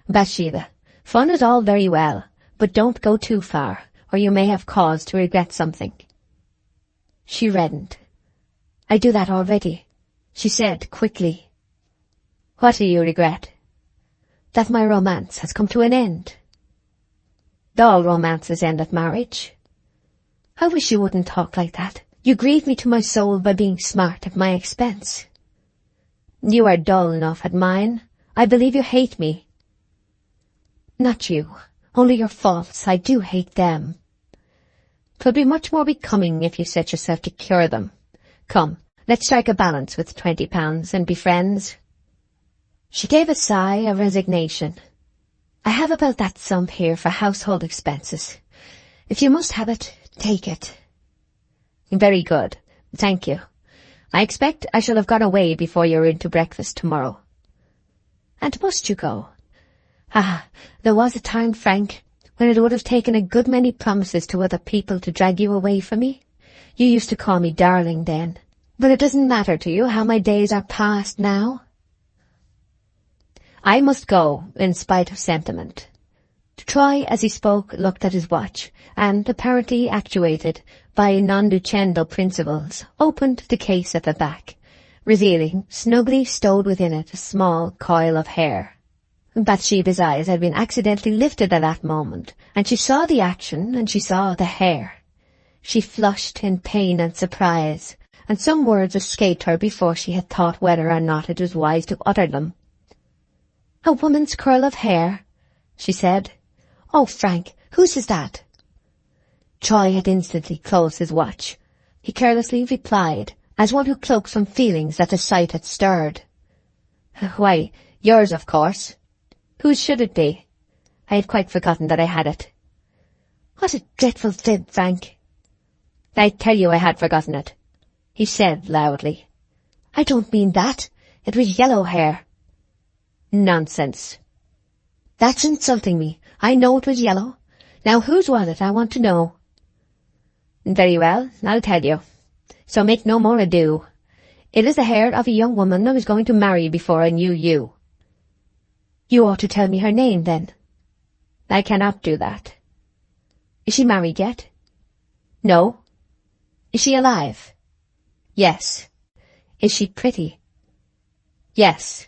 Bathsheba, fun is all very well, but don't go too far, or you may have cause to regret something." She reddened. "I do that already," she said quickly. What do you regret? That my romance has come to an end. All romances end at marriage. I wish you wouldn't talk like that. You grieve me to my soul by being smart at my expense. You are dull enough at mine. I believe you hate me. Not you, only your faults. I do hate them. 'Twould be much more becoming if you set yourself to cure them. Come, let's strike a balance with £20 and be friends. She gave a sigh of resignation. I have about that sum here for household expenses. If you must have it, take it. Very good, thank you. I expect I shall have gone away before you're in to breakfast tomorrow. And must you go? There was a time, Frank, when it would have taken a good many promises to other people to drag you away from me. You used to call me darling then, but it doesn't matter to you how my days are past now. I must go, in spite of sentiment. Troy, as he spoke, looked at his watch, and, apparently actuated by non-duchendal principles, opened the case at the back, revealing, snugly stowed within it, a small coil of hair. Bathsheba's eyes had been accidentally lifted at that moment, and she saw the action, and she saw the hair. She flushed in pain and surprise, and some words escaped her before she had thought whether or not it was wise to utter them. "A woman's curl of hair," she said. "Oh, Frank, whose is that?" Troy had instantly closed his watch. He carelessly replied, as one who cloaks from feelings that the sight had stirred. "Why, yours, of course. Whose should it be? I had quite forgotten that I had it." "What a dreadful fib, Frank." "I tell you I had forgotten it," he said loudly. "I don't mean that. It was yellow hair." "Nonsense." "That's insulting me. I know it was yellow. Now whose was it, I want to know." "Very well, I'll tell you. So make no more ado. It is the hair of a young woman I was going to marry before I knew you." "You ought to tell me her name, then." "I cannot do that." "Is she married yet?" "No." "Is she alive?" "Yes." "Is she pretty?" "Yes."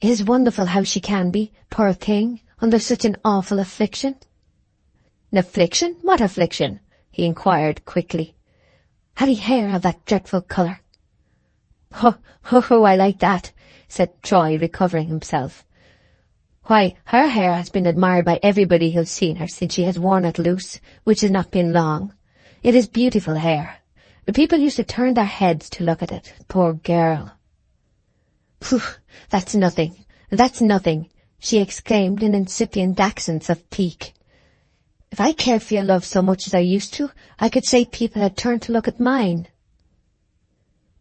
"It is wonderful how she can be, poor thing, under such an awful affliction." "An affliction? What affliction?" he inquired quickly. "Having hair of that dreadful colour." "Oh, I like that," said Troy, recovering himself. "Why, her hair has been admired by everybody who's seen her since she has worn it loose, which has not been long. It is beautiful hair. The people used to turn their heads to look at it, poor girl." "Pooh, that's nothing," she exclaimed in incipient accents of pique. "If I cared for your love so much as I used to, I could say people had turned to look at mine."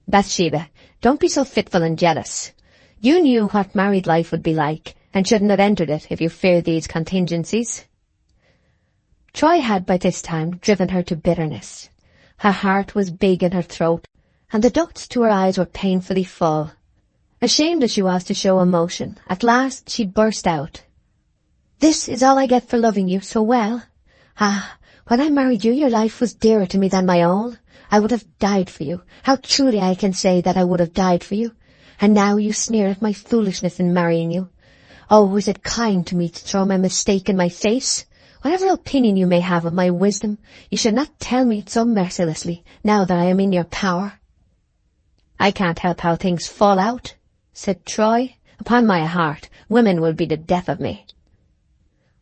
"Bathsheba, don't be so fitful and jealous. You knew what married life would be like, and shouldn't have entered it if you feared these contingencies." Troy had by this time driven her to bitterness. Her heart was big in her throat, and the ducts to her eyes were painfully full. Ashamed as she was to show emotion, at last she burst out. "This is all I get for loving you so well? When I married you, your life was dearer to me than my own. I would have died for you. How truly I can say that I would have died for you. And now you sneer at my foolishness in marrying you. Oh, is it kind to me to throw my mistake in my face? Whatever opinion you may have of my wisdom, you should not tell me it so mercilessly, now that I am in your power." "I can't help how things fall out," said Troy. "Upon my heart, women will be the death of me."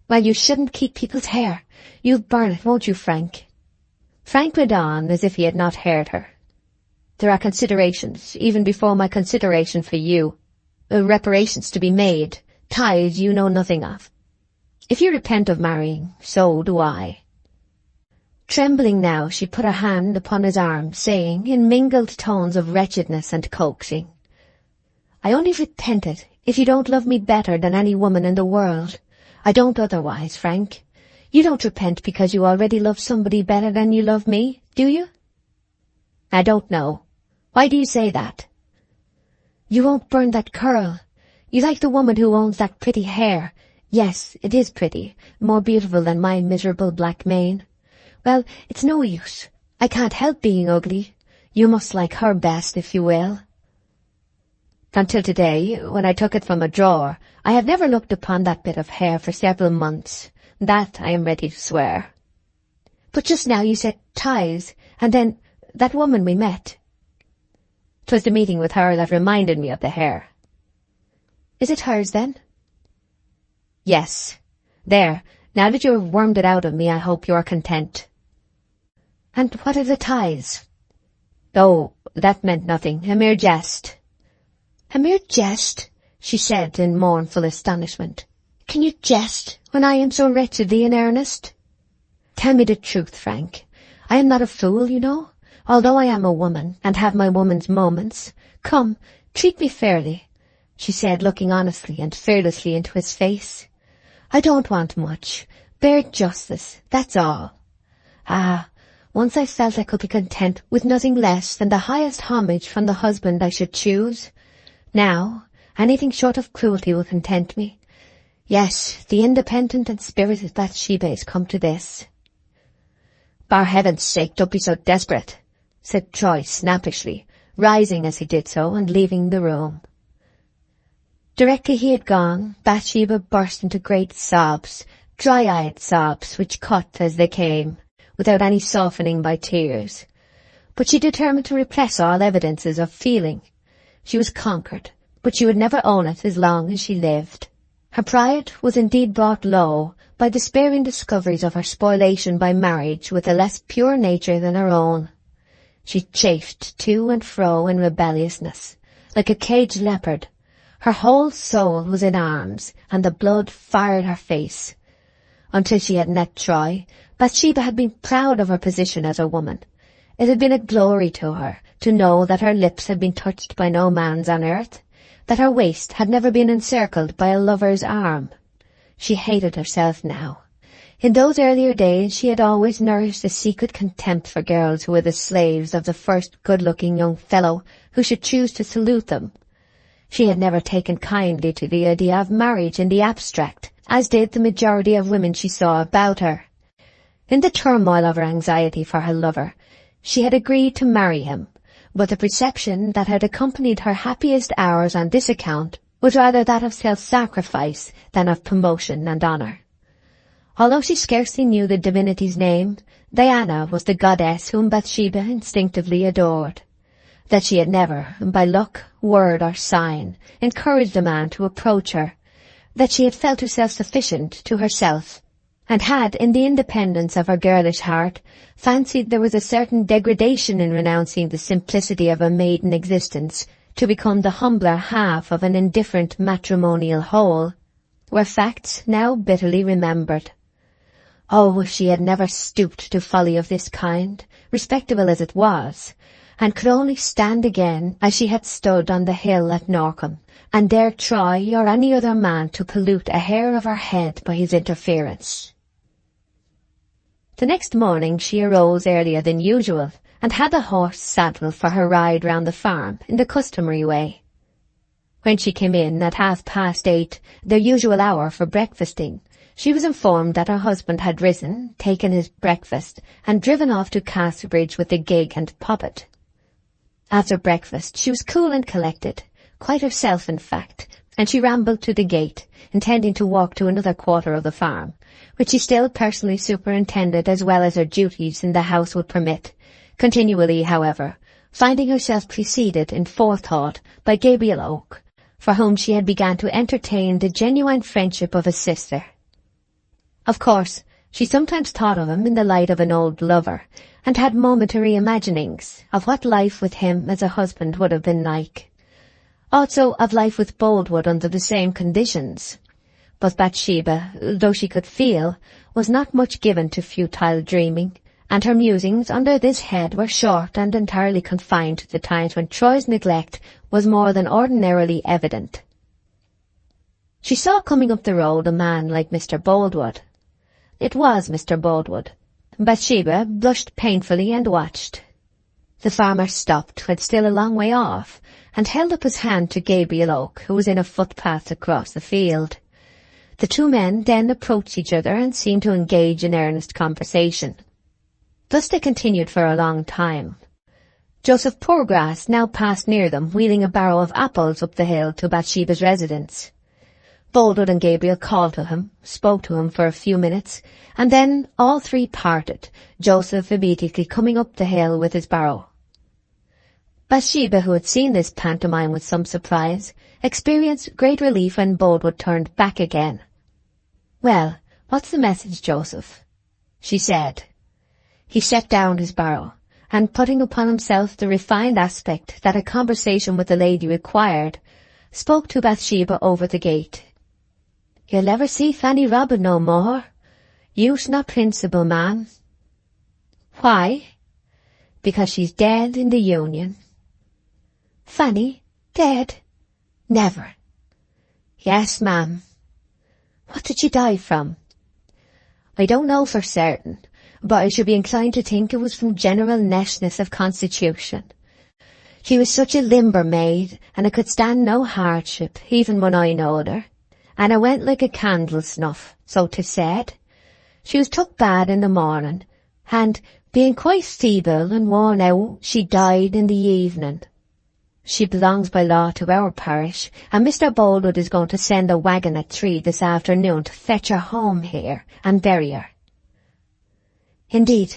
"Well, you shouldn't keep people's hair. You'll burn it, won't you, Frank?" Frank went on as if he had not heard her. "There are considerations, even before my consideration for you. Reparations to be made, ties you know nothing of. If you repent of marrying, so do I." Trembling now, she put her hand upon his arm, saying, in mingled tones of wretchedness and coaxing, "I only repent it if you don't love me better than any woman in the world. I don't otherwise, Frank. You don't repent because you already love somebody better than you love me, do you?" "I don't know. Why do you say that?" "You won't burn that curl. You like the woman who owns that pretty hair. Yes, it is pretty, more beautiful than my miserable black mane. Well, it's no use. I can't help being ugly. You must like her best, if you will." Until today, when I took it from a drawer, I have never looked upon that bit of hair for several months. That I am ready to swear. But just now you said ties, and then that woman we met. 'Twas the meeting with her that reminded me of the hair. Is it hers, then? Yes. There, now that you have wormed it out of me, I hope you are content. And what are the ties? Oh, that meant nothing, a mere jest. A mere jest? She said in mournful astonishment. Can you jest when I am so wretchedly in earnest? Tell me the truth, Frank. I am not a fool, you know, although I am a woman and have my woman's moments. Come, treat me fairly, she said, looking honestly and fearlessly into his face. I don't want much. Bare justice, that's all. Once I felt I could be content with nothing less than the highest homage from the husband I should choose. Now, anything short of cruelty will content me. Yes, the independent and spirited Bathsheba is come to this. For heaven's sake, don't be so desperate, said Troy snappishly, rising as he did so and leaving the room. Directly he had gone, Bathsheba burst into great sobs, dry-eyed sobs which cut as they came, without any softening by tears. But she determined to repress all evidences of feeling. She was conquered, but she would never own it as long as she lived. Her pride was indeed brought low by despairing discoveries of her spoliation by marriage with a less pure nature than her own. She chafed to and fro in rebelliousness, like a caged leopard. Her whole soul was in arms, and the blood fired her face. Until she had met Troy, Bathsheba had been proud of her position as a woman. It had been a glory to her to know that her lips had been touched by no man's on earth, that her waist had never been encircled by a lover's arm. She hated herself now. In those earlier days she had always nourished a secret contempt for girls who were the slaves of the first good-looking young fellow who should choose to salute them. She had never taken kindly to the idea of marriage in the abstract, as did the majority of women she saw about her. In the turmoil of her anxiety for her lover, she had agreed to marry him, but the perception that had accompanied her happiest hours on this account was rather that of self-sacrifice than of promotion and honour. Although she scarcely knew the divinity's name, Diana was the goddess whom Bathsheba instinctively adored. That she had never, by look, word or sign, encouraged a man to approach her, that she had felt herself sufficient to herself, and had, in the independence of her girlish heart, fancied there was a certain degradation in renouncing the simplicity of a maiden existence to become the humbler half of an indifferent matrimonial whole, were facts now bitterly remembered. Oh, if she had never stooped to folly of this kind, respectable as it was, and could only stand again as she had stood on the hill at Norcombe, and dare Troy or any other man to pollute a hair of her head by his interference. The next morning she arose earlier than usual, and had the horse saddled for her ride round the farm in the customary way. When she came in at 8:30, their usual hour for breakfasting, she was informed that her husband had risen, taken his breakfast, and driven off to Casterbridge with the gig and Poppet. After breakfast she was cool and collected, quite herself in fact, and she rambled to the gate, intending to walk to another quarter of the farm, which she still personally superintended as well as her duties in the house would permit, continually, however, finding herself preceded in forethought by Gabriel Oak, for whom she had begun to entertain the genuine friendship of a sister. Of course, she sometimes thought of him in the light of an old lover, and had momentary imaginings of what life with him as a husband would have been like. Also of life with Boldwood under the same conditions. But Bathsheba, though she could feel, was not much given to futile dreaming, and her musings under this head were short and entirely confined to the times when Troy's neglect was more than ordinarily evident. She saw coming up the road a man like Mr. Boldwood. It was Mr. Boldwood. Bathsheba blushed painfully and watched. The farmer stopped when still a long way off, and held up his hand to Gabriel Oak, who was in a footpath across the field. The two men then approached each other and seemed to engage in earnest conversation. Thus they continued for a long time. Joseph Poorgrass now passed near them, wheeling a barrow of apples up the hill to Bathsheba's residence. Boldwood and Gabriel called to him, spoke to him for a few minutes, and then all three parted, Joseph immediately coming up the hill with his barrow. Bathsheba, who had seen this pantomime with some surprise, experienced great relief when Boldwood turned back again. "Well, what's the message, Joseph?" she said. He set down his barrow, and putting upon himself the refined aspect that a conversation with the lady required, spoke to Bathsheba over the gate. "You'll never see Fanny Robin no more. You's not principal, ma'am." "Why?" "Because she's dead in the Union." "Fanny? Dead?" "Never." "Yes, ma'am." "What did she die from?" "I don't know for certain, but I should be inclined to think it was from general nashness of constitution. She was such a limber maid, and I could stand no hardship, even when I knowed her, and I went like a candle snuff, so 'tis said. She was took bad in the morning, and, being quite feeble and worn out, she died in the evening. She belongs by law to our parish, and Mr. Boldwood is going to send a wagon at 3 this afternoon to fetch her home here and bury her." "Indeed,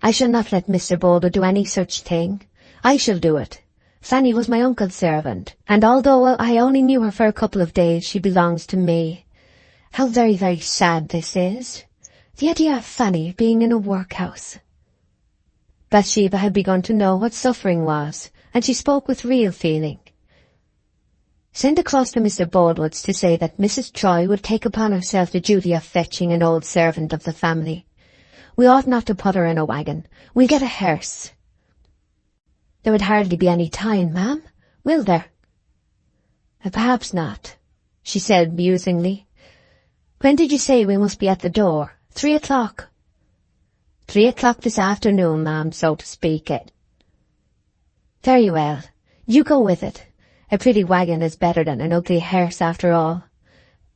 I shall not let Mr. Boldwood do any such thing. I shall do it. Fanny was my uncle's servant, and although I only knew her for a couple of days, she belongs to me. How very, very sad this is. The idea of Fanny being in a workhouse." Bathsheba had begun to know what suffering was, and she spoke with real feeling. "Send across to Mr. Boldwood's to say that Mrs. Troy would take upon herself the duty of fetching an old servant of the family. We ought not to put her in a wagon. We'll get a hearse." "There would hardly be any time, ma'am, will there?" "Perhaps not," she said musingly. "When did you say we must be at the door? 3 o'clock?" 3 o'clock this afternoon, ma'am, so to speak it." "Very well. You go with it. A pretty wagon is better than an ugly hearse after all.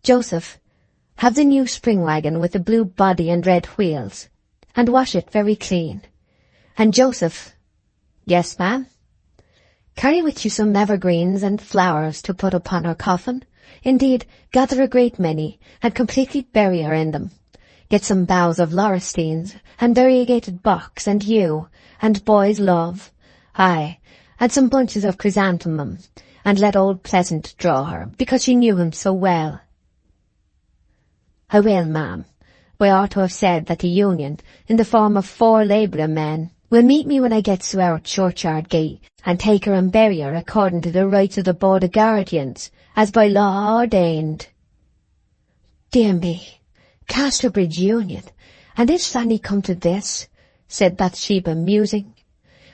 Joseph, have the new spring wagon with the blue body and red wheels, and wash it very clean. And Joseph—" "Yes, ma'am." "Carry with you some evergreens and flowers to put upon her coffin. Indeed, gather a great many, and completely bury her in them. Get some boughs of laurustines, and variegated box, and yew, and boy's love. Aye, and some bunches of chrysanthemum, and let old Pleasant draw her, because she knew him so well." "I will, ma'am. I ought to have said that the Union, in the form of 4 labouring men, will meet me when I get to our churchyard gate, and take her and bury her according to the rites of the Board of Guardians, as by law ordained." "Dear me, Casterbridge Union, and is Fanny come to this?" said Bathsheba, musing.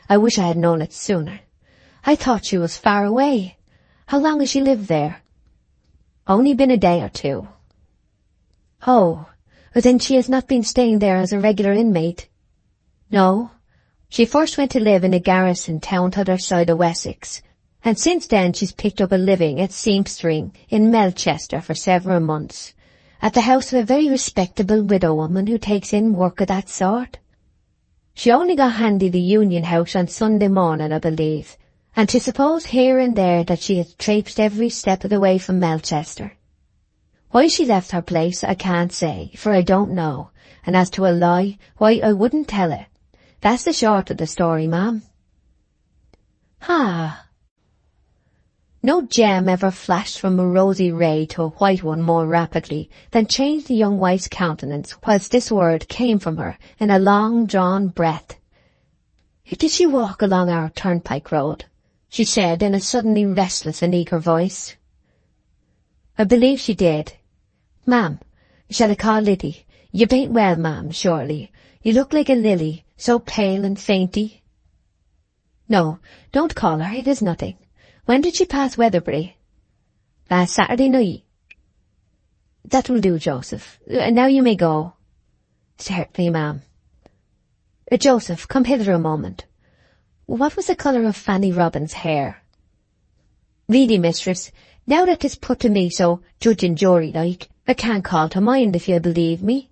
"I wish I had known it sooner. I thought she was far away. How long has she lived there?" "Only been a day or 2. "Oh, then she has not been staying there as a regular inmate?" "No. She first went to live in a garrison town t'other side of Wessex, and since then she's picked up a living at seamstering in Melchester for several months, at the house of a very respectable widow woman who takes in work of that sort. She only got handy the Union House on Sunday morning, I believe, and to suppose here and there that she has traipsed every step of the way from Melchester. Why she left her place I can't say, for I don't know, and as to a lie, why I wouldn't tell it. That's the short of the story, ma'am." "Ah." No gem ever flashed from a rosy ray to a white one more rapidly than changed the young wife's countenance whilst this word came from her in a long-drawn breath. "Did she walk along our turnpike road?" she said in a suddenly restless and eager voice. "I believe she did. Ma'am, shall I call Liddy? You bain't well, ma'am, surely. You look like a lily, so pale and fainty." "No, don't call her, it is nothing. When did she pass Weatherbury?" "Last Saturday night." "That will do, Joseph. Now you may go." "Certainly, ma'am." Joseph, come hither a moment. What was the colour of Fanny Robin's hair?" "Really, mistress, now that 'tis put to me so judge and jury-like, I can't call to mind if you'll believe me."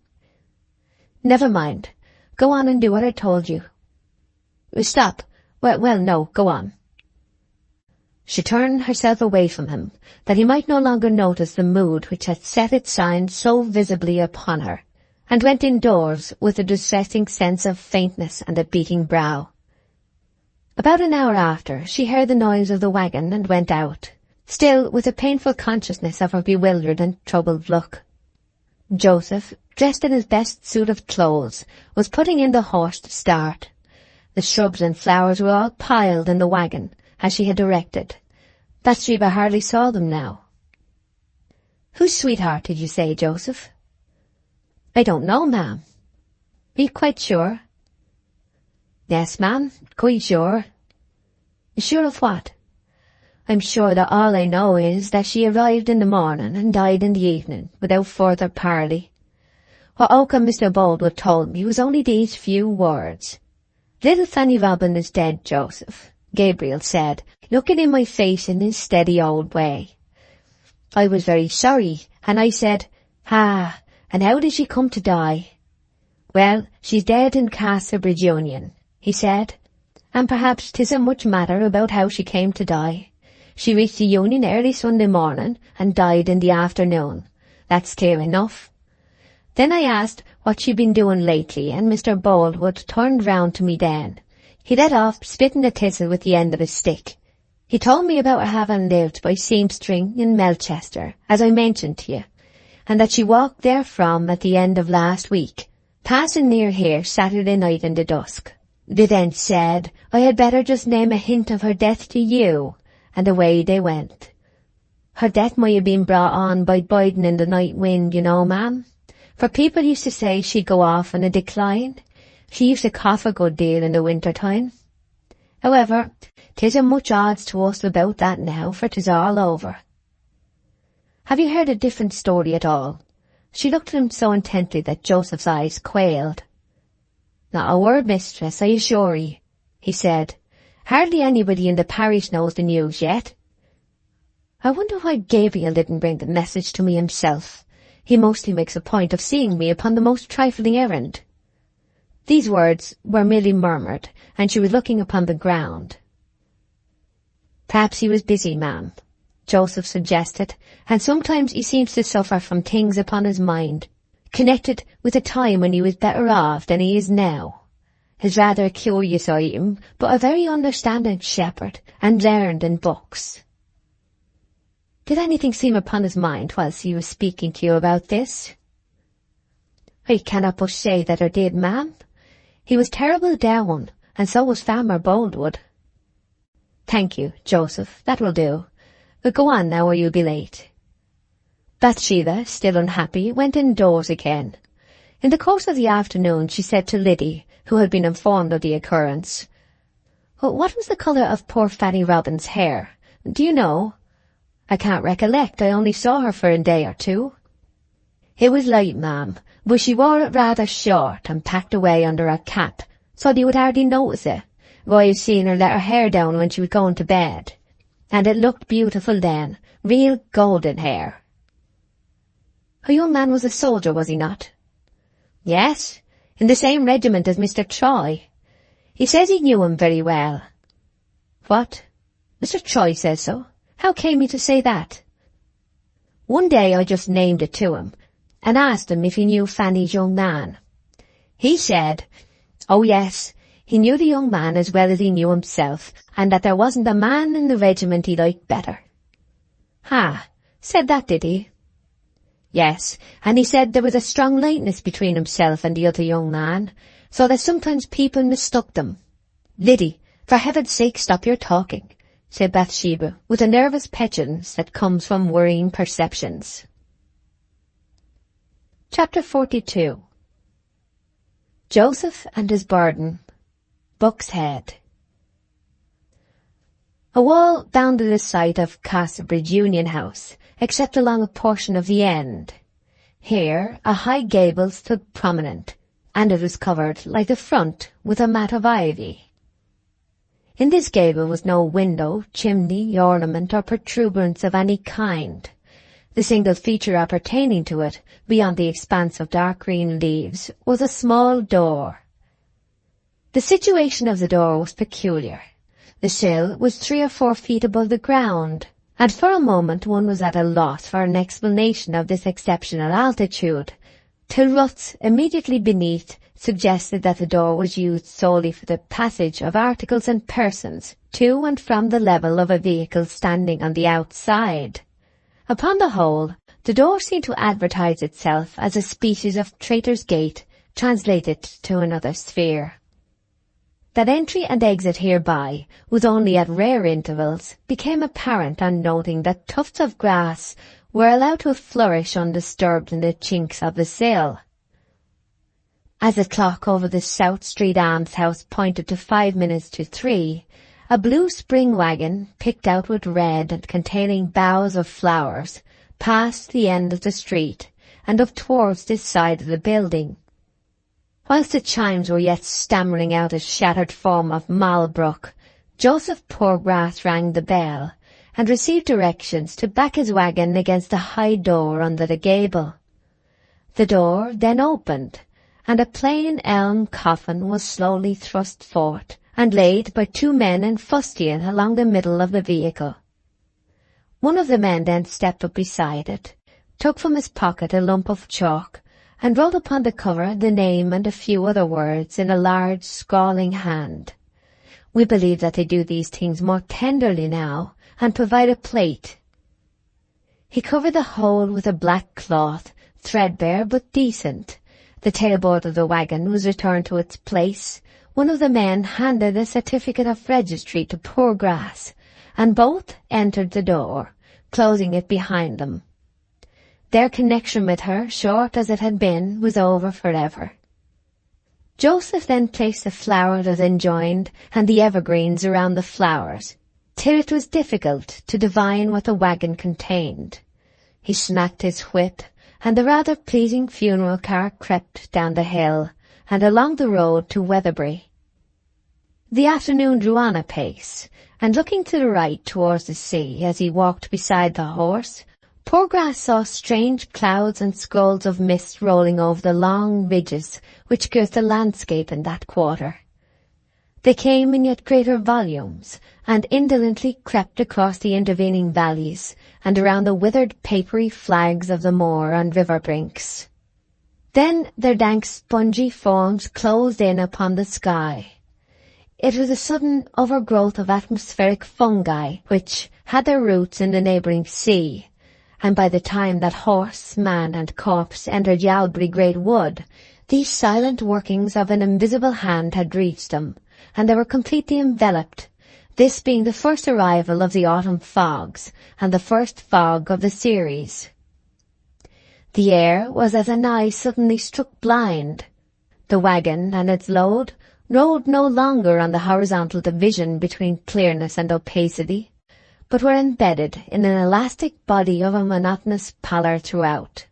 "Never mind. Go on and do what I told you." "Stop. Well, no, go on. She turned herself away from him, that he might no longer notice the mood which had set its sign so visibly upon her, and went indoors with a distressing sense of faintness and a beating brow. About an hour after, she heard the noise of the wagon and went out, still with a painful consciousness of her bewildered and troubled look. Joseph, dressed in his best suit of clothes, was putting in the horse to start. The shrubs and flowers were all piled in the wagon, as she had directed. Bathsheba hardly saw them now. "Whose sweetheart did you say, Joseph?" "I don't know, ma'am." "Are you quite sure?" "Yes, ma'am, quite sure." "Sure of what?" "I'm sure that all I know is that she arrived in the morning and died in the evening, without further parley. What Oak and Mr. Boldwood told me was only these few words. 'Little Fanny Robin is dead, Joseph,' Gabriel said, looking in my face in his steady old way. I was very sorry, and I said, 'Ah, and how did she come to die?' 'Well, she's dead in Casterbridge Union,' he said, 'and perhaps 'tisn't much matter about how she came to die. She reached the Union early Sunday morning and died in the afternoon. That's clear enough.' Then I asked what she'd been doing lately, and Mr. Boldwood turned round to me then. He let off spitting a thistle with the end of his stick. He told me about her having lived by seamstering in Melchester, as I mentioned to you, and that she walked therefrom at the end of last week, passing near here Saturday night in the dusk. They then said I had better just name a hint of her death to you, and away they went. Her death might have been brought on by biding in the night wind, you know, ma'am, for people used to say she'd go off in a decline. She used to cough a good deal in the winter time. However, 'tisn't much odds to us about that now, for 'tis all over." "Have you heard a different story at all?" She looked at him so intently that Joseph's eyes quailed. "Not a word, mistress, I assure ye," he said. "Hardly anybody in the parish knows the news yet." "I wonder why Gabriel didn't bring the message to me himself. He mostly makes a point of seeing me upon the most trifling errand." These words were merely murmured, and she was looking upon the ground. "Perhaps he was busy, ma'am," Joseph suggested, "and sometimes he seems to suffer from things upon his mind, connected with a time when he was better off than he is now. He's rather a curious item, but a very understanding shepherd, and learned in books." "Did anything seem upon his mind whilst he was speaking to you about this?" "I cannot but say that there did, ma'am. He was terrible down, and so was Farmer Boldwood." "Thank you, Joseph, that will do. Go on now, or you'll be late." Bathsheba, still unhappy, went indoors again. In the course of the afternoon she said to Liddy, who had been informed of the occurrence, "What was the colour of poor Fanny Robin's hair? Do you know?" "I can't recollect. I only saw her for a day or two." "It was light, ma'am, but she wore it rather short and packed away under her cap, so that you would hardly notice it. I've seen her let her hair down when she was going to bed, and it looked beautiful then, real golden hair." "Her young man was a soldier, was he not?" "Yes, in the same regiment as Mr. Troy. He says he knew him very well." "What? Mr. Troy says so? How came he to say that?" "One day I just named it to him, and asked him if he knew Fanny's young man. He said, oh yes, he knew the young man as well as he knew himself, and that there wasn't a man in the regiment he liked better." "Ha, said that, did he?" "Yes, and he said there was a strong likeness between himself and the other young man, so that sometimes people mistook them." "Liddy, for heaven's sake stop your talking," said Bathsheba, with a nervous petulance that comes from worrying perceptions. Chapter 42. Joseph and his burden. Buck's Head. A wall bounded the site of Casterbridge Union House, except along a portion of the end. Here a high gable stood prominent, and it was covered, like the front, with a mat of ivy. In this gable was no window, chimney, ornament, or protuberance of any kind. The single feature appertaining to it, beyond the expanse of dark green leaves, was a small door. The situation of the door was peculiar. The sill was 3 or 4 feet above the ground, and for a moment one was at a loss for an explanation of this exceptional altitude, till ruts immediately beneath suggested that the door was used solely for the passage of articles and persons to and from the level of a vehicle standing on the outside. Upon the whole, the door seemed to advertise itself as a species of Traitor's Gate translated to another sphere. That entry and exit hereby was only at rare intervals became apparent on noting that tufts of grass were allowed to flourish undisturbed in the chinks of the sill. As the clock over the South Street almshouse pointed to 5 minutes to 3, a blue spring wagon, picked out with red and containing boughs of flowers, passed the end of the street and up towards this side of the building. Whilst the chimes were yet stammering out a shattered form of Malbrook, Joseph Poorgrass rang the bell and received directions to back his wagon against the high door under the gable. The door then opened, and a plain elm coffin was slowly thrust forth and laid by 2 men in fustian along the middle of the vehicle. One of the men then stepped up beside it, took from his pocket a lump of chalk, and wrote upon the cover the name and a few other words in a large, scrawling hand. We believe that they do these things more tenderly now, and provide a plate. He covered the whole with a black cloth, threadbare but decent. The tailboard of the wagon was returned to its place. One of the men handed a certificate of registry to Poorgrass, and both entered the door, closing it behind them. Their connection with her, short as it had been, was over forever. Joseph then placed the flowers as enjoined and the evergreens around the flowers, till it was difficult to divine what the wagon contained. He smacked his whip, and the rather pleasing funeral car crept down the hill and along the road to Weatherbury. The afternoon drew on apace, and looking to the right towards the sea as he walked beside the horse, Poorgrass saw strange clouds and skulls of mist rolling over the long ridges which girt the landscape in that quarter. They came in yet greater volumes, and indolently crept across the intervening valleys and around the withered papery flags of the moor and river brinks. Then their dank spongy forms closed in upon the sky. It was a sudden overgrowth of atmospheric fungi which had their roots in the neighbouring sea, and by the time that horse, man and corpse entered Yalbury Great Wood, these silent workings of an invisible hand had reached them, and they were completely enveloped, this being the first arrival of the autumn fogs, and the first fog of the series. The air was as an eye suddenly struck blind. The wagon and its load rolled no longer on the horizontal division between clearness and opacity, but were embedded in an elastic body of a monotonous pallor throughout.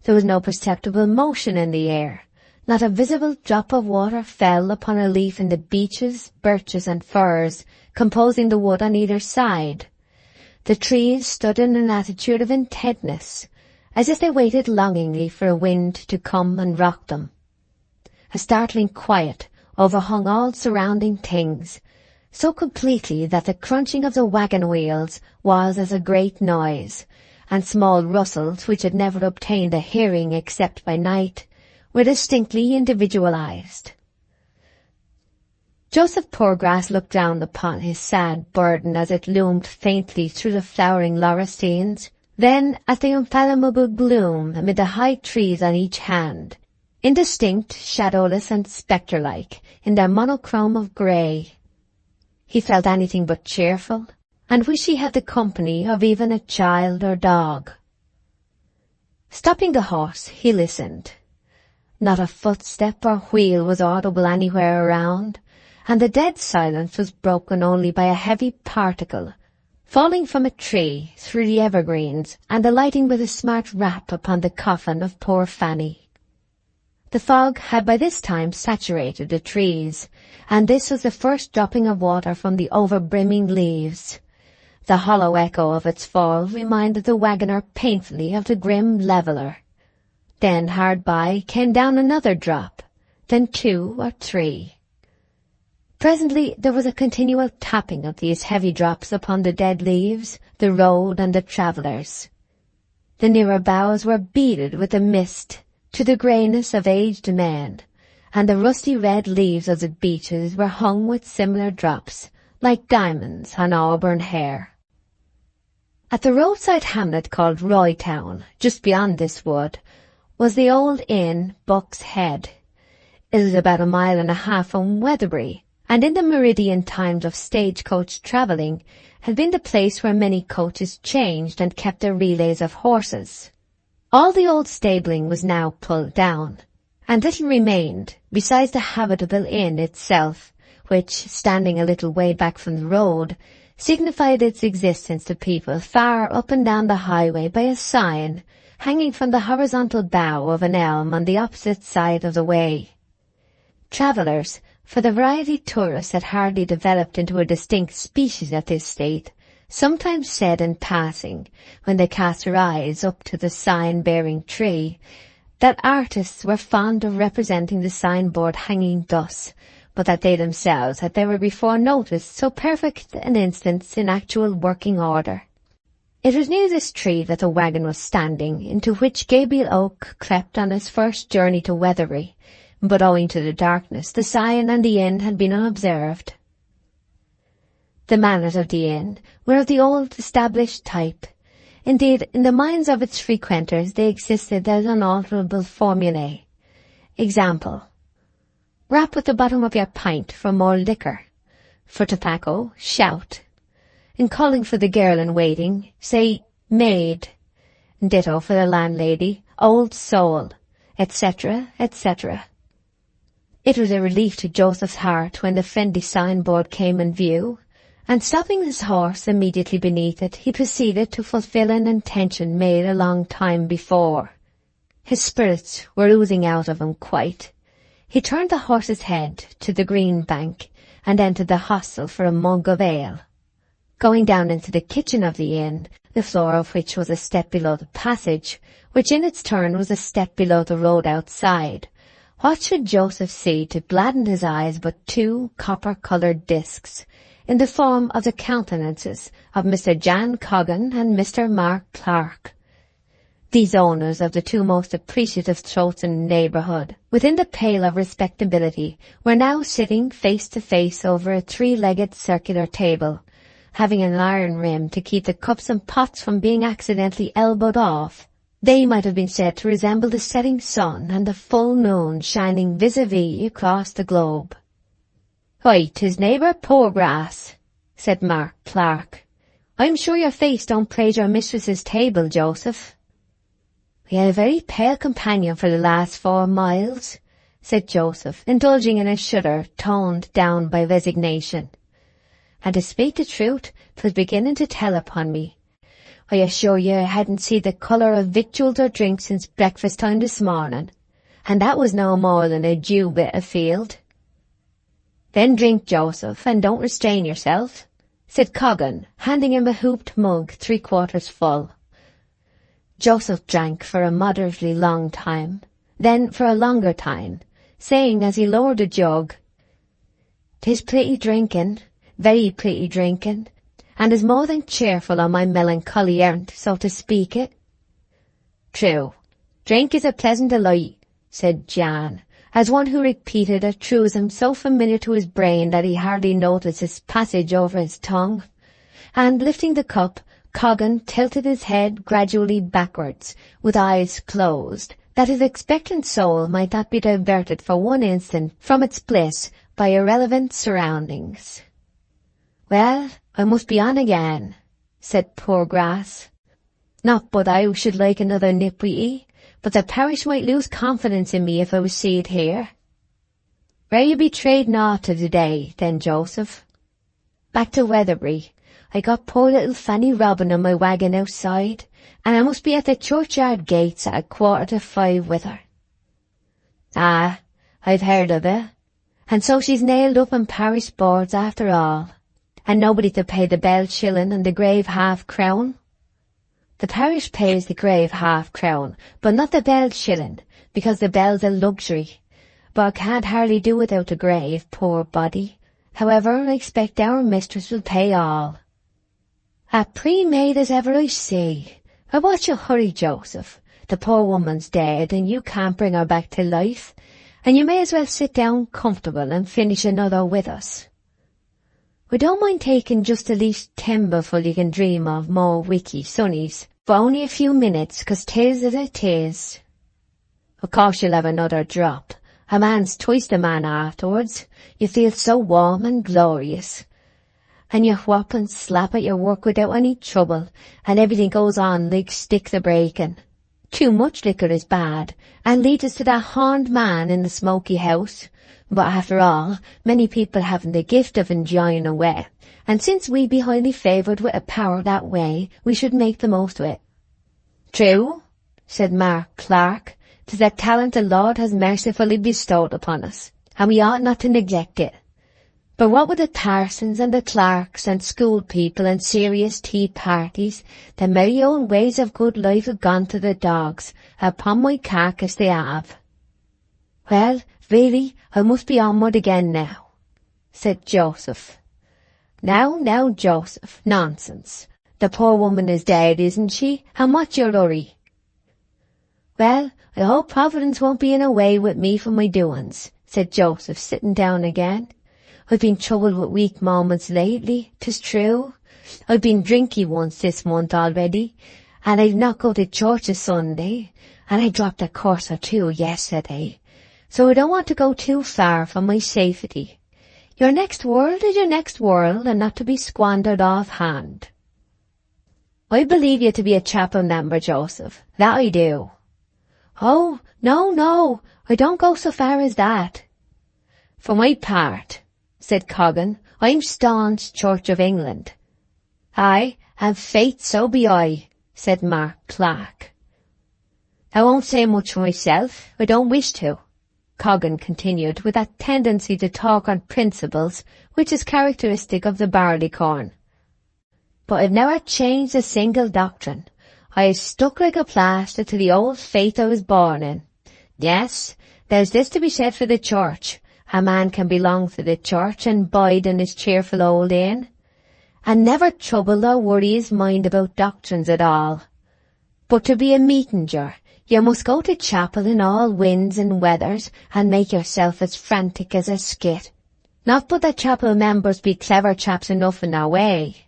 There was no perceptible motion in the air. Not a visible drop of water fell upon a leaf in the beeches, birches and firs composing the wood on either side. The trees stood in an attitude of intentness, as if they waited longingly for a wind to come and rock them. A startling quiet overhung all surrounding things, so completely that the crunching of the wagon wheels was as a great noise, and small rustles which had never obtained a hearing except by night were distinctly individualized. Joseph Poorgrass looked down upon his sad burden as it loomed faintly through the flowering laurestines, then at the unfathomable gloom amid the high trees on each hand, indistinct, shadowless and spectre-like in their monochrome of grey. He felt anything but cheerful, and wished he had the company of even a child or dog. Stopping the horse, he listened. Not a footstep or wheel was audible anywhere around, and the dead silence was broken only by a heavy particle falling from a tree through the evergreens and alighting with a smart rap upon the coffin of poor Fanny. The fog had by this time saturated the trees, and this was the first dropping of water from the over-brimming leaves. The hollow echo of its fall reminded the waggoner painfully of the grim leveller. Then hard by came down another drop, then 2 or 3. Presently there was a continual tapping of these heavy drops upon the dead leaves, the road, and the travellers. The nearer boughs were beaded with a mist to the greyness of aged men, and the rusty red leaves of the beeches were hung with similar drops, like diamonds on auburn hair. At the roadside hamlet called Roytown, just beyond this wood, was the old inn Buck's Head. It is about 1.5 miles from Weatherbury, and in the meridian times of stagecoach travelling had been the place where many coaches changed and kept their relays of horses. All the old stabling was now pulled down, and little remained besides the habitable inn itself, which, standing a little way back from the road, signified its existence to people far up and down the highway by a sign hanging from the horizontal bough of an elm on the opposite side of the way. Travellers, for the variety tourists had hardly developed into a distinct species at this state, sometimes said in passing, when they cast their eyes up to the sign-bearing tree, that artists were fond of representing the signboard hanging thus, but that they themselves had never before noticed so perfect an instance in actual working order. It was near this tree that the waggon was standing, into which Gabriel Oak crept on his first journey to Weatherbury, but owing to the darkness, the sign and the inn had been unobserved. The manners of the inn were of the old established type. Indeed, in the minds of its frequenters they existed as unalterable formulae. Example: rap with the bottom of your pint for more liquor. For tobacco, shout. In calling for the girl in waiting, say maid. Ditto for the landlady, old soul, etc., etc. It was a relief to Joseph's heart when the friendly signboard came in view, and stopping his horse immediately beneath it, he proceeded to fulfil an intention made a long time before. His spirits were oozing out of him quite. He turned the horse's head to the green bank and entered the hostel for a mug of ale. Going down into the kitchen of the inn, the floor of which was a step below the passage, which in its turn was a step below the road outside, what should Joseph see to gladden his eyes but 2 copper-coloured discs, in the form of the countenances of Mr. Jan Coggan and Mr. Mark Clark. These owners of the 2 most appreciative throats in the neighbourhood, within the pale of respectability, were now sitting face to face over a 3-legged circular table, having an iron rim to keep the cups and pots from being accidentally elbowed off. They might have been said to resemble the setting sun and the full moon shining vis-a-vis across the globe. "Why, 'tis neighbour Poorgrass," said Mark Clark. "I'm sure your face don't praise your mistress's table, Joseph." "We had a very pale companion for the last 4 miles," said Joseph, indulging in a shudder toned down by resignation. "And to speak the truth, 'twas beginning to tell upon me. I assure you I hadn't seen the colour of victuals or drink since breakfast time this morning, and that was no more than a dew bit afield." "Then drink, Joseph, and don't restrain yourself," said Coggan, handing him a hooped mug 3/4 full. Joseph drank for a moderately long time, then for a longer time, saying as he lowered the jug, "'Tis pretty drinking, very pretty drinking, and is more than cheerful on my melancholy errand, so to speak it." "True, drink is a pleasant delight," said Jan, as one who repeated a truism so familiar to his brain that he hardly noticed its passage over his tongue. And lifting the cup, Coggan tilted his head gradually backwards, with eyes closed, that his expectant soul might not be diverted for one instant from its bliss by irrelevant surroundings. "Well, I must be on again," said Poorgrass. "Not but I should like another nip with ye, but the parish might lose confidence in me if I was seed here." "Where you be trading off to today, then, Joseph?" "Back to Weatherbury. I got poor little Fanny Robin on my waggon outside, and I must be at the churchyard gates at 4:45 with her." "Ah, I've heard of it. And so she's nailed up in parish boards after all, and nobody to pay the bell shilling and the grave half-crown?" "The parish pays the grave half-crown, but not the bell shilling, because the bell's a luxury. But I can't hardly do without the grave, poor body, However, I expect our mistress will pay all. A pre-made as ever I see. Why, what's your hurry, Joseph? The poor woman's dead, and you can't bring her back to life, and you may as well sit down comfortable and finish another with us. We don't mind taking just the least timberful you can dream of, more wiki sunnies, for only a few minutes, 'cause 'tis as it is. Of course you'll have another drop. A man's twice the man afterwards. You feel so warm and glorious. And you whop and slap at your work without any trouble, and everything goes on like sticks a breaking. Too much liquor is bad, and leads us to that horned man in the smoky house. But after all, many people haven't the gift of enjoying away, and since we be highly favoured with a power that way, we should make the most of it. True, said Mark Clark, 'tis a talent the Lord has mercifully bestowed upon us, and we ought not to neglect it. But what with the parsons and the clerks and school people and serious tea parties, the merry old ways of good life have gone to the dogs. Upon my carcass they have. Well, really, I must be onward again now, said Joseph. Now, Joseph, nonsense. The poor woman is dead, isn't she? And what's your hurry? Well, I hope Providence won't be in a way with me for my doings, said Joseph, sitting down again. I've been troubled with weak moments lately, 'tis true. I've been drinky once this month already, and I've not go to church a Sunday, and I dropped a course or two yesterday, so I don't want to go too far for my safety. Your next world is your next world, and not to be squandered off-hand. I believe you to be a chapel member, Joseph, that I do. Oh, no, I don't go so far as that. For my part, said Coggan, I'm staunch Church of England. Aye, and faith so be I, said Mark Clark. I won't say much for myself, I don't wish to, Coggan continued, with that tendency to talk on principles which is characteristic of the barleycorn. But I've never changed a single doctrine. I have stuck like a plaster to the old faith I was born in. Yes, there's this to be said for the church. A man can belong to the church and bide in his cheerful old inn, and never trouble or worry his mind about doctrines at all. But to be a meetinger, you must go to chapel in all winds and weathers, and make yourself as frantic as a skit. Not but that chapel members be clever chaps enough in their way.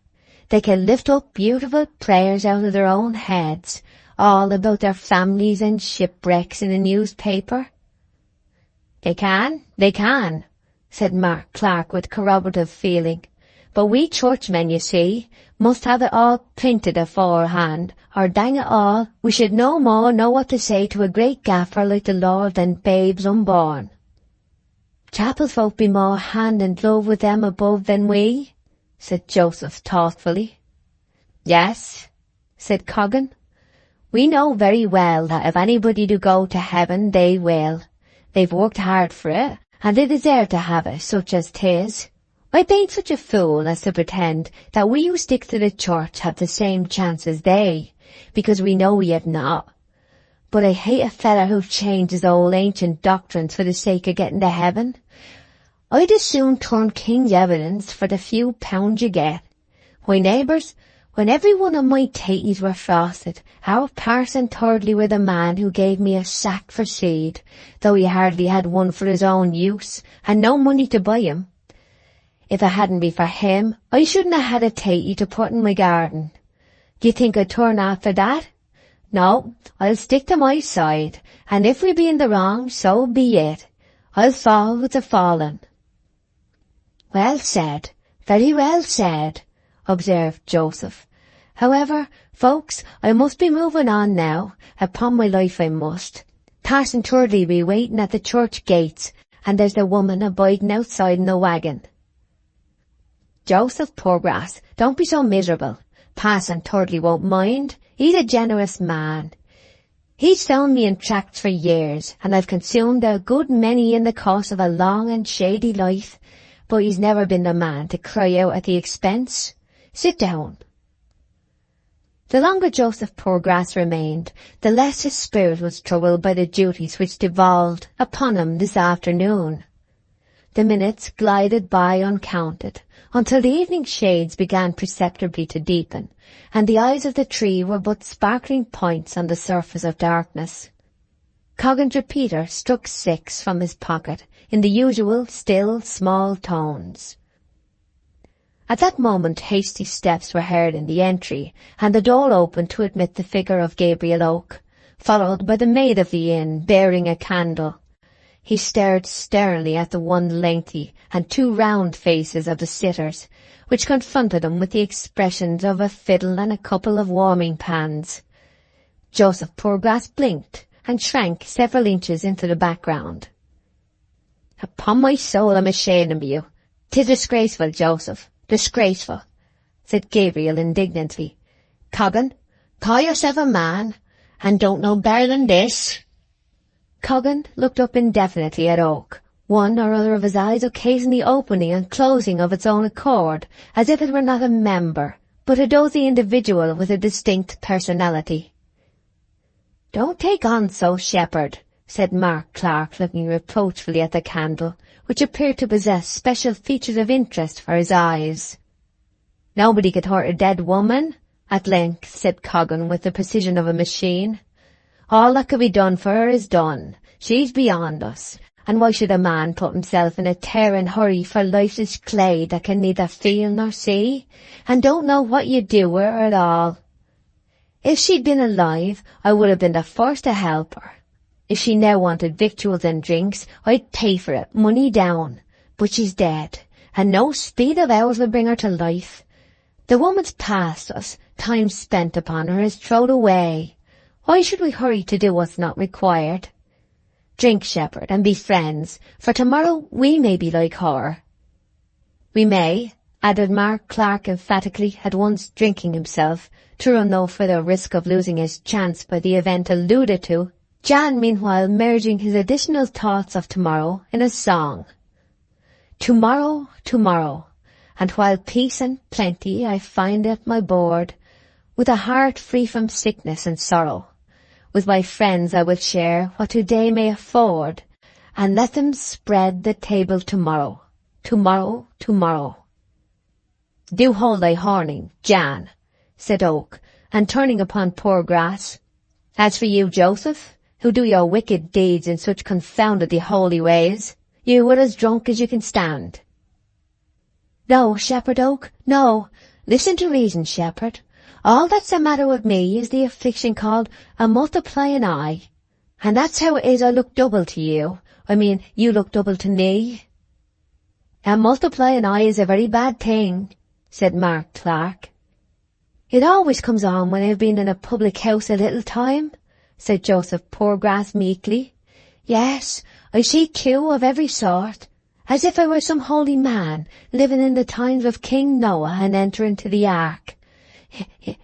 They can lift up beautiful prayers out of their own heads, all about their families and shipwrecks in a newspaper. They can, said Mark Clark with corroborative feeling. But we churchmen, you see, must have it all printed aforehand, or dang it all, we should no more know what to say to a great gaffer like the Lord than babes unborn. Chapel folk be more hand and glove with them above than we, said Joseph thoughtfully. Yes, said Coggan. We know very well that if anybody do go to heaven, they will. They've worked hard for it, and they deserve to have it, such as 'tis. I bain't such a fool as to pretend that we who stick to the church have the same chance as they, because we know we have not. But I hate a feller who changes old ancient doctrines for the sake of getting to heaven. I'd as soon turn King's evidence for the few pounds you get. Why, neighbours, when every one of my taties were frosted, our parson thirdly with a man who gave me a sack for seed, though he hardly had one for his own use, and no money to buy him. If it hadn't been for him, I shouldn't have had a tatie to put in my garden. Do you think I'd turn after that? No, I'll stick to my side, and if we be in the wrong, so be it. I'll fall with the fallen. Well said, very well said, observed Joseph. However, folks, I must be moving on now. Upon my life I must. Parson Thirdly be waiting at the church gates, and there's the woman abiding outside in the wagon. Joseph Poorgrass, don't be so miserable. Parson Thirdly won't mind. He's a generous man. He's found me in tracts for years, and I've consumed a good many in the course of a long and shady life, but he's never been the man to cry out at the expense. Sit down. The longer Joseph Poorgrass remained, the less his spirit was troubled by the duties which devolved upon him this afternoon. The minutes glided by uncounted, until the evening shades began perceptibly to deepen, and the eyes of the tree were but sparkling points on the surface of darkness. Coggan's repeater struck 6 from his pocket in the usual still, small tones. At that moment hasty steps were heard in the entry, and the door opened to admit the figure of Gabriel Oak, followed by the maid of the inn bearing a candle. He stared sternly at the one lengthy and 2 round faces of the sitters, which confronted him with the expressions of a fiddle and a couple of warming pans. Joseph Poorgrass blinked and shrank several inches into the background. "Upon my soul, I'm ashamed of you. 'Tis disgraceful, Joseph, disgraceful," said Gabriel indignantly. "Coggan, call yourself a man, and don't know better than this." Coggan looked up indefinitely at Oak, one or other of his eyes occasionally opening and closing of its own accord, as if it were not a member, but a dozy individual with a distinct personality. "Don't take on so, shepherd," said Mark Clark, looking reproachfully at the candle, which appeared to possess special features of interest for his eyes. "Nobody could hurt a dead woman," at length said Coggan with the precision of a machine. "All that could be done for her is done. She's beyond us, and why should a man put himself in a tearing hurry for lifeless clay that can neither feel nor see, and don't know what you do with her at all? If she'd been alive, I would have been the first to help her. If she now wanted victuals and drinks, I'd pay for it, money down. But she's dead, and no speed of ours will bring her to life. The woman's past us, time spent upon her is thrown away. Why should we hurry to do what's not required? Drink, shepherd, and be friends, for tomorrow we may be like her." "We may," added Mark Clark emphatically, at once drinking himself, to run no further risk of losing his chance by the event alluded to, Jan meanwhile merging his additional thoughts of tomorrow in a song. "Tomorrow, tomorrow, and while peace and plenty I find at my board, with a heart free from sickness and sorrow, with my friends I will share what today may afford, and let them spread the table tomorrow, tomorrow, tomorrow." "Do hold thy horning, Jan," said Oak, and turning upon Poorgrass, "as for you, Joseph, who do your wicked deeds in such confoundedly holy ways, you were as drunk as you can stand." "No, Shepherd Oak, no. Listen to reason, shepherd. All that's the matter with me is the affliction called a multiplying eye. And that's how it is I look double to you. I mean, you look double to me." "A multiplying eye is a very bad thing," said Mark Clark. "It always comes on when I've been in a public house a little time," said Joseph Poorgrass meekly. "Yes, I see cue of every sort, as if I were some holy man living in the times of King Noah and entering to the ark.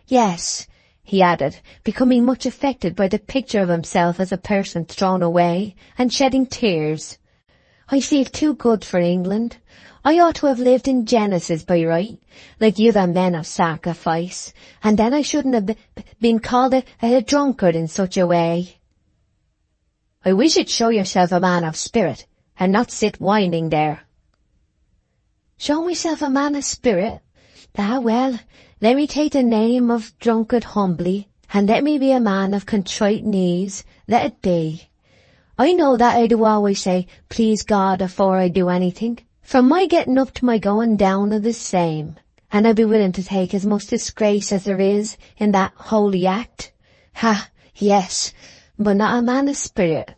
Yes," he added, becoming much affected by the picture of himself as a person thrown away, and shedding tears. "I feel too good for England. I ought to have lived in Genesis by right, like the other men of sacrifice, and then I shouldn't have been called a drunkard in such a way." "I wish you'd show yourself a man of spirit, and not sit whining there." "Show myself a man of spirit? Ah, well, let me take the name of drunkard humbly, and let me be a man of contrite knees, let it be. I know that I do always say, please God, afore I do anything, from my getting up to my going down are the same, and I'd be willing to take as much disgrace as there is in that holy act. Ha, yes, but not a man of spirit.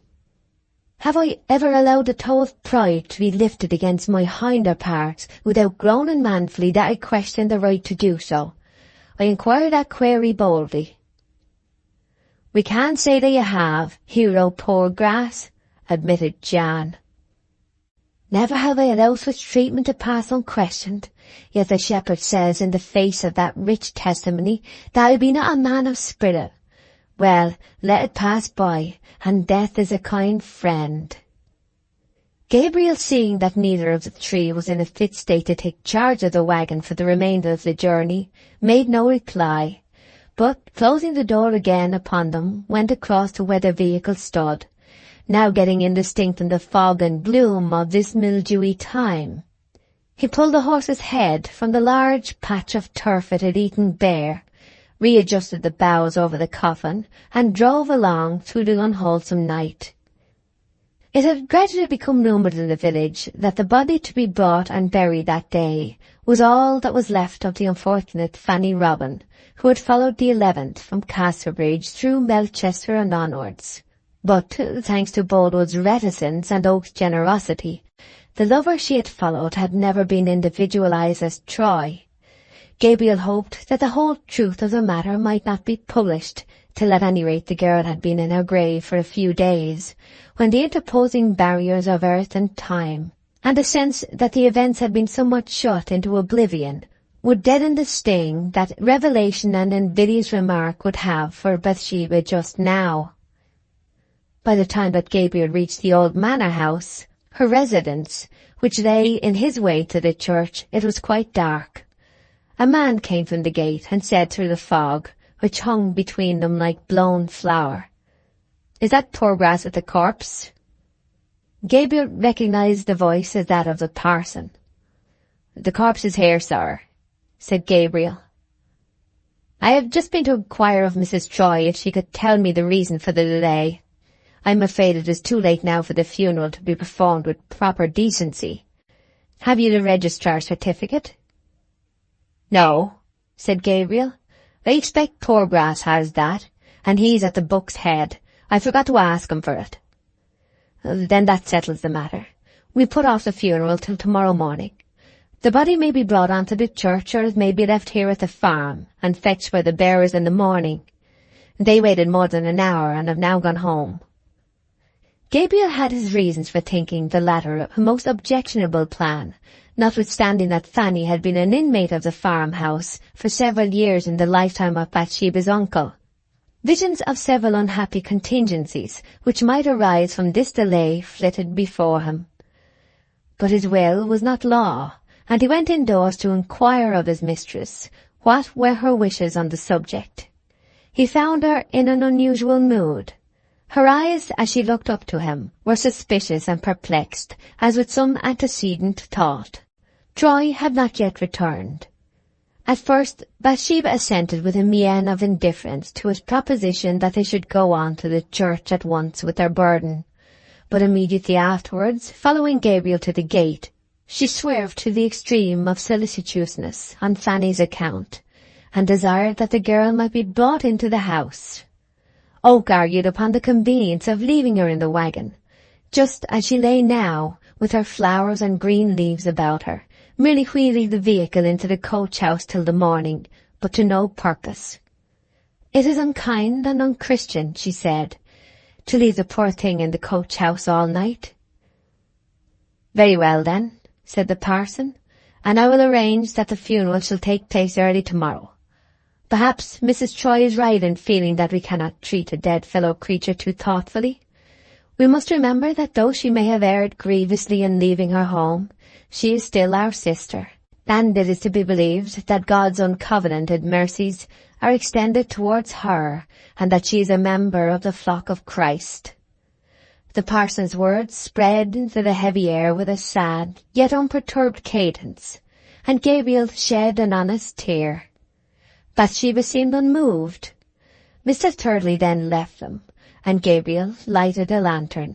Have I ever allowed the toe of pride to be lifted against my hinder parts without groaning manfully that I question the right to do so? I inquire that query boldly." "We can't say that you have, hero Poorgrass," admitted Jan. "Never have I allowed such treatment to pass unquestioned, yet the shepherd says in the face of that rich testimony that I be not a man of spirit. Well, let it pass by, and death is a kind friend." Gabriel, seeing that neither of the three was in a fit state to take charge of the wagon for the remainder of the journey, made no reply, but, closing the door again upon them, went across to where the vehicle stood, now getting indistinct in the fog and gloom of this mildewy time. He pulled the horse's head from the large patch of turf it had eaten bare, readjusted the boughs over the coffin, and drove along through the unwholesome night. It had gradually become rumoured in the village that the body to be brought and buried that day was all that was left of the unfortunate Fanny Robin, who had followed the 11th from Casterbridge through Melchester and onwards. But, thanks to Boldwood's reticence and Oak's generosity, the lover she had followed had never been individualized as Troy. Gabriel hoped that the whole truth of the matter might not be published, till at any rate the girl had been in her grave for a few days, when the interposing barriers of earth and time, and the sense that the events had been somewhat shut into oblivion, would deaden the sting that revelation and invidious remark would have for Bathsheba just now. By the time that Gabriel reached the old manor house, her residence, which lay in his way to the church, it was quite dark. A man came from the gate and said through the fog, which hung between them like blown flour, "Is that Poorgrass with the corpse?" Gabriel recognized the voice as that of the parson. "The corpse is here, sir," said Gabriel. "I have just been to inquire of Mrs. Troy if she could tell me the reason for the delay. I'm afraid it is too late now for the funeral to be performed with proper decency. Have you the registrar's certificate?" "No," said Gabriel. "I expect Poorgrass has that, and he's at the Buck's Head. I forgot to ask him for it." "Then that settles the matter. We'll put off the funeral till tomorrow morning. The body may be brought on to the church, or it may be left here at the farm, and fetched by the bearers in the morning. They waited more than an hour, and have now gone home." Gabriel had his reasons for thinking the latter a most objectionable plan, notwithstanding that Fanny had been an inmate of the farmhouse for several years in the lifetime of Bathsheba's uncle. Visions of several unhappy contingencies which might arise from this delay flitted before him. But his will was not law, and he went indoors to inquire of his mistress what were her wishes on the subject. He found her in an unusual mood. Her eyes, as she looked up to him, were suspicious and perplexed, as with some antecedent thought. Troy had not yet returned. At first, Bathsheba assented with a mien of indifference to his proposition that they should go on to the church at once with their burden. But immediately afterwards, following Gabriel to the gate, she swerved to the extreme of solicitousness on Fanny's account, and desired that the girl might be brought into the house. Oak argued upon the convenience of leaving her in the wagon, just as she lay now, with her flowers and green leaves about her, merely wheeling the vehicle into the coach-house till the morning, but to no purpose. "It is unkind and unchristian," she said, "to leave the poor thing in the coach-house all night." "Very well, then," said the parson, "and I will arrange that the funeral shall take place early tomorrow. Perhaps Mrs. Troy is right in feeling that we cannot treat a dead fellow creature too thoughtfully. We must remember that though she may have erred grievously in leaving her home, she is still our sister, and it is to be believed that God's uncovenanted mercies are extended towards her, and that she is a member of the flock of Christ." The parson's words spread into the heavy air with a sad, yet unperturbed cadence, and Gabriel shed an honest tear. Bathsheba seemed unmoved. Mr. Thirdly then left them, and Gabriel lighted a lantern.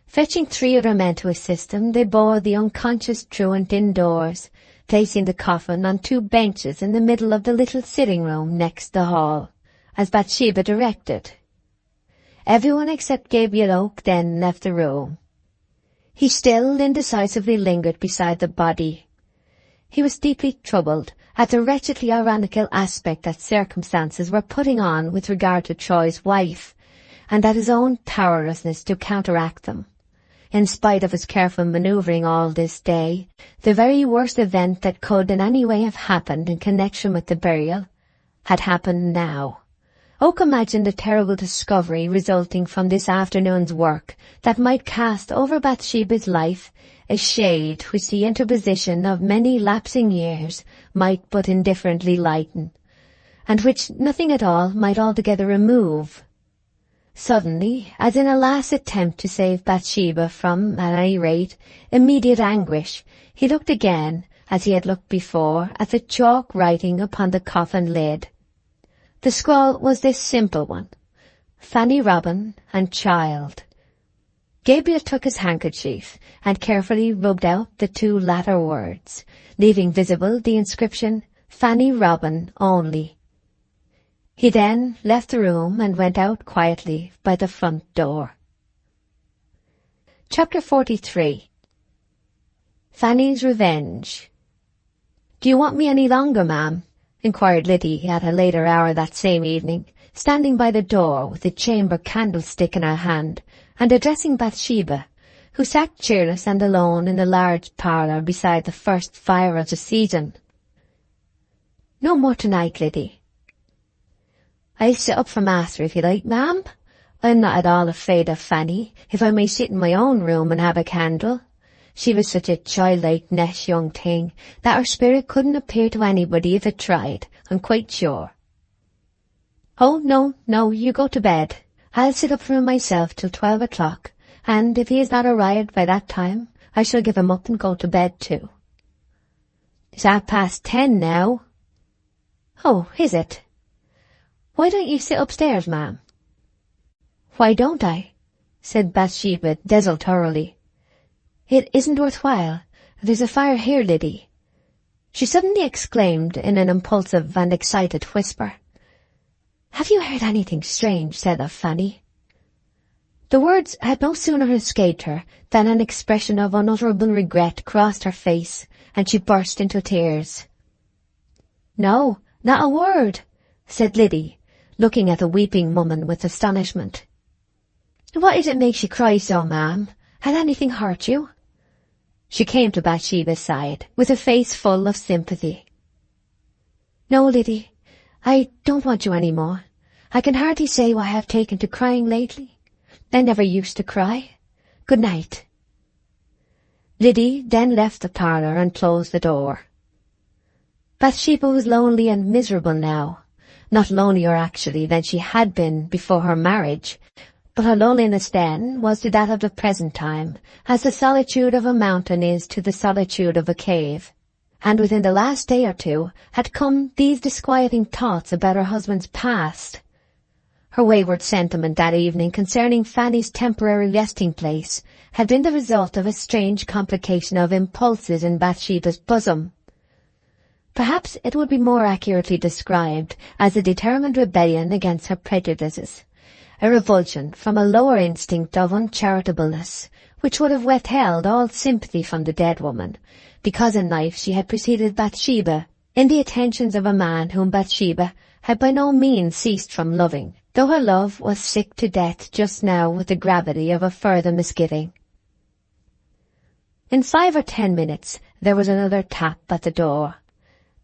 Fetching 3 other men to assist him, they bore the unconscious truant indoors, placing the coffin on 2 benches in the middle of the little sitting-room next the hall, as Bathsheba directed. Everyone except Gabriel Oak then left the room. He still indecisively lingered beside the body. He was deeply troubled at the wretchedly ironical aspect that circumstances were putting on with regard to Troy's wife, and at his own powerlessness to counteract them. In spite of his careful manoeuvring all this day, the very worst event that could in any way have happened in connection with the burial had happened now. Oak imagined a terrible discovery resulting from this afternoon's work that might cast over Bathsheba's life a shade which the interposition of many lapsing years might but indifferently lighten, and which nothing at all might altogether remove. Suddenly, as in a last attempt to save Bathsheba from, at any rate, immediate anguish, he looked again, as he had looked before, at the chalk writing upon the coffin lid. The scrawl was this simple one: Fanny Robin and child. Gabriel took his handkerchief and carefully rubbed out the two latter words, leaving visible the inscription, Fanny Robin only. He then left the room and went out quietly by the front door. Chapter 43. Fanny's Revenge. "Do you want me any longer, ma'am?" inquired Liddy at a later hour that same evening, standing by the door with the chamber candlestick in her hand, and addressing Bathsheba, who sat cheerless and alone in the large parlour beside the first fire of the season. "No more tonight, Liddy." "I'll sit up for master if you like, ma'am. I'm not at all afraid of Fanny, if I may sit in my own room and have a candle. She was such a childlike, nesh young thing that her spirit couldn't appear to anybody if it tried, I'm quite sure." "Oh, no, you go to bed. I'll sit up for him myself till 12 o'clock, and if he is not arrived by that time, I shall give him up and go to bed too." "It's 10:30 now." "Oh, is it? Why don't you sit upstairs, ma'am?" "Why don't I?" said Bathsheba desultorily. "It isn't worthwhile. There's a fire here, Liddy," she suddenly exclaimed in an impulsive and excited whisper. "Have you heard anything strange said of Fanny?" The words had no sooner escaped her than an expression of unutterable regret crossed her face, and she burst into tears. "No, not a word," said Liddy, looking at the weeping woman with astonishment. "What is it makes you cry so, ma'am? Had anything hurt you?" She came to Bathsheba's side, with a face full of sympathy. "No, Liddy, I don't want you any more. I can hardly say what I have taken to crying lately. I never used to cry. Good night." Liddy then left the parlour and closed the door. Bathsheba was lonely and miserable now, not lonelier actually than she had been before her marriage, but her loneliness then was to that of the present time, as the solitude of a mountain is to the solitude of a cave. And within the last day or two had come these disquieting thoughts about her husband's past. Her wayward sentiment that evening concerning Fanny's temporary resting place had been the result of a strange complication of impulses in Bathsheba's bosom. Perhaps it would be more accurately described as a determined rebellion against her prejudices, a revulsion from a lower instinct of uncharitableness, which would have withheld all sympathy from the dead woman, because in life she had preceded Bathsheba in the attentions of a man whom Bathsheba had by no means ceased from loving, though her love was sick to death just now with the gravity of a further misgiving. In 5 or 10 minutes there was another tap at the door.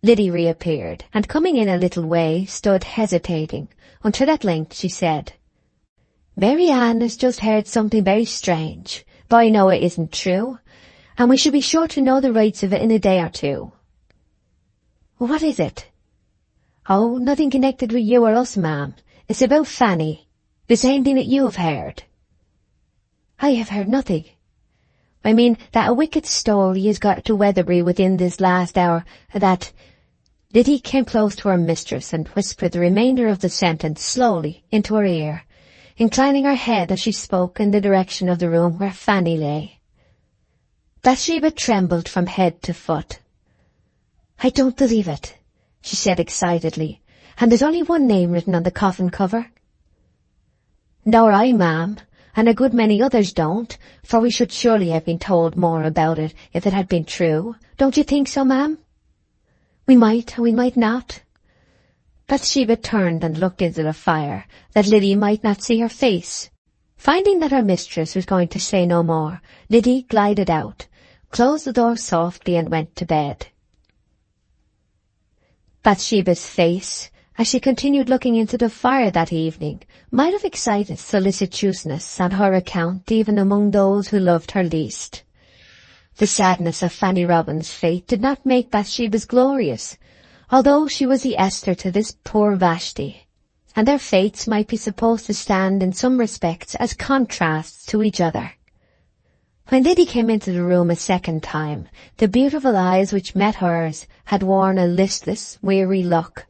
Liddy reappeared, and coming in a little way stood hesitating, until at length she said, "Mary Ann has just heard something very strange, but I know it isn't true, and we shall be sure to know the rights of it in a day or two." "What is it?" "Oh, nothing connected with you or us, ma'am. It's about Fanny. The same thing that you have heard." "I have heard nothing." "I mean that a wicked story has got to Weatherbury within this last hour, that—" Liddy came close to her mistress and whispered the remainder of the sentence slowly into her ear, inclining her head as she spoke in the direction of the room where Fanny lay. Bathsheba trembled from head to foot. "I don't believe it," she said excitedly, "and there's only one name written on the coffin cover." "Nor I, ma'am, and a good many others don't, for we should surely have been told more about it if it had been true. Don't you think so, ma'am?" "We might, and we might not." Bathsheba turned and looked into the fire, that Liddy might not see her face. Finding that her mistress was going to say no more, Liddy glided out, closed the door softly, and went to bed. Bathsheba's face, as she continued looking into the fire that evening, might have excited solicitousness on her account even among those who loved her least. The sadness of Fanny Robin's fate did not make Bathsheba's glorious, although she was the Esther to this poor Vashti. and their fates might be supposed to stand in some respects as contrasts to each other. When Liddy came into the room a second time, the beautiful eyes which met hers had worn a listless, weary look,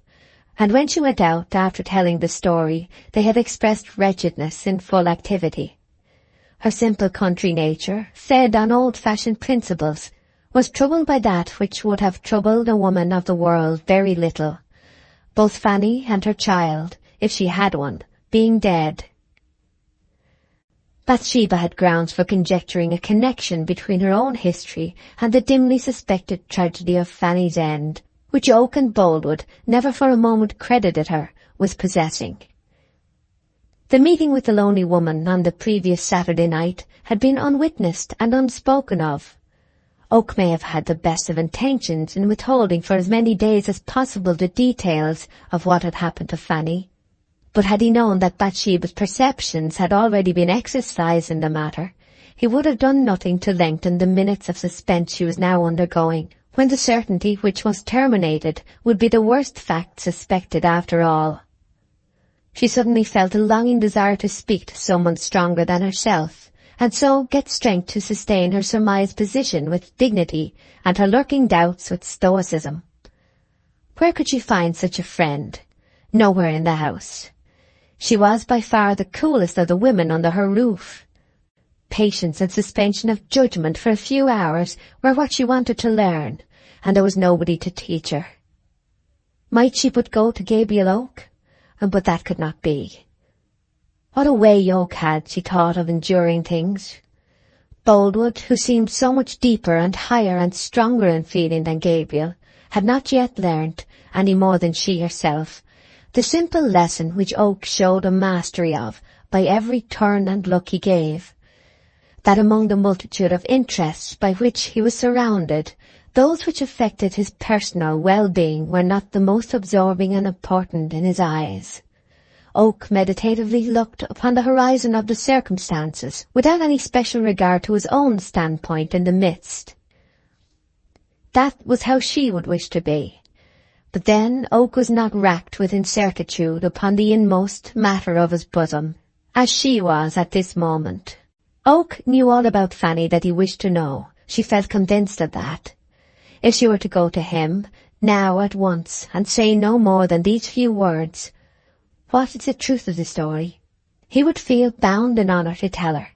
and when she went out after telling the story, they had expressed wretchedness in full activity. Her simple country nature, fed on old-fashioned principles, was troubled by that which would have troubled a woman of the world very little, both Fanny and her child, if she had one, being dead. Bathsheba had grounds for conjecturing a connection between her own history and the dimly suspected tragedy of Fanny's end, which Oak and Boldwood never for a moment credited her with possessing. The meeting with the lonely woman on the previous Saturday night had been unwitnessed and unspoken of. Oak may have had the best of intentions in withholding for as many days as possible the details of what had happened to Fanny, but had he known that Bathsheba's perceptions had already been exercised in the matter, he would have done nothing to lengthen the minutes of suspense she was now undergoing, when the certainty which was terminated would be the worst fact suspected after all. She suddenly felt a longing desire to speak to someone stronger than herself, and so get strength to sustain her surmised position with dignity and her lurking doubts with stoicism. Where could she find such a friend? Nowhere in the house. She was by far the coolest of the women under her roof. Patience and suspension of judgment for a few hours were what she wanted to learn, and there was nobody to teach her. Might she but go to Gabriel Oak? But that could not be. What a way Oak had, she thought, of enduring things. Boldwood, who seemed so much deeper and higher and stronger in feeling than Gabriel, had not yet learnt, any more than she herself, the simple lesson which Oak showed a mastery of by every turn and look he gave, that among the multitude of interests by which he was surrounded, those which affected his personal well-being were not the most absorbing and important in his eyes. Oak meditatively looked upon the horizon of the circumstances, without any special regard to his own standpoint in the midst. That was how she would wish to be. But then Oak was not racked with incertitude upon the inmost matter of his bosom, as she was at this moment. Oak knew all about Fanny that he wished to know. She felt convinced of that. If she were to go to him, now at once, and say no more than these few words, "What is the truth of the story?" he would feel bound in honour to tell her.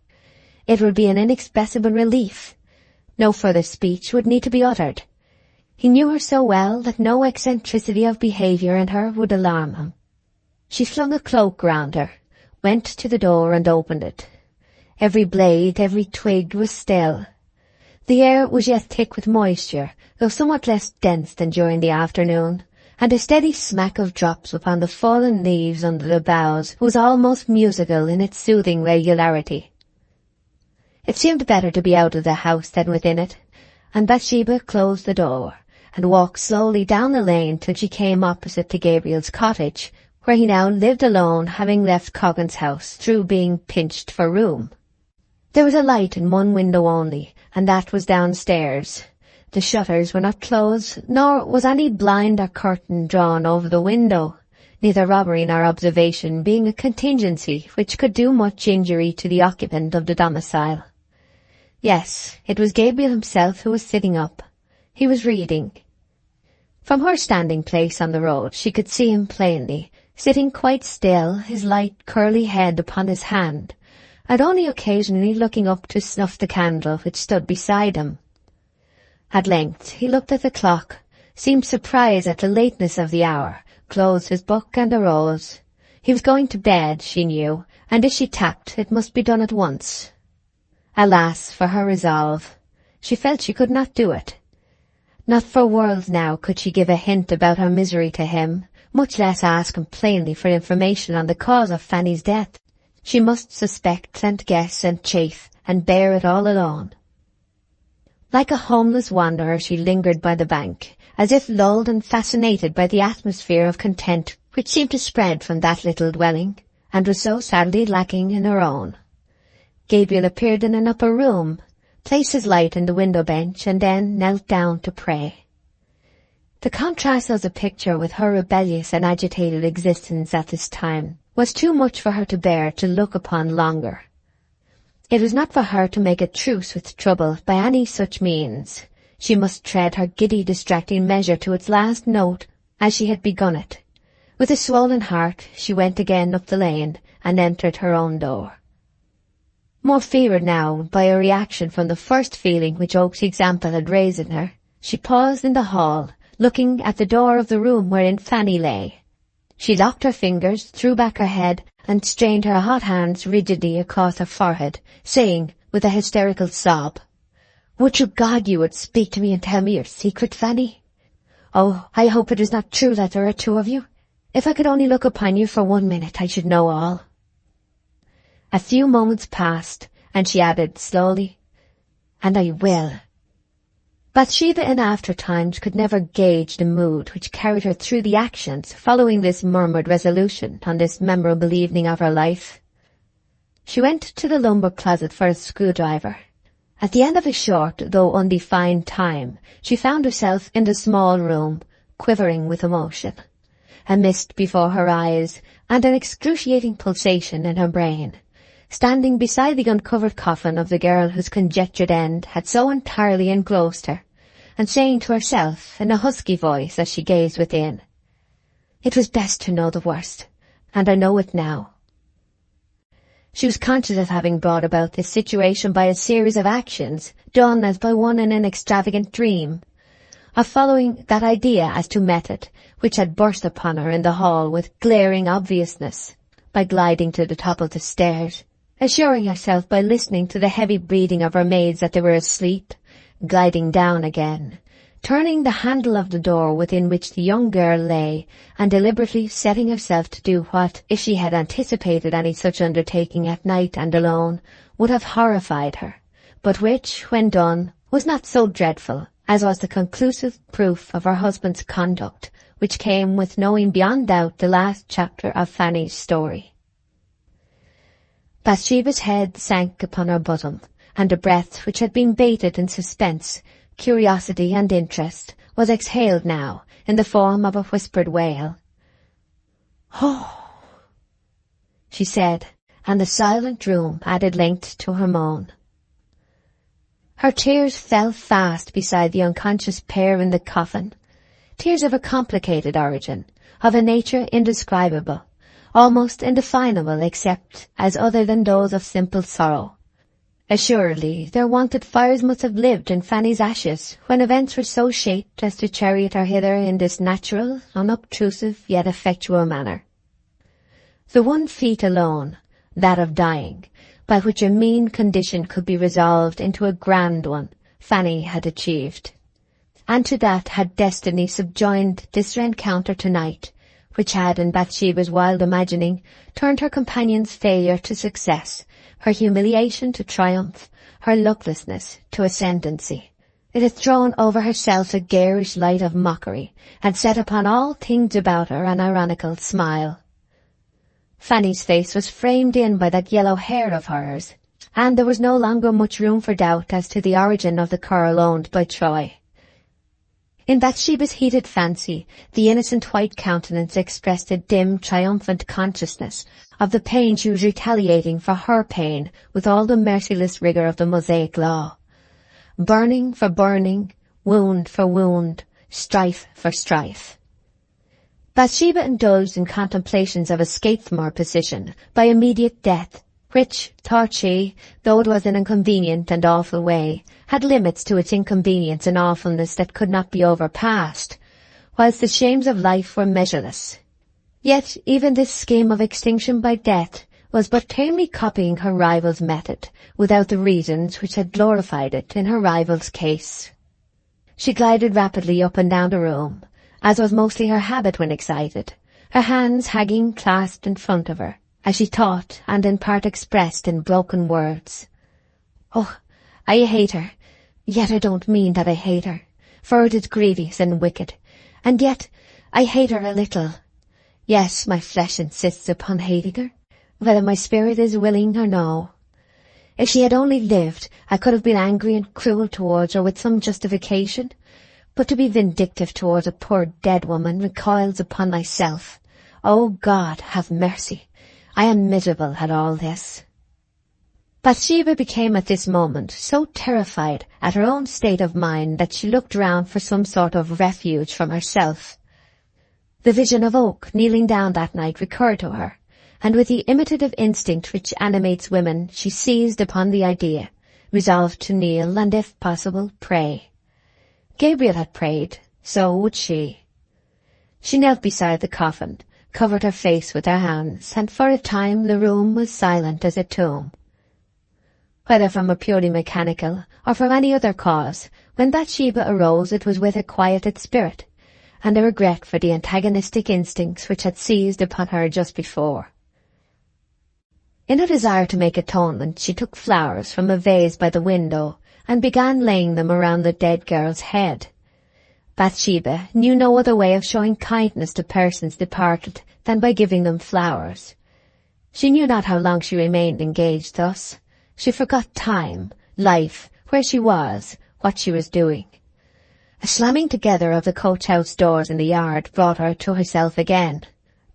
It would be an inexpressible relief. No further speech would need to be uttered. He knew her so well that no eccentricity of behaviour in her would alarm him. She flung a cloak round her, went to the door and opened it. Every blade, every twig was still. The air was yet thick with moisture, though somewhat less dense than during the afternoon, and a steady smack of drops upon the fallen leaves under the boughs was almost musical in its soothing regularity. It seemed better to be out of the house than within it, and Bathsheba closed the door, and walked slowly down the lane till she came opposite to Gabriel's cottage, where he now lived alone, having left Coggan's house through being pinched for room. There was a light in one window only, and that was downstairs. The shutters were not closed, nor was any blind or curtain drawn over the window, neither robbery nor observation being a contingency which could do much injury to the occupant of the domicile. Yes, it was Gabriel himself who was sitting up. He was reading. From her standing place on the road she could see him plainly, sitting quite still, his light curly head upon his hand, and only occasionally looking up to snuff the candle which stood beside him. At length he looked at the clock, seemed surprised at the lateness of the hour, closed his book and arose. He was going to bed, she knew, and if she tapped it must be done at once. Alas for her resolve! She felt she could not do it. Not for worlds now could she give a hint about her misery to him, much less ask him plainly for information on the cause of Fanny's death. She must suspect and guess and chafe, and bear it all alone. Like a homeless wanderer she lingered by the bank, as if lulled and fascinated by the atmosphere of content which seemed to spread from that little dwelling, and was so sadly lacking in her own. Gabriel appeared in an upper room, placed his light in the window bench, and then knelt down to pray. The contrast as a picture with her rebellious and agitated existence at this time was too much for her to bear to look upon longer. It was not for her to make a truce with trouble by any such means. She must tread her giddy, distracting measure to its last note as she had begun it. With a swollen heart, she went again up the lane and entered her own door. More fevered now by a reaction from the first feeling which Oak's example had raised in her, she paused in the hall, looking at the door of the room wherein Fanny lay. She locked her fingers, threw back her head, and strained her hot hands rigidly across her forehead, saying, with a hysterical sob, "Would to God you would speak to me and tell me your secret, Fanny? Oh, I hope it is not true that there are two of you. If I could only look upon you for 1 minute, I should know all." A few moments passed, and she added slowly, "And I will." Bathsheba in after times could never gauge the mood which carried her through the actions following this murmured resolution on this memorable evening of her life. She went to the lumber closet for a screwdriver. At the end of a short, though undefined time, she found herself in the small room, quivering with emotion. A mist before her eyes, and an excruciating pulsation in her brain, standing beside the uncovered coffin of the girl whose conjectured end had so entirely engrossed her, and saying to herself in a husky voice as she gazed within, "It was best to know the worst, and I know it now." She was conscious of having brought about this situation by a series of actions, done as by one in an extravagant dream, of following that idea as to method which had burst upon her in the hall with glaring obviousness, by gliding to the top of the stairs, assuring herself by listening to the heavy breathing of her maids that they were asleep, gliding down again, turning the handle of the door within which the young girl lay, and deliberately setting herself to do what, if she had anticipated any such undertaking at night and alone, would have horrified her, but which, when done, was not so dreadful as was the conclusive proof of her husband's conduct, which came with knowing beyond doubt the last chapter of Fanny's story. Bathsheba's head sank upon her bosom, and the breath which had been baited in suspense, curiosity and interest was exhaled now in the form of a whispered wail. "Oh!" she said, and the silent room added length to her moan. Her tears fell fast beside the unconscious pair in the coffin, tears of a complicated origin, of a nature indescribable, almost indefinable except as other than those of simple sorrow. Assuredly, their wonted fires must have lived in Fanny's ashes when events were so shaped as to chariot her hither in this natural, unobtrusive, yet effectual manner. The one feat alone, that of dying, by which a mean condition could be resolved into a grand one, Fanny had achieved. And to that had destiny subjoined this rencounter tonight, which had, in Bathsheba's wild imagining, turned her companion's failure to success, her humiliation to triumph, her lucklessness to ascendancy. It had thrown over herself a garish light of mockery, and set upon all things about her an ironical smile. Fanny's face was framed in by that yellow hair of hers, and there was no longer much room for doubt as to the origin of the curl owned by Troy. In Bathsheba's heated fancy, the innocent white countenance expressed a dim, triumphant consciousness of the pain she was retaliating for her pain with all the merciless rigour of the Mosaic law. Burning for burning, wound for wound, strife for strife. Bathsheba indulged in contemplations of escape from her position by immediate death, which, thought she, though it was an inconvenient and awful way, had limits to its inconvenience and awfulness that could not be overpassed, whilst the shames of life were measureless. Yet even this scheme of extinction by death was but tamely copying her rival's method, without the reasons which had glorified it in her rival's case. She glided rapidly up and down the room, as was mostly her habit when excited, her hands hanging clasped in front of her, as she thought and in part expressed in broken words. "Oh, I hate her, yet I don't mean that I hate her, for it is grievous and wicked, and yet I hate her a little. Yes, my flesh insists upon hating her, whether my spirit is willing or no. If she had only lived, I could have been angry and cruel towards her with some justification, but to be vindictive towards a poor dead woman recoils upon myself. O God, have mercy. I am miserable at all this. Bathsheba became at this moment so terrified at her own state of mind that she looked round for some sort of refuge from herself. The vision of Oak kneeling down that night recurred to her, and with the imitative instinct which animates women, she seized upon the idea, resolved to kneel and, if possible, pray. Gabriel had prayed, so would she. She knelt beside the coffin, covered her face with her hands, and for a time the room was silent as a tomb. Whether from a purely mechanical or from any other cause, when Bathsheba arose it was with a quieted spirit, and a regret for the antagonistic instincts which had seized upon her just before. In her desire to make atonement, she took flowers from a vase by the window and began laying them around the dead girl's head. Bathsheba knew no other way of showing kindness to persons departed than by giving them flowers. She knew not how long she remained engaged thus. She forgot time, life, where she was, what she was doing. A slamming together of the coach-house doors in the yard brought her to herself again.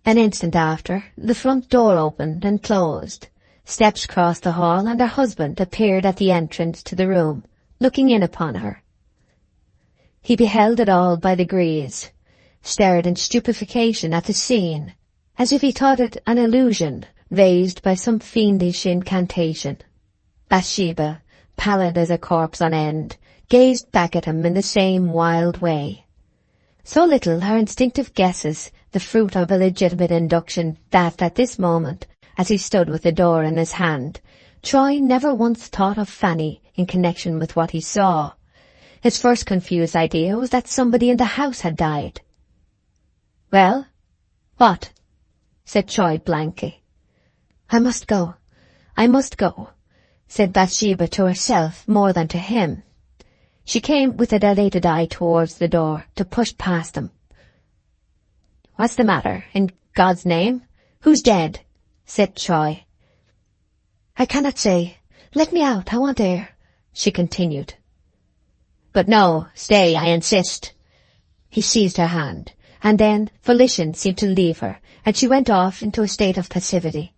An instant after, the front door opened and closed. Steps crossed the hall, and her husband appeared at the entrance to the room, looking in upon her. He beheld it all by degrees, stared in stupefaction at the scene, as if he thought it an illusion raised by some fiendish incantation. Bathsheba, pallid as a corpse on end, gazed back at him in the same wild way. So little her instinctive guesses, the fruit of a legitimate induction, that at this moment, as he stood with the door in his hand, Troy never once thought of Fanny in connection with what he saw. His first confused idea was that somebody in the house had died. "Well, what?" said Troy blankly. I must go, said Bathsheba to herself more than to him. She came with a dilated eye towards the door, to push past him. "What's the matter, in God's name? Who's dead?" said Troy. "I cannot say. Let me out, I want air," she continued. "But no, stay, I insist." He seized her hand, and then volition seemed to leave her, and she went off into a state of passivity.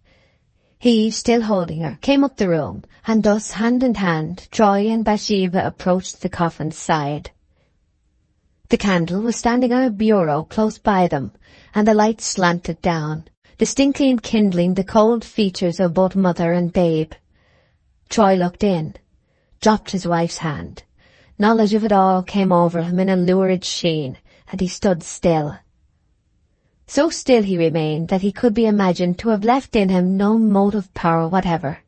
He, still holding her, came up the room, and thus, hand in hand, Troy and Bathsheba approached the coffin's side. The candle was standing on a bureau close by them, and the light slanted down, distinctly enkindling the cold features of both mother and babe. Troy looked in, dropped his wife's hand. Knowledge of it all came over him in a lurid sheen, and he stood still. So still he remained that he could be imagined to have left in him no motive power whatever.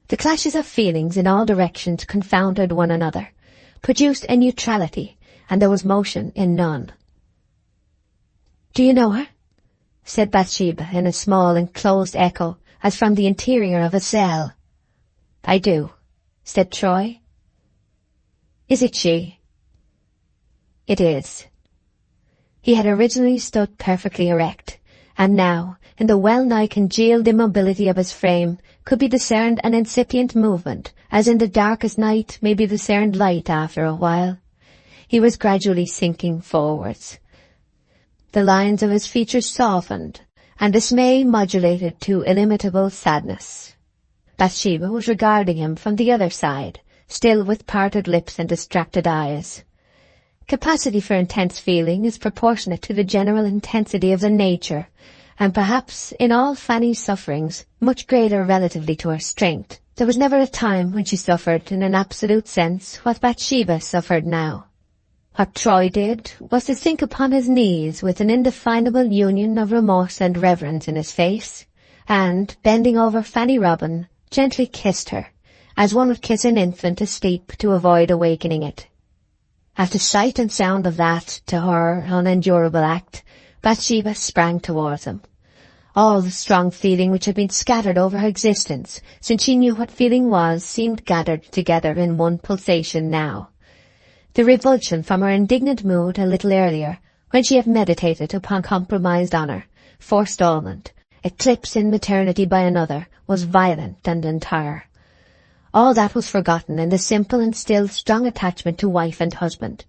The clashes of feelings in all directions confounded one another, produced a neutrality, and there was motion in none. "Do you know her?" said Bathsheba in a small enclosed echo, as from the interior of a cell. "I do," said Troy. "Is it she?" "It is." He had originally stood perfectly erect, and now, in the well-nigh congealed immobility of his frame, could be discerned an incipient movement, as in the darkest night may be discerned light after a while. He was gradually sinking forwards. The lines of his features softened, and dismay modulated to illimitable sadness. Bathsheba was regarding him from the other side, still with parted lips and distracted eyes. Capacity for intense feeling is proportionate to the general intensity of the nature, and perhaps, in all Fanny's sufferings, much greater relatively to her strength. There was never a time when she suffered in an absolute sense what Bathsheba suffered now. What Troy did was to sink upon his knees with an indefinable union of remorse and reverence in his face, and, bending over Fanny Robin, gently kissed her, as one would kiss an infant asleep to avoid awakening it. At the sight and sound of that, to her, unendurable act, Bathsheba sprang towards him. All the strong feeling which had been scattered over her existence, since she knew what feeling was, seemed gathered together in one pulsation now. The revulsion from her indignant mood a little earlier, when she had meditated upon compromised honour, forestallment, eclipse in maternity by another, was violent and entire. All that was forgotten in the simple and still strong attachment to wife and husband.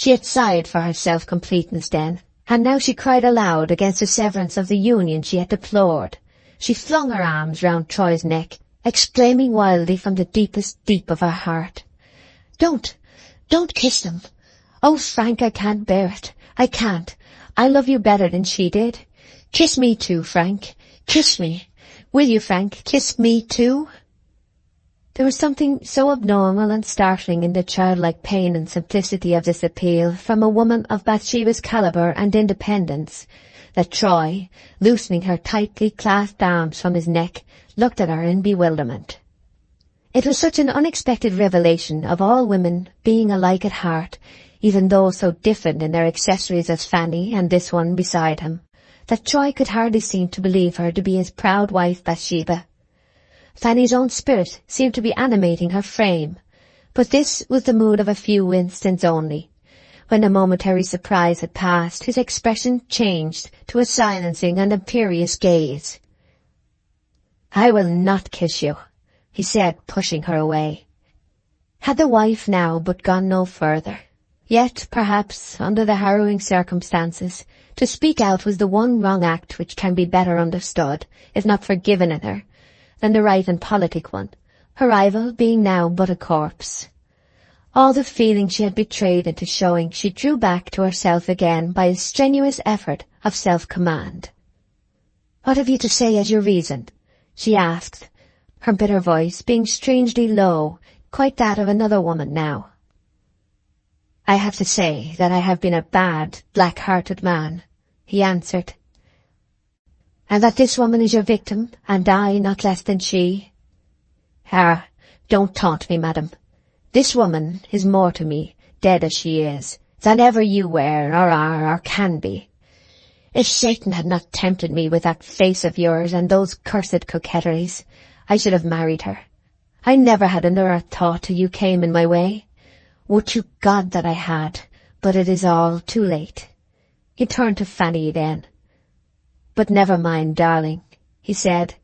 She had sighed for her self-completeness then, and now she cried aloud against the severance of the union she had deplored. She flung her arms round Troy's neck, exclaiming wildly from the deepest deep of her heart, Don't kiss them. Oh, Frank, I can't bear it. I can't. I love you better than she did. Kiss me too, Frank. Kiss me. Will you, Frank, kiss me too? There was something so abnormal and startling in the childlike pain and simplicity of this appeal from a woman of Bathsheba's calibre and independence, that Troy, loosening her tightly clasped arms from his neck, looked at her in bewilderment. It was such an unexpected revelation of all women being alike at heart, even though so different in their accessories as Fanny and this one beside him, that Troy could hardly seem to believe her to be his proud wife Bathsheba. Fanny's own spirit seemed to be animating her frame, but this was the mood of a few instants only. When the momentary surprise had passed, his expression changed to a silencing and imperious gaze. "I will not kiss you," he said, pushing her away. Had the wife now but gone no further? Yet, perhaps, under the harrowing circumstances, to speak out was the one wrong act which can be better understood, if not forgiven in her, than the right and politic one, her rival being now but a corpse. All the feeling she had betrayed into showing she drew back to herself again by a strenuous effort of self-command. "What have you to say as your reason?" she asked, her bitter voice being strangely low, quite that of another woman now. "I have to say that I have been a bad, black-hearted man," he answered. "And that this woman is your victim, and I not less than she?" "Ah, don't taunt me, madam. This woman is more to me, dead as she is, than ever you were, or are, or can be. If Satan had not tempted me with that face of yours and those cursed coquetries, I should have married her. I never had another thought till you came in my way. Would to God that I had, but it is all too late." He turned to Fanny then. "But never mind, darling," he said.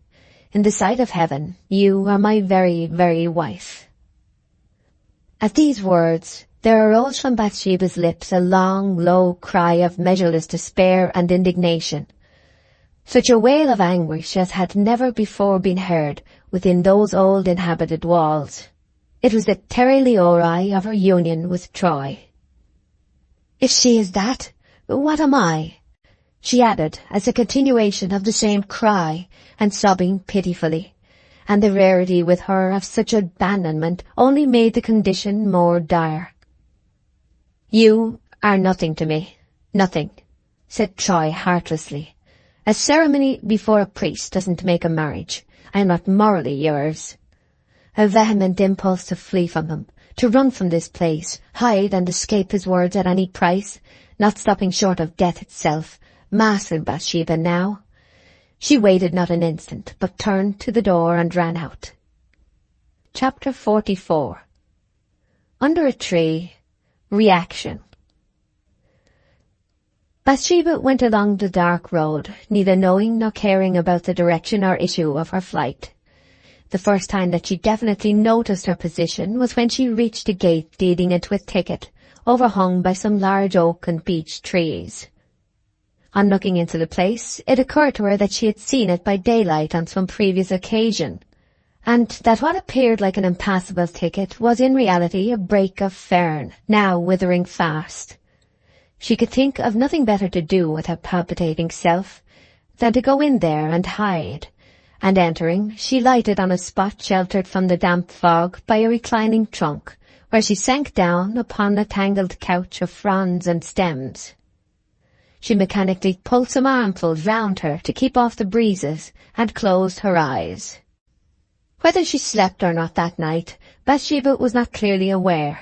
"In the sight of heaven, you are my very, very wife." At these words, there arose from Bathsheba's lips a long, low cry of measureless despair and indignation. Such a wail of anguish as had never before been heard within those old inhabited walls. It was the terror liori of her union with Troy. "If she is that, what am I?" she added, as a continuation of the same cry, and sobbing pitifully, and the rarity with her of such abandonment only made the condition more dire. "You are nothing to me, nothing," said Troy heartlessly. "A ceremony before a priest doesn't make a marriage. I am not morally yours." A vehement impulse to flee from him, to run from this place, hide and escape his words at any price, not stopping short of death itself, mastered Bathsheba now. She waited not an instant, but turned to the door and ran out. Chapter 44. Under a Tree. Reaction. Bathsheba went along the dark road, neither knowing nor caring about the direction or issue of her flight. The first time that she definitely noticed her position was when she reached a gate leading into a thicket, overhung by some large oak and beech trees. On looking into the place, it occurred to her that she had seen it by daylight on some previous occasion, and that what appeared like an impassable thicket was in reality a brake of fern, now withering fast. She could think of nothing better to do with her palpitating self than to go in there and hide, and entering, she lighted on a spot sheltered from the damp fog by a reclining trunk, where she sank down upon a tangled couch of fronds and stems. She mechanically pulled some armfuls round her to keep off the breezes, and closed her eyes. Whether she slept or not that night, Bathsheba was not clearly aware.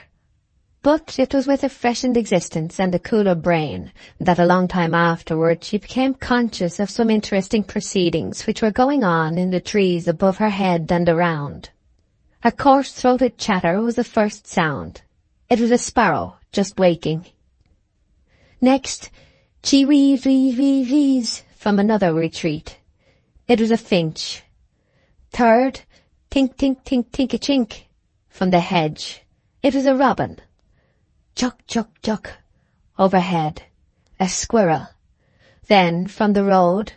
But it was with a freshened existence and a cooler brain that a long time afterward she became conscious of some interesting proceedings which were going on in the trees above her head and around. A coarse-throated chatter was the first sound. It was a sparrow, just waking. Next, chee-wee-wee-wee-wees from another retreat. It was a finch. Third, tink-tink-tink-tink-a-chink from the hedge. It was a robin. Chuck, chuck, chuck Overhead, a squirrel. Then, from the road,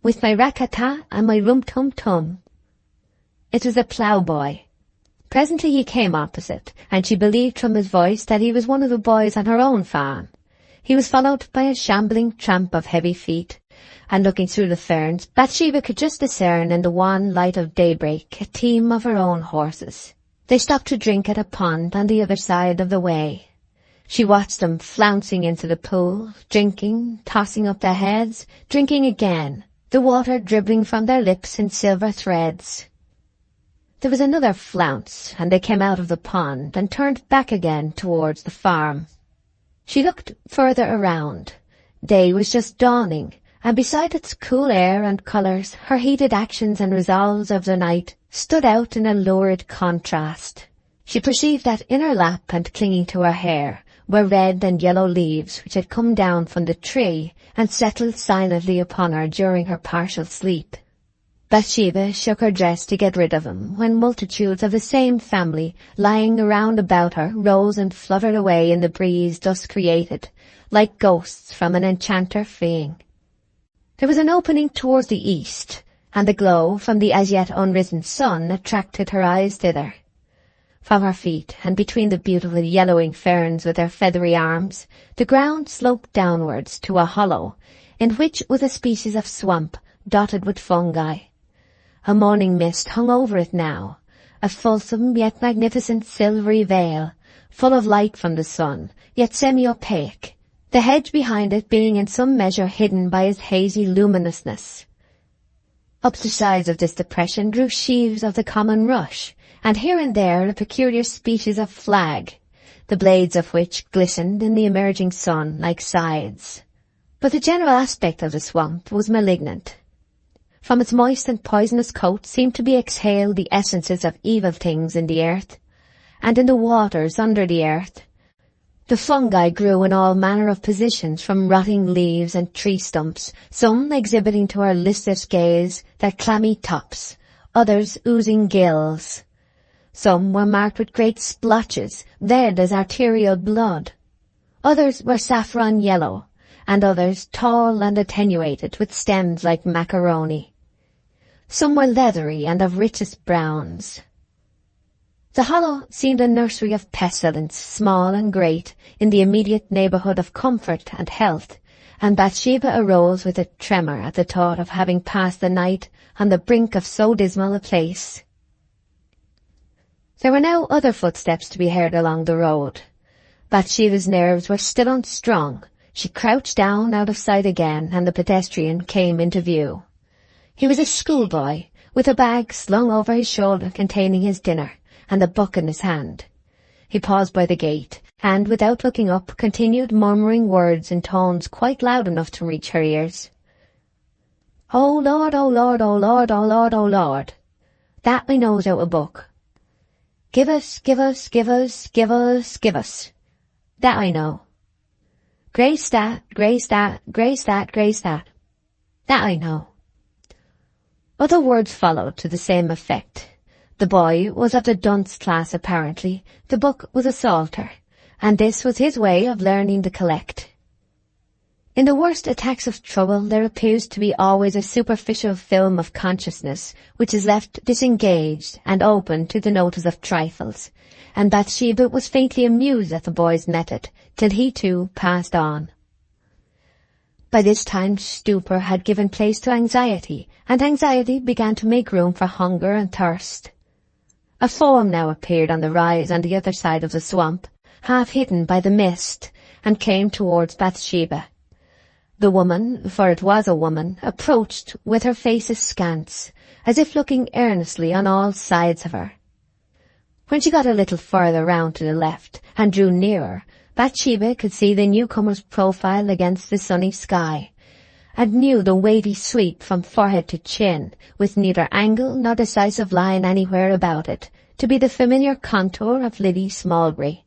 with my rat-tat and my rum-tum-tum. It was a ploughboy. Presently he came opposite, and she believed from his voice that he was one of the boys on her own farm. He was followed by a shambling tramp of heavy feet, and looking through the ferns, Bathsheba could just discern in the wan light of daybreak a team of her own horses. They stopped to drink at a pond on the other side of the way. She watched them flouncing into the pool, drinking, tossing up their heads, drinking again, the water dribbling from their lips in silver threads. There was another flounce, and they came out of the pond and turned back again towards the farm. She looked further around. Day was just dawning, and beside its cool air and colours, her heated actions and resolves of the night stood out in a lurid contrast. She perceived that in her lap and clinging to her hair were red and yellow leaves which had come down from the tree and settled silently upon her during her partial sleep. Bathsheba shook her dress to get rid of them, when multitudes of the same family, lying around about her, rose and fluttered away in the breeze thus created, like ghosts from an enchanter fleeing. There was an opening towards the east, and the glow from the as yet unrisen sun attracted her eyes thither. From her feet, and between the beautiful yellowing ferns with their feathery arms, the ground sloped downwards to a hollow, in which was a species of swamp dotted with fungi. A morning mist hung over it now, a fulsome yet magnificent silvery veil, full of light from the sun, yet semi-opaque, the hedge behind it being in some measure hidden by its hazy luminousness. Up the sides of this depression grew sheaves of the common rush, and here and there a peculiar species of flag, the blades of which glistened in the emerging sun like scythes. But the general aspect of the swamp was malignant. From its moist and poisonous coat seemed to be exhaled the essences of evil things in the earth, and in the waters under the earth. The fungi grew in all manner of positions, from rotting leaves and tree stumps, some exhibiting to our listless gaze their clammy tops, others oozing gills. Some were marked with great splotches, red as arterial blood. Others were saffron yellow, and others tall and attenuated with stems like macaroni. Some were leathery and of richest browns. The hollow seemed a nursery of pestilence, small and great, in the immediate neighbourhood of comfort and health, and Bathsheba arose with a tremor at the thought of having passed the night on the brink of so dismal a place. There were now other footsteps to be heard along the road. Bathsheba's nerves were still unstrung. She crouched down out of sight again, and the pedestrian came into view. He was a schoolboy, with a bag slung over his shoulder containing his dinner, and a book in his hand. He paused by the gate, and without looking up continued murmuring words in tones quite loud enough to reach her ears. "Oh Lord, oh Lord, oh Lord, oh Lord, oh Lord. That I knows out a book. Give us, give us, give us, give us, give us. That I know. Grace that, grace that, grace that, grace that. That I know." Other words followed to the same effect. The boy was of the dunce class apparently, the book was a psalter, and this was his way of learning to collect. In the worst attacks of trouble there appears to be always a superficial film of consciousness which is left disengaged and open to the notice of trifles, and Bathsheba was faintly amused at the boy's method, till he too passed on. By this time stupor had given place to anxiety, and anxiety began to make room for hunger and thirst. A form now appeared on the rise on the other side of the swamp, half hidden by the mist, and came towards Bathsheba. The woman, for it was a woman, approached with her face askance, as if looking earnestly on all sides of her. When she got a little further round to the left, and drew nearer, Bathsheba could see the newcomer's profile against the sunny sky, and knew the wavy sweep from forehead to chin, with neither angle nor decisive line anywhere about it, to be the familiar contour of Liddy Smallbury.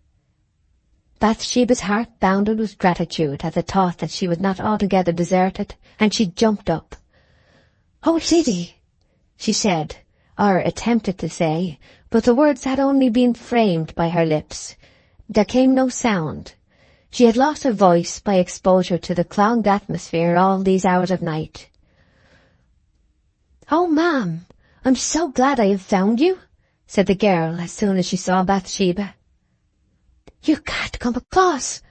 Bathsheba's heart bounded with gratitude at the thought that she was not altogether deserted, and she jumped up. "Oh, Liddy," she said, or attempted to say, but the words had only been framed by her lips. There came no sound. She had lost her voice by exposure to the clogged atmosphere all these hours of night. "Oh, ma'am, I'm so glad I have found you," said the girl as soon as she saw Bathsheba. "You can't come across,"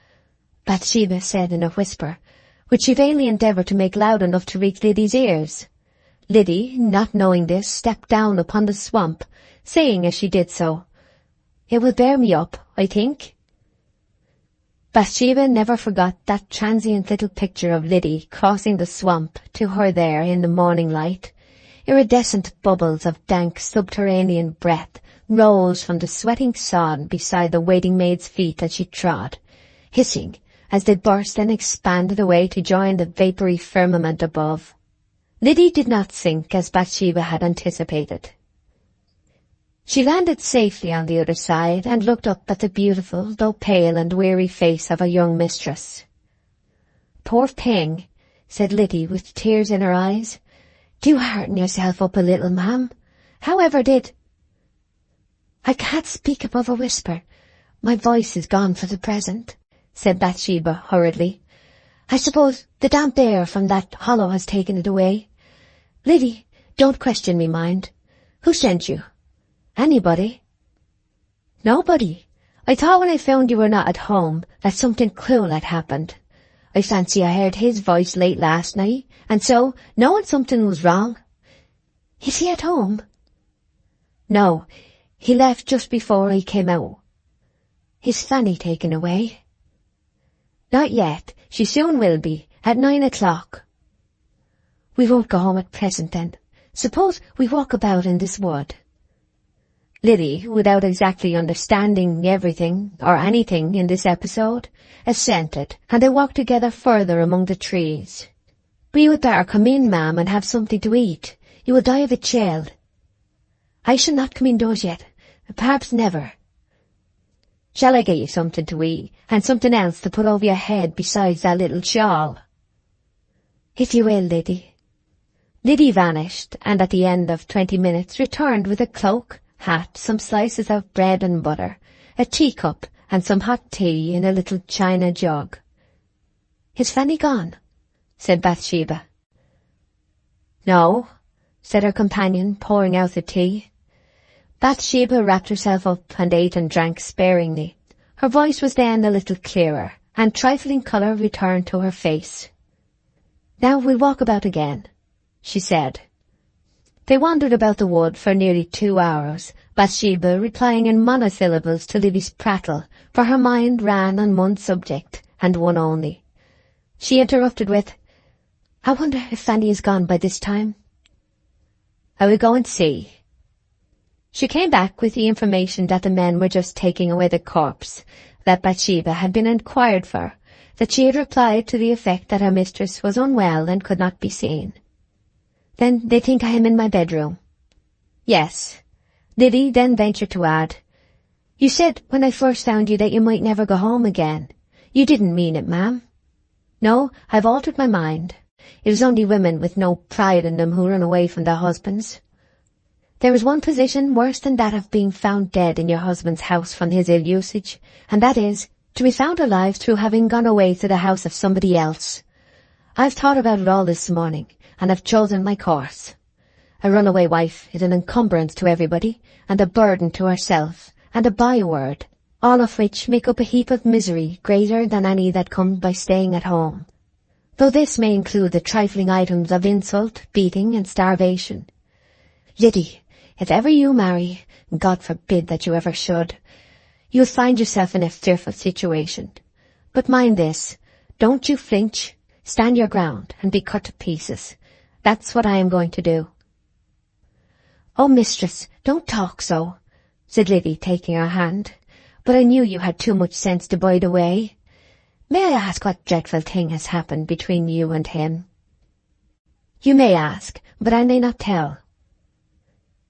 Bathsheba said in a whisper, which she vainly endeavoured to make loud enough to reach Liddy's ears. Liddy, not knowing this, stepped down upon the swamp, saying as she did so, "It will bear me up, I think." Bathsheba never forgot that transient little picture of Liddy crossing the swamp to her there in the morning light. Iridescent bubbles of dank subterranean breath rose from the sweating sod beside the waiting maid's feet as she trod, hissing as they burst and expanded away to join the vapoury firmament above. Liddy did not sink as Bathsheba had anticipated. She landed safely on the other side and looked up at the beautiful, though pale and weary face of her young mistress. "Poor thing," said Liddy with tears in her eyes. "Do hearten yourself up a little, ma'am. However did—" "I can't speak above a whisper. My voice is gone for the present," said Bathsheba hurriedly. "I suppose the damp air from that hollow has taken it away. Liddy, don't question me, mind. Who sent you? Anybody?" "Nobody. I thought when I found you were not at home that something cruel had happened. I fancy I heard his voice late last night, and so, knowing something was wrong—" "Is he at home?" "No, he left just before I came out." "Is Fanny taken away?" "Not yet. She soon will be, at 9 o'clock. "We won't go home at present, then. Suppose we walk about in this wood." Liddy, without exactly understanding everything or anything in this episode, assented, and they walked together further among the trees. "But you had better come in, ma'am, and have something to eat. You will die of a chill." "I shall not come indoors yet. Perhaps never." "Shall I get you something to eat, and something else to put over your head besides that little shawl?" "If you will, Liddy." Liddy vanished, and at the end of 20 minutes returned with a cloak, hat, some slices of bread and butter, a teacup, and some hot tea in a little china jug. "Is Fanny gone?" said Bathsheba. "No," said her companion, pouring out the tea. Bathsheba wrapped herself up and ate and drank sparingly. Her voice was then a little clearer, and trifling colour returned to her face. "Now we'll walk about again," she said. They wandered about the wood for nearly 2 hours, Bathsheba replying in monosyllables to Liddy's prattle, for her mind ran on one subject, and one only. She interrupted with, "I wonder if Fanny is gone by this time." "I will go and see." She came back with the information that the men were just taking away the corpse, that Bathsheba had been inquired for, that she had replied to the effect that her mistress was unwell and could not be seen. "Then they think I am in my bedroom?" "Yes." Liddy then ventured to add, "You said when I first found you that you might never go home again. You didn't mean it, ma'am." "No, I've altered my mind. It is only women with no pride in them who run away from their husbands. There is one position worse than that of being found dead in your husband's house from his ill usage, and that is, to be found alive through having gone away to the house of somebody else. I've thought about it all this morning, and have chosen my course. A runaway wife is an encumbrance to everybody, and a burden to herself, and a byword, all of which make up a heap of misery greater than any that comes by staying at home, though this may include the trifling items of insult, beating, and starvation. Liddy, if ever you marry, and God forbid that you ever should, you'll find yourself in a fearful situation. But mind this, don't you flinch, stand your ground, and be cut to pieces. That's what I am going to do." "Oh, mistress, don't talk so," said Liddy, taking her hand. "But I knew you had too much sense to bide away. May I ask what dreadful thing has happened between you and him?" "You may ask, but I may not tell."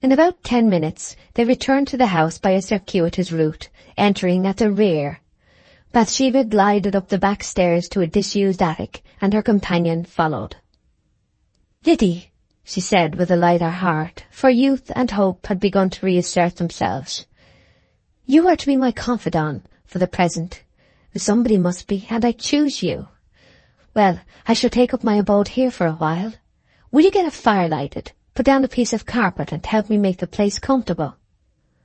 In about 10 minutes they returned to the house by a circuitous route, entering at the rear. Bathsheba glided up the back stairs to a disused attic, and her companion followed. "Liddy," she said with a lighter heart, for youth and hope had begun to reassert themselves, "you are to be my confidant for the present. Somebody must be, and I choose you. Well, I shall take up my abode here for a while. Will you get a fire lighted, put down a piece of carpet, and help me make the place comfortable?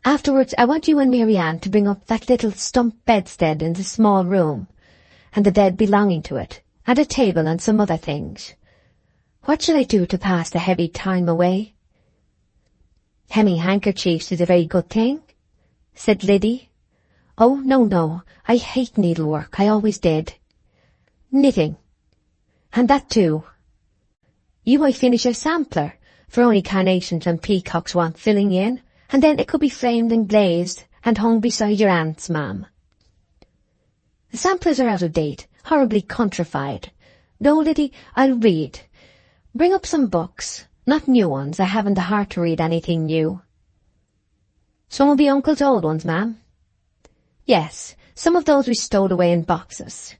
Afterwards, I want you and Mary Ann to bring up that little stump bedstead in the small room, and the bed belonging to it, and a table and some other things. What shall I do to pass the heavy time away?" "Hemming handkerchiefs is a very good thing," said Liddy. "Oh, no, I hate needlework, I always did." "Knitting, and that too. You might finish a sampler, for only carnations and peacocks want filling in, and then it could be framed and glazed and hung beside your aunt's, ma'am." "The samplers are out of date, horribly countrified. No, Liddy, I'll read. Bring up some books, not new ones. I haven't the heart to read anything new." "Some will be Uncle's old ones, ma'am?" "Yes, some of those we stowed away in boxes."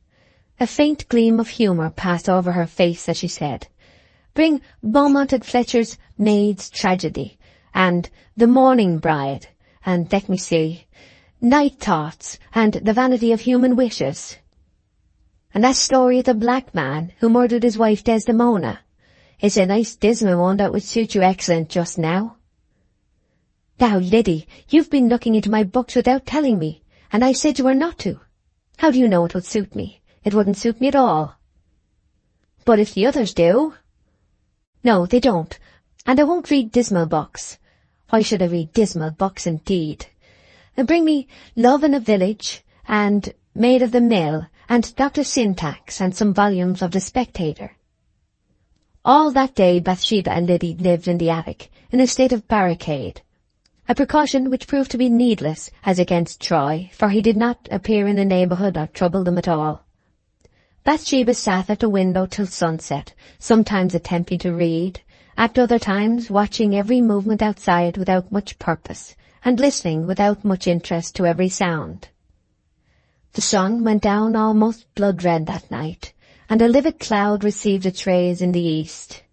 A faint gleam of humour passed over her face as she said, "Bring Beaumont and Fletcher's Maid's Tragedy, and The Morning Bride, and let me see, Night Thoughts, and The Vanity of Human Wishes. And that story of the black man who murdered his wife Desdemona. It's a nice dismal one that would suit you excellent just now." "Now, Liddy, you've been looking into my books without telling me, and I said you were not to. How do you know it would suit me? It wouldn't suit me at all." "But if the others do?" "No, they don't, and I won't read dismal books. Why should I read dismal books indeed? Bring me Love in a Village, and Maid of the Mill, and Dr. Syntax, and some volumes of The Spectator." All that day Bathsheba and Liddy lived in the attic, in a state of barricade, a precaution which proved to be needless as against Troy, for he did not appear in the neighbourhood or trouble them at all. Bathsheba sat at the window till sunset, sometimes attempting to read, at other times watching every movement outside without much purpose, and listening without much interest to every sound. The sun went down almost blood-red that night, and a livid cloud received its rays in the east.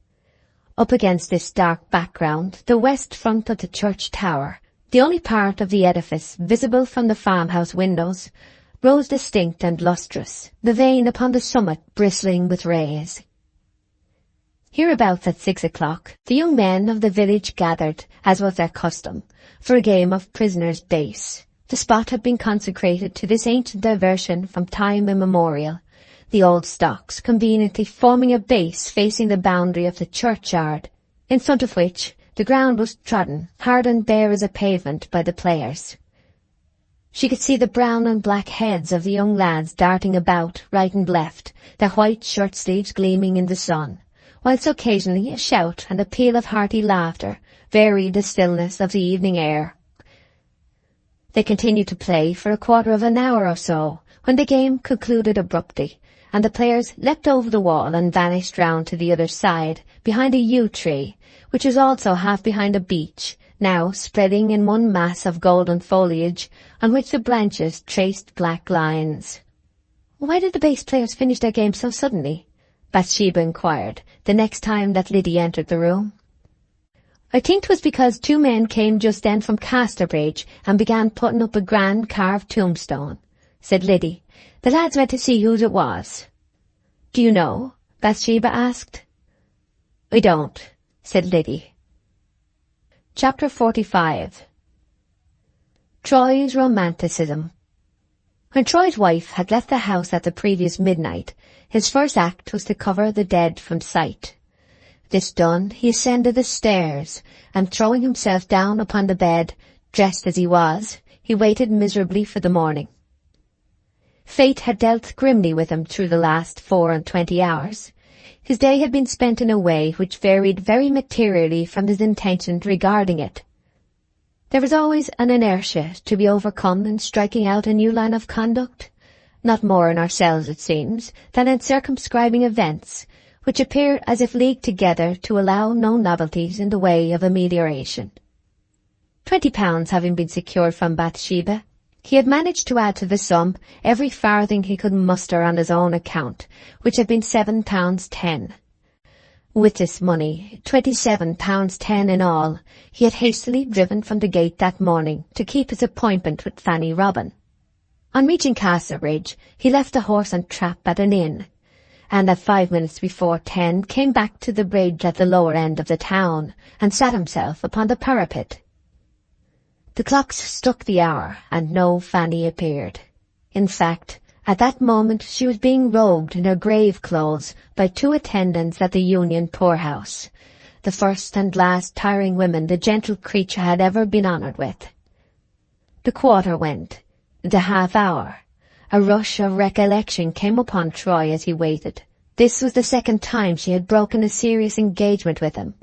Up against this dark background, the west front of the church tower, the only part of the edifice visible from the farmhouse windows, rose distinct and lustrous, the vane upon the summit bristling with rays. Hereabouts at 6 o'clock, the young men of the village gathered, as was their custom, for a game of prisoner's base. The spot had been consecrated to this ancient diversion from time immemorial, the old stocks conveniently forming a base facing the boundary of the churchyard, in front of which the ground was trodden, hard and bare as a pavement, by the players. She could see the brown and black heads of the young lads darting about right and left, their white shirt-sleeves gleaming in the sun, whilst occasionally a shout and a peal of hearty laughter varied the stillness of the evening air. They continued to play for a quarter of an hour or so, when the game concluded abruptly, and the players leapt over the wall and vanished round to the other side, behind a yew tree, which was also half behind a beech, now spreading in one mass of golden foliage, on which the branches traced black lines. "Why did the bass players finish their game so suddenly?" Bathsheba inquired, the next time that Liddy entered the room. "I think 'twas because two men came just then from Casterbridge and began putting up a grand carved tombstone," said Liddy. "The lads went to see whose it was." "Do you know?" Bathsheba asked. "I don't," said Liddy. Chapter 45. Troy's Romanticism. When Troy's wife had left the house at the previous midnight, his first act was to cover the dead from sight. This done, he ascended the stairs, and throwing himself down upon the bed, dressed as he was, he waited miserably for the morning. Fate had dealt grimly with him through the last 24 hours. His day had been spent in a way which varied very materially from his intentions regarding it. There is always an inertia to be overcome in striking out a new line of conduct, not more in ourselves, it seems, than in circumscribing events, which appear as if leagued together to allow no novelties in the way of amelioration. £20 having been secured from Bathsheba, he had managed to add to the sum every farthing he could muster on his own account, which had been £7.10. With this money, £27.10 in all, he had hastily driven from the gate that morning to keep his appointment with Fanny Robin. On reaching Castlereagh, he left the horse and trap at an inn, and at 5 minutes before 10 came back to the bridge at the lower end of the town, and sat himself upon the parapet. The clocks struck the hour, and no Fanny appeared. In fact, at that moment she was being robed in her grave clothes by 2 attendants at the Union poorhouse, the first and last tiring women the gentle creature had ever been honoured with. The quarter went, the half hour. A rush of recollection came upon Troy as he waited. This was the second time she had broken a serious engagement with him.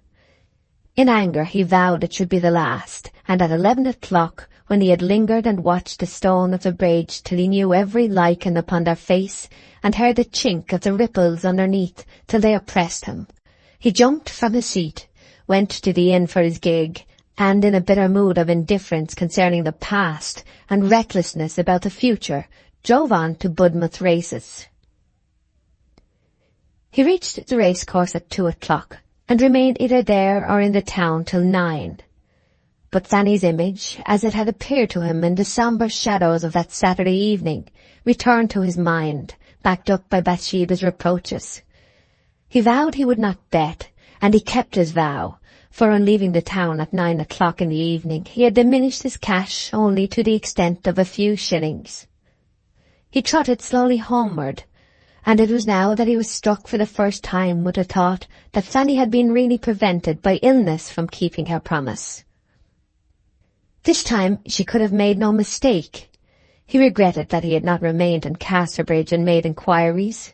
In anger he vowed it should be the last, and at 11 o'clock, when he had lingered and watched the stone of the bridge till he knew every lichen upon their face, and heard the chink of the ripples underneath till they oppressed him, he jumped from his seat, went to the inn for his gig, and in a bitter mood of indifference concerning the past and recklessness about the future, drove on to Budmouth races. He reached the racecourse at 2 o'clock, and remained either there or in the town till 9. But Fanny's image, as it had appeared to him in the sombre shadows of that Saturday evening, returned to his mind, backed up by Bathsheba's reproaches. He vowed he would not bet, and he kept his vow, for on leaving the town at 9 o'clock in the evening he had diminished his cash only to the extent of a few shillings. He trotted slowly homeward, and it was now that he was struck for the first time with the thought that Fanny had been really prevented by illness from keeping her promise. This time she could have made no mistake. He regretted that he had not remained in Casterbridge and made inquiries.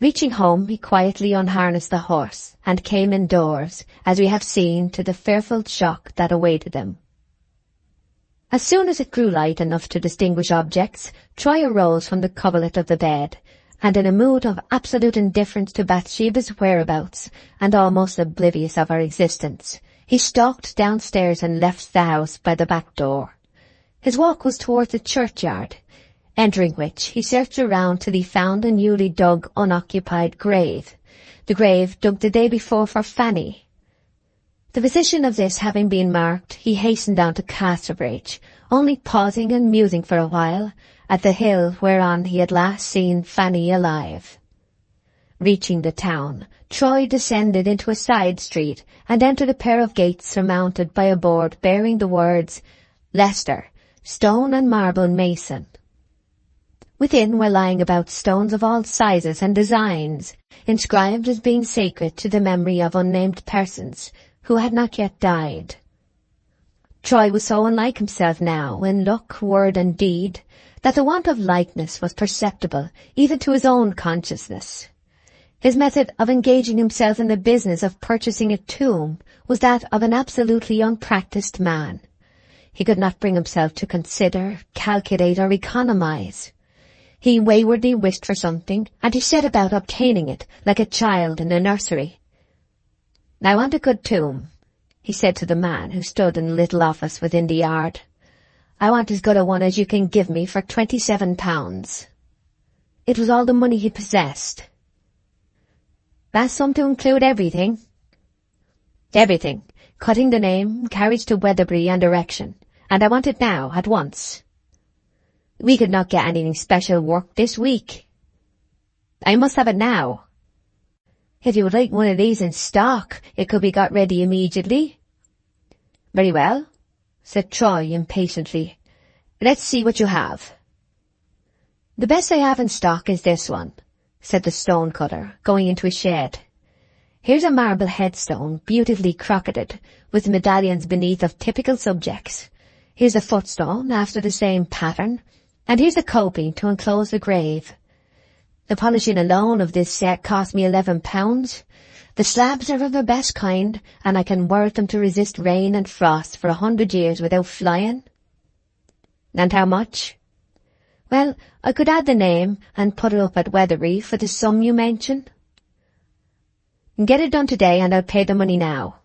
Reaching home, he quietly unharnessed the horse, and came indoors, as we have seen, to the fearful shock that awaited him. As soon as it grew light enough to distinguish objects, Troy arose from the coverlet of the bed, and in a mood of absolute indifference to Bathsheba's whereabouts, and almost oblivious of her existence, he stalked downstairs and left the house by the back door. His walk was towards the churchyard, entering which he searched around till he found a newly dug unoccupied grave, the grave dug the day before for Fanny. The position of this having been marked, he hastened down to Casterbridge, only pausing and musing for a while at the hill whereon he had last seen Fanny alive. Reaching the town, Troy descended into a side street and entered a pair of gates surmounted by a board bearing the words, "Leicester, Stone and Marble Mason." Within were lying about stones of all sizes and designs, inscribed as being sacred to the memory of unnamed persons who had not yet died. Troy was so unlike himself now, in look, word, and deed, that the want of likeness was perceptible even to his own consciousness. His method of engaging himself in the business of purchasing a tomb was that of an absolutely unpractised man. He could not bring himself to consider, calculate, or economize. He waywardly wished for something, and he set about obtaining it like a child in a nursery. "I want a good tomb," he said to the man who stood in the little office within the yard. "I want as good a one as you can give me for £27. It was all the money he possessed. "That sum to include everything?" "Everything. Cutting the name, carriage to Weatherbury and erection. And I want it now, at once." "We could not get anything special work this week." "I must have it now." "If you would like one of these in stock, it could be got ready immediately." "Very well," said Troy impatiently. "Let's see what you have." "The best I have in stock is this one," said the stone-cutter, going into his shed. "Here's a marble headstone, beautifully crocketed, with medallions beneath of typical subjects. Here's a footstone, after the same pattern, and here's a coping to enclose the grave. The polishing alone of this set cost me £11. The slabs are of the best kind, and I can work them to resist rain and frost for 100 years without flying." "And how much?" "Well, I could add the name and put it up at Weatherbury for the sum you mention." "Get it done today, and I'll pay the money now."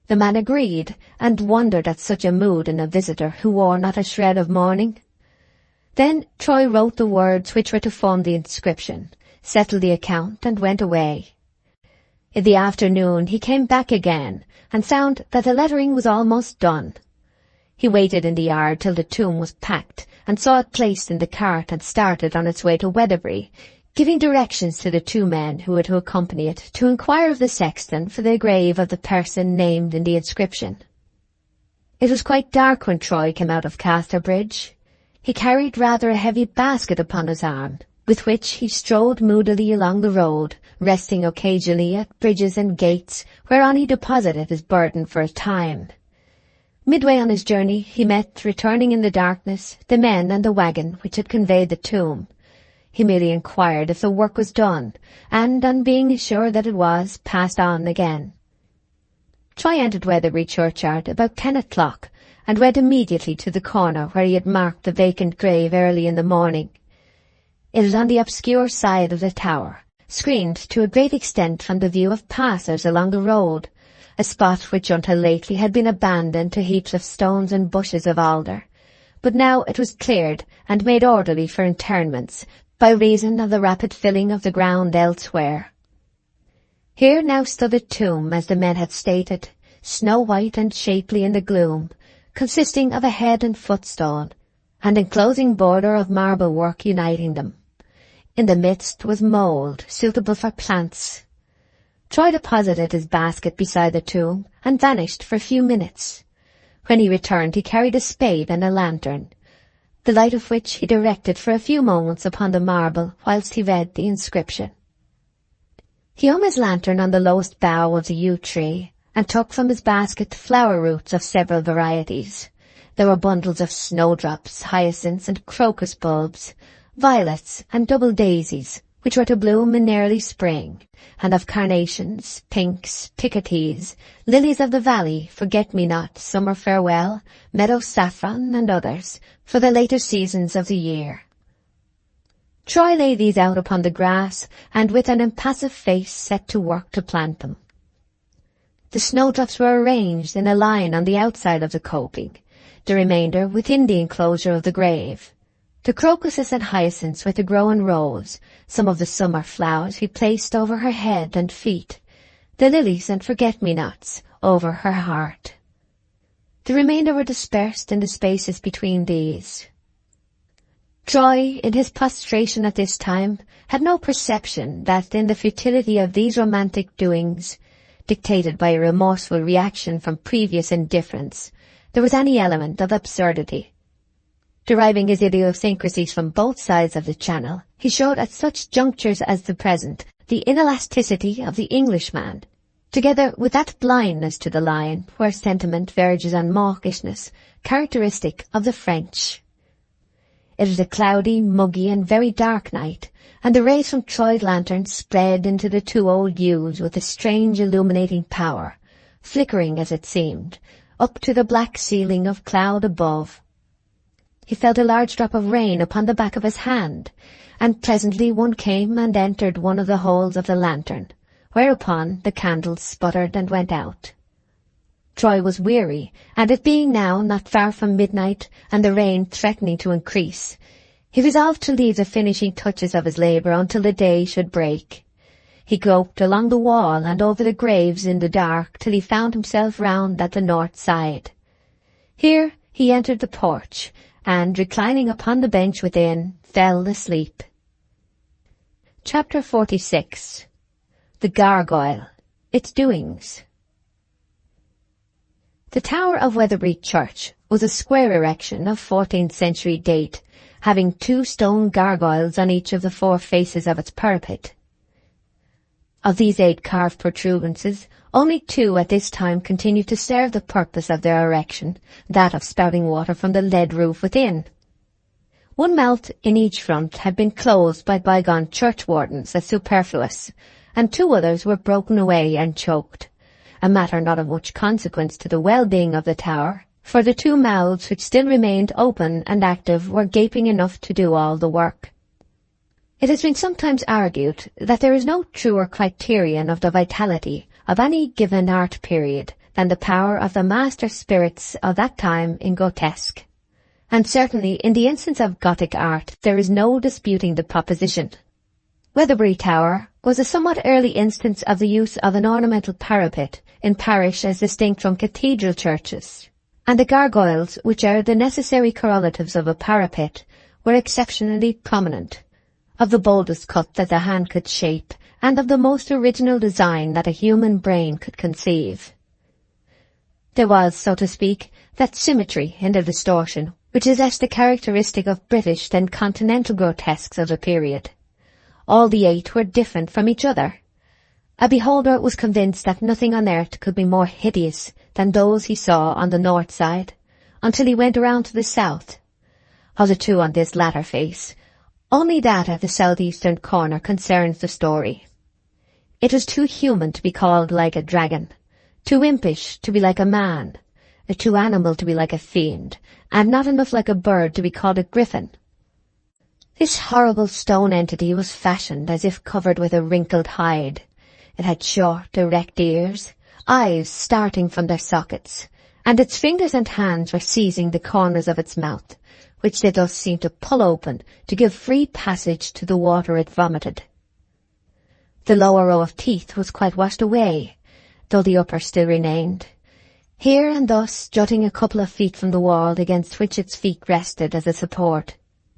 The man agreed, and wondered at such a mood in a visitor who wore not a shred of mourning. Then Troy wrote the words which were to form the inscription, settled the account, and went away. In the afternoon he came back again, and found that the lettering was almost done. He waited in the yard till the tomb was packed, and saw it placed in the cart and started on its way to Weatherbury, giving directions to the 2 men who were to accompany it to inquire of the sexton for the grave of the person named in the inscription. It was quite dark when Troy came out of Casterbridge. He carried rather a heavy basket upon his arm, with which he strode moodily along the road, resting occasionally at bridges and gates, whereon he deposited his burden for a time. Midway on his journey he met, returning in the darkness, the men and the wagon which had conveyed the tomb. He merely inquired if the work was done, and, on being assured that it was, passed on again. Troy entered Weatherbury churchyard about 10 o'clock, and went immediately to the corner where he had marked the vacant grave early in the morning. It was on the obscure side of the tower, screened to a great extent from the view of passers along the road, a spot which until lately had been abandoned to heaps of stones and bushes of alder, but now it was cleared and made orderly for interments by reason of the rapid filling of the ground elsewhere. Here now stood a tomb, as the men had stated, snow-white and shapely in the gloom, consisting of a head and footstone, and enclosing border of marble work uniting them. In the midst was mould, suitable for plants. Troy deposited his basket beside the tomb and vanished for a few minutes. When he returned he carried a spade and a lantern, the light of which he directed for a few moments upon the marble whilst he read the inscription. He hung his lantern on the lowest bough of the yew tree, and took from his basket flower roots of several varieties. There were bundles of snowdrops, hyacinths, and crocus bulbs, violets, and double daisies, which were to bloom in early spring, and of carnations, pinks, picotees, lilies of the valley, forget-me-not, summer farewell, meadow saffron, and others, for the later seasons of the year. Troy laid these out upon the grass, and with an impassive face set to work to plant them. The snowdrops were arranged in a line on the outside of the coping, the remainder within the enclosure of the grave. The crocuses and hyacinths were to grow in rows. Some of the summer flowers he placed over her head and feet, the lilies and forget-me-nots over her heart. The remainder were dispersed in the spaces between these. Troy, in his prostration at this time, had no perception that in the futility of these romantic doings, dictated by a remorseful reaction from previous indifference, there was any element of absurdity. Deriving his idiosyncrasies from both sides of the channel, he showed at such junctures as the present the inelasticity of the Englishman, together with that blindness to the line where sentiment verges on mawkishness, characteristic of the French. It was a cloudy, muggy, and very dark night, and the rays from Troy's lantern spread into the 2 old yews with a strange illuminating power, flickering, as it seemed, up to the black ceiling of cloud above. He felt a large drop of rain upon the back of his hand, and presently one came and entered one of the holes of the lantern, whereupon the candles sputtered and went out. Troy was weary, and it being now not far from midnight, and the rain threatening to increase, he resolved to leave the finishing touches of his labour until the day should break. He groped along the wall and over the graves in the dark till he found himself round at the north side. Here he entered the porch, and, reclining upon the bench within, fell asleep. Chapter 46. The Gargoyle. Its Doings. The tower of Weatherbury Church was a square erection of 14th century date, having 2 stone gargoyles on each of the 4 faces of its parapet. Of these 8 carved protuberances, only 2 at this time continued to serve the purpose of their erection, that of spouting water from the lead roof within. One mouth in each front had been closed by bygone churchwardens as superfluous, and 2 others were broken away and choked, a matter not of much consequence to the well-being of the tower, for the 2 mouths which still remained open and active were gaping enough to do all the work. It has been sometimes argued that there is no truer criterion of the vitality of any given art period than the power of the master spirits of that time in grotesque. And certainly in the instance of Gothic art there is no disputing the proposition. Weatherbury Tower was a somewhat early instance of the use of an ornamental parapet in parish as distinct from cathedral churches. and the gargoyles, which are the necessary correlatives of a parapet, were exceptionally prominent, of the boldest cut that the hand could shape, and of the most original design that a human brain could conceive. There was, so to speak, that symmetry in the distortion, which is less the characteristic of British than continental grotesques of the period. All the 8 were different from each other. A beholder was convinced that nothing on earth could be more hideous than those he saw on the north side, until he went around to the south. Of the 2 on this latter face, only that at the southeastern corner concerns the story. It was too human to be called like a dragon, too impish to be like a man, too animal to be like a fiend, and not enough like a bird to be called a griffin. This horrible stone entity was fashioned as if covered with a wrinkled hide. It had short, erect ears, eyes starting from their sockets, and its fingers and hands were seizing the corners of its mouth, which they thus seemed to pull open to give free passage to the water it vomited. The lower row of teeth was quite washed away, though the upper still remained. Here and thus, jutting a couple of feet from the wall against which its feet rested as a support,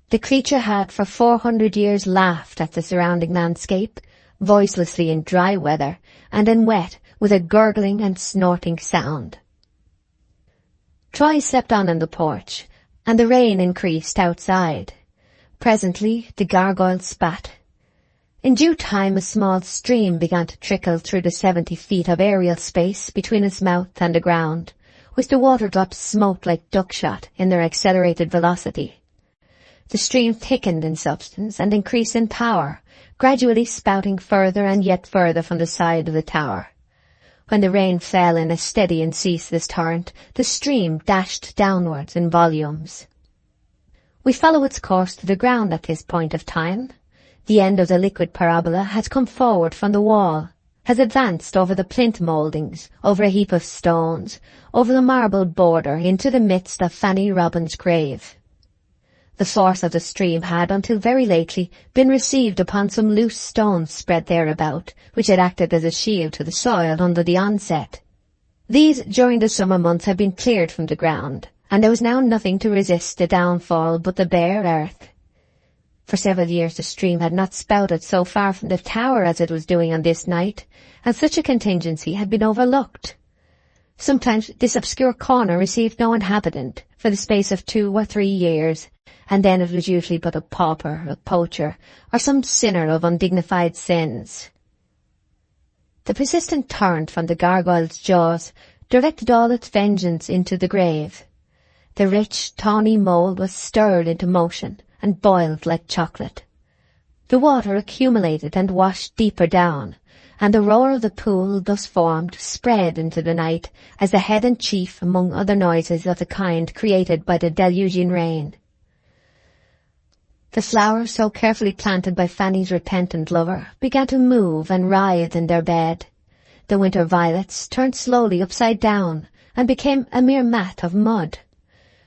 the creature had for 400 years laughed at the surrounding landscape, voicelessly in dry weather, and in wet with a gurgling and snorting sound. Troy slept on in the porch, and the rain increased outside. Presently the gargoyle spat. In due time a small stream began to trickle through the 70 feet of aerial space between its mouth and the ground, which the water drops smote like duckshot in their accelerated velocity. The stream thickened in substance and increased in power, gradually spouting further and yet further from the side of the tower. When the rain fell in a steady and ceaseless torrent, the stream dashed downwards in volumes. We follow its course to the ground at this point of time. The end of the liquid parabola has come forward from the wall, has advanced over the plinth mouldings, over a heap of stones, over the marble border into the midst of Fanny Robin's grave. The force of the stream had, until very lately, been received upon some loose stones spread thereabout, which had acted as a shield to the soil under the onset. These, during the summer months, had been cleared from the ground, and there was now nothing to resist the downfall but the bare earth. For several years the stream had not spouted so far from the tower as it was doing on this night, and such a contingency had been overlooked. Sometimes this obscure corner received no inhabitant for the space of 2 or 3 years, and then it was usually but a pauper, a poacher, or some sinner of undignified sins. The persistent torrent from the gargoyle's jaws directed all its vengeance into the grave. The rich, tawny mould was stirred into motion and boiled like chocolate. The water accumulated and washed deeper down, and the roar of the pool thus formed spread into the night as the head and chief among other noises of the kind created by the deluging rain. The flowers so carefully planted by Fanny's repentant lover began to move and writhe in their bed. The winter violets turned slowly upside down and became a mere mat of mud.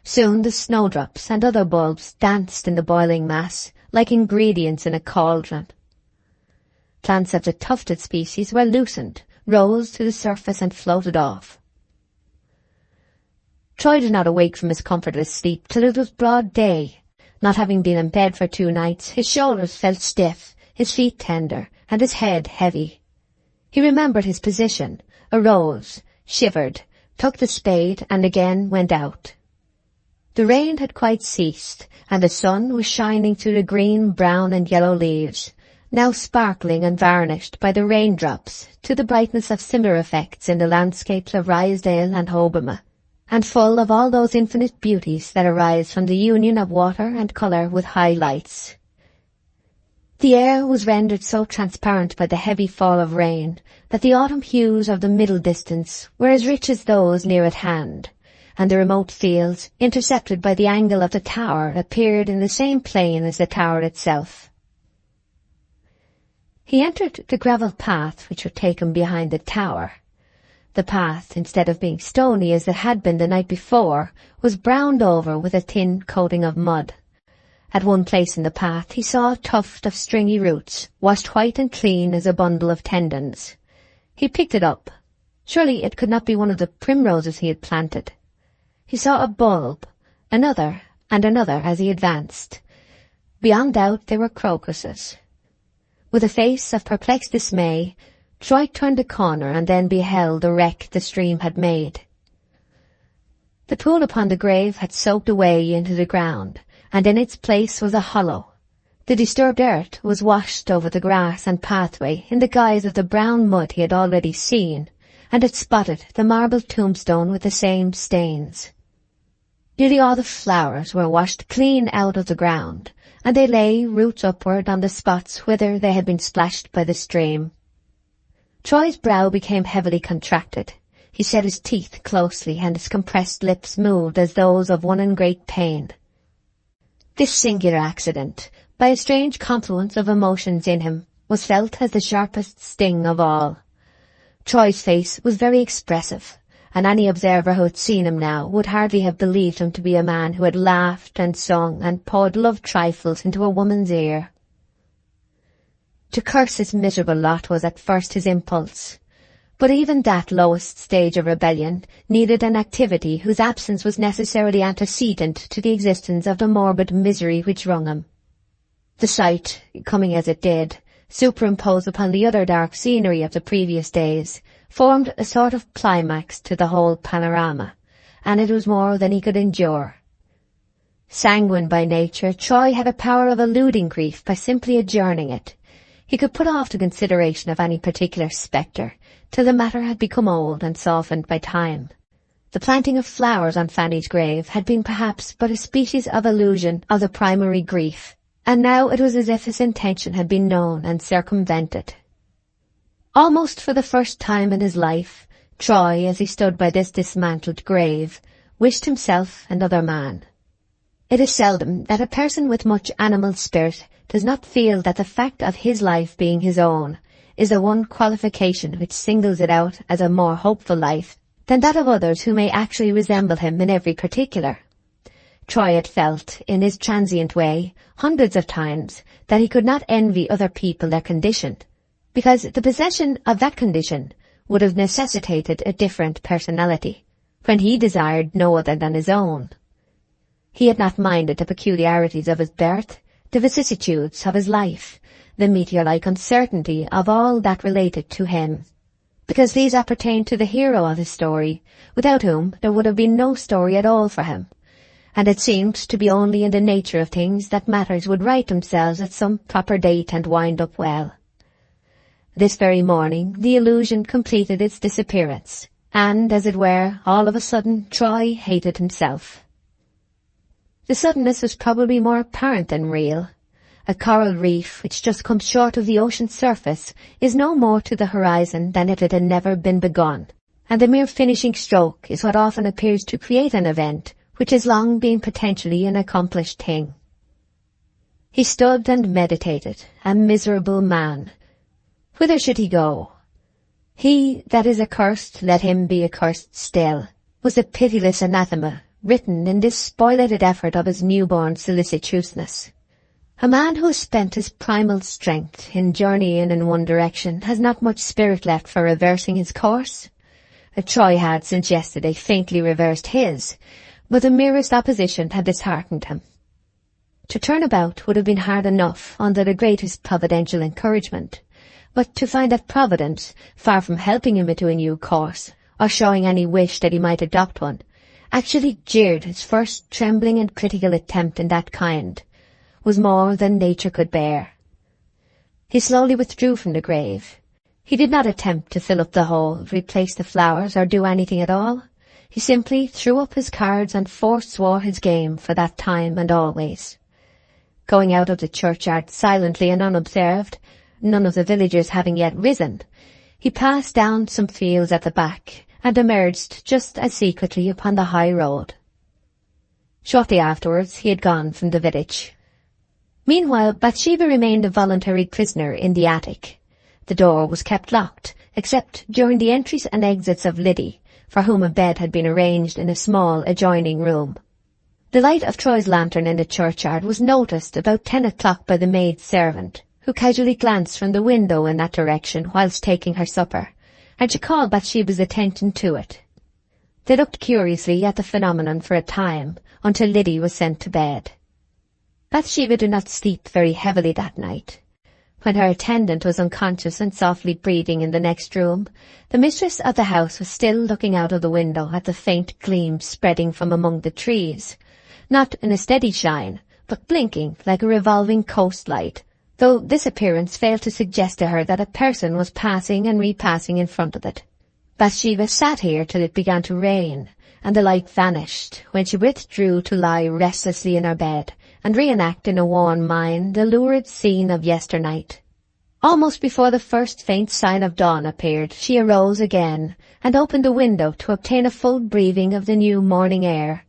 Soon the snowdrops and other bulbs danced in the boiling mass, like ingredients in a cauldron. Plants of the tufted species were loosened, rose to the surface and floated off. Troy did not awake from his comfortless sleep till it was broad day. Not having been in bed for 2 nights, his shoulders felt stiff, his feet tender, and his head heavy. He remembered his position, arose, shivered, took the spade, and again went out. The rain had quite ceased, and the sun was shining through the green, brown, and yellow leaves, now sparkling and varnished by the raindrops to the brightness of similar effects in the landscapes of Ryesdale and Hobbema, and full of all those infinite beauties that arise from the union of water and colour with high lights. The air was rendered so transparent by the heavy fall of rain that the autumn hues of the middle distance were as rich as those near at hand, and the remote fields, intercepted by the angle of the tower, appeared in the same plane as the tower itself. He entered the gravel path which would take him behind the tower. The path, instead of being stony as it had been the night before, was browned over with a thin coating of mud. At one place in the path he saw a tuft of stringy roots, washed white and clean as a bundle of tendons. He picked it up. Surely it could not be one of the primroses he had planted. He saw a bulb, another and another as he advanced. Beyond doubt they were crocuses. With a face of perplexed dismay, Troy turned the corner and then beheld the wreck the stream had made. The pool upon the grave had soaked away into the ground, and in its place was a hollow. The disturbed earth was washed over the grass and pathway in the guise of the brown mud he had already seen, and had spotted the marble tombstone with the same stains. Nearly all the flowers were washed clean out of the ground, and they lay roots upward on the spots whither they had been splashed by the stream. Troy's brow became heavily contracted. He set his teeth closely, and his compressed lips moved as those of one in great pain. This singular accident, by a strange confluence of emotions in him, was felt as the sharpest sting of all. Troy's face was very expressive, and any observer who had seen him now would hardly have believed him to be a man who had laughed and sung and poured love trifles into a woman's ear. To curse his miserable lot was at first his impulse, but even that lowest stage of rebellion needed an activity whose absence was necessarily antecedent to the existence of the morbid misery which wrung him. The sight, coming as it did, superimposed upon the other dark scenery of the previous days, formed a sort of climax to the whole panorama, and it was more than he could endure. Sanguine by nature, Troy had a power of eluding grief by simply adjourning it. He could put off the consideration of any particular spectre till the matter had become old and softened by time. The planting of flowers on Fanny's grave had been perhaps but a species of illusion of the primary grief, and now it was as if his intention had been known and circumvented. Almost for the first time in his life, Troy, as he stood by this dismantled grave, wished himself another man. It is seldom that a person with much animal spirit does not feel that the fact of his life being his own is the one qualification which singles it out as a more hopeful life than that of others who may actually resemble him in every particular. Troy had felt, in his transient way, hundreds of times, that he could not envy other people their condition, because the possession of that condition would have necessitated a different personality, when he desired no other than his own. He had not minded the peculiarities of his birth, the vicissitudes of his life, the meteor-like uncertainty of all that related to him, because these appertained to the hero of his story, without whom there would have been no story at all for him, and it seemed to be only in the nature of things that matters would right themselves at some proper date and wind up well. This very morning the illusion completed its disappearance, and, as it were, all of a sudden Troy hated himself. The suddenness was probably more apparent than real. A coral reef which just comes short of the ocean's surface is no more to the horizon than if it had never been begun, and the mere finishing stroke is what often appears to create an event which has long been potentially an accomplished thing. He stood and meditated, a miserable man. Whither should he go? He that is accursed, let him be accursed still, was a pitiless anathema written in this spoilated effort of his newborn solicitousness. A man who has spent his primal strength in journeying in one direction has not much spirit left for reversing his course. Troy had since yesterday faintly reversed his, but the merest opposition had disheartened him. To turn about would have been hard enough under the greatest providential encouragement, but to find that Providence, far from helping him into a new course, or showing any wish that he might adopt one, actually jeered his first trembling and critical attempt in that kind, was more than nature could bear. He slowly withdrew from the grave. He did not attempt to fill up the hole, replace the flowers, or do anything at all. He simply threw up his cards and forswore his game for that time and always. Going out of the churchyard silently and unobserved, none of the villagers having yet risen, he passed down some fields at the back, and emerged just as secretly upon the high road. Shortly afterwards he had gone from the village. Meanwhile Bathsheba remained a voluntary prisoner in the attic. The door was kept locked, except during the entries and exits of Liddy, for whom a bed had been arranged in a small adjoining room. The light of Troy's lantern in the churchyard was noticed about 10 o'clock by the maid-servant, who casually glanced from the window in that direction whilst taking her supper, and she called Bathsheba's attention to it. They looked curiously at the phenomenon for a time, until Liddy was sent to bed. Bathsheba did not sleep very heavily that night. When her attendant was unconscious and softly breathing in the next room, the mistress of the house was still looking out of the window at the faint gleam spreading from among the trees, not in a steady shine, but blinking like a revolving coast light, though this appearance failed to suggest to her that a person was passing and repassing in front of it. Bathsheba sat here till it began to rain, and the light vanished, when she withdrew to lie restlessly in her bed, and reenact in a worn mind the lurid scene of yesternight. Almost before the first faint sign of dawn appeared, she arose again, and opened the window to obtain a full breathing of the new morning air.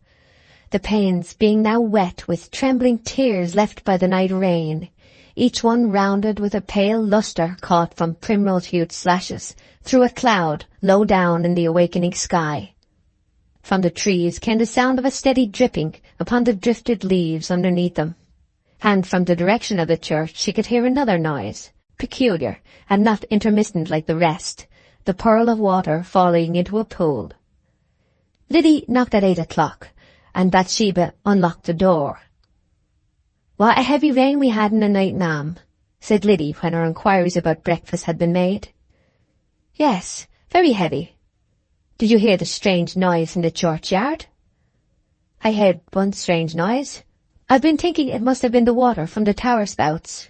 The panes being now wet with trembling tears left by the night rain, each one rounded with a pale lustre caught from primrose-hued slashes through a cloud low down in the awakening sky. From the trees came the sound of a steady dripping upon the drifted leaves underneath them, and from the direction of the church she could hear another noise, peculiar and not intermittent like the rest, the purl of water falling into a pool. Liddy knocked at 8 o'clock, and Bathsheba unlocked the door. "What a heavy rain we had in the night, ma'am," said Liddy when her inquiries about breakfast had been made. "Yes, very heavy. Did you hear the strange noise in the churchyard?" "I heard one strange noise. I've been thinking it must have been the water from the tower spouts."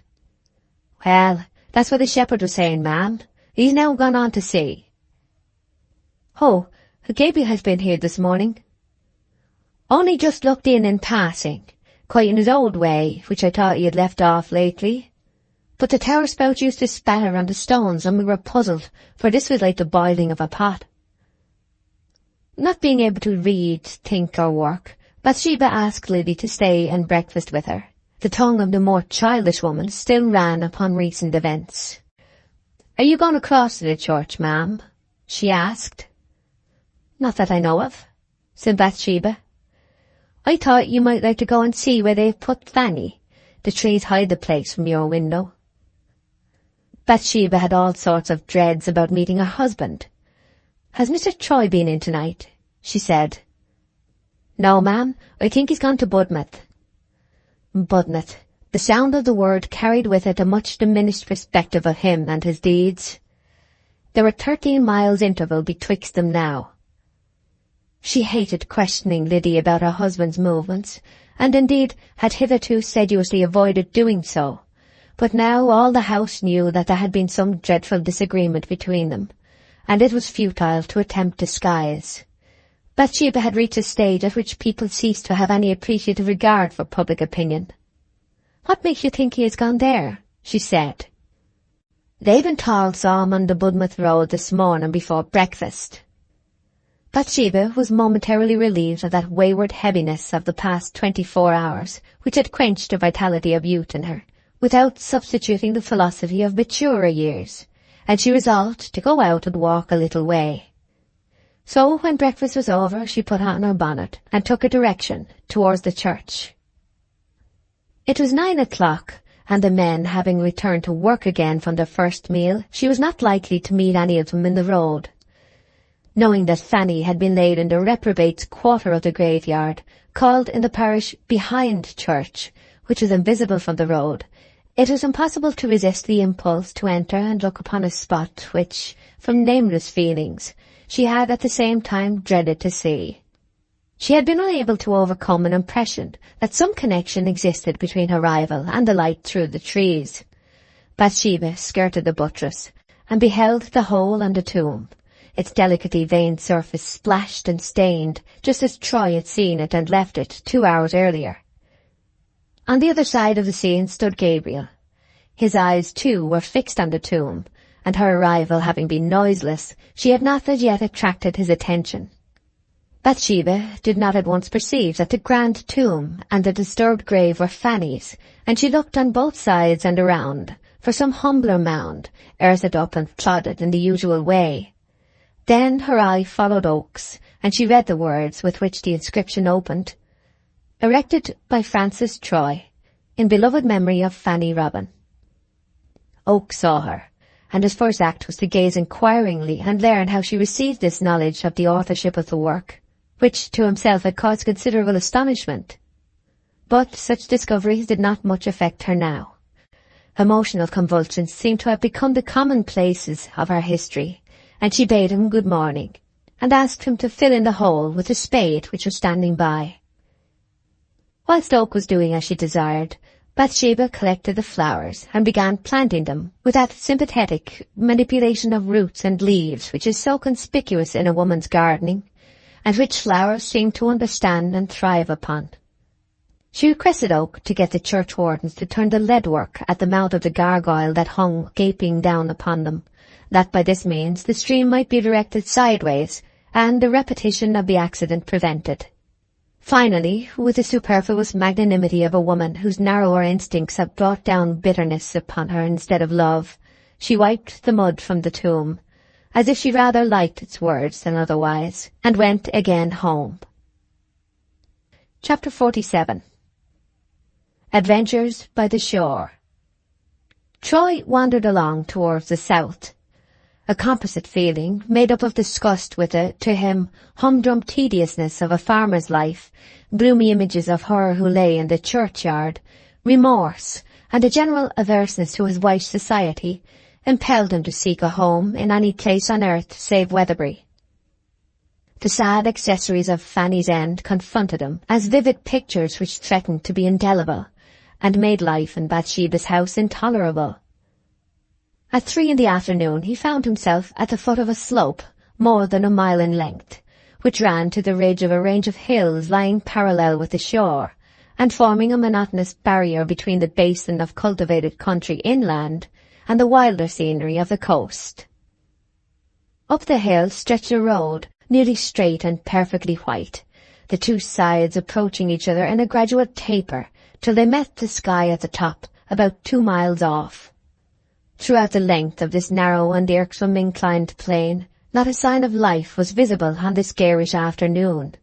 "Well, that's what the shepherd was saying, ma'am. He's now gone on to see." "Oh, Gabriel has been here this morning." "Only just looked in passing, quite in his old way, which I thought he had left off lately. But the tower spout used to spatter on the stones, and we were puzzled, for this was like the boiling of a pot." Not being able to read, think, or work, Bathsheba asked Liddy to stay and breakfast with her. The tongue of the more childish woman still ran upon recent events. "Are you going across to the church, ma'am?" she asked. "Not that I know of," said Bathsheba. "I thought you might like to go and see where they've put Fanny. The trees hide the place from your window." Bathsheba had all sorts of dreads about meeting her husband. "Has Mr. Troy been in tonight?" she said. "No, ma'am. I think he's gone to Budmouth." Budmouth. The sound of the word carried with it a much diminished perspective of him and his deeds. There were 13 miles interval betwixt them now. She hated questioning Liddy about her husband's movements, and indeed had hitherto sedulously avoided doing so. But now all the house knew that there had been some dreadful disagreement between them, and it was futile to attempt disguise. Bathsheba had reached a stage at which people ceased to have any appreciative regard for public opinion. "What makes you think he has gone there?" she said. "Leventhal saw him on the Budmouth road this morning before breakfast." Bathsheba was momentarily relieved of that wayward heaviness of the past 24 hours, which had quenched the vitality of youth in her, without substituting the philosophy of maturer years, and she resolved to go out and walk a little way. So when breakfast was over, she put on her bonnet and took a direction towards the church. It was 9 o'clock, and the men having returned to work again from their first meal, she was not likely to meet any of them in the road. Knowing that Fanny had been laid in the reprobate's quarter of the graveyard, called in the parish behind church, which was invisible from the road, it was impossible to resist the impulse to enter and look upon a spot which, from nameless feelings, she had at the same time dreaded to see. She had been unable to overcome an impression that some connection existed between her rival and the light through the trees. Bathsheba skirted the buttress, and beheld the hole and the tomb, its delicately veined surface splashed and stained, just as Troy had seen it and left it 2 hours earlier. On the other side of the scene stood Gabriel. His eyes, too, were fixed on the tomb, and her arrival having been noiseless, she had not as yet attracted his attention. Bathsheba did not at once perceive that the grand tomb and the disturbed grave were Fanny's, and she looked on both sides and around for some humbler mound, earthed up and plodded in the usual way. Then her eye followed Oak's, and she read the words with which the inscription opened: "Erected by Francis Troy, in beloved memory of Fanny Robin." Oak saw her, and his first act was to gaze inquiringly and learn how she received this knowledge of the authorship of the work, which to himself had caused considerable astonishment. But such discoveries did not much affect her now. Emotional convulsions seemed to have become the commonplaces of her history, and she bade him good morning, and asked him to fill in the hole with a spade which was standing by. Whilst Oak was doing as she desired, Bathsheba collected the flowers and began planting them with that sympathetic manipulation of roots and leaves which is so conspicuous in a woman's gardening, and which flowers seem to understand and thrive upon. She requested Oak to get the churchwardens to turn the leadwork at the mouth of the gargoyle that hung gaping down upon them, that by this means the stream might be directed sideways, and the repetition of the accident prevented. Finally, with the superfluous magnanimity of a woman whose narrower instincts have brought down bitterness upon her instead of love, she wiped the mud from the tomb, as if she rather liked its words than otherwise, and went again home. Chapter 47. Adventures by the Shore. Troy wandered along towards the south, a composite feeling made up of disgust with the, to him, humdrum tediousness of a farmer's life, gloomy images of her who lay in the churchyard, remorse, and a general averseness to his wife's society, impelled him to seek a home in any place on earth save Weatherbury. The sad accessories of Fanny's End confronted him as vivid pictures which threatened to be indelible, and made life in Bathsheba's house intolerable. At 3 p.m. he found himself at the foot of a slope more than a mile in length, which ran to the ridge of a range of hills lying parallel with the shore, and forming a monotonous barrier between the basin of cultivated country inland and the wilder scenery of the coast. Up the hill stretched a road, nearly straight and perfectly white, the two sides approaching each other in a gradual taper till they met the sky at the top, about 2 miles off. Throughout the length of this narrow and irksome inclined plane, not a sign of life was visible on this garish afternoon.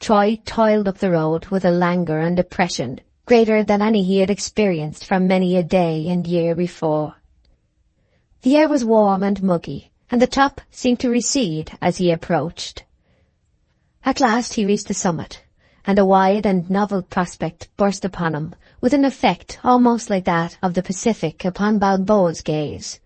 Troy toiled up the road with a languor and depression greater than any he had experienced for many a day and year before. The air was warm and muggy, and the top seemed to recede as he approached. At last he reached the summit, and a wide and novel prospect burst upon him, with an effect almost like that of the Pacific upon Balboa's gaze.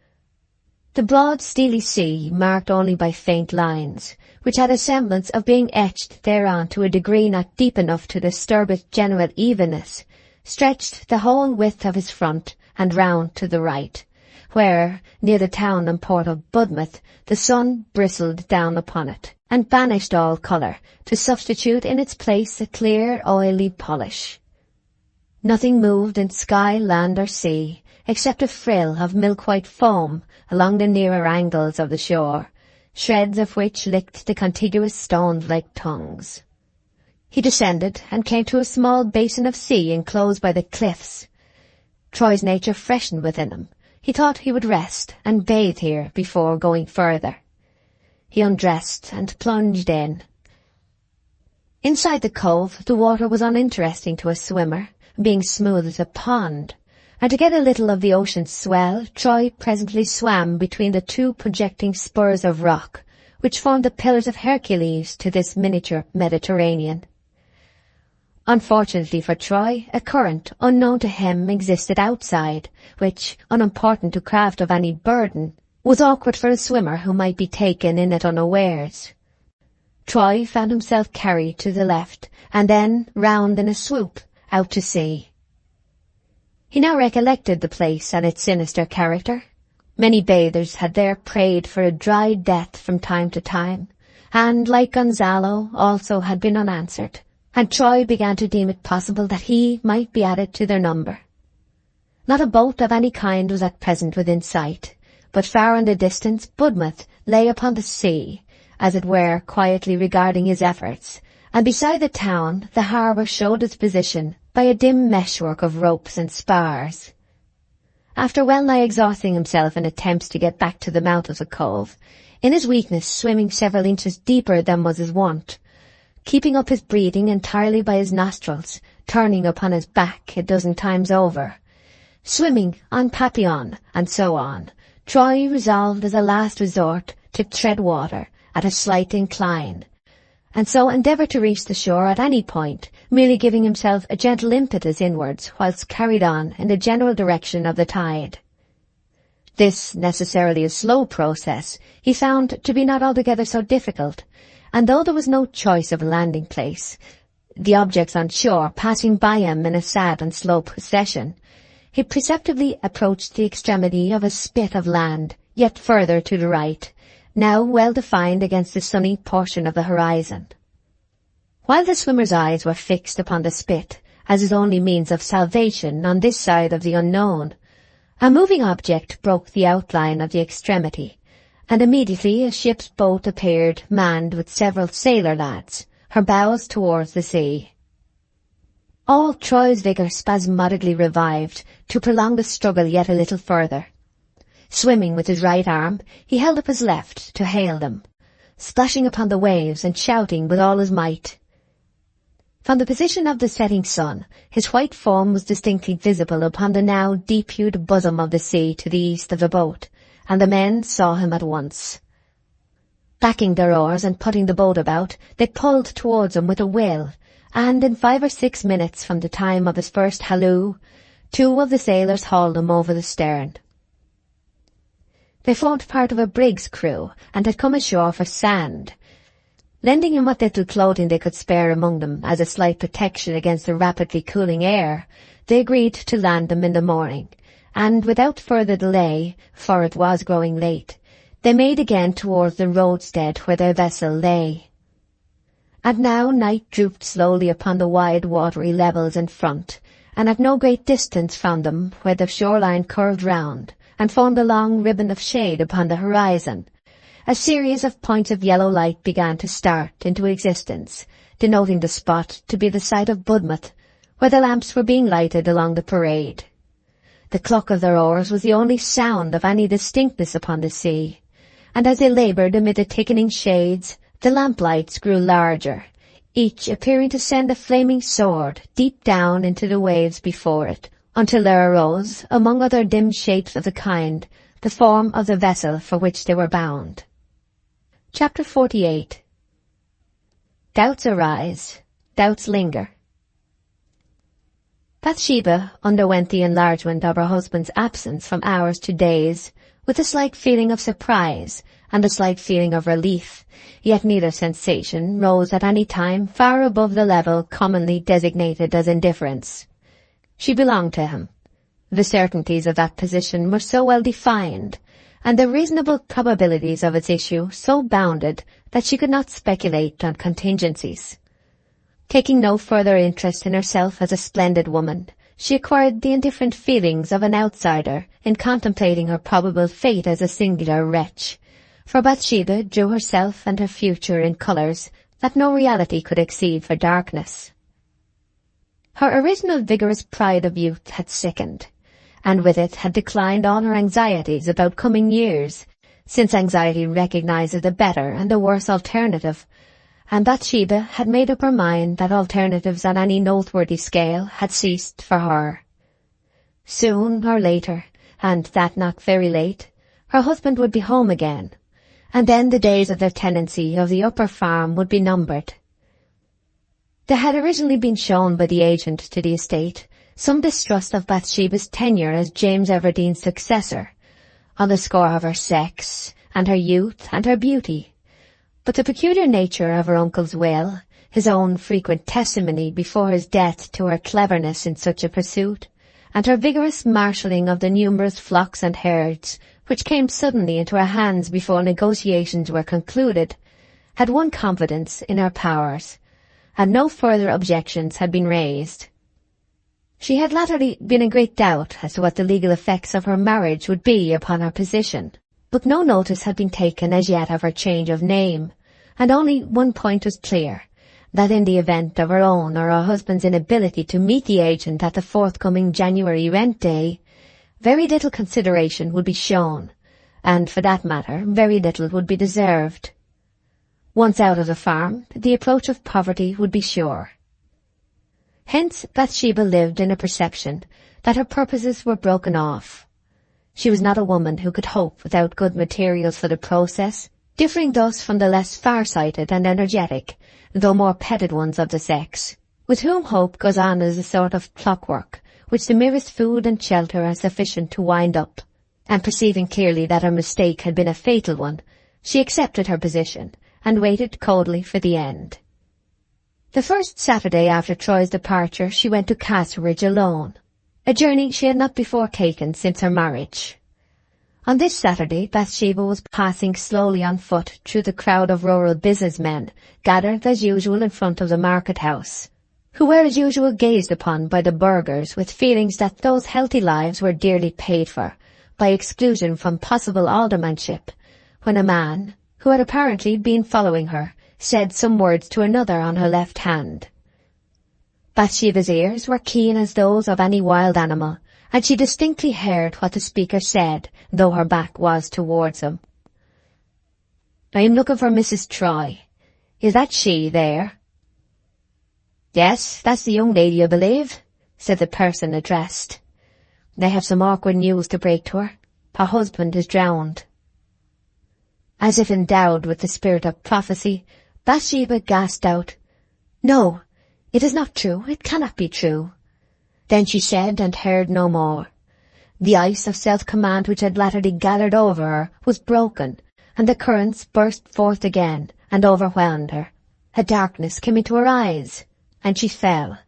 The broad steely sea, marked only by faint lines, which had a semblance of being etched thereon to a degree not deep enough to disturb its general evenness, stretched the whole width of his front and round to the right, where, near the town and port of Budmouth, the sun bristled down upon it, and banished all colour, to substitute in its place a clear, oily polish. Nothing moved in sky, land, or sea, except a frill of milk-white foam along the nearer angles of the shore, shreds of which licked the contiguous stones like tongues. He descended and came to a small basin of sea enclosed by the cliffs. Troy's nature freshened within him. He thought he would rest and bathe here before going further. He undressed and plunged in. Inside the cove the water was uninteresting to a swimmer, being smooth as a pond, and to get a little of the ocean's swell, Troy presently swam between the 2 projecting spurs of rock, which formed the pillars of Hercules to this miniature Mediterranean. Unfortunately for Troy, a current unknown to him existed outside, which, unimportant to craft of any burden, was awkward for a swimmer who might be taken in it unawares. Troy found himself carried to the left, and then round in a swoop, out to sea. He now recollected the place and its sinister character. Many bathers had there prayed for a dry death from time to time, and, like Gonzalo, also had been unanswered, and Troy began to deem it possible that he might be added to their number. Not a boat of any kind was at present within sight, but far in the distance Budmouth lay upon the sea, as it were quietly regarding his efforts, and beside the town the harbour showed its position by a dim meshwork of ropes and spars. After well-nigh exhausting himself in attempts to get back to the mouth of the cove, in his weakness swimming several inches deeper than was his wont, keeping up his breathing entirely by his nostrils, turning upon his back a dozen times over, swimming en papillon, and so on, Troy resolved as a last resort to tread water at a slight incline, and so endeavoured to reach the shore at any point, merely giving himself a gentle impetus inwards whilst carried on in the general direction of the tide. This, necessarily a slow process, he found to be not altogether so difficult, and though there was no choice of a landing place, the objects on shore passing by him in a sad and slow procession, he perceptibly approached the extremity of a spit of land, yet further to the right, now well defined against the sunny portion of the horizon. While the swimmer's eyes were fixed upon the spit, as his only means of salvation on this side of the unknown, a moving object broke the outline of the extremity, and immediately a ship's boat appeared, manned with several sailor lads, her bows towards the sea. All Troy's vigour spasmodically revived to prolong the struggle yet a little further. Swimming with his right arm, he held up his left to hail them, splashing upon the waves and shouting with all his might. From the position of the setting sun, his white form was distinctly visible upon the now deep-hued bosom of the sea to the east of the boat, and the men saw him at once. Backing their oars and putting the boat about, they pulled towards him with a will, and in 5 or 6 minutes from the time of his first halloo, 2 of the sailors hauled him over the stern. They formed part of a brig's crew, and had come ashore for sand. Lending him what little clothing they could spare among them as a slight protection against the rapidly cooling air, they agreed to land them in the morning, and without further delay, for it was growing late, they made again towards the roadstead where their vessel lay. And now night drooped slowly upon the wide watery levels in front, and at no great distance from them, where the shoreline curved round, and formed a long ribbon of shade upon the horizon, a series of points of yellow light began to start into existence, denoting the spot to be the site of Budmouth, where the lamps were being lighted along the parade. The cluck of their oars was the only sound of any distinctness upon the sea, and as they laboured amid the thickening shades, the lamplights grew larger, each appearing to send a flaming sword deep down into the waves before it, until there arose, among other dim shapes of the kind, the form of the vessel for which they were bound. Chapter 48. Doubts arise, doubts linger. Bathsheba underwent the enlargement of her husband's absence from hours to days, with a slight feeling of surprise and a slight feeling of relief, yet neither sensation rose at any time far above the level commonly designated as indifference. She belonged to him. The certainties of that position were so well defined, and the reasonable probabilities of its issue so bounded that she could not speculate on contingencies. Taking no further interest in herself as a splendid woman, she acquired the indifferent feelings of an outsider in contemplating her probable fate as a singular wretch, for Bathsheba drew herself and her future in colours that no reality could exceed for darkness. Her original vigorous pride of youth had sickened, and with it had declined all her anxieties about coming years, since anxiety recognises the better and the worse alternative, and Bathsheba had made up her mind that alternatives on any noteworthy scale had ceased for her. Soon or later, and that not very late, her husband would be home again, and then the days of their tenancy of the upper farm would be numbered. There had originally been shown by the agent to the estate some distrust of Bathsheba's tenure as James Everdene's successor, on the score of her sex, and her youth, and her beauty. But the peculiar nature of her uncle's will, his own frequent testimony before his death to her cleverness in such a pursuit, and her vigorous marshalling of the numerous flocks and herds which came suddenly into her hands before negotiations were concluded, had won confidence in her powers, and no further objections had been raised. She had latterly been in great doubt as to what the legal effects of her marriage would be upon her position, but no notice had been taken as yet of her change of name, and only one point was clear, that in the event of her own or her husband's inability to meet the agent at the forthcoming January rent day, very little consideration would be shown, and for that matter very little would be deserved. Once out of the farm, the approach of poverty would be sure. Hence Bathsheba lived in a perception that her purposes were broken off. She was not a woman who could hope without good materials for the process, differing thus from the less far-sighted and energetic, though more petted ones of the sex, with whom hope goes on as a sort of clockwork, which the merest food and shelter are sufficient to wind up. And perceiving clearly that her mistake had been a fatal one, she accepted her position, and waited coldly for the end. The first Saturday after Troy's departure she went to Castleridge alone, a journey she had not before taken since her marriage. On this Saturday Bathsheba was passing slowly on foot through the crowd of rural businessmen gathered as usual in front of the market house, who were as usual gazed upon by the burghers with feelings that those healthy lives were dearly paid for, by exclusion from possible aldermanship, when a man, who had apparently been following her, said some words to another on her left hand. Bathsheba's ears were keen as those of any wild animal, and she distinctly heard what the speaker said, though her back was towards him. "I am looking for Mrs. Troy. Is that she there?" "Yes, that's the young lady, I believe," said the person addressed. "They have some awkward news to break to her. Her husband is drowned." As if endowed with the spirit of prophecy, Bathsheba gasped out, "No, it is not true. It cannot be true." Then she said and heard no more. The ice of self-command which had latterly gathered over her was broken, and the currents burst forth again and overwhelmed her. A darkness came into her eyes, and she fell,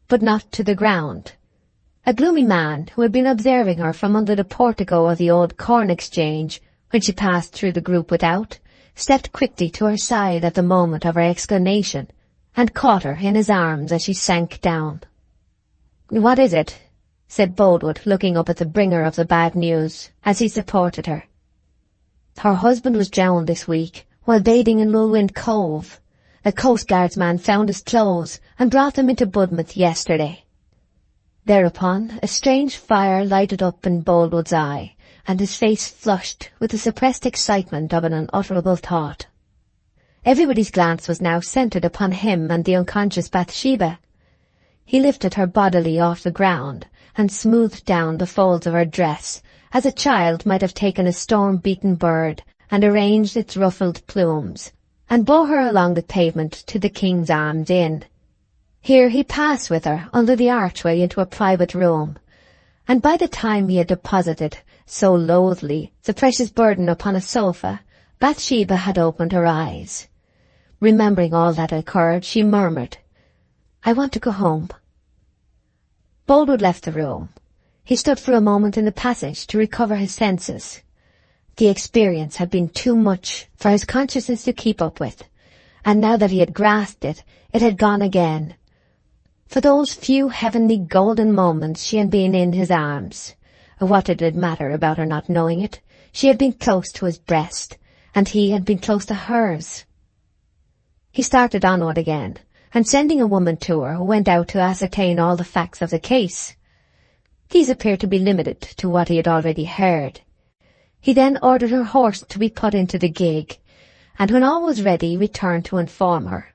but not to the ground. A gloomy man, who had been observing her from under the portico of the old corn exchange when she passed through the group without, stepped quickly to her side at the moment of her exclamation, and caught her in his arms as she sank down. "What is it?" said Boldwood, looking up at the bringer of the bad news, as he supported her. "Her husband was drowned this week, while bathing in Lulwind Cove. A coastguardsman found his clothes, and brought them into Budmouth yesterday." Thereupon a strange fire lighted up in Boldwood's eye, and his face flushed with the suppressed excitement of an unutterable thought. Everybody's glance was now centred upon him and the unconscious Bathsheba. He lifted her bodily off the ground, and smoothed down the folds of her dress, as a child might have taken a storm-beaten bird, and arranged its ruffled plumes, and bore her along the pavement to the King's Arms Inn. Here he passed with her under the archway into a private room, and by the time he had deposited, so loathly, the precious burden upon a sofa, Bathsheba had opened her eyes. Remembering all that had occurred, she murmured, "I want to go home." Boldwood left the room. He stood for a moment in the passage to recover his senses. The experience had been too much for his consciousness to keep up with, and now that he had grasped it, it had gone again. For those few heavenly golden moments she had been in his arms. What did it matter about her not knowing it? She had been close to his breast, and he had been close to hers. He started onward again, and sending a woman to her, went out to ascertain all the facts of the case. These appeared to be limited to what he had already heard. He then ordered her horse to be put into the gig, and when all was ready returned to inform her.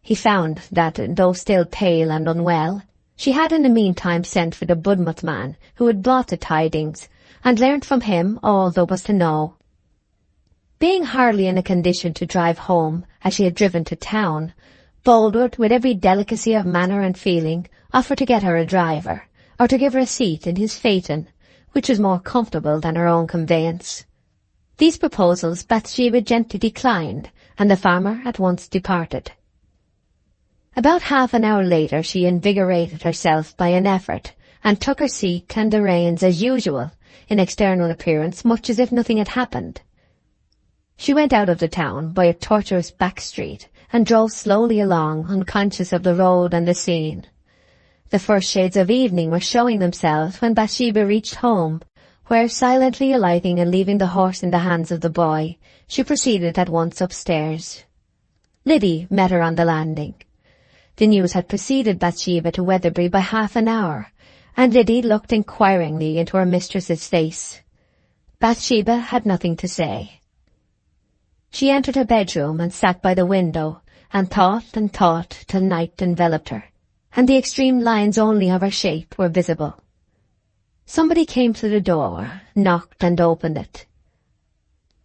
He found that, though still pale and unwell, she had in the meantime sent for the Budmouth man who had brought the tidings, and learnt from him all there was to know. Being hardly in a condition to drive home, as she had driven to town, Boldwood, with every delicacy of manner and feeling, offered to get her a driver, or to give her a seat in his phaeton, which was more comfortable than her own conveyance. These proposals Bathsheba gently declined, and the farmer at once departed. About half an hour later she invigorated herself by an effort, and took her seat and the reins as usual, in external appearance much as if nothing had happened. She went out of the town by a tortuous back street, and drove slowly along, unconscious of the road and the scene. The first shades of evening were showing themselves when Bathsheba reached home, where, silently alighting and leaving the horse in the hands of the boy, she proceeded at once upstairs. Liddy met her on the landing. The news had preceded Bathsheba to Weatherbury by half an hour, and Liddy looked inquiringly into her mistress's face. Bathsheba had nothing to say. She entered her bedroom and sat by the window, and thought till night enveloped her, and the extreme lines only of her shape were visible. Somebody came to the door, knocked and opened it.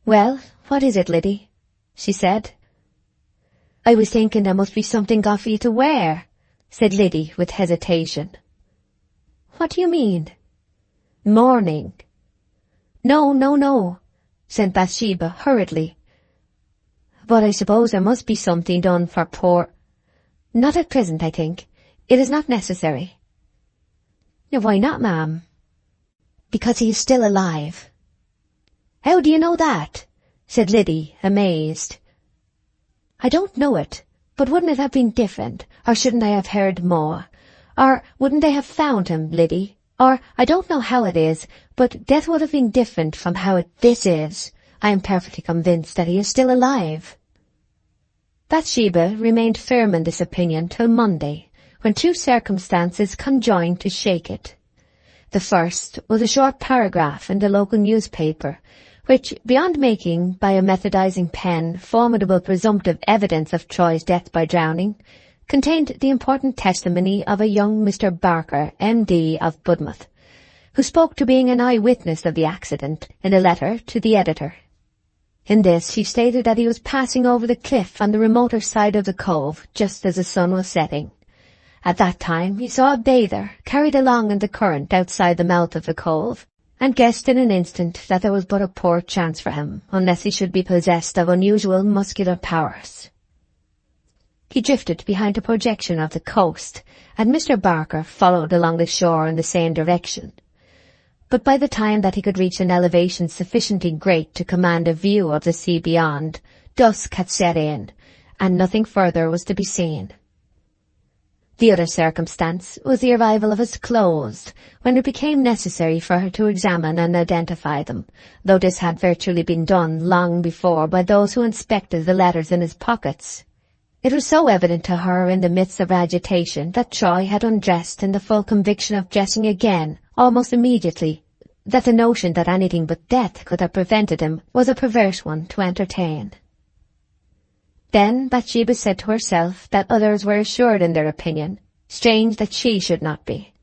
"Well, what is it, Liddy?" she said. "I was thinking there must be something got for you to wear," said Liddy with hesitation. "What do you mean?" "Mourning." No, said Bathsheba hurriedly. "But I suppose there must be something done for poor—" "Not at present, I think. It is not necessary." "Why not, ma'am?" "Because he is still alive." "How do you know that?" said Liddy, amazed. "I don't know it, but wouldn't it have been different, or shouldn't I have heard more? Or wouldn't they have found him, Liddy? Or, I don't know how it is, but death would have been different from how this is. I am perfectly convinced that he is still alive." Bathsheba remained firm in this opinion till Monday, when two circumstances conjoined to shake it. The first was a short paragraph in the local newspaper, which, beyond making by a methodizing pen formidable presumptive evidence of Troy's death by drowning, contained the important testimony of a young Mr. Barker, M.D. of Budmouth, who spoke to being an eye-witness of the accident in a letter to the editor. In this he stated that he was passing over the cliff on the remoter side of the cove just as the sun was setting. At that time he saw a bather carried along in the current outside the mouth of the cove, and guessed in an instant that there was but a poor chance for him, unless he should be possessed of unusual muscular powers. He drifted behind a projection of the coast, and Mr. Barker followed along the shore in the same direction. But by the time that he could reach an elevation sufficiently great to command a view of the sea beyond, dusk had set in, and nothing further was to be seen. The other circumstance was the arrival of his clothes, when it became necessary for her to examine and identify them, though this had virtually been done long before by those who inspected the letters in his pockets. It was so evident to her in the midst of agitation that Troy had undressed in the full conviction of dressing again almost immediately, that the notion that anything but death could have prevented him was a perverse one to entertain. Then Bathsheba said to herself that others were assured in their opinion, strange that she should not be.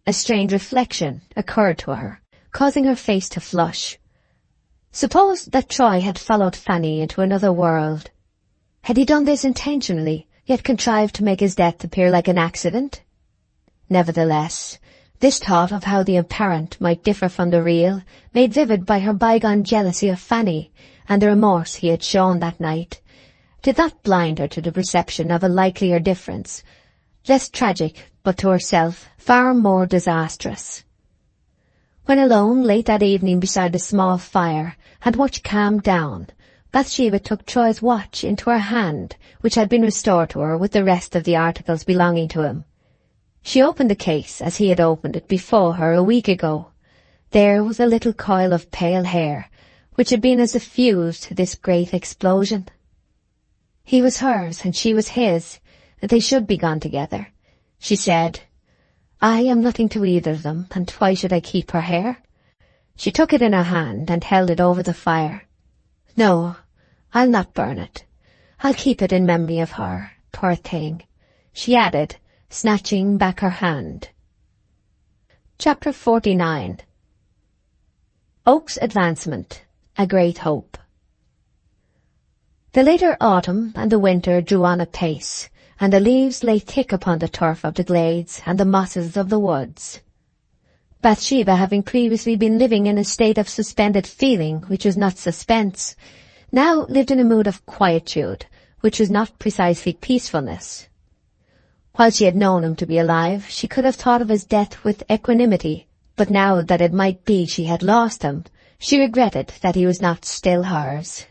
A strange reflection occurred to her, causing her face to flush. Suppose that Troy had followed Fanny into another world. Had he done this intentionally, yet contrived to make his death appear like an accident? Nevertheless, this thought of how the apparent might differ from the real, made vivid by her bygone jealousy of Fanny, and the remorse he had shown that night, did not blind her to the perception of a likelier difference, less tragic, but to herself far more disastrous. When alone late that evening beside a small fire, and much calmed down, Bathsheba took Troy's watch into her hand, which had been restored to her with the rest of the articles belonging to him. She opened the case as he had opened it before her a week ago. There was a little coil of pale hair, which had been as a fuse to this great explosion. He was hers, and she was his, and they should be gone together. She said, "I am nothing to either of them, and why should I keep her hair?" She took it in her hand and held it over the fire. "No, I'll not burn it. I'll keep it in memory of her, poor thing," she added, snatching back her hand. Chapter 49. Oak's Advancement, a Great Hope. The later autumn and the winter drew on apace, and the leaves lay thick upon the turf of the glades and the mosses of the woods. Bathsheba, having previously been living in a state of suspended feeling which was not suspense, now lived in a mood of quietude, which was not precisely peacefulness. While she had known him to be alive, she could have thought of his death with equanimity, but now that it might be she had lost him, she regretted that he was not still hers.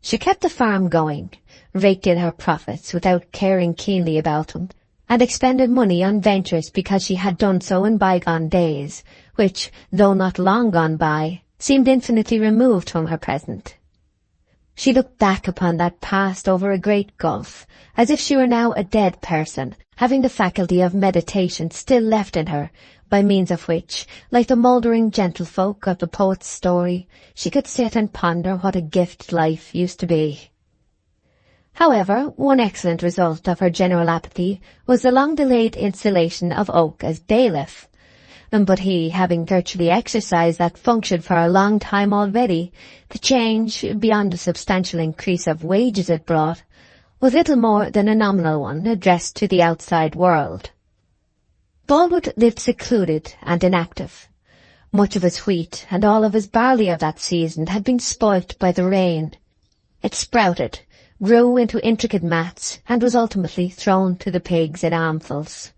She kept the farm going, raked in her profits without caring keenly about them, and expended money on ventures because she had done so in bygone days, which, though not long gone by, seemed infinitely removed from her present. She looked back upon that past over a great gulf, as if she were now a dead person, having the faculty of meditation still left in her, by means of which, like the mouldering gentlefolk of the poet's story, she could sit and ponder what a gift life used to be. However, one excellent result of her general apathy was the long-delayed installation of Oak as bailiff. but he, having virtually exercised that function for a long time already, the change, beyond the substantial increase of wages it brought, was little more than a nominal one addressed to the outside world. Boldwood lived secluded and inactive. Much of his wheat and all of his barley of that season had been spoilt by the rain. It sprouted, grew into intricate mats, and was ultimately thrown to the pigs in armfuls.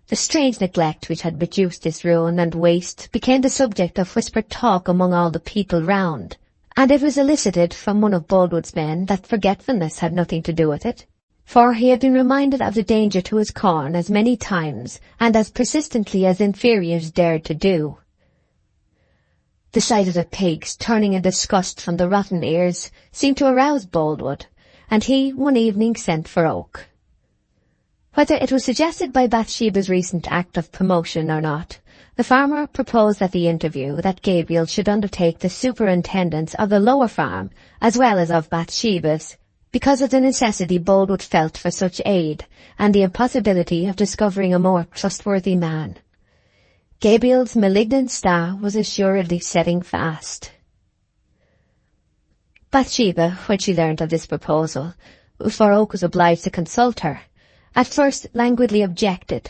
The strange neglect which had produced this ruin and waste became the subject of whispered talk among all the people round, and it was elicited from one of Boldwood's men that forgetfulness had nothing to do with it, for he had been reminded of the danger to his corn as many times and as persistently as inferiors dared to do. The sight of the pigs turning in disgust from the rotten ears seemed to arouse Boldwood, and he one evening sent for Oak. Whether it was suggested by Bathsheba's recent act of promotion or not, the farmer proposed at the interview that Gabriel should undertake the superintendence of the lower farm as well as of Bathsheba's, because of the necessity Boldwood felt for such aid, and the impossibility of discovering a more trustworthy man. Gabriel's malignant star was assuredly setting fast. Bathsheba, when she learned of this proposal, for Oak was obliged to consult her, at first languidly objected.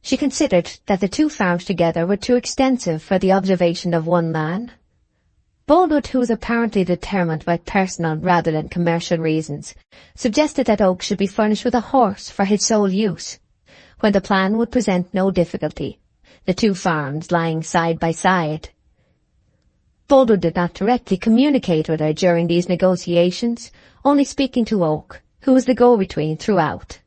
She considered that the two farms together were too extensive for the observation of one man. Boldwood, who was apparently determined by personal rather than commercial reasons, suggested that Oak should be furnished with a horse for his sole use, when the plan would present no difficulty, the two farms lying side by side. Boldwood did not directly communicate with her during these negotiations, only speaking to Oak, who was the go-between throughout.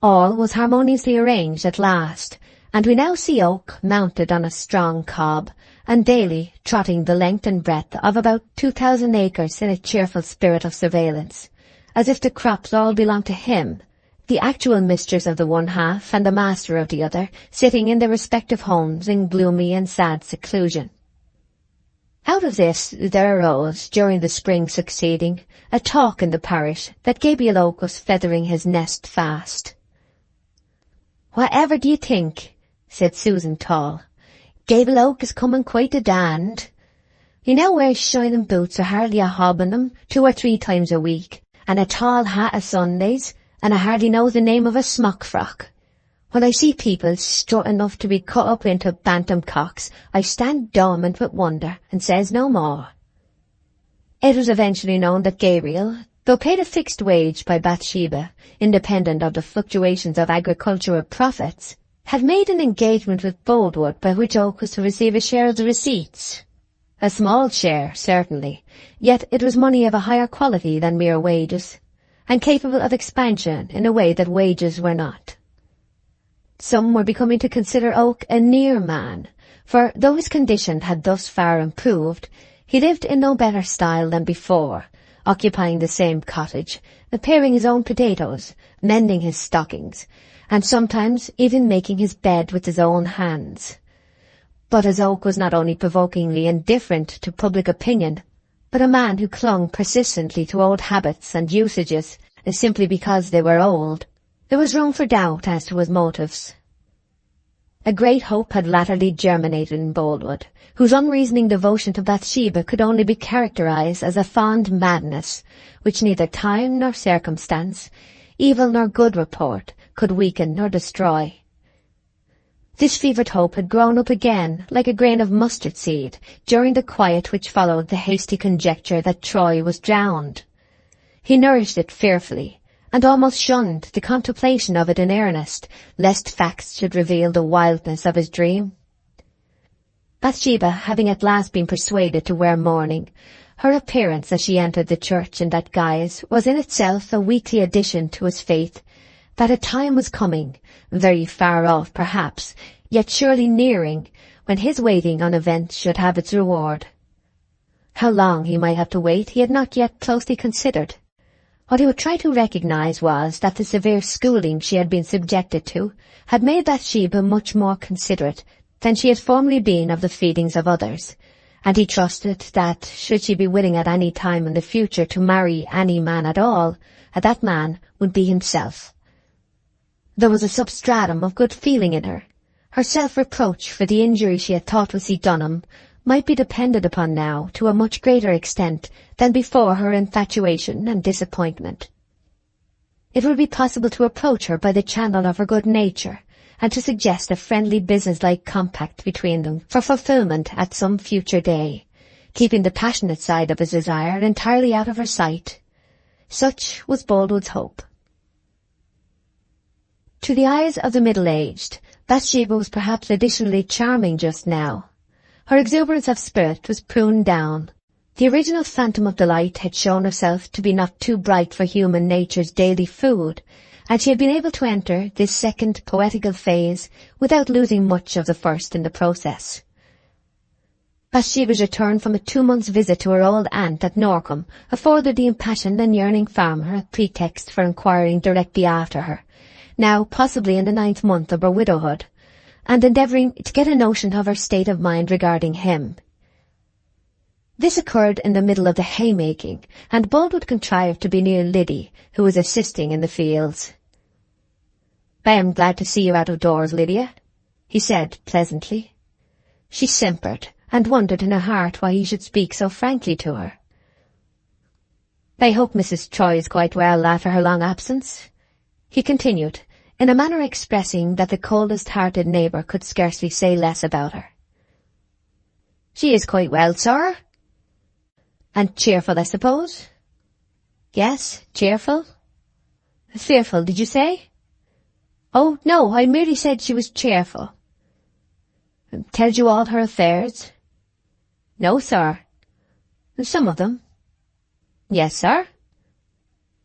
All was harmoniously arranged at last, and we now see Oak mounted on a strong cob, and daily trotting the length and breadth of about 2,000 acres in a cheerful spirit of surveillance, as if the crops all belonged to him, the actual mistress of the one half and the master of the other, sitting in their respective homes in gloomy and sad seclusion. Out of this there arose, during the spring succeeding, a talk in the parish that Gabriel Oak was feathering his nest fast. "Whatever do you think?" said Susan Tall. "Gabriel Oak is coming quite a dand. He now wears shining boots or hardly a hob in them 2 or 3 times a week, and a tall hat o' Sundays, and I hardly know the name of a smock frock. When I see people strut enough to be cut up into bantam cocks, I stand dormant with wonder, and says no more." It was eventually known that Gabriel, though paid a fixed wage by Bathsheba, independent of the fluctuations of agricultural profits, had made an engagement with Boldwood by which Oak was to receive a share of the receipts. A small share, certainly, yet it was money of a higher quality than mere wages, and capable of expansion in a way that wages were not. Some were becoming to consider Oak a near man, for though his condition had thus far improved, he lived in no better style than before, occupying the same cottage, paring his own potatoes, mending his stockings, and sometimes even making his bed with his own hands. But as Oak was not only provokingly indifferent to public opinion, but a man who clung persistently to old habits and usages simply because they were old, there was room for doubt as to his motives. A great hope had latterly germinated in Boldwood, whose unreasoning devotion to Bathsheba could only be characterized as a fond madness, which neither time nor circumstance, evil nor good report, could weaken nor destroy. This fevered hope had grown up again, like a grain of mustard seed, during the quiet which followed the hasty conjecture that Troy was drowned. He nourished it fearfully, and almost shunned the contemplation of it in earnest, lest facts should reveal the wildness of his dream. Bathsheba, having at last been persuaded to wear mourning, her appearance as she entered the church in that guise was in itself a weekly addition to his faith that a time was coming, very far off perhaps, yet surely nearing, when his waiting on events should have its reward. How long he might have to wait he had not yet closely considered. What he would try to recognize was that the severe schooling she had been subjected to had made Bathsheba much more considerate than she had formerly been of the feelings of others, and he trusted that, should she be willing at any time in the future to marry any man at all, that man would be himself. There was a substratum of good feeling in her. Her self-reproach for the injury she had thought was done him might be depended upon now to a much greater extent than before her infatuation and disappointment. It would be possible to approach her by the channel of her good nature, and to suggest a friendly business-like compact between them for fulfilment at some future day, keeping the passionate side of his desire entirely out of her sight. Such was Boldwood's hope. To the eyes of the middle-aged, Bathsheba was perhaps additionally charming just now. Her exuberance of spirit was pruned down. The original phantom of delight had shown herself to be not too bright for human nature's daily food, and she had been able to enter this second poetical phase without losing much of the first in the process. Bathsheba's return from a 2 months' visit to her old aunt at Norcombe afforded the impassioned and yearning farmer a pretext for inquiring directly after her, now possibly in the 9th month of her widowhood, and endeavouring to get a notion of her state of mind regarding him. This occurred in the middle of the haymaking, and Boldwood contrived to be near Liddy, who was assisting in the fields. "I am glad to see you out of doors, Lydia," he said pleasantly. She simpered, and wondered in her heart why he should speak so frankly to her. "I hope Mrs. Troy is quite well after her long absence," he continued, in a manner expressing that the coldest-hearted neighbour could scarcely say less about her. "She is quite well, sir." "And cheerful, I suppose?" "Yes, cheerful." "Fearful, did you say?" "Oh, no, I merely said she was cheerful." "Tells you all her affairs?" "No, sir." "Some of them?" "Yes, sir."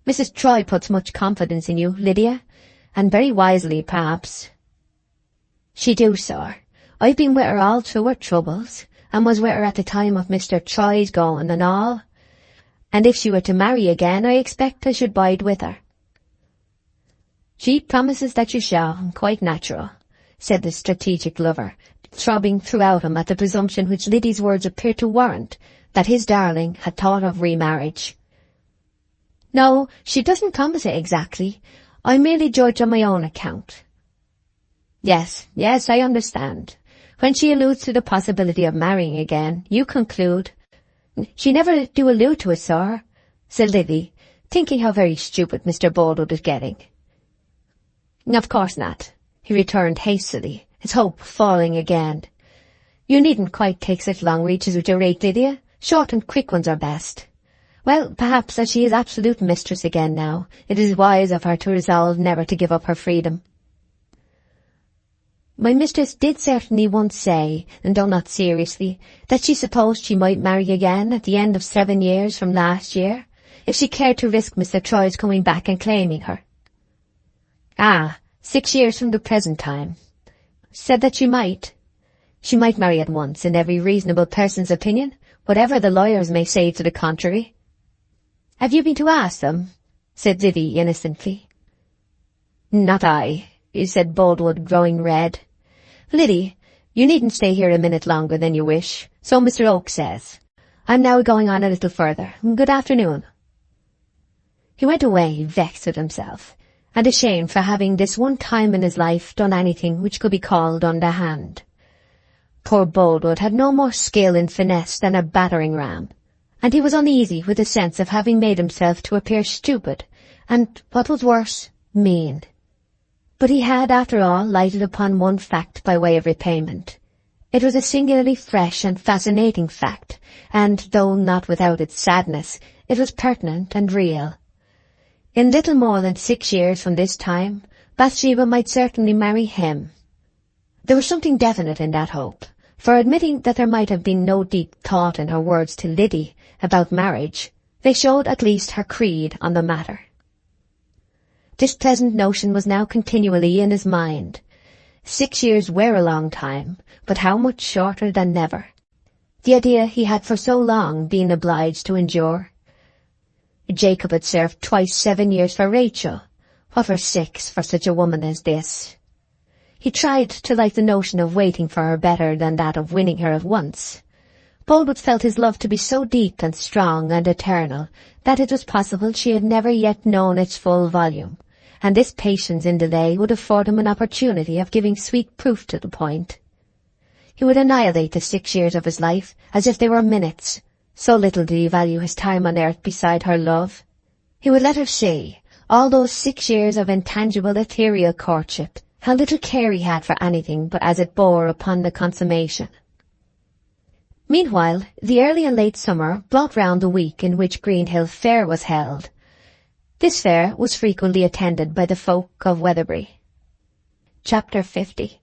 "Mrs. Troy puts much confidence in you, Lydia, and very wisely, perhaps." "She do, sir. I've been with her all through her troubles, and was with her at the time of Mr. Troy's going and all. And if she were to marry again, I expect I should bide with her." "She promises that you shall, quite natural," said the strategic lover, throbbing throughout him at the presumption which Liddy's words appeared to warrant, that his darling had thought of remarriage. "No, she doesn't promise it exactly. I merely judge on my own account." Yes, I understand. When she alludes to the possibility of marrying again, you conclude—" "She never do allude to it, sir," said Liddy, thinking how very stupid Mr. Boldwood was getting. "Of course not," he returned hastily, his hope falling again. "You needn't quite take such long reaches with your rake, Lydia. Short and quick ones are best. Well, perhaps as she is absolute mistress again now, it is wise of her to resolve never to give up her freedom." "My mistress did certainly once say, and though not seriously, that she supposed she might marry again at the end of 7 years from last year, if she cared to risk Mr. Troy's coming back and claiming her." "Ah, 6 years from the present time. Said that she might marry at once in every reasonable person's opinion, whatever the lawyers may say to the contrary." "Have you been to ask them?" said Liddy innocently. "Not I," said Boldwood, growing red. "Liddy, you needn't stay here a minute longer than you wish, so Mr. Oak says. I'm now going on a little further. Good afternoon." He went away, vexed with himself, and ashamed for having this one time in his life done anything which could be called underhand. Poor Boldwood had no more skill in finesse than a battering-ram, and he was uneasy with the sense of having made himself to appear stupid, and, what was worse, mean. But he had, after all, lighted upon one fact by way of repayment. It was a singularly fresh and fascinating fact, and, though not without its sadness, it was pertinent and real. In little more than 6 years from this time, Bathsheba might certainly marry him. There was something definite in that hope, for admitting that there might have been no deep thought in her words to Liddy about marriage, they showed at least her creed on the matter. This pleasant notion was now continually in his mind. 6 years were a long time, but how much shorter than never. The idea he had for so long been obliged to endure. Jacob had served twice 7 years for Rachel. What were 6 for such a woman as this? He tried to like the notion of waiting for her better than that of winning her at once. Boldwood felt his love to be so deep and strong and eternal that it was possible she had never yet known its full volume, and this patience in delay would afford him an opportunity of giving sweet proof to the point. He would annihilate the 6 years of his life as if they were minutes. So little did he value his time on earth beside her love. He would let her see, all those 6 years of intangible ethereal courtship, how little care he had for anything but as it bore upon the consummation. Meanwhile, the early and late summer brought round the week in which Greenhill Fair was held. This fair was frequently attended by the folk of Weatherbury. Chapter 50.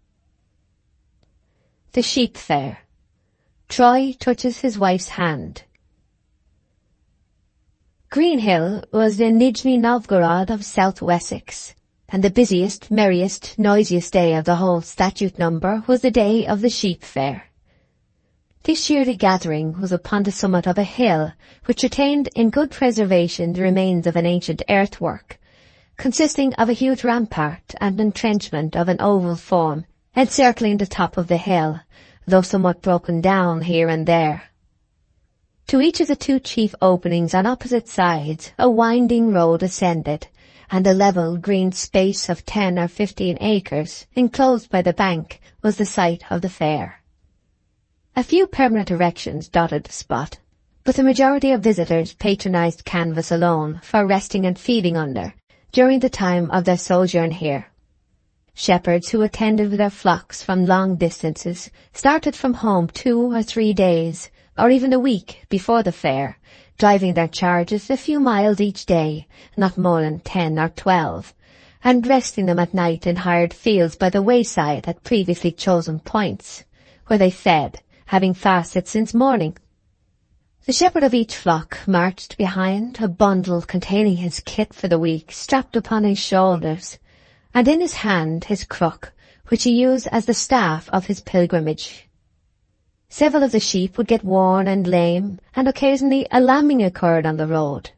The Sheep Fair. Troy touches his wife's hand. Greenhill was the Nijni Novgorod of South Wessex, and the busiest, merriest, noisiest day of the whole statute number was the day of the Sheep Fair. This yearly gathering was upon the summit of a hill which retained in good preservation the remains of an ancient earthwork, consisting of a huge rampart and entrenchment of an oval form encircling the top of the hill, though somewhat broken down here and there. To each of the 2 chief openings on opposite sides a winding road ascended, and a level green space of 10 or 15 acres, enclosed by the bank, was the site of the fair. A few permanent erections dotted the spot, but the majority of visitors patronized canvas alone for resting and feeding under during the time of their sojourn here. Shepherds who attended with their flocks from long distances started from home 2 or 3 days, or even a week before the fair, driving their charges a few miles each day, not more than 10 or 12, and resting them at night in hired fields by the wayside at previously chosen points, where they fed, having fasted since morning. The shepherd of each flock marched behind, a bundle containing his kit for the week strapped upon his shoulders, and in his hand his crook, which he used as the staff of his pilgrimage. Several of the sheep would get worn and lame, and occasionally a lambing occurred on the road.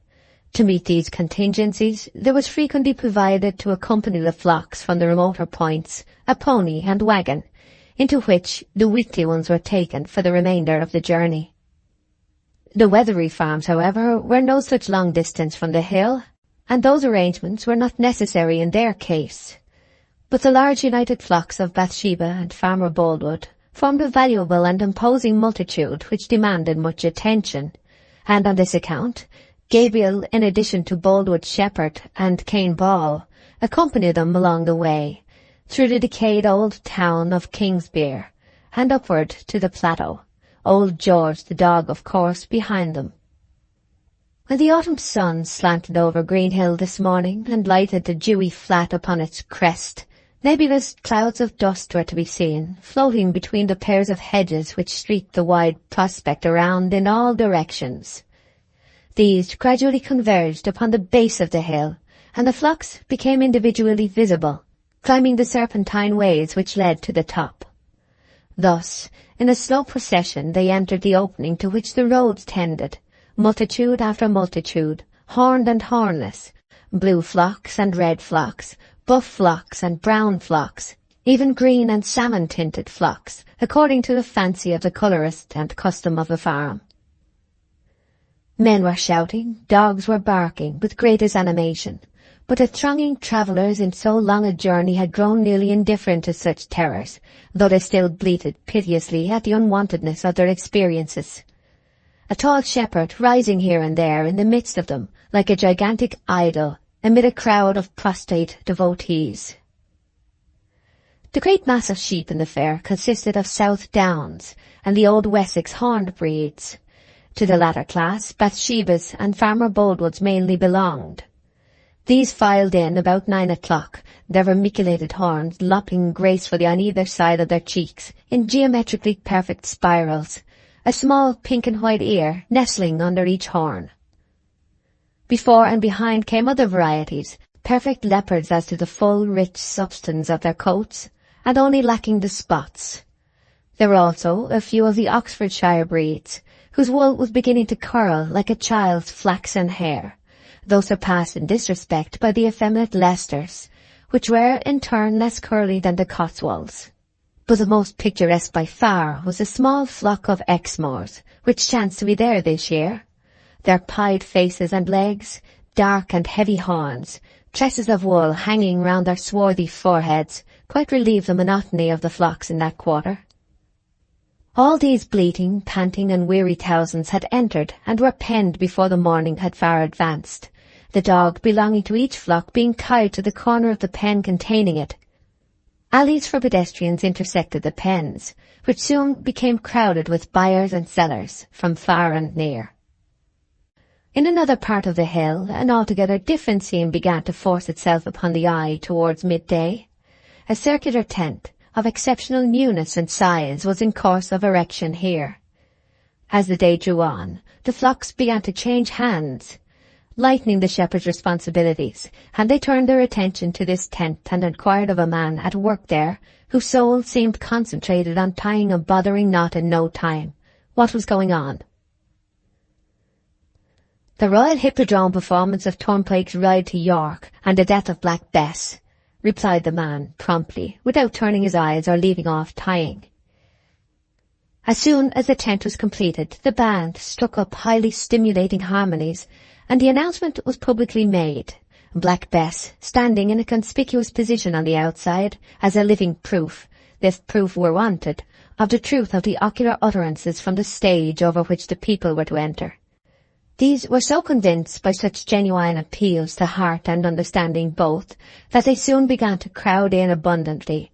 To meet these contingencies, there was frequently provided to accompany the flocks from the remoter points a pony and wagon, into which the weakly ones were taken for the remainder of the journey. The Weatherbury farms, however, were no such long distance from the hill, and those arrangements were not necessary in their case. But the large united flocks of Bathsheba and Farmer Boldwood formed a valuable and imposing multitude which demanded much attention, and on this account, Gabriel, in addition to Boldwood's shepherd and Cain Ball, accompanied them along the way, through the decayed old town of Kingsbere, and upward to the plateau, old George the dog, of course, behind them. When the autumn sun slanted over Greenhill this morning and lighted the dewy flat upon its crest, nebulous clouds of dust were to be seen, floating between the pairs of hedges which streaked the wide prospect around in all directions. These gradually converged upon the base of the hill, and the flocks became individually visible, climbing the serpentine ways which led to the top. Thus, in a slow procession they entered the opening to which the roads tended, multitude after multitude, horned and hornless, blue flocks and red flocks, buff flocks and brown flocks, even green and salmon-tinted flocks, according to the fancy of the colourist and custom of the farm. Men were shouting, dogs were barking with greatest animation, but the thronging travellers in so long a journey had grown nearly indifferent to such terrors, though they still bleated piteously at the unwontedness of their experiences. A tall shepherd rising here and there in the midst of them, like a gigantic idol, amid a crowd of prostrate devotees. The great mass of sheep in the fair consisted of South Downs and the old Wessex horned breeds. To the latter class, Bathsheba's and Farmer Boldwood's mainly belonged. These filed in about 9 o'clock, their vermiculated horns lopping gracefully on either side of their cheeks in geometrically perfect spirals, a small pink and white ear nestling under each horn. Before and behind came other varieties, perfect leopards as to the full, rich substance of their coats, and only lacking the spots. There were also a few of the Oxfordshire breeds, whose wool was beginning to curl like a child's flaxen hair, though surpassed in this respect by the effeminate Leicesters, which were in turn less curly than the Cotswolds. But the most picturesque by far was a small flock of Exmoors, which chanced to be there this year. Their pied faces and legs, dark and heavy horns, tresses of wool hanging round their swarthy foreheads, quite relieved the monotony of the flocks in that quarter. All these bleating, panting and weary thousands had entered and were penned before the morning had far advanced, the dog belonging to each flock being tied to the corner of the pen containing it. Alleys for pedestrians intersected the pens, which soon became crowded with buyers and sellers from far and near. In another part of the hill, an altogether different scene began to force itself upon the eye towards midday. A circular tent, of exceptional newness and size, was in course of erection here. As the day drew on, the flocks began to change hands, lightening the shepherd's responsibilities, and they turned their attention to this tent and inquired of a man at work there, whose soul seemed concentrated on tying a bothering knot in no time, what was going on. "The Royal Hippodrome performance of Turnpike's Ride to York and the death of Black Bess," replied the man promptly, without turning his eyes or leaving off tying. As soon as the tent was completed, the band struck up highly stimulating harmonies, and the announcement was publicly made, Black Bess standing in a conspicuous position on the outside as a living proof, if proof were wanted, of the truth of the ocular utterances from the stage over which the people were to enter. These were so convinced by such genuine appeals to heart and understanding both, that they soon began to crowd in abundantly,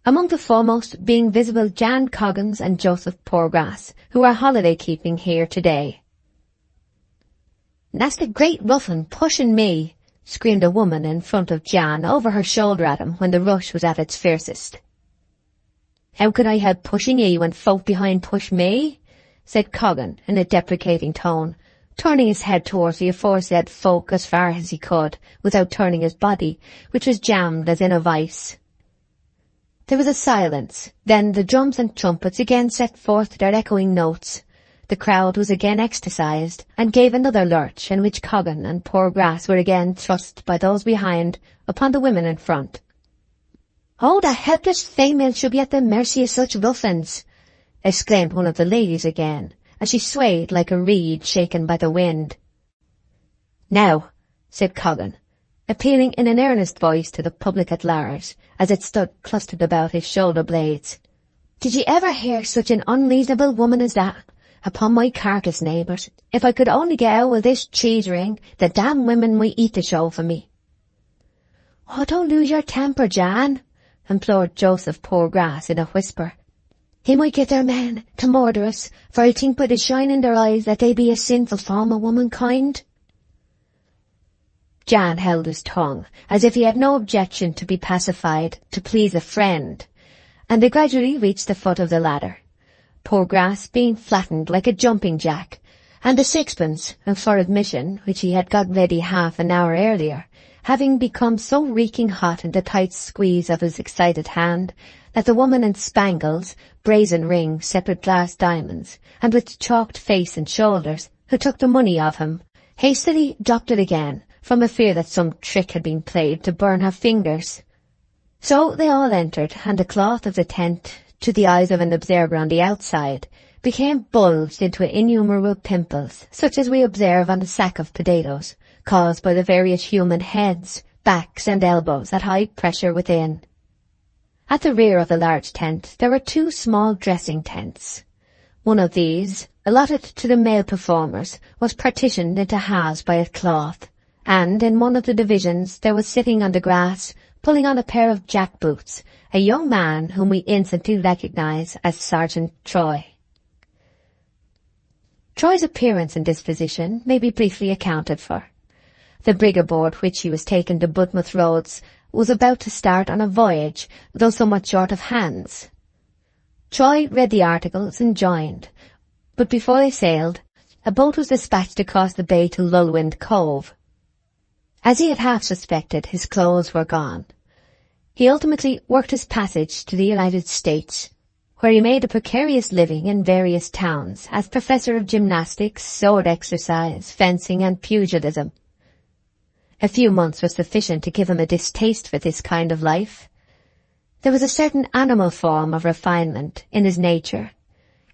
among the foremost being visible Jan Coggins and Joseph Poorgrass, who are holiday-keeping here today. "That's the great ruffian pushing me," screamed a woman in front of Jan over her shoulder at him when the rush was at its fiercest. "How could I help pushing ye when folk behind push me?" said Coggin in a deprecating tone, turning his head towards the aforesaid folk as far as he could, without turning his body, which was jammed as in a vice. There was a silence. Then the drums and trumpets again set forth their echoing notes. The crowd was again ecstatised, and gave another lurch, in which Coggin and Poorgrass were again thrust by those behind upon the women in front. "Oh, the helpless female should be at the mercy of such ruffians!" exclaimed one of the ladies again, as she swayed like a reed shaken by the wind. "Now," said Coggin, appealing in an earnest voice to the public at large, as it stood clustered about his shoulder blades, "did ye ever hear such an unreasonable woman as that? Upon my carcass, neighbours, if I could only get out of this cheese ring, the damn women might eat the show for me." "Oh, don't lose your temper, Jan," implored Joseph Poorgrass in a whisper. "He might get their men to murder us, for I think by the shine in their eyes that they be a sinful form of womankind." Jan held his tongue, as if he had no objection to be pacified, to please a friend, and they gradually reached the foot of the ladder, Poorgrass being flattened like a jumping jack, and the sixpence for admission, which he had got ready half an hour earlier, having become so reeking hot in the tight squeeze of his excited hand, that the woman in spangles, brazen rings set with glass diamonds, and with chalked face and shoulders, who took the money of him, hastily dropped it again, from a fear that some trick had been played to burn her fingers. So they all entered, and the cloth of the tent, to the eyes of an observer on the outside, became bulged into innumerable pimples, such as we observe on a sack of potatoes, caused by the various human heads, backs and elbows at high pressure within. At the rear of the large tent there were two small dressing tents. One of these, allotted to the male performers, was partitioned into halves by a cloth, and in one of the divisions there was sitting on the grass, pulling on a pair of jack-boots, a young man whom we instantly recognized as Sergeant Troy. Troy's appearance in this position may be briefly accounted for. The brig aboard which he was taken to Budmouth Roads was about to start on a voyage, though somewhat short of hands. Troy read the articles and joined, but before they sailed, a boat was dispatched across the bay to Lulwind Cove. As he had half suspected, his clothes were gone. He ultimately worked his passage to the United States, where he made a precarious living in various towns as professor of gymnastics, sword exercise, fencing and pugilism. A few months were sufficient to give him a distaste for this kind of life. There was a certain animal form of refinement in his nature,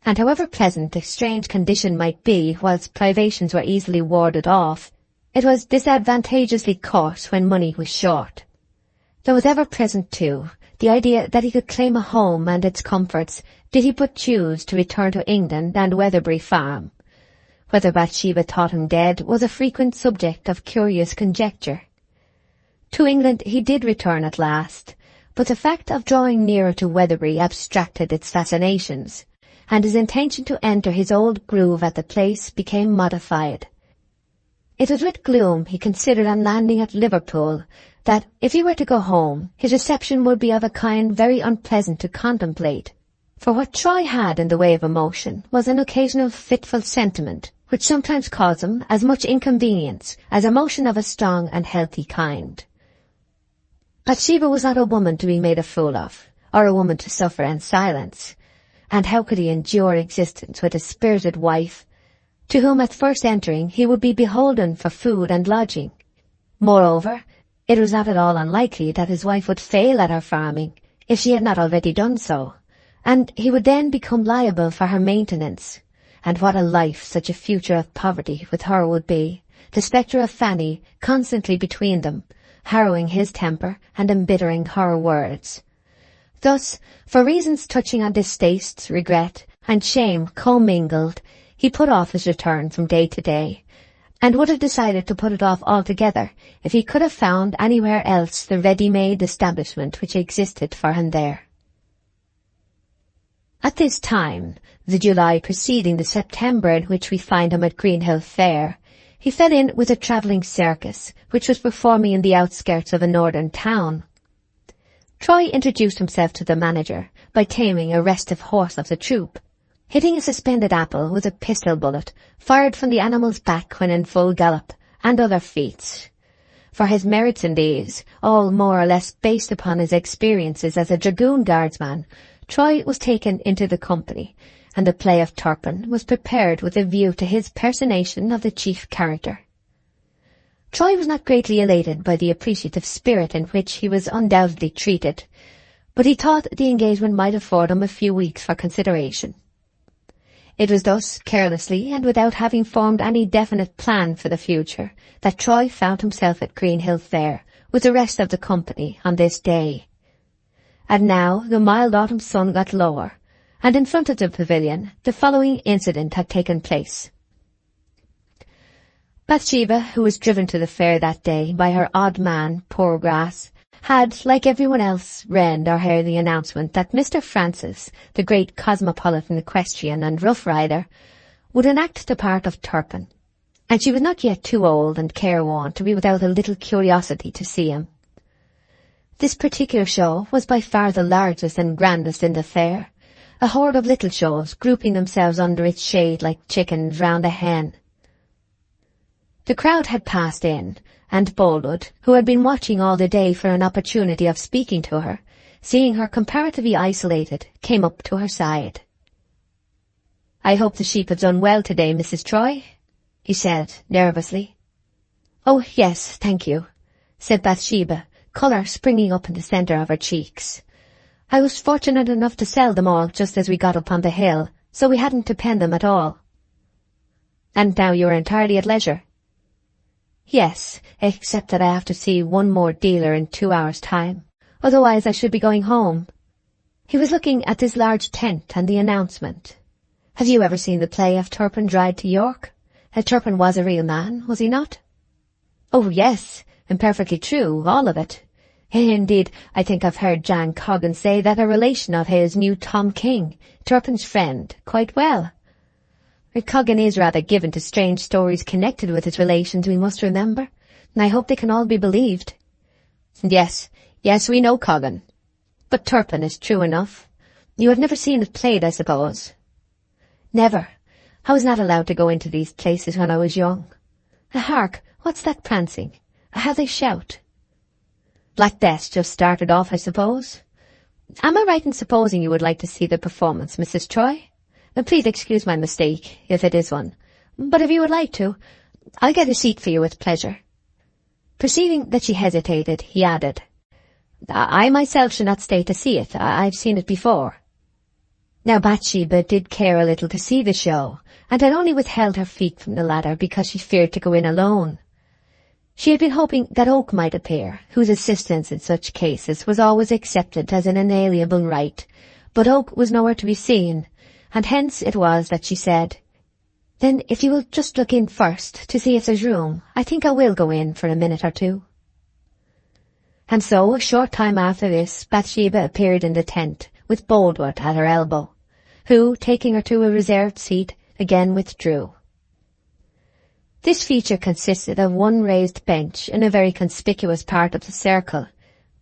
and however pleasant a strange condition might be whilst privations were easily warded off, It was disadvantageously caught when money was short. There was ever present, too, the idea that he could claim a home and its comforts did he but choose to return to England and Weatherbury Farm. Whether Bathsheba thought him dead was a frequent subject of curious conjecture. To England he did return at last, but the fact of drawing nearer to Weatherbury abstracted its fascinations, and his intention to enter his old groove at the place became modified. It was with gloom he considered on landing at Liverpool that, if he were to go home, his reception would be of a kind very unpleasant to contemplate, for what Troy had in the way of emotion was an occasional fitful sentiment, which sometimes caused him as much inconvenience as emotion of a strong and healthy kind. Bathsheba was not a woman to be made a fool of, or a woman to suffer in silence, and how could he endure existence with a spirited wife, to whom at first entering he would be beholden for food and lodging? Moreover, it was not at all unlikely that his wife would fail at her farming, if she had not already done so, and he would then become liable for her maintenance. And what a life such a future of poverty with her would be, the spectre of Fanny constantly between them, harrowing his temper and embittering her words. Thus, for reasons touching on distaste, regret, and shame commingled, he put off his return from day to day, and would have decided to put it off altogether if he could have found anywhere else the ready-made establishment which existed for him there. At this time, the July preceding the September in which we find him at Greenhill Fair, he fell in with a travelling circus which was performing in the outskirts of a northern town. Troy introduced himself to the manager by taming a restive horse of the troupe, hitting a suspended apple with a pistol bullet fired from the animal's back when in full gallop, and other feats. For his merits in these, all more or less based upon his experiences as a dragoon guardsman, Troy was taken into the company, and the play of Turpin was prepared with a view to his personation of the chief character. Troy was not greatly elated by the appreciative spirit in which he was undoubtedly treated, but he thought the engagement might afford him a few weeks for consideration. It was thus, carelessly, and without having formed any definite plan for the future, that Troy found himself at Greenhill Fair with the rest of the company on this day. And now the mild autumn sun got lower, and in front of the pavilion the following incident had taken place. Bathsheba, who was driven to the fair that day by her odd man, Poorgrass, had, like everyone else, read or heard the announcement that Mr. Francis, the great cosmopolitan equestrian and rough rider, would enact the part of Turpin, and she was not yet too old and careworn to be without a little curiosity to see him. This particular show was by far the largest and grandest in the fair, a horde of little shows grouping themselves under its shade like chickens round a hen. The crowd had passed in, and Boldwood, who had been watching all the day for an opportunity of speaking to her, seeing her comparatively isolated, came up to her side. "I hope the sheep have done well today, Mrs. Troy," he said, nervously. "Oh, yes, thank you," said Bathsheba, colour springing up in the centre of her cheeks. "I was fortunate enough to sell them all just as we got up on the hill, so we hadn't to pen them at all." "And now you are entirely at leisure?" "Yes, except that I have to see one more dealer in 2 hours' time. Otherwise I should be going home." He was looking at this large tent and the announcement. "Have you ever seen the play of Turpin Ride to York? Turpin was a real man, was he not?" "Oh, yes, and perfectly true, all of it. Indeed, I think I've heard Jan Coggan say that a relation of his knew Tom King, Turpin's friend, quite well. Coggan is rather given to strange stories connected with his relations, we must remember, and I hope they can all be believed." Yes, we know Coggan. But Turpin is true enough. You have never seen it played, I suppose?" "Never. I was not allowed to go into these places when I was young. Hark, what's that prancing? How they shout." "Black Bess just started off, I suppose. Am I right in supposing you would like to see the performance, Mrs. Troy? Please excuse my mistake, if it is one, but if you would like to, I'll get a seat for you with pleasure." Perceiving that she hesitated, he added, "I myself should not stay to see it. I've seen it before." Now Bathsheba did care a little to see the show, and had only withheld her feet from the ladder because she feared to go in alone. She had been hoping that Oak might appear, whose assistance in such cases was always accepted as an inalienable right, but Oak was nowhere to be seen, and hence it was that she said, "Then if you will just look in first to see if there's room, I think I will go in for a minute or two." And so, a short time after this, Bathsheba appeared in the tent, with Boldwood at her elbow, who, taking her to a reserved seat, again withdrew. This feature consisted of one raised bench in a very conspicuous part of the circle,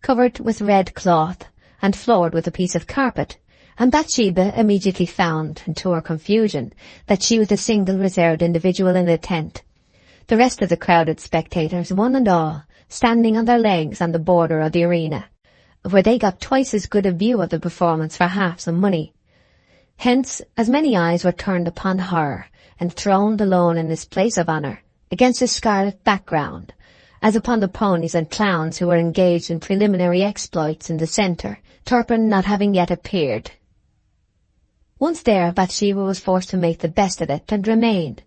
covered with red cloth and floored with a piece of carpet, and Bathsheba immediately found, to her confusion, that she was the single reserved individual in the tent, the rest of the crowded spectators, one and all, standing on their legs on the border of the arena, where they got twice as good a view of the performance for half some money. Hence, as many eyes were turned upon her, enthroned alone in this place of honour, against a scarlet background, as upon the ponies and clowns who were engaged in preliminary exploits in the centre, Turpin not having yet appeared. Once there, Bathsheba was forced to make the best of it and remained.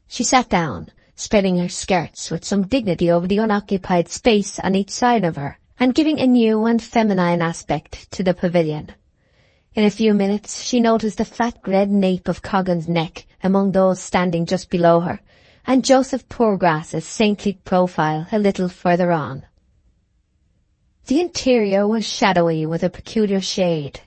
She sat down, spreading her skirts with some dignity over the unoccupied space on each side of her, and giving a new and feminine aspect to the pavilion. In a few minutes she noticed the flat red nape of Coggan's neck among those standing just below her, and Joseph Poorgrass's saintly profile a little further on. The interior was shadowy with a peculiar shade.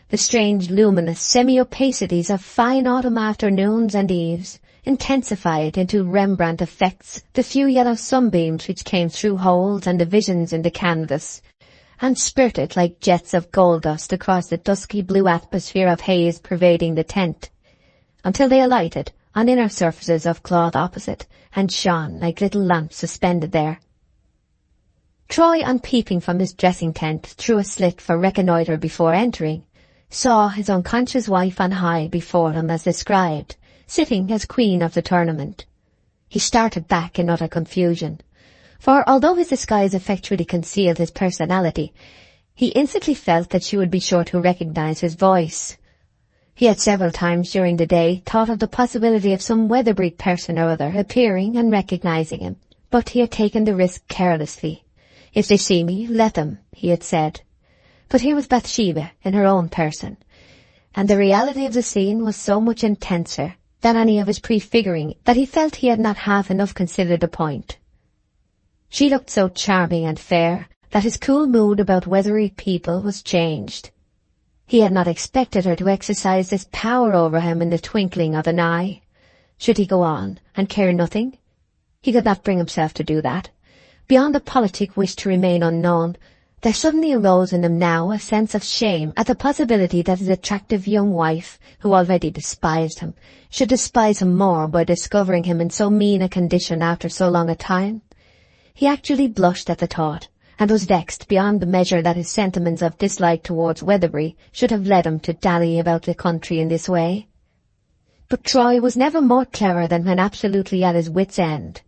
The strange luminous semi-opacities of fine autumn afternoons and eves intensified into Rembrandt effects the few yellow sunbeams which came through holes and divisions in the canvas, and spurted like jets of gold dust across the dusky blue atmosphere of haze pervading the tent, until they alighted on inner surfaces of cloth opposite, and shone like little lamps suspended there. Troy, on peeping from his dressing-tent through a slit for reconnoitre before entering, saw his unconscious wife on high before him as described, sitting as queen of the tournament. He started back in utter confusion, for although his disguise effectually concealed his personality, he instantly felt that she would be sure to recognize his voice. He had several times during the day thought of the possibility of some weather-breed person or other appearing and recognizing him, but he had taken the risk carelessly. "If they see me, let them," he had said. But here was Bathsheba in her own person, and the reality of the scene was so much intenser than any of his prefiguring that he felt he had not half enough considered the point. She looked so charming and fair that his cool mood about weathery people was changed. He had not expected her to exercise this power over him in the twinkling of an eye. Should he go on and care nothing? He could not bring himself to do that. Beyond the politic wish to remain unknown, there suddenly arose in him now a sense of shame at the possibility that his attractive young wife, who already despised him, should despise him more by discovering him in so mean a condition after so long a time. He actually blushed at the thought, and was vexed beyond the measure that his sentiments of dislike towards Weatherbury should have led him to dally about the country in this way. But Troy was never more clever than when absolutely at his wit's end.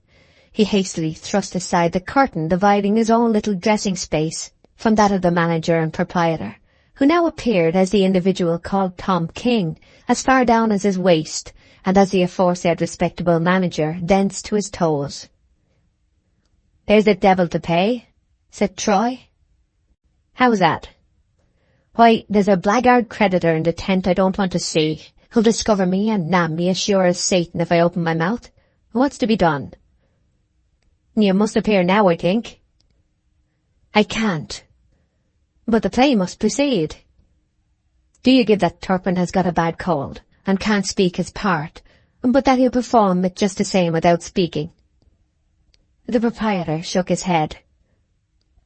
He hastily thrust aside the curtain dividing his own little dressing space from that of the manager and proprietor, who now appeared as the individual called Tom King, as far down as his waist, and as the aforesaid respectable manager thence to his toes. "There's the devil to pay," said Troy. "How's that?" "Why, there's a blackguard creditor in the tent I don't want to see, who'll discover me and nab me as sure as Satan if I open my mouth. What's to be done?" "You must appear now, I think." "I can't." "But the play must proceed." "Do you give that Turpin has got a bad cold, and can't speak his part, but that he'll perform it just the same without speaking?" The proprietor shook his head.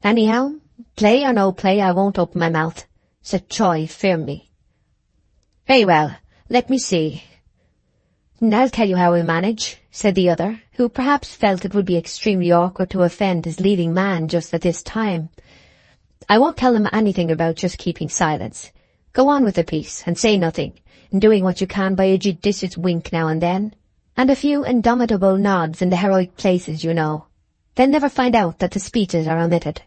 "Anyhow, play or no play, I won't open my mouth," said Troy firmly. "Very well, let me see." "I'll tell you how we'll manage," said the other, who perhaps felt it would be extremely awkward to offend his leading man just at this time. "I won't tell him anything about just keeping silence. Go on with the piece, and say nothing, doing what you can by a judicious wink now and then, and a few indomitable nods in the heroic places, you know. Then never find out that the speeches are omitted."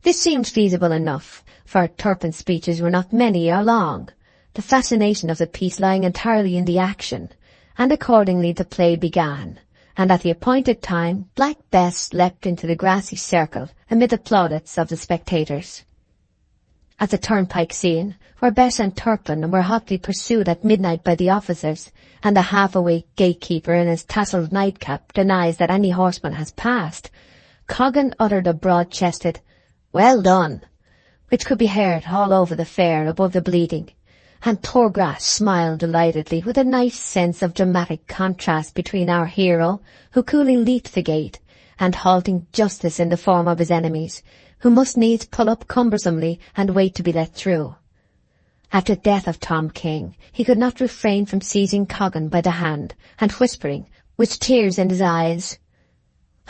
This seemed feasible enough, for Turpin's speeches were not many or long, the fascination of the piece lying entirely in the action, and accordingly the play began, and at the appointed time Black Bess leapt into the grassy circle amid the plaudits of the spectators. At the turnpike scene, where Bess and Turpin were hotly pursued at midnight by the officers, and the half-awake gatekeeper in his tasselled nightcap denies that any horseman has passed, Coggan uttered a broad-chested, "Well done," which could be heard all over the fair above the bleating, and Torgras smiled delightedly with a nice sense of dramatic contrast between our hero, who coolly leaped the gate, and halting justice in the form of his enemies, who must needs pull up cumbersomely and wait to be let through. After the death of Tom King, he could not refrain from seizing Coggan by the hand and whispering, with tears in his eyes,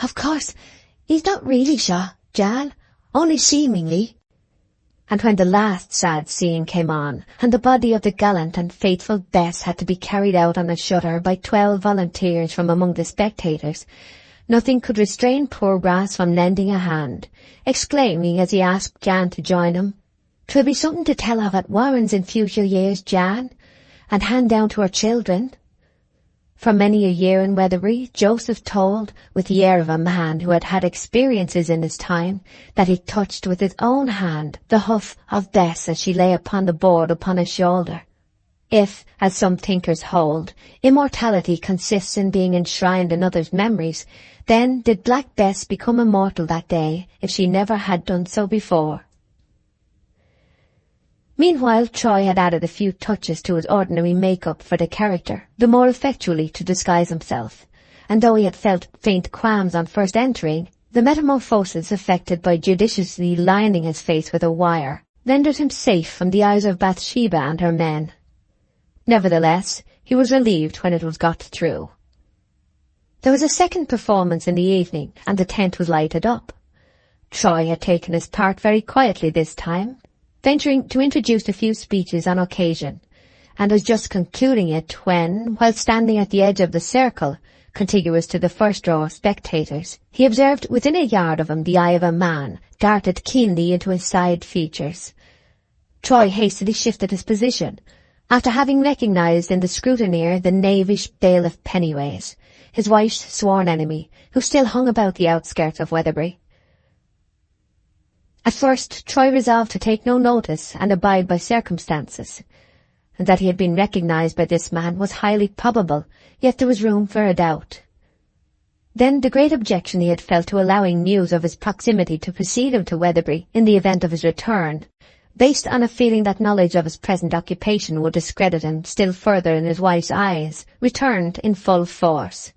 "Of course, he's not really shot, Jan, only seemingly." And when the last sad scene came on, and the body of the gallant and faithful Bess had to be carried out on a shutter by 12 volunteers from among the spectators, nothing could restrain poor Grass from lending a hand, exclaiming as he asked Jan to join him, "'Twill be something to tell of at Warren's in future years, Jan, and hand down to our children." For many a year in Weatherbury, Joseph told, with the air of a man who had had experiences in his time, that he touched with his own hand the hoof of Bess as she lay upon the board upon his shoulder. If, as some thinkers hold, immortality consists in being enshrined in others' memories, then did Black Bess become immortal that day, if she never had done so before. Meanwhile, Troy had added a few touches to his ordinary make-up for the character, the more effectually to disguise himself, and though he had felt faint qualms on first entering, the metamorphosis effected by judiciously lining his face with a wire rendered him safe from the eyes of Bathsheba and her men. Nevertheless, he was relieved when it was got through. There was a second performance in the evening, and the tent was lighted up. Troy had taken his part very quietly this time, venturing to introduce a few speeches on occasion, and was just concluding it when, while standing at the edge of the circle, contiguous to the first row of spectators, he observed within a yard of him the eye of a man darted keenly into his side features. Troy hastily shifted his position, after having recognized in the scrutineer the knavish bailiff Pennyways, his wife's sworn enemy, who still hung about the outskirts of Weatherbury. At first, Troy resolved to take no notice and abide by circumstances, and that he had been recognized by this man was highly probable, yet there was room for a doubt. Then the great objection he had felt to allowing news of his proximity to precede him to Weatherbury in the event of his return, based on a feeling that knowledge of his present occupation would discredit him still further in his wife's eyes, returned in full force.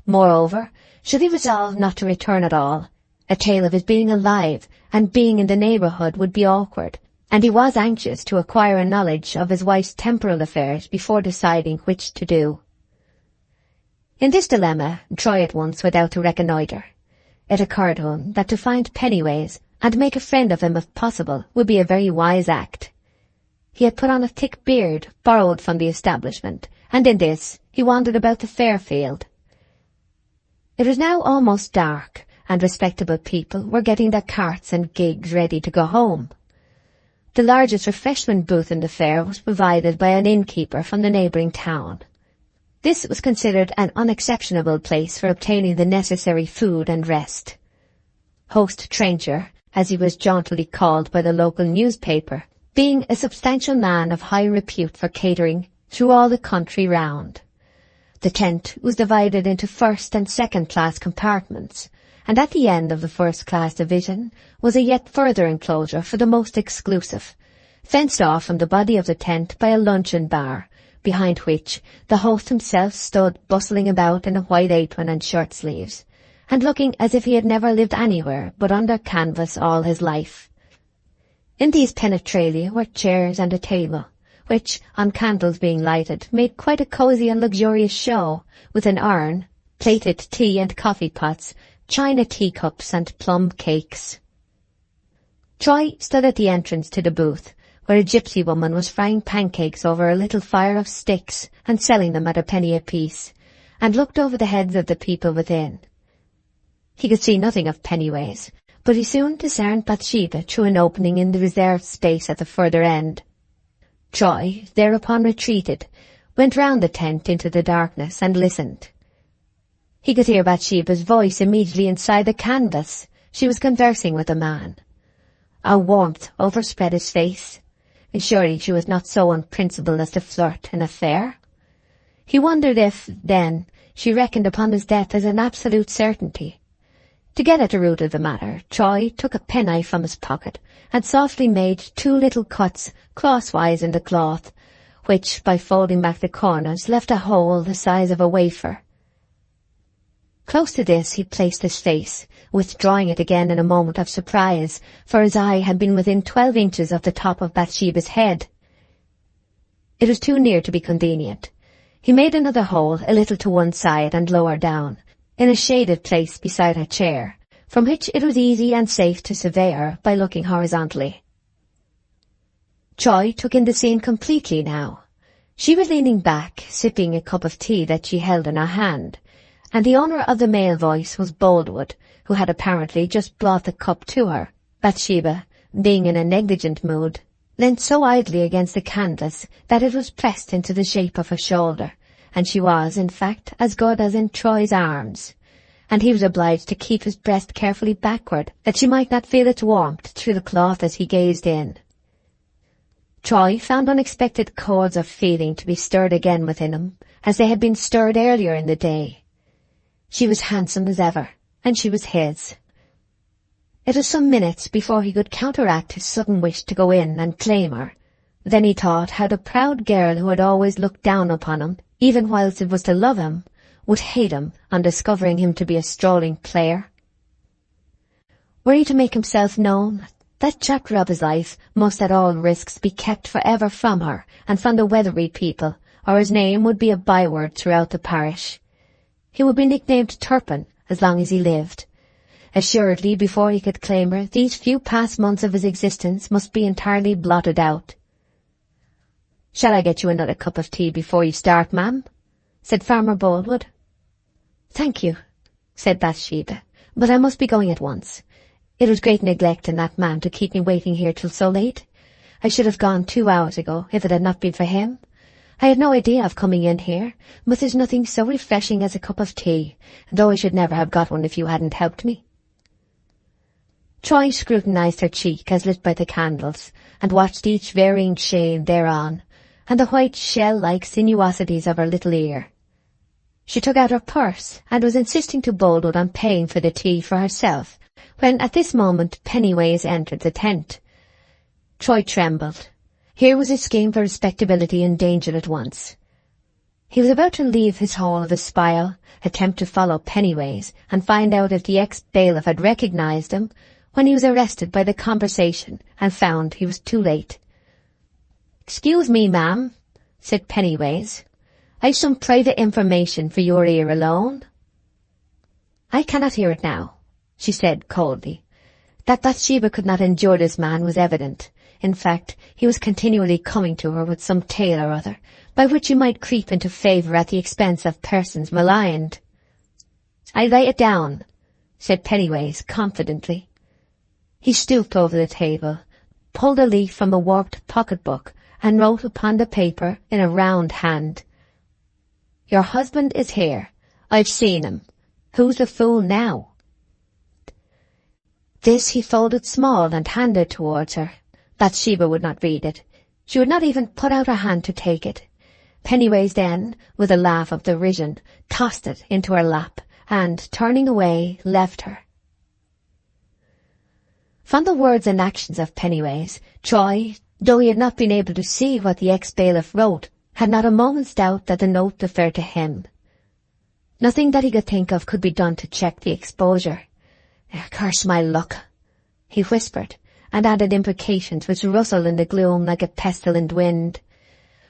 Moreover, should he resolve not to return at all, a tale of his being alive and being in the neighbourhood would be awkward, and he was anxious to acquire a knowledge of his wife's temporal affairs before deciding which to do. In this dilemma, Troy at once went out to reconnoitre. It occurred to him that to find Pennyways and make a friend of him if possible would be a very wise act. He had put on a thick beard borrowed from the establishment, and in this he wandered about the Fairfield. It was now almost dark, and respectable people were getting their carts and gigs ready to go home. The largest refreshment booth in the fair was provided by an innkeeper from the neighbouring town. This was considered an unexceptionable place for obtaining the necessary food and rest. Host Trencher, as he was jauntily called by the local newspaper, being a substantial man of high repute for catering through all the country round. The tent was divided into first and second-class compartments, and at the end of the first-class division was a yet further enclosure for the most exclusive, fenced off from the body of the tent by a luncheon bar, behind which the host himself stood bustling about in a white apron and shirt-sleeves, and looking as if he had never lived anywhere but under canvas all his life. In these penetralia were chairs and a table, which, on candles being lighted, made quite a cosy and luxurious show, with an urn, plated tea and coffee pots, china teacups and plum cakes. Troy stood at the entrance to the booth, where a gypsy woman was frying pancakes over a little fire of sticks and selling them at a penny apiece, and looked over the heads of the people within. He could see nothing of Pennyways, but he soon discerned Bathsheba through an opening in the reserved space at the further end. Troy thereupon retreated, went round the tent into the darkness and listened. He could hear Bathsheba's voice immediately inside the canvas. She was conversing with a man. A warmth overspread his face. And surely she was not so unprincipled as to flirt in a fair. He wondered if, then, she reckoned upon his death as an absolute certainty. To get at the root of the matter, Troy took a penknife from his pocket and softly made 2 little cuts crosswise in the cloth, which, by folding back the corners, left a hole the size of a wafer. Close to this he placed his face, withdrawing it again in a moment of surprise, for his eye had been within 12 inches of the top of Bathsheba's head. It was too near to be convenient. He made another hole a little to one side and lower down, in a shaded place beside her chair, from which it was easy and safe to survey her by looking horizontally. Troy took in the scene completely now. She was leaning back, sipping a cup of tea that she held in her hand, and the owner of the male voice was Boldwood, who had apparently just brought the cup to her. Bathsheba, being in a negligent mood, leant so idly against the canvas that it was pressed into the shape of her shoulder, and she was, in fact, as good as in Troy's arms, and he was obliged to keep his breast carefully backward, that she might not feel its warmth through the cloth as he gazed in. Troy found unexpected chords of feeling to be stirred again within him, as they had been stirred earlier in the day. She was handsome as ever, and she was his. It was some minutes before he could counteract his sudden wish to go in and claim her. Then he thought how the proud girl who had always looked down upon him, even whilst it was to love him, would hate him on discovering him to be a strolling player. Were he to make himself known, that chapter of his life must at all risks be kept for ever from her and from the Weatherby people, or his name would be a byword throughout the parish. He would be nicknamed Turpin as long as he lived. Assuredly, before he could claim her, these few past months of his existence must be entirely blotted out. "Shall I get you another cup of tea before you start, ma'am?" said Farmer Boldwood. "Thank you," said Bathsheba, "but I must be going at once. It was great neglect in that man to keep me waiting here till so late. I should have gone 2 hours ago if it had not been for him. I had no idea of coming in here, but there's nothing so refreshing as a cup of tea, though I should never have got one if you hadn't helped me." Troy scrutinized her cheek as lit by the candles, and watched each varying shade thereon, and the white shell-like sinuosities of her little ear. She took out her purse, and was insisting to Boldwood on paying for the tea for herself, when at this moment Pennyways entered the tent. Troy trembled. Here was a scheme for respectability in danger at once. He was about to leave his hole of espial, attempt to follow Pennyways, and find out if the ex-bailiff had recognized him, when he was arrested by the conversation and found he was too late. "Excuse me, ma'am," said Pennyways. "I've some private information for your ear alone." "I cannot hear it now," she said coldly. That Bathsheba could not endure this man was evident. In fact, he was continually coming to her with some tale or other, by which he might creep into favour at the expense of persons maligned. "I'll write it down," said Pennyways confidently. He stooped over the table, pulled a leaf from a warped pocket-book, and wrote upon the paper in a round hand. "Your husband is here. I've seen him. Who's the fool now?" This he folded small and handed towards her. Bathsheba would not read it. She would not even put out her hand to take it. Pennyways then, with a laugh of derision, tossed it into her lap, and, turning away, left her. From the words and actions of Pennyways, Troy, though he had not been able to see what the ex-bailiff wrote, had not a moment's doubt that the note referred to him. Nothing that he could think of could be done to check the exposure. "Curse my luck," he whispered, and added imprecations which rustled in the gloom like a pestilent wind.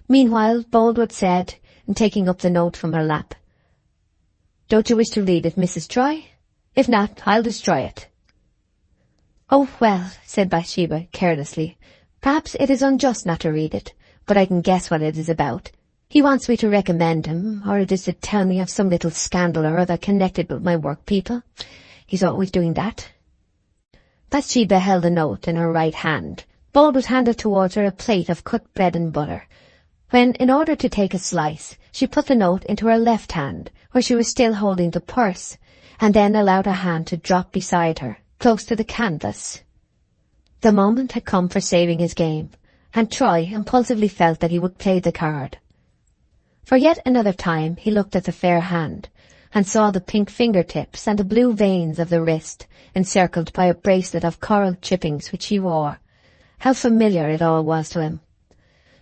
Meanwhile, Boldwood said, taking up the note from her lap, "Don't you wish to read it, Mrs. Troy? If not, I'll destroy it." "Oh, well," said Bathsheba carelessly, "perhaps it is unjust not to read it, but I can guess what it is about. He wants me to recommend him, or it is to tell me of some little scandal or other connected with my work people. He's always doing that." Bathsheba held the note in her right hand. Boldwood handed towards her a plate of cut bread and butter. when, in order to take a slice, she put the note into her left hand, where she was still holding the purse, and then allowed her hand to drop beside her, close to the canvas. The moment had come for saving his game, and Troy impulsively felt that he would play the card. For yet another time he looked at the fair hand, and saw the pink fingertips and the blue veins of the wrist, encircled by a bracelet of coral chippings which he wore. How familiar it all was to him.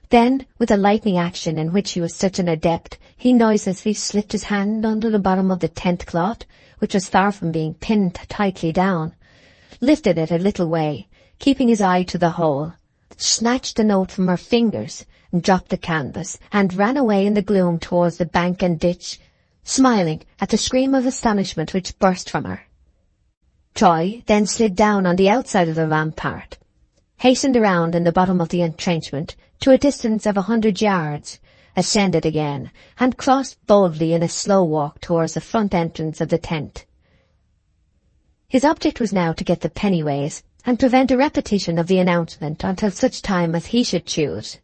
Then, with a lightning action in which he was such an adept, he noiselessly slipped his hand under the bottom of the tent cloth, which was far from being pinned tightly down, lifted it a little way, keeping his eye to the hole, snatched the note from her fingers, and dropped the canvas, and ran away in the gloom towards the bank and ditch, smiling at the scream of astonishment which burst from her. Troy then slid down on the outside of the rampart, hastened around in the bottom of the entrenchment to a distance of 100 yards, ascended again, and crossed boldly in a slow walk towards the front entrance of the tent. His object was now to get the pennyways, and prevent a repetition of the announcement until such time as he should choose.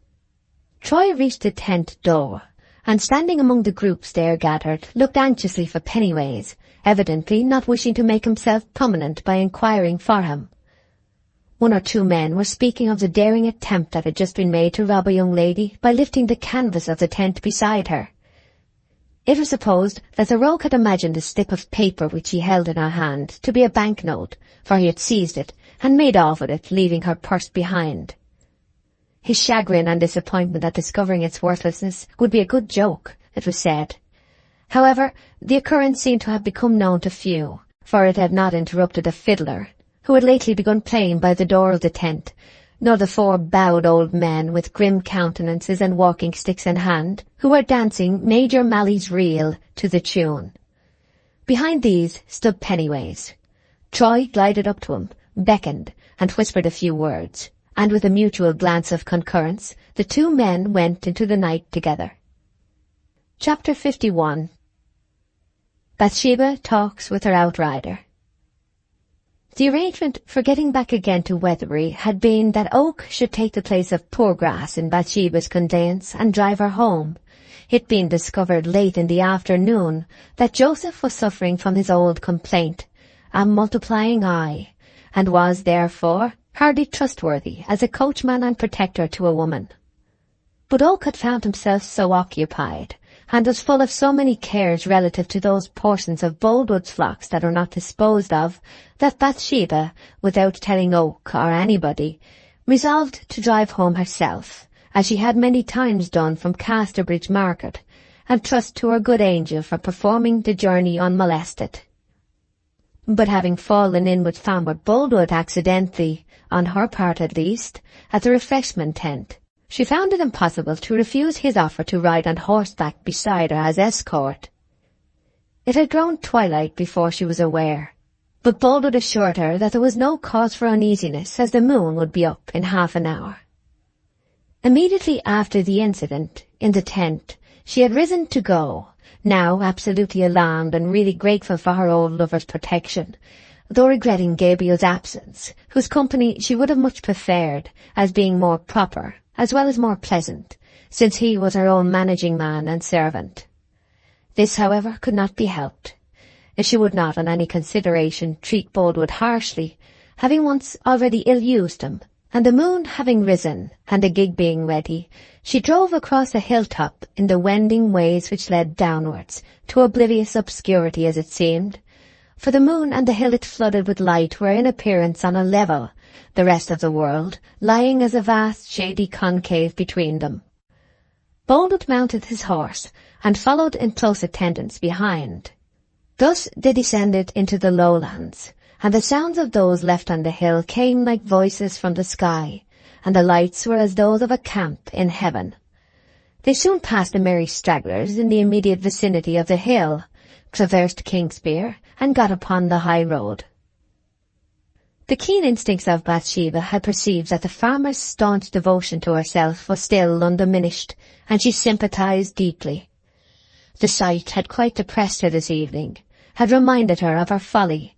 Troy reached the tent door, and standing among the groups there gathered, looked anxiously for Pennyways, evidently not wishing to make himself prominent by inquiring for him. One or two men were speaking of the daring attempt that had just been made to rob a young lady by lifting the canvas of the tent beside her. It was supposed that the rogue had imagined the slip of paper which he held in her hand to be a banknote, for he had seized it and made off with it, leaving her purse behind. His chagrin and disappointment at discovering its worthlessness would be a good joke, it was said. However, the occurrence seemed to have become known to few, for it had not interrupted a fiddler, who had lately begun playing by the door of the tent, nor the four bowed old men with grim countenances and walking sticks in hand, who were dancing Major Malley's reel to the tune. Behind these stood Pennyways. Troy glided up to him, beckoned, and whispered a few words, and with a mutual glance of concurrence, the two men went into the night together. Chapter 51. Bathsheba talks with her outrider. The arrangement for getting back again to Weatherbury had been that Oak should take the place of Poorgrass in Bathsheba's conveyance and drive her home, it being discovered late in the afternoon that Joseph was suffering from his old complaint, a multiplying eye, and was, therefore, hardly trustworthy as a coachman and protector to a woman. But Oak had found himself so occupied, and was full of so many cares relative to those portions of Boldwood's flocks that are not disposed of, that Bathsheba, without telling Oak or anybody, resolved to drive home herself, as she had many times done from Casterbridge Market, and trust to her good angel for performing the journey unmolested. But having fallen in with Farmer Boldwood accidentally, on her part at least, at the refreshment tent, she found it impossible to refuse his offer to ride on horseback beside her as escort. It had grown twilight before she was aware, but Boldwood assured her that there was no cause for uneasiness, as the moon would be up in half an hour. Immediately after the incident, in the tent, she had risen to go, now absolutely alarmed and really grateful for her old lover's protection, though regretting Gabriel's absence, whose company she would have much preferred, as being more proper, as well as more pleasant, since he was her own managing man and servant. This, however, could not be helped. She would not on any consideration treat Boldwood harshly, having once already ill-used him, and the moon having risen, and the gig being ready, she drove across a hilltop in the wending ways which led downwards, to oblivious obscurity as it seemed, for the moon and the hill it flooded with light were in appearance on a level, the rest of the world lying as a vast shady concave between them. Boldwood mounted his horse, and followed in close attendance behind. Thus they descended into the lowlands, and the sounds of those left on the hill came like voices from the sky, and the lights were as those of a camp in heaven. They soon passed the merry stragglers in the immediate vicinity of the hill, traversed Kingspear, and got upon the high road. The keen instincts of Bathsheba had perceived that the farmer's staunch devotion to herself was still undiminished, and she sympathized deeply. The sight had quite depressed her this evening, had reminded her of her folly.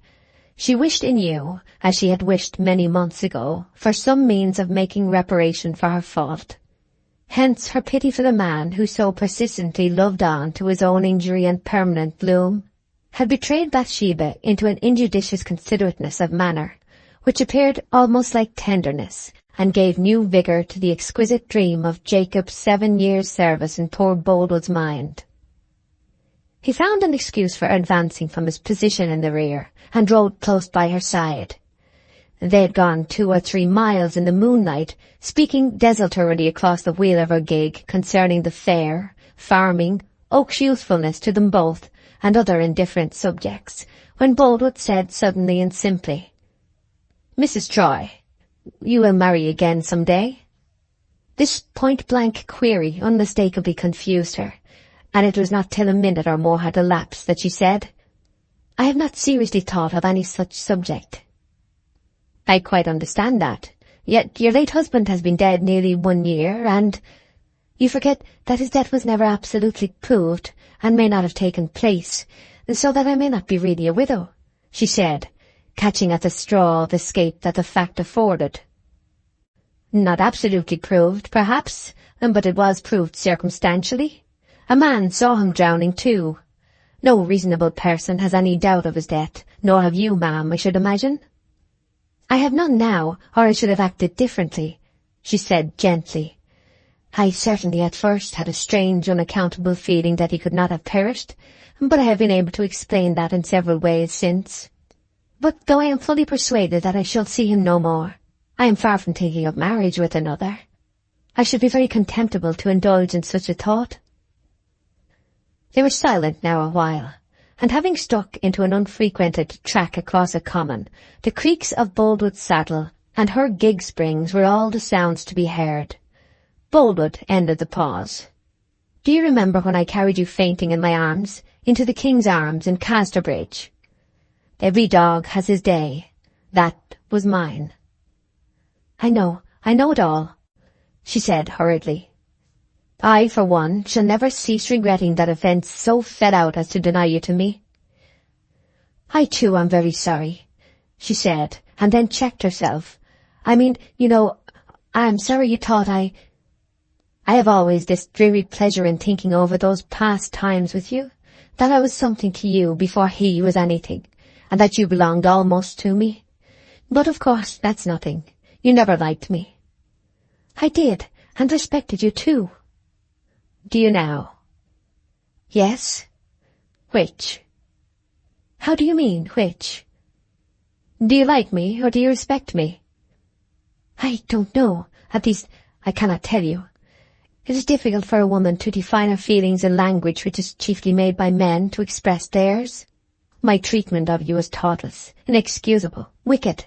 She wished anew, as she had wished many months ago, for some means of making reparation for her fault. Hence her pity for the man who so persistently loved on to his own injury and permanent gloom, had betrayed Bathsheba into an injudicious considerateness of manner, which appeared almost like tenderness, and gave new vigour to the exquisite dream of Jacob's 7 years' service in poor Boldwood's mind. He found an excuse for advancing from his position in the rear, and rode close by her side. They had gone 2 or 3 miles in the moonlight, speaking desultorily across the wheel of her gig concerning the fair, farming, Oak's youthfulness to them both, and other indifferent subjects, when Boldwood said suddenly and simply, "Mrs. Troy, you will marry again some day?" This point-blank query unmistakably confused her, and it was not till a minute or more had elapsed that she said, "I have not seriously thought of any such subject." "I quite understand that. Yet your late husband has been dead nearly 1 year, and you forget that his death was never absolutely proved, and may not have taken place, so that I may not be really a widow," she said, catching at the straw of escape that the fact afforded. "Not absolutely proved, perhaps, but it was proved circumstantially. A man saw him drowning too. No reasonable person has any doubt of his death, nor have you, ma'am, I should imagine." "I have none now, or I should have acted differently," she said gently. "I certainly at first had a strange, unaccountable feeling that he could not have perished, but I have been able to explain that in several ways since. But though I am fully persuaded that I shall see him no more, I am far from thinking of marriage with another. I should be very contemptible to indulge in such a thought." They were silent now a while, and having struck into an unfrequented track across a common, the creaks of Boldwood's saddle and her gig springs were all the sounds to be heard. Boldwood ended the pause. "Do you remember when I carried you fainting in my arms into the King's Arms in Casterbridge? Every dog has his day. That was mine." I know it all," she said hurriedly. "I, for one, shall never cease regretting that offence so fed out as to deny you to me." "I, too, am very sorry," she said, and then checked herself. "I mean, I am sorry you thought I have always this dreary pleasure in thinking over those past times with you, that I was something to you before he was anything, and that you belonged almost to me. But of course that's nothing. You never liked me." "I did, and respected you too." "Do you now?" "Yes." "Which?" "How do you mean, which?" "Do you like me, or do you respect me?" "I don't know. At least, I cannot tell you. It is difficult for a woman to define her feelings in language which is chiefly made by men to express theirs. My treatment of you is thoughtless, inexcusable, wicked.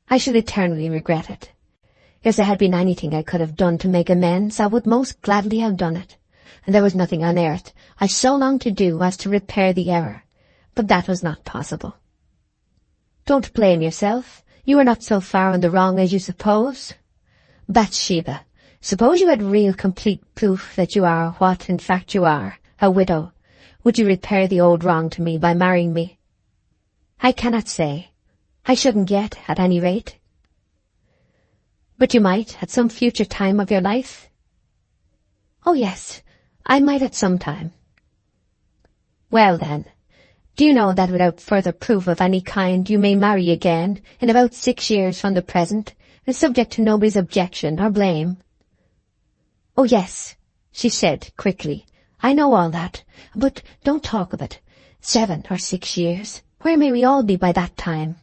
I should eternally regret it. If there had been anything I could have done to make amends, I would most gladly have done it, and there was nothing on earth I so longed to do as to repair the error, but that was not possible." "Don't blame yourself. You are not so far in the wrong as you suppose. Bathsheba, suppose you had real complete proof that you are what in fact you are, a widow. Would you repair the old wrong to me by marrying me?" "I cannot say. I shouldn't yet, at any rate." "But you might at some future time of your life?" "Oh, yes, I might at some time." "Well, then, do you know that without further proof of any kind you may marry again in about 6 years from the present, subject to nobody's objection or blame?" "Oh, yes," she said quickly. "I know all that, but don't talk of it. 7 or 6 years. Where may we all be by that time?"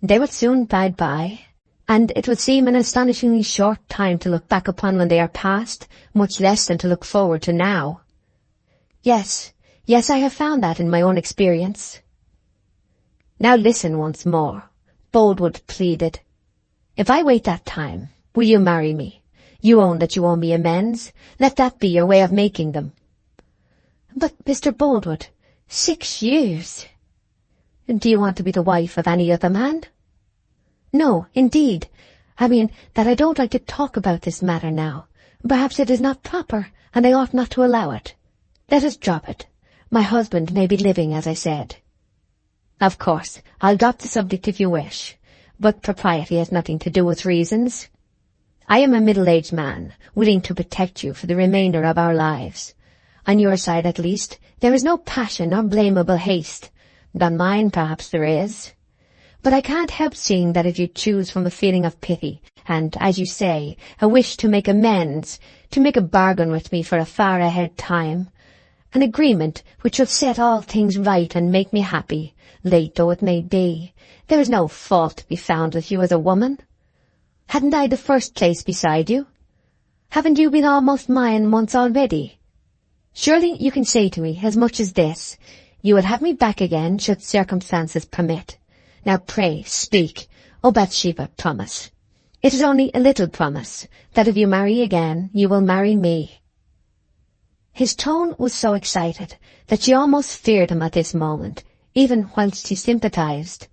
"They will soon glide by, and it will seem an astonishingly short time to look back upon when they are past, much less than to look forward to now." Yes, I have found that in my own experience." "Now listen once more," Boldwood pleaded. "If I wait that time, will you marry me? You own that you owe me amends. Let that be your way of making them." "But, Mr. Boldwood, 6 years!" "Do you want to be the wife of any other man?" "No, indeed. I mean that I don't like to talk about this matter now. Perhaps it is not proper, and I ought not to allow it. Let us drop it. My husband may be living, as I said." "Of course, I'll drop the subject if you wish, but propriety has nothing to do with reasons." I am a middle-aged man, willing to protect you for the remainder of our lives. On your side, at least, there is no passion or blamable haste. On mine, perhaps there is. But I can't help seeing that if you choose from a feeling of pity, and, as you say, a wish to make amends, to make a bargain with me for a far-ahead time, an agreement which will set all things right and make me happy, late though it may be, there is no fault to be found with you as a woman. Hadn't I the first place beside you? Haven't you been almost mine once already? Surely you can say to me as much as this, you will have me back again should circumstances permit. Now pray, speak. Oh, Bathsheba, promise. It is only a little promise, that if you marry again, you will marry me. His tone was so excited that she almost feared him at this moment, even whilst she sympathized.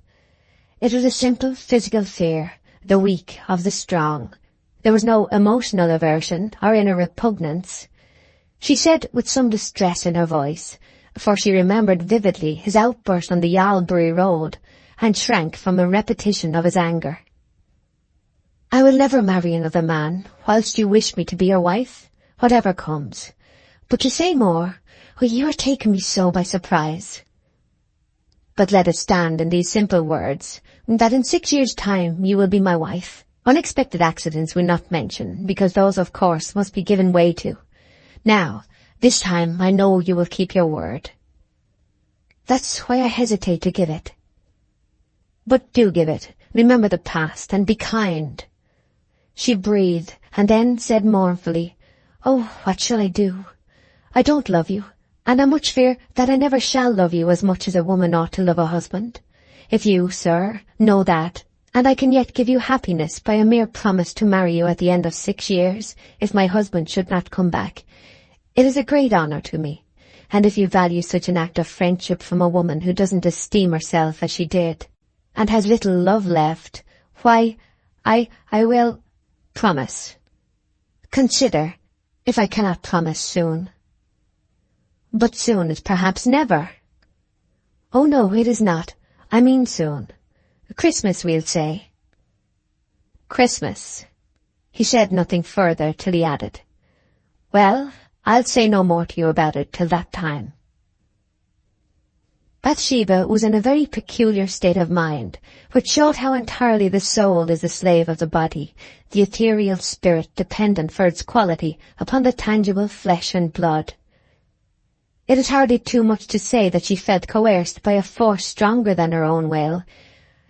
It was a simple physical fear, the weak of the strong. There was no emotional aversion or inner repugnance. She said with some distress in her voice, for she remembered vividly his outburst on the Yalbury Road, and shrank from a repetition of his anger. I will never marry another man, whilst you wish me to be your wife, whatever comes. But to say more, you are taking me so by surprise. But let it stand in these simple words, that in 6 years' time you will be my wife. Unexpected accidents we not mention, because those, of course, must be given way to. Now, this time I know you will keep your word. That's why I hesitate to give it. But do give it. Remember the past, and be kind. She breathed, and then said mournfully, Oh, what shall I do? I don't love you, and I much fear that I never shall love you as much as a woman ought to love a husband. If you, sir, know that, and I can yet give you happiness by a mere promise to marry you at the end of 6 years, if my husband should not come back, it is a great honour to me. And if you value such an act of friendship from a woman who doesn't esteem herself as she did, and has little love left, why, I will promise. Consider, if I cannot promise soon. But soon is perhaps never. Oh no, it is not. I mean soon. Christmas, we'll say. Christmas. He said nothing further till he added, Well, I'll say no more to you about it till that time. Bathsheba was in a very peculiar state of mind, which showed how entirely the soul is the slave of the body, the ethereal spirit dependent for its quality upon the tangible flesh and blood. It is hardly too much to say that she felt coerced by a force stronger than her own will,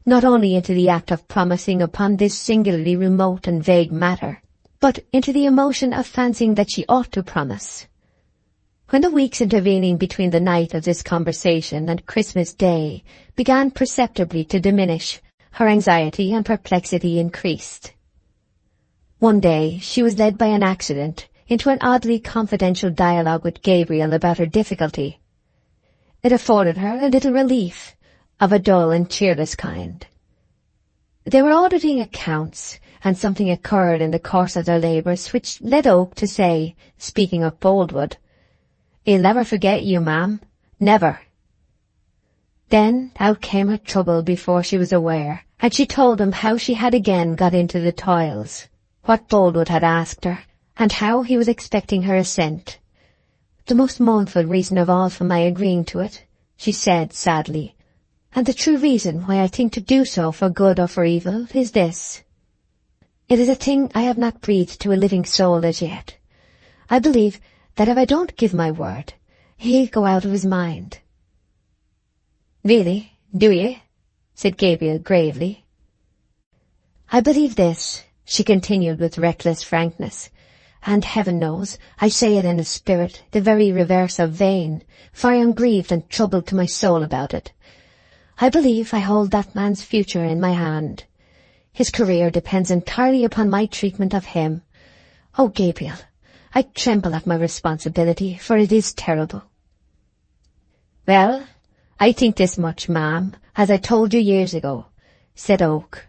not only into the act of promising upon this singularly remote and vague matter, but into the emotion of fancying that she ought to promise. When the weeks intervening between the night of this conversation and Christmas Day began perceptibly to diminish, her anxiety and perplexity increased. One day she was led by an accident into an oddly confidential dialogue with Gabriel about her difficulty. It afforded her a little relief, of a dull and cheerless kind. They were auditing accounts, and something occurred in the course of their labours which led Oak to say, speaking of Boldwood, He'll never forget you, ma'am. Never. Then out came her trouble before she was aware, and she told him how she had again got into the toils, what Boldwood had asked her, and how he was expecting her assent. The most mournful reason of all for my agreeing to it, she said sadly, and the true reason why I think to do so for good or for evil is this. It is a thing I have not breathed to a living soul as yet. I believe that if I don't give my word, he'll go out of his mind. Really, do ye? Said Gabriel gravely. I believe this, she continued with reckless frankness, and heaven knows I say it in a spirit the very reverse of vain, for I am grieved and troubled to my soul about it. I believe I hold that man's future in my hand. His career depends entirely upon my treatment of him. Oh, Gabriel, I tremble at my responsibility, for it is terrible. Well, I think this much, ma'am, as I told you years ago, said Oak,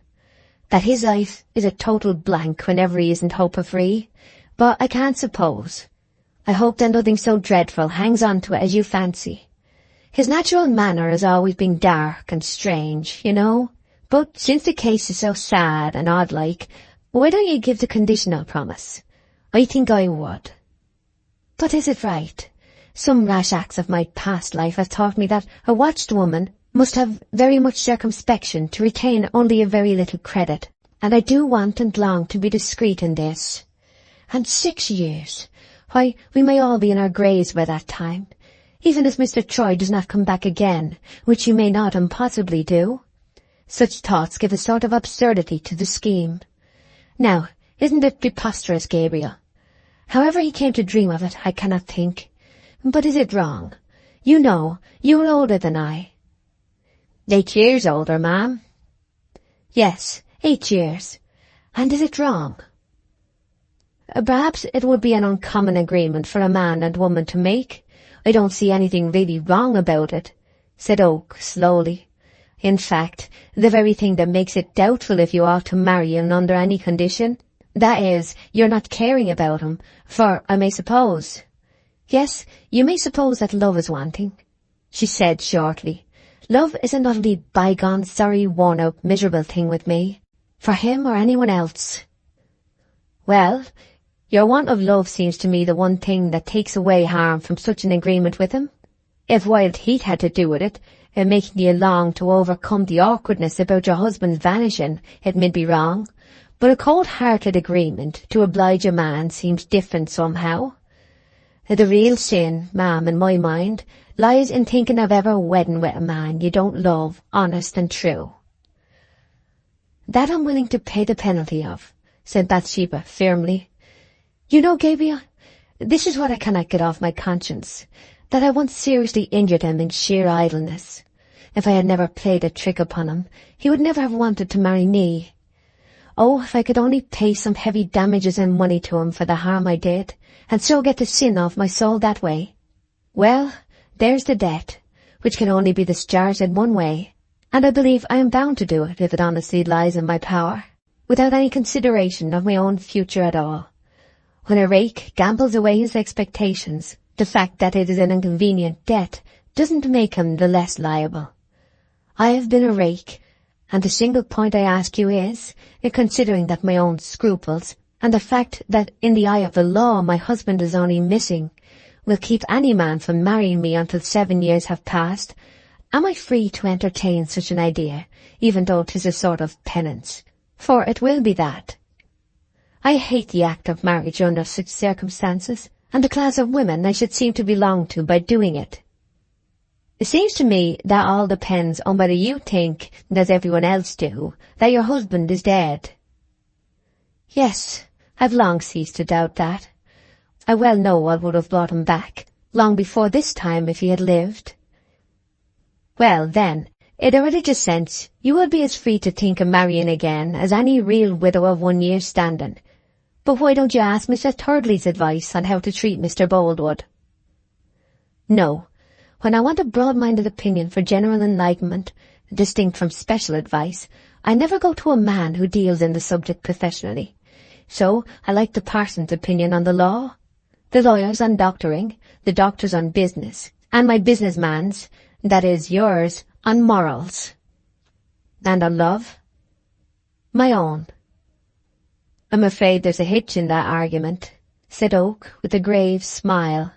that his life is a total blank whenever he isn't hope-free, but I can't suppose. I hope that nothing so dreadful hangs on to it as you fancy. His natural manner has always been dark and strange, you know, but since the case is so sad and odd-like, Why don't you give the conditional promise? I think I would. But is it right? Some rash acts of my past life have taught me that a watched woman must have very much circumspection to retain only a very little credit, and I do want and long to be discreet in this. And 6 years! Why, we may all be in our graves by that time, even as Mr. Troy does not come back again, which he may not impossibly do. Such thoughts give a sort of absurdity to the scheme. Now, isn't it preposterous, Gabriel? However he came to dream of it, I cannot think. But is it wrong? You know, you are older than I. 8 years older, ma'am. Yes, 8 years. And is it wrong? Perhaps it would be an uncommon agreement for a man and woman to make. I don't see anything really wrong about it, said Oak slowly. In fact, the very thing that makes it doubtful if you ought to marry him under any condition, that is, you're not caring about him, for I may suppose. Yes, you may suppose that love is wanting, she said shortly. Love is an utterly bygone, sorry, worn-out, miserable thing with me, for him or anyone else. Well, your want of love seems to me the one thing that takes away harm from such an agreement with him. If wild heat had to do with it, and making you long to overcome the awkwardness about your husband's vanishing, it may be wrong, but a cold-hearted agreement to oblige a man seems different somehow. The real sin, ma'am, in my mind, lies in thinking of ever wedding with a man you don't love, honest and true. That I'm willing to pay the penalty of, said Bathsheba firmly. You know, Gabriel, this is what I cannot get off my conscience, that I once seriously injured him in sheer idleness. If I had never played a trick upon him, he would never have wanted to marry me. Oh, if I could only pay some heavy damages in money to him for the harm I did, and so get the sin off my soul that way. Well, there's the debt, which can only be discharged in one way, and I believe I am bound to do it if it honestly lies in my power, without any consideration of my own future at all. When a rake gambles away his expectations, the fact that it is an inconvenient debt doesn't make him the less liable. I have been a rake, and the single point I ask you is, in considering that my own scruples, and the fact that in the eye of the law my husband is only missing, will keep any man from marrying me until 7 years have passed, am I free to entertain such an idea, even though 'tis a sort of penance? For it will be that. I hate the act of marriage under such circumstances, and the class of women I should seem to belong to by doing it. It seems to me that all depends on whether you think, as everyone else do, that your husband is dead. Yes, I've long ceased to doubt that. I well know what would have brought him back, long before this time if he had lived. Well, then, in a religious sense, you would be as free to think of marrying again as any real widow of 1 year's standing. But why don't you ask Mr. Thirdly's advice on how to treat Mr. Boldwood? No. When I want a broad-minded opinion for general enlightenment, distinct from special advice, I never go to a man who deals in the subject professionally. So I like the parson's opinion on the law, the lawyers on doctoring, the doctors on business, and my businessman's, that is yours, on morals. And on love? My own. I'm afraid there's a hitch in that argument, said Oak with a grave smile.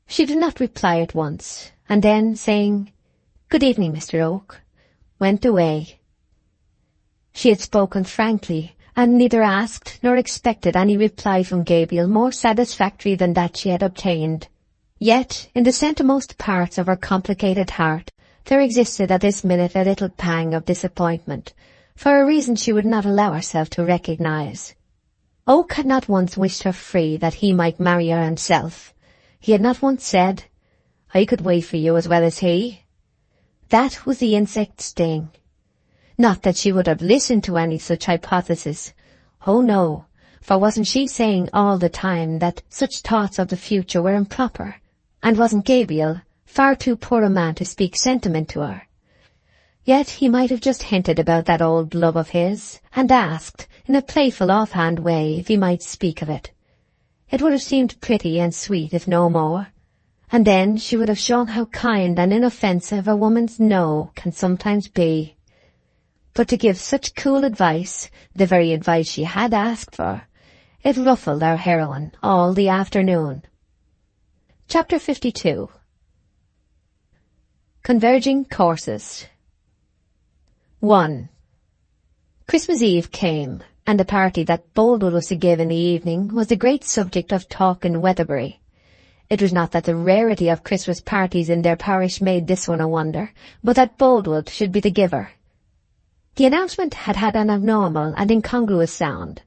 She did not reply at once, and then, saying, "Good evening, Mr. Oak," went away. She had spoken frankly, and neither asked nor expected any reply from Gabriel more satisfactory than that she had obtained. Yet, in the centremost parts of her complicated heart, there existed at this minute a little pang of disappointment, for a reason she would not allow herself to recognize. Oak had not once wished her free that he might marry her himself. He had not once said, "I could wait for you as well as he." That was the insect's sting. Not that she would have listened to any such hypothesis. Oh no, for wasn't she saying all the time that such thoughts of the future were improper, and wasn't Gabriel far too poor a man to speak sentiment to her? Yet he might have just hinted about that old love of his, and asked, in a playful offhand way, if he might speak of it. It would have seemed pretty and sweet, if no more, and then she would have shown how kind and inoffensive a woman's no can sometimes be. but to give such cool advice, the very advice she had asked for, it ruffled our heroine all the afternoon. Chapter 52. Converging Courses. 1. Christmas Eve came, and the party that Boldwood was to give in the evening was the great subject of talk in Weatherbury. It was not that the rarity of Christmas parties in their parish made this one a wonder, but that Boldwood should be the giver. The announcement had had an abnormal and incongruous sound,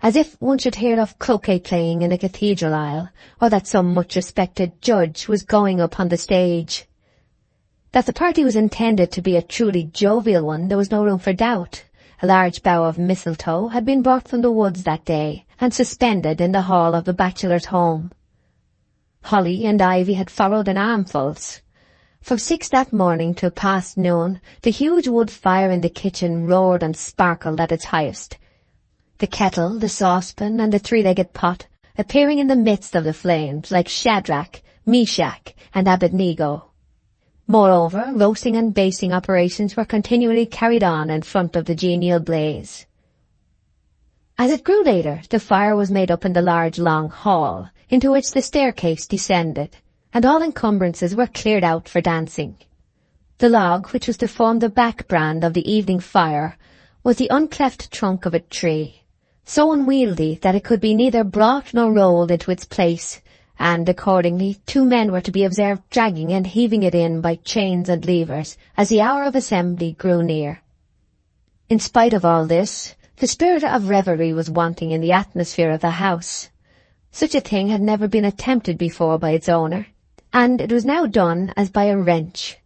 as if one should hear of croquet playing in a cathedral aisle, or that some much-respected judge was going up on the stage. That the party was intended to be a truly jovial one there was no room for doubt. A large bough of mistletoe had been brought from the woods that day, and suspended in the hall of the bachelor's home. Holly and ivy had followed in armfuls. From 6 that morning till past noon, the huge wood fire in the kitchen roared and sparkled at its highest, the kettle, the saucepan, and the 3-legged pot appearing in the midst of the flames like Shadrach, Meshach, and Abednego. Moreover, roasting and basting operations were continually carried on in front of the genial blaze. As it grew later, the fire was made up in the large long hall, into which the staircase descended, and all encumbrances were cleared out for dancing. The log, which was to form the backbrand of the evening fire, was the uncleft trunk of a tree, so unwieldy that it could be neither brought nor rolled into its place, and accordingly 2 men were to be observed dragging and heaving it in by chains and levers as the hour of assembly grew near. In spite of all this, the spirit of revelry was wanting in the atmosphere of the house. Such a thing had never been attempted before by its owner, and it was now done as by a wrench.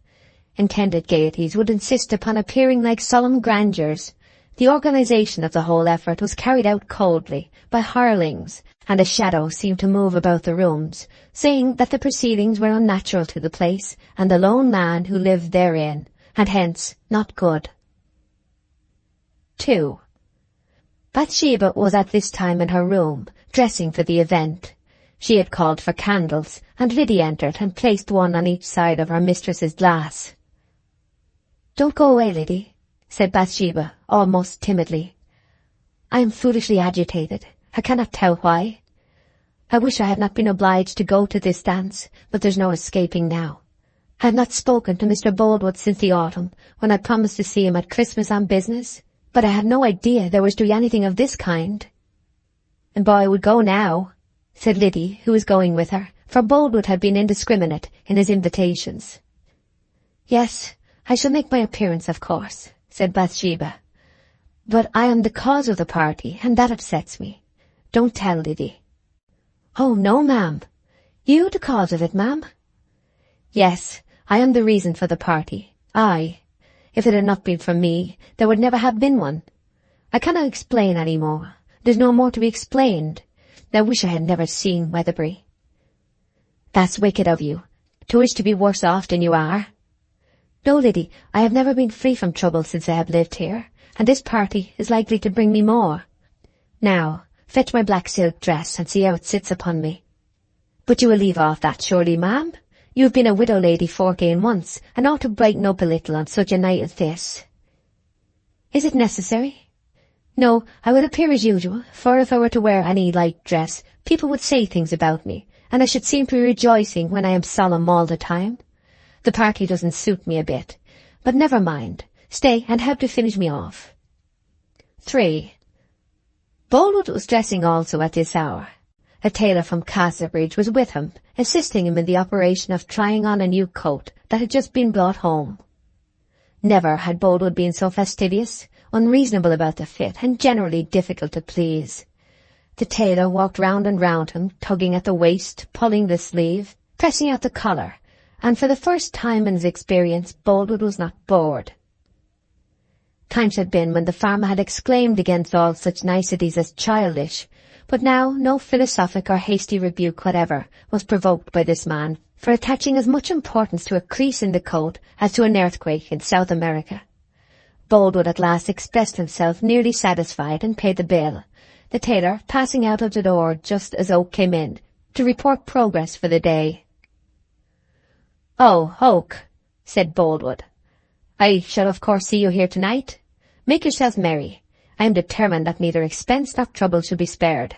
Intended gaieties would insist upon appearing like solemn grandeurs. The organization of the whole effort was carried out coldly, by hirelings, and a shadow seemed to move about the rooms, saying that the proceedings were unnatural to the place, and the lone man who lived therein, and hence not good. 2. Bathsheba was at this time in her room, dressing for the event. She had called for candles, and Liddy entered and placed one on each side of her mistress's glass. "Don't go away, Liddy," said Bathsheba, almost timidly. "I am foolishly agitated. I cannot tell why. I wish I had not been obliged to go to this dance, but there's no escaping now. I have not spoken to Mr. Boldwood since the autumn, when I promised to see him at Christmas on business, but I had no idea there was to be anything of this kind." "And boy would go now," said Liddy, who was going with her, for Boldwood had been indiscriminate in his invitations. "Yes, I shall make my appearance, of course," said Bathsheba. "But I am the cause of the party, and that upsets me. Don't tell, Liddy." "Oh, no, ma'am." "You the cause of it, ma'am?" "Yes, I am the reason for the party. If it had not been for me, there would never have been one. I cannot explain any more. There's no more to be explained. I wish I had never seen Weatherbury." "That's wicked of you, to wish to be worse off than you are." "No, Liddy, I have never been free from trouble since I have lived here, and this party is likely to bring me more. Now, fetch my black silk dress and see how it sits upon me." "But you will leave off that, surely, ma'am? You have been a widow lady 14 months, and ought to brighten up a little on such a night as this." "Is it necessary?" "No, I will appear as usual, for if I were to wear any light dress, people would say things about me, and I should seem to be rejoicing when I am solemn all the time. The party doesn't suit me a bit, but never mind. Stay and help to finish me off." 3. Boldwood was dressing also at this hour. A tailor from Casterbridge was with him, assisting him in the operation of trying on a new coat that had just been brought home. Never had Boldwood been so fastidious, unreasonable about the fit, and generally difficult to please. The tailor walked round and round him, tugging at the waist, pulling the sleeve, pressing out the collar, and for the first time in his experience Boldwood was not bored. Times had been when the farmer had exclaimed against all such niceties as childish, but now no philosophic or hasty rebuke whatever was provoked by this man for attaching as much importance to a crease in the coat as to an earthquake in South America. Boldwood at last expressed himself nearly satisfied and paid the bill, the tailor passing out of the door just as Oak came in to report progress for the day. "Oh, Oak," said Boldwood, "I shall of course see you here tonight. Make yourself merry. I am determined that neither expense nor trouble should be spared.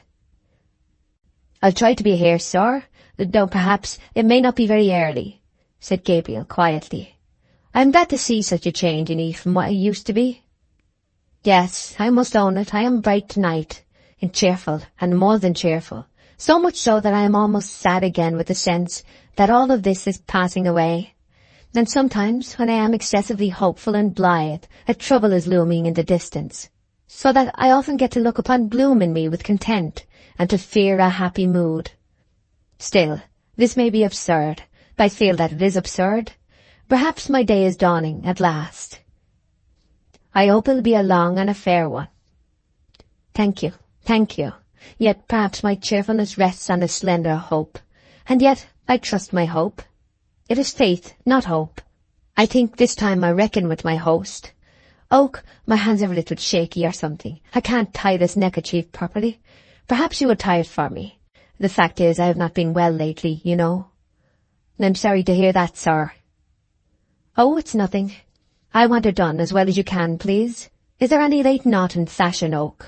I'll try to be here, sir, though perhaps it may not be very early, said Gabriel quietly. I am glad to see such a change in you from what I used to be. Yes, I must own it, I am bright tonight, and cheerful, and more than cheerful, so much so that I am almost sad again with the sense that all of this is passing away. And sometimes, when I am excessively hopeful and blithe, a trouble is looming in the distance, so that I often get to look upon gloom in me with content, and to fear a happy mood. Still, this may be absurd, but I feel that it is absurd. Perhaps my day is dawning at last. I hope it'll be a long and a fair one. Thank you. Yet perhaps my cheerfulness rests on a slender hope, and yet I trust my hope. It is faith, not hope. I think this time I reckon with my host. Oak, my hands are a little shaky or something. I can't tie this neckerchief properly. Perhaps you will tie it for me. The fact is, I have not been well lately, you know. I'm sorry to hear that, sir. Oh, it's nothing. I want it done as well as you can, please. Is there any late knot in fashion, Oak?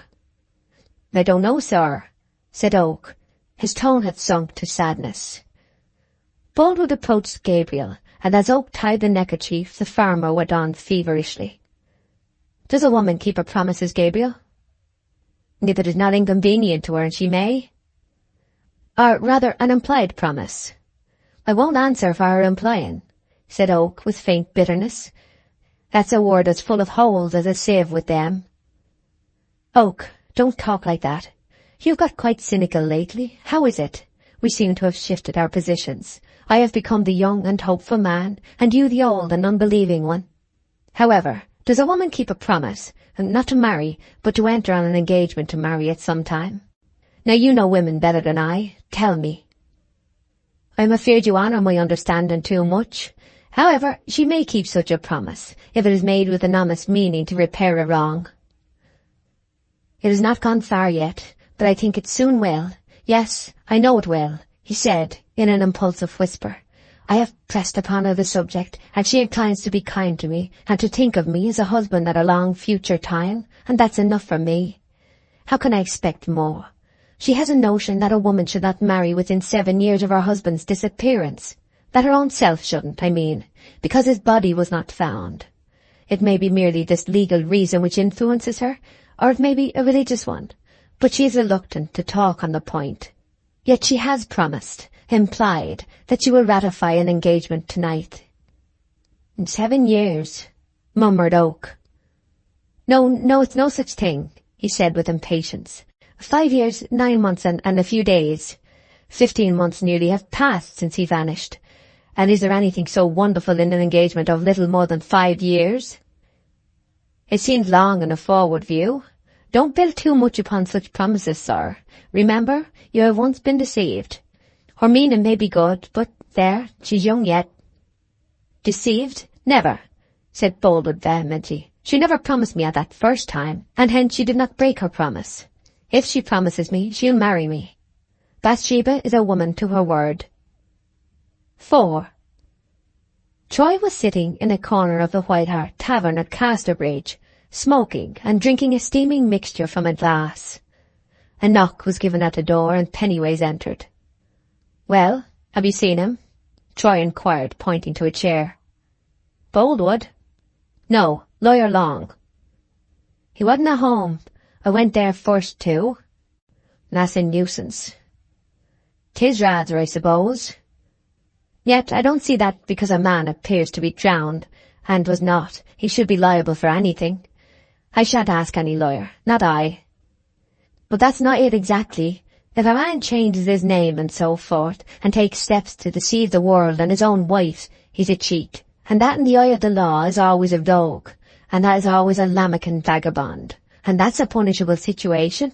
I don't know, sir, said Oak. His tone had sunk to sadness. Boldwood approached Gabriel, and as Oak tied the neckerchief, the farmer went on feverishly. Does a woman keep her promises, Gabriel? If it is not inconvenient to her, and she may. Or rather, an implied promise. I won't answer for her implying, said Oak with faint bitterness. That's a word as full of holes as a sieve with them. Oak, don't talk like that. You've got quite cynical lately. How is it? We seem to have shifted our positions. I have become the young and hopeful man, and you the old and unbelieving one. However, does a woman keep a promise, and not to marry, but to enter on an engagement to marry at some time? Now you know women better than I. Tell me. I'm afeard you honour my understanding too much. However, she may keep such a promise, if it is made with an honest meaning to repair a wrong. It has not gone far yet, but I think it soon will. Yes, I know it will, he said, in an impulsive whisper. I have pressed upon her the subject, and she inclines to be kind to me, and to think of me as a husband at a long future time, and that's enough for me. How can I expect more? She has a notion that a woman should not marry within 7 years of her husband's disappearance. That her own self shouldn't, I mean, because his body was not found. It may be merely this legal reason which influences her, or it may be a religious one, but she is reluctant to talk on the point. Yet she has promised, implied, that she will ratify an engagement tonight. In 7 years, murmured Oak. No, it's no such thing, he said with impatience. 5 years, 9 months and a few days. 15 months nearly have passed since he vanished. And is there anything so wonderful in an engagement of little more than 5 years? It seems long in a forward view. Don't build too much upon such promises, sir. Remember, you have once been deceived. Her meaning may be good, but there, she's young yet. Deceived? Never, said Boldwood vehemently. She never promised me at that first time, and hence she did not break her promise. If she promises me, she'll marry me. Bathsheba is a woman to her word. 4. Troy was sitting in a corner of the White Hart Tavern at Casterbridge, smoking and drinking a steaming mixture from a glass. A knock was given at the door, and Pennyways entered. Well, have you seen him? Troy inquired, pointing to a chair. Boldwood? No, Lawyer Long. He wasn't at home. I went there first too. That's a nuisance. 'Tis rather, I suppose. Yet I don't see that because a man appears to be drowned, and was not, he should be liable for anything. I shan't ask any lawyer, not I. But that's not it exactly. If a man changes his name and so forth, and takes steps to deceive the world and his own wife, he's a cheat, and that in the eye of the law is always a rogue, and that is always a lambican vagabond, and that's a punishable situation.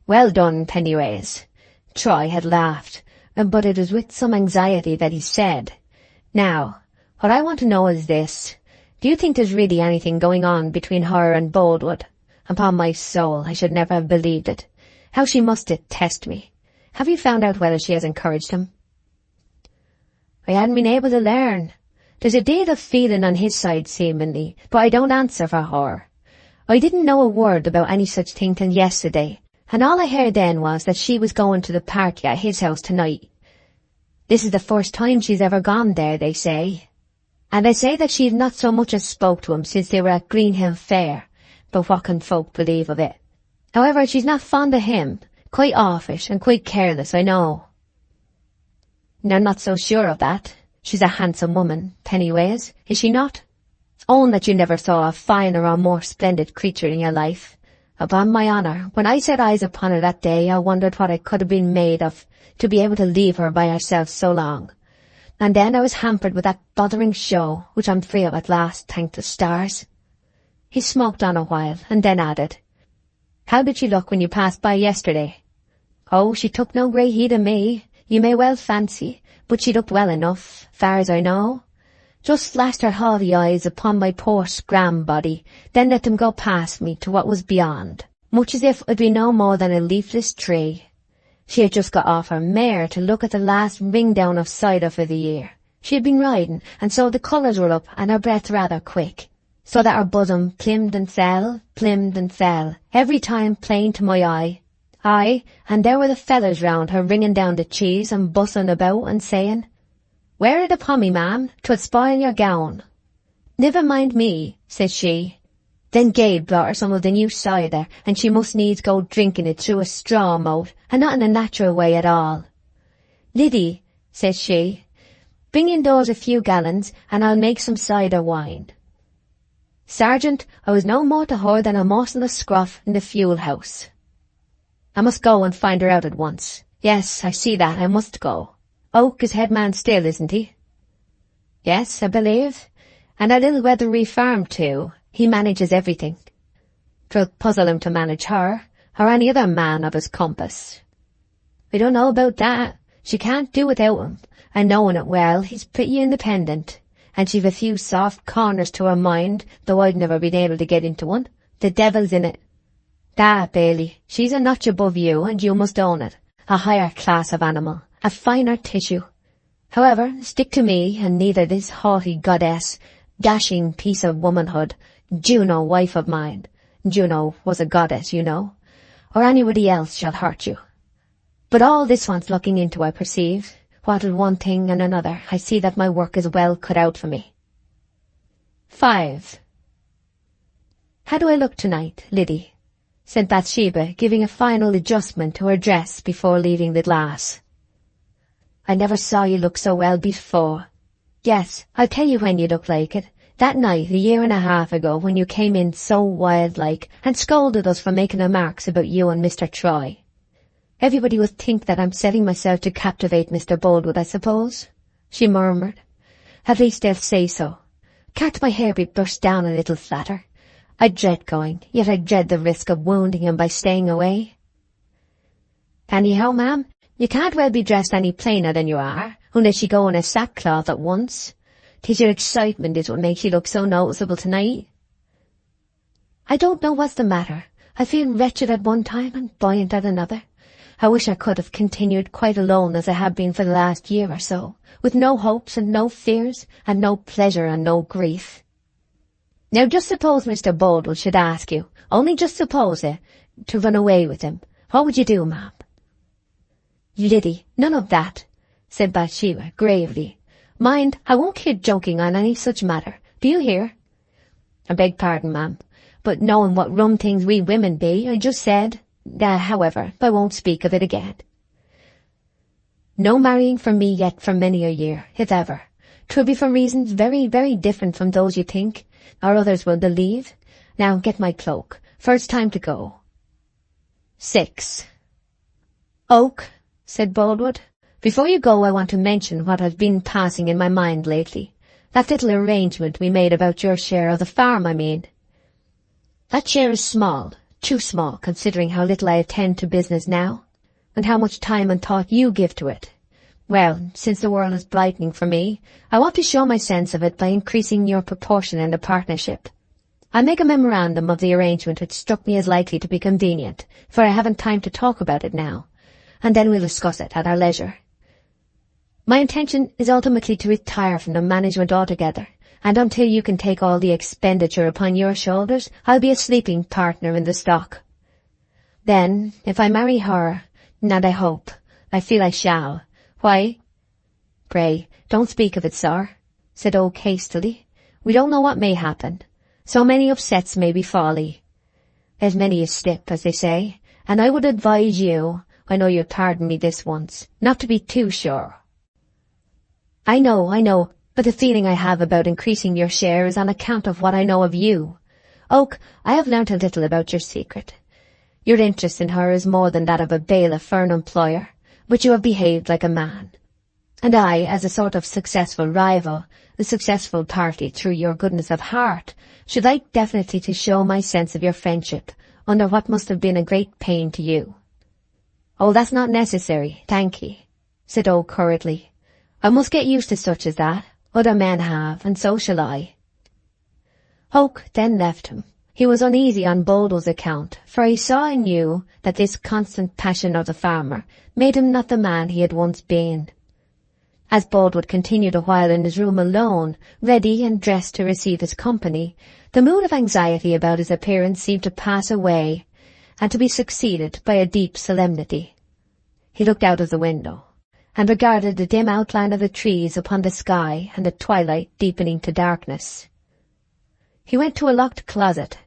Well done, Pennyways. Troy had laughed, but it was with some anxiety that he said, Now, what I want to know is this. Do you think there's really anything going on between her and Boldwood? Upon my soul, I should never have believed it. How she must detest me. Have you found out whether she has encouraged him? I hadn't been able to learn. There's a deal of feeling on his side seemingly, but I don't answer for her. I didn't know a word about any such thing till yesterday, and all I heard then was that she was going to the party at his house tonight. This is the first time she's ever gone there, they say. And they say that she's not so much as spoke to him since they were at Greenhill Fair, but what can folk believe of it? However, she's not fond of him, quite offish and quite careless, I know. Now, I'm not so sure of that. She's a handsome woman, Pennyways, is she not? Own that you never saw a finer or more splendid creature in your life. Upon my honour, when I set eyes upon her that day, I wondered what I could have been made of to be able to leave her by herself so long. And then I was hampered with that bothering show, which I'm free of at last, thank the stars. He smoked on a while, and then added, How did she look when you passed by yesterday? Oh, she took no great heed of me, you may well fancy, but she looked well enough, far as I know. Just flashed her haughty eyes upon my poor scram body, then let them go past me to what was beyond, much as if I'd be no more than a leafless tree. She had just got off her mare to look at the last ring down of cider for the year. She had been riding, and so the colours were up, and her breath rather quick, so that her bosom plimped and fell, every time plain to my eye. Aye, and there were the fellers round her ringing down the cheese and bustling about and saying, Wear it upon me, ma'am, 'twould spoil your gown. Never mind me, says she. Then Gabe brought her some of the new cider, and she must needs go drinking it through a straw moat, and not in a natural way at all. Liddy, says she, bring indoors a few gallons, and I'll make some cider wine. Sergeant, I was no more to her than a morsel of scruff in the fuel house. I must go and find her out at once. Yes, I see that, I must go. Oak is head man still, isn't he? Yes, I believe. And a little Weatherby farm too. He manages everything. 'Twill puzzle him to manage her, or any other man of his compass. I don't know about that. She can't do without him, and knowing it well, he's pretty independent, and she've a few soft corners to her mind, though I've never been able to get into one. The devil's in it. That, Bailey, she's a notch above you, and you must own it. A higher class of animal, a finer tissue. However, stick to me, and neither this haughty goddess, dashing piece of womanhood, Juno, wife of mine, Juno was a goddess, you know, or anybody else shall hurt you. But all this wants looking into, I perceive. What with one thing and another, I see that my work is well cut out for me. 5. How do I look tonight, Liddy? Said Bathsheba, giving a final adjustment to her dress before leaving the glass. I never saw you look so well before. Yes, I'll tell you when you look like it. That night, a year and a half ago, when you came in so wild-like and scolded us for making remarks about you and Mr. Troy. Everybody will think that I'm setting myself to captivate Mr. Boldwood, I suppose, she murmured. At least they'll say so. Can't my hair be brushed down a little flatter? I dread going, yet I dread the risk of wounding him by staying away. Anyhow, ma'am, you can't well be dressed any plainer than you are, unless you go in a sackcloth at once. 'Tis your excitement is what makes you look so noticeable tonight. I don't know what's the matter. I feel wretched at one time and buoyant at another. I wish I could have continued quite alone as I have been for the last year or so, with no hopes and no fears, and no pleasure and no grief. Now just suppose Mr. Boldwood should ask you, only just suppose it, to run away with him. What would you do, ma'am? Liddy, none of that, said Bathsheba gravely. Mind, I won't kid joking on any such matter. Do you hear? I beg pardon, ma'am, but knowing what rum things we women be, I just said, however, I won't speak of it again. No marrying for me yet for many a year, if ever. 'Twill be for reasons very, very different from those you think, or others will believe. Now get my cloak, for it's time to go. 6. Oak, said Boldwood, before you go I want to mention what has been passing in my mind lately. That little arrangement we made about your share of the farm, I mean. That share is small, too small, considering how little I attend to business now, and how much time and thought you give to it. Well, since the world is brightening for me, I want to show my sense of it by increasing your proportion in the partnership. I'll make a memorandum of the arrangement which struck me as likely to be convenient, for I haven't time to talk about it now, and then we'll discuss it at our leisure. My intention is ultimately to retire from the management altogether, and until you can take all the expenditure upon your shoulders, I'll be a sleeping partner in the stock. Then, if I marry her, and I feel I shall, why—" "Pray, don't speak of it, sir," said Oak hastily. "We don't know what may happen. So many upsets may befall 'ee. There's many a slip, as they say, and I would advise you, I know you'll pardon me this once, not to be too sure." I know, but the feeling I have about increasing your share is on account of what I know of you. Oak, I have learnt a little about your secret. Your interest in her is more than that of a bailiff for an employer, but you have behaved like a man. And I, as a sort of successful rival, the successful party through your goodness of heart, should like definitely to show my sense of your friendship, under what must have been a great pain to you." "Oh, that's not necessary, thank ye," said Oak hurriedly. "I must get used to such as that. Other men have, and so shall I." Oak then left him. He was uneasy on Boldwood's account, for he saw and knew that this constant passion of the farmer made him not the man he had once been. As Boldwood continued a while in his room alone, ready and dressed to receive his company, the mood of anxiety about his appearance seemed to pass away, and to be succeeded by a deep solemnity. He looked out of the window, and regarded the dim outline of the trees upon the sky and the twilight deepening to darkness. He went to a locked closet,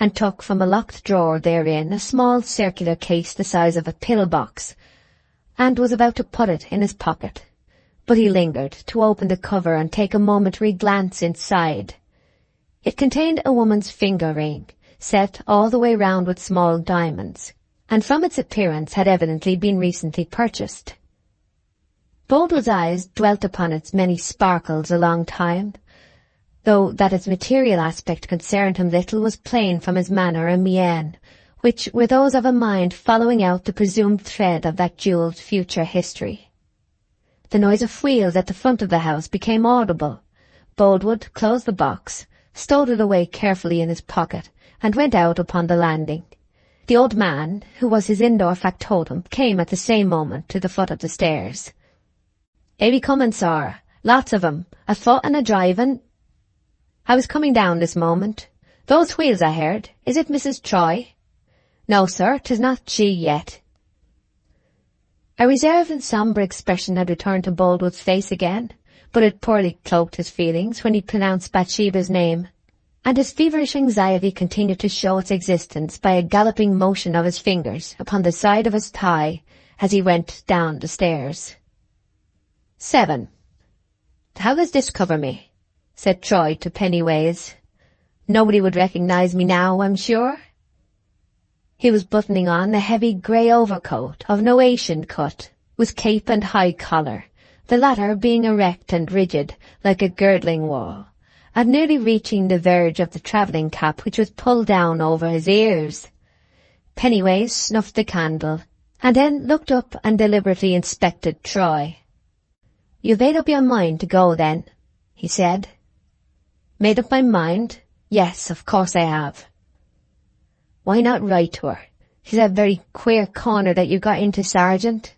and took from a locked drawer therein a small circular case the size of a pill-box, and was about to put it in his pocket. But he lingered to open the cover and take a momentary glance inside. It contained a woman's finger ring, set all the way round with small diamonds, and from its appearance had evidently been recently purchased. Boldwood's eyes dwelt upon its many sparkles a long time, though that its material aspect concerned him little was plain from his manner and mien, which were those of a mind following out the presumed thread of that jewelled future history. The noise of wheels at the front of the house became audible. Boldwood closed the box, stowed it away carefully in his pocket, and went out upon the landing. The old man, who was his indoor factotum, came at the same moment to the foot of the stairs. "They be comin', sir. Lots of 'em, a foot and a drivin'. I was coming down this moment. Those wheels I heard. Is it Mrs. Troy?" "No, sir, 'tis not she yet." A reserved and sombre expression had returned to Boldwood's face again, but it poorly cloaked his feelings when he pronounced Bathsheba's name, and his feverish anxiety continued to show its existence by a galloping motion of his fingers upon the side of his thigh as he went down the stairs. 7. "How does this cover me?" said Troy to Pennyways. "Nobody would recognize me now, I'm sure." He was buttoning on a heavy grey overcoat of Noatian cut, with cape and high collar, the latter being erect and rigid like a girdling wall, and nearly reaching the verge of the travelling cap which was pulled down over his ears. Pennyways snuffed the candle, and then looked up and deliberately inspected Troy. "You've made up your mind to go, then?" he said. "Made up my mind? Yes, of course I have." "Why not write to her? She's a very queer corner that you got into, Sergeant.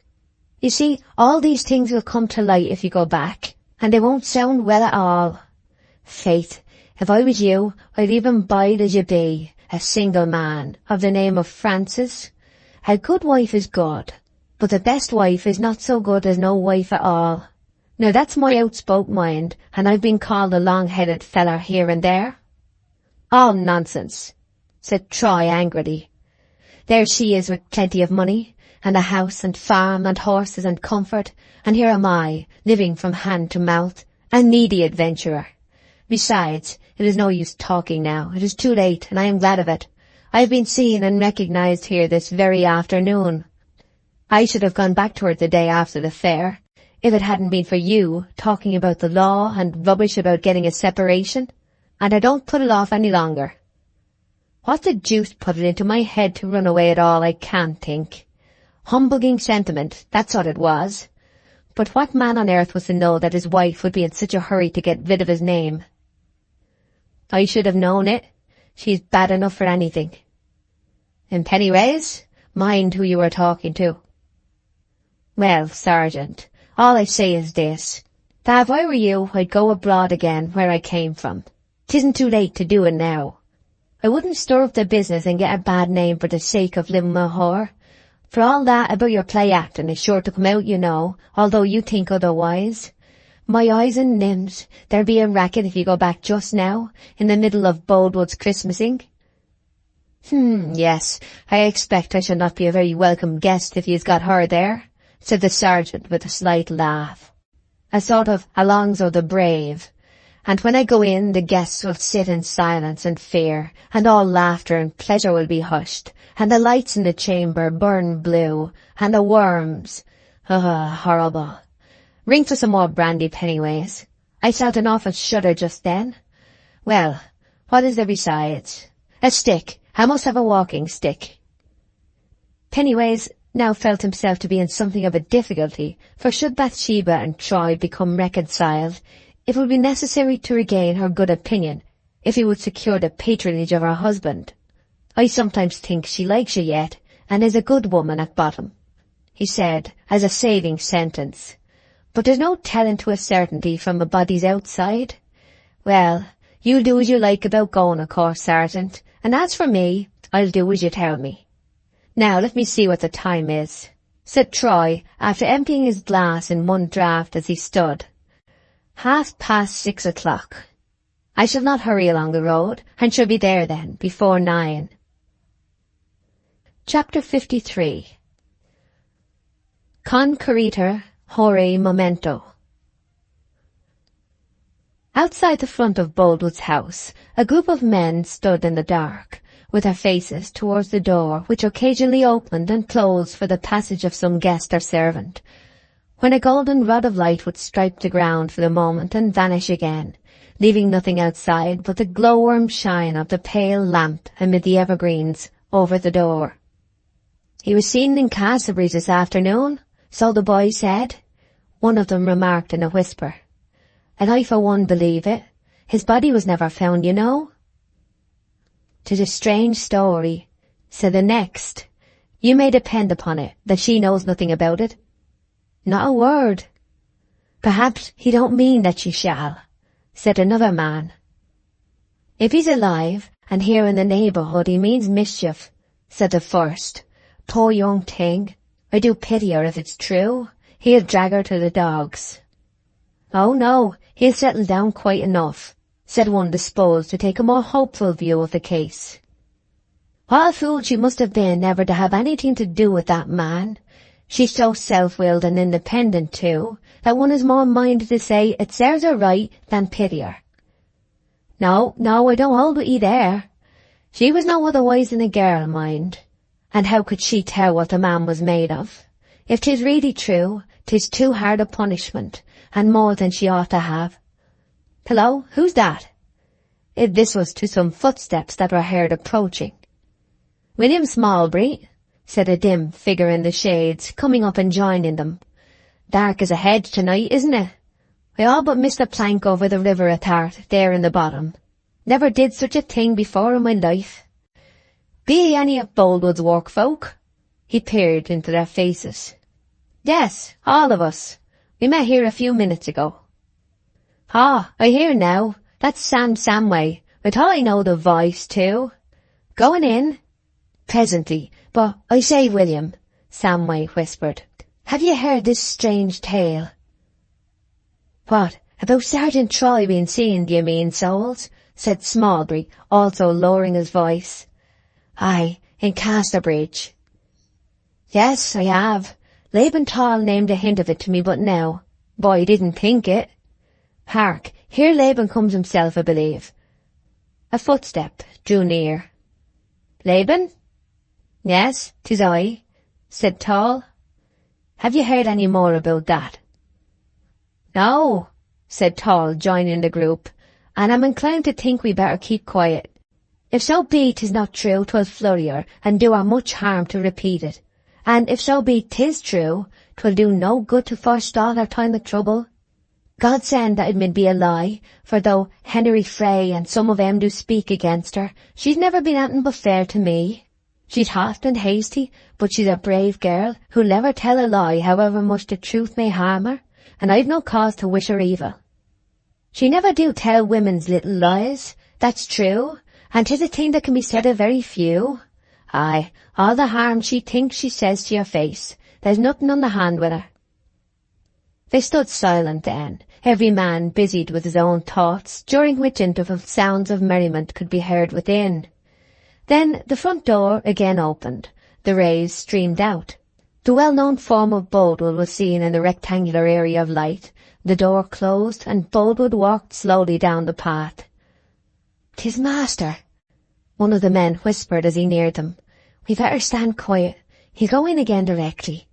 You see, all these things will come to light if you go back, and they won't sound well at all. Faith, if I was you, I'd even bide as you be, a single man, of the name of Francis. A good wife is good, but the best wife is not so good as no wife at all. Now that's my outspoke mind, and I've been called a long-headed feller here and there." "All nonsense," said Troy angrily. "There she is with plenty of money, and a house and farm and horses and comfort, and here am I, living from hand to mouth, a needy adventurer. Besides, it is no use talking now. It is too late, and I am glad of it. I have been seen and recognized here this very afternoon. I should have gone back to her the day after the fair, if it hadn't been for you talking about the law and rubbish about getting a separation, and I don't put it off any longer. What the deuce put it into my head to run away at all, I can't think. Humbugging sentiment, that's what it was. But what man on earth was to know that his wife would be in such a hurry to get rid of his name? I should have known it. She's bad enough for anything. And Pennyways, mind who you are talking to." "Well, Sergeant, All I say is this, that if I were you, I'd go abroad again where I came from. 'Tisn't too late to do it now. I wouldn't stir up the business and get a bad name for the sake of living a whore. For all that about your play acting is sure to come out, you know, although you think otherwise. My eyes and limbs, there'll be a racket if you go back just now, in the middle of Boldwood's Christmasing. Yes, I expect I shall not be a very welcome guest if you's got her there, said the sergeant with a slight laugh. A sort of Alonzo the Brave. And when I go in, the guests will sit in silence and fear, and all laughter and pleasure will be hushed, and the lights in the chamber burn blue, and the worms. Horrible. Ring for some more brandy, Pennyways. I felt an awful shudder just then. Well, what is there besides? A stick. I must have a walking stick. Pennyways now felt himself to be in something of a difficulty, for should Bathsheba and Troy become reconciled, it would be necessary to regain her good opinion, if he would secure the patronage of her husband. I sometimes think she likes you yet, and is a good woman at bottom, he said, as a saving sentence. But there's no telling to a certainty from a body's outside. Well, you'll do as you like about going, of course, Sergeant, and as for me, I'll do as you tell me. Now let me see what the time is, said Troy, after emptying his glass in one draught as he stood. 6:30. I shall not hurry along the road, and shall be there then, before 9. Chapter 53. Concurritur Hore Memento. Outside the front of Boldwood's house, a group of men stood in the dark, with their faces towards the door, which occasionally opened and closed for the passage of some guest or servant, when a golden rod of light would stripe the ground for the moment and vanish again, leaving nothing outside but the glowworm shine of the pale lamp amid the evergreens over the door. He was seen in Castleberry's this afternoon, so the boy said, one of them remarked in a whisper. And I for one believe it. His body was never found, you know. 'Tis a strange story, said the next. You may depend upon it that she knows nothing about it. Not a word. Perhaps he don't mean that she shall, said another man. If he's alive, and here in the neighbourhood, he means mischief, said the first. Poor young thing. I do pity her if it's true. He'll drag her to the dogs. Oh no, he'll settle down quite enough, said one disposed to take a more hopeful view of the case. What a fool she must have been never to have anything to do with that man. She's so self-willed and independent too, that one is more minded to say it serves her right than pity her. No, I don't hold with you there. She was no otherwise than a girl, mind. And how could she tell what the man was made of? If 'tis really true, 'tis too hard a punishment, and more than she ought to have. Hello, who's that? If this was to some footsteps that were heard approaching. William Smallbury, said a dim figure in the shades, coming up and joining them. Dark as a hedge tonight, isn't it? I all but missed a plank over the river athwart, there in the bottom. Never did such a thing before in my life. Be ye any of Boldwood's work folk? He peered into their faces. Yes, all of us. We met here a few minutes ago. Ah, I hear now. That's Sam Samway. I thought I know the voice too. Going in? Presently. But I say, William, Samway whispered, have you heard this strange tale? What, about Sergeant Troy being seen, do you mean, souls? Said Smallbury, also lowering his voice. Aye, in Casterbridge. Yes, I have. Laban Tall named a hint of it to me but now. Boy didn't think it. Hark, here Laban comes himself, I believe. A footstep drew near. Laban? Yes, 'tis I, said Tall. Have you heard any more about that? No, said Tall, joining the group, and I'm inclined to think we better keep quiet. If so be 'tis not true, 'twill flurry her, and do her much harm to repeat it. And if so be 'tis true, 'twill do no good to forestall her time of trouble. God send that it mid be a lie, for though Henry Frey and some of 'em do speak against her, she's never been anything but fair to me. She's hot and hasty, but she's a brave girl who'll never tell a lie however much the truth may harm her, and I've no cause to wish her evil. She never do tell women's little lies, that's true, and 'tis a thing that can be said of very few. Aye, all the harm she thinks she says to your face, there's nothing on the hand with her." They stood silent then, every man busied with his own thoughts, during which interval sounds of merriment could be heard within. Then the front door again opened. The rays streamed out. The well-known form of Boldwood was seen in the rectangular area of light. The door closed, and Boldwood walked slowly down the path. "'Tis master," one of the men whispered as he neared them. "We better stand quiet. He'll go in again directly.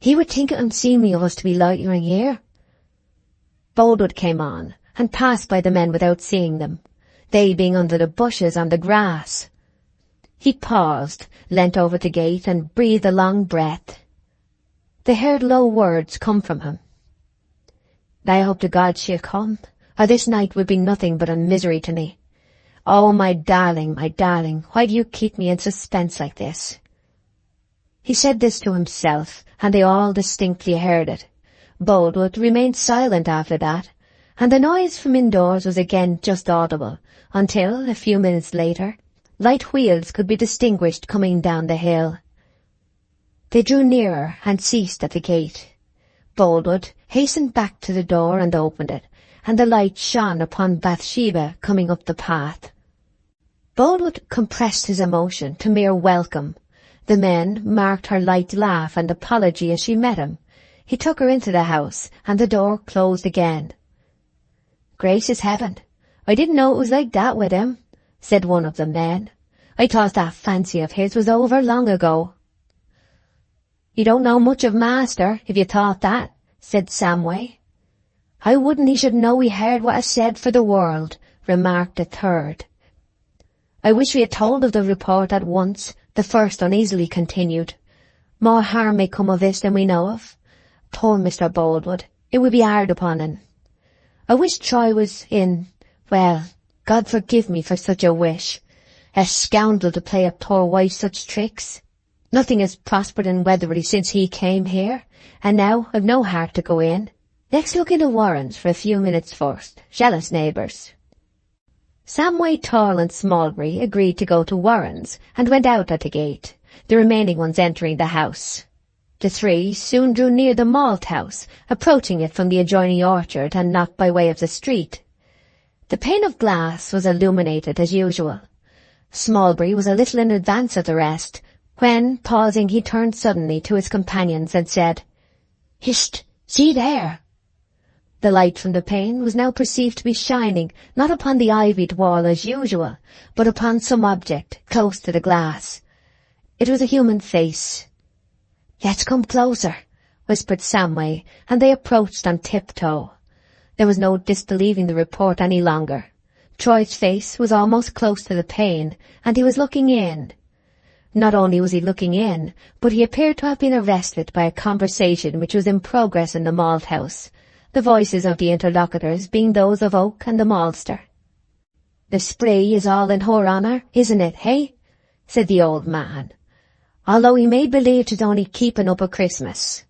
He would think it unseemly of us to be loitering here." Boldwood came on, and passed by the men without seeing them, they being under the bushes on the grass. He paused, leant over the gate, and breathed a long breath. They heard low words come from him. "I hope to God she'll come, or this night would be nothing but a misery to me. Oh, my darling, why do you keep me in suspense like this?" He said this to himself, and they all distinctly heard it. Boldwood remained silent after that, and the noise from indoors was again just audible, until, a few minutes later, light wheels could be distinguished coming down the hill. They drew nearer and ceased at the gate. Boldwood hastened back to the door and opened it, and the light shone upon Bathsheba coming up the path. Boldwood compressed his emotion to mere welcome. The men marked her light laugh and apology as she met him. He took her into the house, and the door closed again. "Gracious heaven, I didn't know it was like that with him," said one of the men. "I thought that fancy of his was over long ago." "You don't know much of master, if you thought that," said Samway. "I wouldn't he should know we heard what I said for the world," remarked a third. "I wish we had told of the report at once," the first uneasily continued. "More harm may come of this than we know of. Poor Mr. Boldwood, it would be hard upon him. I wish Troy was in, well, God forgive me for such a wish. A scoundrel to play a poor wife such tricks. Nothing has prospered in Weatherbury since he came here, and now I've no heart to go in. Let's look into Warren's for a few minutes first, jealous neighbours." Samway, Tall and Smallbury agreed to go to Warren's, and went out at the gate, the remaining ones entering the house. The three soon drew near the malt house, approaching it from the adjoining orchard and not by way of the street. The pane of glass was illuminated as usual. Smallbury was a little in advance of the rest, when, pausing, he turned suddenly to his companions and said, "Hist! See there!" The light from the pane was now perceived to be shining, not upon the ivied wall as usual, but upon some object close to the glass. It was a human face. "Let's come closer," whispered Samway, and they approached on tiptoe. There was no disbelieving the report any longer. Troy's face was almost close to the pane, and he was looking in. Not only was he looking in, but he appeared to have been arrested by a conversation which was in progress in the malt house, the voices of the interlocutors being those of Oak and the maltster. "The spree is all in her honour, isn't it, hey?" said the old man, "although he made believe 'tis only keeping up a Christmas."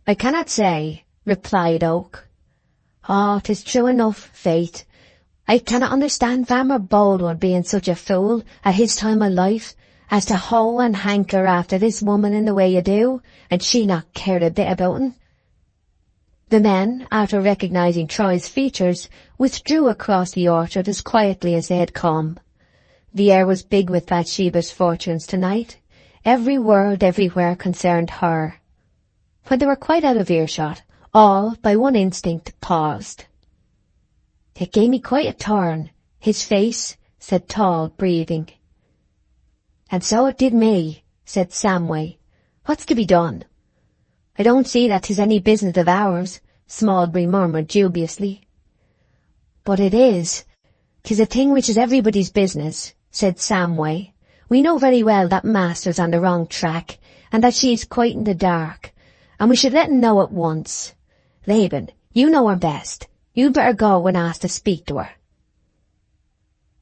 "I cannot say," replied Oak. "Oh, 'tis true enough, faith. I cannot understand Farmer Boldwood being such a fool at his time of life as to hoe and hanker after this woman in the way you do, and she not cared a bit about him." The men, after recognizing Troy's features, withdrew across the orchard as quietly as they had come. The air was big with Bathsheba's fortunes tonight. Every word everywhere concerned her. When they were quite out of earshot, all, by one instinct, paused. "It gave me quite a turn, his face," said Tall, breathing. "And so it did me," said Samway. "What's to be done?" "I don't see that 'tis any business of ours," Smallbury murmured dubiously. "But it is. 'Tis a thing which is everybody's business," said Samway. "We know very well that master's on the wrong track, and that she's quite in the dark, and we should let him know at once. Laban, you know her best. You'd better go and ask to speak to her."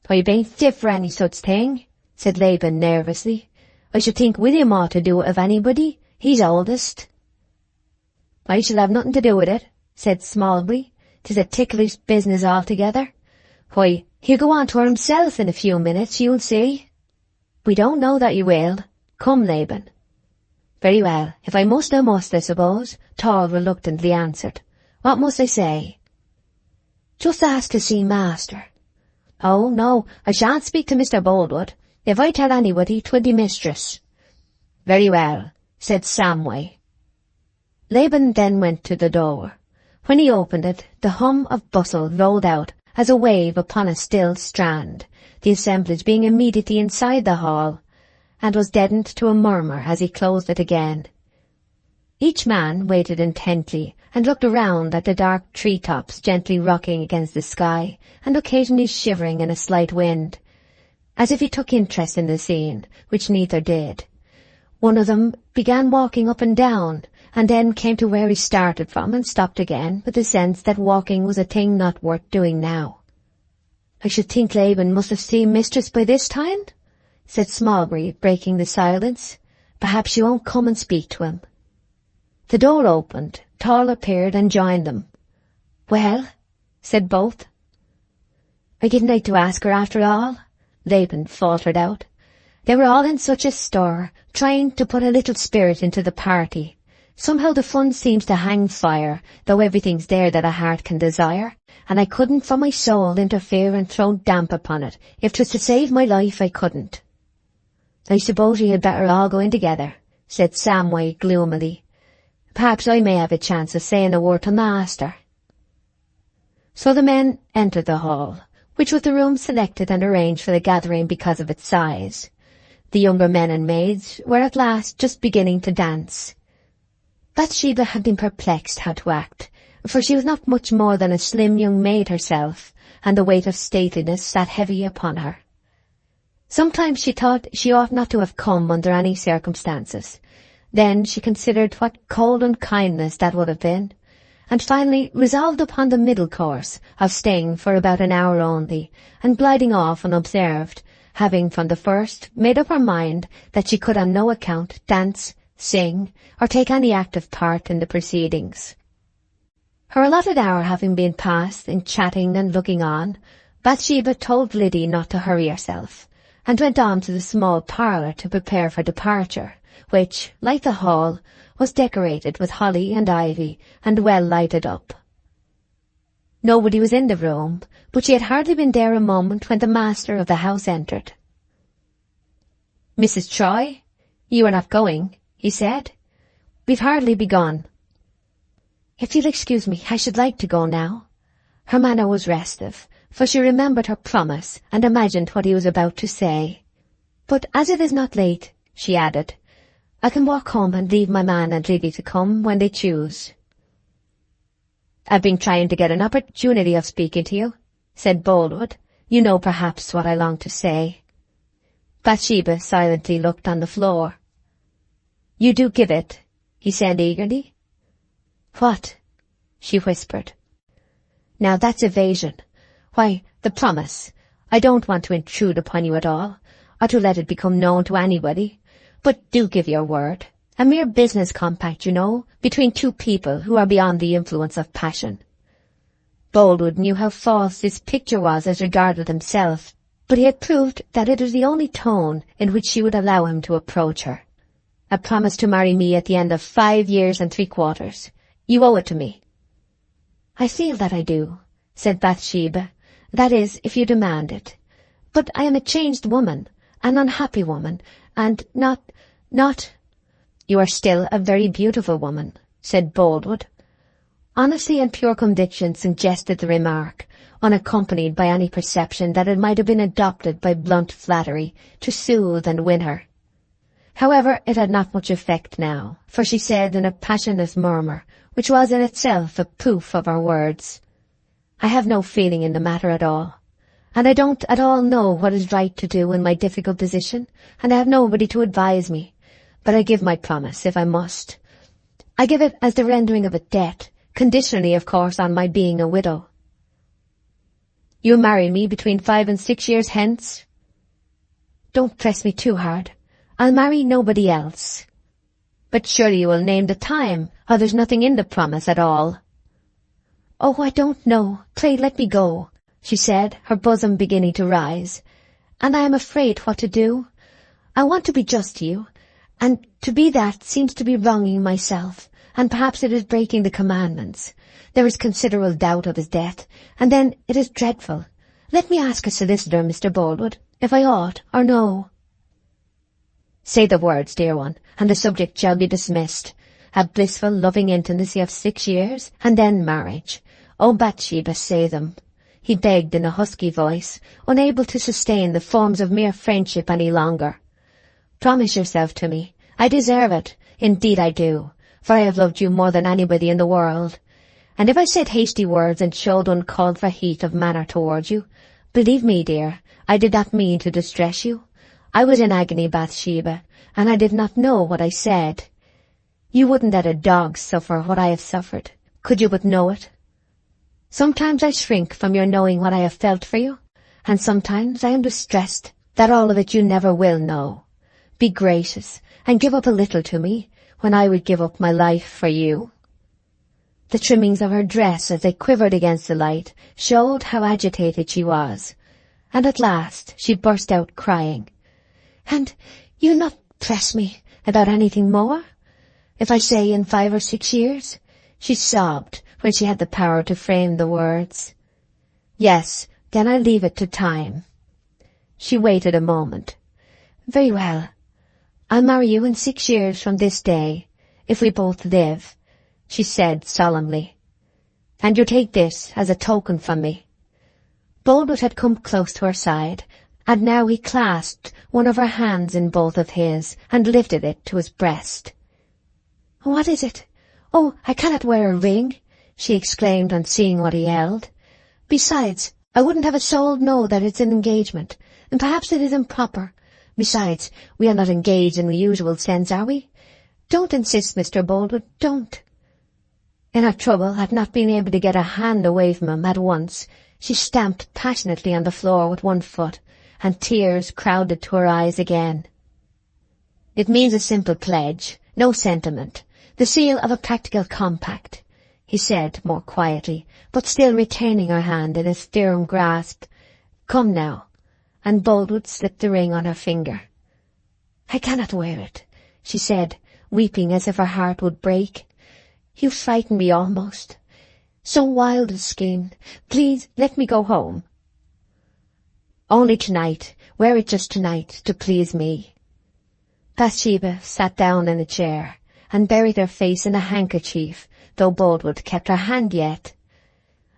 "I bain't fit for any such thing," said Laban nervously. I should think William ought to do it of anybody. He's oldest." "I shall have nothing to do with it," said Smallbury. "'Tis a ticklish business altogether. Why, he'll go on to her himself in a few minutes, you'll see." "We don't know that you will. Come, Laban." "Very well, if I must, I suppose," Tall reluctantly answered. "What must I say?" "Just ask to see Master." "Oh, no, I shan't speak to Mr. Boldwood. If I tell anybody, 'twill be Mistress." "Very well," said Samway. Laban then went to the door. When he opened it, the hum of bustle rolled out as a wave upon a still strand, the assemblage being immediately inside the hall, and was deadened to a murmur as he closed it again. Each man waited intently and looked around at the dark tree-tops gently rocking against the sky and occasionally shivering in a slight wind, as if he took interest in the scene, which neither did. One of them began walking up and down, and then came to where he started from and stopped again, with the sense that walking was a thing not worth doing now. "I should think Laban must have seen Mistress by this time," said Smallbury, breaking the silence. "Perhaps you won't come and speak to him." The door opened. Tall appeared and joined them. "Well?" said both. "I didn't like to ask her after all," Laban faltered out. They were all in such a stir, trying to put a little spirit into the party. Somehow the fun seems to hang fire, though everything's there that a heart can desire, and I couldn't for my soul interfere and throw damp upon it. If 'twas to save my life, I couldn't. "I suppose we had better all go in together," said Samway gloomily. "Perhaps I may have a chance of saying a word to Master." So the men entered the hall, which was the room selected and arranged for the gathering because of its size. The younger men and maids were at last just beginning to dance. Bathsheba had been perplexed how to act, for she was not much more than a slim young maid herself, and the weight of stateliness sat heavy upon her. Sometimes she thought she ought not to have come under any circumstances. Then she considered what cold unkindness that would have been, and finally resolved upon the middle course of staying for about an hour only, and gliding off unobserved, having from the first made up her mind that she could on no account dance, sing, or take any active part in the proceedings. Her allotted hour having been passed in chatting and looking on, Bathsheba told Liddy not to hurry herself, and went on to the small parlour to prepare for departure, which, like the hall, was decorated with holly and ivy, and well lighted up. Nobody was in the room, but she had hardly been there a moment when the master of the house entered. "Mrs. Troy, you are not going," he said. "We've hardly begun." "If you'll excuse me, I should like to go now." Her manner was restive, for she remembered her promise and imagined what he was about to say. "But as it is not late," she added, "I can walk home and leave my man and Liddy to come when they choose." "I've been trying to get an opportunity of speaking to you," said Boldwood. "You know perhaps what I long to say." Bathsheba silently looked on the floor. "You do give it," he said eagerly. "What?" she whispered. "Now that's evasion. Why, the promise. I don't want to intrude upon you at all, or to let it become known to anybody, but do give your word. A mere business compact, you know, between two people who are beyond the influence of passion." Boldwood knew how false this picture was as regarded himself, but he had proved that it was the only tone in which she would allow him to approach her. "A promise to marry me at the end of 5 years and 3/4. You owe it to me." "I feel that I do," said Bathsheba. "That is, if you demand it. But I am a changed woman, an unhappy woman, and not— "You are still a very beautiful woman," said Boldwood. Honesty and pure conviction suggested the remark, unaccompanied by any perception that it might have been adopted by blunt flattery to soothe and win her. However, it had not much effect now, for she said in a passionless murmur, which was in itself a proof of her words, "I have no feeling in the matter at all, and I don't at all know what is right to do in my difficult position, and I have nobody to advise me. But I give my promise, if I must. I give it as the rendering of a debt, conditionally, of course, on my being a widow." "You'll marry me between 5 and 6 years hence?" "Don't press me too hard. I'll marry nobody else. But surely you will name the time, or there's nothing in the promise at all. Oh, I don't know. Pray let me go, she said, her bosom beginning to rise. And I am afraid what to do. I want to be just to you, and to be that seems to be wronging myself, and perhaps it is breaking the commandments. There is considerable doubt of his death, and then it is dreadful. Let me ask a solicitor, Mr. Boldwood, if I ought or no. Say the words, dear one, and the subject shall be dismissed. A blissful, loving intimacy of 6 years, and then marriage. Oh, Bathsheba, say them. He begged in a husky voice, unable to sustain the forms of mere friendship any longer. Promise yourself to me. I deserve it. Indeed I do, for I have loved you more than anybody in the world. And if I said hasty words and showed uncalled for heat of manner towards you, believe me, dear, I did not mean to distress you. I was in agony, Bathsheba, and I did not know what I said. You wouldn't let a dog suffer what I have suffered, could you but know it. Sometimes I shrink from your knowing what I have felt for you, and sometimes I am distressed that all of it you never will know. Be gracious, and give up a little to me, when I would give up my life for you. The trimmings of her dress, as they quivered against the light, showed how agitated she was, and at last she burst out crying. And you'll not press me about anything more? If I say in 5 or 6 years? She sobbed when she had the power to frame the words. Yes, then I leave it to time. She waited a moment. Very well. I'll marry you in 6 years from this day, if we both live, she said solemnly. And you take this as a token from me. Boldwood had come close to her side, and now he clasped one of her hands in both of his, and lifted it to his breast. What is it? Oh, I cannot wear a ring, she exclaimed on seeing what he held. Besides, I wouldn't have a soul know that it's an engagement, and perhaps it is improper. Besides, we are not engaged in the usual sense, are we? Don't insist, Mr. Boldwood, don't. In her trouble at not being able to get a hand away from him at once, she stamped passionately on the floor with one foot, and tears crowded to her eyes again. It means a simple pledge, no sentiment, the seal of a practical compact, he said more quietly, but still retaining her hand in his firm grasp. Come now. And Boldwood slipped the ring on her finger. I cannot wear it, she said, weeping as if her heart would break. You frighten me almost. So wild a scheme. Please let me go home. Only tonight. Wear it just tonight, to please me. Bathsheba sat down in a chair, and buried her face in a handkerchief, though Boldwood kept her hand yet.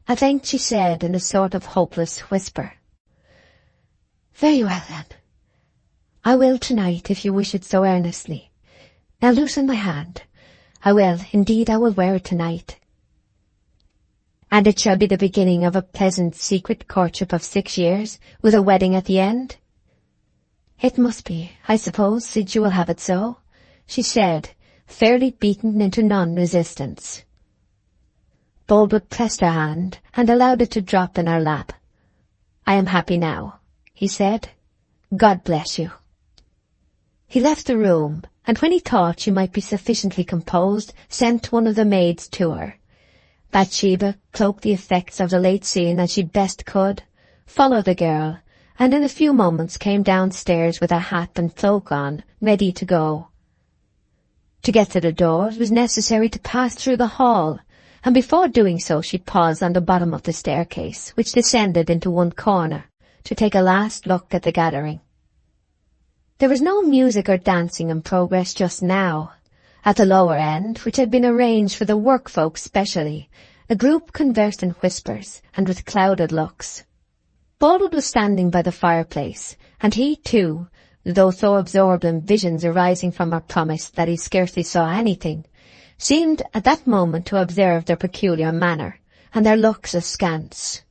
At length she said in a sort of hopeless whisper, Very well, then. I will tonight, if you wish it so earnestly. Now loosen my hand. I will, indeed I will wear it tonight. And it shall be the beginning of a pleasant secret courtship of 6 years, with a wedding at the end? It must be, I suppose, since you will have it so, she said, fairly beaten into non-resistance. Boldwood pressed her hand, and allowed it to drop in her lap. I am happy now, he said. God bless you. He left the room, and when he thought she might be sufficiently composed, sent one of the maids to her. Bathsheba cloaked the effects of the late scene as she best could, followed the girl, and in a few moments came downstairs with her hat and cloak on, ready to go. To get to the door it was necessary to pass through the hall, and before doing so she paused on the bottom of the staircase, which descended into one corner, to take a last look at the gathering. There was no music or dancing in progress just now. At the lower end, which had been arranged for the work-folk specially, a group conversed in whispers and with clouded looks. Boldwood was standing by the fireplace, and he, too, though so absorbed in visions arising from her promise that he scarcely saw anything, seemed at that moment to observe their peculiar manner, and their looks askance.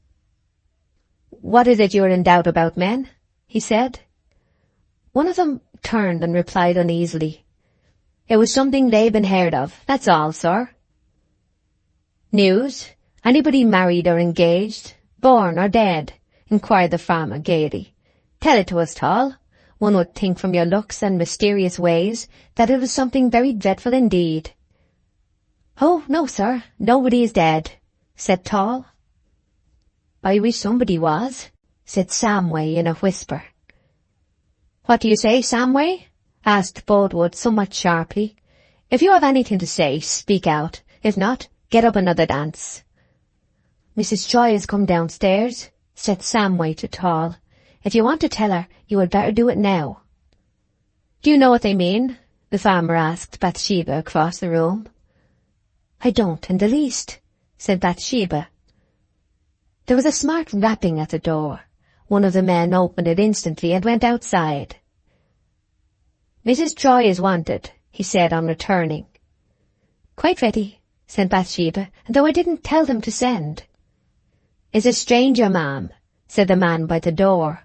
"What is it you are in doubt about, men?" he said. One of them turned and replied uneasily, "It was something they've been heard of, that's all, sir." "News? Anybody married or engaged, born or dead?" inquired the farmer gaily. "Tell it to us, Tall. One would think from your looks and mysterious ways that it was something very dreadful indeed." "Oh, no, sir, nobody is dead," said Tall. "I wish somebody was," said Samway in a whisper. "What do you say, Samway?" asked Boldwood somewhat sharply. "If you have anything to say, speak out. If not, get up another dance." "Mrs. Joy has come downstairs," said Samway to Tall. "If you want to tell her, you had better do it now." "Do you know what they mean?" the farmer asked Bathsheba across the room. "I don't in the least," said Bathsheba. There was a smart rapping at the door. One of the men opened it instantly and went outside. "Mrs. Joy is wanted," he said on returning. "Quite ready," said Bathsheba, "though I didn't tell them to send." "Is a stranger, ma'am," said the man by the door.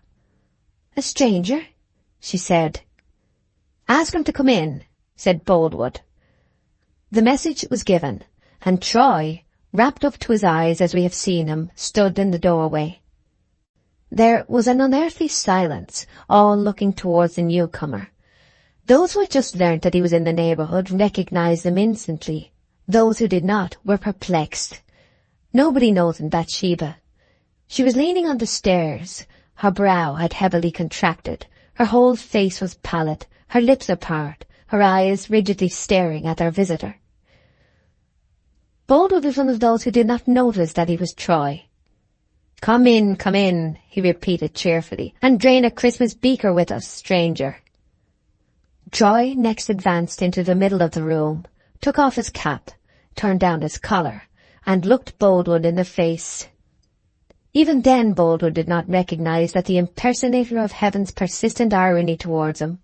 "A stranger?" she said. "Ask him to come in," said Boldwood. The message was given, and Troy, wrapped up to his eyes as we have seen him, stood in the doorway. There was an unearthly silence, all looking towards the newcomer. Those who had just learnt that he was in the neighbourhood recognized him instantly. Those who did not were perplexed. Nobody noticed Bathsheba. She was leaning on the stairs. Her brow had heavily contracted. Her whole face was pallid, her lips apart, her eyes rigidly staring at their visitor. Boldwood was one of those who did not notice that he was Troy. Come in," he repeated cheerfully, "and drain a Christmas beaker with us, stranger." Troy next advanced into the middle of the room, took off his cap, turned down his collar, and looked Boldwood in the face. Even then Boldwood did not recognize that the impersonator of heaven's persistent irony towards him,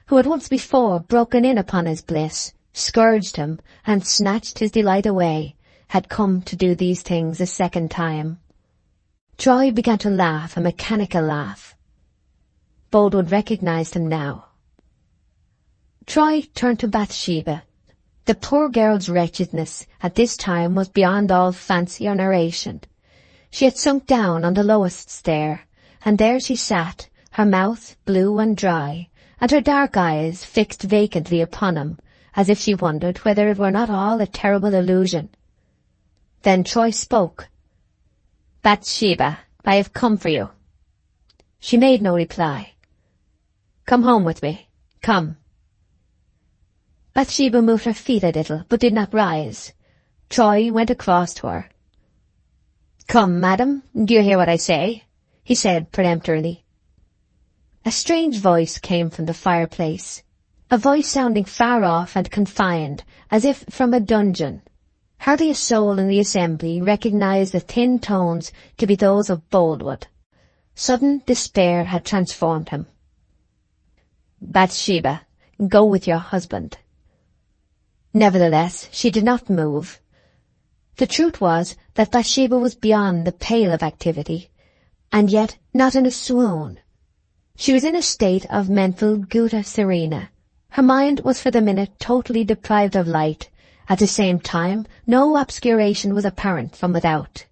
who had once before broken in upon his bliss, scourged him, and snatched his delight away, had come to do these things a second time. Troy began to laugh, a mechanical laugh. Boldwood recognized him now. Troy turned to Bathsheba. The poor girl's wretchedness at this time was beyond all fancy or narration. She had sunk down on the lowest stair, and there she sat, her mouth blue and dry, and her dark eyes fixed vacantly upon him, as if she wondered whether it were not all a terrible illusion. Then Troy spoke. "Bathsheba, I have come for you." She made no reply. "Come home with me. Come." Bathsheba moved her feet a little, but did not rise. Troy went across to her. "Come, madam, do you hear what I say?" he said peremptorily. A strange voice came from the fireplace, a voice sounding far off and confined, as if from a dungeon. Hardly a soul in the assembly recognized the thin tones to be those of Boldwood. Sudden despair had transformed him. "Bathsheba, go with your husband." Nevertheless, she did not move. The truth was that Bathsheba was beyond the pale of activity, and yet not in a swoon. She was in a state of mental gutta serena. Her mind was for the minute totally deprived of light. At the same time, no obscuration was apparent from without.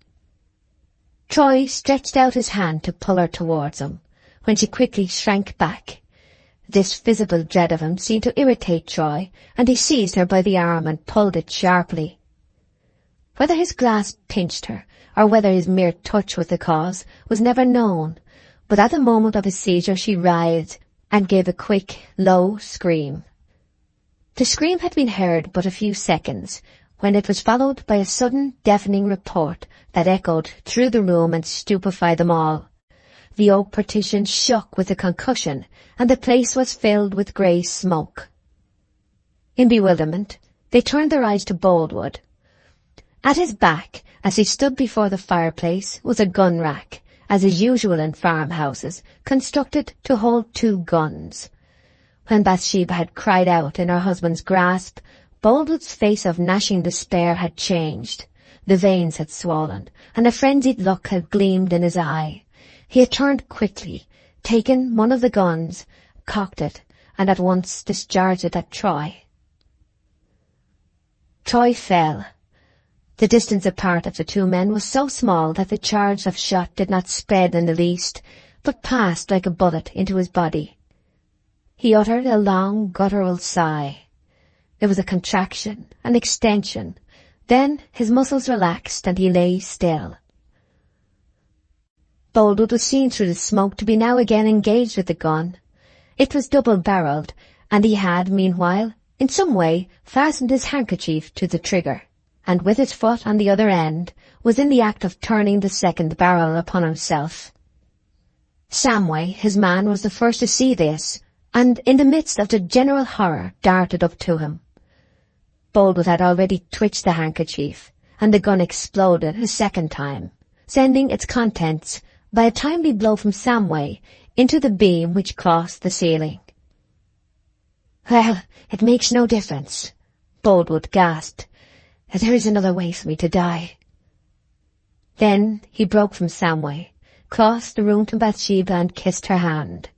Troy stretched out his hand to pull her towards him, when she quickly shrank back. This visible dread of him seemed to irritate Troy, and he seized her by the arm and pulled it sharply. Whether his grasp pinched her, or whether his mere touch was the cause, was never known, but at the moment of his seizure she writhed, and gave a quick, low scream. The scream had been heard but a few seconds, when it was followed by a sudden, deafening report that echoed through the room and stupefied them all. The oak partition shook with the concussion, and the place was filled with grey smoke. In bewilderment, they turned their eyes to Boldwood. At his back, as he stood before the fireplace, was a gun rack, as is usual in farmhouses, constructed to hold 2 guns. When Bathsheba had cried out in her husband's grasp, Boldwood's face of gnashing despair had changed. The veins had swollen, and a frenzied look had gleamed in his eye. He had turned quickly, taken one of the guns, cocked it, and at once discharged it at Troy. Troy fell. The distance apart of the 2 men was so small that the charge of shot did not spread in the least, but passed like a bullet into his body. He uttered a long, guttural sigh. It was a contraction, an extension. Then his muscles relaxed and he lay still. Boldwood was seen through the smoke to be now again engaged with the gun. It was double-barrelled, and he had, meanwhile, in some way, fastened his handkerchief to the trigger, and with his foot on the other end, was in the act of turning the second barrel upon himself. Samway, his man, was the first to see this, and in the midst of the general horror darted up to him. Boldwood had already twitched the handkerchief, and the gun exploded a second time, sending its contents, by a timely blow from Samway, into the beam which crossed the ceiling. "Well, it makes no difference," Boldwood gasped. "There is another way for me to die." Then he broke from Samway, crossed the room to Bathsheba and kissed her hand.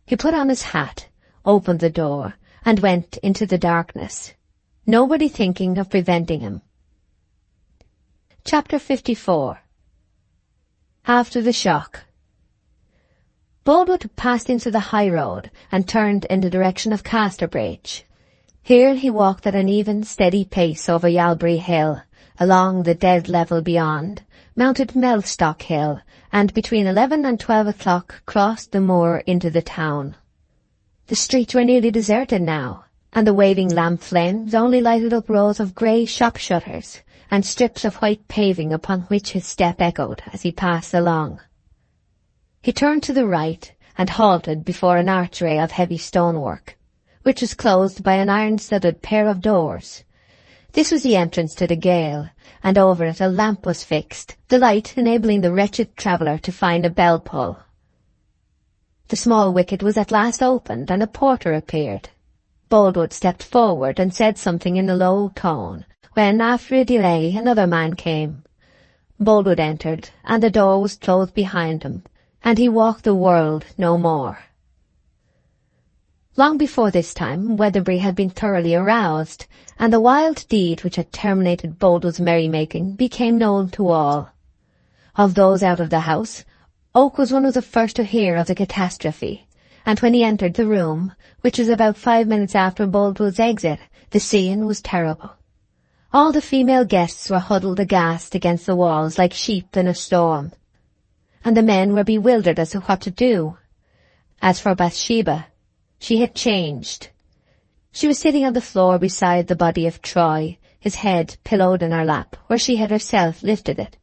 He put on his hat, opened the door, and went into the darkness, nobody thinking of preventing him. Chapter 54. After the shock. Boldwood passed into the high road and turned in the direction of Casterbridge. Here he walked at an even, steady pace over Yalbury Hill, along the dead level beyond, mounted Mellstock Hill, and between 11 and 12 o'clock crossed the moor into the town. The streets were nearly deserted now, and the waving lamp flames only lighted up rows of grey shop shutters and strips of white paving upon which his step echoed as he passed along. He turned to the right and halted before an archway of heavy stonework, which was closed by an iron-studded pair of doors. This was the entrance to the Gale, and over it a lamp was fixed, the light enabling the wretched traveller to find a bell-pull. The small wicket was at last opened, and a porter appeared. Boldwood stepped forward and said something in a low tone, when, after a delay, another man came. Boldwood entered, and the door was closed behind him, and he walked the world no more. Long before this time, Weatherbury had been thoroughly aroused, and the wild deed which had terminated Boldwood's merrymaking became known to all. Of those out of the house, Oak was one of the first to hear of the catastrophe, and when he entered the room, which was about 5 minutes after Boldwood's exit, the scene was terrible. All the female guests were huddled aghast against the walls like sheep in a storm, and the men were bewildered as to what to do. As for Bathsheba, she had changed. She was sitting on the floor beside the body of Troy, his head pillowed in her lap, where she had herself lifted it.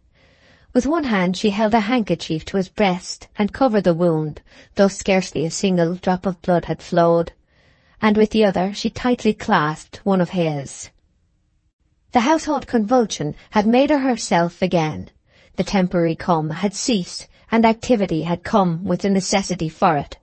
With one hand she held a handkerchief to his breast and covered the wound, though scarcely a single drop of blood had flowed, and with the other she tightly clasped one of his. The household convulsion had made her herself again. The temporary coma had ceased, and activity had come with the necessity for it.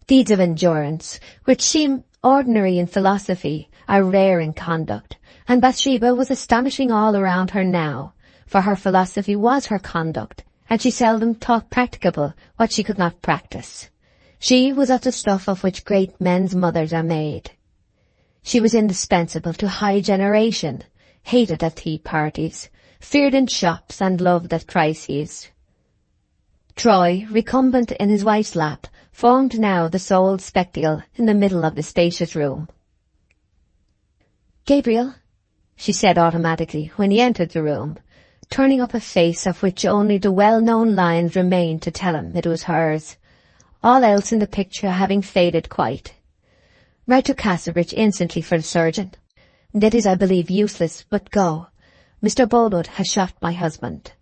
Deeds of endurance, which seem ordinary in philosophy, are rare in conduct, and Bathsheba was astonishing all around her now, for her philosophy was her conduct, and she seldom thought practicable what she could not practice. She was of the stuff of which great men's mothers are made. She was indispensable to high generation, hated at tea parties, feared in shops and loved at crises. Troy, recumbent in his wife's lap, formed now the sole spectacle in the middle of the spacious room. "Gabriel," she said automatically when he entered the room, turning up a face of which only the well-known lines remained to tell him it was hers, all else in the picture having faded quite. "Write to Casterbridge instantly for the surgeon. That is, I believe, useless, but go. Mr. Boldwood has shot my husband."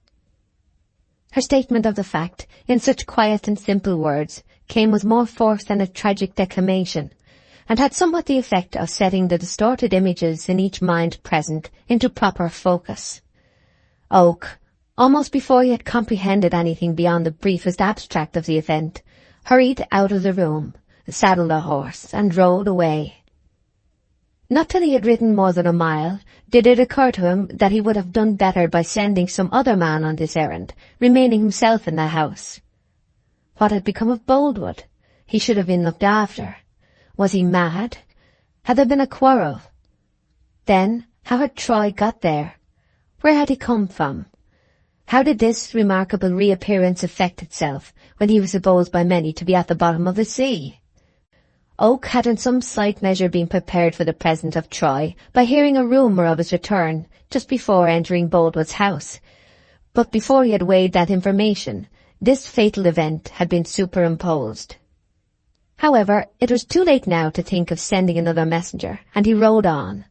Her statement of the fact, in such quiet and simple words, came with more force than a tragic declamation, and had somewhat the effect of setting the distorted images in each mind present into proper focus. Oak, almost before he had comprehended anything beyond the briefest abstract of the event, hurried out of the room, saddled a horse, and rode away. Not till he had ridden more than a mile did it occur to him that he would have done better by sending some other man on this errand, remaining himself in the house. What had become of Boldwood? He should have been looked after. Was he mad? Had there been a quarrel? Then, how had Troy got there? Where had he come from? How did this remarkable reappearance effect itself when he was supposed by many to be at the bottom of the sea? Oak had in some slight measure been prepared for the presence of Troy by hearing a rumour of his return just before entering Boldwood's house. But before he had weighed that information, this fatal event had been superimposed. However, it was too late now to think of sending another messenger, and he rode on.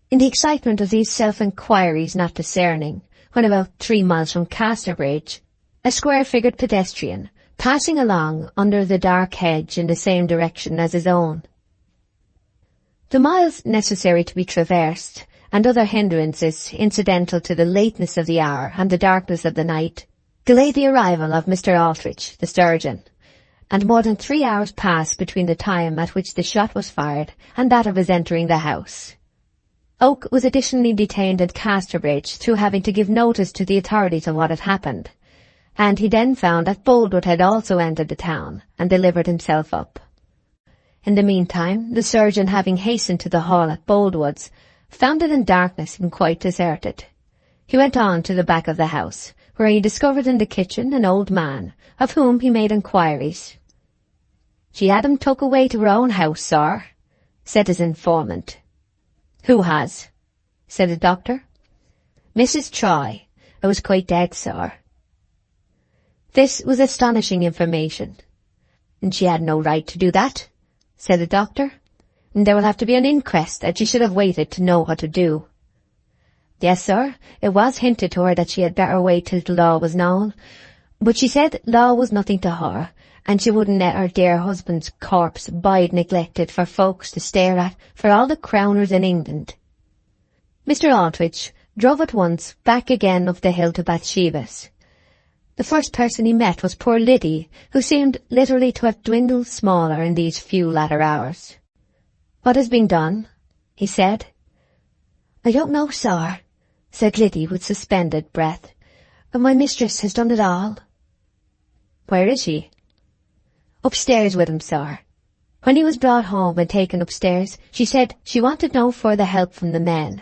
In the excitement of these self-inquiries not discerning, when about 3 miles from Casterbridge, a square-figured pedestrian, passing along under the dark hedge in the same direction as his own. The miles necessary to be traversed, and other hindrances incidental to the lateness of the hour and the darkness of the night, delayed the arrival of Mr. Aldrich, the surgeon, and more than 3 hours passed between the time at which the shot was fired and that of his entering the house. Oak was additionally detained at Casterbridge through having to give notice to the authorities of what had happened, and he then found that Boldwood had also entered the town and delivered himself up. In the meantime, the surgeon, having hastened to the hall at Boldwood's, found it in darkness and quite deserted. He went on to the back of the house, where he discovered in the kitchen an old man, of whom he made inquiries. "She had him took away to her own house, sir," said his informant. "Who has?" said the doctor. "Mrs. Troy. I was quite dead, sir." This was astonishing information. "And she had no right to do that," said the doctor. "And there will have to be an inquest, and she should have waited to know what to do." "Yes, sir, it was hinted to her that she had better wait till the law was known, but she said law was nothing to her, and she wouldn't let her dear husband's corpse bide neglected for folks to stare at for all the crowners in England." Mr. Aldrich drove at once back again up the hill to Bathsheba's. The first person he met was poor Liddy, who seemed literally to have dwindled smaller in these few latter hours. "What has been done?" he said. "I don't know, sir," said Liddy with suspended breath. "My mistress has done it all." "Where is she?" "Upstairs with him, sir. When he was brought home and taken upstairs, she said she wanted no further help from the men.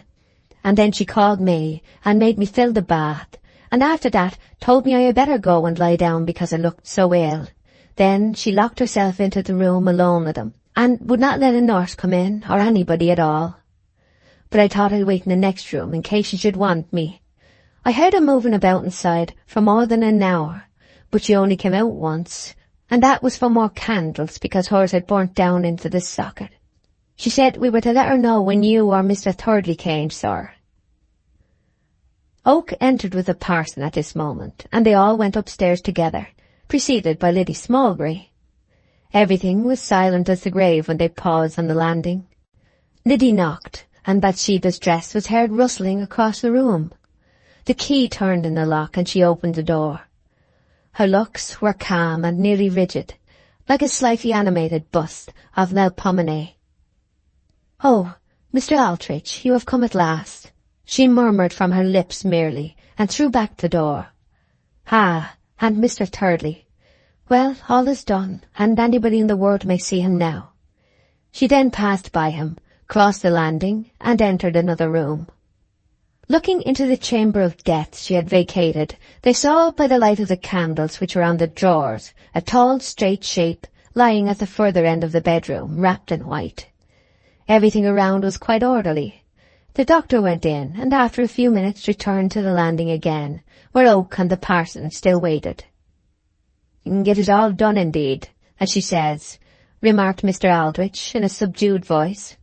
And then she called me and made me fill the bath, and after that told me I had better go and lie down because I looked so ill. Then she locked herself into the room alone with him, and would not let a nurse come in, or anybody at all. But I thought I'd wait in the next room in case she should want me. I heard her moving about inside for more than an hour, but she only came out once, and that was for more candles because hers had burnt down into the socket. She said we were to let her know when you or Mr. Thirdly came, sir." Oak entered with the parson at this moment, and they all went upstairs together, preceded by Liddy Smallbury. Everything was silent as the grave when they paused on the landing. Liddy knocked, and Bathsheba's dress was heard rustling across the room. The key turned in the lock, and she opened the door. Her looks were calm and nearly rigid, like a slightly animated bust of Melpomene. "Oh, Mr. Aldrich, you have come at last," she murmured from her lips merely, and threw back the door. "Ah, and Mr. Thirdly. Well, all is done, and anybody in the world may see him now." She then passed by him, crossed the landing, and entered another room. Looking into the chamber of death she had vacated, they saw by the light of the candles which were on the drawers a tall, straight shape lying at the further end of the bedroom, wrapped in white. Everything around was quite orderly. The doctor went in, and after a few minutes returned to the landing again, where Oak and the parson still waited. "You can get it all done indeed, as she says," remarked Mr. Aldrich in a subdued voice.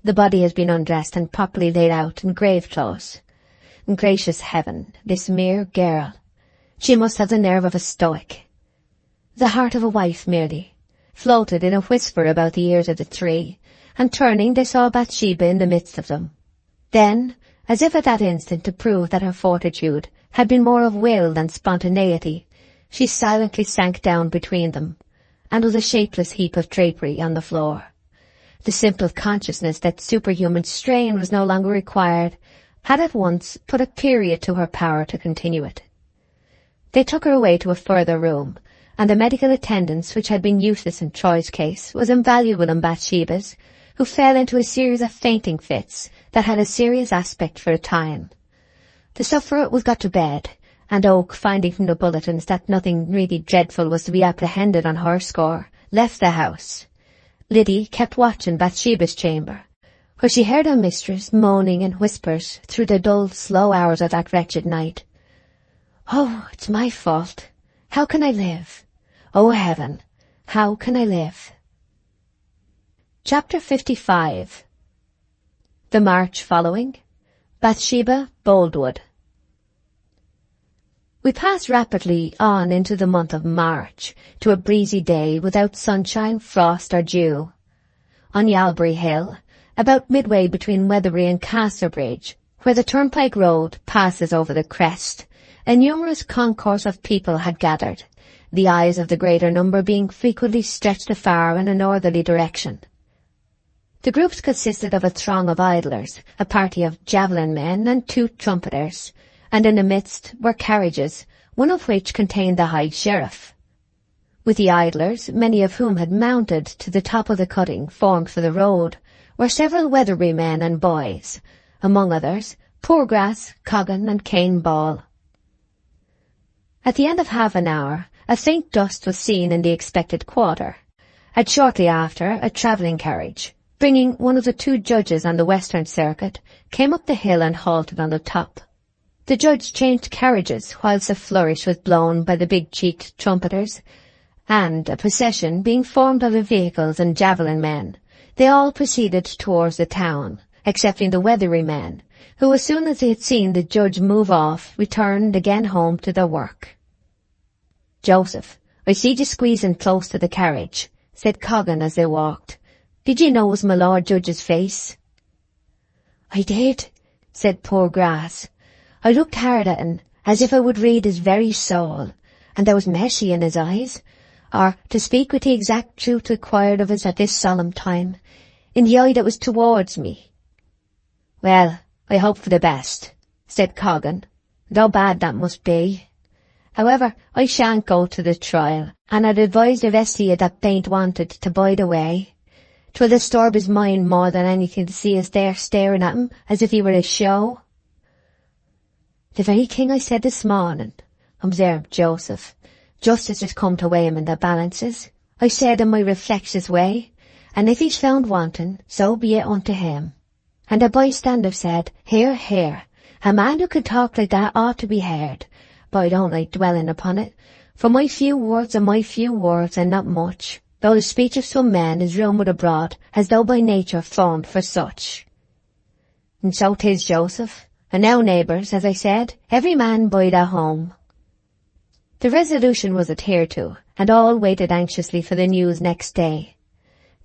"The body has been undressed and properly laid out in grave clothes. Gracious heaven, this mere girl. She must have the nerve of a stoic. The heart of a wife merely," floated in a whisper about the ears of the three, and turning they saw Bathsheba in the midst of them. Then, as if at that instant to prove that her fortitude had been more of will than spontaneity, she silently sank down between them, and was a shapeless heap of drapery on the floor. The simple consciousness that superhuman strain was no longer required had at once put a period to her power to continue it. They took her away to a further room, and the medical attendance which had been useless in Troy's case was invaluable in Bathsheba's, who fell into a series of fainting fits that had a serious aspect for a time. The sufferer was got to bed, and Oak, finding from the bulletins that nothing really dreadful was to be apprehended on her score, left the house. Liddy kept watch in Bathsheba's chamber, where she heard her mistress moaning in whispers through the dull, slow hours of that wretched night. "Oh, it's my fault. How can I live? Oh, heaven, how can I live?" Chapter 55. The March following. Bathsheba, Boldwood. We passed rapidly on into the month of March, to a breezy day without sunshine, frost, or dew. On Yalbury Hill, about midway between Weatherbury and Casterbridge, where the turnpike road passes over the crest, a numerous concourse of people had gathered, the eyes of the greater number being frequently stretched afar in a northerly direction. The groups consisted of a throng of idlers, a party of javelin men, and 2 trumpeters, and in the midst were carriages, one of which contained the High Sheriff. With the idlers, many of whom had mounted to the top of the cutting formed for the road, were several Weatherbury men and boys, among others Poorgrass, Coggan, and Cane Ball. At the end of half an hour, a faint dust was seen in the expected quarter, and shortly after a travelling carriage, bringing one of the 2 judges on the Western Circuit, came up the hill and halted on the top. The judge changed carriages whilst a flourish was blown by the big-cheeked trumpeters, and, a procession being formed of the vehicles and javelin men, they all proceeded towards the town, excepting the Weatherbury men, who as soon as they had seen the judge move off, returned again home to their work. "Joseph, I seed you squeezing close to the carriage," said Coggan as they walked. "Did you notice my Lord Judge's face?" "I did," said Poorgrass. "I looked hard at him, as if I would read his very soul, and there was mercy in his eyes, or, to speak with the exact truth required of us at this solemn time, in the eye that was towards me." "Well, I hope for the best," said Coggan, "though bad that must be. However, I shan't go to the trial, and I'd advise the rest of you that bain't wanted to bide away. 'Twill disturb his mind more than anything to see us there staring at him as if he were a show." "The very thing I said this morning," observed Joseph. "Justice has come to weigh him in the balances. I said in my reflectious way, and if he's found wanting, so be it unto him." And a bystander said, "Hear, hear. A man who can talk like that ought to be heard, but I don't like dwelling upon it, for my few words and not much, though the speech of some men is rumoured abroad as though by nature formed for such." "And so 'tis, Joseph. And now, neighbours, as I said, every man bide at home." The resolution was adhered to, and all waited anxiously for the news next day.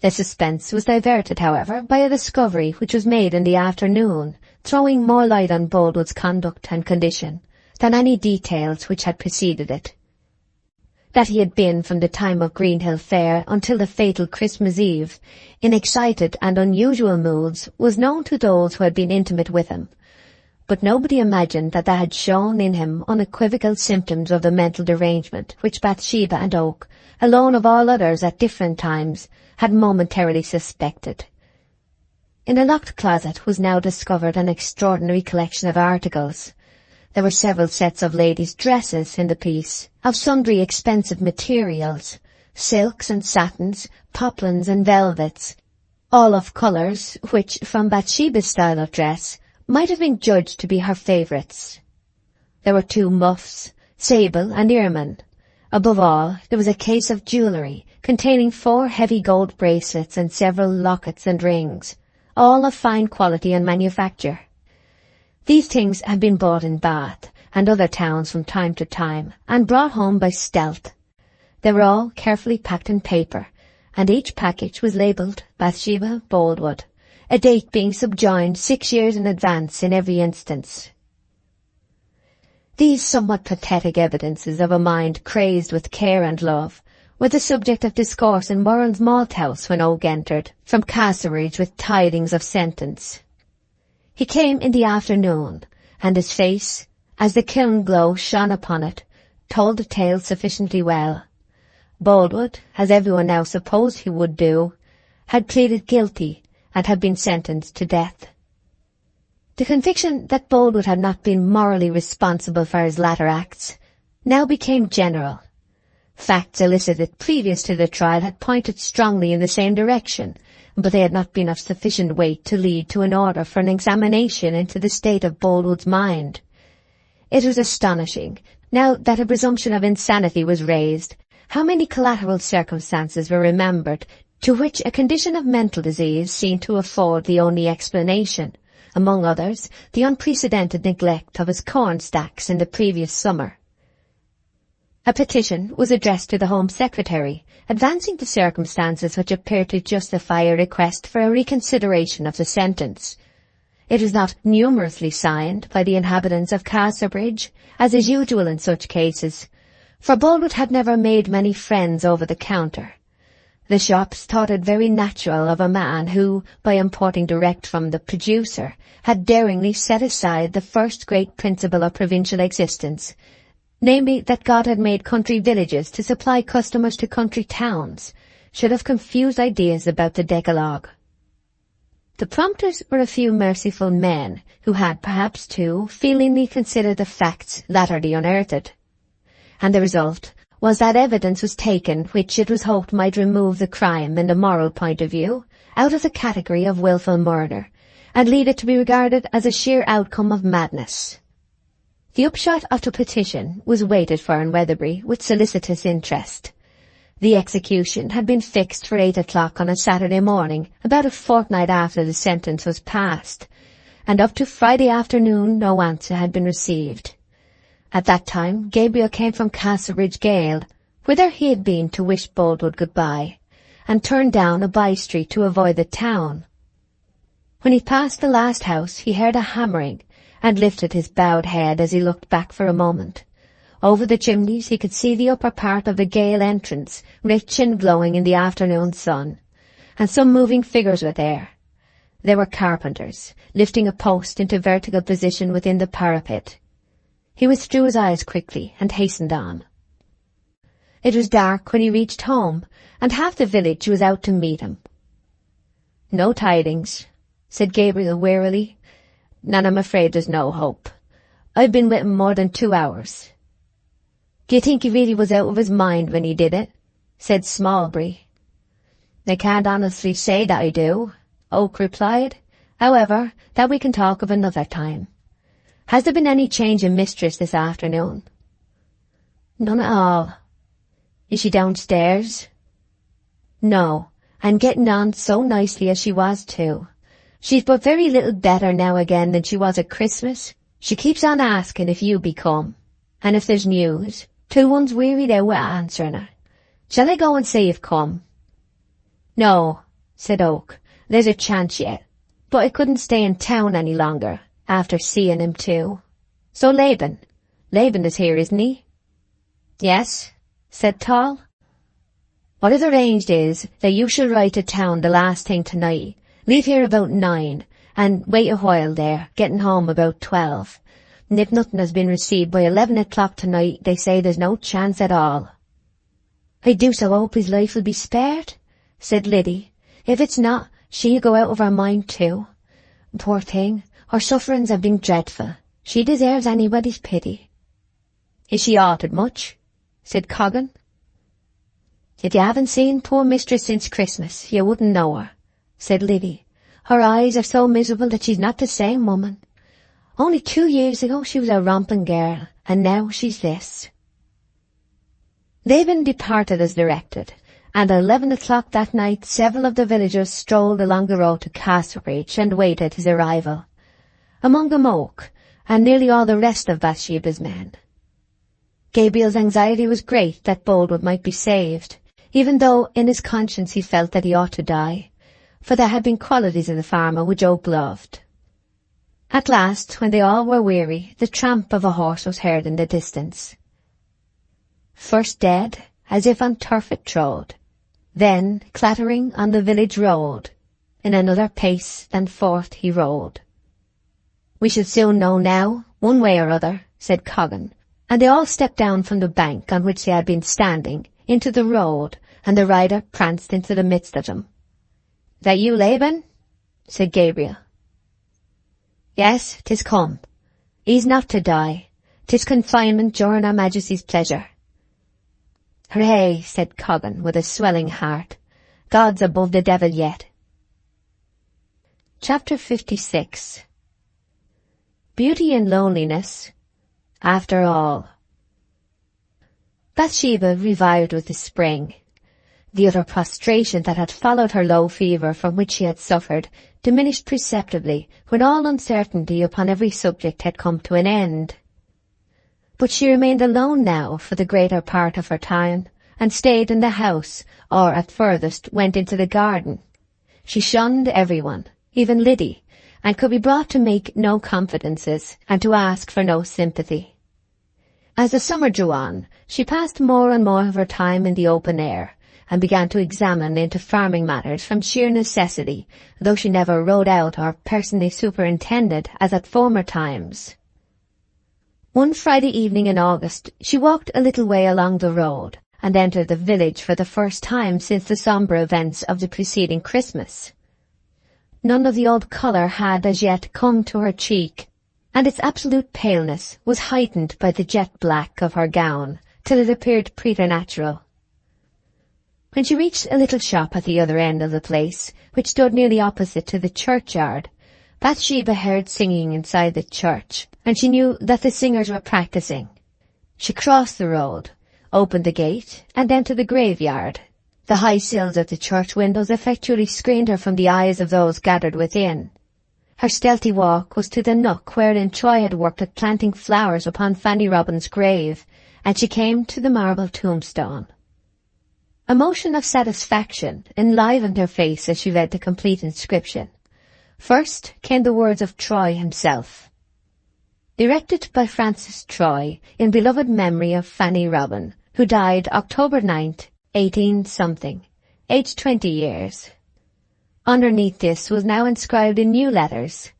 The suspense was diverted, however, by a discovery which was made in the afternoon, throwing more light on Boldwood's conduct and condition than any details which had preceded it. That he had been from the time of Greenhill Fair until the fatal Christmas Eve in excited and unusual moods was known to those who had been intimate with him, but nobody imagined that had shown in him unequivocal symptoms of the mental derangement which Bathsheba and Oak, alone of all others at different times, had momentarily suspected. In a locked closet was now discovered an extraordinary collection of articles. There were several sets of ladies' dresses in the piece, of sundry expensive materials, silks and satins, poplins and velvets, all of colours which, from Bathsheba's style of dress, might have been judged to be her favourites. There were 2 muffs, sable and ermine. Above all, there was a case of jewellery, containing 4 heavy gold bracelets and several lockets and rings, all of fine quality and manufacture. These things had been bought in Bath and other towns from time to time, and brought home by stealth. They were all carefully packed in paper, and each package was labelled Bathsheba Boldwood, a date being subjoined 6 years in advance in every instance. These somewhat pathetic evidences of a mind crazed with care and love were the subject of discourse in Warren's Malthouse when Oak entered from Casterbridge with tidings of sentence. He came in the afternoon, and his face, as the kiln glow shone upon it, told the tale sufficiently well. Boldwood, as everyone now supposed he would do, had pleaded guilty and had been sentenced to death. The conviction that Boldwood had not been morally responsible for his latter acts now became general. Facts elicited previous to the trial had pointed strongly in the same direction, but they had not been of sufficient weight to lead to an order for an examination into the state of Boldwood's mind. It was astonishing, now that a presumption of insanity was raised, how many collateral circumstances were remembered to which a condition of mental disease seemed to afford the only explanation, among others, the unprecedented neglect of his corn stacks in the previous summer. A petition was addressed to the Home Secretary, advancing the circumstances which appeared to justify a request for a reconsideration of the sentence. It was not numerously signed by the inhabitants of Casterbridge, as is usual in such cases, for Boldwood had never made many friends over the counter. The shops thought it very natural of a man who, by importing direct from the producer, had daringly set aside the first great principle of provincial existence, namely that God had made country villages to supply customers to country towns, should have confused ideas about the Decalogue. The prompters were a few merciful men, who had perhaps too feelingly considered the facts latterly unearthed, and the result was that evidence was taken which it was hoped might remove the crime in a moral point of view out of the category of wilful murder, and lead it to be regarded as a sheer outcome of madness. The upshot of the petition was waited for in Weatherbury with solicitous interest. The execution had been fixed for 8 o'clock on a Saturday morning, about a fortnight after the sentence was passed, and up to Friday afternoon no answer had been received. At that time Gabriel came from Casterbridge Gaol, whither he had been to wish Boldwood goodbye, and turned down a by-street to avoid the town. When he passed the last house he heard a hammering, and lifted his bowed head as he looked back for a moment. Over the chimneys he could see the upper part of the Gaol entrance, rich and glowing in the afternoon sun, and some moving figures were there. They were carpenters, lifting a post into vertical position within the parapet. He withdrew his eyes quickly and hastened on. It was dark when he reached home, and half the village was out to meet him. "No tidings," said Gabriel wearily, "and I'm afraid there's no hope. I've been with him more than 2 hours." "Do you think he really was out of his mind when he did it?" said Smallbury. "I can't honestly say that I do," Oak replied. "However, that we can talk of another time. Has there been any change in mistress this afternoon?" "None at all." "Is she downstairs?" "No, and getting on so nicely as she was too. She's but very little better now again than she was at Christmas. She keeps on asking if you be come, and if there's news, till one's wearied out with answering her. Shall I go and say you've come?" "No," said Oak. "There's a chance yet, but I couldn't stay in town any longer, after seeing him too. So Laban is here, isn't he?" "Yes," said Tall. "What is arranged is that you shall ride to town the last thing tonight, leave here about 9, and wait a while there, getting home about 12. And if nothing has been received by 11 o'clock tonight, they say there's no chance at all." "I do so hope his life will be spared," said Liddy. "If it's not, she'll go out of her mind too. Poor thing, her sufferings have been dreadful. She deserves anybody's pity." "Is she altered much?" said Coggan. "If you haven't seen poor mistress since Christmas, you wouldn't know her," said Liddy. "Her eyes are so miserable that she's not the same woman. Only 2 years ago she was a romping girl, and now she's this." Laban departed as directed, and at 11 o'clock that night several of the villagers strolled along the road to Casterbridge and waited his arrival. Among them Oak, and nearly all the rest of Bathsheba's men. Gabriel's anxiety was great that Boldwood might be saved, even though in his conscience he felt that he ought to die, for there had been qualities in the farmer which Oak loved. At last, when they all were weary, the tramp of a horse was heard in the distance. First dead, as if on turf it trod, then clattering on the village road, in another pace than forth he rode. "We shall soon know now, one way or other," said Coggan, and they all stepped down from the bank on which they had been standing into the road, and the rider pranced into the midst of them. "That you, Laban?" said Gabriel. "Yes, 'tis come. He's not to die. 'Tis confinement during Her Majesty's pleasure." "Hooray," said Coggan with a swelling heart. "God's above the devil yet." Chapter 56. Beauty and Loneliness, After All. Bathsheba revived with the spring. The utter prostration that had followed her low fever from which she had suffered diminished perceptibly when all uncertainty upon every subject had come to an end. But she remained alone now for the greater part of her time, and stayed in the house, or at furthest went into the garden. She shunned everyone, even Liddy, and could be brought to make no confidences, and to ask for no sympathy. As the summer drew on, she passed more and more of her time in the open air, and began to examine into farming matters from sheer necessity, though she never rode out or personally superintended as at former times. One Friday evening in August, she walked a little way along the road, and entered the village for the first time since the sombre events of the preceding Christmas. None of the old colour had as yet come to her cheek, and its absolute paleness was heightened by the jet black of her gown, till it appeared preternatural. When she reached a little shop at the other end of the place, which stood nearly opposite to the churchyard, Bathsheba heard singing inside the church, and she knew that the singers were practising. She crossed the road, opened the gate, and entered the graveyard. The high sills of the church windows effectually screened her from the eyes of those gathered within. Her stealthy walk was to the nook wherein Troy had worked at planting flowers upon Fanny Robin's grave, and she came to the marble tombstone. A motion of satisfaction enlivened her face as she read the complete inscription. First came the words of Troy himself. Erected by Francis Troy in beloved memory of Fanny Robin, who died October 9th, 18-something, aged 20 years. Underneath this was now inscribed in new letters.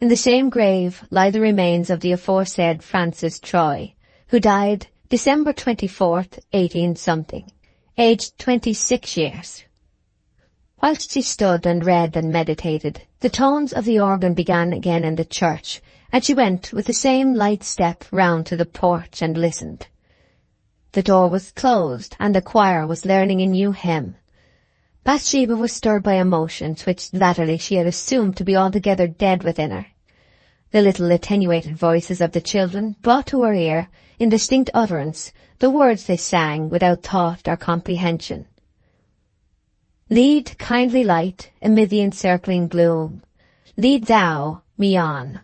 In the same grave lie the remains of the aforesaid Francis Troy, who died December 24th, 18-something, aged 26 years. Whilst she stood and read and meditated, the tones of the organ began again in the church, and she went with the same light step round to the porch and listened. The door was closed, and the choir was learning a new hymn. Bathsheba was stirred by emotions which latterly she had assumed to be altogether dead within her. The little attenuated voices of the children brought to her ear, in distinct utterance, the words they sang without thought or comprehension. Lead, kindly light, amid the encircling gloom. Lead thou me on.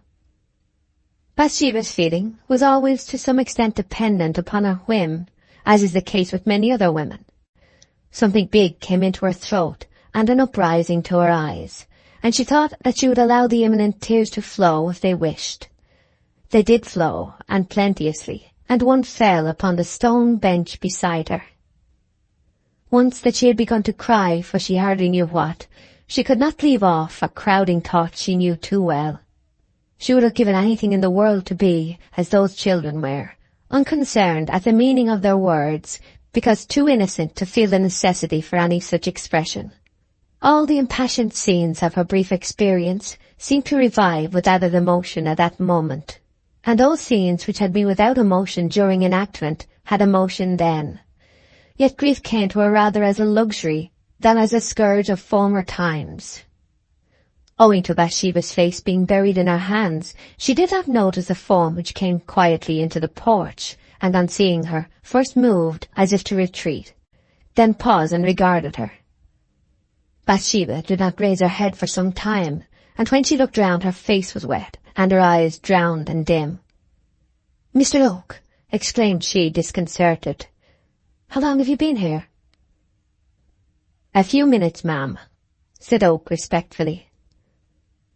Bathsheba's feeling was always to some extent dependent upon her whim, as is the case with many other women. Something big came into her throat, and an uprising to her eyes, and she thought that she would allow the imminent tears to flow if they wished. They did flow, and plenteously, and one fell upon the stone bench beside her. Once that she had begun to cry for she hardly knew what, she could not leave off a crowding thought she knew too well. She would have given anything in the world to be as those children were, unconcerned at the meaning of their words, because too innocent to feel the necessity for any such expression. All the impassioned scenes of her brief experience seemed to revive with added emotion at that moment, and those scenes which had been without emotion during enactment had emotion then. Yet grief came to her rather as a luxury than as a scourge of former times. Owing to Bathsheba's face being buried in her hands, she did not notice a form which came quietly into the porch, and on seeing her, first moved as if to retreat, then paused and regarded her. Bathsheba did not raise her head for some time, and when she looked round her face was wet, and her eyes drowned and dim. "Mr. Oak," exclaimed she, disconcerted. "How long have you been here?" "A few minutes, ma'am," said Oak respectfully.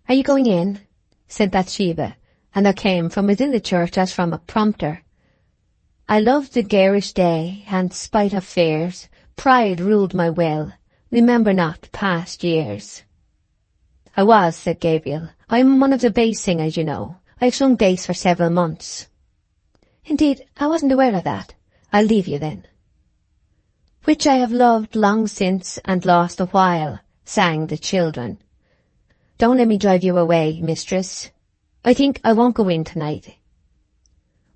"Are you going in?" said Bathsheba, and there came from within the church as from a prompter. "I loved the garish day, and, spite of fears, pride ruled my will. Remember not past years." "I was," said Gabriel. "I am one of the bass singers, you know. I have sung bass for several months." "Indeed, I wasn't aware of that. I'll leave you then." "Which I have loved long since and lost a while," sang the children. "Don't let me drive you away, mistress. I think I won't go in tonight."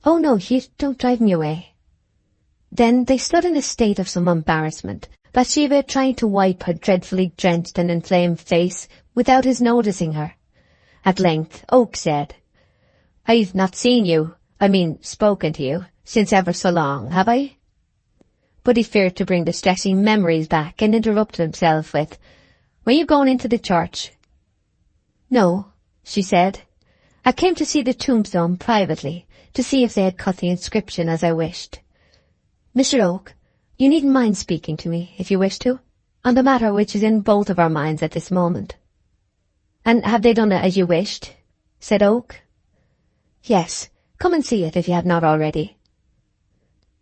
"Oh no, you don't drive me away." Then they stood in a state of some embarrassment, Bathsheba trying to wipe her dreadfully drenched and inflamed face without his noticing her. At length Oak said, "I've not seen you, spoken to you, since ever so long, have I?" But he feared to bring distressing memories back and interrupted himself with, "Were you going into the church?" "No," she said. "I came to see the tombstone privately, to see if they had cut the inscription as I wished. Mr. Oak, you needn't mind speaking to me, if you wish to, on the matter which is in both of our minds at this moment." "And have they done it as you wished?" said Oak. "Yes, come and see it if you have not already."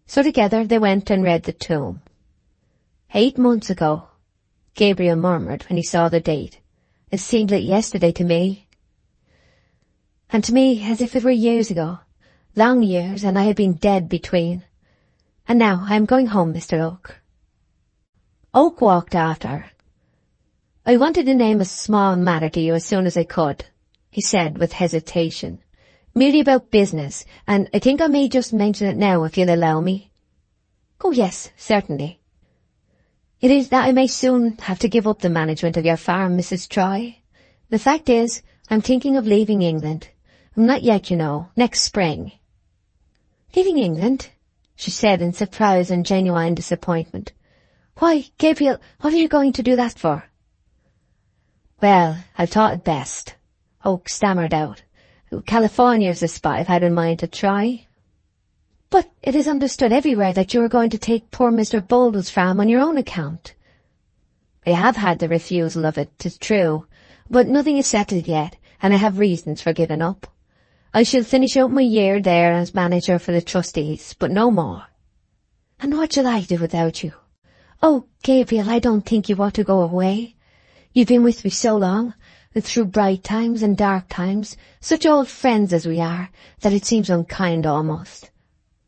So together they went and read the tomb. 8 months ago, Gabriel murmured when he saw the date. "It seemed like yesterday to me." "And to me as if it were years ago, long years, and I had been dead between. And now I am going home, Mr. Oak." Oak walked after her. "I wanted to name a small matter to you as soon as I could," he said with hesitation. "Merely about business, and I think I may just mention it now if you'll allow me." "Oh yes, certainly." "It is that I may soon have to give up the management of your farm, Mrs. Troy. The fact is, I'm thinking of leaving England. Not yet, you know, next spring." "Leaving England?" she said in surprise and genuine disappointment. "Why, Gabriel, what are you going to do that for?" "Well, I've thought it best," Oak stammered out. "California's the spot I've had in mind to try." "But it is understood everywhere that you are going to take poor Mr. Boldwood's farm on your own account." "I have had the refusal of it, 'tis true, but nothing is settled yet, and I have reasons for giving up. I shall finish out my year there as manager for the trustees, but no more." "And what shall I do without you? Oh, Gabriel, I don't think you ought to go away. You've been with me so long, through bright times and dark times, such old friends as we are, that it seems unkind almost.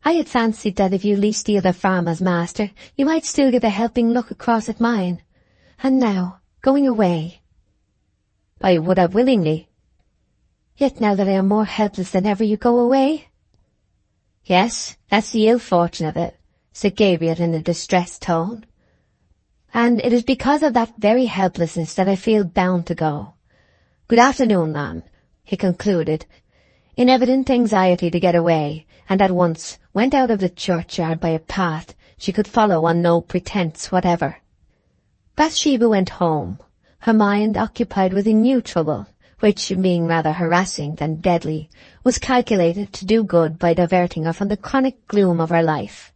I had fancied that if you leased the other farm as master, you might still get a helping look across at mine. And now, going away." "I would have willingly." "Yet now that I am more helpless than ever, you go away?" "Yes, that's the ill fortune of it," said Gabriel in a distressed tone. "And it is because of that very helplessness that I feel bound to go. Good afternoon, ma'am," he concluded, in evident anxiety to get away, and at once went out of the churchyard by a path she could follow on no pretence whatever. Bathsheba went home, her mind occupied with a new trouble, which, being rather harassing than deadly, was calculated to do good by diverting her from the chronic gloom of her life.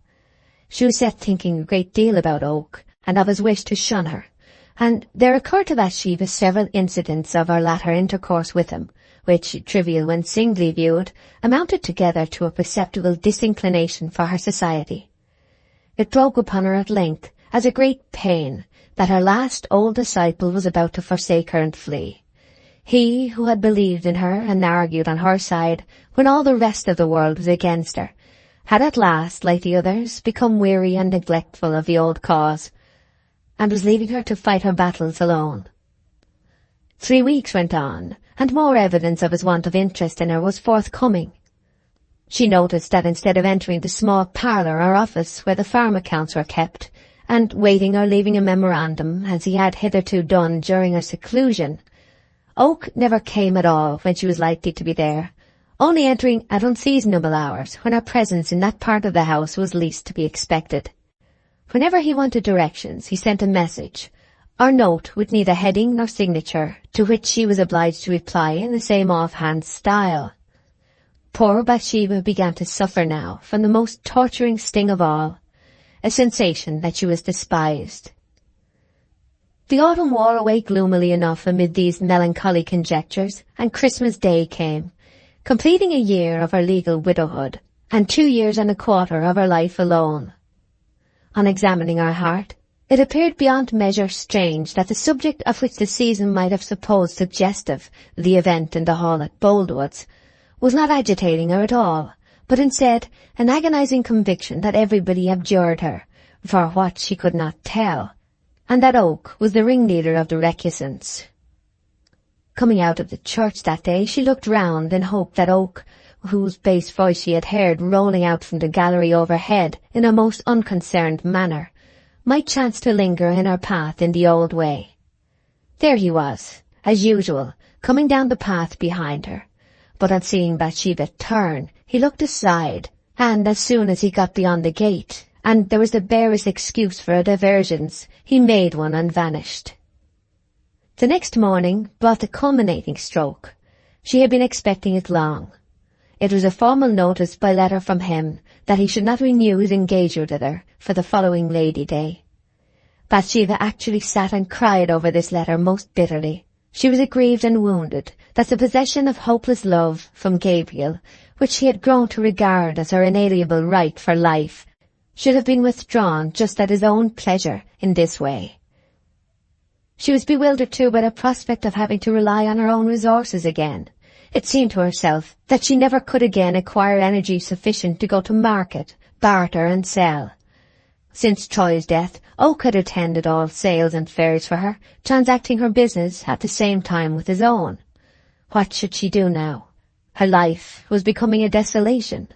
She was set thinking a great deal about Oak, and of his wish to shun her, and there occurred to Bathsheba several incidents of her latter intercourse with him, which, trivial when singly viewed, amounted together to a perceptible disinclination for her society. It broke upon her at length as a great pain that her last old disciple was about to forsake her and flee. He who had believed in her and argued on her side when all the rest of the world was against her, had at last, like the others, become weary and neglectful of the old cause, and was leaving her to fight her battles alone. 3 weeks went on, and more evidence of his want of interest in her was forthcoming. She noticed that instead of entering the small parlour or office where the farm accounts were kept, and waiting or leaving a memorandum, as he had hitherto done during her seclusion, Oak never came at all when she was likely to be there, only entering at unseasonable hours when her presence in that part of the house was least to be expected. Whenever he wanted directions, he sent a message, or note with neither heading nor signature, to which she was obliged to reply in the same offhand style. Poor Bathsheba began to suffer now from the most torturing sting of all, a sensation that she was despised. The autumn wore away gloomily enough amid these melancholy conjectures, and Christmas Day came, completing a year of her legal widowhood, and 2 years and a quarter of her life alone. On examining her heart, it appeared beyond measure strange that the subject of which the season might have supposed suggestive, the event in the hall at Boldwood's, was not agitating her at all, but instead an agonizing conviction that everybody abjured her, for what she could not tell, and that Oak was the ringleader of the recusants. Coming out of the church that day, she looked round in hope that Oak whose bass voice she had heard rolling out from the gallery overhead in a most unconcerned manner, might chance to linger in her path in the old way. There he was, as usual, coming down the path behind her, but on seeing Bathsheba turn, he looked aside, and as soon as he got beyond the gate, and there was the barest excuse for a divergence, he made one and vanished. The next morning brought the culminating stroke. She had been expecting it long. It was a formal notice by letter from him that he should not renew his engagement with her for the following Lady Day. Bathsheba actually sat and cried over this letter most bitterly. She was aggrieved and wounded that the possession of hopeless love from Gabriel, which she had grown to regard as her inalienable right for life, should have been withdrawn just at his own pleasure in this way. She was bewildered too by the prospect of having to rely on her own resources again. It seemed to herself that she never could again acquire energy sufficient to go to market, barter and sell. Since Troy's death, Oak had attended all sales and fairs for her, transacting her business at the same time with his own. What should she do now? Her life was becoming a desolation.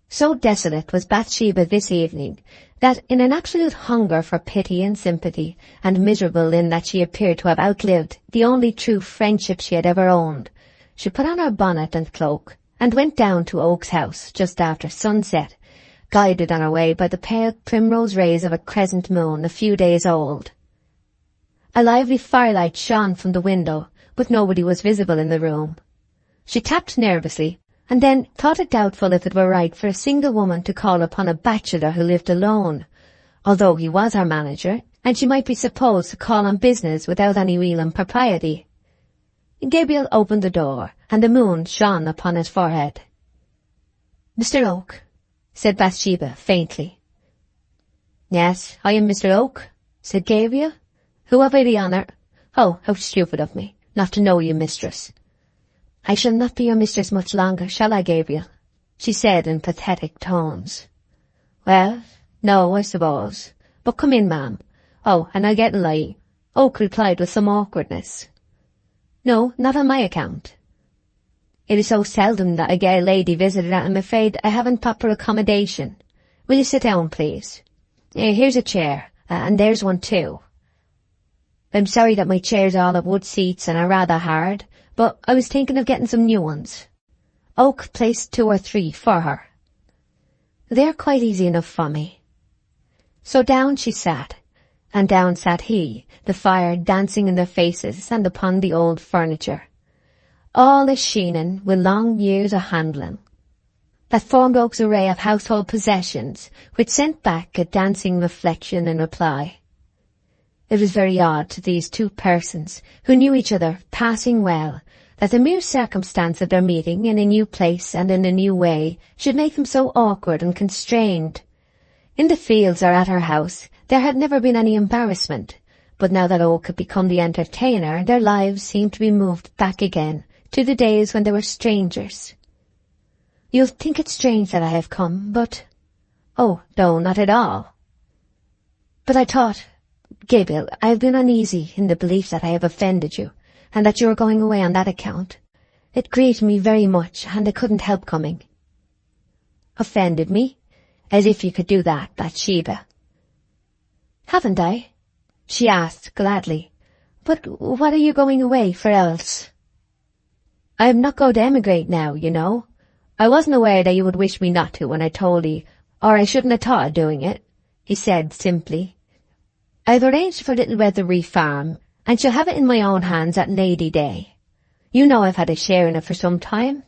So desolate was Bathsheba this evening that, in an absolute hunger for pity and sympathy, and miserable in that she appeared to have outlived the only true friendship she had ever owned, she put on her bonnet and cloak, and went down to Oak's house just after sunset, guided on her way by the pale primrose rays of a crescent moon a few days old. A lively firelight shone from the window, but nobody was visible in the room. She tapped nervously, and then thought it doubtful if it were right for a single woman to call upon a bachelor who lived alone, although he was her manager, and she might be supposed to call on business without any real impropriety. Gabriel opened the door, and the moon shone upon his forehead. "Mr. Oak," said Bathsheba faintly. "Yes, I am Mr. Oak," said Gabriel. "Who have I the honour—" "Oh, how stupid of me, not to know you, mistress." "I shall not be your mistress much longer, shall I, Gabriel?" she said in pathetic tones. "Well, no, I suppose. But come in, ma'am. Oh, and I'll get a light," Oak replied with some awkwardness. "No, not on my account. It is so seldom that I get a lady visitor that I'm afraid I haven't proper accommodation. Will you sit down, please? Here's a chair, and there's one too. I'm sorry that my chairs are all of wood seats and are rather hard, but I was thinking of getting some new ones." Oak placed 2 or 3 for her. "They're quite easy enough for me." So down she sat, and down sat he, the fire dancing in their faces and upon the old furniture, all a sheening with long years of handling, that formed Oak's array of household possessions, which sent back a dancing reflection in reply. It was very odd to these two persons, who knew each other passing well, that the mere circumstance of their meeting in a new place and in a new way should make them so awkward and constrained. In the fields or at her house there had never been any embarrassment, but now that Oak had become the entertainer, their lives seemed to be moved back again to the days when they were strangers. "You'll think it strange that I have come, but—" "Oh, no, not at all." "But I thought— Gabriel, I have been uneasy in the belief that I have offended you, and that you are going away on that account. It grieved me very much, and I couldn't help coming." "Offended me? As if you could do that, Bathsheba." "Haven't I?" she asked gladly. "But what are you going away for else?" "I am not going to emigrate now, you know. I wasn't aware that you would wish me not to when I told you, or I shouldn't have thought of doing it," he said simply. "I've arranged for Little Weatherby Farm, and shall have it in my own hands at Lady Day. You know I've had a share in it for some time.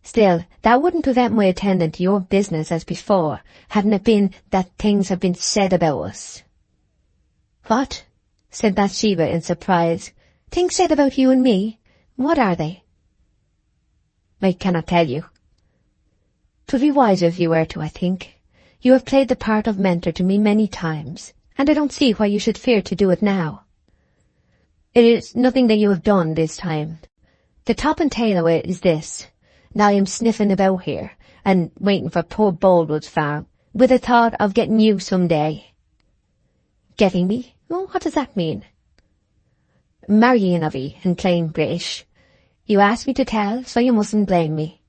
Still, that wouldn't prevent my attending to your business as before, hadn't it been that things have been said about us." "What?" said Bathsheba in surprise. "Things said about you and me? What are they?" "I cannot tell you." "'Twould be wiser if you were to, I think. You have played the part of mentor to me many times, and I don't see why you should fear to do it now." "It is nothing that you have done this time. The top and tail of it is this. Now I am sniffing about here, and waiting for poor Boldwood's farm, with a thought of getting you some day." "Getting me? Oh, what does that mean?" "Marrying of 'ee, in plain British. You asked me to tell, so you mustn't blame me.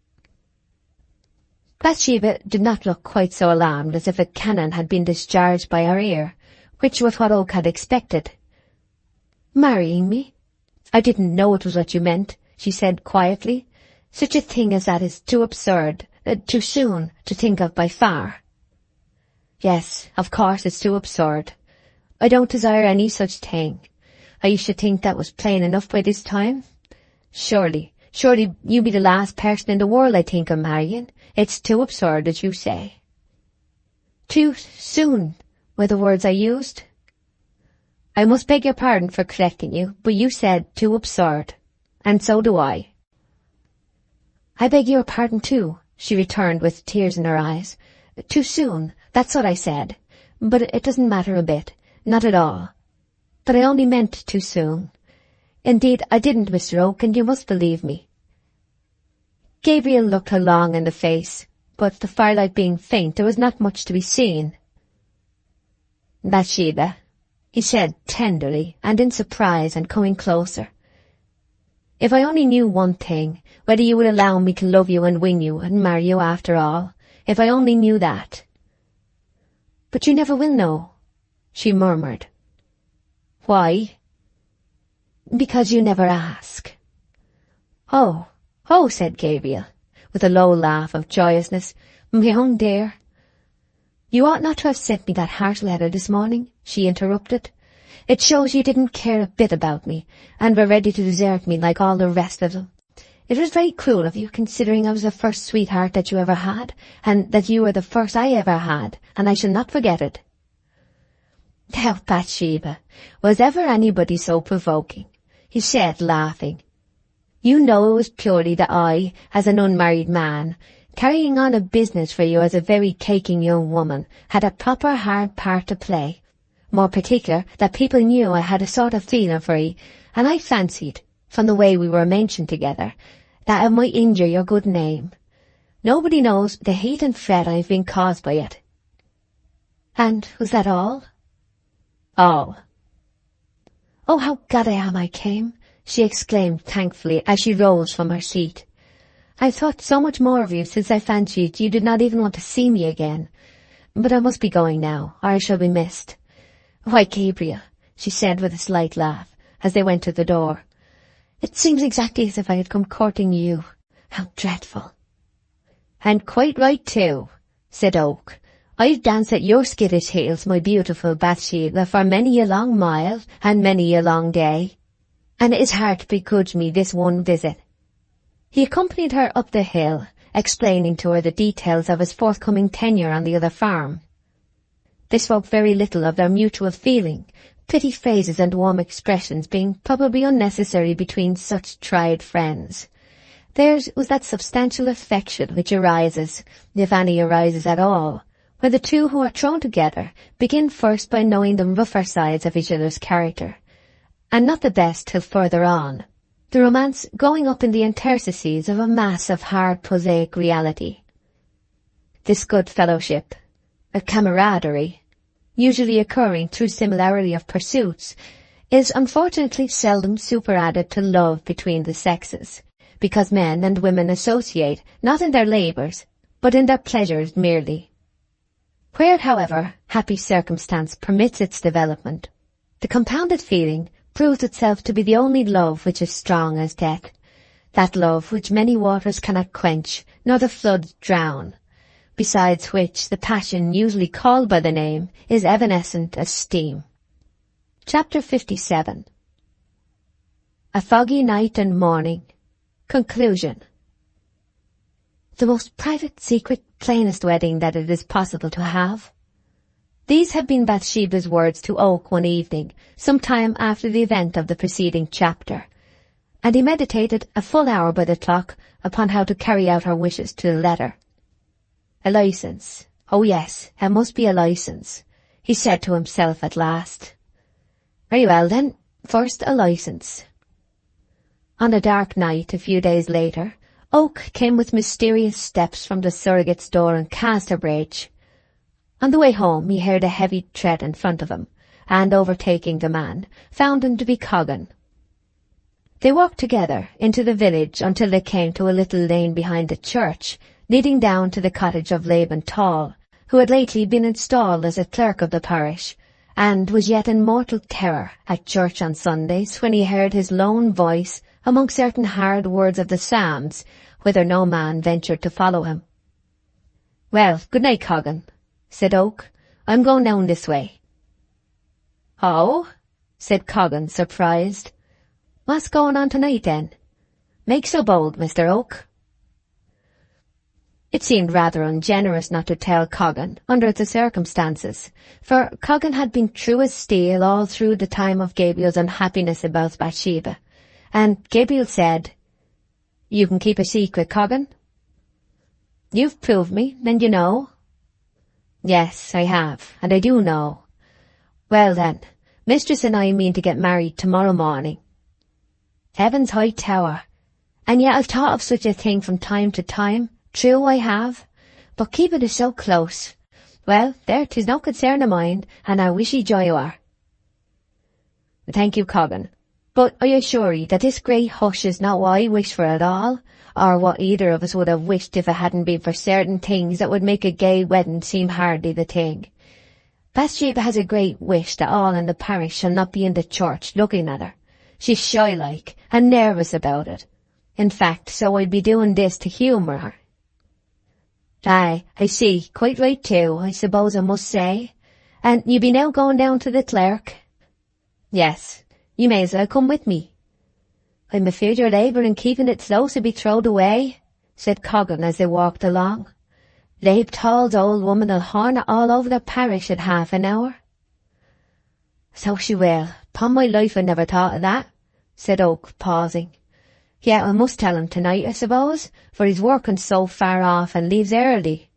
Bathsheba did not look quite so alarmed as if a cannon had been discharged by her ear, which was what Oak had expected. "Marrying me? I didn't know it was what you meant," she said quietly. "Such a thing as that is too absurd, too soon, to think of by far." "Yes, of course it's too absurd. I don't desire any such thing. I should think that was plain enough by this time. Surely you be the last person in the world I think of marrying. It's too absurd, as you say." "Too soon," were the words I used. "I must beg your pardon for correcting you, but you said too absurd, and so do I." "I beg your pardon too," she returned with tears in her eyes. "Too soon, that's what I said. But it doesn't matter a bit, not at all. But I only meant too soon. Indeed, I didn't, Mr. Oak, and you must believe me." Gabriel looked her long in the face, but the firelight being faint, there was not much to be seen. "Bathsheba," he said tenderly and in surprise, and coming closer, "if I only knew one thing, whether you would allow me to love you and win you and marry you after all, if I only knew that." "But you never will know," she murmured. "Why?" "Because you never ask." Oh, said Gabriel, with a low laugh of joyousness. "My own dear." "You ought not to have sent me that harsh letter this morning," she interrupted. "It shows you didn't care a bit about me, and were ready to desert me like all the rest of them. It was very cruel of you, considering I was the first sweetheart that you ever had, and that you were the first I ever had, and I shall not forget it." "Now, Bathsheba, was ever anybody so provoking?" he said, laughing. "You know it was purely that I, as an unmarried man, carrying on a business for you as a very taking young woman, had a proper hard part to play. More particular, that people knew I had a sort of feeling for you, and I fancied, from the way we were mentioned together, that it might injure your good name. Nobody knows the heat and fret I have been caused by it." "And was that all?" "All." "Oh, how glad I am I came," she exclaimed thankfully as she rose from her seat. "I've thought so much more of you since I fancied you did not even want to see me again. But I must be going now, or I shall be missed. Why, Gabriel," she said with a slight laugh, as they went to the door, "it seems exactly as if I had come courting you. How dreadful." "And quite right too," said Oak. "I've danced at your skittish heels, my beautiful Bathsheba, for many a long mile and many a long day, and it is hard to begrudge me this one visit." He accompanied her up the hill, explaining to her the details of his forthcoming tenure on the other farm. They spoke very little of their mutual feeling, pretty phrases and warm expressions being probably unnecessary between such tried friends. Theirs was that substantial affection which arises, if any arises at all, where the two who are thrown together begin first by knowing the rougher sides of each other's character, and not the best till further on, the romance growing up in the interstices of a mass of hard prosaic reality. This good fellowship, a camaraderie, usually occurring through similarity of pursuits, is unfortunately seldom superadded to love between the sexes, because men and women associate not in their labours, but in their pleasures merely. Where, however, happy circumstance permits its development, the compounded feeling proves itself to be the only love which is strong as death, that love which many waters cannot quench, nor the floods drown, besides which the passion usually called by the name is evanescent as steam. Chapter 57. A foggy night and morning. Conclusion. The most private, secret, plainest wedding that it is possible to have. These had been Bathsheba's words to Oak one evening, some time after the event of the preceding chapter, and he meditated a full hour by the clock upon how to carry out her wishes to the letter. A licence. Oh yes, it must be a licence, he said to himself at last. Very well then, first a licence. On a dark night, a few days later, Oak came with mysterious steps from the surrogate's door in Casterbridge. On the way home he heard a heavy tread in front of him, and overtaking the man, found him to be Coggan. They walked together into the village until they came to a little lane behind the church, leading down to the cottage of Laban Tall, who had lately been installed as a clerk of the parish, and was yet in mortal terror at church on Sundays when he heard his lone voice among certain hard words of the Psalms, whither no man ventured to follow him. "Well, good night, Coggan," said Oak. "I'm going down this way." "Oh?" said Coggan, surprised. "What's going on tonight, then? Make so bold, Mr. Oak." It seemed rather ungenerous not to tell Coggan under the circumstances, for Coggan had been true as steel all through the time of Gabriel's unhappiness about Bathsheba, and Gabriel said, "You can keep a secret, Coggan?" "You've proved me, and you know." "Yes, I have, and I do know. Well then, Mistress and I mean to get married tomorrow morning." "Heaven's high tower! And yet I've thought of such a thing from time to time. True, I have. But keeping it so close. Well, there, 'tis no concern of mine, and I wish ye joy you are." "Thank you, Coggan. But I assure ye that this great hush is not what I wish for at all, or what either of us would have wished if it hadn't been for certain things that would make a gay wedding seem hardly the thing. Bathsheba has a great wish that all in the parish shall not be in the church looking at her. She's shy-like, and nervous about it. In fact, so I'd be doing this to humour her." "Aye, I see. Quite right too, I suppose I must say. And you be now going down to the clerk?" "Yes. You may as well come with me." "I'm afeard your labour in keeping it close will be throwed away," said Coggan as they walked along. "Labe Tall's old woman'll horn it all over the parish in half an hour." "So she will. 'Pon my life I never thought of that," said Oak, pausing. "Yet I must tell him tonight, I suppose, for he's working so far off and leaves early."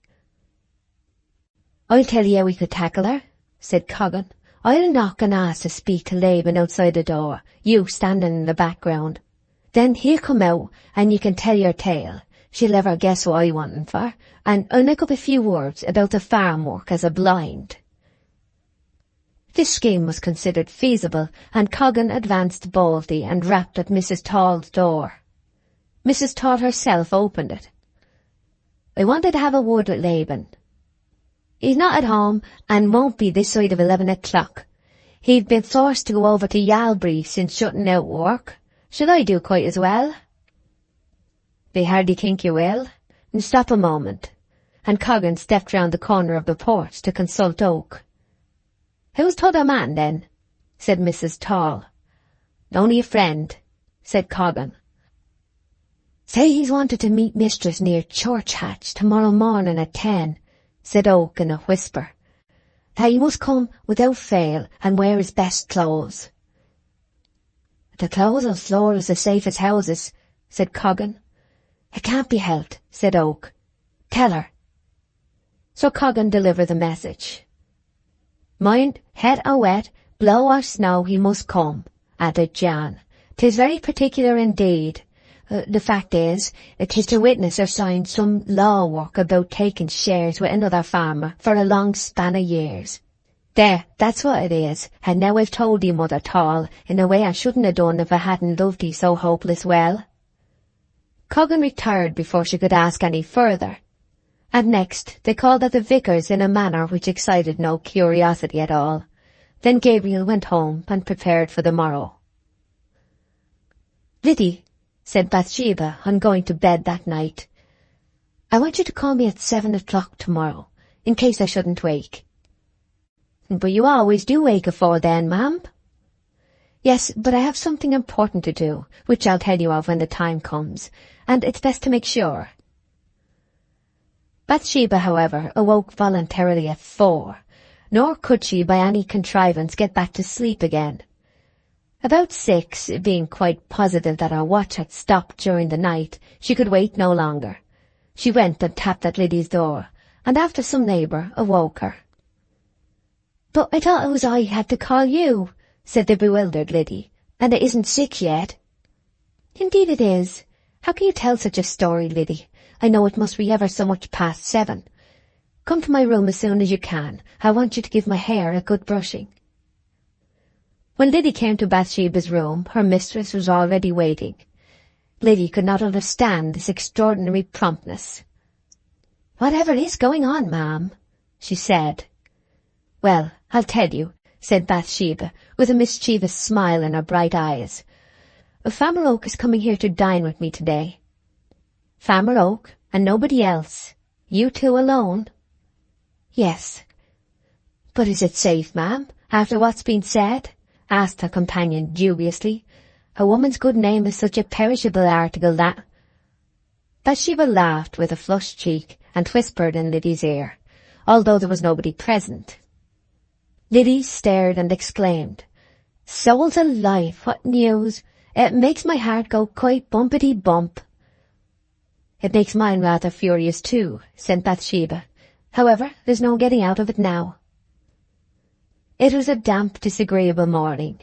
"I'll tell you how we could tackle her," said Coggan. "I'll knock and ask to speak to Laban outside the door, you standing in the background. Then he'll come out, and you can tell your tale. She'll never guess what I want him for, and I'll make up a few words about the farm work as a blind." This scheme was considered feasible, and Coggan advanced boldly and rapped at Mrs. Tall's door. Mrs. Tall herself opened it. "I wanted to have a word with Laban. He's not at home, and won't be this side of 11 o'clock. He'd been forced to go over to Yalbury since shutting out work. Should I do quite as well?" "They hardly think you will. And stop a moment." And Coggan stepped round the corner of the porch to consult Oak. "Who's t'other man, then?" said Mrs. Tall. "Only a friend," said Coggan. "Say he's wanted to meet Mistress near Church Hatch tomorrow morning at 10, said Oak in a whisper. "That he must come without fail and wear his best clothes." "The clothes on floor is as safe as houses," said Coggan. "It can't be helped," said Oak. "Tell her." So Coggan delivered the message. "Mind, het or wet, blow or snow, he must come," added John. "'Tis very particular indeed. The fact is, 'tis to witness or sign some law work about taking shares with another farmer for a long span of years. There, that's what it is, and now I've told you, Mother Tall, in a way I shouldn't have done if I hadn't loved you so hopeless well." Coggan retired before she could ask any further, and next they called at the vicar's in a manner which excited no curiosity at all. Then Gabriel went home and prepared for the morrow. "Liddy," said Bathsheba on going to bed that night, "I want you to call me at 7 o'clock tomorrow, in case I shouldn't wake." "But you always do wake afore then, ma'am." "Yes, but I have something important to do, which I'll tell you of when the time comes, and it's best to make sure." Bathsheba, however, awoke voluntarily at 4, nor could she by any contrivance get back to sleep again. About 6, being quite positive that her watch had stopped during the night, she could wait no longer. She went and tapped at Liddy's door, and after some labour awoke her. "But I thought it was I had to call you," said the bewildered Liddy, "and it isn't 6 yet." "Indeed it is. How can you tell such a story, Liddy? I know it must be ever so much past 7. Come to my room as soon as you can. I want you to give my hair a good brushing." When Liddy came to Bathsheba's room, her mistress was already waiting. Liddy could not understand this extraordinary promptness. "Whatever is going on, ma'am?" she said. "Well, I'll tell you," said Bathsheba, with a mischievous smile in her bright eyes. "Farmer Oak is coming here to dine with me today." "Farmer Oak, and nobody else? You two alone?" "Yes." "But is it safe, ma'am, after what's been said?" asked her companion dubiously. "A woman's good name is such a perishable article that—" Bathsheba laughed with a flushed cheek and whispered in Liddy's ear, although there was nobody present. Liddy stared and exclaimed, "Souls alive, what news! It makes my heart go quite bumpety-bump." "It makes mine rather furious too," said Bathsheba. "However, there's no getting out of it now." It was a damp, disagreeable morning.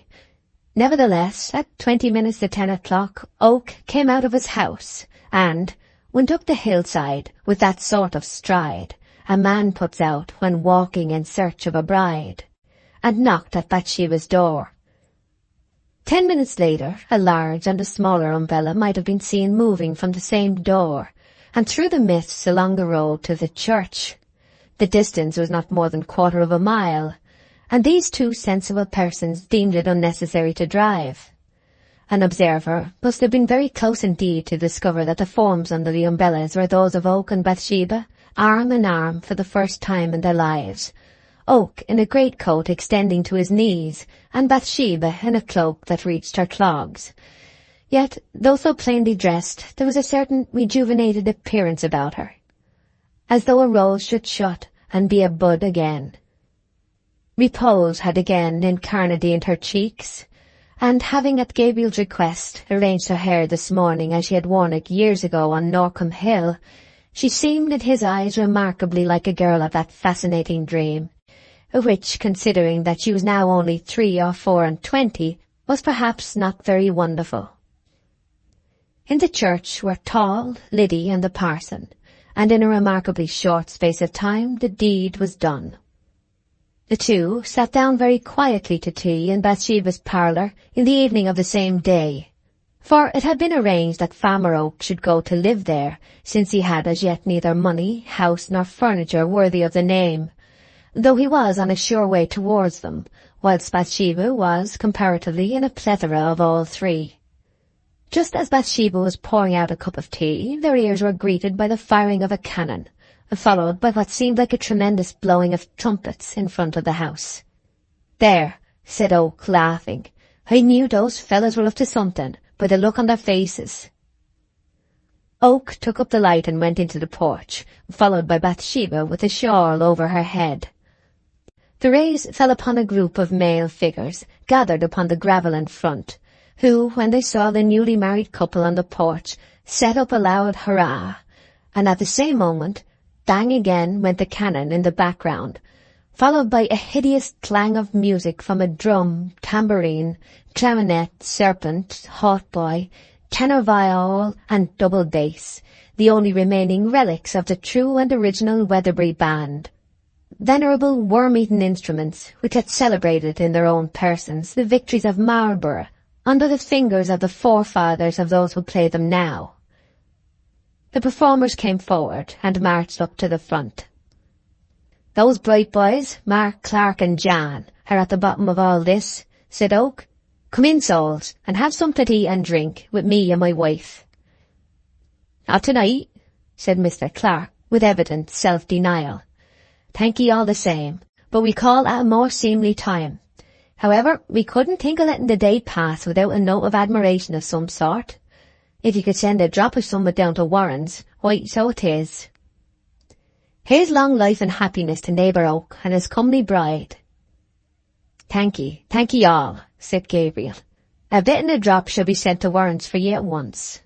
Nevertheless, at 20 minutes to 10 o'clock, Oak came out of his house and went up the hillside with that sort of stride a man puts out when walking in search of a bride, and knocked at Bathsheba's door. 10 minutes later, a large and a smaller umbrella might have been seen moving from the same door, and through the mists along the road to the church. The distance was not more than 1/4 of a mile, and these two sensible persons deemed it unnecessary to drive. An observer must have been very close indeed to discover that the forms under the umbrellas were those of Oak and Bathsheba, arm in arm for the first time in their lives. Oak in a greatcoat extending to his knees, and Bathsheba in a cloak that reached her clogs. Yet, though so plainly dressed, there was a certain rejuvenated appearance about her, as though a rose should shut and be a bud again. Repose had again incarnadined her cheeks, and having at Gabriel's request arranged her hair this morning as she had worn it years ago on Norcombe Hill, she seemed in his eyes remarkably like a girl of that fascinating dream, which, considering that she was now only 3 or 24, was perhaps not very wonderful. In the church were tall Liddy and the parson, and in a remarkably short space of time the deed was done. The two sat down very quietly to tea in Bathsheba's parlour in the evening of the same day, for it had been arranged that Farmer Oak should go to live there, since he had as yet neither money, house, nor furniture worthy of the name, though he was on a sure way towards them, whilst Bathsheba was, comparatively, in a plethora of all three. Just as Bathsheba was pouring out a cup of tea, their ears were greeted by the firing of a cannon, followed by what seemed like a tremendous blowing of trumpets in front of the house. "There," said Oak, laughing. "I knew those fellows were up to something, by the look on their faces." Oak took up the light and went into the porch, followed by Bathsheba with a shawl over her head. The rays fell upon a group of male figures gathered upon the gravel in front, who, when they saw the newly married couple on the porch, set up a loud hurrah, and at the same moment, bang again went the cannon in the background, followed by a hideous clang of music from a drum, tambourine, clarinet, serpent, hautboy, tenor viol, and double bass, the only remaining relics of the true and original Weatherbury band. Venerable worm-eaten instruments which had celebrated in their own persons the victories of Marlborough under the fingers of the forefathers of those who play them now. The performers came forward and marched up to the front. "Those bright boys, Mark, Clark and Jan, are at the bottom of all this," said Oak. "Come in, souls, and have something to eat and drink with me and my wife." "Not tonight," said Mr. Clark, with evident self-denial. "Thank ye all the same, but we call at a more seemly time. However, we couldn't think of letting the day pass without a note of admiration of some sort. If you could send a drop of summat down to Warren's, why, so it is. Here's long life and happiness to neighbour Oak and his comely bride." Thank ye all," said Gabriel. "A bit and a drop shall be sent to Warren's for ye at once.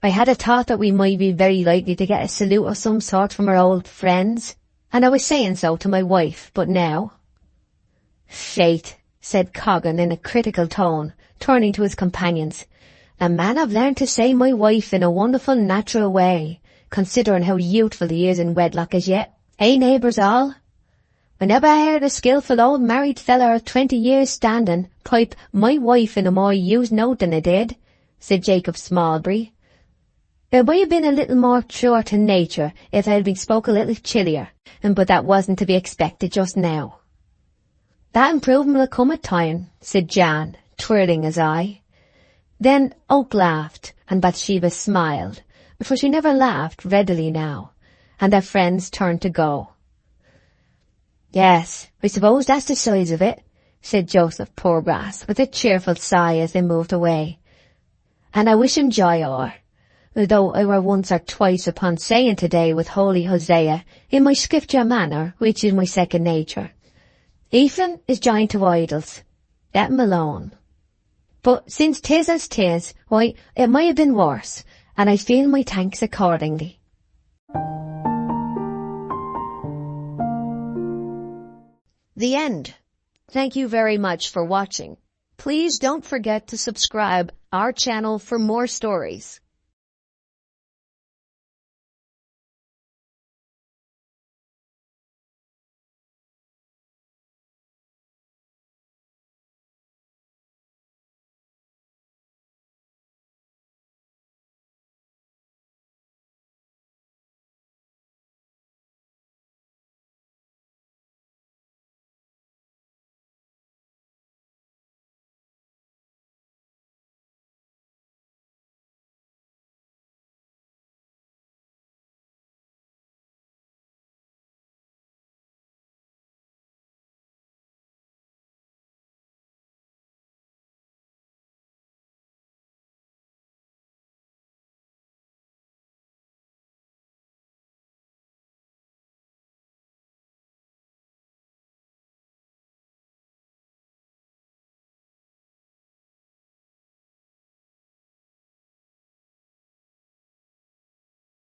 I had a thought that we might be very likely to get a salute of some sort from our old friends, and I was saying so to my wife, but now—" "Faith," said Coggan in a critical tone, turning to his companions, "a man have learned to say my wife in a wonderful natural way, considering how youthful he is in wedlock as yet. Eh, neighbours all? I never heard a skilful old married feller of 20 years standing pipe my wife in a more used note than I did," said Jacob Smallbury. It might have been a little more true to nature if I had been spoke a little chillier, but that wasn't to be expected just now. That improvement will come with time, said Jan, twirling his eye. Then Oak laughed, and Bathsheba smiled, for she never laughed readily now, and their friends turned to go. Yes, I suppose that's the size of it, said Joseph Poorgrass, with a cheerful sigh as they moved away. And I wish him joy o'er, though I were once or twice upon saying today with holy Hosea in my scripture manner, which is my second nature, Ephraim is joined to idols, let him alone. But since 'tis as 'tis, why, it might have been worse, and I feel my thanks accordingly. The end. Thank you very much for watching. Please don't forget to subscribe our channel for more stories.